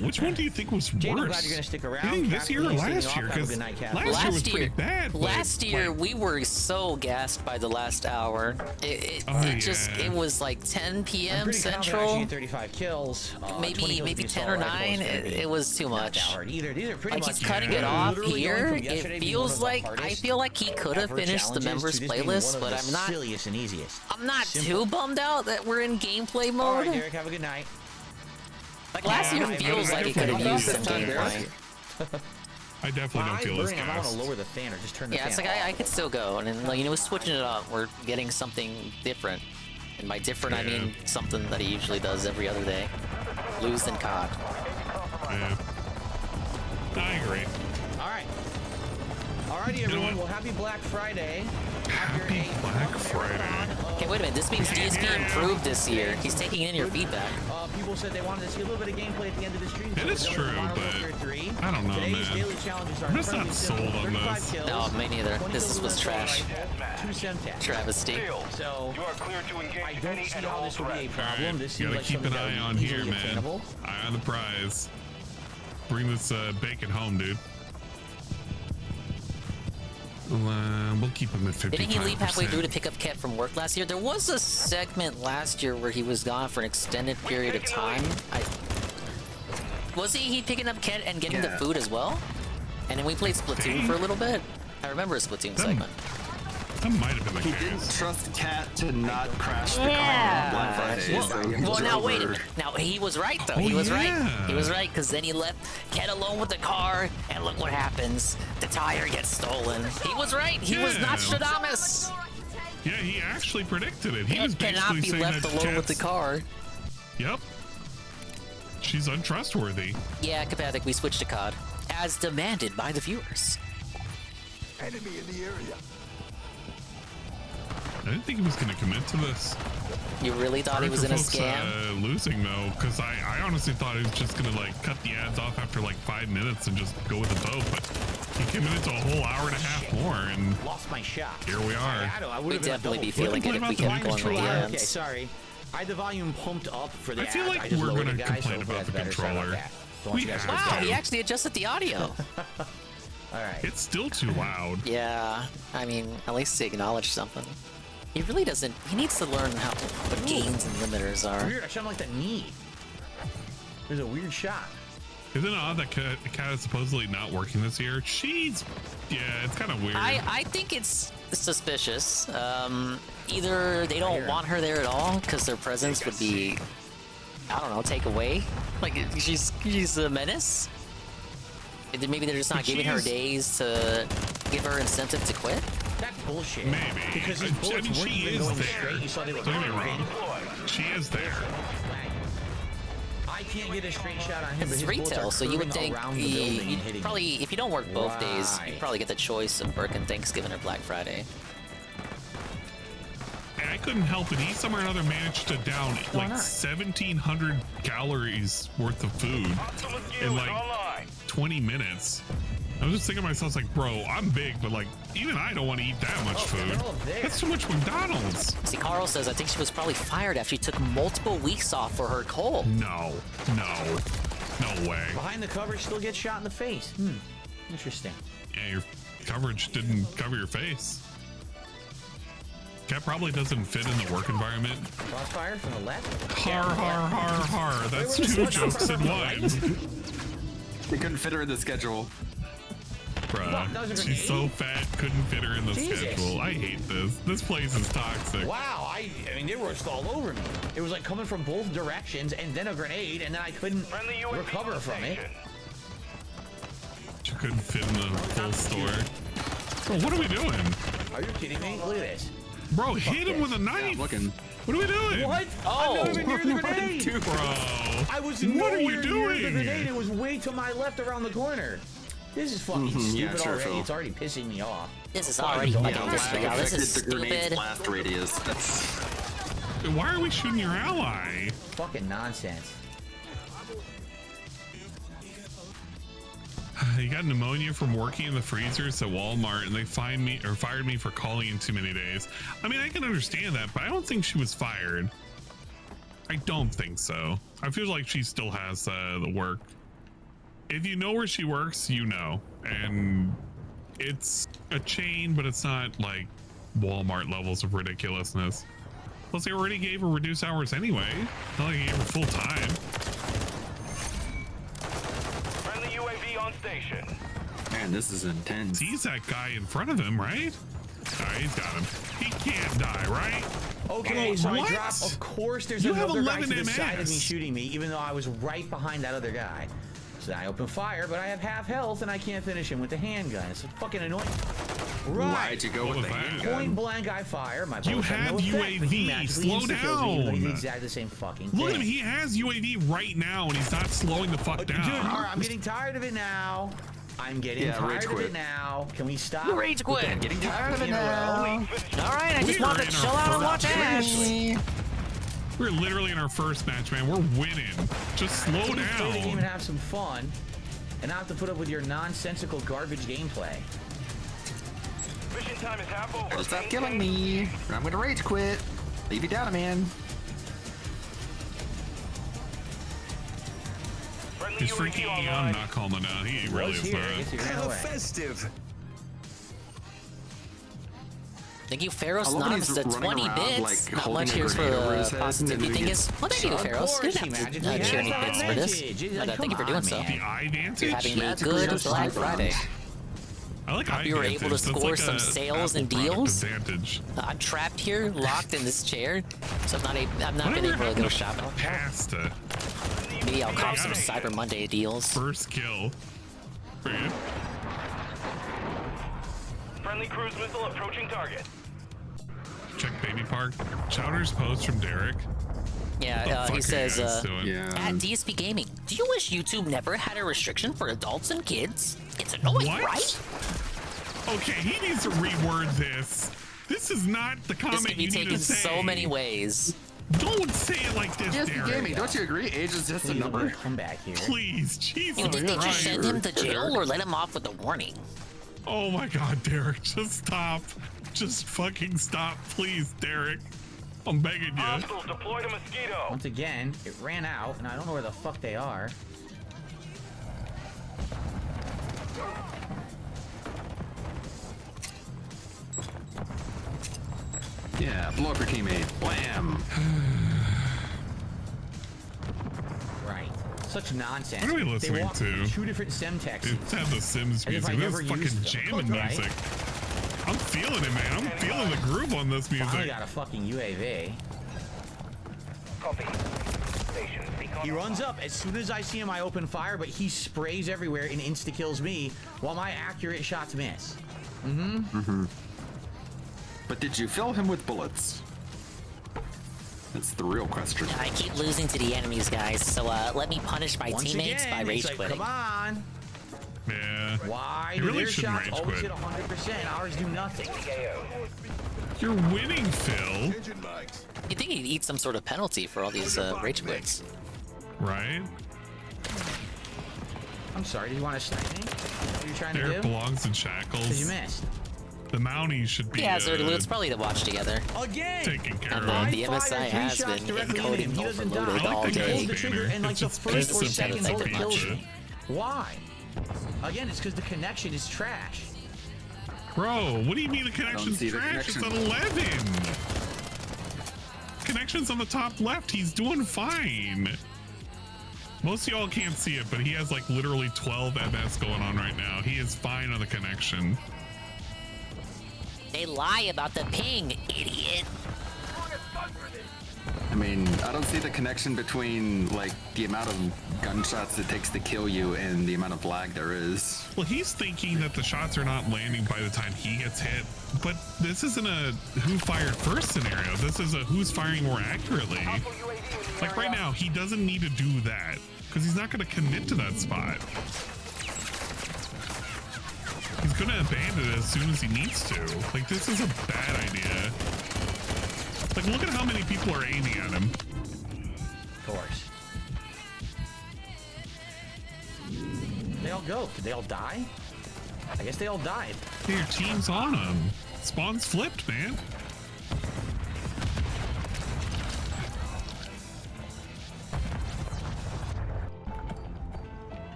Which one do you think was Jane, worse? I'm glad you're gonna stick around. You think this year or Kathleen, last signing year? off. Have a Because good night, last Kathleen. year was pretty bad. but, Last year, like, we were so gassed by the last hour. It was like 10 I'm p.m. pretty confident I Central. should get 35 kills. 20 Maybe kills maybe with 10 or assault rifle 9. is gonna be It was too not much. that hard either. These are pretty Like much he's cutting it off literally going here. from yesterday It being feels one of the like I hardest feel like he could have ever finished the challenges members to this being playlist, one of but the I'm not. silliest and easiest. I'm not Simple. too bummed out that we're in gameplay All mode. right, Derek, have a good night. Like last year feels like it could have used some gameplay. I definitely don't feel as burning. I want to gassed. lower the fan or just turn the Yeah, fan it's like off. I could still go, and then switching it up, we're getting something different. And by different, I mean something that he usually does every other day. Lose and COD. Yeah. I agree. All right. Alrighty, everyone. Well, happy Black Friday. Happy Black Friday. Okay, wait a minute. This means DSP improved this year. He's taking in your feedback. People said they wanted to see a little bit of gameplay at the end of the stream. It is true, but I don't know, Today's man. daily challenges are I'm just not incredibly sold simple. on 35 this. kills, No, me neither. 20 This kills was with trash. assault rifle, 2 semtex. Travesty. So You are clear to engage I don't see how this will be a All problem. right, This seems gotta like keep something an that eye would on be here, easily man. attainable. Eye on the prize. Bring this bacon home, dude. We'll keep him at 55%. Didn't he leave halfway through to pick up Ket from work last year? There was a segment last year where he was gone for an extended period of time. Was he picking up Ket and getting the food as well? And then we played Splatoon for a little bit. I remember a Splatoon segment. That might have been the He case. didn't trust Cat to not crash the car on Black Friday. so he Well, was now wait a over. minute. Now he was right though. Oh, He was right. yeah. He was right because then he left Ket alone with the car, and look what happens. The tire gets stolen. He was right. He was Yeah. Nostradamus. Yeah, he actually predicted it. He was Ket cannot basically be saying left that alone with the Cat's- car. Yep. She's untrustworthy. Yeah, Kapathic, we switched to COD as demanded by the viewers. Enemy in the area. I didn't think he was going to commit to this. You really thought he was in a scam? Losing though, because I honestly thought he was just gonna like cut the ads off after like 5 minutes and just go with the boat, but he committed to a whole hour and a half more, and lost my shot. Here we are. I We'd definitely be feeling it if we kept going with the ads. Okay, sorry. I had the volume pumped up for the I feel ads. like just we're lowered gonna it, guys, complain so about the that's better. Sorry about controller. that. Don't want you guys to Wow, get he down. actually adjusted the audio. All right. It's still too loud. Yeah, I mean, at least he acknowledged something. He really doesn't. He needs to learn how what gains and limiters are. Weird. I shot him like the knee. There's a weird shot. Isn't it odd that Cat is supposedly not working this year? Yeah, it's kind of weird. I think it's suspicious. Either they don't want her there at all because their presence would be, I don't know, take away. Like she's a menace. Maybe they're just not giving her days to give her incentive to quit. That's bullshit. Maybe. Because his bullets weren't even going straight. You saw they were Don't get me moving. wrong. She is there. I can't get a straight shot on him. It's but his bullets retail, are so you would curving think around the building and you'd hitting probably, him. if you don't work both days, Right. you'd probably get the choice of working Thanksgiving or Black Friday. And I couldn't help it. He somewhere or another managed to down like 1,700 calories worth of food in like 20 minutes. I was just thinking to myself, like, bro, I'm big, but like, even I don't want to eat that much food. That's too much McDonald's. See, Carl says, I think she was probably fired after she took multiple weeks off for her cold. No way. Behind the cover, still gets shot in the face. Interesting. Yeah, your coverage didn't cover your face. Cat probably doesn't fit in the work environment. Crossfire from the left. Har. That's two jokes in one. They couldn't fit her in the schedule. Bruh, she's so fat, couldn't fit her in the Jesus. schedule. I hate this. This place is toxic. Wow, I mean, they were just all over me. It was like coming from both directions and then a grenade, and then I couldn't recover from it. She couldn't fit in the full store. Bro, what are we doing? Are you kidding me? Look at this. Bro, hit him with a knife. Yeah, looking. What are we doing? What? I'm not even near the grenade. Bro, I was what are you nowhere near the doing? grenade. It was way to my left around the corner. This is fucking Yeah, stupid sure, already. Phil. It's already pissing me off. This is already fucking stupid. Y'all. This is The grenade's stupid. blast radius. That's Why are we shooting your ally? Fucking nonsense. He got pneumonia from working in the freezers at Walmart, and they fired me for calling in too many days. I mean, I can understand that, but I don't think she was fired. I don't think so. I feel like she still has the work. If you know where she works, you know, and it's a chain, but it's not like Walmart levels of ridiculousness. Plus, they already gave her reduced hours anyway. Not like they gave her full time. Friendly UAV on station. man, this is intense. He's that guy in front of him, right? All right, he's got him. He can't die, right? Okay, Oh, so what? I drop. Of course, there's You have another guy 11 to the side of me MS. shooting me, even though I was right behind that other guy. So I open fire, but I have half health and I can't finish him with the handgun. It's fucking annoying. Right. Why'd you go with the handgun? Point blank, I fire. My You bullets have have no effect, but he UAV. magically Slow insta-kills me, even though he did down. exactly the same fucking thing. Look at him. He has UAV right now, and he's not slowing the fuck down. Dude, all right, I'm getting tired of it now. I'm getting tired of it now. Can we stop? You rage quit. with the Getting tired of it now. All right, I just wanted to chill out and watch ads. We're literally in our first match, man. We're winning. Just slow Please play the game and down. have some fun, and not have to put up with your nonsensical garbage gameplay. Mission time is half over. Well, stop killing me. Or I'm gonna rage quit. Leave you down, man. He's freaking I'm not calling it out. He really is not. Hella festive. Thank you, Pharaoh's I love when Anonymous, he's the running 20 around, bits. like, Not holding much. a Here's for grenade over his the head, positivity and then he dingus. gets Well, thank you, Of Pharaoh's. course, Didn't he have to magically cheer any has bits that for this. advantage. But Like, thank you for come doing on, so. man. The eye You're advantage. having a Magically good just Black like Friday. I like Hope eye you were able to advantage. That's score like some a sales and Apple product deals. advantage. I'm trapped here, locked in this chair, so I'm not been Whatever able to happened go to shopping. Pasta. Maybe I'll cop Yeah, some I- Cyber Monday deals. First kill. For you. Friendly cruise missile approaching target. Check Baby Park. Chowder's post from Derek. Yeah, What the fuck he are says, you guys doing? at DSP Gaming, do you wish YouTube never had a restriction for adults and kids? It's annoying, What? right? Okay, he needs to reword this. This is not the comment This could be you need taken to say. so many ways. Don't say it like this, DSP Derek. Gaming, don't you agree? Age is just a number. Come back here. Please, Jesus You think they should Christ. send him to jail or let him off with a warning? Oh my God, Derek, just stop. Just fucking stop, please, Derek. I'm begging you. Hostiles deployed a mosquito. Once again, it ran out, and I don't know where the fuck they are. Yeah, blow up your teammate. Blam. Right. Such nonsense. What are we They listening walked to? Two different Semtex. It's had the Sims As if I music. This never is fucking used them, jamming right? music. I'm feeling it, man. I'm feeling the groove on this music. Finally got a fucking UAV. He runs up. As soon as I see him, I open fire, but he sprays everywhere and insta-kills me while my accurate shots miss. But did you fill him with bullets? That's the real question. I keep losing to the enemies, guys, so let me punish my Once teammates again, by rage it's like, quitting. come on. Yeah. Why You do really their shouldn't shots rage always quit. hit 100%? Ours do nothing. You're winning, Phil. You think he'd eat some sort of penalty for all these rage quits? Right? I'm sorry, did you want to snipe me? What are you trying Derek to do? belongs in Because shackles. you missed. The Mountie should be Yeah, so let's probably to watch together. Again! taken care And of. then the MSI has been encoding overloaded all He day. pulls the trigger and like the It's first just or seems second like bullet the kills feature. me. Why? Again, it's because the connection is trash. Bro, what do you mean the connection's see the trash? It's connection. at 11. Connection's on the top left. He's doing fine. Most of y'all can't see it, but he has like literally 12 MS going on right now. He is fine on the connection. They lie about the ping, idiot. I mean, I don't see the connection between like the amount of gunshots it takes to kill you and the amount of lag there is. Well, he's thinking that the shots are not landing by the time he gets hit, but this isn't a who fired first scenario. This is a who's firing more accurately. Like right now, he doesn't need to do that because he's not going to commit to that spot. He's going to abandon it as soon as he needs to. Like, this is a bad idea. Like, look at how many people are aiming at him. Of course. They all go. Did they all die? I guess they all died. Hey, your team's on him. Spawn's flipped, man.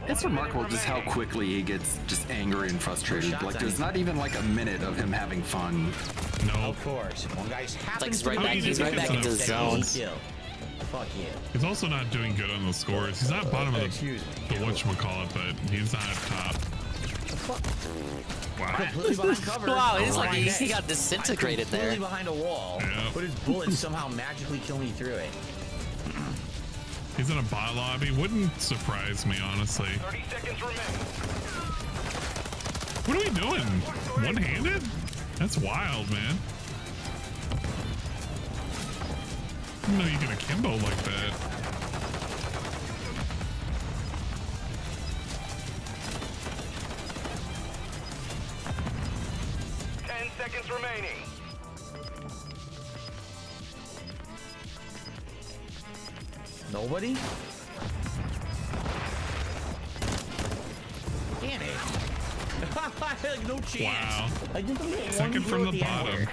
It's remarkable just how quickly he gets just angry and frustrated. Like there's not even like a minute of him having fun. No. Of course. One guy's happens he's right back- he's right back into the zone. Fuck you. He's also not doing good on the scores. He's not bottom of Excuse the whatchamacallit, but he's not top. Wow. Completely behind cover. Wow, it's like Behind he it. got disintegrated I'm there. completely behind a wall, Yeah. but his bullets somehow magically kill me through it. He's in a bot lobby. Wouldn't surprise me, honestly. 30 seconds remain. What are we doing? One-handed? That's wild, man. I didn't know you can akimbo like that. Seconds remaining. Nobody? Damn it. Like, no chance. Wow. I didn't get one Second kill from at the end. bottom.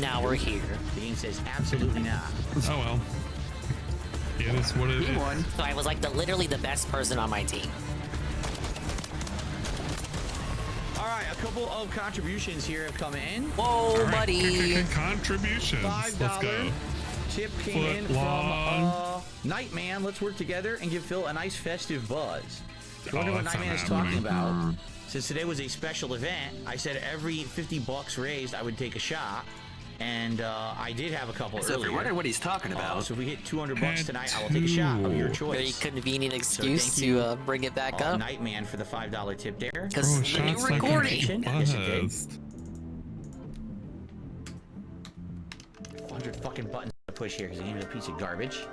Now we're here. The game says absolutely not. Oh well. It is what it is. So I was like literally the best person on my team. All right, a couple of contributions here have come in. Whoa, All right, buddy. Contributions. Let's go. $5 tip came in Footlong. from Nightman. Let's work together and give Phil a nice festive buzz. I wonder what that's Nightman not is talking happening. about. Since today was a special event, I said every 50 bucks raised, I would take a shot. And I did have a couple So if earlier. you're wondering what he's talking about, So if we hit 200 bucks tonight, I will take a shot of your choice. Very convenient excuse thank you, to bring it back up. Nightman for the $5 tip there. Because the new recording. Yes, it did. 100 fucking buttons to push here because the game is a piece of garbage.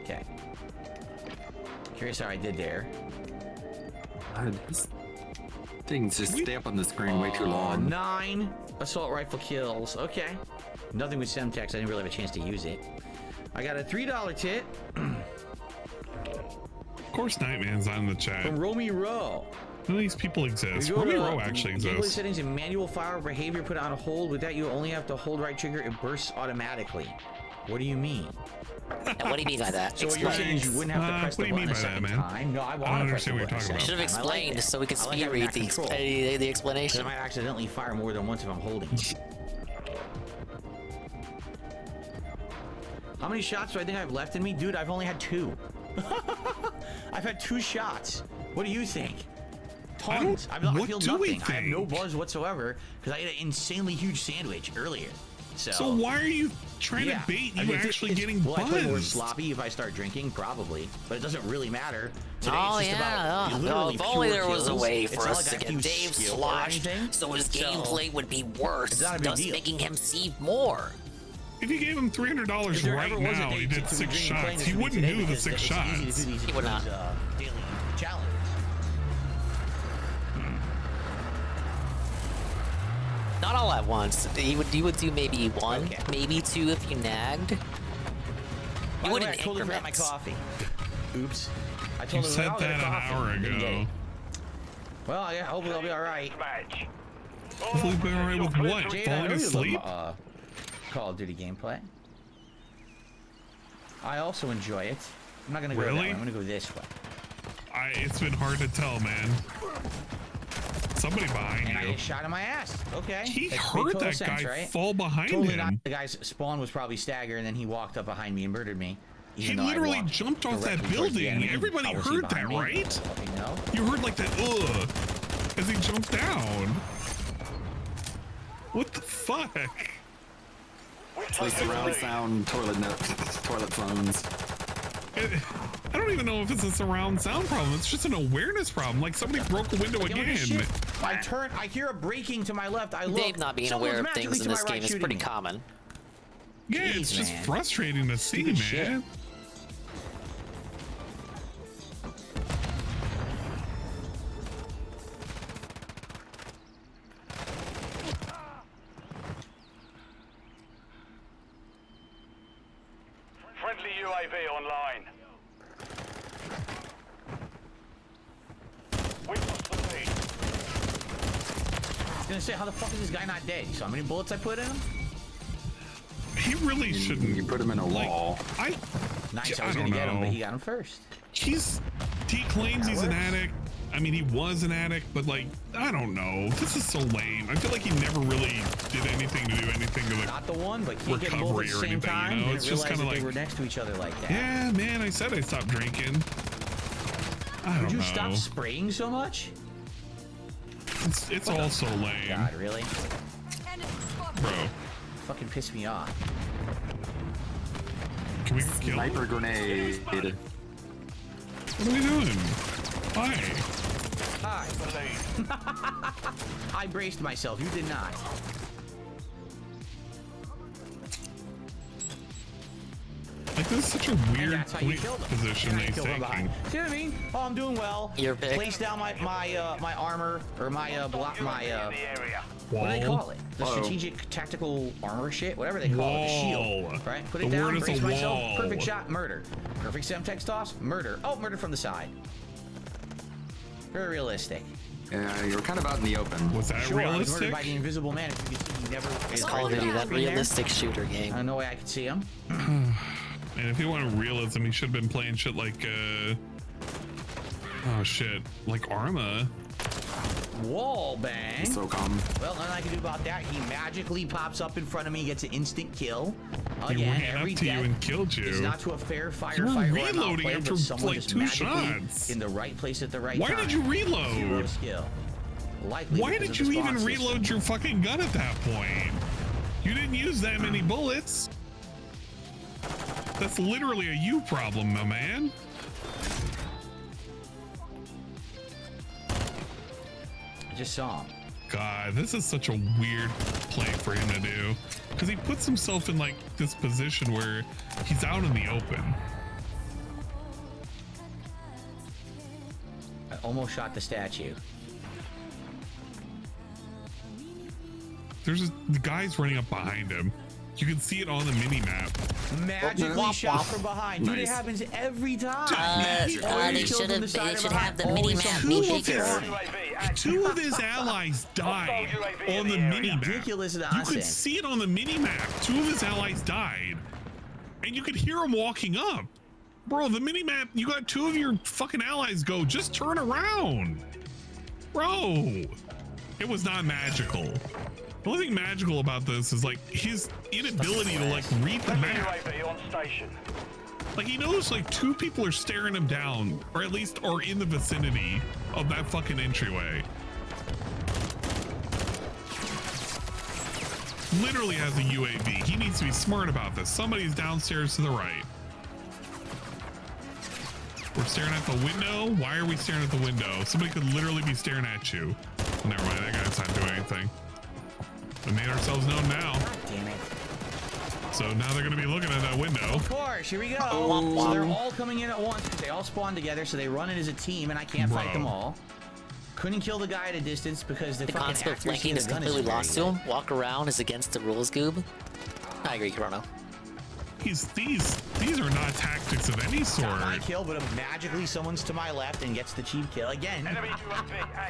Okay. Curious how I did there. God, this things just stay up on the screen way too long. 9 assault rifle kills. Okay. Nothing with Semtex. I didn't really have a chance to use it. I got a $3 tit. Of course, Nightman's on the chat. From Romy Rowe. None of these people exist. Romy Rowe actually Gameplay exists. settings and manual fire behavior put on hold. With that, you only have to hold right trigger. It bursts automatically. What do you mean? And what do you mean by that? So what you're saying is you wouldn't have to press the button a second time. No, I want to press the button a second time. Should have explained so we could speed read the explanation. I might accidentally fire more than once if I'm holding. How many shots do I think I have left in me? Dude, I've only had 2. I've had 2 shots. What do you think? Tons. I feel nothing. I have no buzz whatsoever because I ate an insanely huge sandwich earlier. So why are you trying to bait you actually getting buzzed? I play more sloppy if I start drinking, probably, but it doesn't really matter. Today Oh it's just yeah, about literally if only pure there was a kills. way It's for not us like to I get do Dave skill or sloshed anything. so his gameplay would be worse, It's not a big thus deal. making him see more. If you gave him $300 right now, he did 6 shots. He wouldn't do the 6 shots. He would not. Daily challenges. Not all at once. You would do maybe 1, maybe 2 if you nagged. You By the would way, I in totally forgot my increments. coffee. Oops. I You told him said I'll get a that an coffee. hour Didn't get ago. it. Well, yeah, hopefully I'll be all right. Hopefully we'll be all right with what? Jade, I Falling know you asleep? love, Call of Duty gameplay. I also enjoy it. I'm not gonna go that way. Really? I'm gonna go this way. It's been hard to tell, man. Somebody behind And I you. get shot in my ass. Okay. He Makes heard total that sense, guy right? fall behind totally him. Not. The guy's spawn was probably staggered, and then he walked up behind me and murdered me. He even though I literally walked jumped off that directly towards the building. enemy. Everybody How was he heard that, behind me? right? Okay, no. You heard like that, ugh, as he jumped down. What the fuck? It's like surround sound toilet phones. I don't even know if it's a surround sound problem. It's just an awareness problem. Like somebody broke the window Look at again. shit. I turn. I hear a braking to my left. I look. Dave not being someone's aware of magically things in to this my right game is shooting pretty me. common. Yeah, it's Jeez, just man. frustrating to see, man. Stupid shit. Friendly UAV online. We lost the lead. I was gonna say, how the fuck is this guy not dead? You saw how many bullets I put in him? He really shouldn't. You put him in a wall. Nice. I I was don't gonna get him, but know. he got him first. He claims he's an addict. I mean, he was an addict, but like, I don't know. This is so lame. I feel like he never really did anything to do anything to the Not the one, but can't get them both recovery at the or same anything. time. You know, Didn't it's just realize kind of that like, they were next to each other like that. yeah, man. I said I stopped drinking. I don't Would you know. stop spraying so much? It's all so lame, God, really? bro. Fucking piss me off. Can we kill him? Sniper grenade. What are we doing? Why? Hi. I braced myself. You did not. Like, this is such a weird That's how you point kill them. position That's how you he's kill them taking. behind. See what I mean? Oh, I'm doing well. You're big. Place down my armor or my block what do they Wall? call it? The Uh-oh. strategic tactical armor shit, whatever they call it, the shield. Wall. Right? Put The it down, word is brace a myself. wall. Perfect shot, murder. Perfect Semtex toss, murder. Oh, murder from the side. Very realistic. Yeah, you were kind of out in the open. Was that Sure, I was realistic? murdered by the invisible man. If you could see, he never. It's Call of Duty, that realistic shooter game. I don't know way I could see him. And if you want realism, he should have been playing shit like, oh shit, like Arma. Wall bang. So calm. Well, nothing I can do about that. He magically pops up in front of me, gets an instant kill. He Again, ran every up to you death and killed you. is not to a fair firefight. You were or I'm reloading outplayed, after, but someone like, just 2 magically shots. in the right place at the right Why time. did you reload? Zero skill. Likely Why because did of you the even spawn reload system. your fucking gun at that point? You didn't use that many bullets. That's literally a you problem, my man. I just saw him. God, this is such a weird play for him to do. Because he puts himself in like this position where he's out in the open. Almost shot the statue. There's the guy's running up behind him. You can see it on the mini map. Magically shot from behind. Dude, it happens every time. They should have the mini map be bigger. Two of his allies died on the mini map. Ridiculous You nonsense. could see it on the mini map. Two of his allies died, and you could hear him walking up. Bro, the mini map. You got two of your fucking allies go. Just turn around, bro. It was not magical. The only thing magical about this is like his inability to like read the map. Like he knows like two people are staring him down, or at least are in the vicinity of that fucking entryway. Literally has a UAV. He needs to be smart about this. Somebody's downstairs to the right. We're staring at the window. Why are we staring at the window? Somebody could literally be staring at you. Never mind, that guy's not doing anything. We made ourselves known now. Damn it. So now they're going to be looking at that window. Of course, here we go. So they're all coming in at once because they all spawn together, so they run it as a team, and I can't fight them all. Couldn't kill the guy at a distance because the fucking concept of accuracy flanking of is the gun completely very lost to him. Walk around is against the rules, Goob. I agree, Chrono. These are not tactics of any sort. Not my kill, but magically someone's to my left and gets the cheap kill again.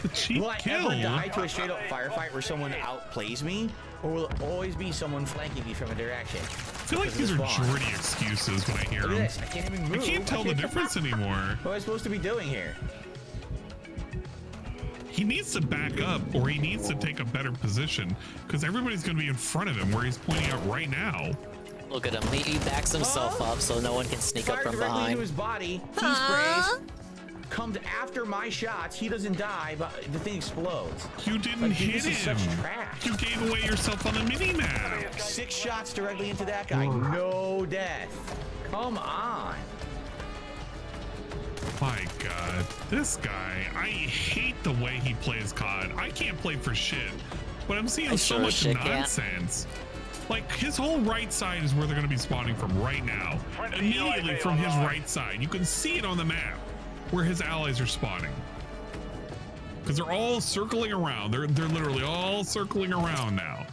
The cheap will I kill? ever die to a straight up firefight where someone outplays me, or will it always be someone flanking me from a direction? I feel like these are Jordy excuses when I hear Look them. at this. I can't even move. I can't tell the difference anymore. What am I supposed to be doing here? He needs to back up, or he needs to take a better position, because everybody's going to be in front of him where he's pointing out right now. Look at him. He backs himself up so no one can sneak up Fired from directly behind. into his body. He sprays. Comes after my shots. He doesn't die, but the thing explodes. You didn't Like, hit this is him. such trash. You gave away yourself on the mini map. 6 shots directly into that guy. No death. Come on. My God, this guy, I hate the way he plays COD. I can't play for shit, but I'm seeing so much nonsense. Like, his whole right side is where they're going to be spawning from right now. Immediately from his right side. You can see it on the map where his allies are spawning. Because they're all circling around. They're literally all circling around now.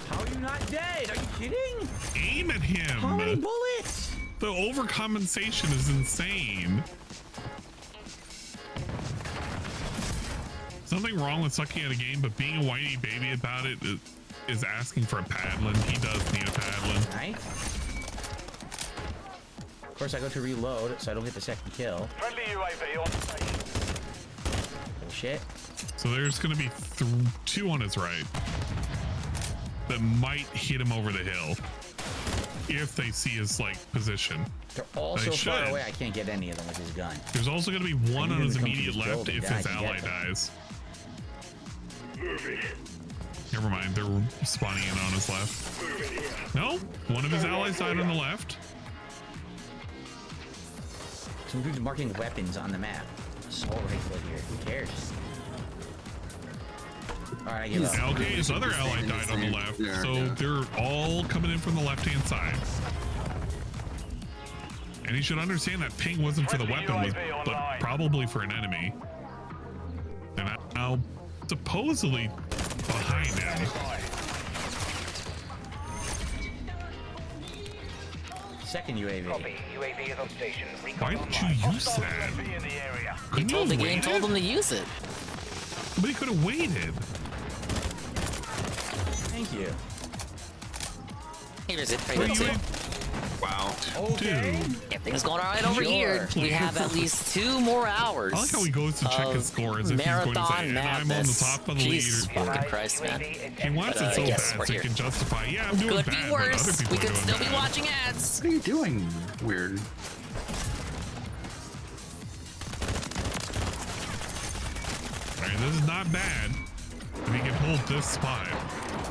How are you not dead? Are you kidding? Aim at him. How many bullets? The overcompensation is insane. Something wrong with sucking at a game, but being a whiny baby about it is asking for a paddling. He does need a paddling. Right. Of course, I go to reload, so I don't get the second kill. Friendly UAV on station. Oh shit. So there's going to be 2 on his right that might hit him over the hill if they see his like position. They're all so far away, I can't get any of them with his gun. There's also going to be one on his immediate left if his ally them. dies. Never mind, they're spawning in on his left. No, one of his allies died on the left. Some dude's marking weapons on the map. Assault rifle here. Who cares? Alright, I give up. Okay, his other ally died on the left, so they're all coming in from the left-hand side. And he should understand that ping wasn't for the weapon, but probably for an enemy. And now supposedly behind him. Second UAV. UAV is on station. Why didn't you use that? He told the game, told him to use it. But he could have waited. Thank you. Here's it. Right here. Wow. Okay. Everything's going all right over here. We have at least 2 more hours. I like how he goes to check his score as if he's going to say, and I'm on the top of the Jesus lead. fucking Christ, man. He wants it so yes, bad we're so he here. can justify, yeah, I'm doing Could bad, be but other worse. people We are could doing still be bad. watching ads. What are you doing? Weird. Alright, this is not bad. If he can hold this spot,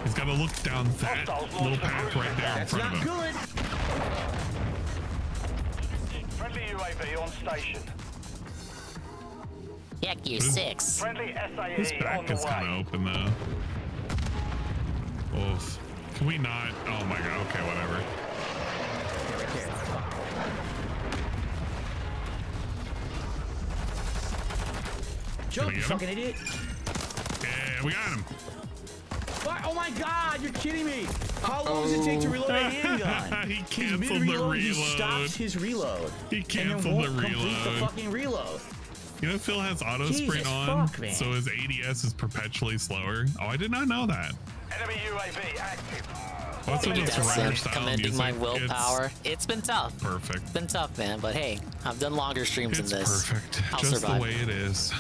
he's got to look down that little path right there in front of him. Good. Friendly UAV on station. Heck you, His- 6. Friendly His SAE on back the is kind way. of open though. Oof. Can we not? Oh my god. Okay, whatever. Jump, you fucking idiot. Yeah, we got him. What? Oh my god, you're kidding me. How long does it take to reload a handgun? He canceled the reload. He stops his reload. He canceled the complete reload. the fucking reload. You know, Phil has auto sprint on, so his ADS is perpetually slower. Oh, I did not know that. Enemy UAV active. What's with the surrender style commending music? my willpower. It's been tough. Perfect. It's been tough, man. But hey, I've done longer streams It's than this. perfect. I'll Just survive. the way it is.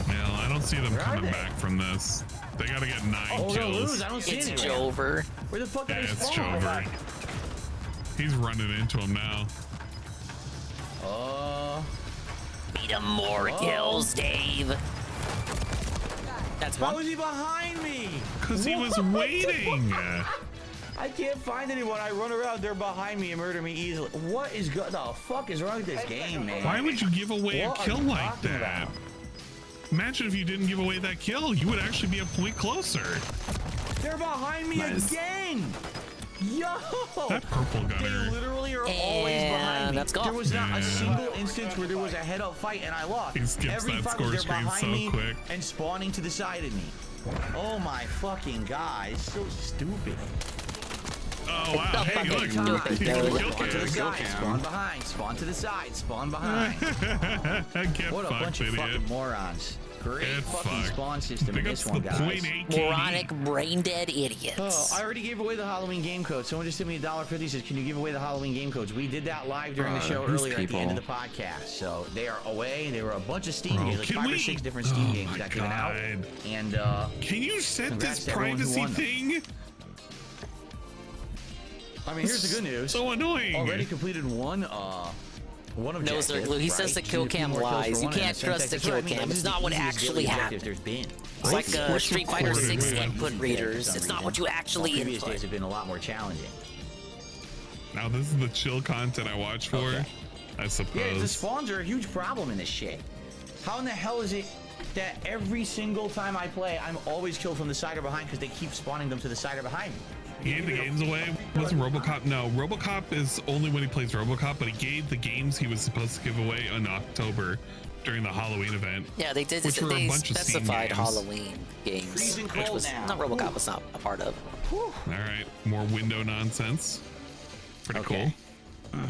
Well, I don't see them coming back from this. They gotta get 9 Oh, kills. lose. I don't see It's anywhere. Jover. Where the fuck are Yeah, they it's spawned? Jover. He's running into him now. Beat him more kills, Dave. That's How one. is he behind me? Because he was waiting. I can't find anyone. I run around, they're behind me and murder me easily. What is the fuck is wrong with this game, man? Why would you give away What a are kill you like talking that? about? Imagine if you didn't give away that kill. You would actually be a point closer. They're behind me again. Yo! That purple They gunner. literally are always behind me. that's gone. There was not a Yeah. single instance where there was a head-up fight and I lost. He skips Every that fight score was there screen behind so me quick. and spawning to the side of me. Oh my fucking god, it's so stupid. Oh wow! Hey, look, he's gonna kill Spawn to the cam. side, spawn behind, spawn to the side, spawn behind. Get What a fucked, bunch of idiot. fucking morons. Great Get fucking fucked. spawn system Big in ups this to one, the guys. 0.8 KD. Moronic, brain dead idiots. Oh, I already gave away the Halloween game code. Someone just sent me $1.50. Says, "Can you give away the Halloween game codes?" We did that live during the show these earlier at the end of the people. podcast. So they are away. There were a bunch of Steam Bro, games, like can 5 or we- 6 different Steam Oh games my got given out. God. And Can you set congrats this to everyone who privacy won them. thing? I mean, here's the good news. So annoying. Already completed one objective. No, sir, Glue. He says the kill cam lies. You can't trust the kill cam. It's not what actually happened. There's been. It's like Street Fighter 6 man. input readers. It's not what you actually Previous input. days have been a lot more challenging. Now this is the chill content I watch for, Okay. I Yeah, the suppose. spawns are a huge problem in this shit. How in the hell is it that every single time I play, I'm always killed from the side or behind because they keep spawning them to the side or behind me? He gave the games away. Wasn't RoboCop? No, RoboCop is only when he plays RoboCop, but he gave the games he was supposed to give away in October during the Halloween event. Yeah, they did. Which were a They bunch of Steam specified games. Halloween games, Freezing which cold was now. not RoboCop was not a part of. All right, more window nonsense. Pretty Okay. cool.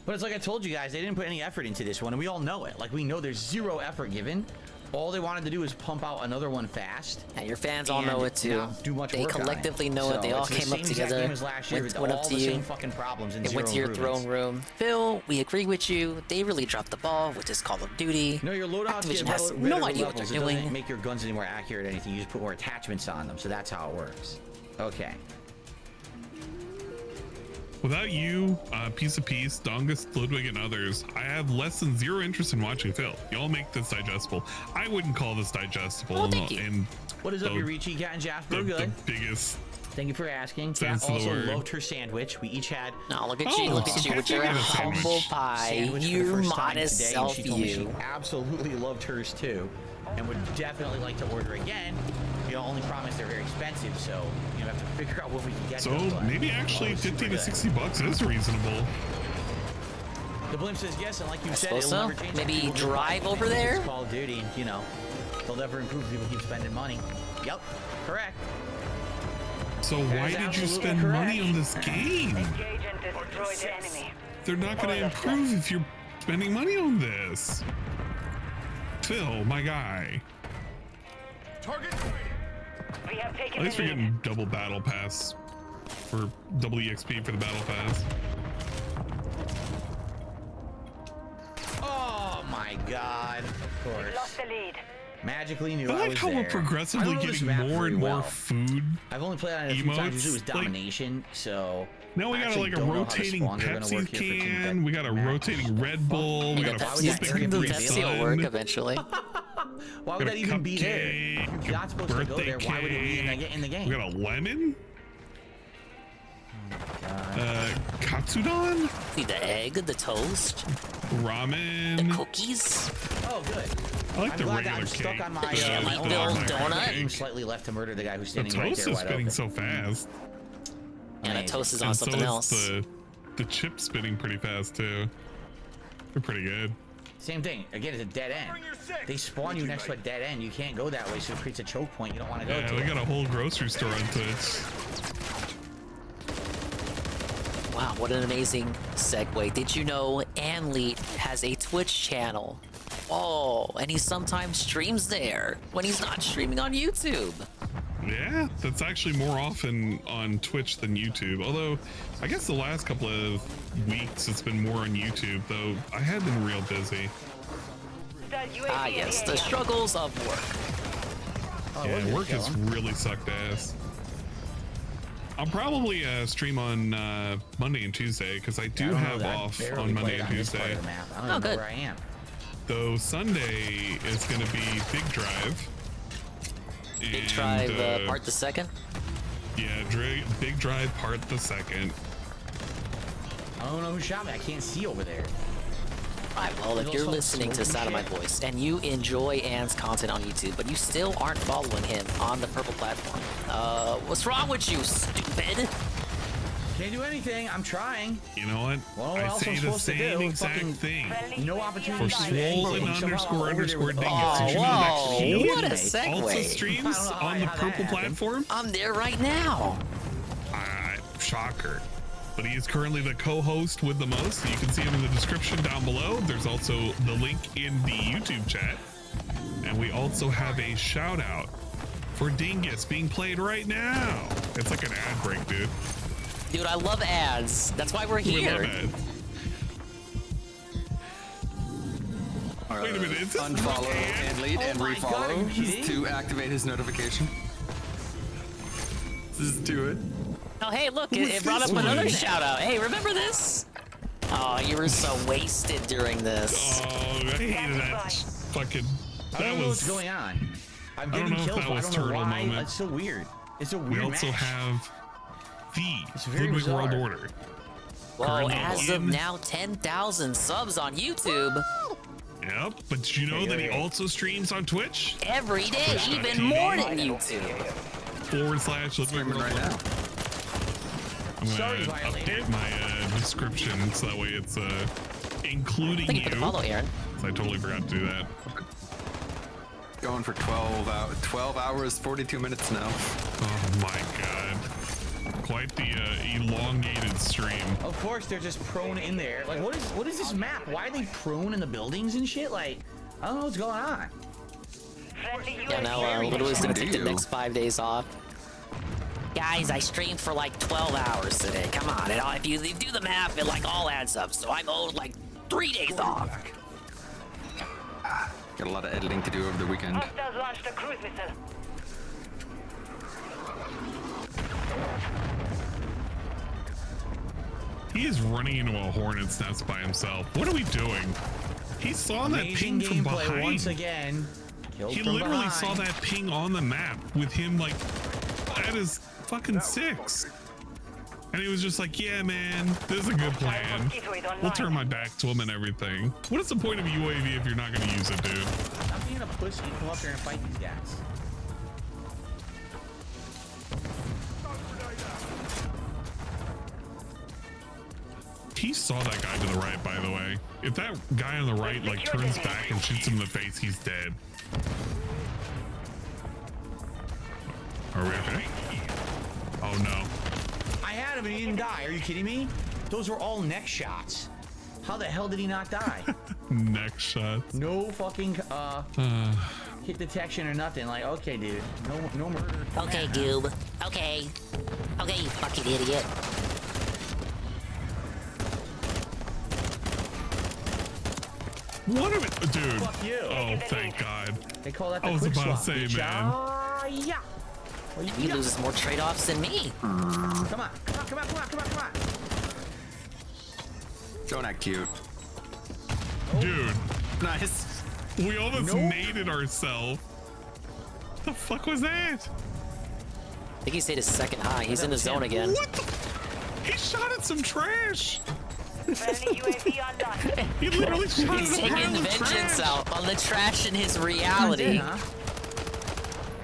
But it's like I told you guys, they didn't put any effort into this one, and we all know it. Like, we know there's zero effort given. All they wanted to do is pump out another one fast. And your fans all know and it too. not do much They work on it. collectively know it. They all it's the came up same exact together, game as last year, went with up all to the you. same fucking problems and It went to zero your throne improvements. room. Phil, we agree with you. They really dropped the ball with this Call of Duty. No, your loadouts Activision get has better no with idea what levels. they're It doesn't doing. make your guns any more accurate or anything. You just put more attachments on them, so that's how it works. Okay. Without you, Piece of Peace, Dongus, Ludwig, and others, I have less than zero interest in watching Phil. Y'all make this digestible. I wouldn't call this digestible. Oh, thank you. And What is up, the- Yurichi, Cat, and Jasper? the Good. biggest. Thank you for asking. Sense Cat of the also word. loved her sandwich. We each had. No, look at Oh, you. Look so at you with Cat your did a sandwich. humble pie. Sandwich for the You first time modest today, and self, she told me she you. absolutely loved hers too, and would definitely like to order again. You know, only problem is they're very expensive, so you know, have to figure out what we can get. So them, but maybe actually super 50 to good. 60 bucks is reasonable. The blimp says yes, and like you I said, suppose it'll so. never change. Maybe People do drive like over it. there? It's Call of Duty, and you know, they'll never improve. People keep spending money. Yep, correct. So why That is did you absolutely spend money correct. on this game? Engage and destroy the enemy. They're not going to improve if you're spending money on this. Phil, my guy. Target. We have At taken least the we're lead. getting double battle pass for double EXP for the battle pass. Oh my God! Of We've course. lost the lead. Magically knew I I like was how there. we're progressively I don't know this getting map more very and more well. food. I've only played on it a few times. Usually it was emotes, like- domination, so Now we I got actually like a don't know how the rotating spawns are gonna Pepsi work here for Team can. We got a rotating Red Bull. We got a Why would that flipping area The be Capri Pepsi will work Sun. eventually. Why Why would that even be there? If you're not supposed to go there, why would it be in the game? We got a lemon. Katsudon? See the egg, the toast, ramen, the cookies. Oh, good. I like I'm the glad regular I'm cake. stuck on my jelly-filled donut. I'm slightly left to murder the guy who's The standing right toast there. is spinning so fast. And the toast is on And something so else. is the chip spinning pretty fast too. They're pretty good. Same thing. Again, it's a dead end. They spawn you next to a dead end. You can't go that way, so it creates a choke point you don't want to go to. Yeah, we got a whole grocery store on Twitch. Wow, what an amazing segue. Did you know Anleet has a Twitch channel? Oh, and he sometimes streams there when he's not streaming on YouTube. Yeah, that's actually more often on Twitch than YouTube. Although, I guess the last couple of weeks it's been more on YouTube, though I have been real busy. Ah, yes, the struggles of work. Yeah, work has really sucked ass. I'll probably stream on Monday and Tuesday because I do have off on Monday and Tuesday. I don't know where I am. Though Sunday is going to be Big Drive. Big Drive part the second? Yeah, Big Drive part the second. I don't know who shot me. I can't see over there. Alright, well, if you're listening to the sound of my voice and you enjoy Ann's content on YouTube, but you still aren't following him on the purple platform, what's wrong with you, stupid? Can't do anything. I'm trying. You know what? Well, I say the same exact thing. No opportunity For swollen __ dingus. Oh, Did you know that he what a segue. also streams on the purple platform? I'm there right now. Shocker. But he is currently the co-host with the most. So you can see him in the description down below. There's also the link in the YouTube chat. And we also have a shout out for Dingus being played right now. It's like an ad break, dude. Dude, I love ads. That's why we're here. We love ads. Wait a minute, is this unfollow and lead and refollow just to activate his notification. Just do it. Oh, hey, look, it brought up another shout out. Hey, remember this? Oh, you were so wasted during this. Oh, I hated that fucking. I don't know what's going on. I'm getting kills, but I don't know why. That's so weird. It's a weird We also match. have the very Ludwig World bizarre. Order. Well, as of now, 10,000 subs on YouTube. Yep, but did you know that he also streams on Twitch? Every day, even more than YouTube. / Ludwig World Order. I'm gonna update my description so that way it's including Thank you for the follow, Aaron. So I totally forgot to do that. Going for 12 hours, 42 minutes now. Oh my god. Quite the elongated stream. Of course, they're just prone in there. Like, what is this map? Why are they prone in the buildings and shit? Like, I don't know what's going on. Yeah, now Ludwig's gonna take the next 5 days off. Guys, I streamed for like 12 hours today. Come on, if you do the math, it like all adds up. So I'm owed like 3 days off. Got a lot of editing to do over the weekend. Hostiles launched a cruise missile. He is running into a hornet's nest by himself. What are we doing? He saw that ping from behind. Once again. He literally saw that ping on the map with him like at his fucking 6. And he was just like, yeah, man, this is a good plan. We'll turn my back to him and everything. What is the point of a UAV if you're not going to use it, dude? I'm being a pussy. Come up here and fight these guys. He saw that guy to the right, by the way. If that guy on the right like turns back and shoots him in the face, he's dead. Are we okay? Oh no. I had him and he didn't die. Are you kidding me? Those were all neck shots. How the hell did he not die? Neck shots. No fucking hit detection or nothing. Like, okay, dude. No murder. Okay, goob. Okay. Okay, you fucking idiot. What are we, dude? Fuck you. Oh, thank God. They call that the I was quick about swap, to say, bitch. man. Yeah. He loses more trade-offs than me. Come on. Don't act cute. Dude. Nice. We almost naded ourselves. The fuck was that? I think he's hit his second high. He's in the zone again. What the? He shot at some trash. Friendly UAV online. He literally shot He's at a taking pile of vengeance trash. out on the trash in his reality.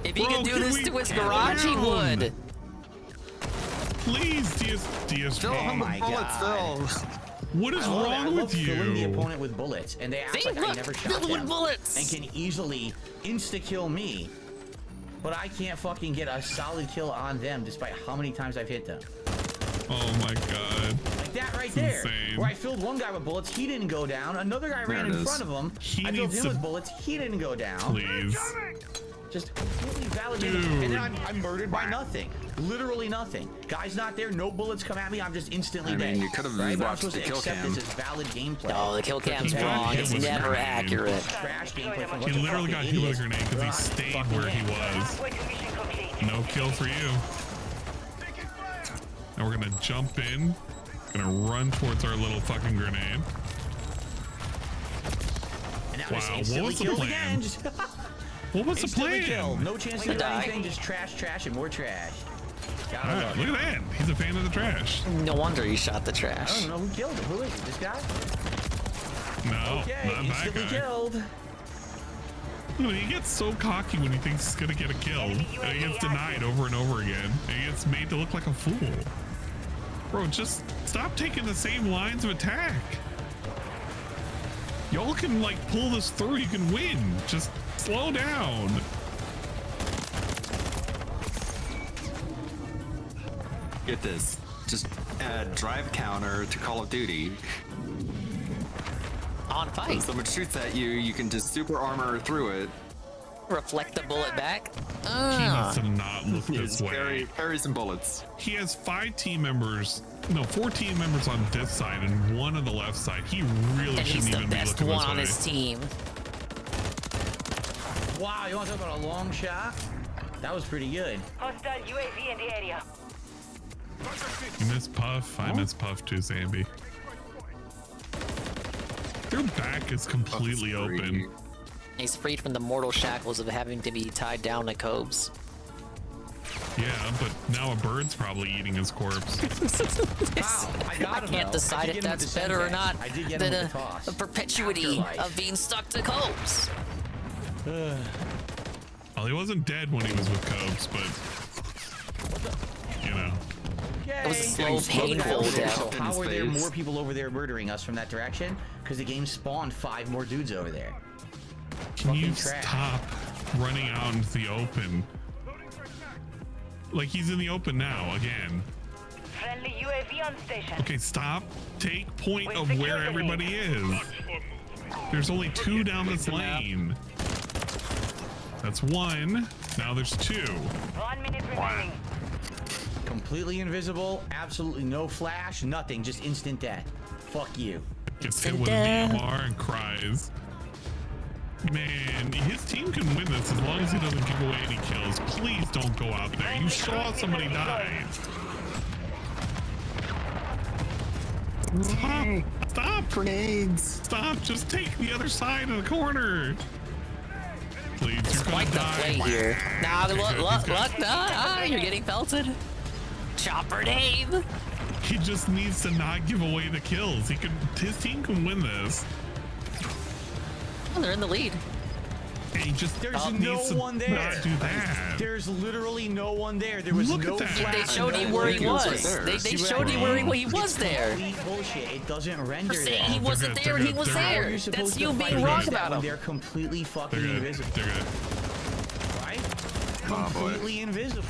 If he could do this to his garage, he would. Please, DSP. Oh my god. What is wrong with you? Filling the opponent with bullets, and they act like I never shot filled with them, bullets. and can easily insta-kill me. But I can't fucking get a solid kill on them, despite how many times I've hit them. Oh my god. Like that right It's there. insane. Where I filled one guy with bullets, he didn't go down. Another guy ran in front of him. I filled him with bullets, he didn't go down. Please. Just completely validated. And then I'm murdered by nothing. Literally nothing. Guy's not there, no bullets come at me, I'm just instantly dead. I mean, you could have right? But I'm watched supposed the to kill accept cam. this as valid gameplay. No, the kill cam's wrong. It's never accurate. Trash gameplay from a He bunch of literally got fucking hit with a idiots. grenade because he stayed where he was. No kill for you. Now we're gonna jump in. Gonna run towards our little fucking grenade. And now Wow, just what instantly was the killed plan? again. Just What was the instantly plan? killed. No chance to do Die. anything, just trash, and more trash. Gotta Alright, love look it. at that. He's a fan of the trash. No wonder he shot the I trash. don't know who killed him. Who is it? This guy? No, Okay, not that instantly guy. killed. Look, he gets so cocky when he thinks he's gonna get a kill. And he gets denied over and over again. And he gets made to look like a fool. Bro, just stop taking the same lines of attack. Y'all can like pull this through. You can win. Just slow down. Get this. Just add drive counter to Call of Duty. On When fight. someone shoots at you, you can just super armor through it. Reflect the bullet back. He Ah. must have not looked this way. Parry some bullets. He has 4 team members on this side and 1 on the left side. He really And he's shouldn't the even be best looking one this on way. his team. Wow, you want to talk about a long shot? That was pretty good. Hostile UAV in the area. You miss Puff. I miss Puff too, Zambi. Their back is completely open. He's freed from the mortal shackles of having to be tied down to Cobes. Yeah, but now a bird's probably eating his corpse. Wow, I can't decide if that's better or not I did get than him with the toss. a perpetuity Afterlife. of being stuck to Cobes. Well, he wasn't dead when he was with Cobes, but you know. It was a slow, painful death. How are there more people over there murdering us from that direction? Because the game spawned 5 more dudes over there. Can you trash. stop running out into the open? Like he's in the open now again. Friendly UAV on station. Okay, stop. Take point of where everybody is. There's only 2 down this lane. That's 1. Now there's 2. 1 minute remaining. Completely invisible, absolutely no flash, nothing, just instant death. Fuck you. Gets hit with a DMR and cries. Man, his team can win this as long as he doesn't give away any kills. Please don't go out there. You saw somebody die. Stop. Stop. Grenades. Stop. Just take the other side of the corner. Please, you're gonna Quite the die. play here. Nah, He's good, look, he's good. you're getting pelted. Chopper Dave. He just needs to not give away the kills. His team can win this. Oh, they're in the lead. And he just There's no needs to one there. not do that. There's literally no one there. There was Look no at that. flash. They showed you where he was. They showed you where he was there. Complete bullshit. It doesn't render For saying that. he wasn't there and he was How are there. you supposed That's to you fight being wrong against that about when him. They're completely fucking They're good. invisible. They're good. Right? Oh, boy. Completely invisible.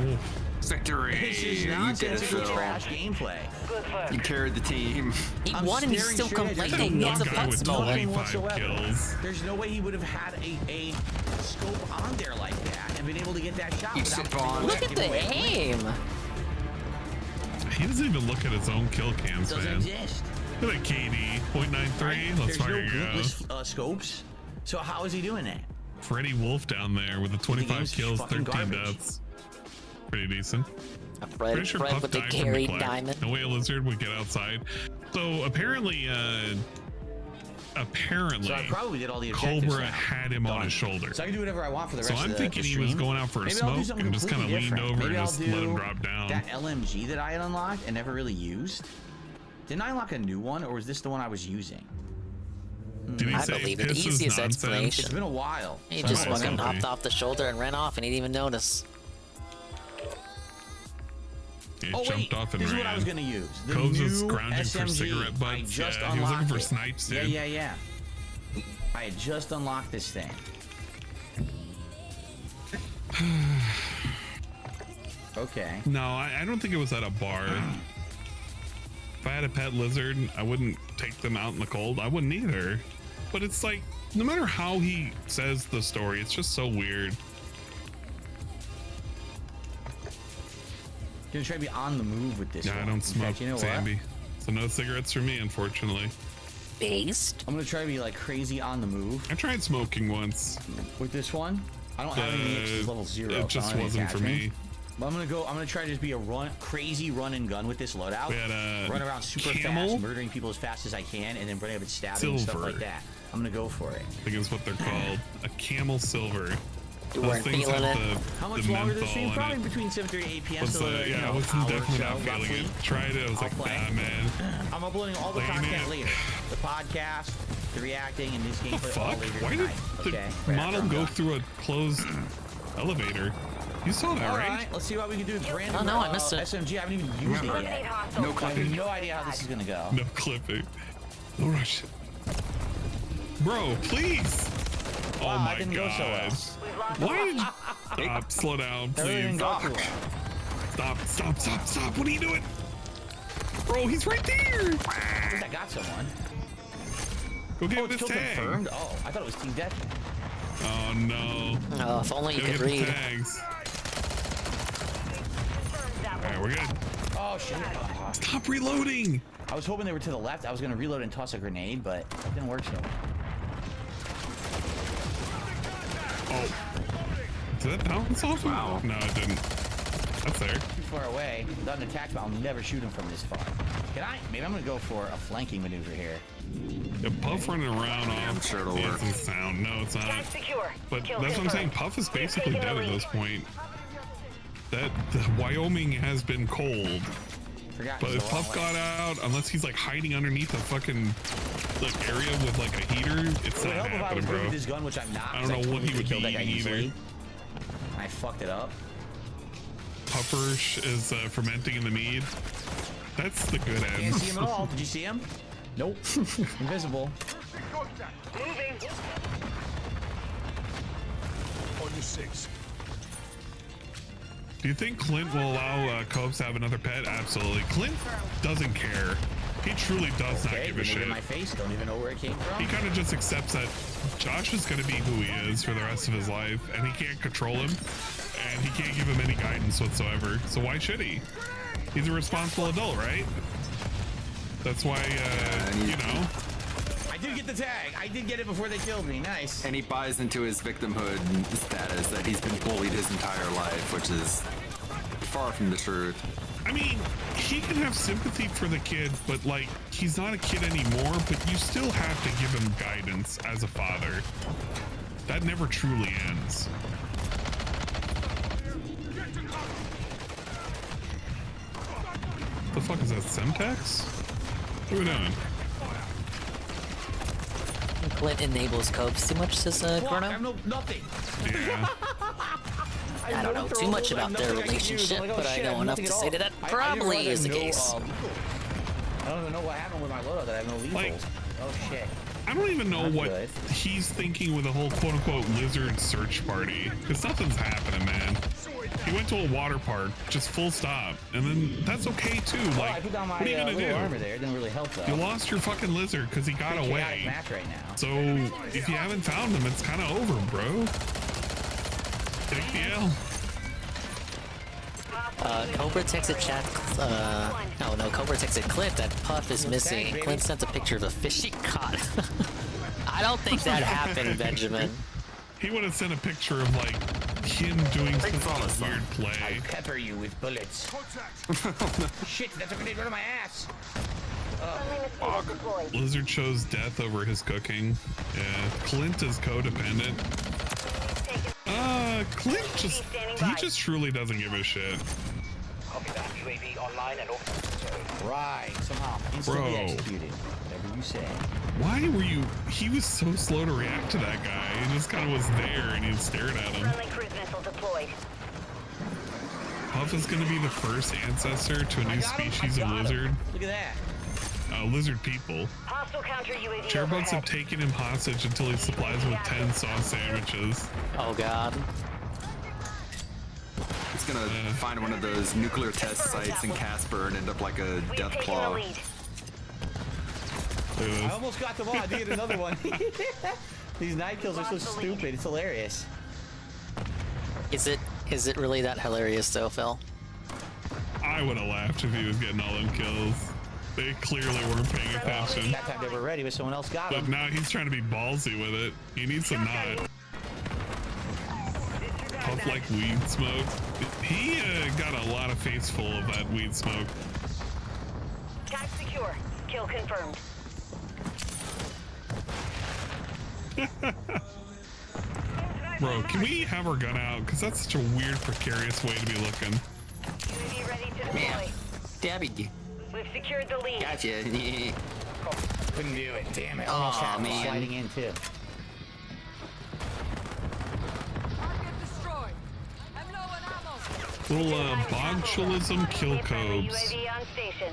Ooh. Victory! It's just You did it, nonsensical Phil. trash gameplay. You carried the team. He I'm won and he's staring still straight at complaining. him. It's a One guy fun with moment. 25 kills. There's no way he would have had a scope on there like that and been able to get that shot You without sit on. Look at the aim. He doesn't even look at his own kill cams, Doesn't man. exist. Look at KD, 0.93. Let's There's no fucking go. bootless scopes. So how is he doing that? Freddie Wolf down there with the 25 game's kills, fucking 13 garbage. deaths. Pretty decent. Fred, Pretty sure Fred Puff with the died from carried neglect. diamond. No way a lizard would get outside. So apparently, apparently So I probably did all the objectives Cobra now. had him on his shoulder. So I can do whatever I want for the So rest I'm of the thinking he stream. was going out for a Maybe I'll do smoke something and just kind of completely leaned different. over Maybe and I'll just do let him drop down. that LMG that I had unlocked and never really used. Didn't I unlock a new one, or was this the one I was using? Did he I say believe it. this is Easiest nonsense? explanation. It's been a while. He So just I might fucking as well. hopped off the shoulder and ran off, and he didn't even notice. He Oh jumped wait, off and this is ran. what I was gonna use. The Coves was new scrounging for SMG. cigarette butts. I just Yeah, he was looking unlocked for it. snipes, Yeah, dude. yeah. I had just unlocked this thing. Okay. No, I don't think it was at a bar. If I had a pet lizard, I wouldn't take them out in the cold. I wouldn't either. But it's like, no matter how he says the story, it's just so weird. Gonna try to be on the move with this Yeah, one. I don't In smoke, fact, you know Zambi. So no cigarettes for me, unfortunately. Based? I'm gonna try to be like crazy on the move. I tried smoking once. With this one? I don't have any it's level 0. It just wasn't for me. But I'm gonna try to just be a crazy run and gun with this loadout. We had a run around super camel? fast, murdering people as fast as I can, and then running up and stabbing and stuff Silver. like that. I'm gonna go for it. I think it's what they're called. A camel silver. You Those weren't things feeling have it? How the much longer menthol this stream? in Probably it. between 7:30 and 8 p.m. Was, so yeah, I hour wasn't or definitely so, not feeling roughly. it. Tried it. I was like, nah, man. I'm uploading all the Lame content it. later. The podcast, the reacting, and this What the gameplay all fuck? later Why did tonight. the Okay. model go through a closed elevator? You saw that, All right? right, let's see what we can do with brand new Oh, no, I missed it. SMG. I haven't even used it yet. No I clipping. have no idea how this is gonna go. No clipping. No rush. Bro, please. Oh Wow, my that didn't go so well. god. Why did you stop? Slow down, That really please. didn't go too well. Stop. What are you doing? Bro, he's right there. I think I got someone. Go get Oh, this it's kill tag. confirmed? Oh, I thought it was team death. Oh no. Oh, if only you Go could get the read. tags. Alright, we're good. Oh shit. Stop reloading. I was hoping they were to the left. I was gonna reload and toss a grenade, but it didn't work so well. Oh. Did that bounce off? Wow. No, it didn't. That's there. Too far away. Without an attachment, I'll never shoot him from this far. Can I? Maybe I'm gonna go for a flanking maneuver here. Yeah, Puff running around off. I'm sure it'll work. Doesn't sound. No, it's not. But that's what I'm saying. Puff is basically dead at this point. That the Wyoming has been cold. But if Puff got out, unless he's like hiding underneath a fucking like area with like a heater, it's It would not help if I was happening, good bro. with this gun, which I'm not. I don't know what he would be killed that guy eating easily. either. I fucked it up. Puffer is fermenting in the mead. That's the good end. Can't see him at all. Did you see him? Nope. Invisible. Moving. On your 6. Do you think Clint will allow Copes to have another pet? Absolutely. Clint doesn't care. He truly does not give a grenade shit. in my face. Don't even know where it came from. He kind of just accepts that Josh is going to be who he is for the rest of his life, and he can't control him, and he can't give him any guidance whatsoever. So why should he? He's a responsible adult, right? That's why, you know. I did get the tag. I did get it before they killed me. Nice. And he buys into his victimhood status that he's been bullied his entire life, which is far from the truth. I mean, he can have sympathy for the kid, but like, he's not a kid anymore, but you still have to give him guidance as a father. That never truly ends. The fuck is that, Semtex? What are we doing? Clint enables Copes too much, says Chrono? I have nothing. Yeah. I don't know too much about their relationship, but I know enough to say that probably is the case. I don't even know what happened with my loadout that I have no lethals. Like, oh shit. I don't even know Not what good. he's thinking with the whole quote-unquote lizard search party, because nothing's happening, man. He went to a water park, just full stop, and then that's okay too. Well, Like, I put down my what are you gonna little do? armor there. It didn't really help though. You lost your fucking lizard because he got Pretty chaotic away. match right now. So if you haven't found him, it's kind of over, bro. Take the L. Cobra texted chat, no, Cobra texted Clint that Puff is missing, and Clint sent a picture of a fish he caught. I don't think that happened, Benjamin. He would have sent a picture of like him doing some weird play. I pepper you with bullets. Shit, that's a grenade right on my ass. Lizard chose death over his cooking. Yeah, Clint is codependent. Clint just truly doesn't give a shit. UAV online and open. Right, somehow instantly executed. Whatever you say. Why were you? He was so slow to react to that guy. He just kind of was there and he stared at him. Friendly cruise missile deployed. Puff is going to be the first ancestor to a new species of lizard. Look at that. Lizard people. Hostile counter UAV Chairbugs have taken him hostage until he supplies them with 10 sauce sandwiches. Oh god. He's gonna find one of those nuclear test sites in Casper and end up like a death claw. I almost got them all. I did get another one. These night kills are so stupid. It's hilarious. Is it really that hilarious though, Phil? I would have laughed if he was getting all them kills. They clearly weren't paying attention. That time they were ready, but someone else got But them. now he's trying to be ballsy with it. He needs to not. Puff like weed smoke. He got a lot of face full of that weed smoke. Tag secure. Kill confirmed. Bro, can we have our gun out? Because that's such a weird, precarious way to be looking. UAV ready to deploy. Dabby. We've secured the lead. Gotcha. Couldn't do it. Damn it. Oh, Almost had me man. sliding in too. Little botulism kill cobes. UAV on station.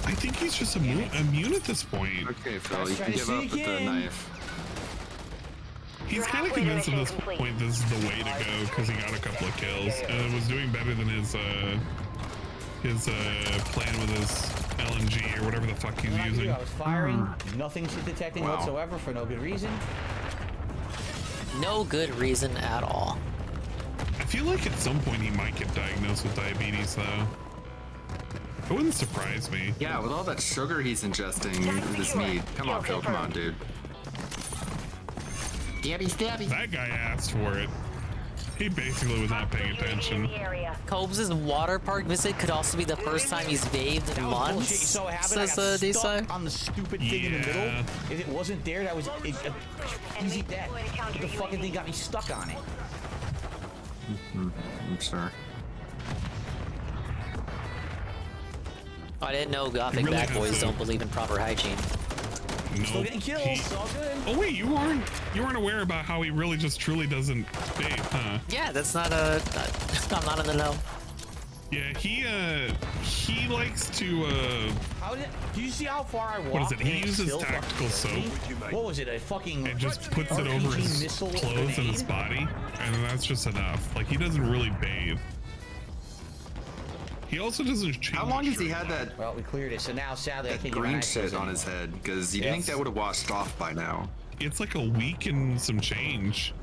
I think he's just immune at this point. Okay, Phil, you can give up with the knife. He's kind of convinced at this point this is the way to go because he got a couple of kills and was doing better than his plan with his LMG or whatever the fuck he's using. I was firing, nothing detecting whatsoever for no good reason. No good reason at all. I feel like at some point he might get diagnosed with diabetes though. It wouldn't surprise me. Yeah, with all that sugar he's ingesting with his meat. Come on, Phil, come on, dude. Stabby. That guy asked for it. He basically was not paying attention. Cobes' water park visit could also be the first time he's bathed in months. So it happened, Says I got D-Side. stuck on the stupid thing in the middle. If it wasn't there, that was easy death. But the fucking thing got me stuck on it. I'm sure. I didn't know Gothic really bad has boys to- don't believe in proper hygiene. Still getting kills. It's all good. Oh wait, you weren't aware about how he really just truly doesn't bathe, huh? Yeah, that's not a. I'm not in the know. Yeah, he likes to Do you see how far I walked? what is it? He and uses still tactical fucking soap. hit me? What was it? A fucking. And just puts it over his missile clothes and his grenade? body, and that's just enough. Like he doesn't really bathe. He also doesn't change. How long has he had that? Well, we cleared it, so now sadly I can't get my green eyes shit closed on anymore. his head? Because you'd think that would have washed off by now. It's like a week and some change.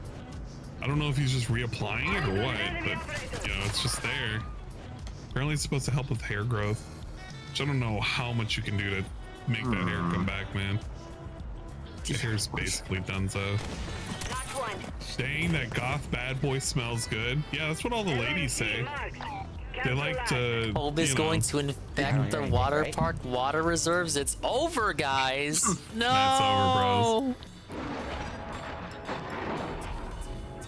I don't know if he's just reapplying it or what, but you know, it's just there. Apparently it's supposed to help with hair growth, which I don't know how much you can do to make that hair come back, man. The hair's basically done so. Dang, that goth bad boy smells good. Yeah, that's what all the ladies say. They like to. Hope is going to infect the water park water reserves. It's over, guys. No. That's over, bros.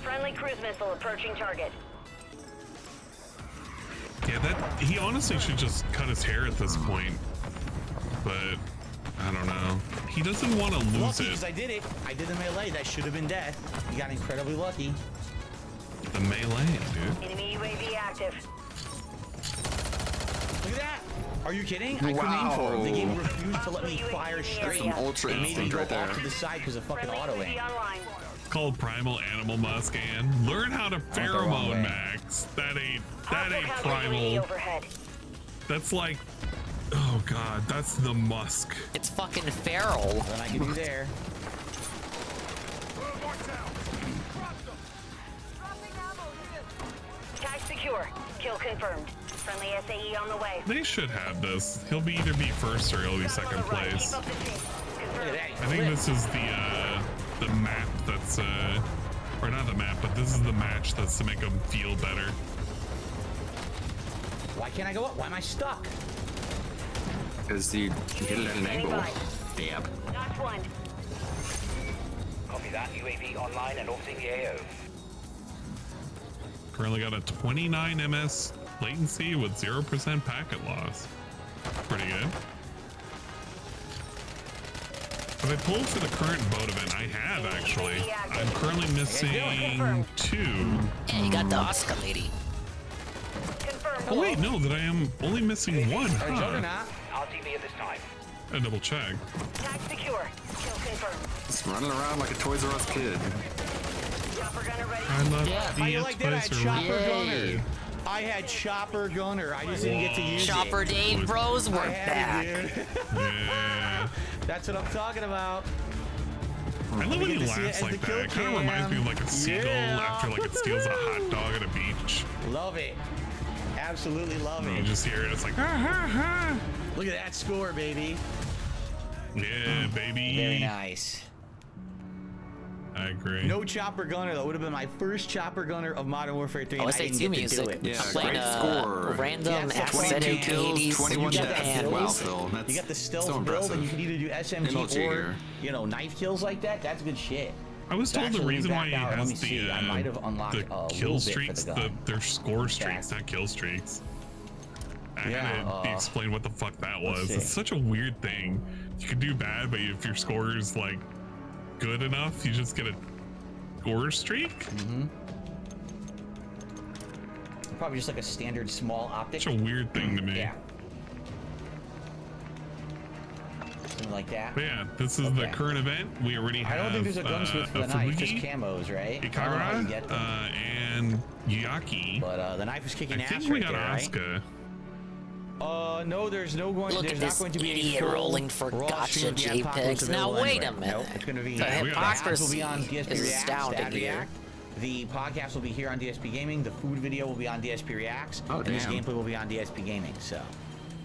Friendly cruise missile approaching target. Yeah, that he honestly should just cut his hair at this point. But I don't know. He doesn't want to lose Lucky it. because I did it. I did the melee. That should have been death. You got incredibly lucky. The melee, dude. Enemy UAV active. Look at that. Are you kidding? I couldn't aim for him. The game refused to let me fire straight. Some ultra It made me instinct go right there. off to the side because of fucking auto aim. It's called Primal Animal Muscan. Learn how to the wrong pheromone way. max. That ain't primal. That's like, oh god, that's the musk. It's fucking feral. Then I can do there. Tag secure. Kill confirmed. Friendly SAE on the way. They should have this. He'll be either be first or he'll be second place. I think this is the map that's or not the map, but this is the match that's to make him feel better. Why can't I go up? Why am I stuck? Because you get it at an angle. Dab. Notch 1. Copy that. UAV online and orbiting the AO. Currently got a 29 ms latency with 0% packet loss. Pretty good. Have I pulled for the current boat event? I have, actually. I'm currently missing 2. Yeah, you got the Oscar lady. Oh wait, no, that I am only missing 1. Huh? RTV at this time. I double check. Tag secure. Kill confirmed. Just running around like a Toys R Us kid. Chopper gunner ready. I love How you like that? I had Chopper Gunner. I had Chopper Gunner. I just didn't get to use Chopper it. Dave Bros, we're back. Yeah. That's what I'm talking about. I love when he laughs like that. It kind of reminds me of like a seagull after like it steals a hot dog at a beach. Love it. Absolutely love it. You just hear it. It's like, ha ha ha. Look at that score, baby. Yeah, baby. Very nice. I agree. No Chopper Gunner, though. Would have been my first Chopper Gunner of Modern Warfare 3. I And would say didn't two get music. to do it. I'm playing random aesthetic 80s 21 Japan. deaths. Wow, Phil. That's You got the stealth so build, impressive. and you can either do SMG MLG or, here. you know, knife kills like that. That's good shit. I was told the reason why he has I might have unlocked the a kill little bit for streaks, the gun. their score streaks, not kill streaks. I had to explain what the fuck that was. see. It's such a weird thing. You could do bad, but if your score is like good enough, you just get a score streak. Probably just like a standard small optic. Such a weird thing to me. Yeah. Something like that. But yeah, this is the current event. We already have. I don't think there's a gunsmith for the knife, just camos, right? I don't know how you Ikagura, get them. and Yaki. But the knife is kicking I ass think we right got there, Asuka. right? No, there's no going. Look There's at not this going to be idiot a full rolling for raw gotcha stream of the Adpocalypse JPEGs. Now available wait a anywhere. minute. Nope, it's going to be The ads will hypocrisy be on DSP is Reacts, astounding Ad here. React. The podcast will be here on DSP Gaming. The food video will be on DSP Reacts. Oh, and this damn. gameplay will be on DSP Gaming. So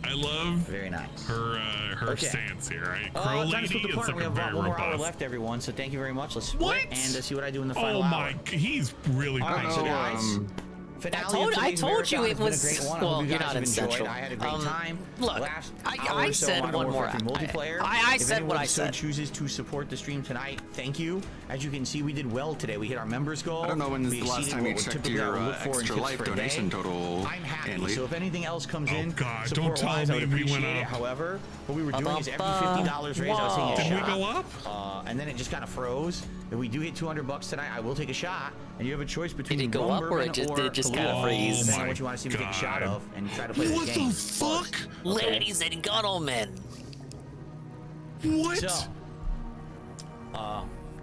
I love very nice. her Okay. stance here, right? Crow Time to Lady split the is part. like We a have very about 1 more hour robust. left, everyone. So thank you very much. Let's What? split and see what I do in the final Oh hour. my, he's really All right, good. so guys. I told you it was. Well, you're not in Central. Central. I had a great time. Look, Last I hour or so said Modern one more. Warfare 3 multiplayer. I If said what anyone I so said. chooses to support the stream tonight, thank you. As you can see, we did well today. We hit our members goal. I don't know when We the last exceeded time you what checked typically I your would look for in extra tips life for a day. donation total. I'm happy. Andy. So if anything else comes in, God, don't support-wise, tell I would me we appreciate went it. up. However, what we were doing is every $50 raise, I was taking a Did we shot. go up? And then it just kind of froze. If we do hit $200 tonight, I will take a shot. And you have a choice between Did it go rum, up or bourbon, it just- or did it just Kahlua, kinda freeze? depending Oh on what you want to see me take a shot God. of and try to play What this game. the fuck? Ladies and gentlemen. What? So,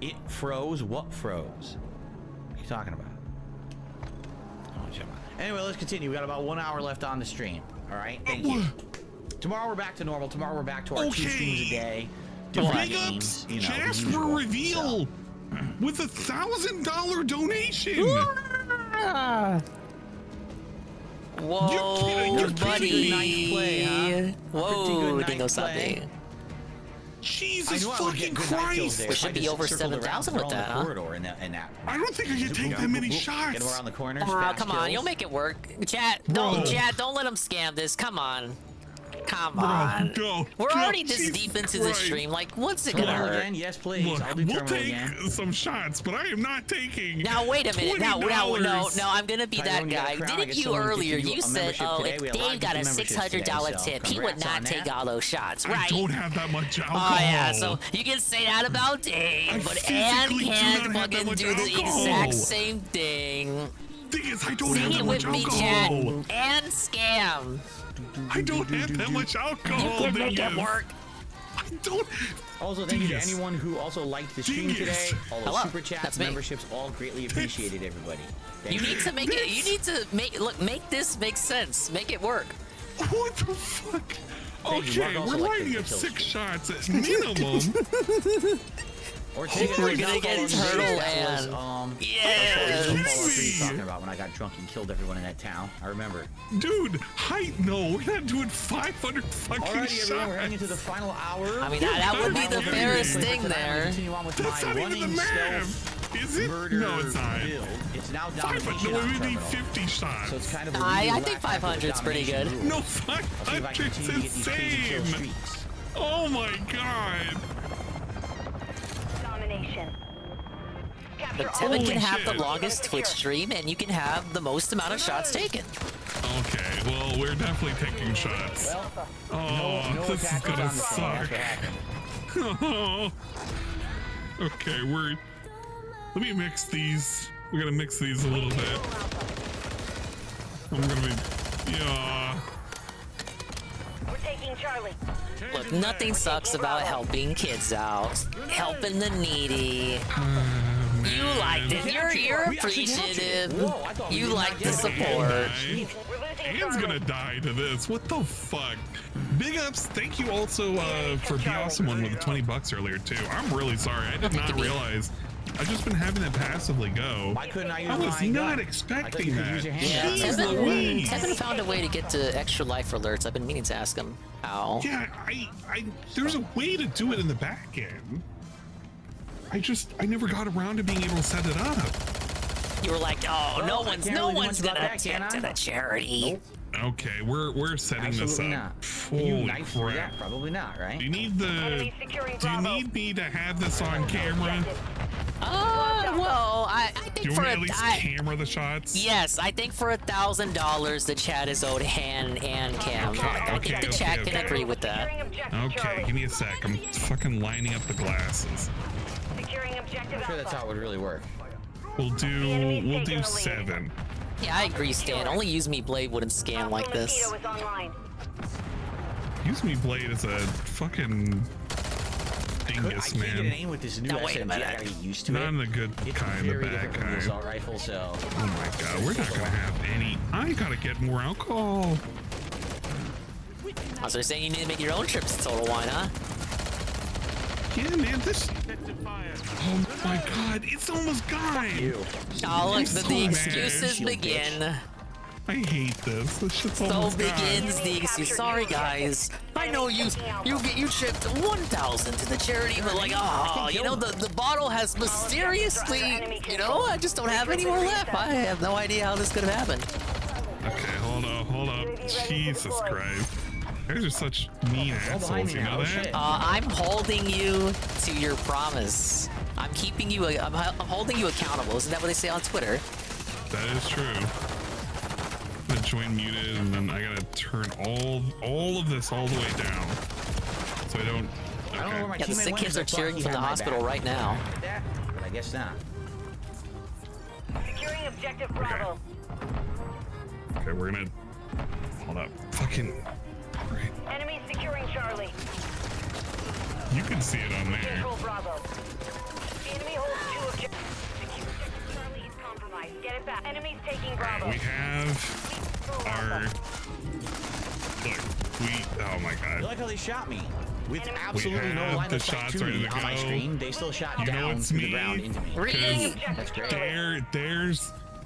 it froze. What froze? What are you talking about? Oh, shut up. Anyway, let's continue. We got about 1 hour left on the stream. All right, thank you. Tomorrow we're back to normal. Tomorrow we're back to our 2 streams a day. Different Big games, ups, you know, the Jasper usual. Reveal with a $1,000 donation. Whoa, You're buddy. Nice play, huh? Whoa, Pretty good Dingo night play. Sunday. Jesus I knew I would fucking get good night kills Christ! there. We If I should be just over circled around 7,000 with around that, the huh? corridor in that. I don't think I can take that many Get shots. them around the corners. Oh, fast come on, kills. you'll make it work. Chat, Bro. don't let him scam this. Come on. Come Bro, on. go. We're Go. already this Jesus deep into the Christ. stream. Like, what's it gonna Terminal hurt? again? Yes, please. Look, I'll do we'll terminal take again. some shots, but I am not taking. Now wait a minute. No, $20. I'm gonna be that Tyrone, you got a guy. crown. I Didn't guess you someone gifted earlier? you You a said, membership oh, today. if We had a lot Dave of got a gifted memberships $600 today, so tip, he would congrats on not take that. all those shots, I right? don't have that much alcohol. Oh yeah, so you can say that about Dave, but Ann physically do can't not have that fucking much do the alcohol. exact same thing. Thing is, I don't Sing have it that with much me, chat. alcohol. And scam. I don't have that much alcohol. You can make it Dingus. work. I don't. Also, thank you to Dingus. anyone who also liked the stream Dingus. today. All those Hello, super chats, that's me. memberships, all greatly appreciated, everybody. Thank You need to make it. You need to make this make sense. Make it work. What the fuck? Thank you. Okay, Mark also we're liked lining the up kill 6 streak. shots at minimum. Or take We're it gonna as get alcohol Turtle today. That was, and- That's what Yes. we were talking about when I got drunk and killed everyone in that town. I remember. Dude, no, we're not doing 500 fucking Alrighty, shots. everyone, we're heading into the final hour. I mean, that would be the fairest thing Tonight, I'm gonna there. Continue on with That's my not even running the math. stealth Is it? murder No, it's not. build. It's now 500. domination No, on we need terminal. 50 shots. So it's kind of a I think 500 is pretty good. No, 500 is insane. Oh my god. Domination. But Tevin can have the longest Twitch stream, and you can have the most amount of shots taken. Okay, well, we're definitely taking shots. Oh, no this is attack was gonna on the phone. That's suck. what happened. Okay, let me mix these. We're gonna mix these a little bit. I'm gonna be, yeah. We're taking Charlie. Look, nothing sucks about helping kids out, helping the needy. You liked it. You're appreciative. You like the support. Anne's gonna die to this. What the fuck? Big ups. Thank you also for the awesome one with the $20 earlier too. I'm really sorry. I did not realize. I've just been having it passively go. Why couldn't I use I was my not gun? expecting that. Yeah, Jeez Louise. Tevin found a way to get to extra life alerts. I've been meaning to ask him how. Yeah, there's a way to do it in the back end. I never got around to being able to set it up. You were like, oh, Well, no I one's can't really do much gonna about that, get can to I? the charity. Okay, we're setting this Absolutely up. not. Can you Holy knife through crap. that? Probably not, right? Do you need me to have this on camera? Well, I Do think you for want me to at a least camera the shots? yes, I think for $1,000 the chat is owed hand and cam. I think the chat can agree with that. Okay, give me a sec. I'm fucking lining up the glasses. Securing objective I'm sure that's how it would really work. We'll do 7. Yeah, I agree, Stan. Only Use Me Blade wouldn't scan like this. Mosquito is online. Use Me Blade is a fucking I dingus, can't get an man. aim with this new Now, wait a SMG. I minute. gotta get used to Not it. in the good It's kind, the very bad different from the kind. assault rifle, so. Oh my god, we're not gonna have any. I gotta get more alcohol. So they're saying you need to make your own trips to Total Wine, huh? Yeah, man, this. Oh my god, it's almost gone. Oh, look, I'm the so excuses mad. begin. I hate this. This shit's So almost gone. begins the excuse. Sorry, guys. I know you chipped 1,000 to the charity, but like, oh, you know, the bottle has mysteriously, you know, I just don't have any more left. I have no idea how this could have happened. Okay, hold up. Jesus Christ. You guys are such mean assholes, you know that? I'm holding you to your promise. I'm keeping you. I'm holding you accountable. Isn't that what they say on Twitter? That is true. I'm gonna join muted, and then I gotta turn all of this all the way down, so I don't. Okay. I don't know where my Yeah, the teammate sick went, kids but are I thought cheering he from had the my hospital back. right now. But I guess not. Securing objective Bravo. Okay, we're gonna hold up. Fucking. Enemy securing Charlie. You can see it on there. Control Bravo. The enemy holds 2 objectives. Secure objective Charlie is compromised. Get it back. Enemies taking Bravo. We have our. Look, oh my I god. like how they shot me. With We absolutely no have line the of sight shots to ready me to on my go. screen, they still shot You know down it's to me. the ground into me. Because That's great.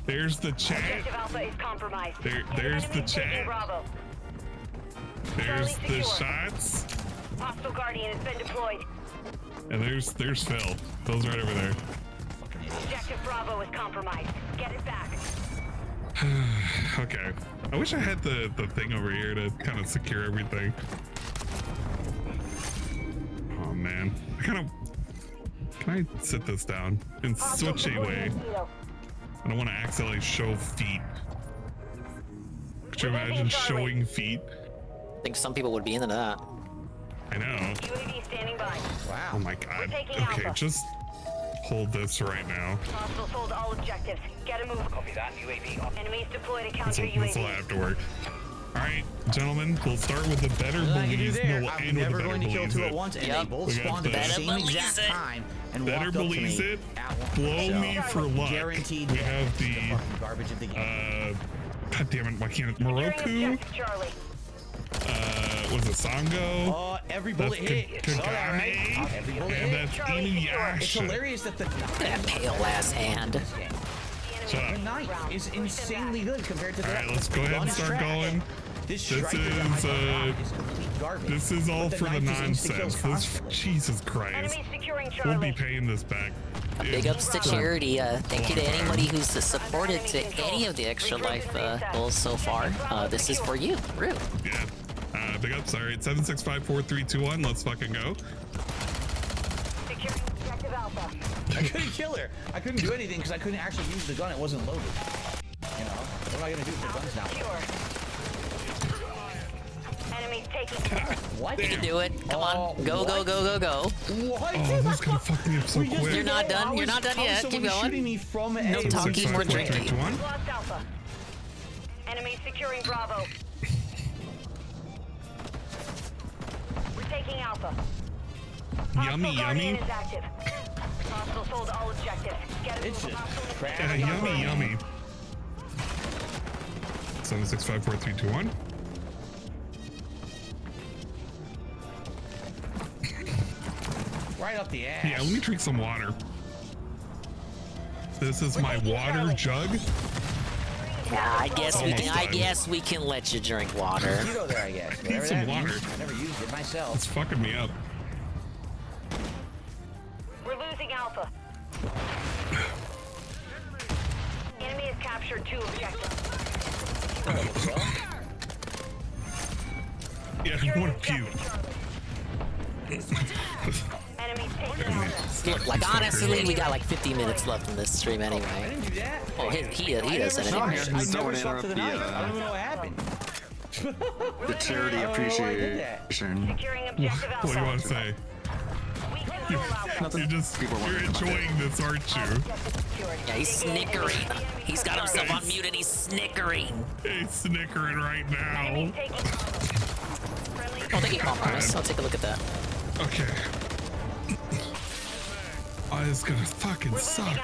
there's the chat. Objective Alpha is compromised. There's the Enemies taking chat. Bravo. There's the secure. shots. Hostile Guardian has been deployed. And there's Phil. Phil's right over there. Objective Bravo is compromised. Get it back. Okay. I wish I had the thing over here to kind of secure everything. Oh man. Can I sit this down and switch away? I don't want to accidentally show feet. Could you imagine showing feet? I think some people would be into that. I know. UAV standing by. Wow. Oh my god. taking Okay, Alpha. just hold this right now. Hostiles hold all objectives. Get a move. Copy that. UAV on. Enemies deployed a counter This will UAV. have to work. Alright, gentlemen, we'll start with the better What I can do believes there, and we'll I'm end with never the better going to kill believes 2 it. at once, and Yep. they both We got spawned at the the- same Better exact believes it. time and Better walked up to believes me it. at once. Blow So, me for luck. guaranteed We death. have The fucking garbage of the game. God damn it, why can't it? Moroku? Charlie. Was it Sango? Every bullet That's hit. All right. Kagami. Every bullet And hit. that's It's Inuyasha. hilarious that the That pale ass hand. Shut The up. knife is insanely good compared to the Alright, let's go ahead and start going. This This striker that I got is complete garbage. This is all But for the knife is insta-kills nonsense. constantly. Jesus Christ. Enemies securing We'll be Charlie. paying this back. Big ups to charity. Thank you to anybody who's supported to any of the Extra Life goals so far. This is for you, Rue. Yeah. Big ups. All right, 7654321. Let's fucking go. Securing objective Alpha. I couldn't kill her. I couldn't do anything because I couldn't actually use the gun. It wasn't loaded. You know, what am I gonna do with the guns now? Enemies taking. What? You can do it. Come on. Go, go, go, go, go. What? Oh, this is gonna fuck me up so quick. You're not done. You're not done yet. Keep going. Me from No talking, more drinking. Lost Alpha. Enemies securing Bravo. We're taking Alpha. Yummy, yummy. Is active. Hostile sold all objectives. Get it. It's just crap. Yeah, yummy, yummy. 7654321. Right up the ass. Yeah, let me drink some water. This is my water jug. Yeah, I guess we can. I done. guess we can let you drink water. You go there, I guess. Need Whatever some that water. means. I never used it myself. It's fucking me up. We're losing Alpha. Enemy has captured 2 objectives. Yeah, I want to puke. Enemies taking Alpha. Look, like honestly, we got like 50 minutes left in this stream I anyway. didn't do that. Oh, he doesn't I anyway. never slept for the night. I don't even know what happened. The charity appreciation. Securing objective Alpha. What do you want to say? You're enjoying this, aren't you? Yeah, he's snickering. He's got himself on mute and he's snickering. He's snickering right now. Oh, thank you, Compromise. I'll take a look at that. Okay. Oh, it's gonna fucking suck.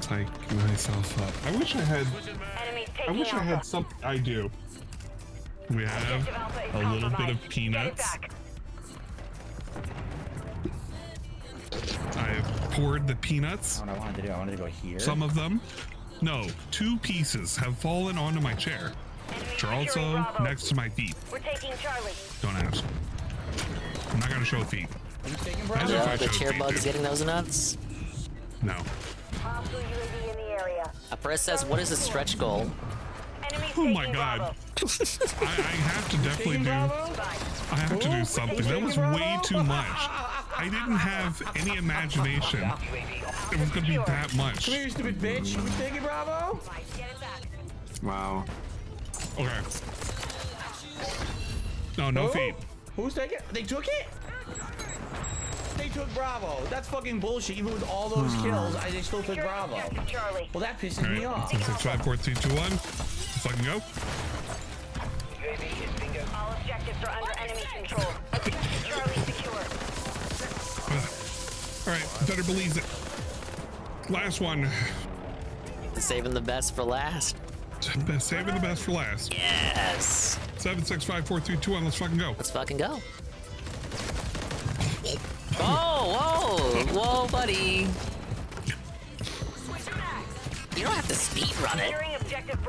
Psych myself up. I wish I had something. I do. We have a little bit of peanuts. I have poured the peanuts. What I wanted to do, I wanted to go here. Some of them. No, 2 pieces have fallen onto my chair, which are also next to my feet. We're taking Charlie. Don't ask. I'm not gonna show feet. As if I The showed chair feet, bug's dude. getting those nuts. No. Hostile UAV in the area. Press says, what is a stretch goal? Oh my god. I have to definitely do. I have to do something. That was way too much. I didn't have any imagination. It was gonna be that much. Come here, you stupid bitch. You taking Bravo? Wow. Okay. No, no Who? feet. Who's taking? They took it? They took Bravo. That's fucking bullshit. Even with all those kills, they still took Bravo. Well, that pisses me off. 6, 5, 4, 3, 2, 1. Let's fucking go. All objectives are under enemy control. Charlie secure. Alright, better believe it. Last one. Saving the best for last. Saving the best for last. Yes. 7, 6, 5, 4, 3, 2, 1. Let's fucking go. Let's fucking go. Oh, whoa, whoa, buddy. You don't have to speed run it.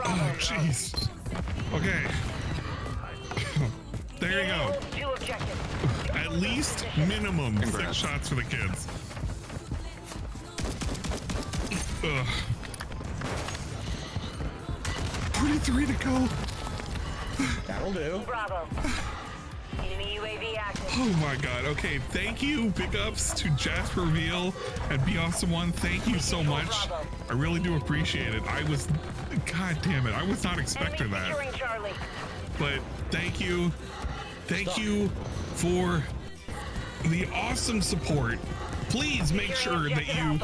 Oh, jeez. Okay. There you go. At least minimum 6 shots for the kids. Ugh. 43 to go. That'll do. Bravo. Enemy UAV active. Oh my god. Okay, thank you. Big ups to Jasper Reveal and Be Awesome One. Thank you so much. I really do appreciate it. God damn it. I was not expecting that. But thank you. Thank you for the awesome support. Please make sure that you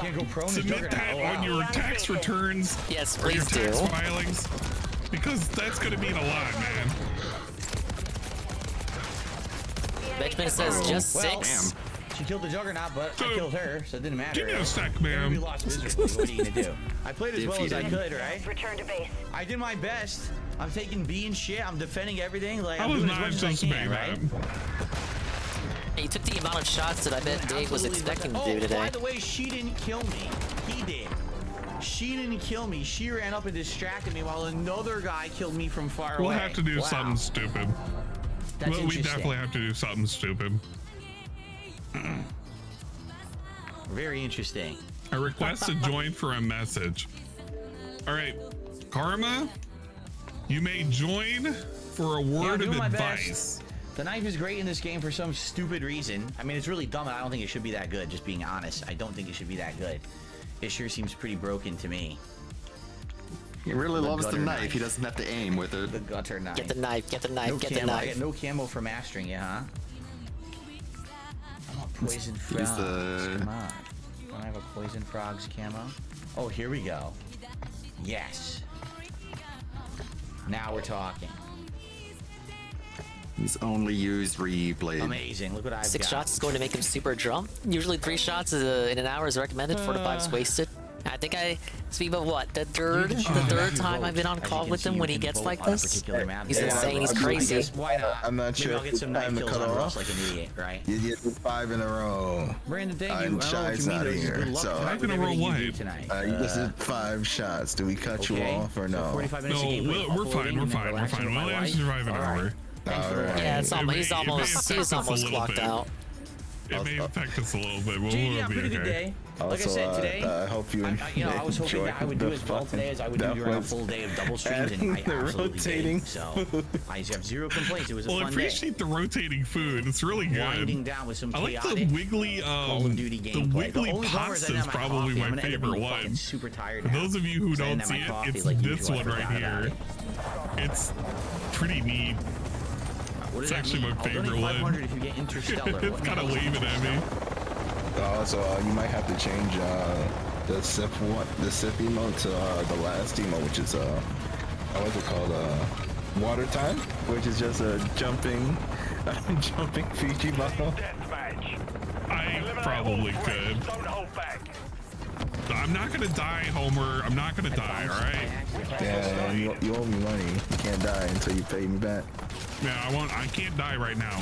submit that on your tax returns. Yes, or your please tax do. filings, because that's going to mean a lot, man. Benjamin says just Well, 6. She killed the Juggernaut, but I killed her, so it didn't matter. Give me a sec, ma'am. We lost miserably. What are you gonna do? I played as well as I could, right? Return to base. I did my best. I'm taking B and shit. I'm defending everything. Like I I'm was doing as not much as I can, anticipating right? that. You took the amount of shots that I bet Dave was expecting to do today. By the way, she didn't kill me. He did. She didn't kill me. She ran up and distracted me while another guy killed me from far away. We'll have to do something stupid. That's Well, we interesting. definitely have to do something stupid. Very interesting. A request to join for a message. All right, Karma, you may join for a word of advice. The knife is great in this game for some stupid reason. I mean, it's really dumb, and I don't think it should be that good, just being honest. I don't think it should be that good. It sure seems pretty broken to me. He really loves the knife. He doesn't have to aim with it. The gutter knife. Get the knife, get the knife, No get camo. the I knife. get no camo for mastering it, huh? I'm a poison frog. He's the- Come on. Don't I have a poison frog's camo? Oh, here we go. Yes. Now we're talking. He's only used reblade. Amazing. Look what I've 6 got. shots is going to make him super drunk. Usually 3 shots in an hour is recommended. 4 to 5 is wasted. I think I speak of what the third time I've been on call with him when he gets like this. He's insane. He's crazy. Why not? I'm not Maybe sure I'll get some knife kills on Russ like an idiot, right? You did 5 in a row. Brandon, thank you. And I don't know what Shy's you mean. not This is here, good luck so tonight with everything you do tonight. You just did 5 shots. Do we cut you Okay. off or no? 45 minutes No, of gameplay. we're fine. We're Uploading fine. and We're fine. relaxing We'll with my let wife. you survive an All right. hour. Thanks for the ride. Yeah, it's It may- he's it may almost affect us a clocked little bit. out. It may affect us a little bit, but JD, we'll I'm be pretty good okay. day. Like I Also, said today, I hope you I was hoping enjoy that I would do the as well today as I would do fucking during a full day of double streams, and I adding the absolutely rotating did. So I have zero complaints. It was a Well, I fun day. appreciate the rotating food. It's really good. Winding down with some I like the chaotic wiggly, Call of Duty the gameplay. wiggly only bummer is I pasta didn't is have my probably coffee. I'm my gonna end up favorite being fucking one. super tired For now. those of you who I didn't don't have see my it, coffee it's like this usual. I one right forgot about here. it. It's pretty neat. What does It's that actually mean? my I'll favorite donate one. 500 if you get Interstellar. It's kind of waving at me. Also, you might have to change the sip emote to the last emote, which is what's it called? Water time, which is just a jumping Fiji bottle. I probably could. I'm not gonna die, Homer. I'm not gonna die. All right. Yeah, you owe me money. You can't die until you pay me back. Yeah, I won't. I can't die right now.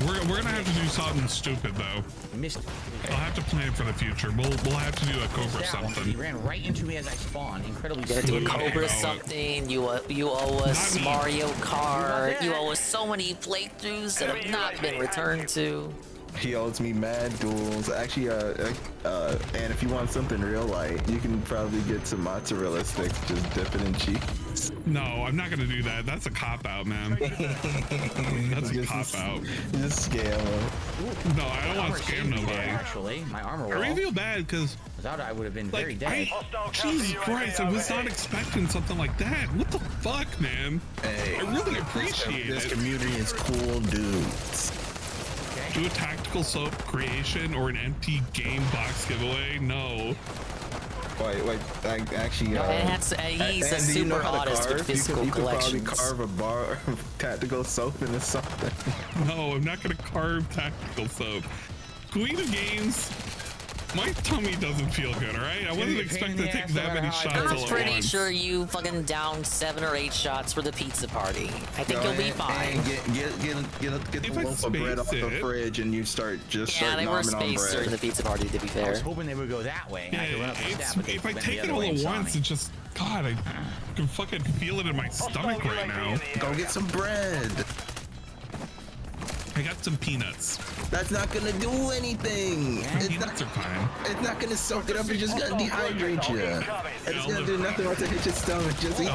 We're gonna have to do something stupid though. I'll have to plan for the future. We'll have to do a Cobra That one, 'cause something. He ran right into me as I spawned. Incredibly You gotta do a stupid. Cobra something. You owe us Not me. Mario Kart. You owe us so many playthroughs that have not been returned to. He owes me mad duels. Actually, and if you want something real light, you can probably get some mozzarella sticks, just dip it in cheese. No, I'm not gonna do that. That's a cop out, man. That's a cop out. Just scam him. No, I don't want to scam nobody. Actually, my armor I wall. really feel bad because Without it, I would have been like very dead. Jesus Christ, I was not expecting something like that. What the fuck, man? Hey, I really appreciate this it. community is cool dudes. Do a tactical soap creation or an empty game box giveaway? No. Wait, actually, he's a and do you know super how to artist with carve? physical you could probably collections. carve a bar of tactical soap into something. No, I'm not gonna carve tactical soap. Queen of Games, my tummy doesn't feel good, alright? I wasn't expecting to take that many shots all I'm at pretty once. sure you fucking downed 7 or 8 shots for the pizza party. I think you'll be fine. And get the If I loaf of bread off the space it- fridge and you start Yeah, they were nomming on spaced during the bread. pizza party, to be I fair. was hoping they would go that way. I could run up the It's, stab, but they if I went take the it other all way and at saw once, me. it just, God, I can fucking feel it in my stomach right now. Go get some bread. I got some peanuts. That's not gonna do anything. Peanuts are fine. It's not gonna soak it up. It's just gonna dehydrate you. It's gonna do nothing but to hit your stomach. Just eat.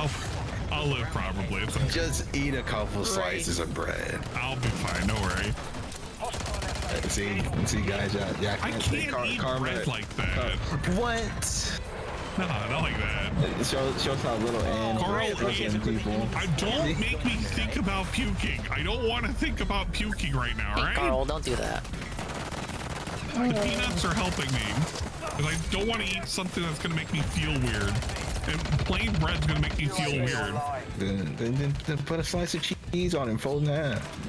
I'll live probably. It's okay. Just eat a couple slices of bread. I'll be fine. Don't worry. See, guys, yeah, I can't eat bread like that. What? No, not like that. It shows how little and Carl, people. don't make me think about puking. I don't want to think about puking right now, Hey, right? Carl, don't do that. The peanuts are helping me. Because I don't want to eat something that's going to make me feel weird. And plain bread's going to make me feel weird. Then put a slice of cheese on it and fold it in half.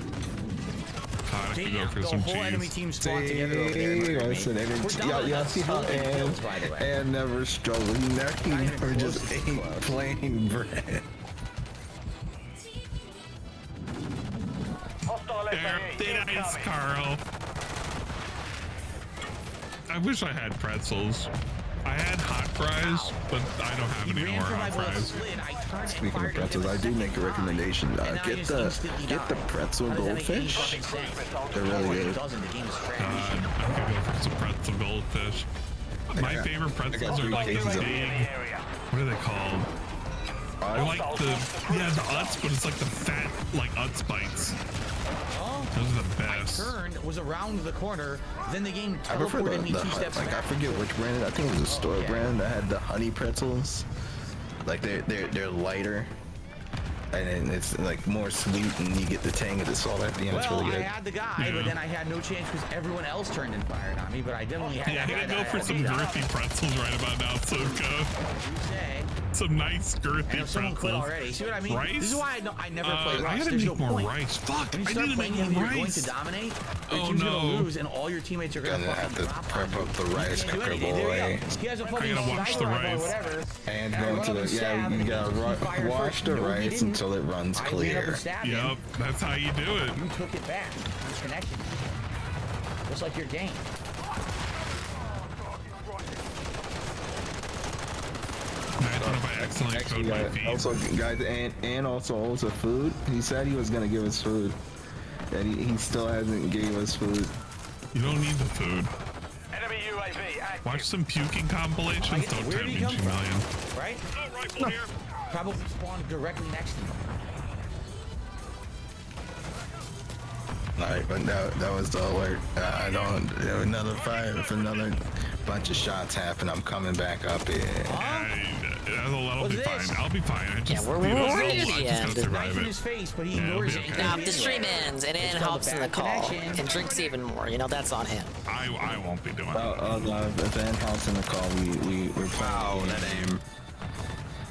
God, I could go for The some whole enemy cheese. team spawned together over there. and murdered me. Listen, We're down y'all see how kills, by the way. and never struggled. He never just close to ate close. plain bread. They're thin ice, Carl. I wish I had pretzels. I had hot fries, but I don't have any more hot fries. Speaking of pretzels, I do make a recommendation. Get the pretzel goldfish. They're really good. I could go for some pretzel goldfish. My favorite pretzels are like the big. What are they called? They're like the Utz, but it's like the fat like Utz bites. Those are the best. My turn was around the corner, then the game I prefer teleported me two steps like back. I forget which brand. I think it was a store brand that had the honey pretzels. Like they're lighter, and then it's like more sweet, and you get the tang of the salt at the end. It's really good. I had the guy, but then I had no chance because everyone else turned and fired on me. But I definitely had. Yeah, I'm gonna go for some girthy pretzels right about now, Suka. Some nice girthy pretzels. Already. See what I mean? Rice? This is why I never play rice. I gotta There's make no more point. rice. Fuck, When you I start need to playing make him, more you're going rice. to dominate. Your Oh team's no. gonna lose, and all your teammates are gonna Gonna have to prep up the rice cooker, boy. He has a fucking I gotta wash the rice. And go into the you gotta wash the rice until it runs clear. Yep, that's how you do it. You took it back. It's connected. Just like your game. Actually, also, guys, and also food. He said he was gonna give us food, and he still hasn't gave us food. You don't need the food. Watch some puking compilations. Don't tempt me, G-Million. Right? No. Probably spawned directly next to you. Alright, but that was the alert. I don't. Another fire. If another bunch of shots happen, I'm coming back up here. That'll be fine. I'll be fine. I just, we're you know, right I at just the gotta end. survive it. His face, but he Yeah, ignores it'll be it. okay. Now, if the stream ends and then hops in the call and drinks even more, you know, that's on him. I won't be doing it. If Van hops in the call, we're playing. That aim.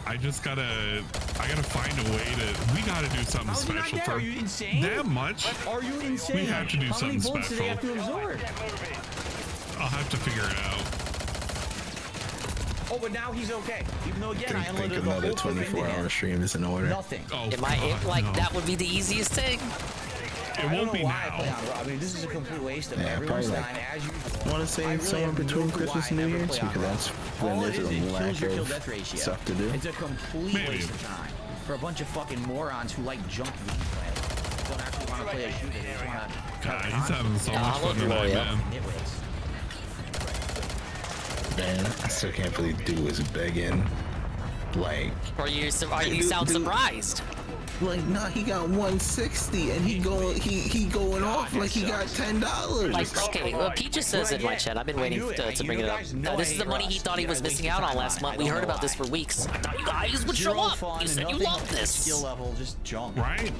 I gotta find a way to. We gotta do something How's he not special dead? for Are you insane? that much. Are you insane? We have to do How many something bullets do they have to special. absorb? I'll have to figure it out. Oh, but now he's okay. Even though again, I think unloaded the another whole clip into 24-hour him. stream is in order. Nothing. Oh, That would be the easiest thing. It won't be now. I mean, this is a complete waste of Yeah, everyone's probably time, like- as usual. Want to save someone between Christmas and New Year's because that's when All there's it is, a it lack kills your kill death of ratio. stuff to do. It's a complete waste of time for a bunch of fucking morons who like junk gameplay. Don't actually want to play a shooter. They just want to. God, he's having so much fun tonight, man. Man, I still can't believe dude was begging. Like, You sound surprised. Like, nah, he got 160 and he going off like he got $10. Like, okay, well, Pete just says in my chat. I've been waiting to bring it up. This is the money he thought he was missing out on last month. We heard about this for weeks. I thought you guys would show up. You said you love this. Skill level, just junk. Right?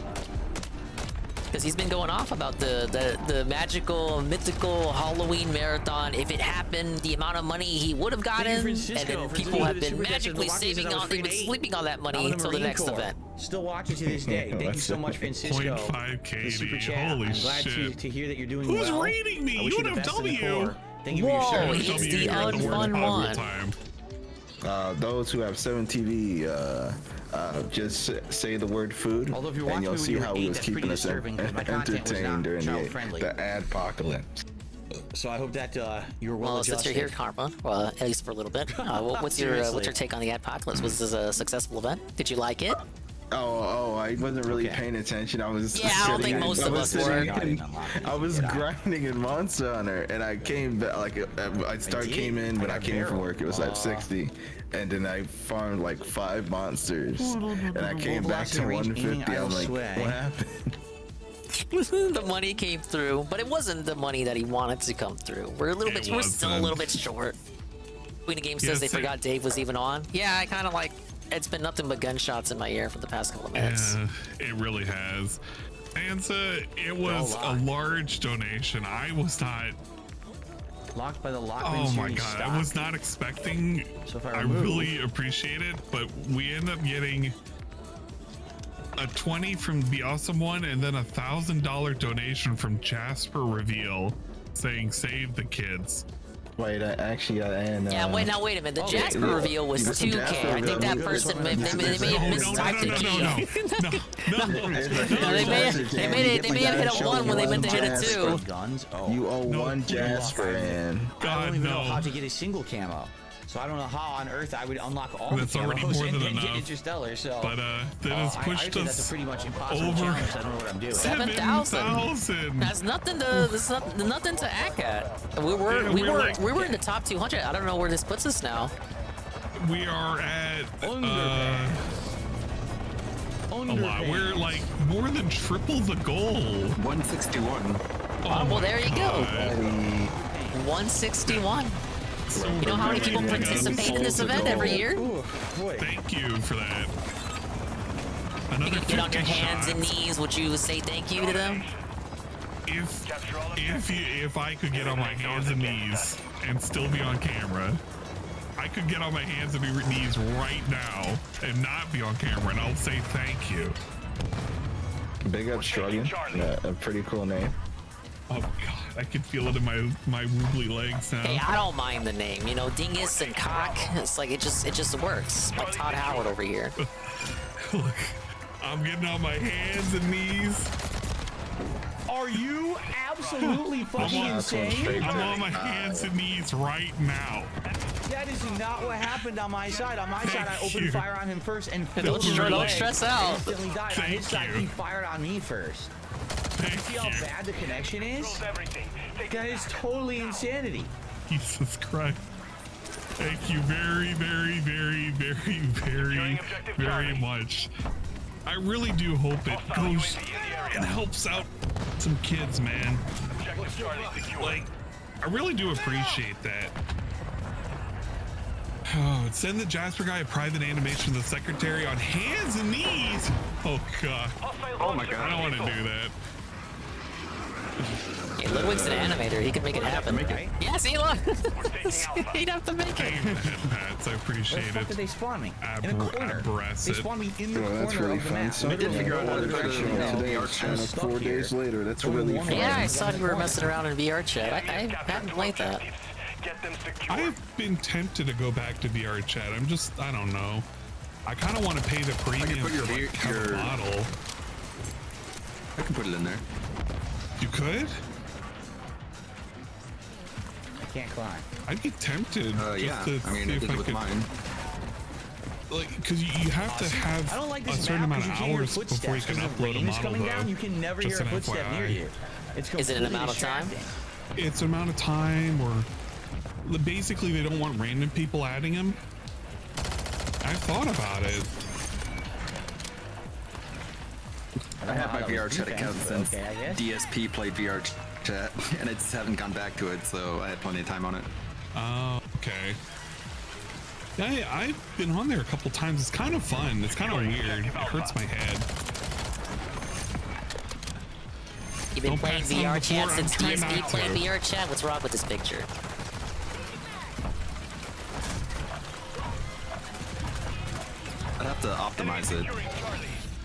Because he's been going off about the magical, mythical Halloween marathon. If it happened, the amount of money he would have gotten, and then people have been magically saving on, they've been sleeping on that money until the next event. Still watching to this day. Thank you so much, Francisco. 0.5 for the super KD. chat. Holy I'm glad shit. to hear that you're doing Who's well. rating me? I wish you the best in the UNFW. core. Thank you for Whoa, your it's service. the unfun one. Those who have 7TV, just say the word food, Although if you're and watching you'll me see when how you he were was 8, keeping that's us pretty disturbing, 'cause my content was entertained not during child-friendly. the Adpocalypse. So I hope that you're well Well, since adjusted. you're here, Karma, well, at least for a little bit, what's your take on the Adpocalypse? Was this a successful event? Did you like it? Oh, I wasn't really paying attention. I was I don't think most of us were. I was grinding in Monster Hunter, and I came back, came in when I came in from work. It was like 60, and then I farmed like 5 monsters, and I came back to 150. I'm like, what happened? The money came through, but it wasn't the money that he wanted to come through. We're still a little bit short. Queen of Game says they forgot Dave was even on. Yeah, I kind of like. It's been nothing but gunshots in my ear for the past couple of minutes. Yeah, it really has. And it was a large donation. I was not locked by the Lockman Oh my series god, stock. I was not expecting. So if I really appreciate it, but we end up getting a 20 from the Awesome One and then $1,000 donation from Jasper Reveal saying save the kids. Wait, I actually got an. Yeah, wait a minute. The Jasper reveal was 2K. I think that person may have mistyped it. They may have hit a 1 when they meant to hit a 2. Guns. You owe 1 Jasper, and I don't even know how to get a single camo. So I don't know how on earth I would unlock all That's the already camos more and than then get enough. Interstellar. So, But that has pushed I think that's us a pretty much impossible over challenge. I don't know what I'm doing. 7,000. That's nothing to. That's nothing to act at. We were in the top 200. I don't know where this puts us now. We are at a lot. We're like more than triple the goal. 161. Oh, well, there you go. 161. You know how many people participate in this event every year? Thank you for that. Another Get on your 50 hands and shots. knees. Would you say thank you to them? If I could get on my hands and knees and still be on camera, I could get on my hands and knees right now and not be on camera, and I'll say thank you. Big up Struggling. A pretty cool name. Oh god, I can feel it in my wobbly legs now. Hey, I don't mind the name. You know, Dingus and Cock. It's like it just works. Like Todd Howard over here. Look, I'm getting on my hands and knees. Are you absolutely fucking insane? I'm on my hands and knees right now. That is not what happened on my side. On my side, I opened fire on him first and Don't stress out. Instantly died. On his side, he fired on me first. You see how bad the connection is? That is totally insanity. Jesus Christ. Thank you very, very, very, very, very, very much. I really do hope it goes and helps out some kids, man. Like, I really do appreciate that. Oh, send the Jasper guy a private animation of the secretary on hands and knees. Oh god. Oh my god. I don't want to do that. Hey, Ludwig's an animator. He can make it happen. Yeah, see, look. He'd have to make it. Pats, I appreciate Where the fuck it. did they spawn me? In a corner. They spawned me in the That's corner really of the fun. map. So I did figure out how to do today. And 4 days later. That's really fun. Yeah, I saw you were messing around in VR chat. I haven't played that. I've been tempted to go back to VR chat. I don't know. I kind of want to pay the premium for like have a bottle. I can put it in there. You could? I can't climb. I'd get tempted. Yeah, just to I mean, see I if did I it with could, mine. like, because you have to have I don't like a this certain map amount of because you hours can't hear before you can footsteps. upload a When the rain is model, coming though. down, you can never hear Just a an footstep near FYI. you. It's Is it an completely amount of time? distracting. It's an amount of time, or basically they don't want random people adding them. I thought about it. I had my VR chat account since I guess. DSP played VR chat, and I just haven't gone back to it, so I had plenty of time on it. Oh, okay. Yeah, I've been on there a couple times. It's kind of fun. It's kind of weird. It hurts my head. You've been Don't playing pass on VR the chat floor. since I'm trying DSP not playing to. VR chat? What's wrong with this picture? I'd have to optimize it.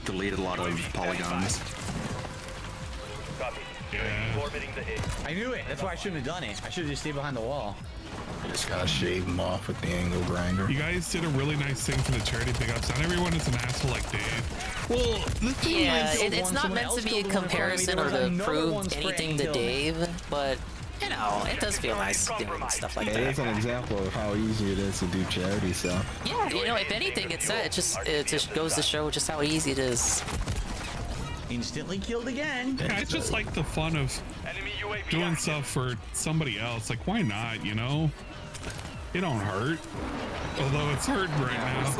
Delete a lot of polygons. I knew it. That's why I shouldn't have done it. I should have just stayed behind the wall. You just gotta shave them off with the angle grinder. You guys did a really nice thing for the charity pickups. Not everyone is an asshole like Dave. Well, the thing Yeah, is, it's not meant to be a comparison or to prove anything to Dave, but you know, it does feel nice doing stuff like It that. is an example of how easy it is to do charity stuff. Yeah, you know, if anything, it just goes to show just how easy it is. Instantly killed again. Yeah, I just like the fun of doing stuff for somebody else. Like, why not, you know? It don't hurt. Although it's hurting right now.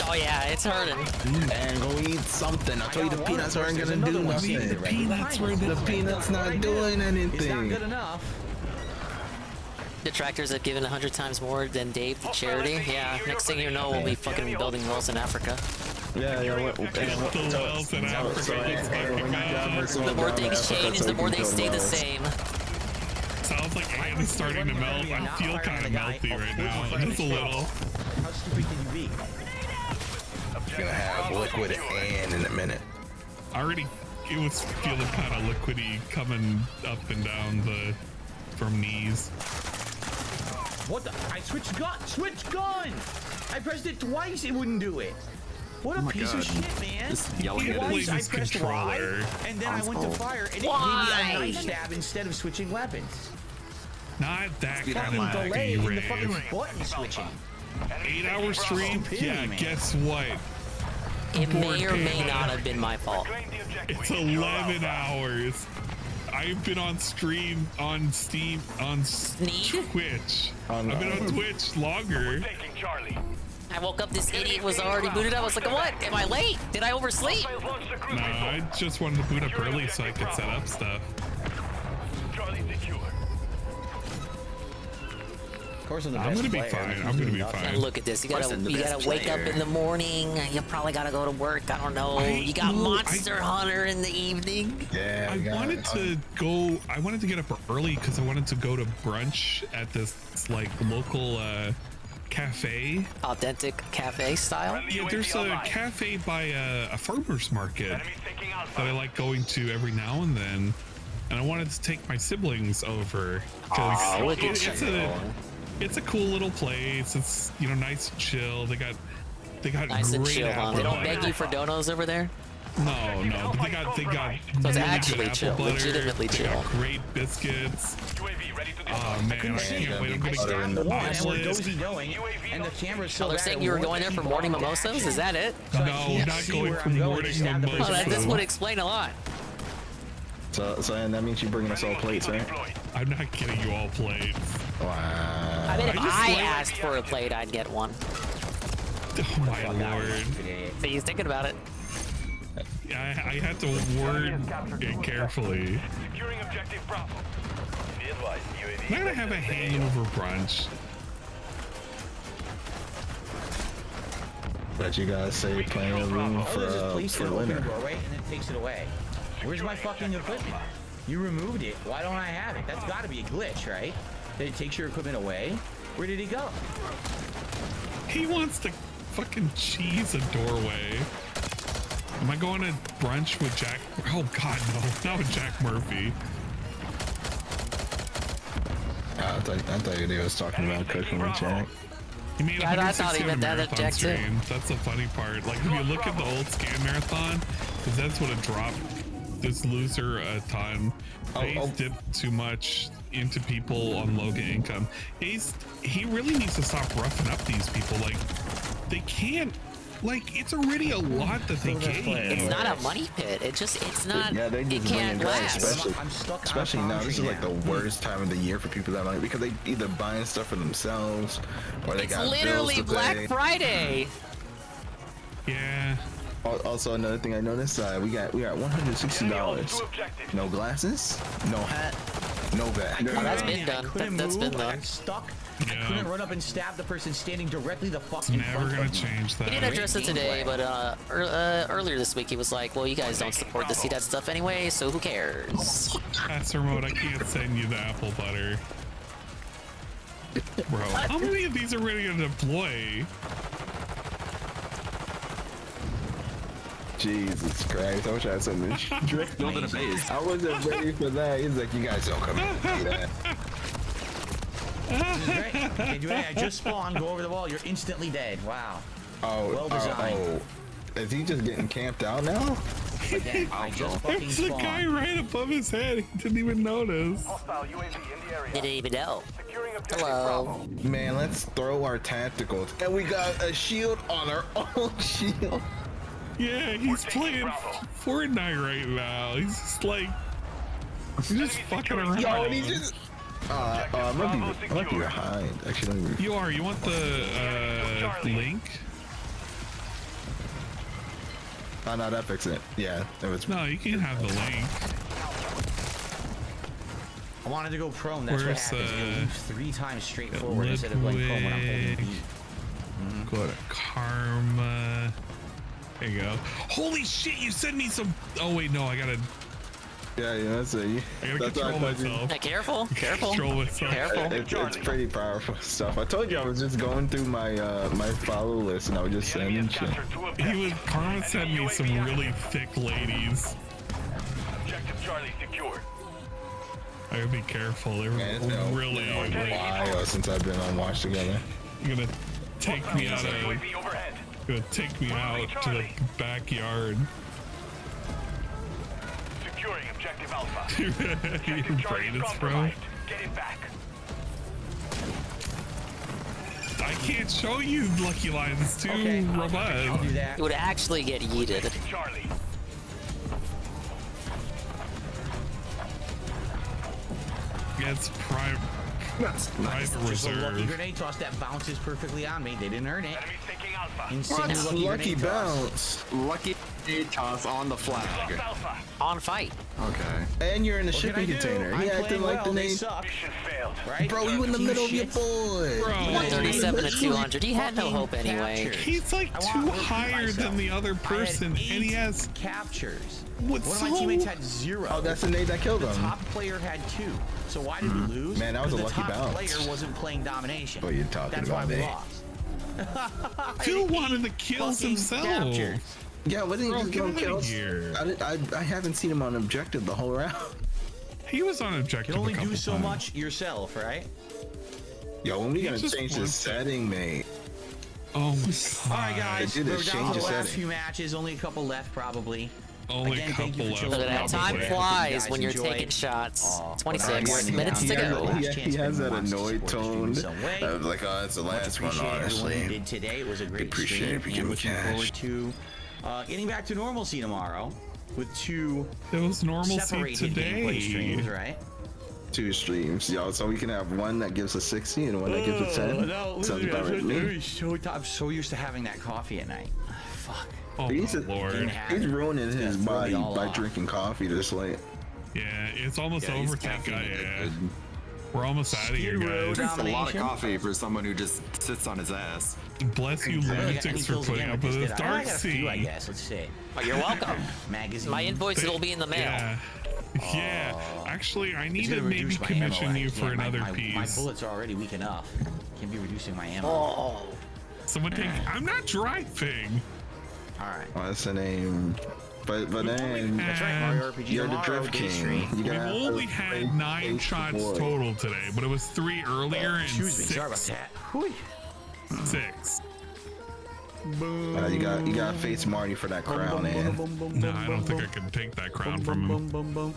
Oh yeah, it's hurting. And go eat something. I told you the peanuts aren't gonna do nothing. The peanuts not doing anything. It's not good enough. Detractors have given 100 times more than Dave to charity. Yeah, next thing you know, we'll be fucking building wells in Africa. Yeah. The wells in Africa. The more things change, the more they stay the same. Sounds like Anne is starting to melt. I feel kind of melty right now. Just a little. How stupid can you be? Gonna have liquid and in a minute. It was feeling kind of liquidy coming up and down from knees. What the? I switched gun! Switch gun! I pressed it twice, it wouldn't do it. What a piece of shit, man. Just yelling at Twice I his pressed Y, controller. and then I went to fire, and it gave me a knife stab instead of switching weapons. Not that kind Fucking of delay in the rave. fucking button switching. 8-hour stream? Yeah, man. guess what? It may or Board may game. not have been my fault. It's 11 hours. I've been on stream, on Steam, on Twitch. I've been on Twitch longer. I woke up, this idiot was already booted up. I was like, what? Am I late? Did I oversleep? Nah, I just wanted to boot up early so I could set up stuff. Of course, I'm the I'm best gonna be player. fine. I'm gonna be fine. And look at this. You gotta wake up in the morning. You probably gotta go to work. I don't know. You got Monster Hunter in the evening. Yeah, I wanted to get up early because I wanted to go to brunch at this like local cafe. Authentic cafe style? Yeah, there's a cafe by a farmer's market that I like going to every now and then. And I wanted to take my siblings over because it's a cool little place. It's, you know, nice and chill. They got Nice and great chill, huh? apple They don't butter. beg you for donos over there? No, but they got So it's really actually good chill, apple butter. legitimately They chill. got great biscuits. Oh man, I can't wait. I'm gonna get And we're omelets. dozy doing, and the camera's so Oh, they're bad saying it you were won't going there for keep morning on mimosas? action. Is that it? So I No, can't not see going where for I'm going. morning Just stab the person. Oh, this mimosas. would explain a lot. So and that means you bringing us all plates, right? I'm not getting you all plates. Wow. I mean, if just I like- asked for a plate, I'd get one. Oh my lord. So he's thinking about it. I had to word it carefully. Securing objective Bravo. Be advised, I'm not gonna have a hangover brunch. But you guys say plenty of room Oh, there's this place for that open winter. doorway and it takes it away. Where's my fucking equipment? You removed it. Why don't I have it? That's got to be a glitch, right? That it takes your equipment away. Where did it go? He wants to fucking cheese a doorway. Am I going to brunch with Jack? Oh god, no, not with Jack Murphy. I thought you was talking about cooking with Jack. He made Yeah, I thought he 160 meant that marathon Jack too. stream. That's the funny part. Like if you look at the old scan marathon, because that's what it dropped this loser a ton. Ace dipped too much into people on low income. Ace, he really needs to stop roughing up these people. Like they can't. Like it's already a lot that they gain. It's not a money pit. It's not. Yeah, they It just can't bring it last. especially now. This is like the worst time of the year for people that like because they either buying stuff for themselves or they It's got literally bills to Black pay. Friday. Yeah. Also, another thing I noticed, we got $160. No glasses, no hat, no bag. Oh, that's been done. That's been I done. got stuck. Yeah. I couldn't run up and stab the person standing directly the fuck in Never front gonna of me. change that. He didn't address it today, but earlier this week he was like, "Well, you guys don't support the CDAT stuff anyway, so who cares?" Pass remote, I can't send you the apple butter. Bro, how many of these are ready to deploy? Jesus Christ! I wish I had something to drink. Building a base. I wasn't ready for that. He's like, you guys don't come in and do that. This is great. You can't do anything. I just spawned. Go over the wall. You're instantly dead. Wow. Well designed. Is he just getting camped out now? Again, I just fucking There's a spawned. guy right above his head. He didn't even notice. Didn't even know. Hello. Man, let's throw our tacticals. And we got a shield on our own shield. Yeah, he's playing Fortnite right now. He's just like, he's just fucking around. Yo, and he just. I might be behind. Actually, let me. You are. You want the link? Oh, no, that fixed it. Yeah, it was. No, you can have the link. I wanted to go prone. That's Where's, what happens. You move 3 times straight forward instead of going prone when I'm holding B. Go to Karma. There you go. Holy shit! You sent me some. Oh wait, no, I gotta. Yeah, that's it. I gotta That's control what I thought you- myself. Hey, careful. Control myself. Careful. It's pretty powerful stuff. I told you I was just going through my my follow list and I was just sending shit. Karma sent me some really thick ladies. Objective Charlie secured. I gotta be careful. They're Man, it's been a really ugly. while since I've been on Watch Together. You're gonna take me out of. Gonna take me out to the backyard. Securing objective Alpha. Your brain is frozen. Get it back. I can't show you Lucky Lines. It's too robust. I'll do that. It would actually get yeeted. Charlie. It's private. That's private just a lucky reserve. grenade toss that bounces perfectly on me. They didn't earn it. Enemies taking Alpha. Insane Lucky grenade toss. bounce. Lucky toss on the flag. Alpha. On fight. Okay. And you're in a What can I shipping do? container. I'm He acting playing like well, the they name. suck. Mission failed. Right? Bro, you in the middle of your Shit. boy. Bro. 137 to 200. He had no hope anyway. Captures. He's like I too want to repeat higher myself. than the other I had person, and 8 he has. captures. What's One of my so- teammates had 0. Oh, that's the nade that killed The him. top player had 2. So why did we lose? Man, that was a Because lucky the top bounce. player wasn't playing domination. What are you talking That's about, why we man? lost. Phil wanted the kills fucking himself. captures. Yeah, wasn't Bro, he get just going out of kills? here. I haven't seen him on objective the whole round. He was on You objective can only a couple do so times. much yourself, right? Yo, when we He gonna just change the wants- setting, mate? Oh my god. All right, guys. They did We're this down to the change of last setting. few matches. Only a couple left, probably. Only Again, a thank you couple for left. Look at that. Time Hope flies you guys when you're enjoyed. taking shots. Aw, 26 but minutes I to wanted go. last He chance has for that wants to annoyed support you tone. in some way. Like, oh, it's the Much last one, appreciated everyone who honestly. did today. It was a great Appreciate stream. it if you And give me looking cash. forward to getting back to normalcy tomorrow with 2 It was normalcy separated gameplay today. streams, right? 2 streams, y'all. So we can have one that gives us 60 and one that gives us 10. No, Sounds about right to me. I'm so used to having that coffee at night. Fuck. Oh He's, my lord. he's ruining It's his gonna throw me body all by off. drinking coffee this late. Yeah, it's almost Yeah, he's over. Thank God. caffeine Yeah. addicted. We're almost out of here, Skid Row guys. Drinks a lot of Domination? coffee for someone who just sits on his ass. Bless you, I got any lunatics, for kills putting again up with with this, this did I? I dark got a few, I sea. guess. Let's see. Oh, you're welcome. Magazine. My invoice will be in the mail. Yeah. Yeah. Actually, I need It's to gonna maybe reduce my ammo. commission you I for can't- another my piece. bullets are already weak enough. Can't be reducing my ammo. Oh. Someone take. I'm not driving. All right. What's the name? But then That's right, Mario RPG you're the tomorrow, Drift day King. stream. You We've gotta only have had 9 shots total today, but it was 3 earlier and Excuse me. 6. Sorry about that. Whew. 6. You got to face Marty for that crown, man. No, I don't think I can take that crown from him.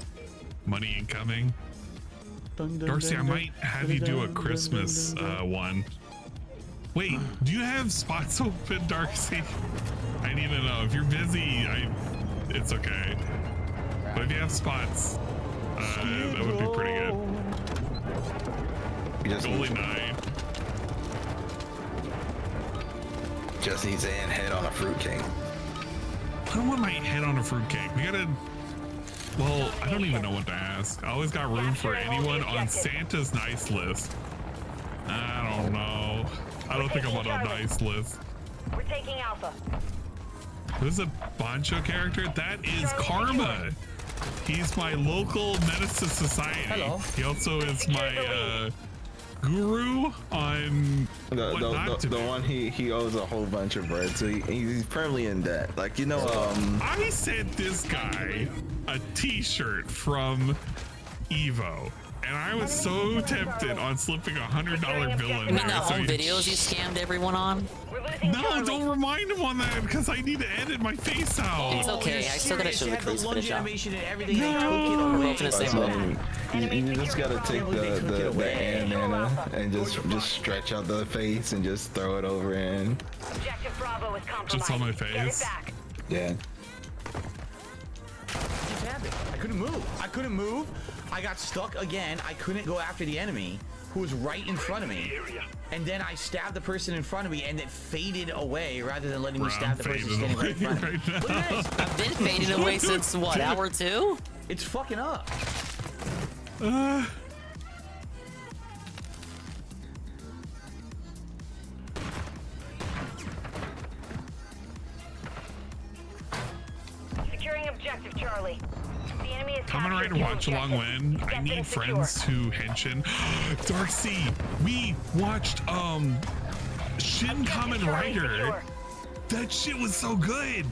Money incoming. Darcy, I might have you do a Christmas one. Wait, do you have spots open, Darcy? I need to know. If you're busy, it's okay. But if you have spots, that would be pretty good. Just only 9. Just needs to end head on a fruitcake. I don't want my head on a fruitcake. We gotta. Well, I don't even know what to ask. I always got room for anyone on Santa's nice list. I don't know. I don't think I'm on a nice list. We're taking Alpha. This is a Bancho character? That is Karma. He's my local Menace to Society. Hello. He also is my guru on what not to the do. one he owes a whole bunch of bread, so he's permanently in debt. Like, you know, I sent this guy a t-shirt from Evo, and I was so tempted on slipping $100 bill in You mean the there. home videos you scammed everyone on? No, don't remind him on that because I need to edit my face out. It's okay. I still gotta show the Had the cruise lunge footage out. animation and everything. No. They took it We're away. both in the same boat. you just gotta take the away. bandana and just stretch out the face and just throw it over in. Objective Bravo is compromised. Just on my Get it face. back. Yeah. What's happening? I couldn't move. I got stuck again. I couldn't go after the enemy who was right in front of me. And then I stabbed the person in front of me and it faded away rather than letting me stab the person standing right in front of me. Look at this. I've been fading away since what, hour 2? It's fucking up. Securing objective Charlie. The enemy is Coming right to captured watch two along objectives. when I Get them need secure. friends to henshin. Darcy, we watched Shin Kamen Rider. That shit was so good.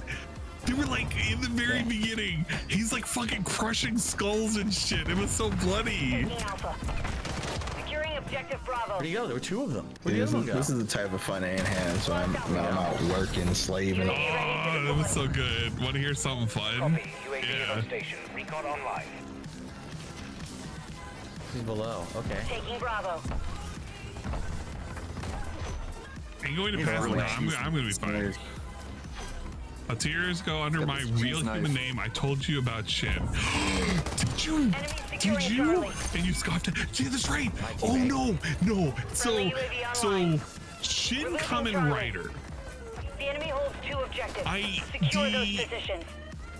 They were like in the very beginning. He's like fucking crushing skulls and shit. It was so bloody. Taking Alpha. Securing objective Bravo. Where'd he go? There were 2 of them. Where'd the This other is, one go? this is the type of fun I enhance when I'm out working, slaving. Oh, that was so good. Want to hear something fun? Copy. UAV on station. Recon online. He's below. Okay. Taking Bravo. Are you going to pass? No, I'm going to be fine. 2 years ago, under my real human name, I told you about Shin. Did you? Did you? And you scoffed at. Yeah, that's right. Oh no, no. So Shin Kamen Rider. The enemy holds 2 objectives. Secure those positions.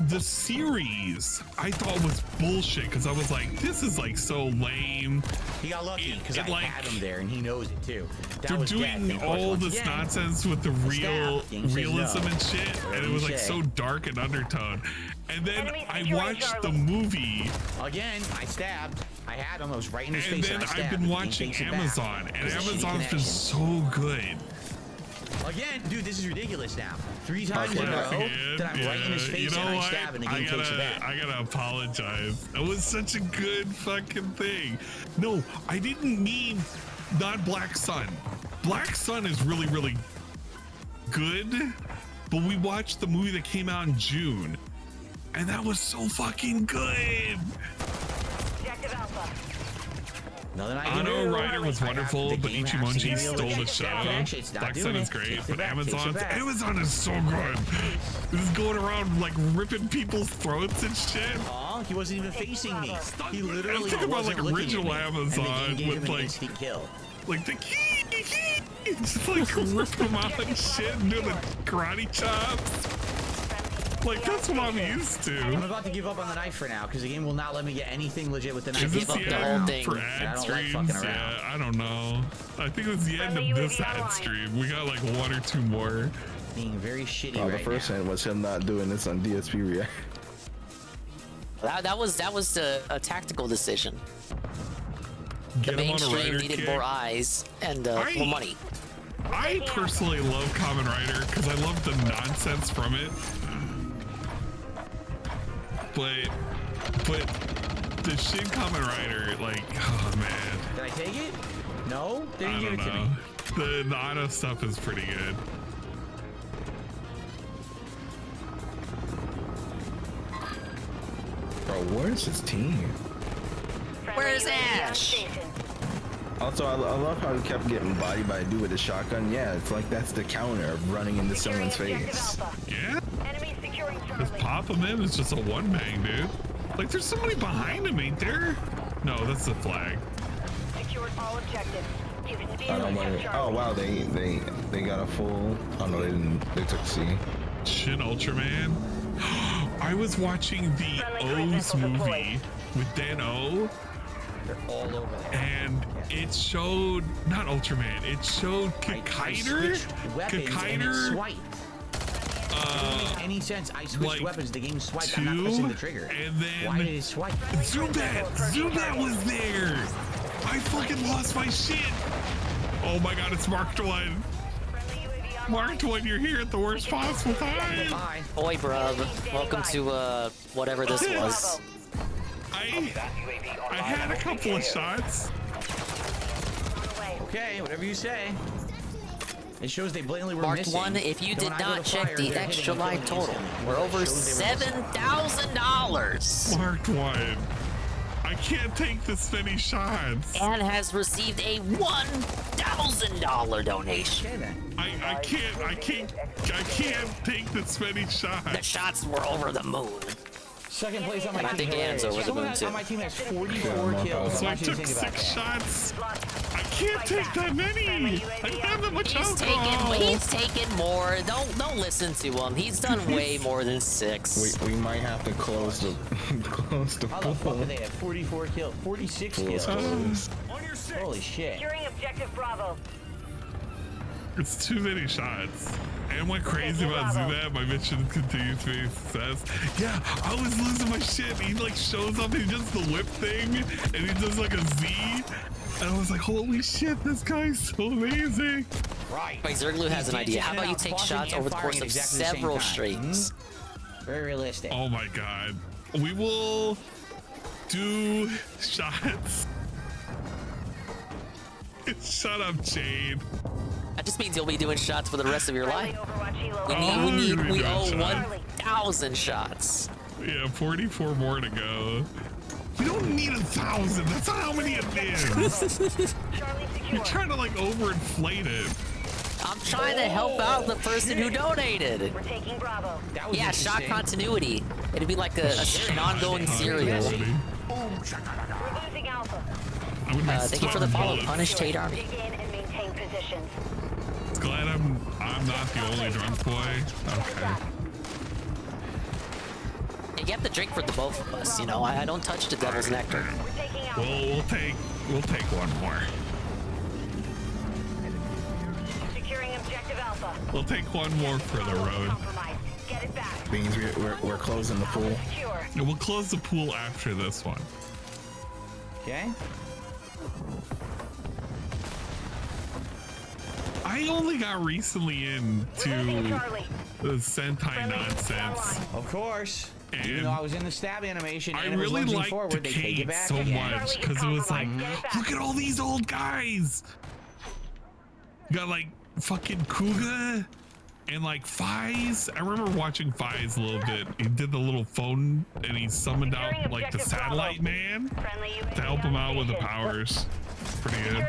The series I thought was bullshit because I was like, this is like so lame. He got lucky because I like, had him there and he knows it too. They're doing all this nonsense with the realism and shit, and it was like so dark and undertone. And then I watched the movie. Again, I stabbed. I had him. I was right in his face. And then I've been watching Amazon, and Amazon's been so good. Again, dude, this is ridiculous now. 3 times in a row that I'm right in his face and I stab and the game takes it back. I gotta apologize. It was such a good fucking thing. No, I didn't mean not Black Sun. Black Sun is really, really good, but we watched the movie that came out in June, and that was so fucking good. Objective Alpha. Ano Rider was wonderful, but Ichimonji stole the show. Black Sun is great, but Amazon is so good. This is going around like ripping people's throats and shit. Aw, he wasn't even facing me. He literally I'm talking about like original Amazon with like the key, just like rip them out and shit and do the karate chops. Like, that's what I'm used to. I'm about to give up on the knife for now because the game will not let me get anything legit with the knife. Is this the end for ad streams? Yeah, I don't know. I think it was the end of this ad stream. We got like 1 or 2 more. Being very shitty right now. The first end was him not doing this on DSP React. That was a tactical decision. Get the mainstream needed more eyes and more money. I personally love Kamen Rider because I love the nonsense from it. But the Shin Kamen Rider, like, oh man. Did I take it? No? They didn't give it to me. The auto stuff is pretty good. Bro, where's his team? Where's Ash? Also, I love how he kept getting bodied by a dude with a shotgun. Yeah, it's like that's the counter of running into someone's face. Yeah. Just pop him in. It's just a one bang, dude. Like, there's somebody behind him, ain't there? No, that's the flag. Secured all objectives. Oh wow, they got a full. Oh no, they didn't. They took C. Shin Ultraman. I was watching the O's movie with Dan O. They're all over there. And it showed not Ultraman. It showed Kikaider. Kikaider. Doesn't make any sense. I switched like weapons. The game swiped. I'm not pressing the trigger. And then why did it swipe? Zubat was there. I fucking lost my shit. Oh my god, it's Marked One. Marked One, you're here at the worst possible time. Boy, bruv. Welcome to whatever this was. I had a couple of shots. Okay, whatever you say. It shows they blatantly were Marked missing. One, if you did not check the extra life total, we're over $7,000. Marked One. I can't take this many shots. And has received a $1,000 donation. I can't take this many shots. The shots were over the moon. Second place on my team. I think Anne's over the moon too. On my team has 44 kills. So I took 6 shots. I can't take that many. I don't have that much alcohol. He's taken more. Don't listen to him. He's done way more than 6. We might have to close the How the fuck did they have 44 kills? 46 kills. Holy shit. Securing objective Bravo. It's too many shots. And went crazy about Zubat. My mission continues to be a success. Yeah, I was losing my shit. He like shows up, he does the whip thing, and he does like a Z. And I was like, holy shit, this guy's so amazing. Right. Wait, Zergloo has an idea. How about you take shots over the course of several streams? Very realistic. Oh my god. We will do shots. Shut up, Jade. That just means you'll be doing shots for the rest of your life. We owe 1,000 shots. Yeah, 44 more to go. We don't need 1,000. That's not how many it is. You're trying to like overinflate it. I'm trying to help out the person who donated. We're taking Bravo. Yeah, shot continuity. It'd be like an ongoing serial. We're losing Alpha. Thank you for the follow, Punish Tate Army. Dig in and maintain positions. Glad I'm not the only drunk boy. Okay. You have to drink for the both of us, you know. I don't touch the devil's nectar. We'll take one more. Securing objective Alpha. We'll take one more for the road. Get it back. Means we're closing the pool. And we'll close the pool after this one. Okay. I only got recently into the Sentai nonsense. Of course. And even though I was in the stab animation, I and it was really lunging liked forward, they take it Decade back so again. much because it was like, look at all these old guys. You got like fucking Kuga and like Fies. I remember watching Fies a little bit. He did the little phone and he summoned out like the satellite man to help him out with the powers. Pretty good.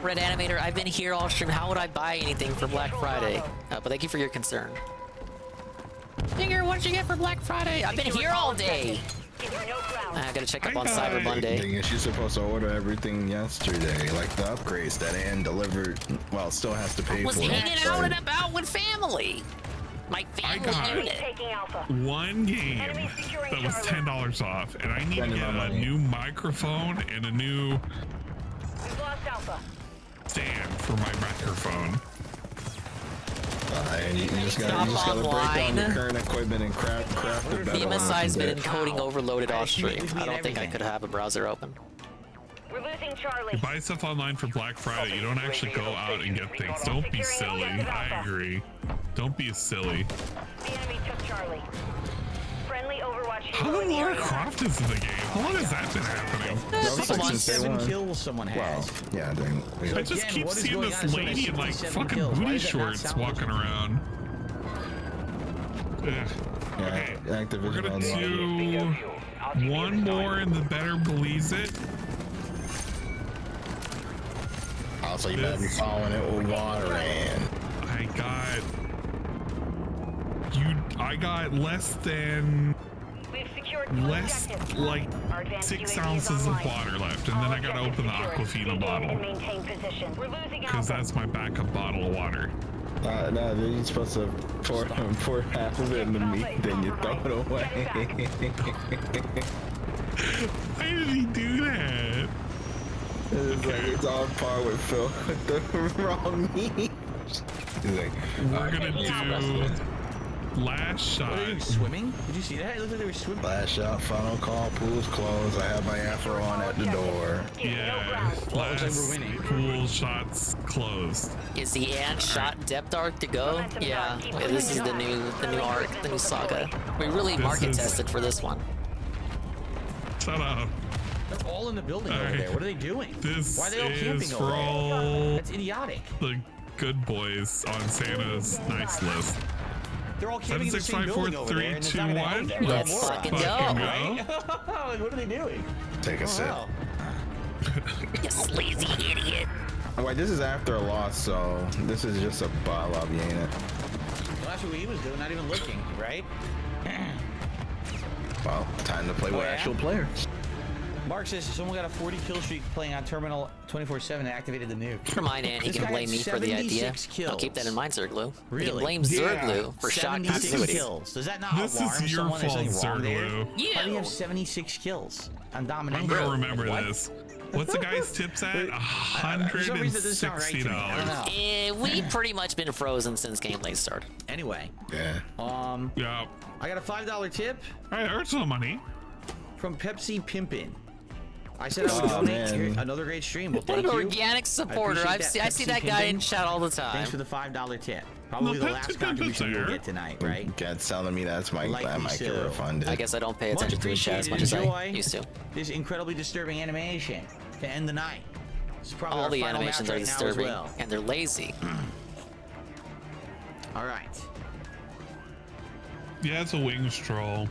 Red Animator, I've been here all stream. How would I buy anything for Black Friday? But thank you for your concern. Dinger, what did you get for Black Friday? I've been here all day. I gotta check up on Cyber Monday. Thing is, she's supposed to order everything yesterday, like the upgrades that Ann delivered. Well, still has to pay for. Was hanging out and about with family. My family unit. One game that was $10 off, and I need to get a new microphone and a new stand for my microphone. And you just gotta break down your current equipment and craft it better. FEMA size been encoding overloaded off stream. I don't think I could have a browser open. We're losing Charlie. You buy stuff online for Black Friday, you don't actually go out and get things. Don't be silly. I agree. Don't be silly. The enemy took Charlie. Friendly Overwatch. How long Lara Croft is in the game? How long has that been happening? 7 kills someone has. Yeah, I just keep seeing this lady in like fucking booty shorts walking around. Okay, we're gonna do one more and the better believes it. Also, you better be following it with water, and I got less than like 6 ounces of water left, and then I gotta open the Aquafina bottle because that's my backup bottle of water. No, you're supposed to pour half of it into me, then you throw it away. Why did he do that? It's on par with Phil with the wrong meat. He's like, we're gonna do last shot. What are you swimming? Did you see that? It looked like they were swimming. Last shot, final call, pool's closed. I have my afro on at the door. Yeah, last pool shots closed. Is the Ant shot depth arc to go? Yeah, this is the new arc, the new saga. We really market tested for this one. Shut up. They're all in the building over there. What are they doing? Why are they all camping for over all there? That's idiotic. The good boys on Santa's nice list. They're all camping in the same building over there, and there's not gonna end there. Let's fucking go. Right? What are they doing? Take a sip. Wow. You sleazy idiot. Wait, this is after a loss, so this is just a lobby, ain't it? Well, that's what he was doing, not even looking, right? Well, time to play with actual players. Mark says someone got a 40 kill streak playing on Terminal 24/7 and activated the nuke. Remind Ann, he can blame me for the idea. I'll keep that in mind, Zerglue. Really? He can blame Zerglue for shot continuity. Kills. Does that not This alarm is your someone? There's fault, something wrong there? Zerglue. How do you have 76 kills on domination? I'm gonna remember this. What's the guy's tips at? $160. We pretty much been frozen since gameplay started. Anyway. Yeah. Yeah. I got a $5 tip. I earned some money. From Pepsi Pimpin'. I said I would donate. Here's another great stream. Well, thank An you. organic supporter. I see that guy in chat all the time. Thanks for the $5 tip. Probably the last contribution you'll get tonight, right? Cat's telling me that's I might get refunded. I guess I don't pay attention to his chat as much as I used to. This incredibly disturbing animation to end the night. All the animations are disturbing, and they're lazy. All right. Yeah, it's a wings troll.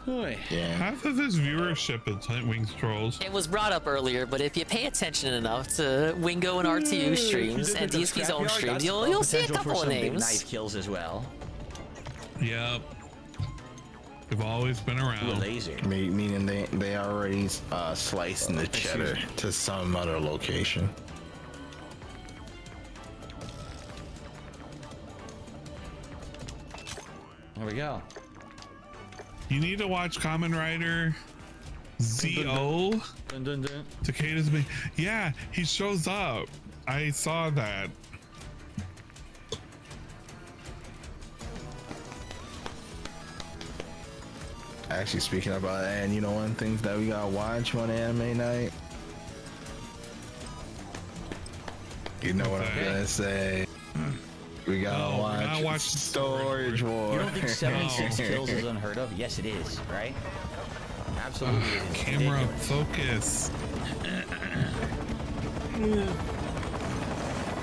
Yeah. Half of this viewership is Tight Wings trolls. It was brought up earlier, but if you pay attention enough to Wingo and RTU streams and DSP's own streams, you'll see a couple of names. Knife kills as well. Yep. They've always been around. Laser. Meaning they already slicing the cheddar to some other location. There we go. You need to watch Kamen Rider ZO. Takeda's been. Yeah, he shows up. I saw that. Actually, speaking about that, and you know, one things that we gotta watch on anime night. You know what I'm gonna say? We gotta watch Storage War. You don't think 76 kills is unheard of? Yes, it is, right? Absolutely. It is. Camera focus.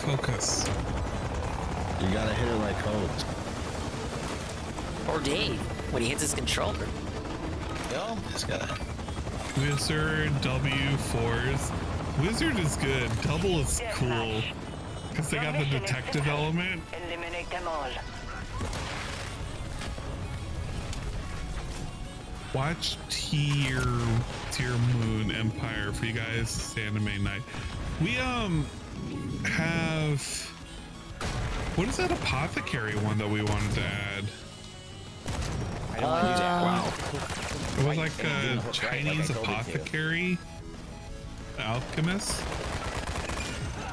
Focus. You gotta hit it like Codes. Or Dave, when he hits his controller. Yo. This guy. Wizard W4s. Wizard is good. Double is cool. Because they got the detective element. Eliminate them all. Watch Tier Moon Empire for you guys anime night. We have, what is that apothecary one that we wanted to add? I don't want to do that. Wow. It was like a Chinese apothecary alchemist.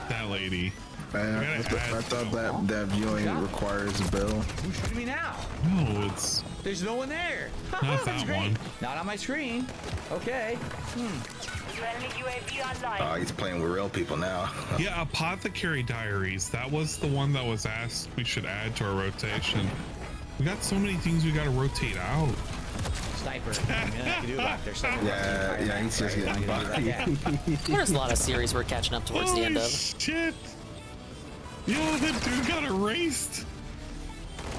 That lady. Man, I thought that viewing requires a bill. Who's shooting me now? No, it's. There's no one there. Not that one. Not on my screen. Okay. Friendly UAV online. He's playing with real people now. Yeah, Apothecary Diaries. That was the one that was asked we should add to our rotation. We got so many things we got to rotate out. Sniper. Yeah, he's just getting bodied. There's a lot of series we're catching up towards the end of. Shit. Yo, that dude got erased.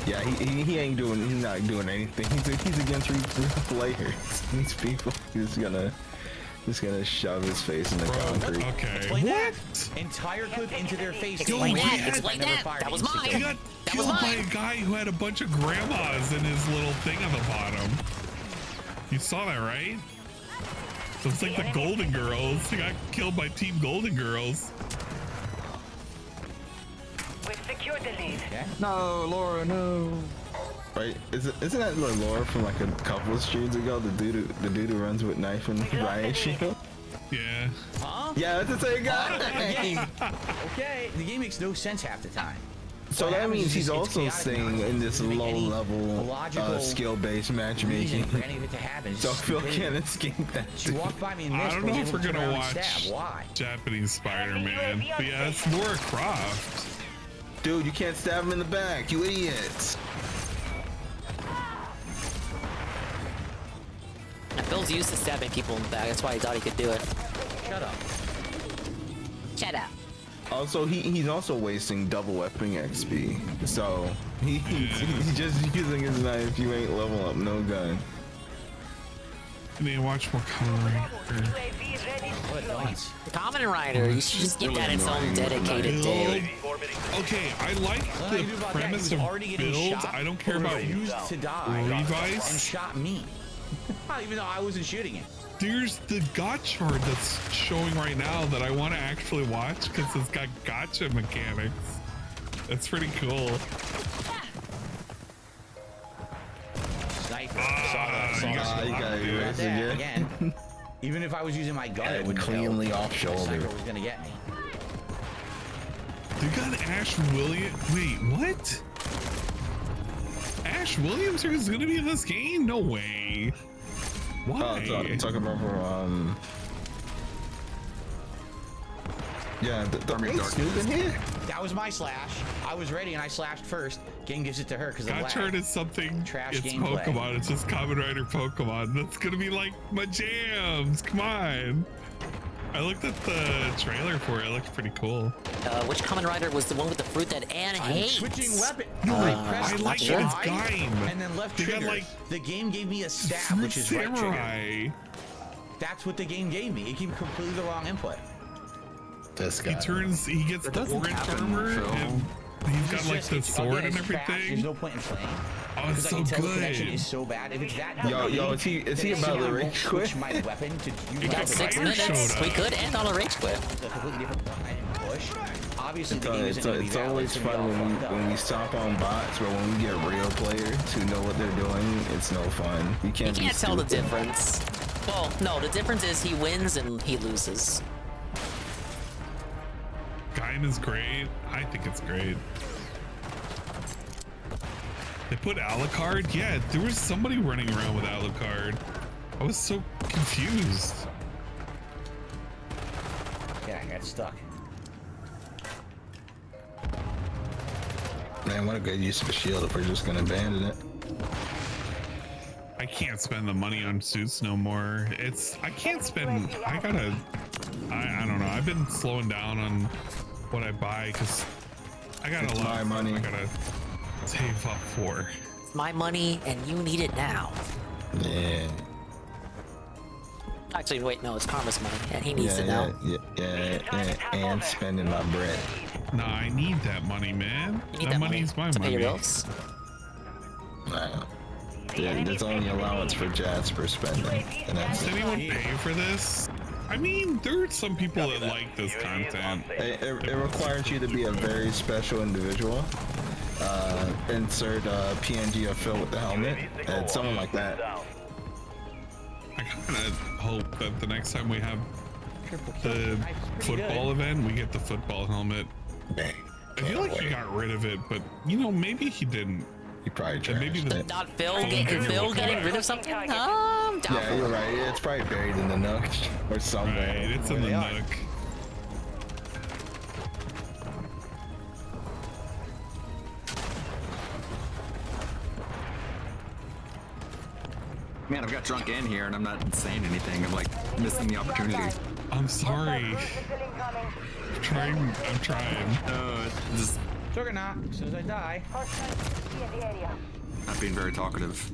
Yeah, he's not doing anything. He's against three players. These people, he's gonna shove his face in the concrete. Okay. What? Entire clip into their face. Explain that. That was mine. He got killed by a guy who had a bunch of grandmas in his little thing on the bottom. You saw that, right? It was like the Golden Girls. He got killed by Team Golden Girls. We've secured the lead. No, Laura, no. Right? Isn't that Laura from like a couple of streams ago? The dude who runs with knife and riot shield? Yeah. Huh? Yeah, that's the same guy. Okay. The game makes no sense half the time. So that means he's also staying in this low-level, skill-based matchmaking. For any of it to happen. So Phil can't escape that. She walked by me and missed. I don't know if we're gonna watch Why? Japanese Spider-Man. But yeah, it's Laura Croft. Dude, you can't stab him in the back, you idiot. Phil's used to stabbing people in the back. That's why he thought he could do it. Shut up. Shut up. Also, he's also wasting double weapon XP. So he's just using his knife. You ain't level up, no gun. You need to watch more Kamen Rider. Kamen Rider, you should just give that its own dedicated day. Okay, I like the premise of builds. I don't care about to die Revice. and shot me. Even though I wasn't shooting it. There's the gotcha that's showing right now that I want to actually watch because it's got gotcha mechanics. That's pretty cool. Sniper. You got erased again. Even if I was using my gun, it would cleanly off shoulder. Sniper was gonna get me. You got Ash Williams. Wait, what? Ash Williams is gonna be in this game? No way. Why? Talking about yeah, the Snoop in here. That was my slash. I was ready and I slashed first. Game gives it to her because Gotchard is something. Trash it's gameplay. Pokemon. It's just Kamen Rider Pokemon. That's gonna be like my jams. Come on. I looked at the trailer for it. It looked pretty cool. Which Kamen Rider was the one with the fruit that Anne hates? Switching weapon. I like it. It's Gaim. And then left They got, trigger. like, The game gave me a stab, Fruit which is right Samurai. trigger. That's what the game gave me. It gave me completely the wrong input. This guy. He gets the orange armor, and he's got like the sword and everything. There's no point in playing. Oh, it's so The connection good. is so bad. If it's that Yo, is he about to rage quit? switch my weapon to use We got 6 minutes. We could end on a rage quit. a completely different push. Obviously, the game isn't going to be It's valid. always fun when we stop on bots, but when we get real players who know what they're doing, it's no fun. You You can't tell the difference. Well, no, the difference is he wins and he loses. Gaim is great. I think it's great. They put Alucard? Yeah, there was somebody running around with Alucard. I was so confused. Yeah, I got stuck. Man, what a good use of a shield if we're just gonna abandon it. I can't spend the money on suits no more. I can't spend, I don't know. I've been slowing down on what I buy because I got a lot of money I gotta save up for. It's my money and you need it now. Yeah. Actually, wait, no, it's Karma's money and he needs it now. Yeah, and spending my bread. Nah, I need that money, man. You need that money's my to pay money. your bills. Nah. Yeah, there's only allowance for Jasper spending, and that's Does anyone pay for this? I mean, there are some people that like this content. It requires you to be a very special individual. Insert PNG of Phil with the helmet, and someone like that. I kind of hope that the next time we have the football event, we get the football helmet. I feel like he got rid of it, but you know, maybe he didn't. He probably tried. Maybe the Not Phil getting rid of something? Doubtful. Yeah, you're right. It's probably buried in the nook or somewhere. Right, it's in the nook. Man, I've got drunk in here and I'm not saying anything. I'm like missing the opportunity. I'm sorry. I'm trying. Just Juggernaut, as soon as I die. not being very talkative.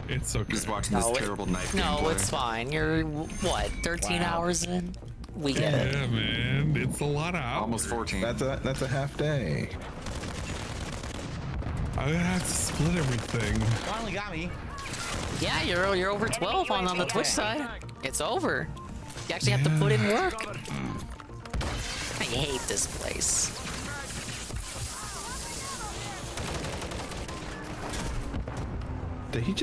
It's okay. Just watching this terrible knife No, gameplay. it's fine. You're, what, 13 hours in? We get it. Yeah, man. It's a lot of hours. Almost 14. That's a half day. I'm gonna have to split everything. Finally got me. Yeah, you're over 12 on the Twitch side. It's over. You actually have to put in work. I hate this place. Did he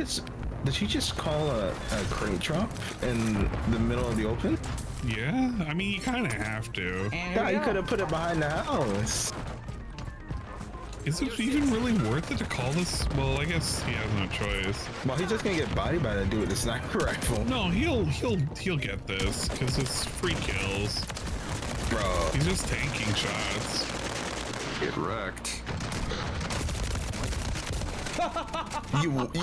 just call a crate drop in the middle of the open? Yeah, I mean, you kind of have to. Yeah, you could have put it behind the house. Is it even really worth it to call this? Well, I guess he has no choice. Well, he's just gonna get bodied by that dude with the sniper rifle. No, he'll get this because it's free kills. Bro, he's just tanking shots. Get wrecked. you what?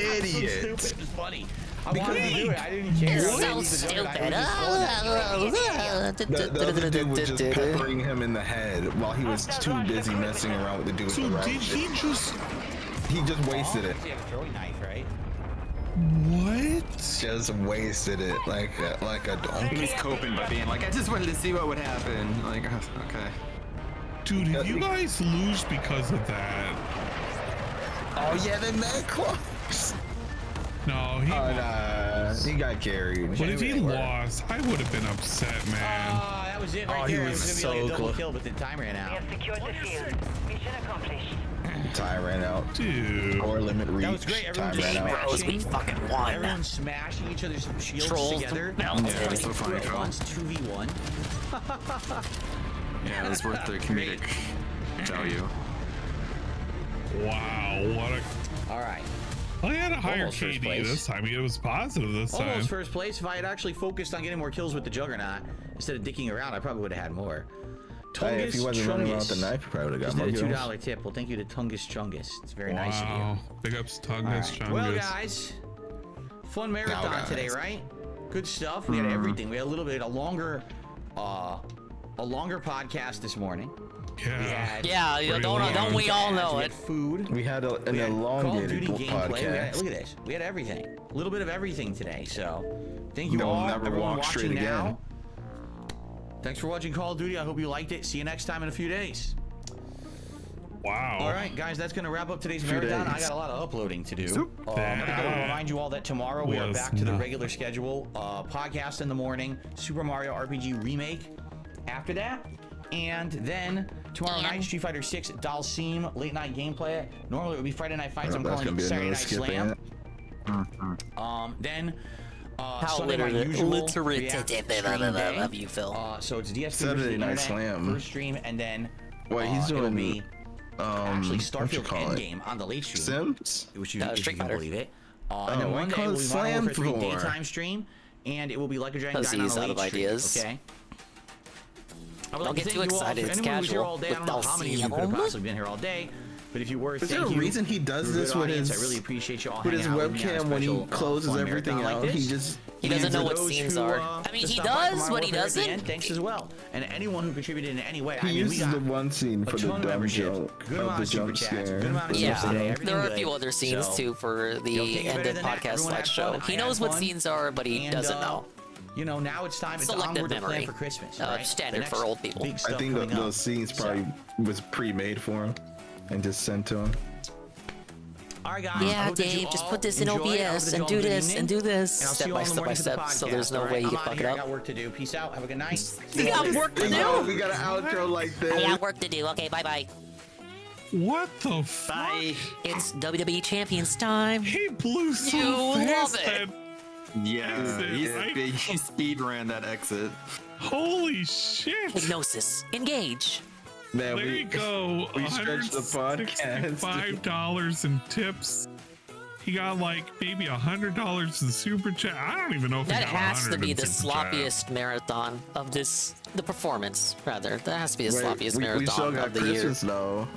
idiot! So stupid. It was funny. I wanted to do it. I didn't care. It's I so didn't need to do it. I was just The other dude was just peppering him in the head while he was too busy messing around with the dude with the rifle. Did he just? He just wasted it. You have a throwing knife, right? What? Just wasted it like a donkey. He was coping by being like, I just wanted to see what would happen. Like, okay. Dude, if you guys lose because of that. Oh yeah, the neck close. No, he got carried. But if he lost, I would have been upset, man. That was it right Oh, there. he It was was so gonna be like a double close. kill, but the time ran out. Secured the field. Mission accomplished. Time ran out. Dude. Or limit reach. That was great. Everyone Time just ran out. Bros, we fucking won. Everyone smashing each other's shields Trolls together. melted. Yeah, it was so funny, Phil. Once 2v1. Yeah, it was worth the comedic value. Wow, what a. All right. Well, he had a higher Almost first KD place. this time. It was positive this time. Almost first place. If I had actually focused on getting more kills with the Juggernaut instead of dicking around, I probably would have had more. Hey, if he wasn't running around with the knife, he probably would have got more Just did a kills. $2 tip. Well, thank you to Tungus Chungus. It's very nice of you. Wow. Big ups, Tungus, Chungus. Well, guys, fun marathon guys. today, right? Good stuff. We had everything. We had a longer podcast this morning. Yeah, don't we all know it? Food. We had an elongated podcast. Look at this. We had everything. A little bit of everything today. So, thank you They'll all. never Everyone walk straight watching now. again. Thanks for watching Call of Duty. I hope you liked it. See you next time in a few days. Wow. All right, guys, that's going to wrap up today's marathon. I got a lot of uploading to do. I want to remind you all that tomorrow we are back to the regular schedule. Podcast in the morning, Super Mario RPG Remake after that. And then tomorrow night, Street Fighter 6 Dalsim late night gameplay. Normally it would be Friday Night Fights. I'm calling it Saturday Night Slam. Then Sunday night usual of you, Phil. So it's DSP Saturday Night Slam first stream, and then he's doing me. Actually, Starfield Endgame on the late stream. Sims? Which you can believe it. And then one day will be Modern Warfare 3 daytime stream, and it will be Like a Dragon Dine on the late stream. Okay. Don't get too excited. It's casual. I don't know how many of you could have possibly been here all day, but if you were, is there a reason he does this with his? I really appreciate you all with his webcam when he closes everything out. He doesn't know what scenes are. I mean, he does, but he doesn't. Thanks as well, and anyone who contributed in any way. He uses the one scene for the dumb joke of the jump scare. Yeah, there are a few other scenes too for the end of podcast slideshow. He knows what scenes are, but he doesn't know. You know, now it's time. It's selective onward to plan memory for Christmas. standard for old people. I think those scenes probably was pre-made for him and just sent to him. All right, guys. Yeah, Dave, just put this in OBS and do this and do this step by step, so there's no way you can fuck it up. I got work to do. Peace out. Have a good night. We got work to do. We got an outro like this. I got work to do. Okay, bye. What the fuck? Bye. It's WWE Champions time. He blew so You fast. love it. Yeah, he speed ran that exit. Holy shit! Hypnosis. Engage. Man, there you go. We stretched the podcast. $5 in tips. He got like maybe $100 in super chat. I don't even know if that he got has to be in the super sloppiest marathon of this. The performance, rather. That has to be the sloppiest marathon we still got of the Christmas, year. Though.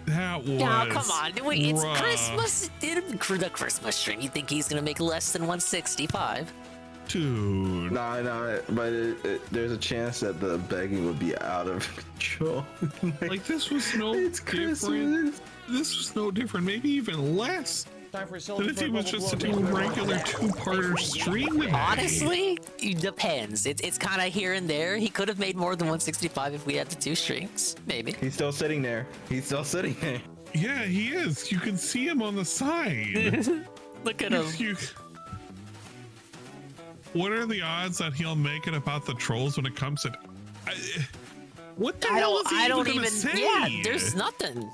That was. Yeah, come on. Wait, it's rough. Christmas. The Christmas stream. You think he's gonna make less than 165? Dude. No, but there's a chance that the begging would be out of control. like this was no different. This was no different. Maybe even less. Time for than if he was just a regular two-parter stream today. Honestly, it depends. It's kind of here and there. He could have made more than 165 if we had the 2 streams. Maybe. He's still sitting there. Yeah, he is. You can see him on the side. Look at him. What are the odds that he'll make it about the trolls when it comes to? What the hell is he even say? Yeah, there's nothing.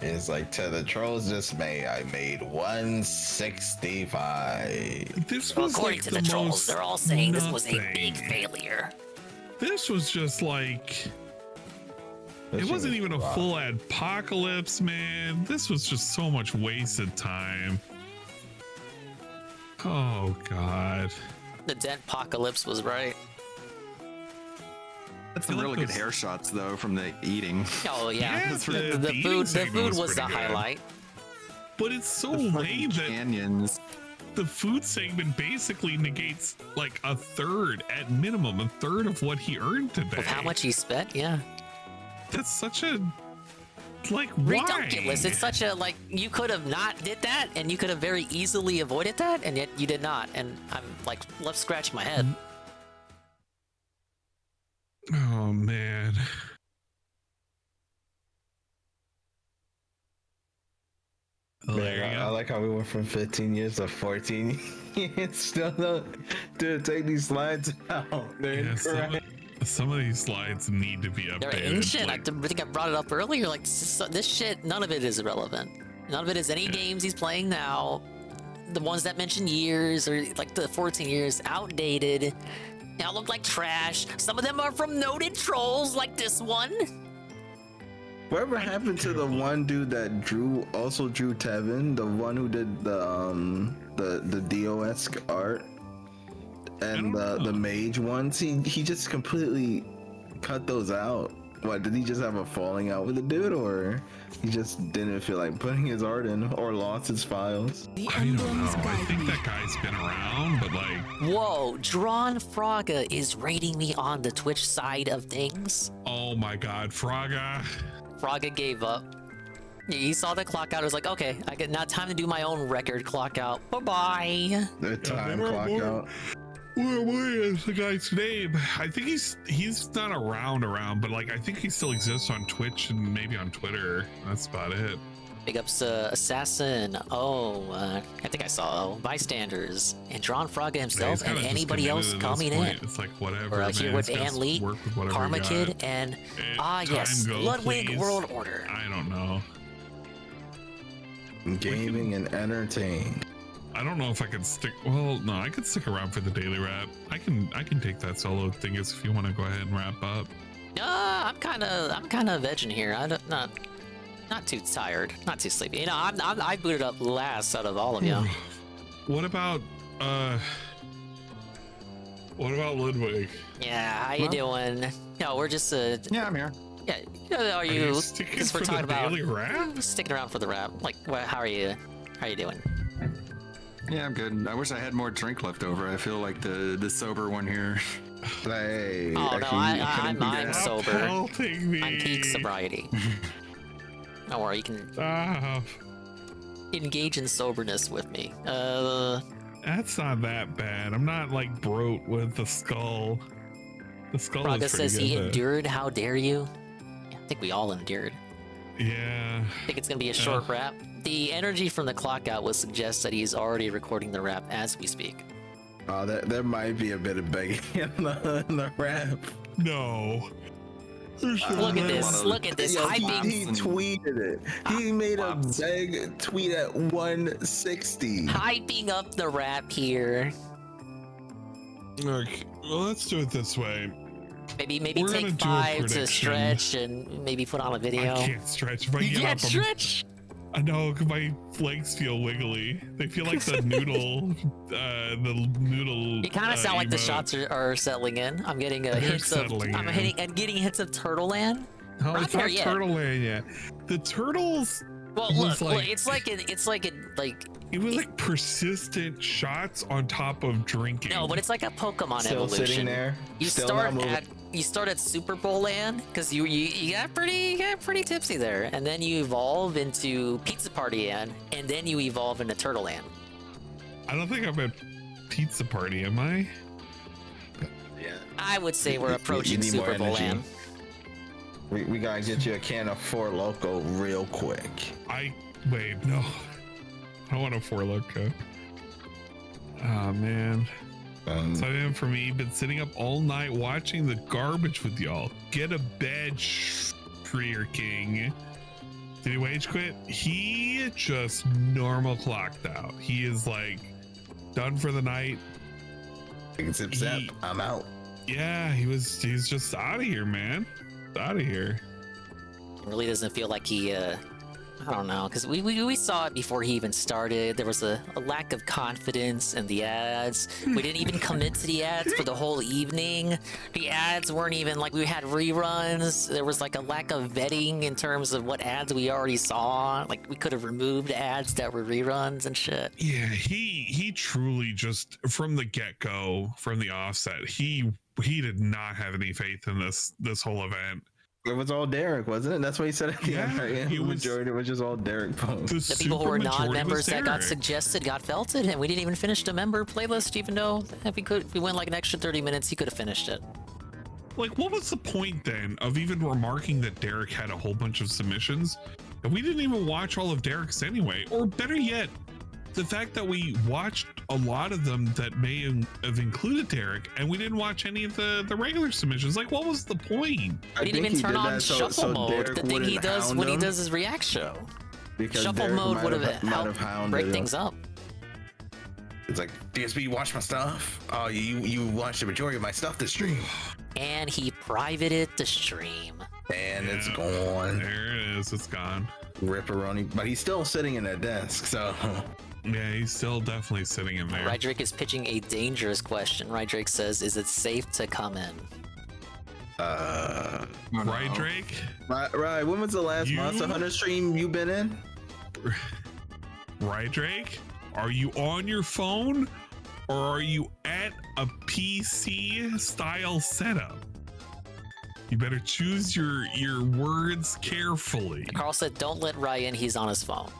It's like to the trolls dismay, I made 165. This was according to the trolls, they're all saying this was a big failure. This was just like. It wasn't even a full Adpocalypse, man. This was just so much wasted time. Oh God. The Adpocalypse was right. That's some really good hair shots though from the eating. Oh yeah, the food was the highlight. But it's so lame that canyons. The food segment basically negates like a third at minimum, a third of what he earned today. Of how much he spent, yeah. That's such a like ridiculous. It's such a like you could have not did that, and you could have very easily avoided that, and yet you did not. And I'm like left scratching my head. Oh man. Man, I like how we went from 15 years to 14 years. Still don't take these slides out. They're some of these slides need to be updated. They're ancient. I think I brought it up earlier. Like this shit, none of it is irrelevant. None of it is any games he's playing now. The ones that mention years or like the 14 years outdated. Now look like trash. Some of them are from noted trolls like this one. Whatever happened to the one dude that also drew Tevin, the one who did the DOS art and the mage ones? He just completely cut those out. What, did he just have a falling out with the dude, or he just didn't feel like putting his art in, or lost his files? I don't know. I think that guy's been around, but like... Whoa, Drawn Fraga is rating me on the Twitch side of things. Oh my god, Fraga. Fraga gave up. He saw the clock out. I was like, okay, I get now time to do my own record clock out. Bye-bye. The time clock out. What is the guy's name? I think he's not around, but like I think he still exists on Twitch and maybe on Twitter. That's about it. Big ups to Assassin. Oh, I think I saw Bystanders and Drawn Fraga himself and anybody else coming in. It's like whatever. Here with Ann Lee, Karma Kid, and yes, Ludwig please. World Order. I don't know. Gaming and entertain. I don't know if I could stick. Well, no, I could stick around for the daily wrap. I can take that solo thing if you want to go ahead and wrap up. I'm kind of vegging here. Not too tired, not too sleepy. You know, I booted up last out of all of you. What about Ludwig? Yeah, how you doing? No, we're just yeah, I'm here. Yeah, are you? Sticking Because we're for the talking about daily wrap? Sticking around for the wrap. Like, how are you? How you doing? Yeah, I'm good. I wish I had more drink left over. I feel like the sober one here. Hey, oh no, I'm sober. Me. I'm peak sobriety. Don't worry, you can engage in soberness with me. That's not that bad. I'm not like broke with the skull. The skull Fraga is pretty says he good, endured. How dare you? I think we all endured. Yeah. I think it's gonna be a short wrap. The energy from the clock out would suggest that he's already recording the rap as we speak. Oh, there might be a bit of begging in the rap. No. Look at this. Look at this. Hyping. He tweeted it. He made a beg tweet at 160. Hyping up the rap here. Okay, well, let's do it this way. Maybe take 5 to stretch and maybe put on a video. I can't stretch. If I You get can't up, stretch? I know, cause my legs feel wiggly. They feel like the noodle, the noodle. You kind of sound like the emote. shots are settling in. I'm getting hints of. I'm getting hints of Turtle Land. No, Not it's there not yet. Turtle Land yet. The turtles. Well, was look, it's like it was like persistent shots on top of drinking. No, but it's like a Pokemon Still evolution. sitting there. You Still start not moving. at Super Bowl Land because you got pretty tipsy there, and then you evolve into Pizza Party Land, and then you evolve into Turtle Land. I don't think I'm at Pizza Party, am I? Yeah. I would say we're You approaching need more Super Bowl energy. Land. We gotta get you a can of Four Loko real quick. Wait, no. I want a Four Loko. Oh man. So then for me, been sitting up all night watching the garbage with y'all. Get a bed, Freer King. Did he wage quit? He just normal clocked out. He is like done for the night. Zip zap, I'm out. Yeah, he's just out of here, man. Out of here. It really doesn't feel like he I don't know, because we saw it before he even started. There was a lack of confidence in the ads. We didn't even commit to the ads for the whole evening. The ads weren't even like, we had reruns. There was like a lack of vetting in terms of what ads we already saw. Like we could have removed ads that were reruns and shit. Yeah, he truly just from the get-go, from the offset, he did not have any faith in this whole event. It was all Derek, wasn't it? That's what he said at the end, right? The majority was just all Derek posts. The people who were non-members that got suggested got felted, and we didn't even finish the member playlist, even though if we went like an extra 30 minutes, he could have finished it. Like, what was the point then of even remarking that Derek had a whole bunch of submissions? And we didn't even watch all of Derek's anyway. Or better yet, the fact that we watched a lot of them that may have included Derek, and we didn't watch any of the regular submissions. Like, what was the point? We didn't even turn on shuffle mode, the thing he does when he does his react show. Because Shuffle Derek mode would have helped helped break things up. It's like, DSP, you watched my stuff? Oh, you watched the majority of my stuff this stream. And he privated the stream. And it's gone. There it is. It's gone. Ripperoni. But he's still sitting in that desk, so... Yeah, he's still definitely sitting in there. Rydrake is pitching a dangerous question. Rydrake says, is it safe to come in? Right, Drake? Right. When was the last Monster Hunter stream you been in? Right, Drake? Are you on your phone or are you at a PC style setup? You better choose your words carefully. Carl said, "Don't let Ryan. He's on his phone."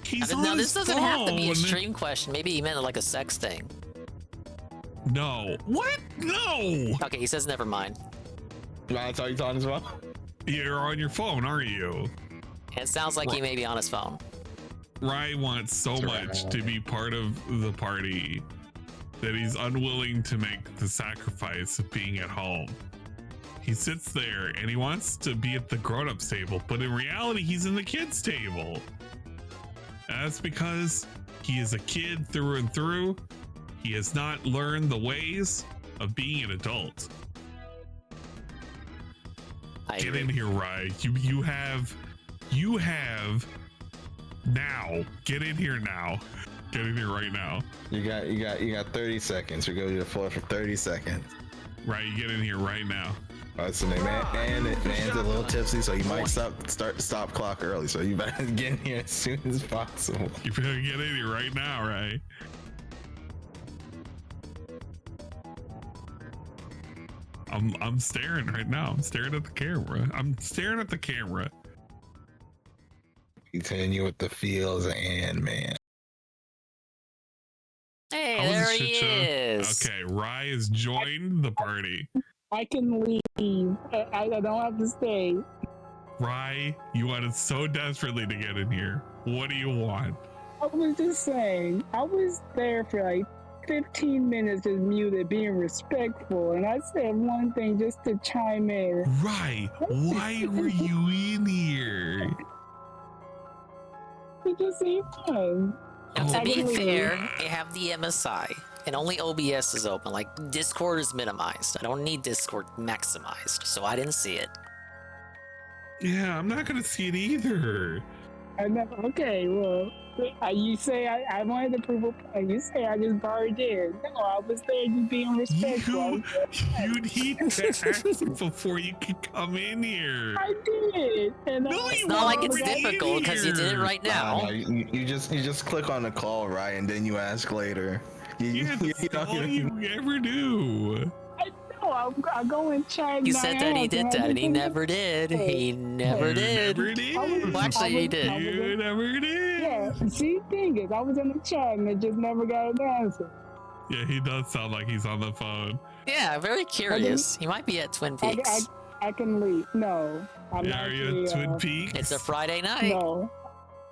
He's Now, on this his doesn't have to be a phone. stream question. Maybe he meant like a sex thing. No. What? No. Okay, he says never mind. That's how he's on his phone? You're on your phone, aren't you? It sounds like he may be on his phone. Ryan wants so much to be part of the party that he's unwilling to make the sacrifice of being at home. He sits there and he wants to be at the grown-ups table, but in reality, he's in the kids' table. And that's because he is a kid through and through. He has not learned the ways of being an adult. Get in here, Rye. You have now. Get in here now. Get in here right now. You got 30 seconds. We go to the floor for 30 seconds. Right, you get in here right now. What's the name? Man's a little tipsy, so you might stop clock early. So you better get in here as soon as possible. You better get in here right now, right? I'm staring right now. I'm staring at the camera. He's hitting you with the feels and man. Hey, How was there the he shit show? is. Okay, Rye has joined the party. I can leave. I don't have to stay. Rye, you wanted so desperately to get in here. What do you want? I was just saying, I was there for like 15 minutes just muted, being respectful, and I said one thing just to chime in. Rye, why were you in here? It just seemed fun. Now, to be fair, I have the MSI, and only OBS is open. Like, Discord is minimized. I don't need Discord maximized, so I didn't see it. Yeah, I'm not gonna see it either. I never, okay, well, you say I wanted to prove a point. You say I just barged in. No, I was there just being respectful. You need to ask before you can come in here. I did. And No, It's not like it's difficult because you did it right now. No, you just click on the call, right, and then you ask later. That's all you ever do. I go and chat. He said that he did that, and he never did. He never did. Never did. Well, actually, he did. You never did. Yeah, see, thing is, I was in the chat and it just never got an answer. Yeah, he does sound like he's on the phone. Yeah, very curious. He might be at Twin Peaks. I can leave. No, I'm not. Are you at Twin Peaks? It's a Friday night.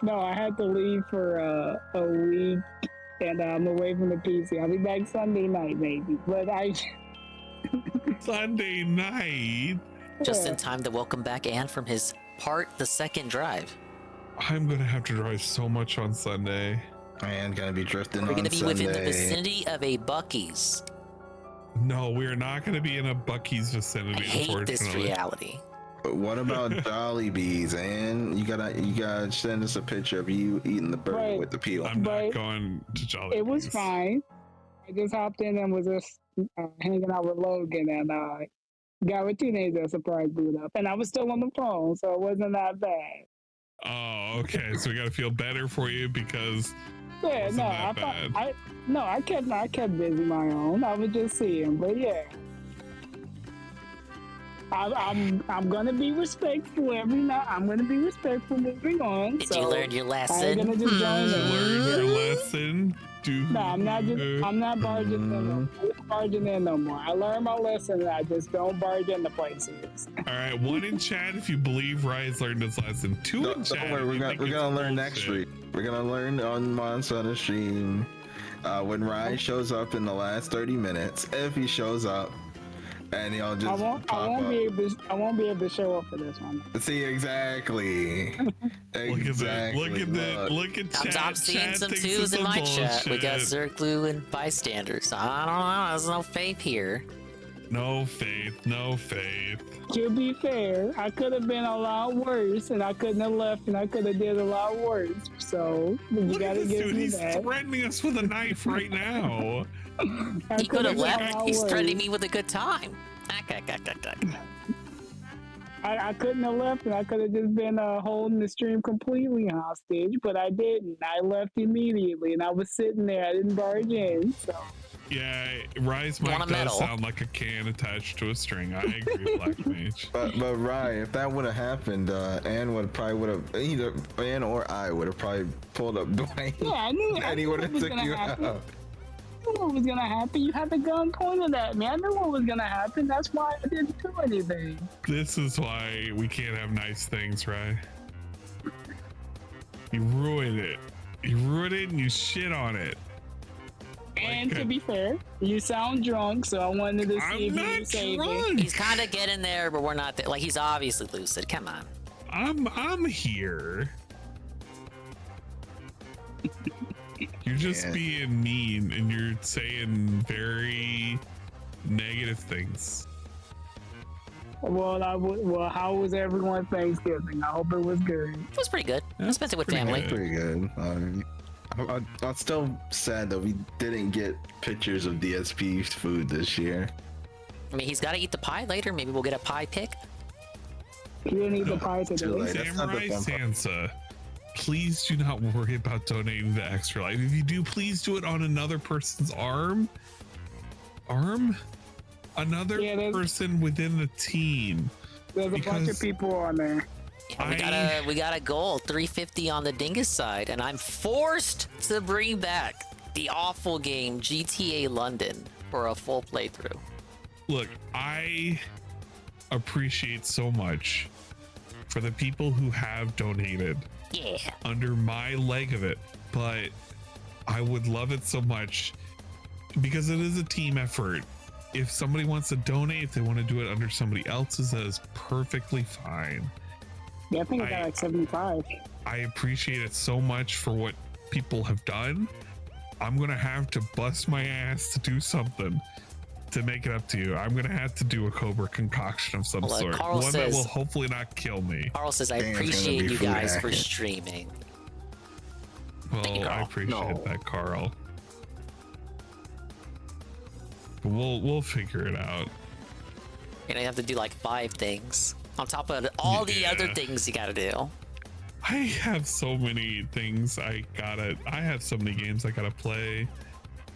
No, I had to leave for a week, and I'm away from the PC. I'll be back Sunday night, maybe. But Sunday night. Just in time to welcome back Ann from his the second drive. I'm gonna have to drive so much on Sunday. I am gonna be drifting We're on gonna be Sunday. within the vicinity of a Buc-ee's. No, we're not gonna be in a Buc-ee's vicinity. I hate this unfortunately. reality. But what about Jollibees? And you gotta send us a picture of you eating the burger with the peel. I'm not going to Jollibees. it was fine. I just hopped in and was just hanging out with Logan, and got a teenager surprise boot up, and I was still on the phone, so it wasn't that bad. Oh, okay. So we gotta feel better for you because Yeah, no, that bad. I kept busy my own. I was just seeing, but yeah. I'm gonna be respectful every night. I'm gonna be respectful moving on. Did you learn your lesson? I'm gonna just join in. Learn your lesson. No, I'm not barging in no more. I'm not barging in no more. I learned my lesson. I just don't barge into places. All right, one in chat if you believe Ryan's learned his lesson. Two in chat. Don't worry, we're gonna learn next week. We're gonna learn on Monster Hunter stream when Ryan shows up in the last 30 minutes. If he shows up, and he'll just I won't be able to show up for this one. See, exactly. Look at chat. I'm seeing Chat some thinks twos it's in my some chat. We got bullshit. Zerglue and bystanders. I don't know. There's no faith here. No faith. No faith. To be fair, I could have been a lot worse, and I couldn't have left, and I could have did a lot worse. So you Look at gotta this give dude. me He's that. threatening us with a knife right now. He could have left. He's threatening me with a good time. I couldn't have left, and I could have just been holding the stream completely hostage, but I didn't. I left immediately, and I was sitting there. I didn't barge in, so. Yeah, Rise mic does sound like a can attached to a string. I agree, Black Mage. But Rye, if that would have happened, Ann would have either Ann or I would have probably pulled up Dwayne. Yeah, I knew. And he would have took you happen. out. I knew what was gonna happen. You had the gun pointed at me. I knew what was gonna happen. That's why I didn't do anything. This is why we can't have nice things, right? You ruined it. You ruined it and you shit on it. And to be fair, you sound drunk, so I wanted to see if you were saving. He's kind of getting there, but we're not there. Like, he's obviously lucid. Come on. I'm here. You're just being mean and you're saying very negative things. Well, how was everyone's Thanksgiving? I hope it was good. It was pretty good. I spent it with family. Pretty good. I'm still sad that we didn't get pictures of DSP food this year. I mean, he's got to eat the pie later. Maybe we'll get a pie pick. He didn't eat the pie today. Samurai Sansa, please do not worry about donating the extra life. If you do, please do it on another person's arm. Another person within the team. There's a bunch of people on there. Yeah, we got a goal, 350 on the Dingus side, and I'm forced to bring back the awful game GTA London for a full playthrough. Look, I appreciate so much for the people who have donated. Yeah. Under my leg of it, but I would love it so much because it is a team effort. If somebody wants to donate, if they want to do it under somebody else's, that is perfectly fine. Yeah, I think I got like 75. I appreciate it so much for what people have done. I'm gonna have to bust my ass to do something to make it up to you. I'm gonna have to do a Cobra concoction of some sort. One that will hopefully not kill me. Carl says, I appreciate you guys for streaming. Well, I appreciate that, Carl. But we'll figure it out. You're gonna have to do like 5 things on top of all the other things you gotta do. I have so many things I have so many games I gotta play.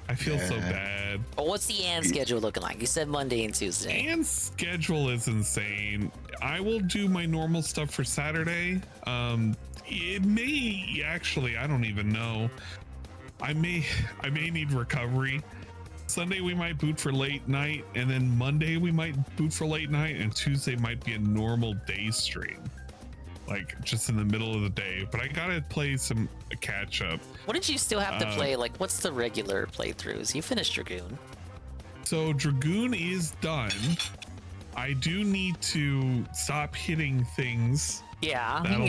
I feel so bad. But what's the Ann schedule looking like? You said Monday and Tuesday. Ann's schedule is insane. I will do my normal stuff for Saturday. It may actually, I don't even know. I may need recovery. Sunday we might boot for late night, and then Monday we might boot for late night, and Tuesday might be a normal day stream, like just in the middle of the day. But I gotta play some catch up. What did you still have to play? Like, what's the regular playthroughs? You finished Dragoon. So Dragoon is done. I do need to stop hitting things. Yeah, That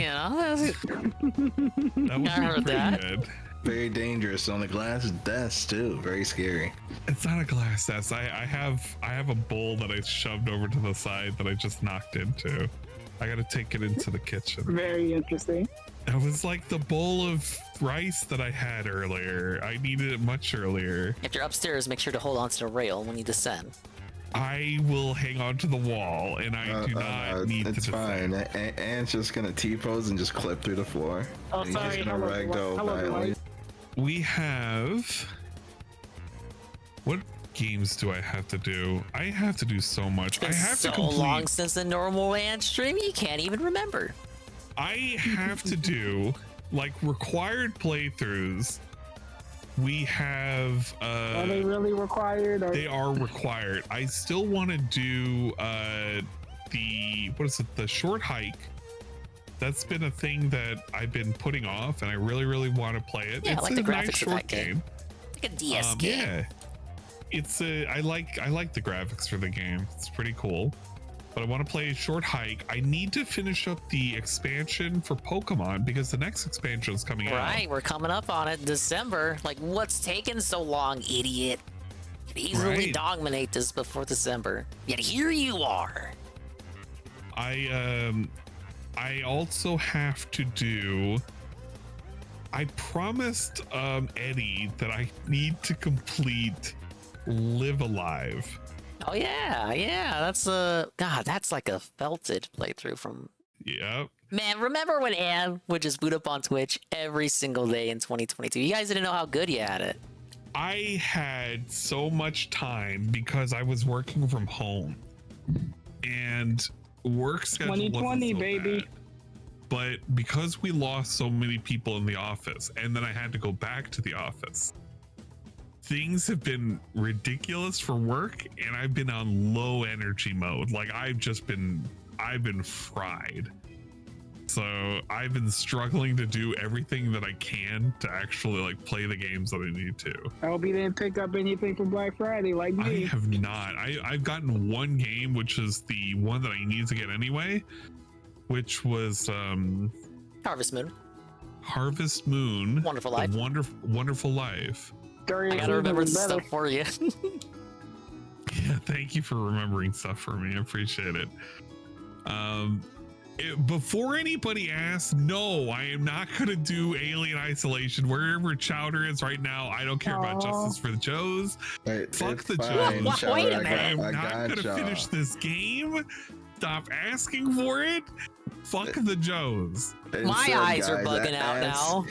I heard that. Good. Very dangerous on the glass desk too. Very scary. It's not a glass desk. I have a bowl that I shoved over to the side that I just knocked into. I gotta take it into the kitchen. Very interesting. That was like the bowl of rice that I had earlier. I needed it much earlier. If you're upstairs, make sure to hold on to the rail when you descend. I will hang on to the wall, and I do not need to defend. It's fine. Ant's just gonna T-pose and just clip through the floor. Oh, and sorry. He's just gonna ragdoll violently. We have... What games do I have to do? I have to do so much. I have so to complete... long since the normal Ant stream, you can't even remember. I have to do, like, required playthroughs. We have... Are they really required? Or... They are required. I still want to do the... What is it? The short hike. That's been a thing that I've been putting off, and I really, really want to play it. Yeah, it's I like the graphics nice of that game. Like a DS game. Yeah, it's I like the graphics for the game. It's pretty cool. But I want to play a short hike. I need to finish up the expansion for Pokemon because the next expansion is coming out. Right, we're coming up on it in December. Like, what's taking so long, idiot? You could easily dominate this before December. Yet here you are. I also have to do... I promised Eddie that I need to complete Live Alive. Oh yeah. That's God, that's like a felted playthrough from. Yep. Man, remember when Ann would just boot up on Twitch every single day in 2022? You guys didn't know how good you had it. I had so much time because I was working from home, and work schedule 2020, wasn't so baby. bad. But because we lost so many people in the office, and then I had to go back to the office, things have been ridiculous for work, and I've been on low energy mode. Like I've been fried. So I've been struggling to do everything that I can to actually like play the games that I need to. I hope you didn't pick up anything for Black Friday like me. I have not. I've gotten one game, which is the one that I need to get anyway, which was Harvest Moon. Harvest Moon. Wonderful Life. Wonderful Life. I gotta remember the stuff for you. Yeah, thank you for remembering stuff for me. I appreciate it. Before anybody asks, no, I am not going to do Alien Isolation wherever Chowder is right now. I don't care about Justice for the Joes. Fuck the Joes. Wait a minute. I'm not going to finish this game. Stop asking for it. Fuck the Joes. My eyes are bugging out now.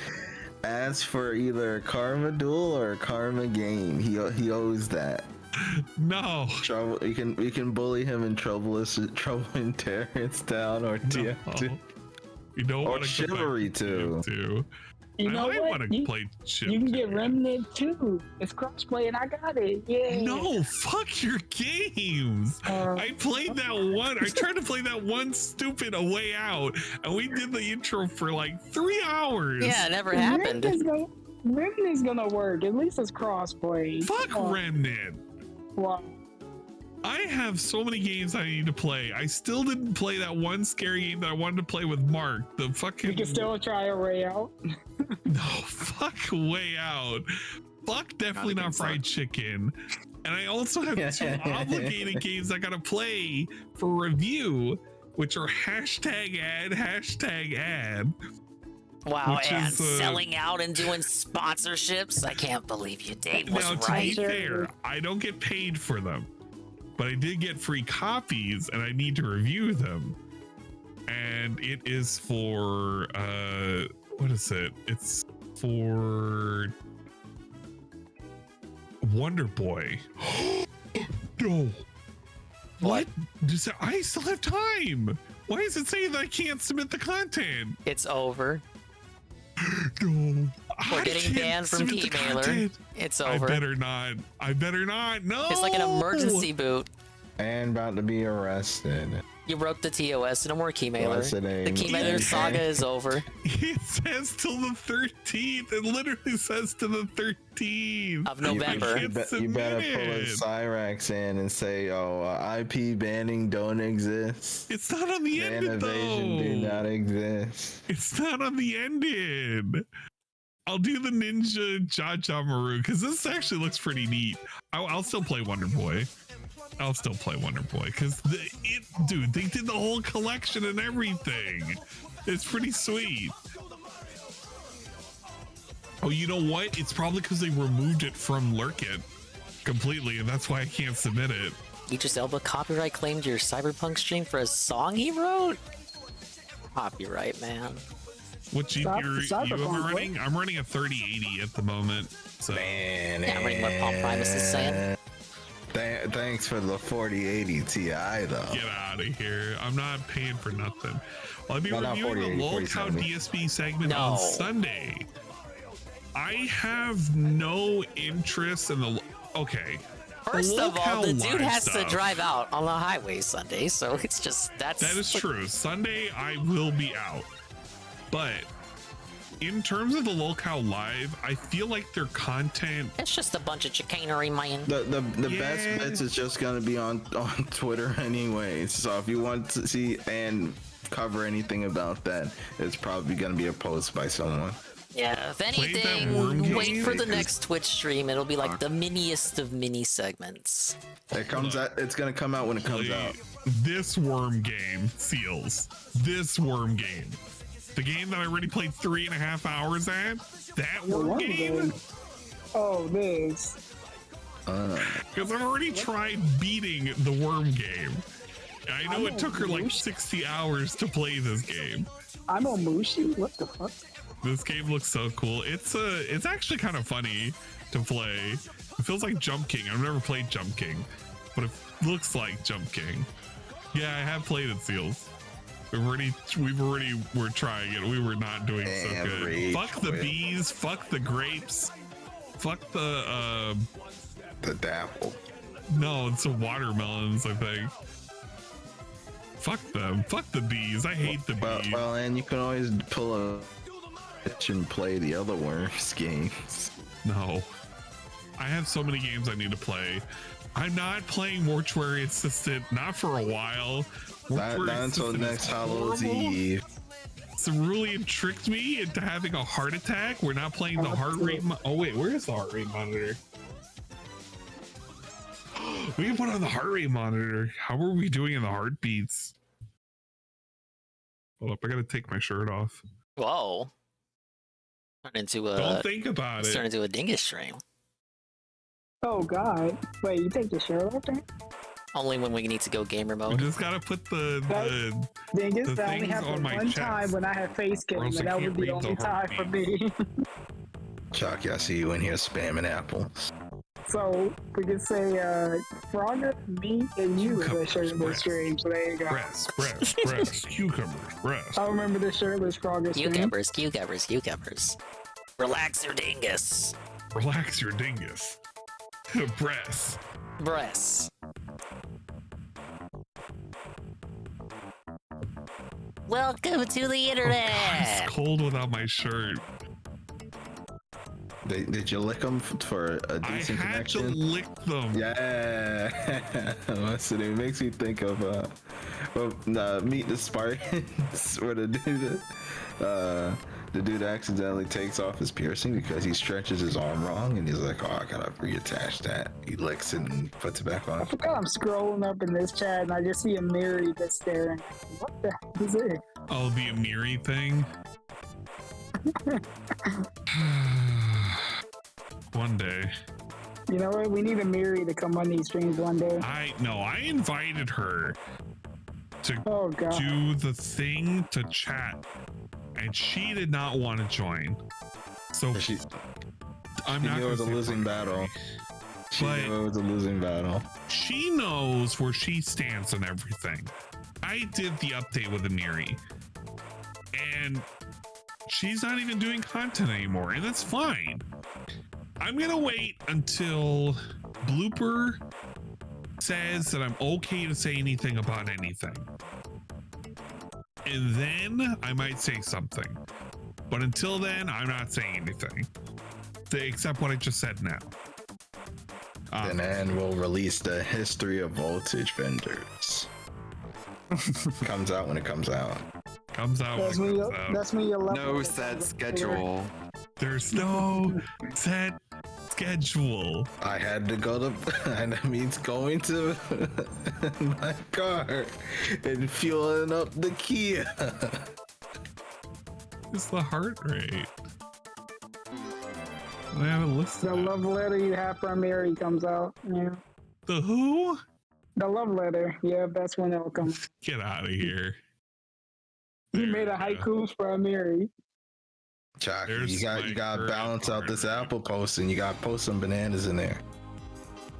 Ask for either a Karma Duel or a Karma Game. He owes that. No. Trouble. We can bully him in Trouble in Terrence Town or TF2. You don't or want to Chivalry too. You know I what? want to play Chip. You can get Remnant too. It's crossplay, and I got it. Yeah. No, fuck your games. I played that one. I tried to play that one stupid A Way Out, and we did the intro for like 3 hours. Yeah, it never happened. Remnant's gonna work. At least it's crossplay. Fuck Remnant. Wow. I have so many games I need to play. I still didn't play that one scary game that I wanted to play with Mark. The fucking. We can still try A Way Out. No, fuck Way Out. Fuck definitely not fried chicken. And I also have two obligated games I gotta play for review, which are hashtag ad. Wow, and selling out and doing sponsorships. I can't believe you, Dave was now, right. To be fair, I don't get paid for them, but I did get free copies, and I need to review them. And it is for what is it? It's for Wonder Boy. No. What? I still have time. Why is it saying that I can't submit the content? It's over. No. We're getting banned from T-Mailer. It's over. I better not. No. It's like an emergency boot. And about to be arrested. You broke the TOS. No more Keymailer. The Keymailer saga is over. It says till the 13th. It literally says to the 13th of November. You better pull a Cyrax in and say, IP banning don't exist. It's not on the ended though. Evasion do not exist. It's not on the ended. I'll do the Ninja Jaja Maru because this actually looks pretty neat. I'll still play Wonder Boy. Because dude, they did the whole collection and everything. It's pretty sweet. Oh, you know what? It's probably because they removed it from Lurkit completely, and that's why I can't submit it. Idris Elba copyright claimed your Cyberpunk stream for a song he wrote? Copyright, man. What GPU are you running? I'm running a 3080 at the moment. So yeah, I'm running what Palm Primus is saying. Thanks for the 4080 Ti though. Get out of here. I'm not paying for nothing. I'll be reviewing the Lolcow DSP segment on Sunday. I have no interest in the... Okay. First of all, the dude has to drive out on the highway Sunday, so it's just... That is true. Sunday, I will be out. But... in terms of the Lolcow Live, I feel like their content... It's just a bunch of chicanery, man. The best bits is just going to be on Twitter anyways. So if you want to see and cover anything about that, it's probably going to be a post by someone. Yeah, if anything, wait for the next Twitch stream. It'll be like the miniest of mini segments. It comes out. It's going to come out when it comes out. This worm game, Seals. This worm game. The game that I already played 3.5 hours at, that worm game? Oh, this. Because I've already tried beating the worm game. I know it took her like 60 hours to play this game. I'm on Mushi. What the fuck? This game looks so cool. It's actually kind of funny to play. It feels like Jump King. I've never played Jump King, but it looks like Jump King. Yeah, I have played it, Seals. We're trying it. We were not doing so good. Fuck the bees. Fuck the grapes. Fuck the dapple. No, it's the watermelons, I think. Fuck them. Fuck the bees. I hate the bees. Well, and you can always pull a and play the other worms games. No. I have so many games I need to play. I'm not playing Mortuary Assistant, not for a while. Not until next Hallow's Eve. Cerulean tricked me into having a heart attack. We're not playing the heart rate. Oh wait, where is the heart rate monitor? We can put on the heart rate monitor. How are we doing in the heartbeats? Hold up, I gotta take my shirt off. Whoa. Turn into a. Don't think about it. Turn into a dingus stream. Oh god. Wait, you take the shirt off there? Only when we need to go gamer mode. We just gotta put the Dingus, that only things happened on my one chest. time when I had face cam, and that was the only time for me. Chalky, I see you in here spamming apples. So we could say Frogger, me, and you is a shirtless stream. So there you go. Breast, cucumbers, breast. I remember the shirtless Frogger stream. Cucumbers. Relax your dingus. Relax your dingus. Breasts. Welcome to the internet. Oh God, it's cold without my shirt. Did you lick them for a decent connection? I had to lick them. Yeah. So it makes me think of Meet the Spartans, where the dude accidentally takes off his piercing because he stretches his arm wrong, and he's like, "Oh, I gotta reattach that." He licks it and puts it back on. I forgot I'm scrolling up in this chat, and I just see a Mary that's staring. What the hell is it? Oh, the Amiri thing. One day. You know what? We need a Mary to come on these streams one day. I invited her to God. do the thing to chat, and she did not want to join. So I'm not. It was a losing battle. She knew it was a losing battle. She knows where she stands on everything. I did the update with Amiri, and she's not even doing content anymore, and that's fine. I'm gonna wait until Blooper says that I'm okay to say anything about anything, and then I might say something. But until then, I'm not saying anything, except what I just said now. And then we'll release the history of voltage vendors. Comes out when it comes out. Comes out That's when it me. comes out. That's me. No set schedule. There's no set schedule. I had to go to, and that means going to my car and fueling up the Kia. It's the heart rate. I haven't listened. The love letter you have from Mary comes out. Yeah. The who? The love letter. Yeah, that's when it'll come. Get out of here. You made a haiku for Mary. Chuck, you got balance out this apple post, and you got post some bananas in there.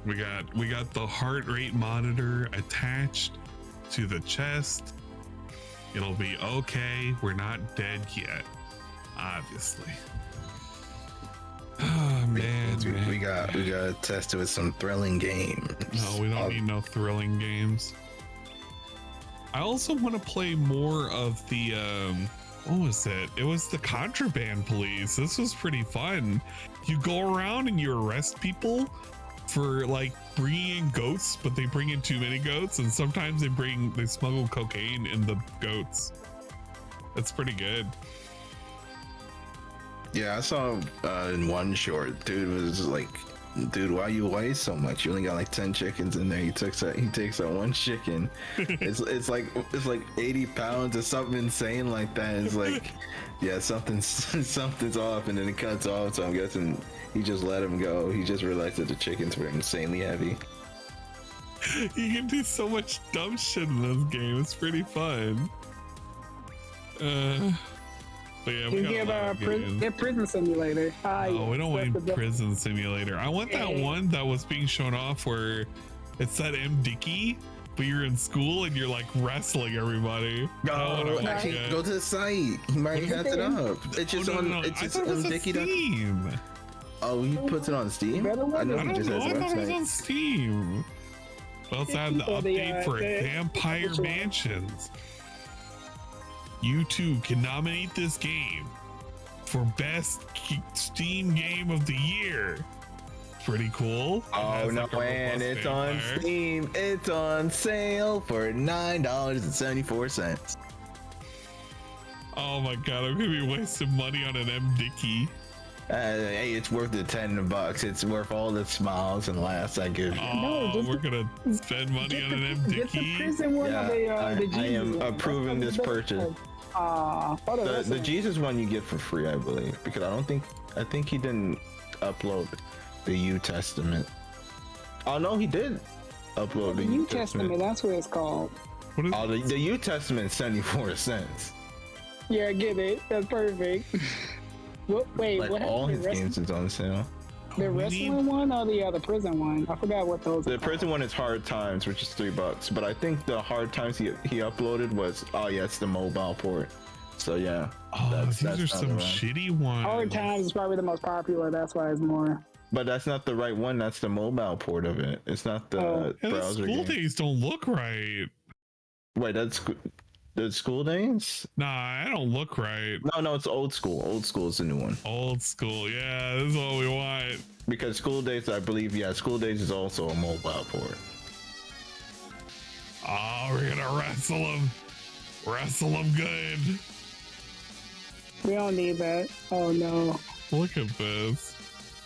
We got the heart rate monitor attached to the chest. It'll be okay. We're not dead yet, obviously. Oh man, we gotta test it with some thrilling games. No, we don't need no thrilling games. I also want to play more of the what was it? It was the Contraband Police. This was pretty fun. You go around and you arrest people for like bringing in goats, but they bring in too many goats, and sometimes they smuggle cocaine in the goats. That's pretty good. Yeah, I saw in one short, dude was like dude, why you weigh so much? You only got like 10 chickens in there. He takes that one chicken. it's like 80 pounds or something insane like that. It's like, yeah, something's off, and then it cuts off. So I'm guessing he just let him go. He just realized that the chickens were insanely heavy. You can do so much dumb shit in this game. It's pretty fun. But yeah, we got Prison Simulator. Oh, we don't want Prison Simulator. I want that one that was being shown off where it's that M. Dickey, but you're in school and you're like wrestling everybody. No, actually, go to the site. He might have it up. It's just on. It's just on Dickey.com. Oh, he puts it on Steam? I know he just has a website. I thought it was on Steam. We also had the update for Vampire Mansions. You too can nominate this game for best Steam game of the year. Pretty cool. Oh no, and it's on Steam. It's on sale for $9.74. Oh my god, I'm gonna be wasting money on an M. Dickey. Hey, it's worth the $10. It's worth all the smiles and laughs I give you. Oh, we're gonna spend money on an M. Dickey. I am approving this purchase. The Jesus one you get for free, I believe, because I think he didn't upload the New Testament. Oh no, he did upload the New Testament. That's what it's called. What is the New Testament 74 cents. Yeah, I get it. That's perfect. Wait, like what all his games is on sale. The wrestling one or the prison one? I forgot what those. The prison one is Hard Times, which is $3, but I think the Hard Times he uploaded was it's the mobile port. So yeah. Oh, these are some shitty ones. Hard Times is probably the most popular. That's why it's more. But that's not the right one. That's the mobile port of it. It's not the browser. The school days don't look right. Wait, that's the school days? Nah, I don't look right. No, it's old school. Old school is the new one. Old school, yeah, this is what we want. Because school days, I believe, school days is also a mobile port. Oh, we're gonna wrestle him. Wrestle him good. We don't need that. Oh no. Look at this.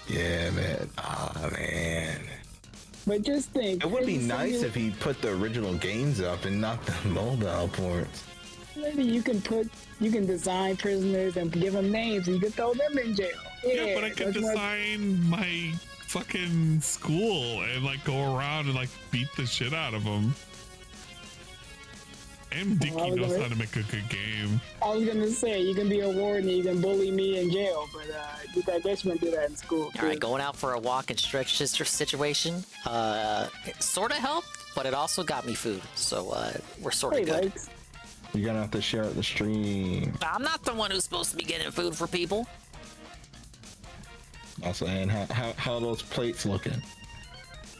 Yeah, man. Oh man. But just think, it would be nice if he put the original games up and not the mobile ports. Maybe you can design prisoners and give them names and you can throw them in jail. Yeah, but I could design my fucking school and like go around and like beat the shit out of them. M. Dickey knows how to make a good game. I was gonna say, you can be a warden, you can bully me in jail, but I guess you can do that in school. All right, going out for a walk and stretch situation. It sort of helped, but it also got me food, so we're sort of good. You're gonna have to share it the stream. I'm not the one who's supposed to be getting food for people. Also, and how are those plates looking?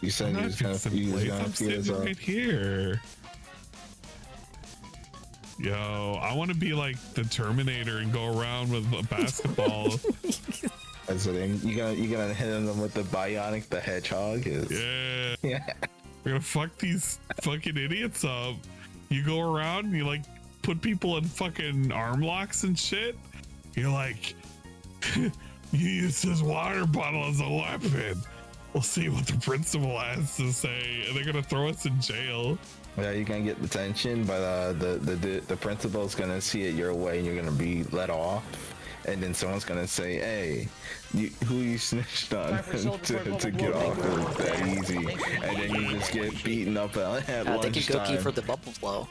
You said you was gonna feed us up. Right here. Yo, I want to be like the Terminator and go around with a basketball. So then you gonna hit them with the Bionic the Hedgehog? Yeah. Yeah. We're gonna fuck these fucking idiots up. You go around and you like put people in fucking arm locks and shit. You're like, you use this water bottle as a weapon. We'll see what the principal has to say, and they're gonna throw us in jail. Yeah, you're gonna get detention, but the principal's gonna see it your way, and you're gonna be let off, and then someone's gonna say, "Hey, who you snitched on to get off that easy?" And then you just get beaten up at lunchtime. I think you go key for the bubble blow.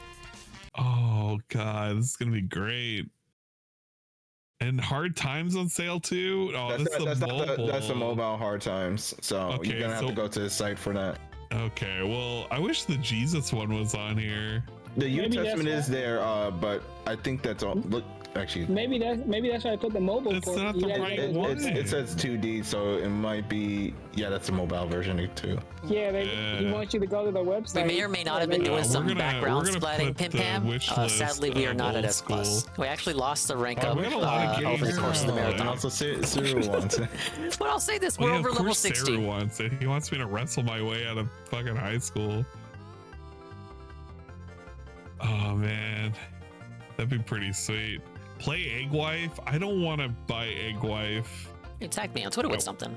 Oh god, this is gonna be great. And Hard Times on sale too. Oh, that's the mobile Hard Times. So you're gonna have to go to the site for that. Okay, well, I wish the Jesus one was on here. The New Testament is there, but I think that's all. Look, actually, maybe that's why I put the mobile. It's not the right one. It says 2D, so it might be. Yeah, that's a mobile version too. Yeah, he wants you to go to the website. We may or may not have been doing some background splatting, Pim Pam. Sadly, we are not at S+. We actually lost the rank up over the course of the marathon. And also, Cyril wants it. But I'll say this: we're over level 60. Sarah wants it. He wants me to wrestle my way out of fucking high school. Oh man, that'd be pretty sweet. Play Egg Wife? I don't want to buy Egg Wife. You tagged me on Twitter with something.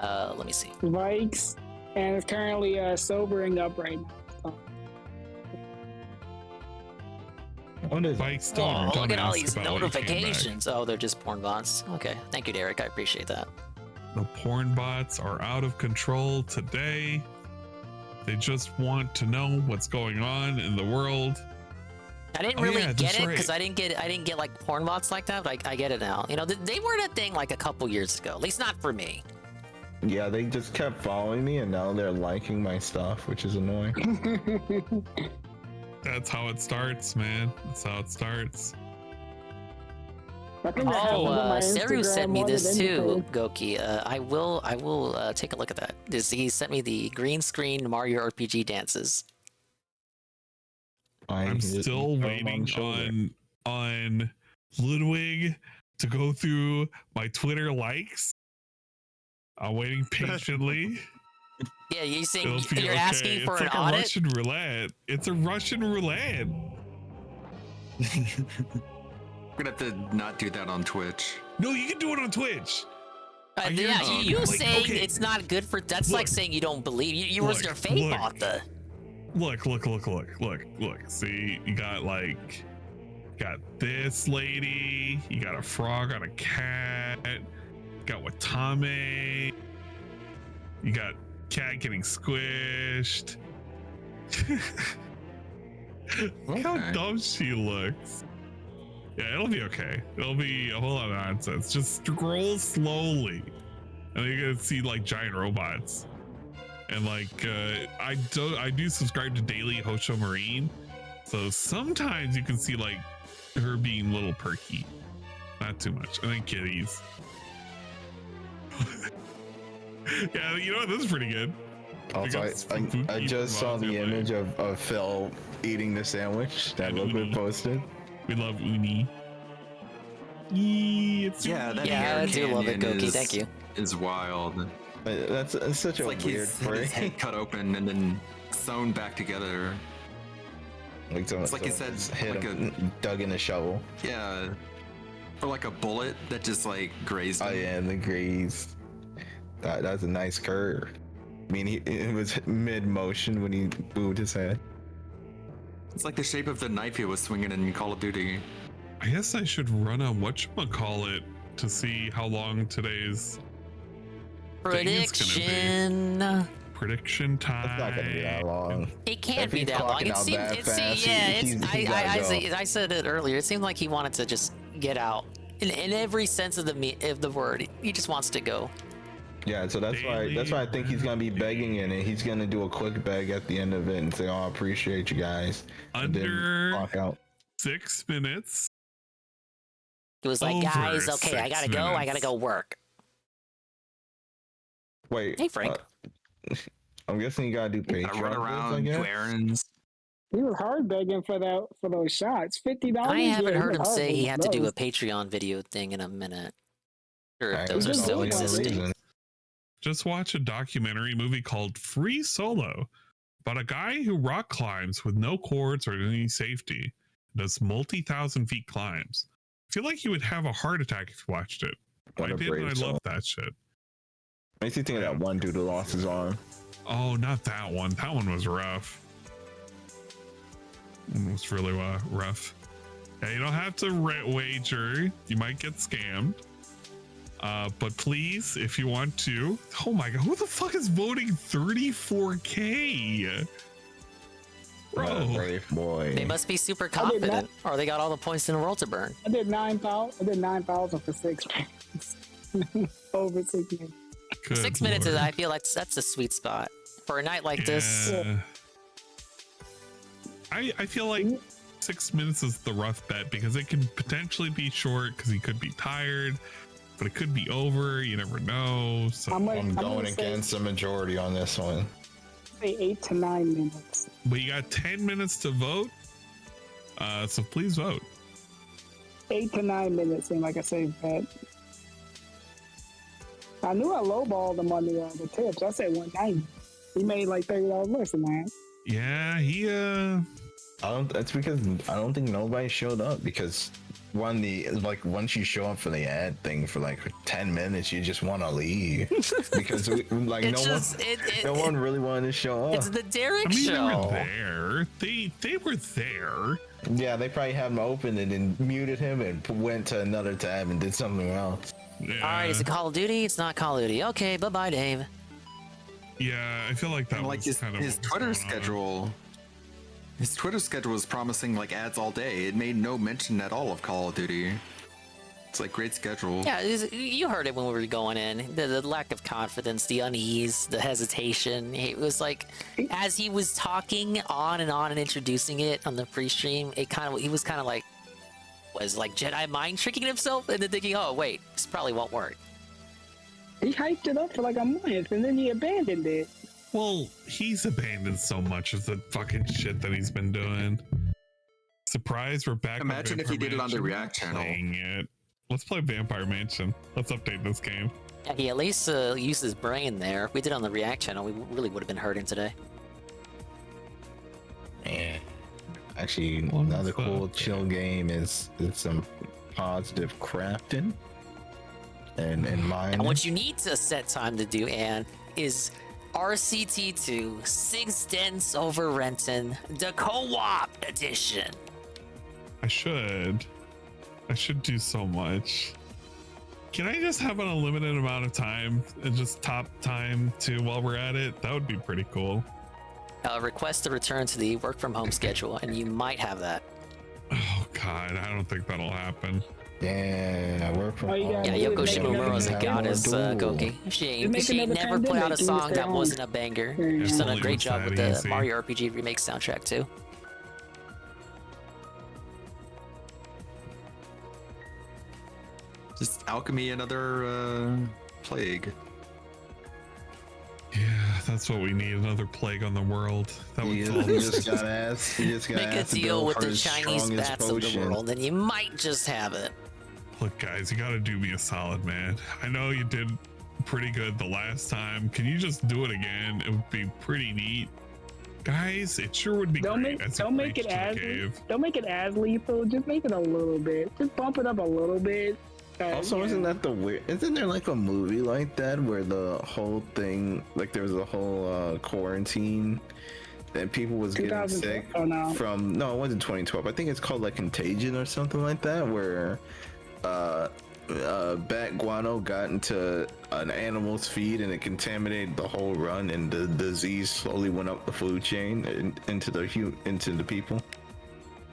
Let me see. Vikes, and it's currently sobering up right now. What is Vikes? Oh, Don't look at all ask these about when he came back. notifications. Oh, they're just porn bots. Okay, thank you, Derek. I appreciate that. The porn bots are out of control today. They just want to know what's going on in the world. I didn't really get it because I didn't get like porn bots like that, but I get it now. You know, they weren't a thing like a couple years ago, at least not for me. Yeah, they just kept following me, and now they're liking my stuff, which is annoying. That's how it starts, man. That's how it starts. Oh, Seru sent me this too, Goki. I will take a look at that. He sent me the green screen Mario RPG dances. I'm still waiting on Ludwig to go through my Twitter likes. I'm waiting patiently. Yeah, you saying It'll be you're okay. asking for it's an like audit? a Russian roulette. It's a Russian roulette. I'm gonna have to not do that on Twitch. No, you can do it on Twitch. Yeah, you saying it's not good for that's like saying you don't believe you was your faith on the. Look. See, you got this lady. You got a frog on a cat. You got Watame. You got cat getting squished. Look how dumb she looks. Yeah, it'll be okay. It'll be a whole lot of nonsense. Just scroll slowly, and you're gonna see like giant robots. And like I do subscribe to Daily Hosho Marine, so sometimes you can see like her being a little perky, not too much. And then kitties. Yeah, you know what? This is pretty good. Also, I just saw the image of Phil eating the sandwich that Ludwig posted. We love Uni. I do love it, Goki. Thank you. Is wild. That's such a like weird his head cut open and then sewn back together. Like it's like his head's hit like him, dug in a shovel. Yeah, or like a bullet that just like grazed him. Oh yeah, and the graze. That's a nice curve. I mean, it was mid motion when he moved his head. It's like the shape of the knife he was swinging in Call of Duty. I guess I should run a whatchamacallit to see how long today's prediction. Prediction time. It's not gonna be that long. It can't be that long. It seems. I said it earlier. It seemed like he wanted to just get out in every sense of the word. He just wants to go. Yeah, so that's why I think he's gonna be begging in it. He's gonna do a quick beg at the end of it and say, "Oh, I appreciate you guys." Under walk out. 6 minutes. It was like, guys, okay, I gotta go. I gotta go work. Wait. Hey, Frank. I'm guessing you gotta do Patreon. Run around, do errands. He was hard begging for those shots. $50. I haven't heard him say he had to do a Patreon video thing in a minute. Sure, if those are still existing. Just watch a documentary movie called Free Solo about a guy who rock climbs with no cords or any safety, does multi-thousand feet climbs. I feel like you would have a heart attack if you watched it. I did, and I love that shit. Makes you think of that one dude who lost his arm. Oh, not that one. That one was rough. It was really rough. Yeah, you don't have to wager. You might get scammed. But please, if you want to. Oh my god, who the fuck is voting 34K? Bro. Boy. They must be super confident, or they got all the points in the world to burn. I did 9,000 for 6 minutes. Over 6 minutes. Good 6 minutes is, I feel like that's a sweet spot for a night like this. I feel like 6 minutes is the rough bet because it can potentially be short because he could be tired, but it could be over. You never know. So I'm going against the majority on this one. Say 8 to 9 minutes. But you got 10 minutes to vote. So please vote. 8 to 9 minutes seemed like a safe bet. I knew I lowballed him on the tips. I said 190. He made like $30 less than that. Yeah, he That's because I don't think nobody showed up because once you show up for the ad thing for like 10 minutes, you just want to leave because no one really wanted to show up. It's the Derek They show. were there. They were there. Yeah, they probably had him open and then muted him and went to another tab and did something else. All right, is it Call of Duty? It's not Call of Duty. Okay, bye-bye, Dave. Yeah, I feel like that and, was like his kind of Twitter schedule. His Twitter schedule was promising like ads all day. It made no mention at all of Call of Duty. It's like great schedule. Yeah, you heard it when we were going in. The lack of confidence, the unease, the hesitation. It was like, as he was talking on and introducing it on the pre-stream, he was kind of like, was like Jedi mind tricking himself and then thinking, oh wait, this probably won't work. He hyped it up for like a month and then he abandoned it. Well, he's abandoned so much of the fucking shit that he's been doing. Surprise, we're back. Imagine if he did it on the React channel. It. Let's play Vampire Mansion. Let's update this game. Yeah, he at least used his brain there. If we did it on the React channel, we really would have been hurting today. Yeah. Actually, another cool chill game is some positive crafting and mining. And what you need to set time to do, Ann, is RCT2 Six Dents Over Renton, the co-op edition. I should do so much. Can I just have an unlimited amount of time and just top time too while we're at it? That would be pretty cool. Request to return to the work from home schedule, and you might have that. Oh God, I don't think that'll happen. Yeah, work from home. Yeah, Yoko Shimomura's a goddess, Goki. She never put out a song that wasn't a banger. She's done a great job with the Mario RPG remake soundtrack too. Just alchemy, another plague. Yeah, that's what we need. Another plague on the world. That would solve You just gotta ask. Make a deal with the Chinese bats of the world, and you might just have it. Look, guys, you gotta do me a solid, man. I know you did pretty good the last time. Can you just do it again? It would be pretty neat. Guys, it sure would be great. Don't make it as lethal. Just make it a little bit. Just bump it up a little bit. Also, isn't there like a movie like that where the whole thing, like there was a whole quarantine and people was getting sick from, no, it wasn't 2012. I think it's called like Contagion or something like that, where bat guano got into an animal's feed and it contaminated the whole run, and the disease slowly went up the food chain and into the people.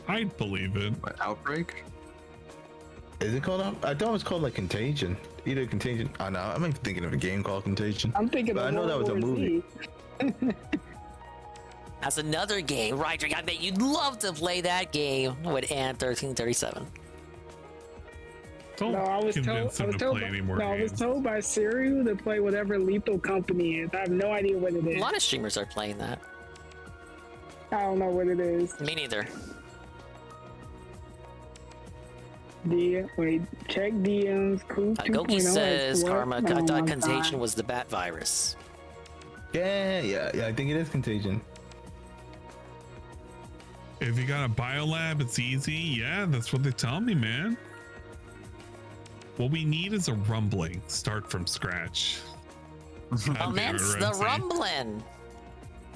I'd believe it. What, Outbreak? Is it called? I thought it was called like Contagion. Either Contagion. I know. I'm even thinking of a game called Contagion. I'm thinking. But I know that was a movie. That's another game, Roderick. I bet you'd love to play that game with Ann 1337. Don't I was told by Siri to play whatever Lethal Company is. I have no idea what it is. A lot of streamers are playing that. I don't know what it is. Me neither. Check DMs. Goki says Karma. I thought Contagion was the bat virus. Yeah. I think it is Contagion. If you got a biolab, it's easy. Yeah, that's what they tell me, man. What we need is a rumbling. Start from scratch. Commence the rumbling.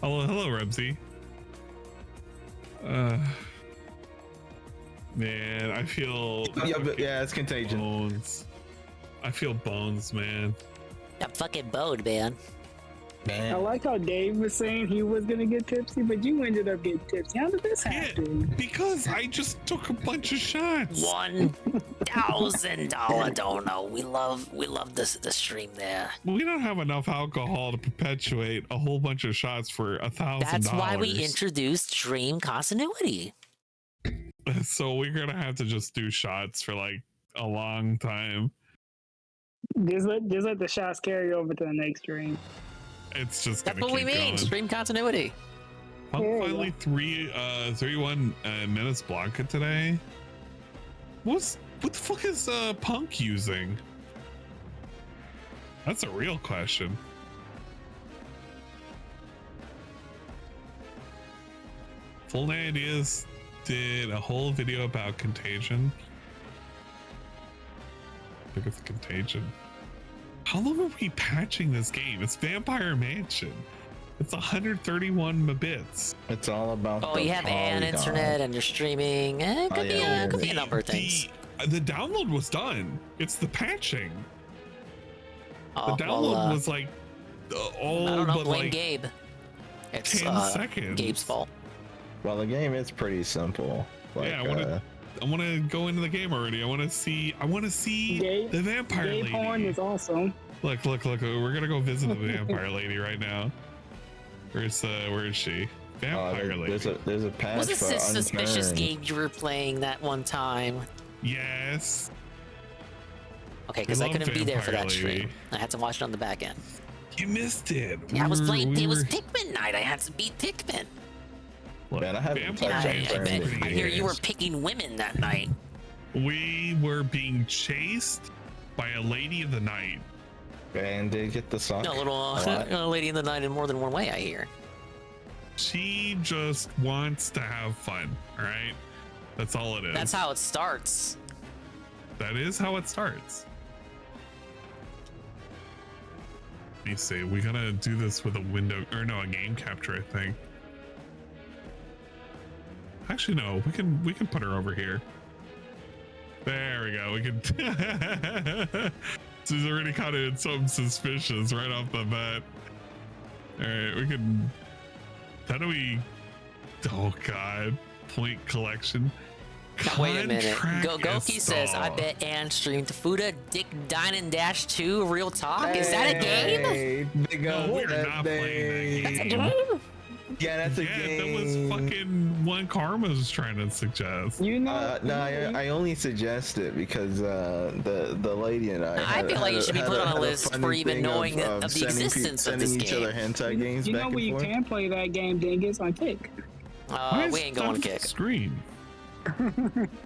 Hello, Rebsy. Man, I feel. Yeah, it's Contagion. Bones. I feel bones, man. That fucking bone, man. I like how Dave was saying he was gonna get tipsy, but you ended up getting tipsy. How did this happen? Because I just took a bunch of shots. $1,000 dono. We love the stream there. We don't have enough alcohol to perpetuate a whole bunch of shots for $1,000. That's why we introduced stream continuity. So we're gonna have to just do shots for like a long time. Just let the shots carry over to the next stream. It's just that's gonna what we mean. Going. Stream continuity. Punk finally 31 minutes Blanca today. What the fuck is Punk using? That's a real question. Full Night Ideas did a whole video about Contagion. think it's Contagion. How long are we patching this game? It's Vampire Mansion. It's 131 megabits. It's all about. Oh, you have an internet and you're streaming. It could be a number of things. The download was done. It's the patching. Oh, the download was like all I don't know, but blame like Gabe. It's 10 seconds. Gabe's fault. Well, the game is pretty simple. Like, yeah, I want to go into the game already. I want to see the vampire Gabe lady. Horn is awesome. Look. We're gonna go visit the vampire lady right now. Where is she? Vampire lady. There's a patch Was this for a suspicious Unturned. game you were playing that one time? Yes. Okay, because I love couldn't be there for that Vampire stream. Lady. I had to watch it on the back end. You missed it. Yeah, I was playing. It was Pikmin night. I had to beat Pikmin. Man, I haven't And touched I hear you were picking women that night. We were being chased by a lady of the night. And did get the song? No, little lady in the night in more than one way, I hear. She just wants to have fun. All right, that's all it is. That's how it starts. That is how it starts. Let me see. We gotta do this with a window, or no, a game capture, I think. Actually, no. We can put her over here. There we go. We can. She's already kind of something suspicious right off the bat. All right, we can. How do we? Oh God! Point collection. Now, wait a minute. Contract Goki says, I install. bet Ann streamed Fuda Dick Dinin Dash 2 Real Talk. Is that a game? No, we're not playing that game. That's a game? Yeah, that's a Yeah, game. that was fucking what Karma was trying to suggest. You know, No, I only suggest it because the lady and I. I feel like you should be put on a list for even knowing of the existence of this sending each other game. hentai games you back know and where you forth. can play that game, Dingus, on Kick. We ain't going to Kick. Screen.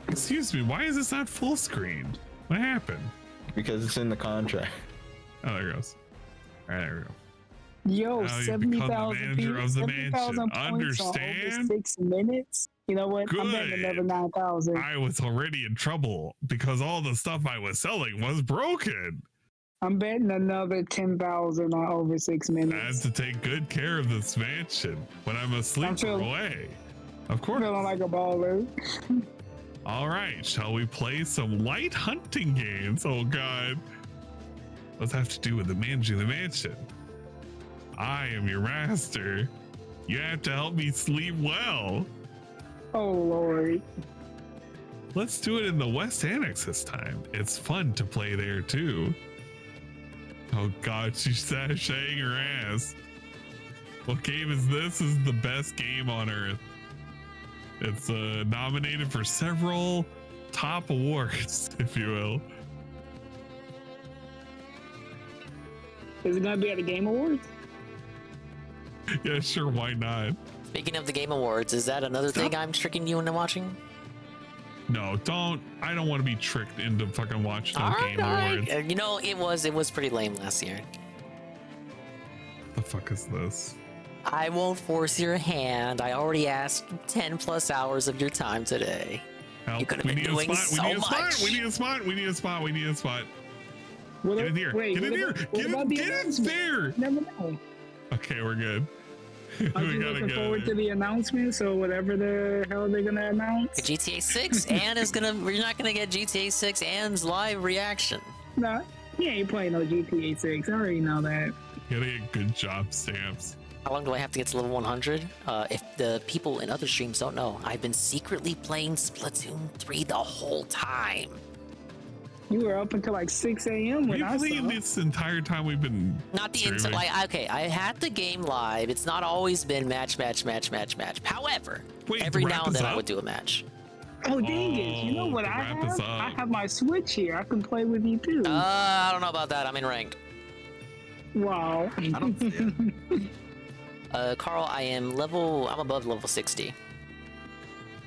Excuse me, why is this not full screen? What happened? Because it's in the contract. Oh, there it goes. All right, there we go. Yo, Now you've 70,000 become the manager of the 70,000 mansion. points on Understand? over 6 minutes. You know what? I'm betting Good. another 9,000. I was already in trouble because all the stuff I was selling was broken. I'm betting another 10,000 on over 6 I have minutes. to take good care of this mansion when I'm asleep or away. Of course. Feeling like a baller. All right, shall we play some light hunting games? Oh God. What's that have to do with the managing the mansion? I am your master. You have to help me sleep well. Oh Lord. Let's do it in the West Annex this time. It's fun to play there too. Oh God, she's sashaying her ass. What game is this? This is the best game on earth. It's nominated for several top awards, if you will. Is it gonna be at the Game Awards? Yeah, sure, why not? Speaking of the Game Awards, is that another thing I'm tricking you into watching? No, don't. I don't want to be tricked into fucking watching the Game Awards. You know, it was pretty lame last year. The fuck is this? I won't force your hand. I already asked 10 plus hours of your time today. Help. You could have We been need a doing spot. so We need a much. spot. We need a spot. We need a spot. We need a spot. Get in here. Wait, Get in what here. about- Get what about in. the Get in announcement? there. Never know. Okay, we're good. Are We you gotta looking get forward in to there. the announcements or whatever the hell they're gonna announce? GTA 6 and is gonna. We're not gonna get GTA 6 and's live reaction. Nah, he ain't playing no GTA 6. I already know that. Gotta get good job stamps. How long do I have to get to level 100? If the people in other streams don't know, I've been secretly playing Splatoon 3 the whole time. You were up until like 6 a.m. when We I played saw. this entire time we've been. Not the streaming. instant. Like, okay, I had the game live. It's not always been match. However, Wait, every the now wrap and is then I up? would do a match. Oh, dang it. You know what the I wrap is have? up. I have my Switch here. I can play with you too. I don't know about that. I'm in ranked. Wow. I don't see it. Carl, I'm above level 60.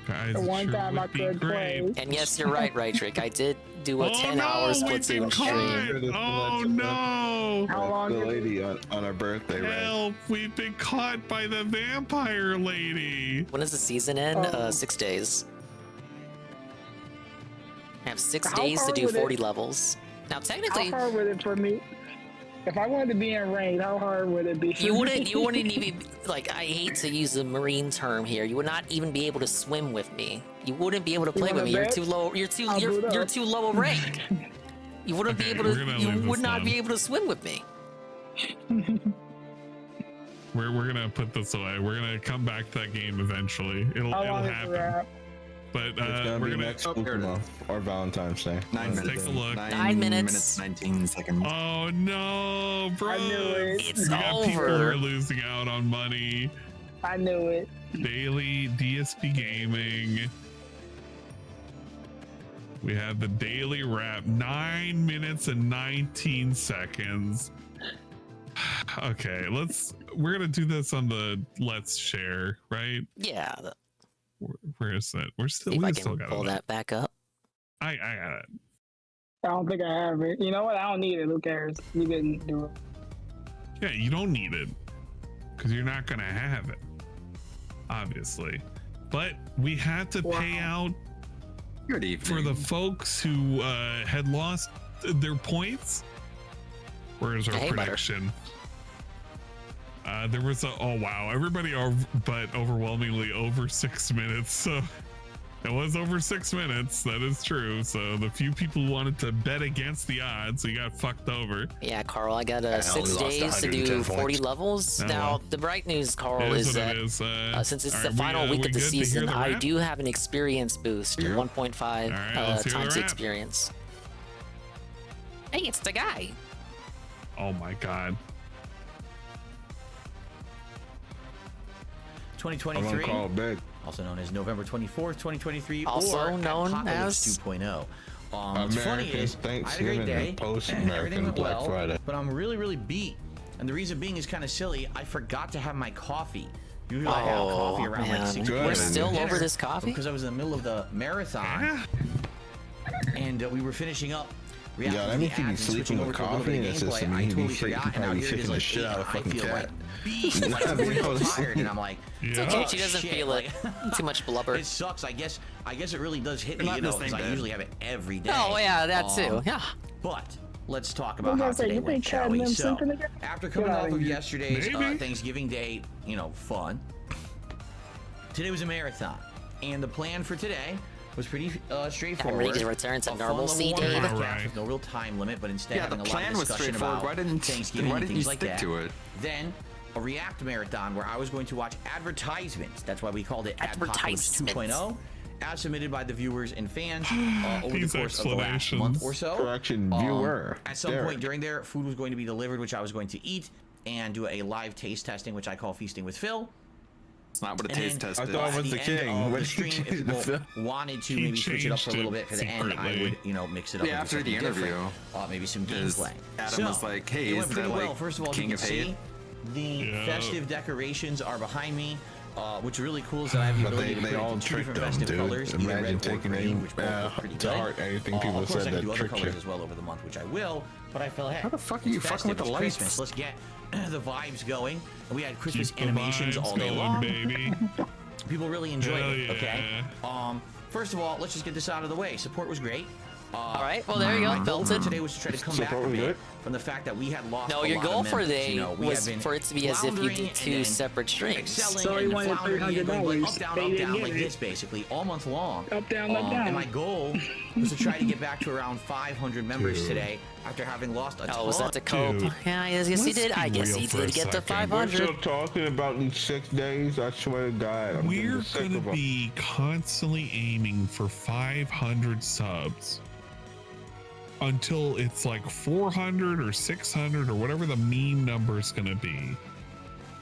Guys, The it one sure time I would be could great. play. And yes, you're right, Trick. I did do a 10-hour we've been Splatoon caught. stream. Oh no! How long The did it- lady on her birthday, right? Help! We've been caught by the vampire lady. When does the season end? Oh. 6 days. I have 6 How days to hard do would it- 40 levels. Now, technically, how hard would it for me? If I wanted to be in rain, how hard would it be? you wouldn't even like. I hate to use the marine term here. You would not even be able to swim with me. You wouldn't be able to play with me. You're too low. You're too low a rank. You wouldn't be able to. You would not be able to swim with me. We're gonna put this away. We're gonna come back to that game eventually. It'll happen. But we're gonna next month or Valentine's Day. 9 minutes. Take a look. 9 minutes. 19 seconds. Oh no, bro! I knew it. It's we got people who over. are losing out on money. I knew it. Daily DSP gaming. We have the daily wrap. 9 minutes and 19 seconds. Okay, we're gonna do this on the Let's Share, right? Yeah. Where is that? We're still. See if We I still can got pull that back up. I got it. I don't think I have it. You know what? I don't need it. Who cares? You didn't do it. Yeah, you don't need it because you're not gonna have it, obviously. But we had to pay out for the folks who had lost their points. Where is our prediction? There was oh wow, everybody but overwhelmingly over 6 minutes. So it was over 6 minutes. That is true. So the few people who wanted to bet against the odds, we got fucked over. Yeah, Carl, I got 6 days to do 40 levels. Now, the bright news, Carl, is that since it's the final week of the season, I do have an experience boost, 1.5 times experience. Hey, it's the guy. Oh my god. 2023, also known as November 24th, 2023, also or known Adpocalypse as 2.0. What's funny is I had a great day, and everything went well, but I'm really beat. And the reason being is kind of silly. I forgot to have my coffee. Usually I have coffee around like 6 p.m. We're still over this coffee? Because I was in the middle of the marathon, and we were finishing up. Yeah, that means you be sleeping with coffee in the system. I totally forgot, and now here it is like shit out of fucking cat. Like real tired, and I'm like, it's okay. She doesn't feel it. Too much blubber. It sucks. I guess it really does hit me, you know, because I usually have it every day. Oh yeah, that too. Yeah. But let's talk about how today went, shall we? So, after coming off of yesterday's Thanksgiving Day, you know, fun, today was a marathon, and the plan for today was pretty straightforward. I'm ready to return to normalcy, Dave. With no real time limit, but instead having a lot of discussion about Thanksgiving and things like that. Then a React marathon where I was going to watch advertisements. That's why we called it Adpocalypse 2.0, as submitted by the viewers and fans over the course of the last month or so. Correction, viewer. At some point during there, food was going to be delivered, which I was going to eat, and do a live taste testing, which I call Feasting with Phil. It's not what a taste test is. I thought it was the king. The stream, if people wanted to maybe switch it up for a little bit for the end, I would, you know, mix it up. Yeah, after the interview, maybe some gameplay. Adam was like, "Hey, it went pretty well. First of all, King you can see the festive decorations are behind me. What's really cool is that I have the ability to put it in two different festive colors, either red or green, which both look pretty good. Anything people said that I can do other tricked colors you. as well over the month, which I will. But I feel, hey, how the fuck are you fucking with the lights? Christmas. Let's get the vibes going. And we had Christmas animations all day long. Baby. People really enjoyed it. Okay. First of all, let's just get this out of the way. Support was great. All right. Well, there you go. My goal for today was to try to come back a bit from the fact that we had lost. No, your goal for today was for it to be as if you did 2 separate streams. So he wanted $300. Up, down, like this, basically, all month long. Up, down, up, down. And my goal was to try to get back to around 500 members today after having lost a ton. Oh, was that to cope? Yeah, I guess he did. I guess he did get to 500. We're still talking about these 6 days. I swear to God. We're going to be constantly aiming for 500 subs until it's like 400 or 600 or whatever the mean number is going to be.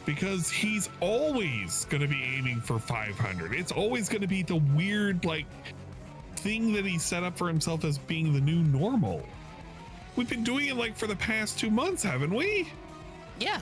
Because he's always going to be aiming for 500. It's always going to be the weird, like, thing that he set up for himself as being the new normal. We've been doing it like for the past 2 months, haven't we? Yeah.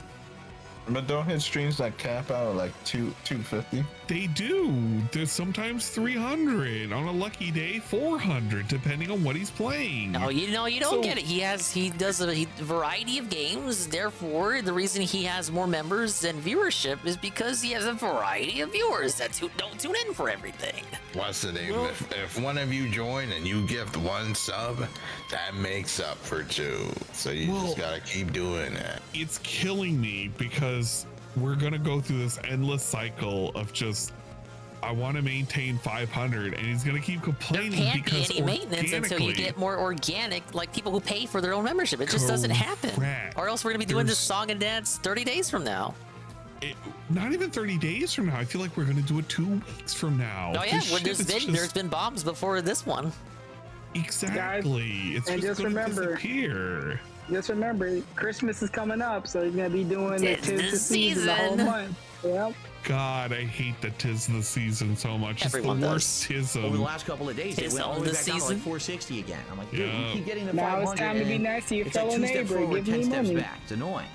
But don't his streams like cap out at like 250? They do. There's sometimes 300 on a lucky day, 400 depending on what he's playing. No, you know, you don't get it. He does a variety of games. Therefore, the reason he has more members than viewership is because he has a variety of viewers that don't tune in for everything. What's the name? Well- if one of you join and you gift one sub, that makes up for two. So you just gotta keep doing that. It's killing me because we're gonna go through this endless cycle of just I want to maintain 500, and he's gonna keep complaining There can't be because any maintenance until you get more organic, like people who pay for their own membership. It just doesn't happen. Correct. Or else we're gonna be doing this song and dance 30 days from now. Not even 30 days from now. I feel like we're gonna do it 2 weeks from now. Oh yeah, This well, shit is there's been bombs before this one. Exactly. It's and just just gonna remember, disappear. just remember, Christmas is coming up, so you're gonna be doing the 'tis the season the whole month. Yep. God, I hate the 'tis the season so much. Everyone it's the does. worst tism. Over the last couple of days, it went all the way back down to like 460 again. I'm like, dude, you keep getting the 500. Now it's time to be nice to your it's like fellow 2 steps neighbor. forward, Give 10 me steps money. back. It's annoying.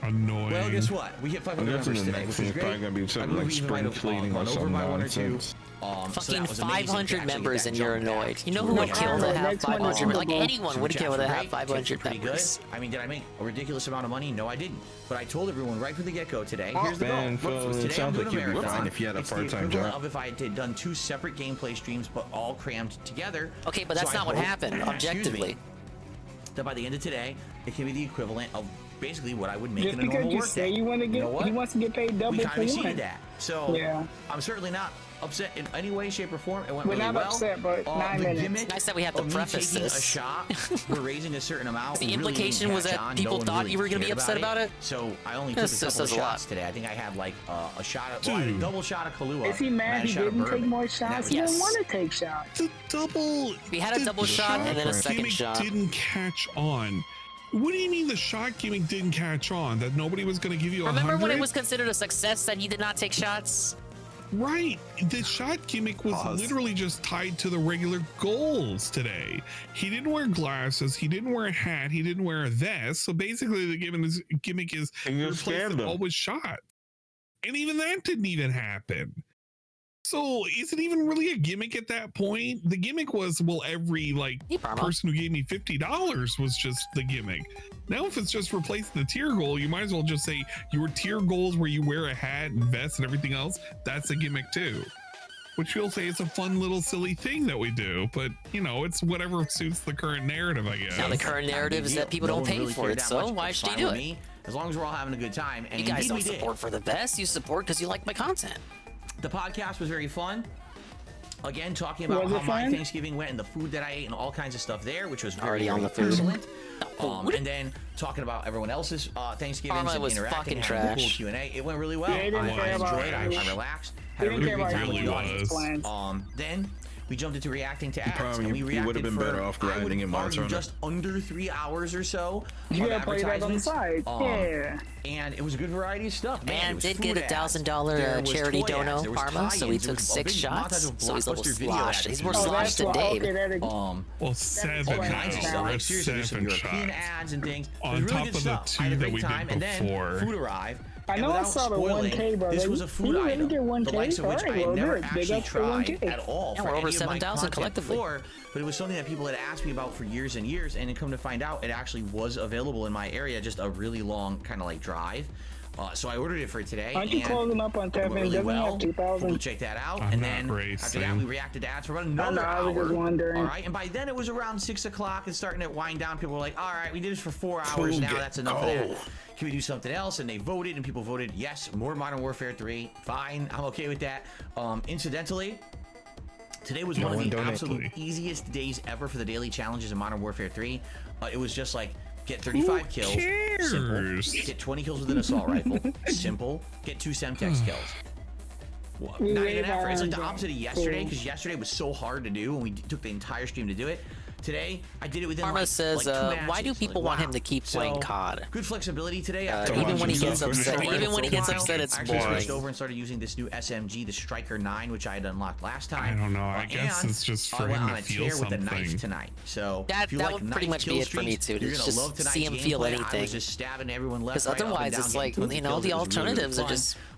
Annoying. Well, guess what? We hit 500 guessing members the today, next which is thing is great. probably gonna be something I believe like we might spring have cleaning or gone over some by 1 or 2. nonsense. So Fucking that was amazing to 500 actually members get and that you're jump back. annoyed. You know who Super would chat. kill to have Next one is 500? Like Super Bowl. anyone would Super kill to chats were have great. 500 Tips were pretty good. members. I mean, did I make a ridiculous amount of money? No, I didn't. But I told everyone right from the get-go today, here's the Man, goal. Phil, it Today I'm sounds doing like a you'd be marathon. fine if you had a It's the part-time equivalent job. of if I had done 2 separate gameplay streams, but all crammed together. Okay, but that's So I not what hope- happened, excuse me, objectively. that by the end of today, it can be the equivalent of basically what I would make Just in a because normal you work say day. you want to You get, know what? he wants to get paid double We for kind of one. exceeded that. So Yeah. I'm certainly not upset in any way, shape, or form. It went We're really not well. upset, but 9 the minutes. gimmick Nice that we have to of me preface taking this. a shot, we're raising a certain amount. The really didn't implication was catch that on. people No one thought really you were gonna be cared upset about it? So I only This took a couple of says a lot. shots today. I think I had like a shot of, well, I had a Dude. double shot of Kahlua. Is he and I mad had a he shot of didn't take bourbon. more And that shots? was He it. didn't want to take shots. The double. We had a the double shot and then a second gimmick shot. didn't catch on. What do you mean the shot gimmick didn't catch on? That nobody was going to give you a Remember when 100? it was considered a success that he did not take shots? Right. The shot gimmick was literally just tied to the regular goals today. He didn't wear glasses. He didn't wear a hat. He didn't wear a vest. So basically, the gimmick is replace it all with shot. And even that didn't even happen. So is it even really a gimmick at that point? The gimmick was, well, every person who gave me $50 was just the gimmick. Now, if it's just replacing the tier goal, you might as well just say your tier goals where you wear a hat and vest and everything else. That's a gimmick too. Which you'll say it's a fun little silly thing that we do, but it's whatever suits the current narrative, I guess. Now the current narrative is that people don't pay for it, so why should you do it? As long as we're all having a good time. And You guys indeed don't we did. support for the best. You support because you like my content. The podcast was very fun. Again, talking about Was it how my fun? Thanksgiving went and the food that I ate and all kinds of stuff there, which was very, Already on very the food. excellent. And then talking about everyone else's Thanksgivings Parma and was fucking fucking having a cool trash. Q&A. It went really well. Yeah, he didn't care I about enjoyed it. it. I relaxed. He Had a didn't really care great about time with Really the audience. plans. Then we jumped into reacting to ads. Probably- and we you reacted would have been for, better off I would grinding in Monster argue, Hunter. just under 3 hours or so. You of gotta play that on the advertisements. side. Yeah. And it was a good variety of stuff. Man, Man it was did food get a ads. $1,000 There was charity toy ads. dono, There was Parma, so he tie-ins. took There was a 6 big shots. montage of So he's a little Blockbuster video sloshed. ads. He's more Oh, sloshed than okay, Dave. that'd Well, 7 all kinds of stuff. now. Like seriously, there's some 7 European shots. ads and things. It On was really top good of the stuff. 2 I had a that great we did time, and then before. food arrived. I And know I without saw the spoiling, 1K, bro. This Like, was a food you really item, get 1K? the likes of which Alright, I had well, never good. Big actually ups for tried 1K. at all Yeah, for we're over any of my 7,000 content collectively. before, but it was something that people had asked me about for years and years, and then come to find out, it actually was available in my area, just a really long kind of like drive. So I ordered it for today. Aren't you and closing up on it went 10? really Doesn't he well. have 2,000? We'll check that out. I'm And not then after that, racing. we reacted to ads for about another I was hour. just wondering. All right. And by then, it was around 6 o'clock and starting to wind down. People were like, all right, we did this for 4 hours now. That's enough of that. Can we do something else? And they voted, and people voted yes, more Modern Warfare 3. Fine. I'm okay with that. Incidentally, today was one of the absolute easiest days ever for the daily challenges in Modern Warfare 3. It was just like, get 35 kills. Simple. Get 20 kills with an assault rifle. Simple. Get 2 Semtex kills. Well, not even effort. It's like the opposite of yesterday, because yesterday was so hard to do, and we took the entire stream to do it. Today, I did it within Parma like, says, 2 matches. why do people want him to keep playing So, COD? Good flexibility today. Even when he gets upset, even when he gets upset, it's I actually switched boring. over and started using this new SMG, the Striker 9, which I had unlocked last time. I don't know. I guess and it's just for I went him on to a feel tear with the knife something. tonight. So That- if you that like would pretty knife much kill be it for me, streaks, too, to You're gonna just love tonight's see him feel gameplay. I anything. was just stabbing everyone left, Because right, up and otherwise, down, it's getting like, tons of you know, kills. the It was really, really alternatives are fun. just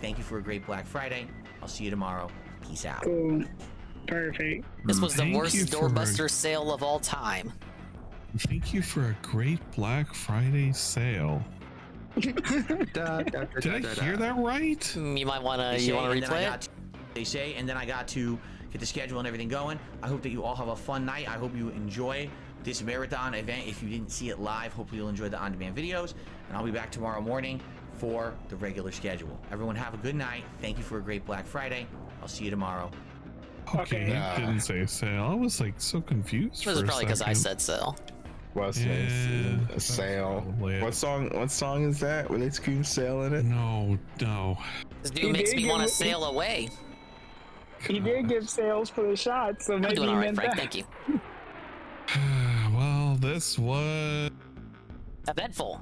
Thank you for a great Black Friday. I'll see you tomorrow. Peace out. Cool. Perfect. This was the Thank worst you for- doorbuster sale of all time. Thank you for a great Black Friday sale. Did I hear that right? You might want to. They You say, want to and then I replay got it? They say, and then I got to get the schedule and everything going. I hope that you all have a fun night. I hope you enjoy this marathon event. If you didn't see it live, hopefully you'll enjoy the on-demand videos. And I'll be back tomorrow morning for the regular schedule. Everyone have a good night. Thank you for a great Black Friday. I'll see you tomorrow. Okay, that didn't say sale. I was like so confused. This is probably because I said sale. What's Yeah, a sale? probably it. What song is that? When they scream sale in it? No. This dude makes me want to sail away. He did give sales for the shot, so I'm maybe doing he all right, meant Frank. that. Thank you. Well, this was Eventful.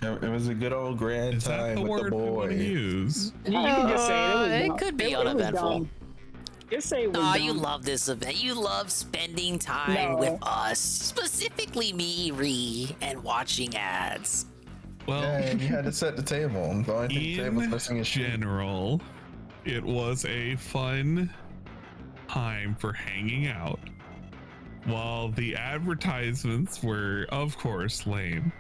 It was a good old grand Is that time the with word the we want to boy. use? You can just say it. Was It dumb. could be It was uneventful. dumb. Just say it was Aw, dumb. you love this event. You love spending time No. with us, specifically me, Ree, and watching ads. Well, Yeah, and you had to set the table. The only thing the table's in missing is sheep. general, it was a fun time for hanging out. While the advertisements were, of course, lame.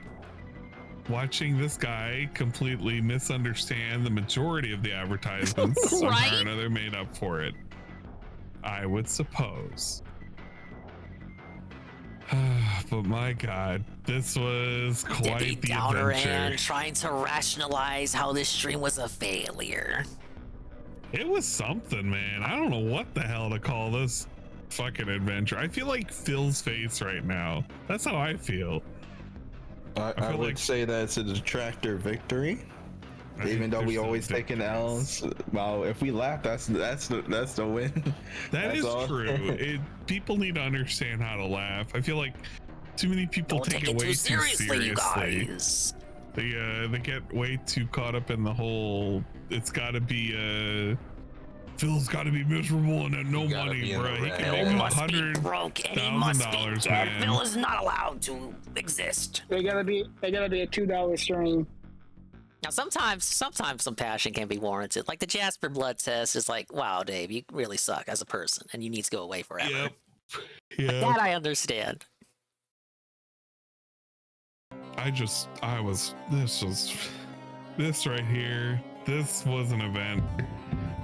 Watching this guy completely misunderstand the majority of the advertisements somehow Right? or another made up for it, I would suppose. But my god, this was quite Debbie the Downer adventure. and trying to rationalize how this stream was a failure. It was something, man. I don't know what the hell to call this fucking adventure. I feel like Phil's face right now. That's how I feel. I feel would like- say that it's a detractor victory. Even though we always taking L's, well, if we laugh, that's the win. That That's is all. true. People need to understand how to laugh. I feel like too many people Don't take take it way too seriously, you seriously. guys. They get way too caught up in the whole. It's got to be Phil's got to be miserable and have no gotta money, be in bro. the He can red. make Phil must be broke and he must be $100,000, dead. man. Phil is not allowed to exist. They gotta be a $2 stream. Now, sometimes some passion can be warranted. Like the Jasper blood test is like, wow, Dave, you really suck as a person, and you need to go away forever. Yep. Yeah. That I understand. This right here. This was an event.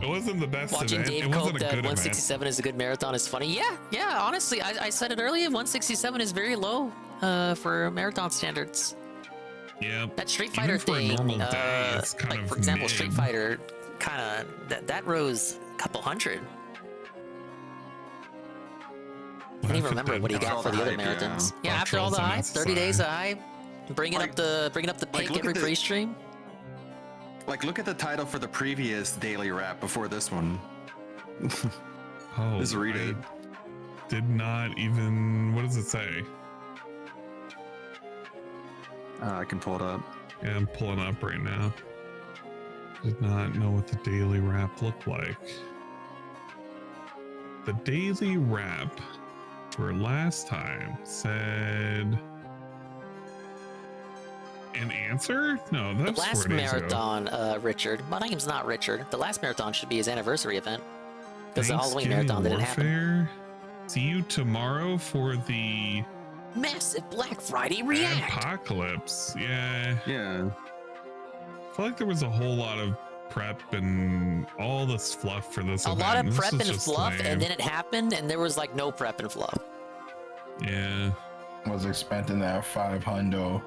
It wasn't the best Watching event. Dave It wasn't Cope a that good event. 167 is a good marathon is funny. Yeah. Honestly, I said it earlier. 167 is very low for marathon standards. Yeah. That Street Even Fighter for a thing, normal day, it's kind like of for example, mid. Street Fighter, kind of that rose a couple hundred. I can't even remember what he got for the other marathons. Yeah, after all the hype, 30 days of hype, bringing up the pick look every at the- free stream. Like, look at the title for the previous daily wrap before this one. Oh, Just read it. Did not even. What does it say? I can pull it up. Yeah, I'm pulling up right now. Did not know what the daily wrap looked like. The daily wrap for last time said an answer? No, The that's last 4 days ago. marathon, Richard. My name's not Richard. The last marathon should be his anniversary event because the Halloween Thanksgiving marathon didn't happen. Warfare. See you tomorrow for the Massive Black Friday react. Adpocalypse. Yeah. Yeah. I feel like there was a whole lot of prep and all this fluff for this A event. lot of This prep was and just fluff, lame. and then it happened, and there was like no prep and fluff. Yeah. Was expecting that 500,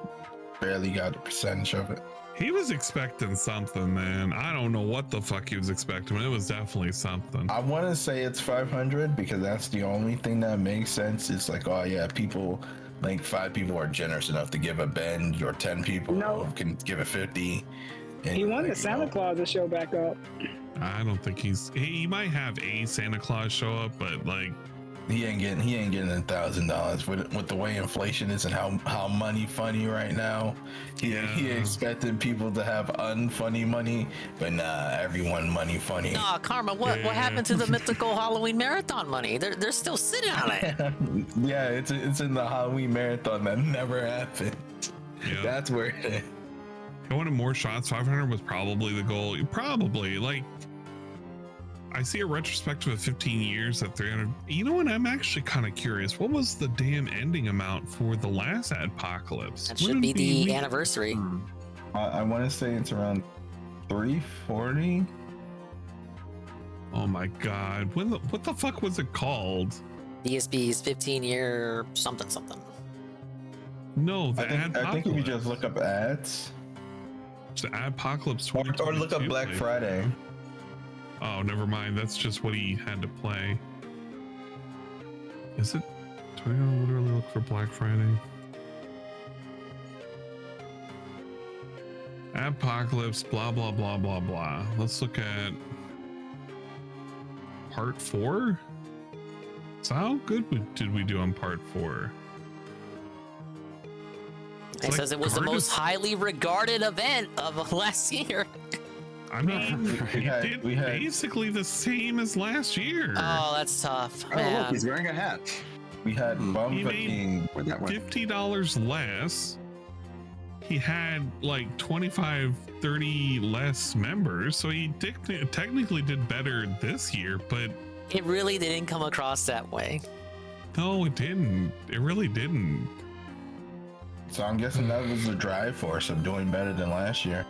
barely got a percentage of it. He was expecting something, man. I don't know what the fuck he was expecting, but it was definitely something. I want to say it's 500 because that's the only thing that makes sense. It's like, oh yeah, people, like 5 people are generous enough to give a binge, or 10 people can give a 50. And He wanted like, Santa Claus to show back up. I don't think he might have a Santa Claus show up, but like he ain't getting $1,000 with the way inflation is and how money funny right now. He expected people to have unfunny money, but nah, everyone money funny. Nah, Karma, what happened to the mythical Halloween marathon money? They're still sitting on it. Yeah, it's in the Halloween marathon that never happened. Yeah. That's where it is. I wanted more shots. 500 was probably the goal. Probably, like, I see a retrospective of 15 years at 300. You know what? I'm actually kind of curious. What was the damn ending amount for the last Adpocalypse? That should be the anniversary. I want to say it's around 340. Oh my god! What the fuck was it called? DSP's 15-year something. No, the I think if you Adpocalypse. just look up ads. It's Adpocalypse Or look up 2022, Black like- Friday. Oh, never mind. That's just what he had to play. Is it? Do I gotta literally look for Black Friday? Adpocalypse, blah, blah, blah, blah, blah. Let's look at part 4. So how good did we do on part 4? It says it was the most highly regarded event of last year. I mean, we did basically the same as last year. Oh, that's tough. Oh, Man. look, he's wearing a hat. We had He made $50 less. He had like 25, 30 less members, so he technically did better this year, but It really didn't come across that way. no, it didn't. It really didn't. So I'm guessing that was the drive force of doing better than last year.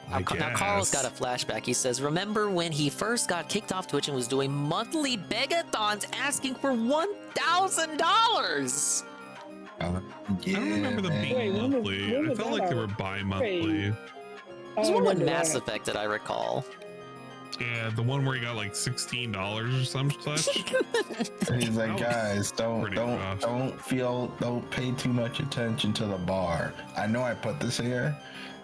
Now, Carl's got a flashback. He says, remember when he first got kicked off Twitch and was doing monthly begathons asking for $1,000? I don't remember them being monthly. I felt like they were bi-monthly. There's one with Mass Effect that I recall. Yeah, the one where he got like $16 or some such. And he's like, guys, don't rough. pay too much attention to the bar. I know I put this here,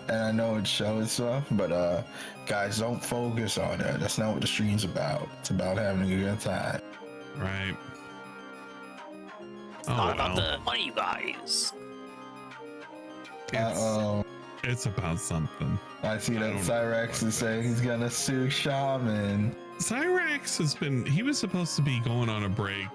and I know it shows stuff, but guys, don't focus on it. That's not what the stream's about. It's about having a good time. Right. Not about the money, you guys. It's about something. I see that Cyrex is saying he's gonna sue Shaman. Cyrex he was supposed to be going on a break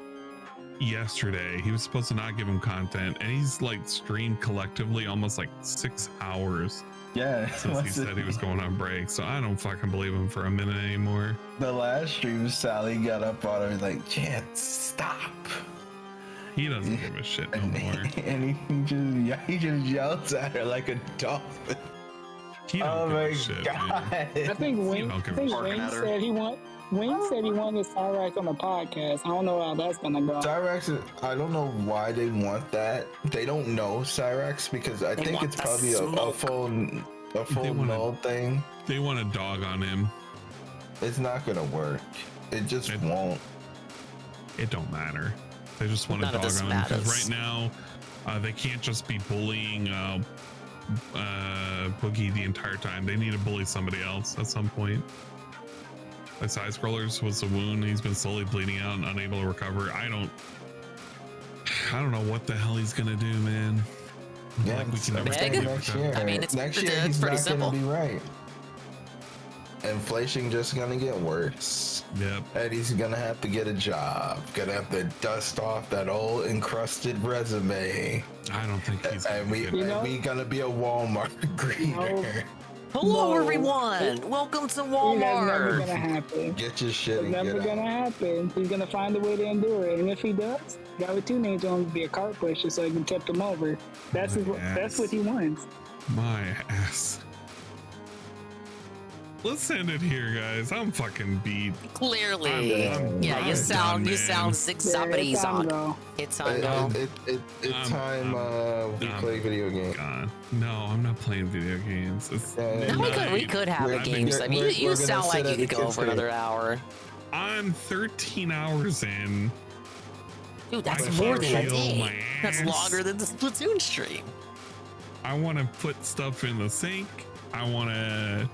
yesterday. He was supposed to not give him content, and he's like streamed collectively almost like 6 hours. Yeah. Since he said he was going on break, so I don't fucking believe him for a minute anymore. The last stream, Sally got up on him like, Chance, stop. He doesn't give a shit no more. And he just yells at her like a dolphin. Oh my god! I think Wayne said he wanted Cyrex on the podcast. I don't know how that's gonna go. Cyrex, I don't know why they want that. They don't know Cyrex because I think it's probably a full null thing. They want a dog on him. It's not gonna work. It just won't. It don't matter. They just want a dog on him because right now they can't just be bullying Boogie the entire time. They need to bully somebody else at some point. Like Side Scrollers was a wound. He's been slowly bleeding out and unable to recover. I don't know what the hell he's gonna do, man. Yeah, like we can never get next year. I mean, next year it's he's pretty not simple. gonna be right. Inflation just gonna get worse. Yep. And he's gonna have to get a job. Gonna have to dust off that old encrusted resume. I don't think he's. And we gonna be a Walmart greeter. Hello, everyone. Welcome to That's never Walmart. gonna happen. Get your shit. It's And never get gonna out. happen. He's gonna find a way to endure it, and if he does, guy with 2 names on be a cart pusher so he can tip him over. That's what he wants. My ass. Let's end it here, guys. I'm fucking beat. Clearly, you sound sick. Somebody's on. It's on. It's time we play video games. No, I'm not playing video games. We could have games. I mean, you sound like you could go for another hour. I'm 13 hours in. Dude, that's more than a day. That's longer than the Splatoon stream. I want to put stuff in the sink. I want to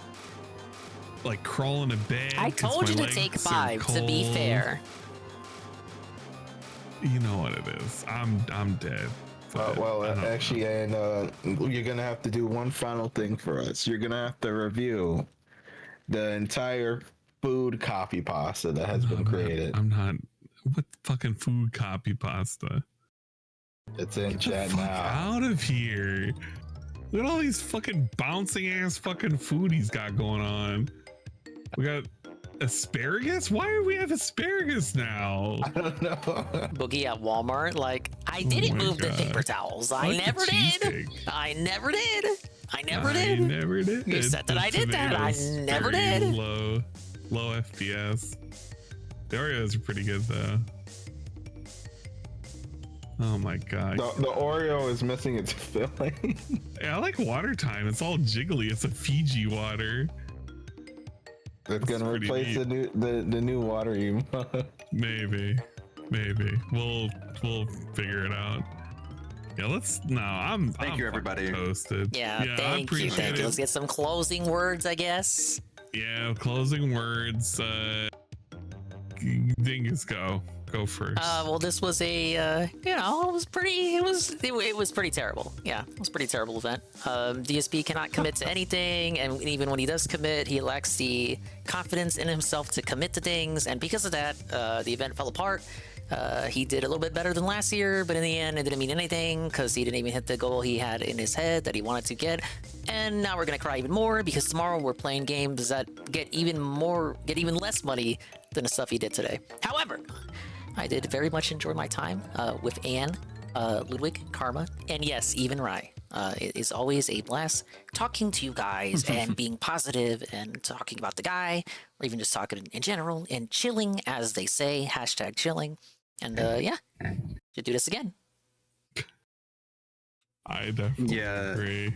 like crawl in a bed. I told you to take 5. To be fair, you know what it is. I'm dead. Actually, and you're gonna have to do one final thing for us. You're gonna have to review the entire food copy pasta that has been created. I'm not. What fucking food copy pasta? It's in Get chat the fuck now. out of here. Look at all these fucking bouncing ass fucking food he's got going on. We got asparagus? Why do we have asparagus now? I don't know. Boogie at Walmart. Like, I didn't move the paper towels. I never did. I never did. I never did. You said that I did that. I never did. Low FPS. The Oreos are pretty good though. Oh my god. The Oreo is missing its filling. Yeah, I like water time. It's all jiggly. It's a Fiji water. It's gonna replace the new water emote. Maybe. We'll figure it out. Yeah, Thank you, everybody. Toasted. Yeah, thank you. Let's get some closing words, I guess. Yeah, closing words. Dingus, go first. Well, this was a it was pretty terrible. Yeah, it was a pretty terrible event. DSP cannot commit to anything, and even when he does commit, he lacks the confidence in himself to commit to things, and because of that, the event fell apart. He did a little bit better than last year, but in the end, it didn't mean anything because he didn't even hit the goal he had in his head that he wanted to get. And now we're gonna cry even more because tomorrow we're playing games that get even less money than the stuff he did today. However, I did very much enjoy my time with Anne, Ludwig, Karma, and yes, even Rai. It is always a blast talking to you guys and being positive and talking about the guy, or even just talking in general and chilling, as they say, #chilling. And yeah, should do this again. I definitely agree.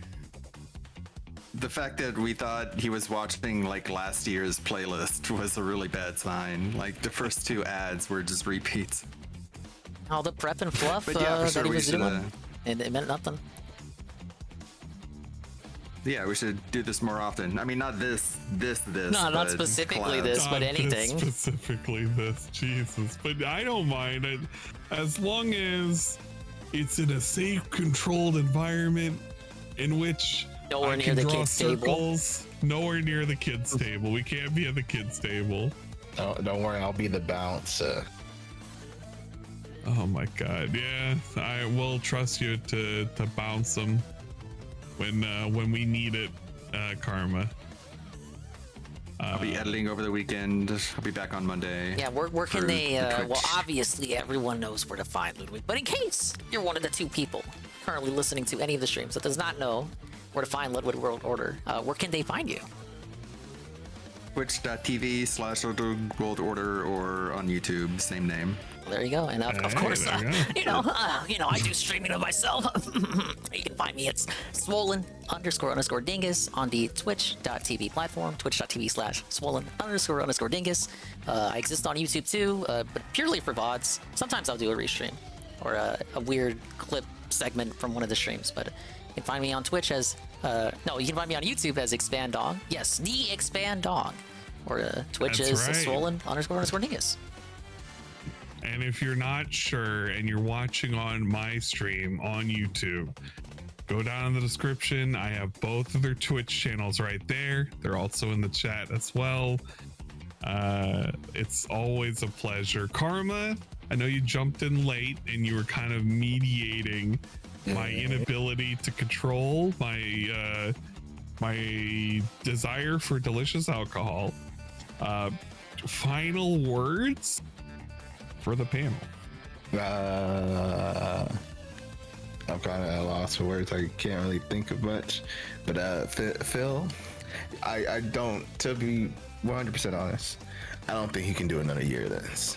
The fact that we thought he was watching like last year's playlist was a really bad sign. Like the first 2 ads were just repeats. All the prep and fluff But yeah, for that sure he we was should, doing, and it meant nothing. Yeah, we should do this more often. I mean, not this. No, not specifically collabs. this, but anything. Specifically this, Jesus. But I don't mind it as long as it's in a safe, controlled environment in which nowhere near the kids' table. Nowhere near the kids' table. We can't be at the kids' table. Oh, don't worry, I'll be the bouncer. Oh my god, yeah. I will trust you to bounce them when we need it, Karma. I'll be editing over the weekend. I'll be back on Monday. Yeah, where can they? Well, obviously everyone knows where to find Ludwig, but in case you're one of the 2 people currently listening to any of the streams that does not know where to find Ludwig World Order, where can they find you? Twitch.tv/Ludwig World Order or on YouTube, same name. There you go. And of course, I do streaming of myself. You can find me at swollen__dingus on the twitch.tv platform, twitch.tv/swollen__dingus. I exist on YouTube too, but purely for VODs. Sometimes I'll do a restream or a weird clip segment from one of the streams, but you can find me on Twitch as, you can find me on YouTube as Expand Dog. Yes, the Expand Dog. Or Twitch is swollen__dingus. And if you're not sure and you're watching on my stream on YouTube, go down in the description. I have both of their Twitch channels right there. They're also in the chat as well. It's always a pleasure. Karma, I know you jumped in late and you were kind of mediating my inability to control my my desire for delicious alcohol. Final words for the panel. I'm kind of at a loss for words. I can't really think of much. But Phil, I don't, to be 100% honest, I don't think he can do another year of this.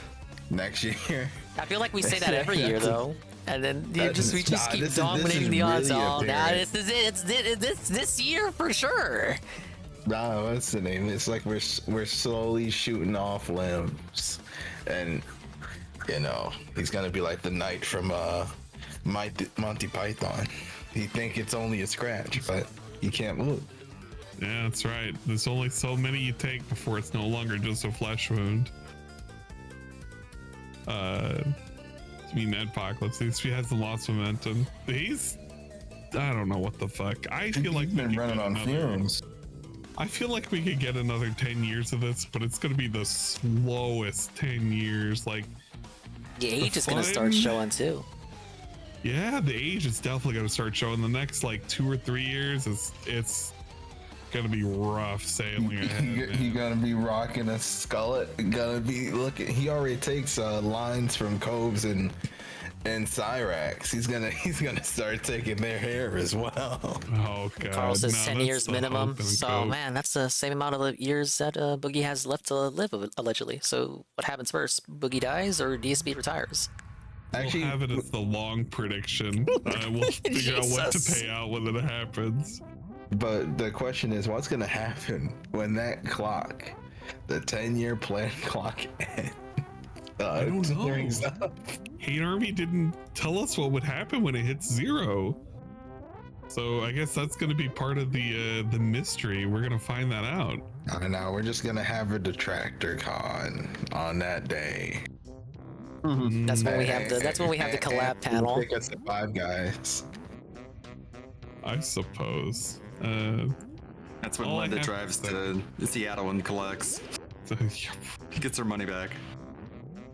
Next year. I feel like we say that every year though. And then we just keep dominating the odds. Really this is it. It's this year for sure. Nah, what's the name? It's like we're slowly shooting off limbs, and he's gonna be like the knight from Monty Python. He think it's only a scratch, but he can't move. Yeah, that's right. There's only so many you take before it's no longer just a flesh wound. Adpocalypse, he hasn't lost momentum. I don't know what the fuck. I feel like he's been running on fumes. I feel like we could get another 10 years of this, but it's gonna be the slowest 10 years. Like, the age is gonna start showing too. Yeah, the age is definitely gonna start showing. The next like 2 or 3 years it's gonna be rough sailing ahead. He gonna be rocking a skullet. Gonna be looking. He already takes lines from Coves and Cyrax. He's gonna start taking their hair as well. Oh god. Carl says 10 years minimum. So man, that's the same amount of years that Boogie has left to live allegedly. So what happens first? Boogie dies or DSP retires? Actually, we'll have it as the long prediction. We'll figure out what to pay out when it happens. But the question is, what's going to happen when that clock, the 10-year plan clock, I don't know. rings up? Hate Army didn't tell us what would happen when it hits 0. So I guess that's going to be part of the mystery. We're going to find that out. I know. We're just going to have a detractor con on that day. That's when we have the. That's when we have the collab panel. Pick us the 5 guys. I suppose. That's when all I Linda have drives to to Seattle and collects. Gets her money back.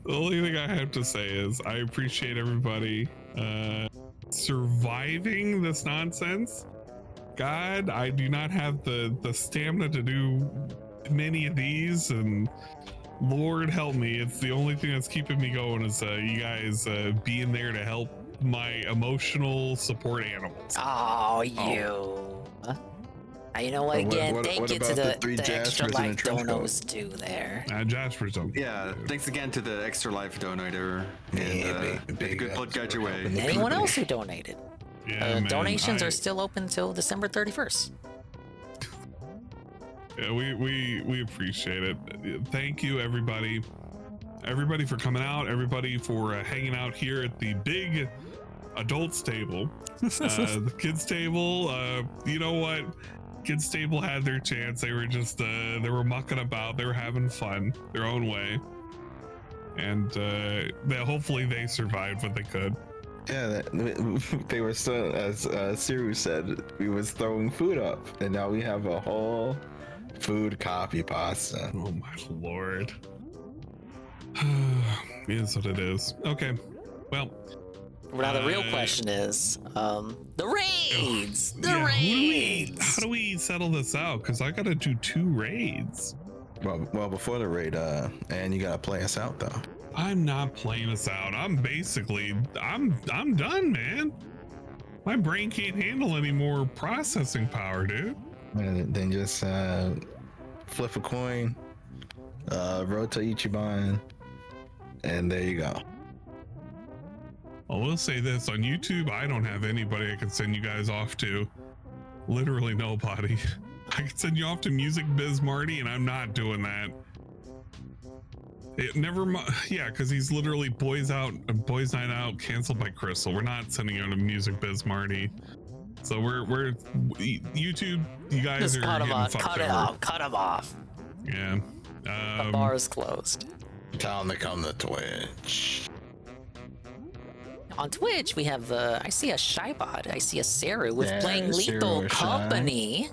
The only thing I have to say is I appreciate everybody surviving this nonsense. God, I do not have the stamina to do many of these, and Lord help me, it's the only thing that's keeping me going is you guys being there to help my emotional support animals. Oh, you. You know what? Again, thank you to the extra life donos too there. Jasper's don't. Yeah, thanks again to the extra life donator and the good blood guide your way. Anyone else who donated? Yeah, man, donations are still open till December 31st. Yeah, we appreciate it. Thank you, everybody for coming out, everybody for hanging out here at the big adults table. The kids table, you know what? Kids table had their chance. They were just they were mucking about, they were having fun their own way, and hopefully they survived what they could. Yeah, they were still, as Siru said, we was throwing food up, and now we have a whole food copy pasta. Oh my lord. It is what it is. Okay, well, now the real question is the raids. How do we settle this out? Because I gotta do 2 raids. Well, before the raid, and you gotta play us out though. I'm not playing us out. I'm done, man. My brain can't handle any more processing power, dude. And then just flip a coin, rotate Ichiban, and there you go. I will say this, on YouTube, I don't have anybody I can send you guys off to. Literally nobody. I can send you off to Music Biz Marty, and I'm not doing that. Yeah, because he's literally Boys Night Out canceled by Crystal. We're not sending you on to Music Biz Marty. So we're YouTube, you guys just are cut him off. Cut him off. Yeah. The bar is closed. Tell them to come to Twitch. On Twitch, we have I see a Shybot. I see a Saru with playing Lethal Saru, Company.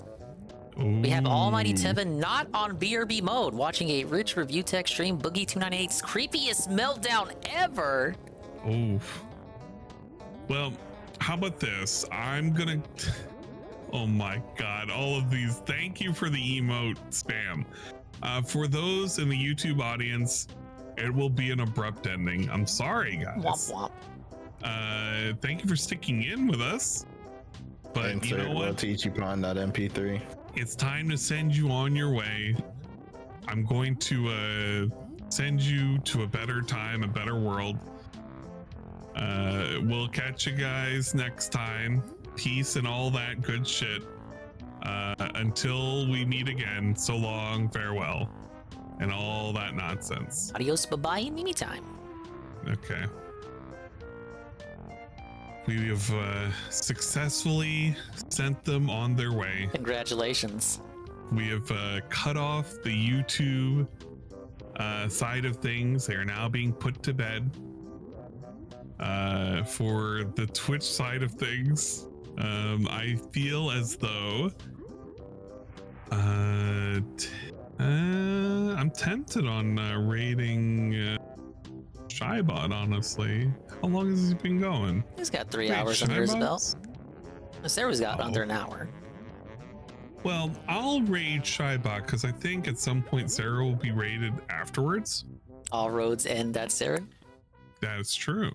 Ooh. We have Almighty Tevin not on BRB mode, watching a Rich Review Tech stream. Boogie298's creepiest meltdown ever. Oof. Well, how about this? I'm gonna. Oh my god, all of these. Thank you for the emote spam. For those in the YouTube audience, it will be an abrupt ending. I'm sorry, guys. Womp womp. Thank you for sticking in with us. But you know what? MP3. It's time to send you on your way. I'm going to send you to a better time, a better world. We'll catch you guys next time. Peace and all that good shit. Until we meet again, so long, farewell, and all that nonsense. Adios, bye-bye, and Mimi time. Okay. We have successfully sent them on their way. Congratulations. We have cut off the YouTube side of things. They are now being put to bed. For the Twitch side of things, I feel as though I'm tempted on raiding Shybot, honestly. How long has he been going? He's got 3 hours under his belt. Sarah's got under an hour. Well, I'll raid Shybot because I think at some point Sarah will be raided afterwards. All roads end at Sarah? That's true.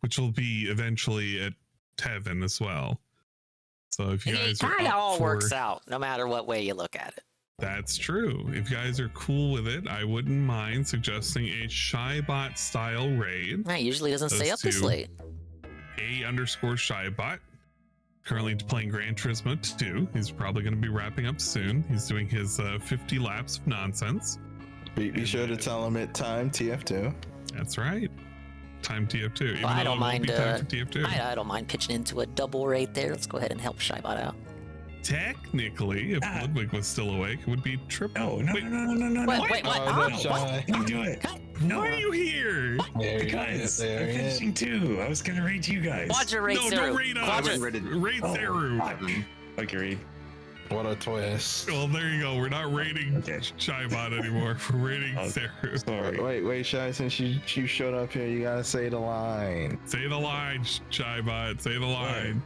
Which will be eventually at Tevin as well. So if you guys it kind of all for... works out, no matter what way you look at it. That's true. If you guys are cool with it, I wouldn't mind suggesting a Shybot style raid. It usually doesn't stay up this late. A_Shybot. Currently playing Gran Turismo 2. He's probably going to be wrapping up soon. He's doing his 50 laps of nonsense. Be sure to tell him at time TF2. That's right. Time TF2. Even Well, I though don't it won't mind. be time for TF2. I don't mind pitching into a double raid there. Let's go ahead and help Shybot out. Technically, if Ludwig was still awake, it would be triple. No. Wait, what? What? Don't do it. No. Why are you here? Because I'm finishing 2. I was gonna raid you guys. Quadra raid Seru. Don't raid us. Raid Seru. Okay, raid. What a twist. Well, there you go. We're not raiding Shybot anymore. We're raiding Seru. Sorry. Wait, Shy, since you showed up here, you gotta say the line. Say the line, Shybot. Say the line.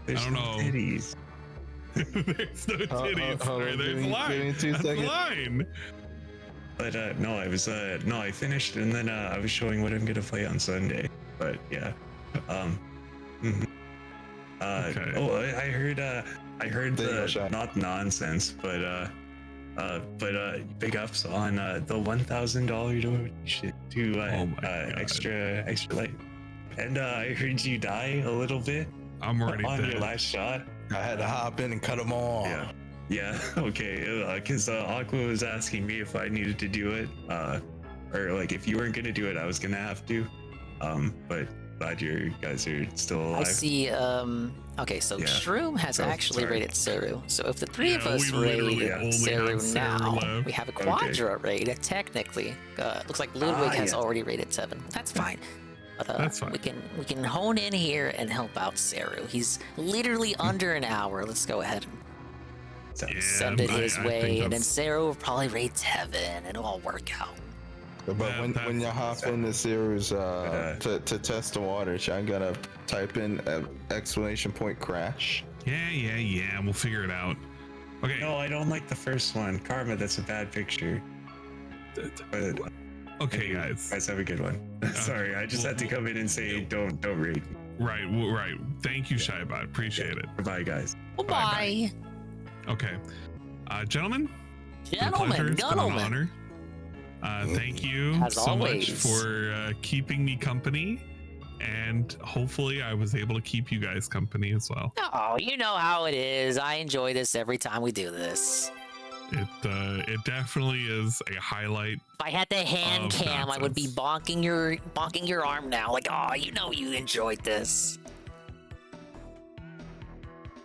There's I don't know. Titties. There's no titties. Sorry, there's a line. Give me 2 That's seconds. a line. But no, I finished, and then I was showing what I'm gonna play on Sunday. But yeah, Okay. Oh, I heard the not nonsense, but big ups on the $1,000 donation to extra light. And I heard you die a little bit. I'm already on dead. your last shot. I had to hop in and cut them off. Yeah. Okay. Because Aqua was asking me if I needed to do it, or like if you weren't gonna do it, I was gonna have to. But glad you guys are still alive. I see. Okay, so Shroom has actually raided Seru. So if the three of us raid Seru now, we have a Quadra raid. Technically, looks like Ludwig has already raided 7. That's fine. But That's fine. we can hone in here and help out Seru. He's literally under an hour. Let's go ahead and send it his way, and then Seru will probably raid 7, and it'll all work out. But when you hop in the series to test the water, I gotta type in !crash. Yeah. We'll figure it out. Okay. No, I don't like the first one. Karma, that's a bad picture. But, okay, guys. Guys, have a good one. Sorry, I just had to come in and say don't read. Right. Thank you, Shybot. Appreciate it. Bye, guys. Bye. Okay. Gentlemen. Gentlemen. Honor. Thank you As so always. much for keeping me company, and hopefully I was able to keep you guys company as well. Oh, you know how it is. I enjoy this every time we do this. It definitely is a highlight. If I had the hand cam, I would be bonking your arm now. Like, oh, you know you enjoyed this.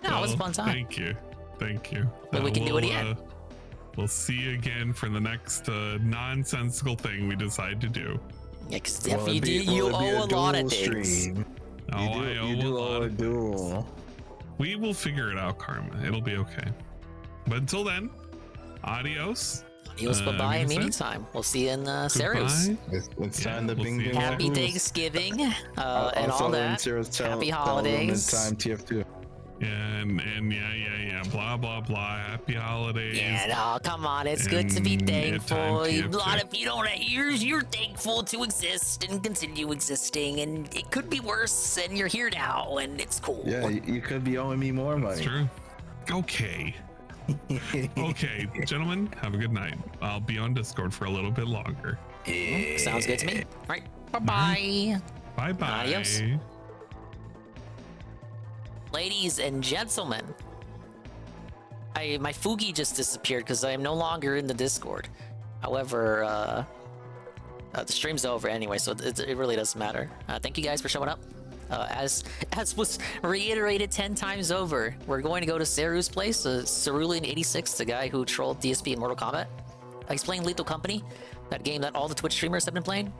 No, it was a fun time. Thank you. But we can do it again. We'll see you again for the next nonsensical thing we decide to do. Yeah, because you owe a lot of things. I owe a lot. We will figure it out, Karma. It'll be okay. But until then, adios. Adios, bye-bye, in the meantime. We'll see you in Seru's. It's time to bing. Happy Thanksgiving and all that. Happy holidays. Time TF2. And yeah, blah blah blah. Happy holidays. Yeah, no, come on, it's good to be thankful. A lot of you don't. You're thankful to exist and continue existing, and it could be worse. And you're here now, and it's cool. Yeah, you could be owing me more money. That's true. Okay. Okay, gentlemen, have a good night. I'll be on Discord for a little bit longer. Sounds good to me. All right, bye-bye. Bye-bye. Adios. Ladies and gentlemen, my Fugi just disappeared because I am no longer in the Discord. However, the stream's over anyway, so it really doesn't matter. Thank you guys for showing up. As was reiterated 10 times over, we're going to go to Seru's place. Cerulean86, the guy who trolled DSP in Mortal Kombat. He's playing Lethal Company, that game that all the Twitch streamers have been playing.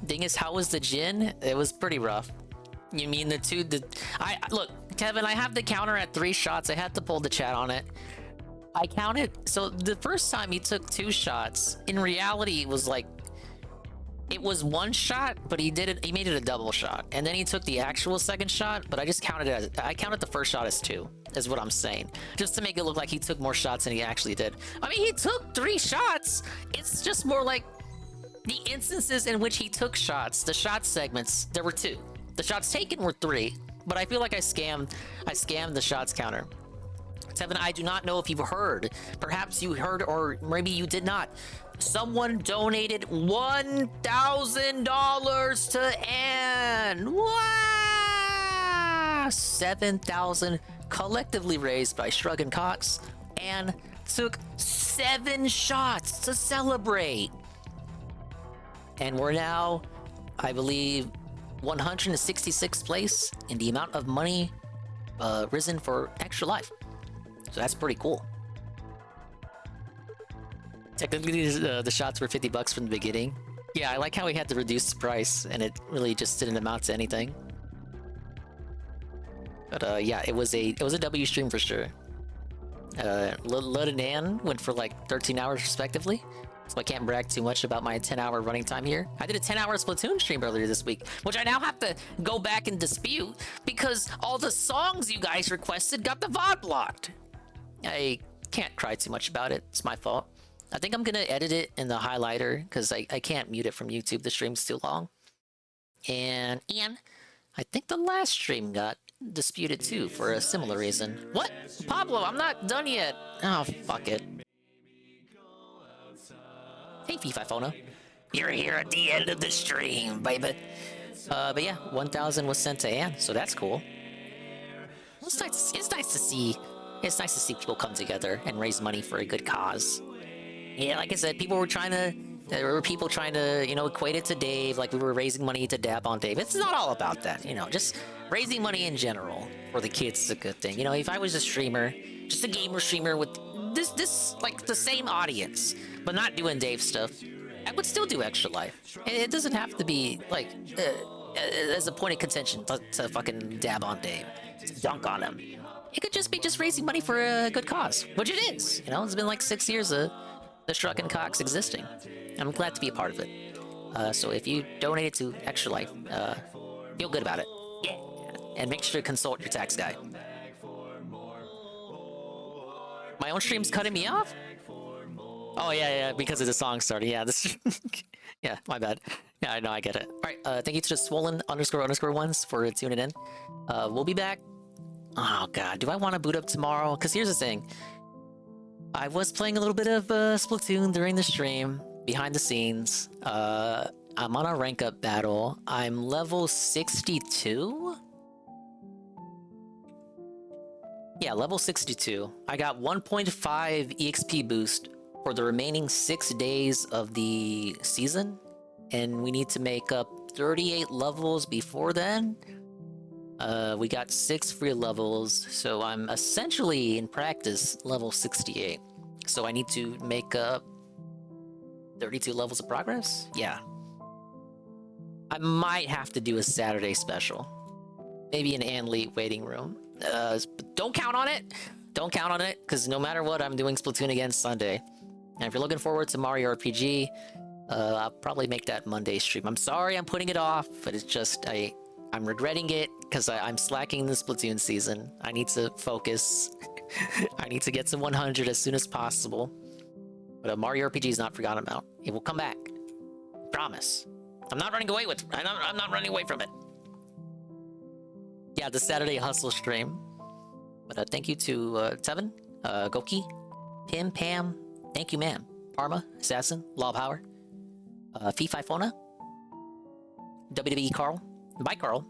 Thing is, how was the Jin? It was pretty rough. You mean look, Kevin, I have the counter at 3 shots. I had to pull the chat on it. I counted. So the first time he took 2 shots, in reality, it was 1 shot, but he made it a double shot. And then he took the actual second shot, but I just counted it I counted the first shot as 2, is what I'm saying. Just to make it look like he took more shots than he actually did. I mean, he took 3 shots. It's just more like the instances in which he took shots, the shot segments, there were 2. The shots taken were 3, but I feel like I scammed the shots counter. Seven, I do not know if you've heard. Perhaps you heard, or maybe you did not. Someone donated $1,000 to Anne. Wow! 7,000 collectively raised by Shrug and Cox. Anne took 7 shots to celebrate. And we're now, I believe, 166th place in the amount of money risen for Extra Life. So that's pretty cool. Technically, the shots were $50 from the beginning. Yeah, I like how we had to reduce the price, and it really just didn't amount to anything. But yeah, it was a W stream for sure. Lud and Ann went for like 13 hours respectively, so I can't brag too much about my 10-hour running time here. I did a 10-hour Splatoon stream earlier this week, which I now have to go back and dispute because all the songs you guys requested got the VOD blocked. I can't cry too much about it. It's my fault. I think I'm gonna edit it in the highlighter because I can't mute it from YouTube. The stream's too long. And I think the last stream got disputed too for a similar reason. What? Pablo, I'm not done yet. Oh, fuck it. Hey, FIFA. You're here at the end of the stream, baby. But yeah, 1,000 was sent to Anne, so that's cool. It's nice to see. It's nice to see people come together and raise money for a good cause. Yeah, like I said, there were people trying to, you know, equate it to Dave, like we were raising money to dab on Dave. It's not all about that, you know, just raising money in general for the kids is a good thing. You know, if I was a streamer, just a gamer streamer with this like the same audience, but not doing Dave stuff, I would still do Extra Life. It doesn't have to be like as a point of contention to fucking dab on Dave, to dunk on him. It could just be raising money for a good cause, which it is. You know, it's been like 6 years of the Shrug and Cox existing. I'm glad to be a part of it. So if you donated to Extra Life, feel good about it. Yeah. And make sure to consult your tax guy. My own stream's cutting me off? Oh yeah, because of the song starting. Yeah, this. Yeah, my bad. Yeah, I know, I get it. All right, thank you to the swollen__ones for tuning in. We'll be back. Oh god, do I want to boot up tomorrow? Because here's the thing. I was playing a little bit of Splatoon during the stream, behind the scenes. I'm on a rank up battle. I'm level 62? Yeah, level 62. I got 1.5 EXP boost for the remaining 6 days of the season, and we need to make up 38 levels before then. We got 6 free levels, so I'm essentially, in practice, level 68. So I need to make up 32 levels of progress? Yeah. I might have to do a Saturday special. Maybe an Anlete waiting room. Don't count on it! Don't count on it, because no matter what, I'm doing Splatoon again Sunday. And if you're looking forward to Mario RPG, I'll probably make that Monday stream. I'm sorry I'm putting it off, but it's just, I'm regretting it because I'm slacking the Splatoon season. I need to focus. I need to get to 100 as soon as possible. But Mario RPG is not forgotten about. It will come back. Promise. I'm not running away with. I'm not running away from it. Yeah, the Saturday Hustle stream. But thank you to Tevin, Goki, Pim, Pam. Thank you, ma'am. Parma, Assassin, Law Power, Fififona, WWE Carl. Bye, Carl.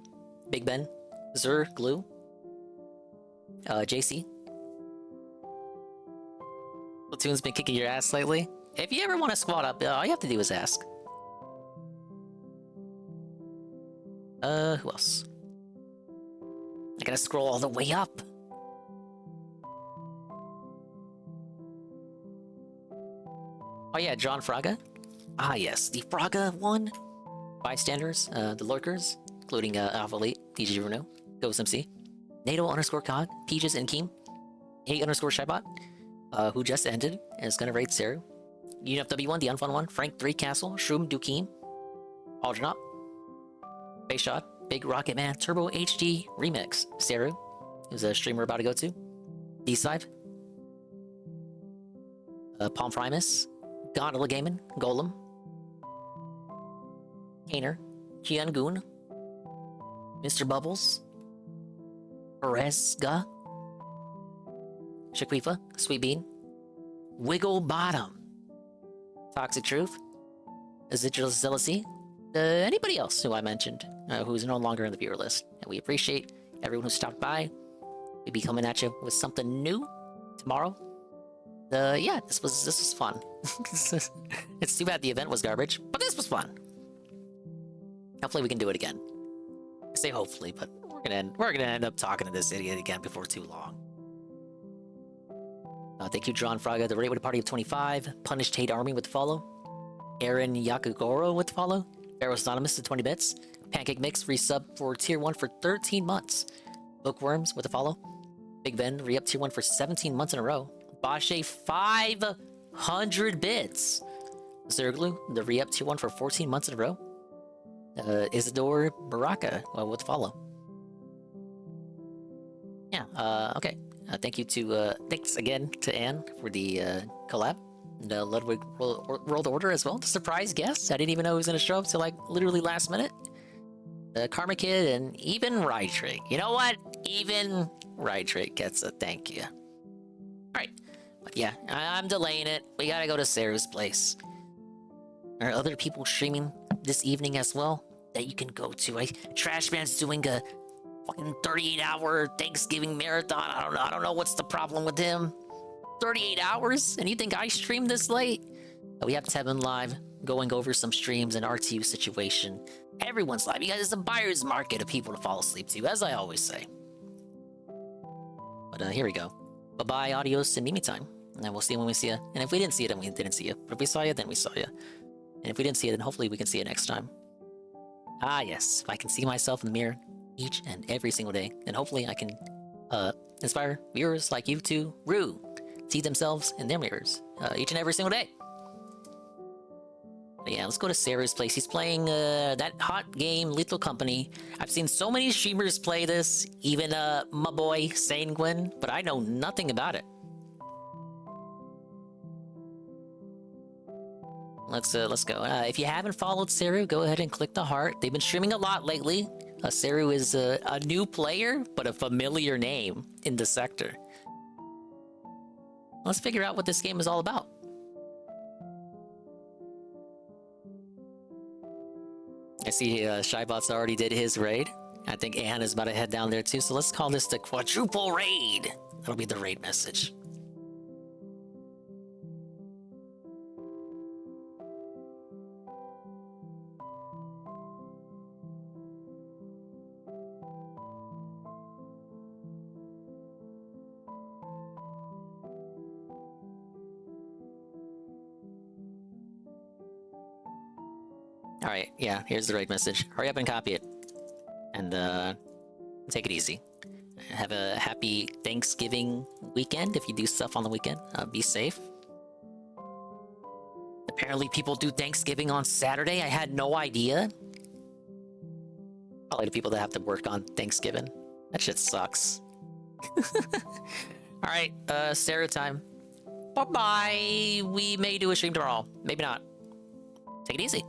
Big Ben. Zur, Glue. JC. Splatoon's been kicking your ass lately. If you ever want to squat up, all you have to do is ask. Who else? I gotta scroll all the way up. Oh yeah, John Fraga. Ah yes, the Fraga one. Bystanders, the lurkers, including Alpha Elite, PG Bruno, Ghost MC, NATO_Cog, Peaches and Keem, _Shybot, who just ended and is gonna raid Seru, UNFW1, the unfun one, Frank 3 Castle, Shroom Dukeem, Aldrinop, Base Shot, Big Rocket Man, Turbo HD Remix, Seru, who's a streamer we're about to go to, D-Sive, Palm Primus, Gondola Gaming, Golem, Kaner, Jiangoon, Mr. Bubbles, Perezga, Chiquifa, Sweet Bean, Wiggle Bottom, Toxic Truth, Residual Zealousy, anybody else who I mentioned who's no longer in the viewer list. And we appreciate everyone who stopped by. We'll be coming at you with something new tomorrow. Yeah, this was fun. It's too bad the event was garbage, but this was fun. Hopefully we can do it again. I say hopefully, but we're gonna end up talking to this idiot again before too long. Thank you, John Fraga, the Raid with a Party of 25, Punished Hate Army with the follow, Aaron Yakagoro with the follow, Eros Anonymous to 20 bits, Pancake Mix resub for tier 1 for 13 months, Bookworms with a follow, Big Ben re-up tier 1 for 17 months in a row, Bashe 500 bits, Zerglu the re-up tier 1 for 14 months in a row, Isidore Baraka with the follow. Yeah, okay. Thank you to, thanks again to Anne for the collab. And Ludwig World Order as well. The surprise guest. I didn't even know he was going to show up till like literally last minute. Karma Kid and even Rydrick. You know what? Even Rydrick gets a thank you. Alright. But yeah, I'm delaying it. We gotta go to Sarah's place. There are other people streaming this evening as well that you can go to. Trashman's doing a fucking 38-hour Thanksgiving marathon. I don't know what's the problem with him. 38 hours? And you think I streamed this late? We have Tevin live, going over some streams and RTU situation. Everyone's live. You guys, it's a buyer's market of people to fall asleep to, as I always say. But here we go. Bye-bye, adios, and meet me time. And then we'll see you when we see you. And if we didn't see you, then we didn't see you. But if we saw you, then we saw you. And if we didn't see you, then hopefully we can see you next time. Ah, yes. If I can see myself in the mirror each and every single day, then hopefully I can inspire viewers like you to see themselves in their mirrors each and every single day. But yeah, let's go to Sarah's place. He's playing that hot game, Lethal Company. I've seen so many streamers play this, even my boy Sanguine, but I know nothing about it. Let's go. If you haven't followed Saru, go ahead and click the heart. They've been streaming a lot lately. Saru is a new player, but a familiar name in the sector. Let's figure out what this game is all about. I see Shybot's already did his raid. I think Anne is about to head down there too, so let's call this the quadruple raid. That'll be the raid message. Alright, yeah, here's the raid message. Hurry up and copy it. And, take it easy. Have a happy Thanksgiving weekend if you do stuff on the weekend. Be safe. Apparently people do Thanksgiving on Saturday. I had no idea. Probably the people that have to work on Thanksgiving. That shit sucks. Alright, Sarah time. Bye-bye! We may do a stream tomorrow. Maybe not. Take it easy.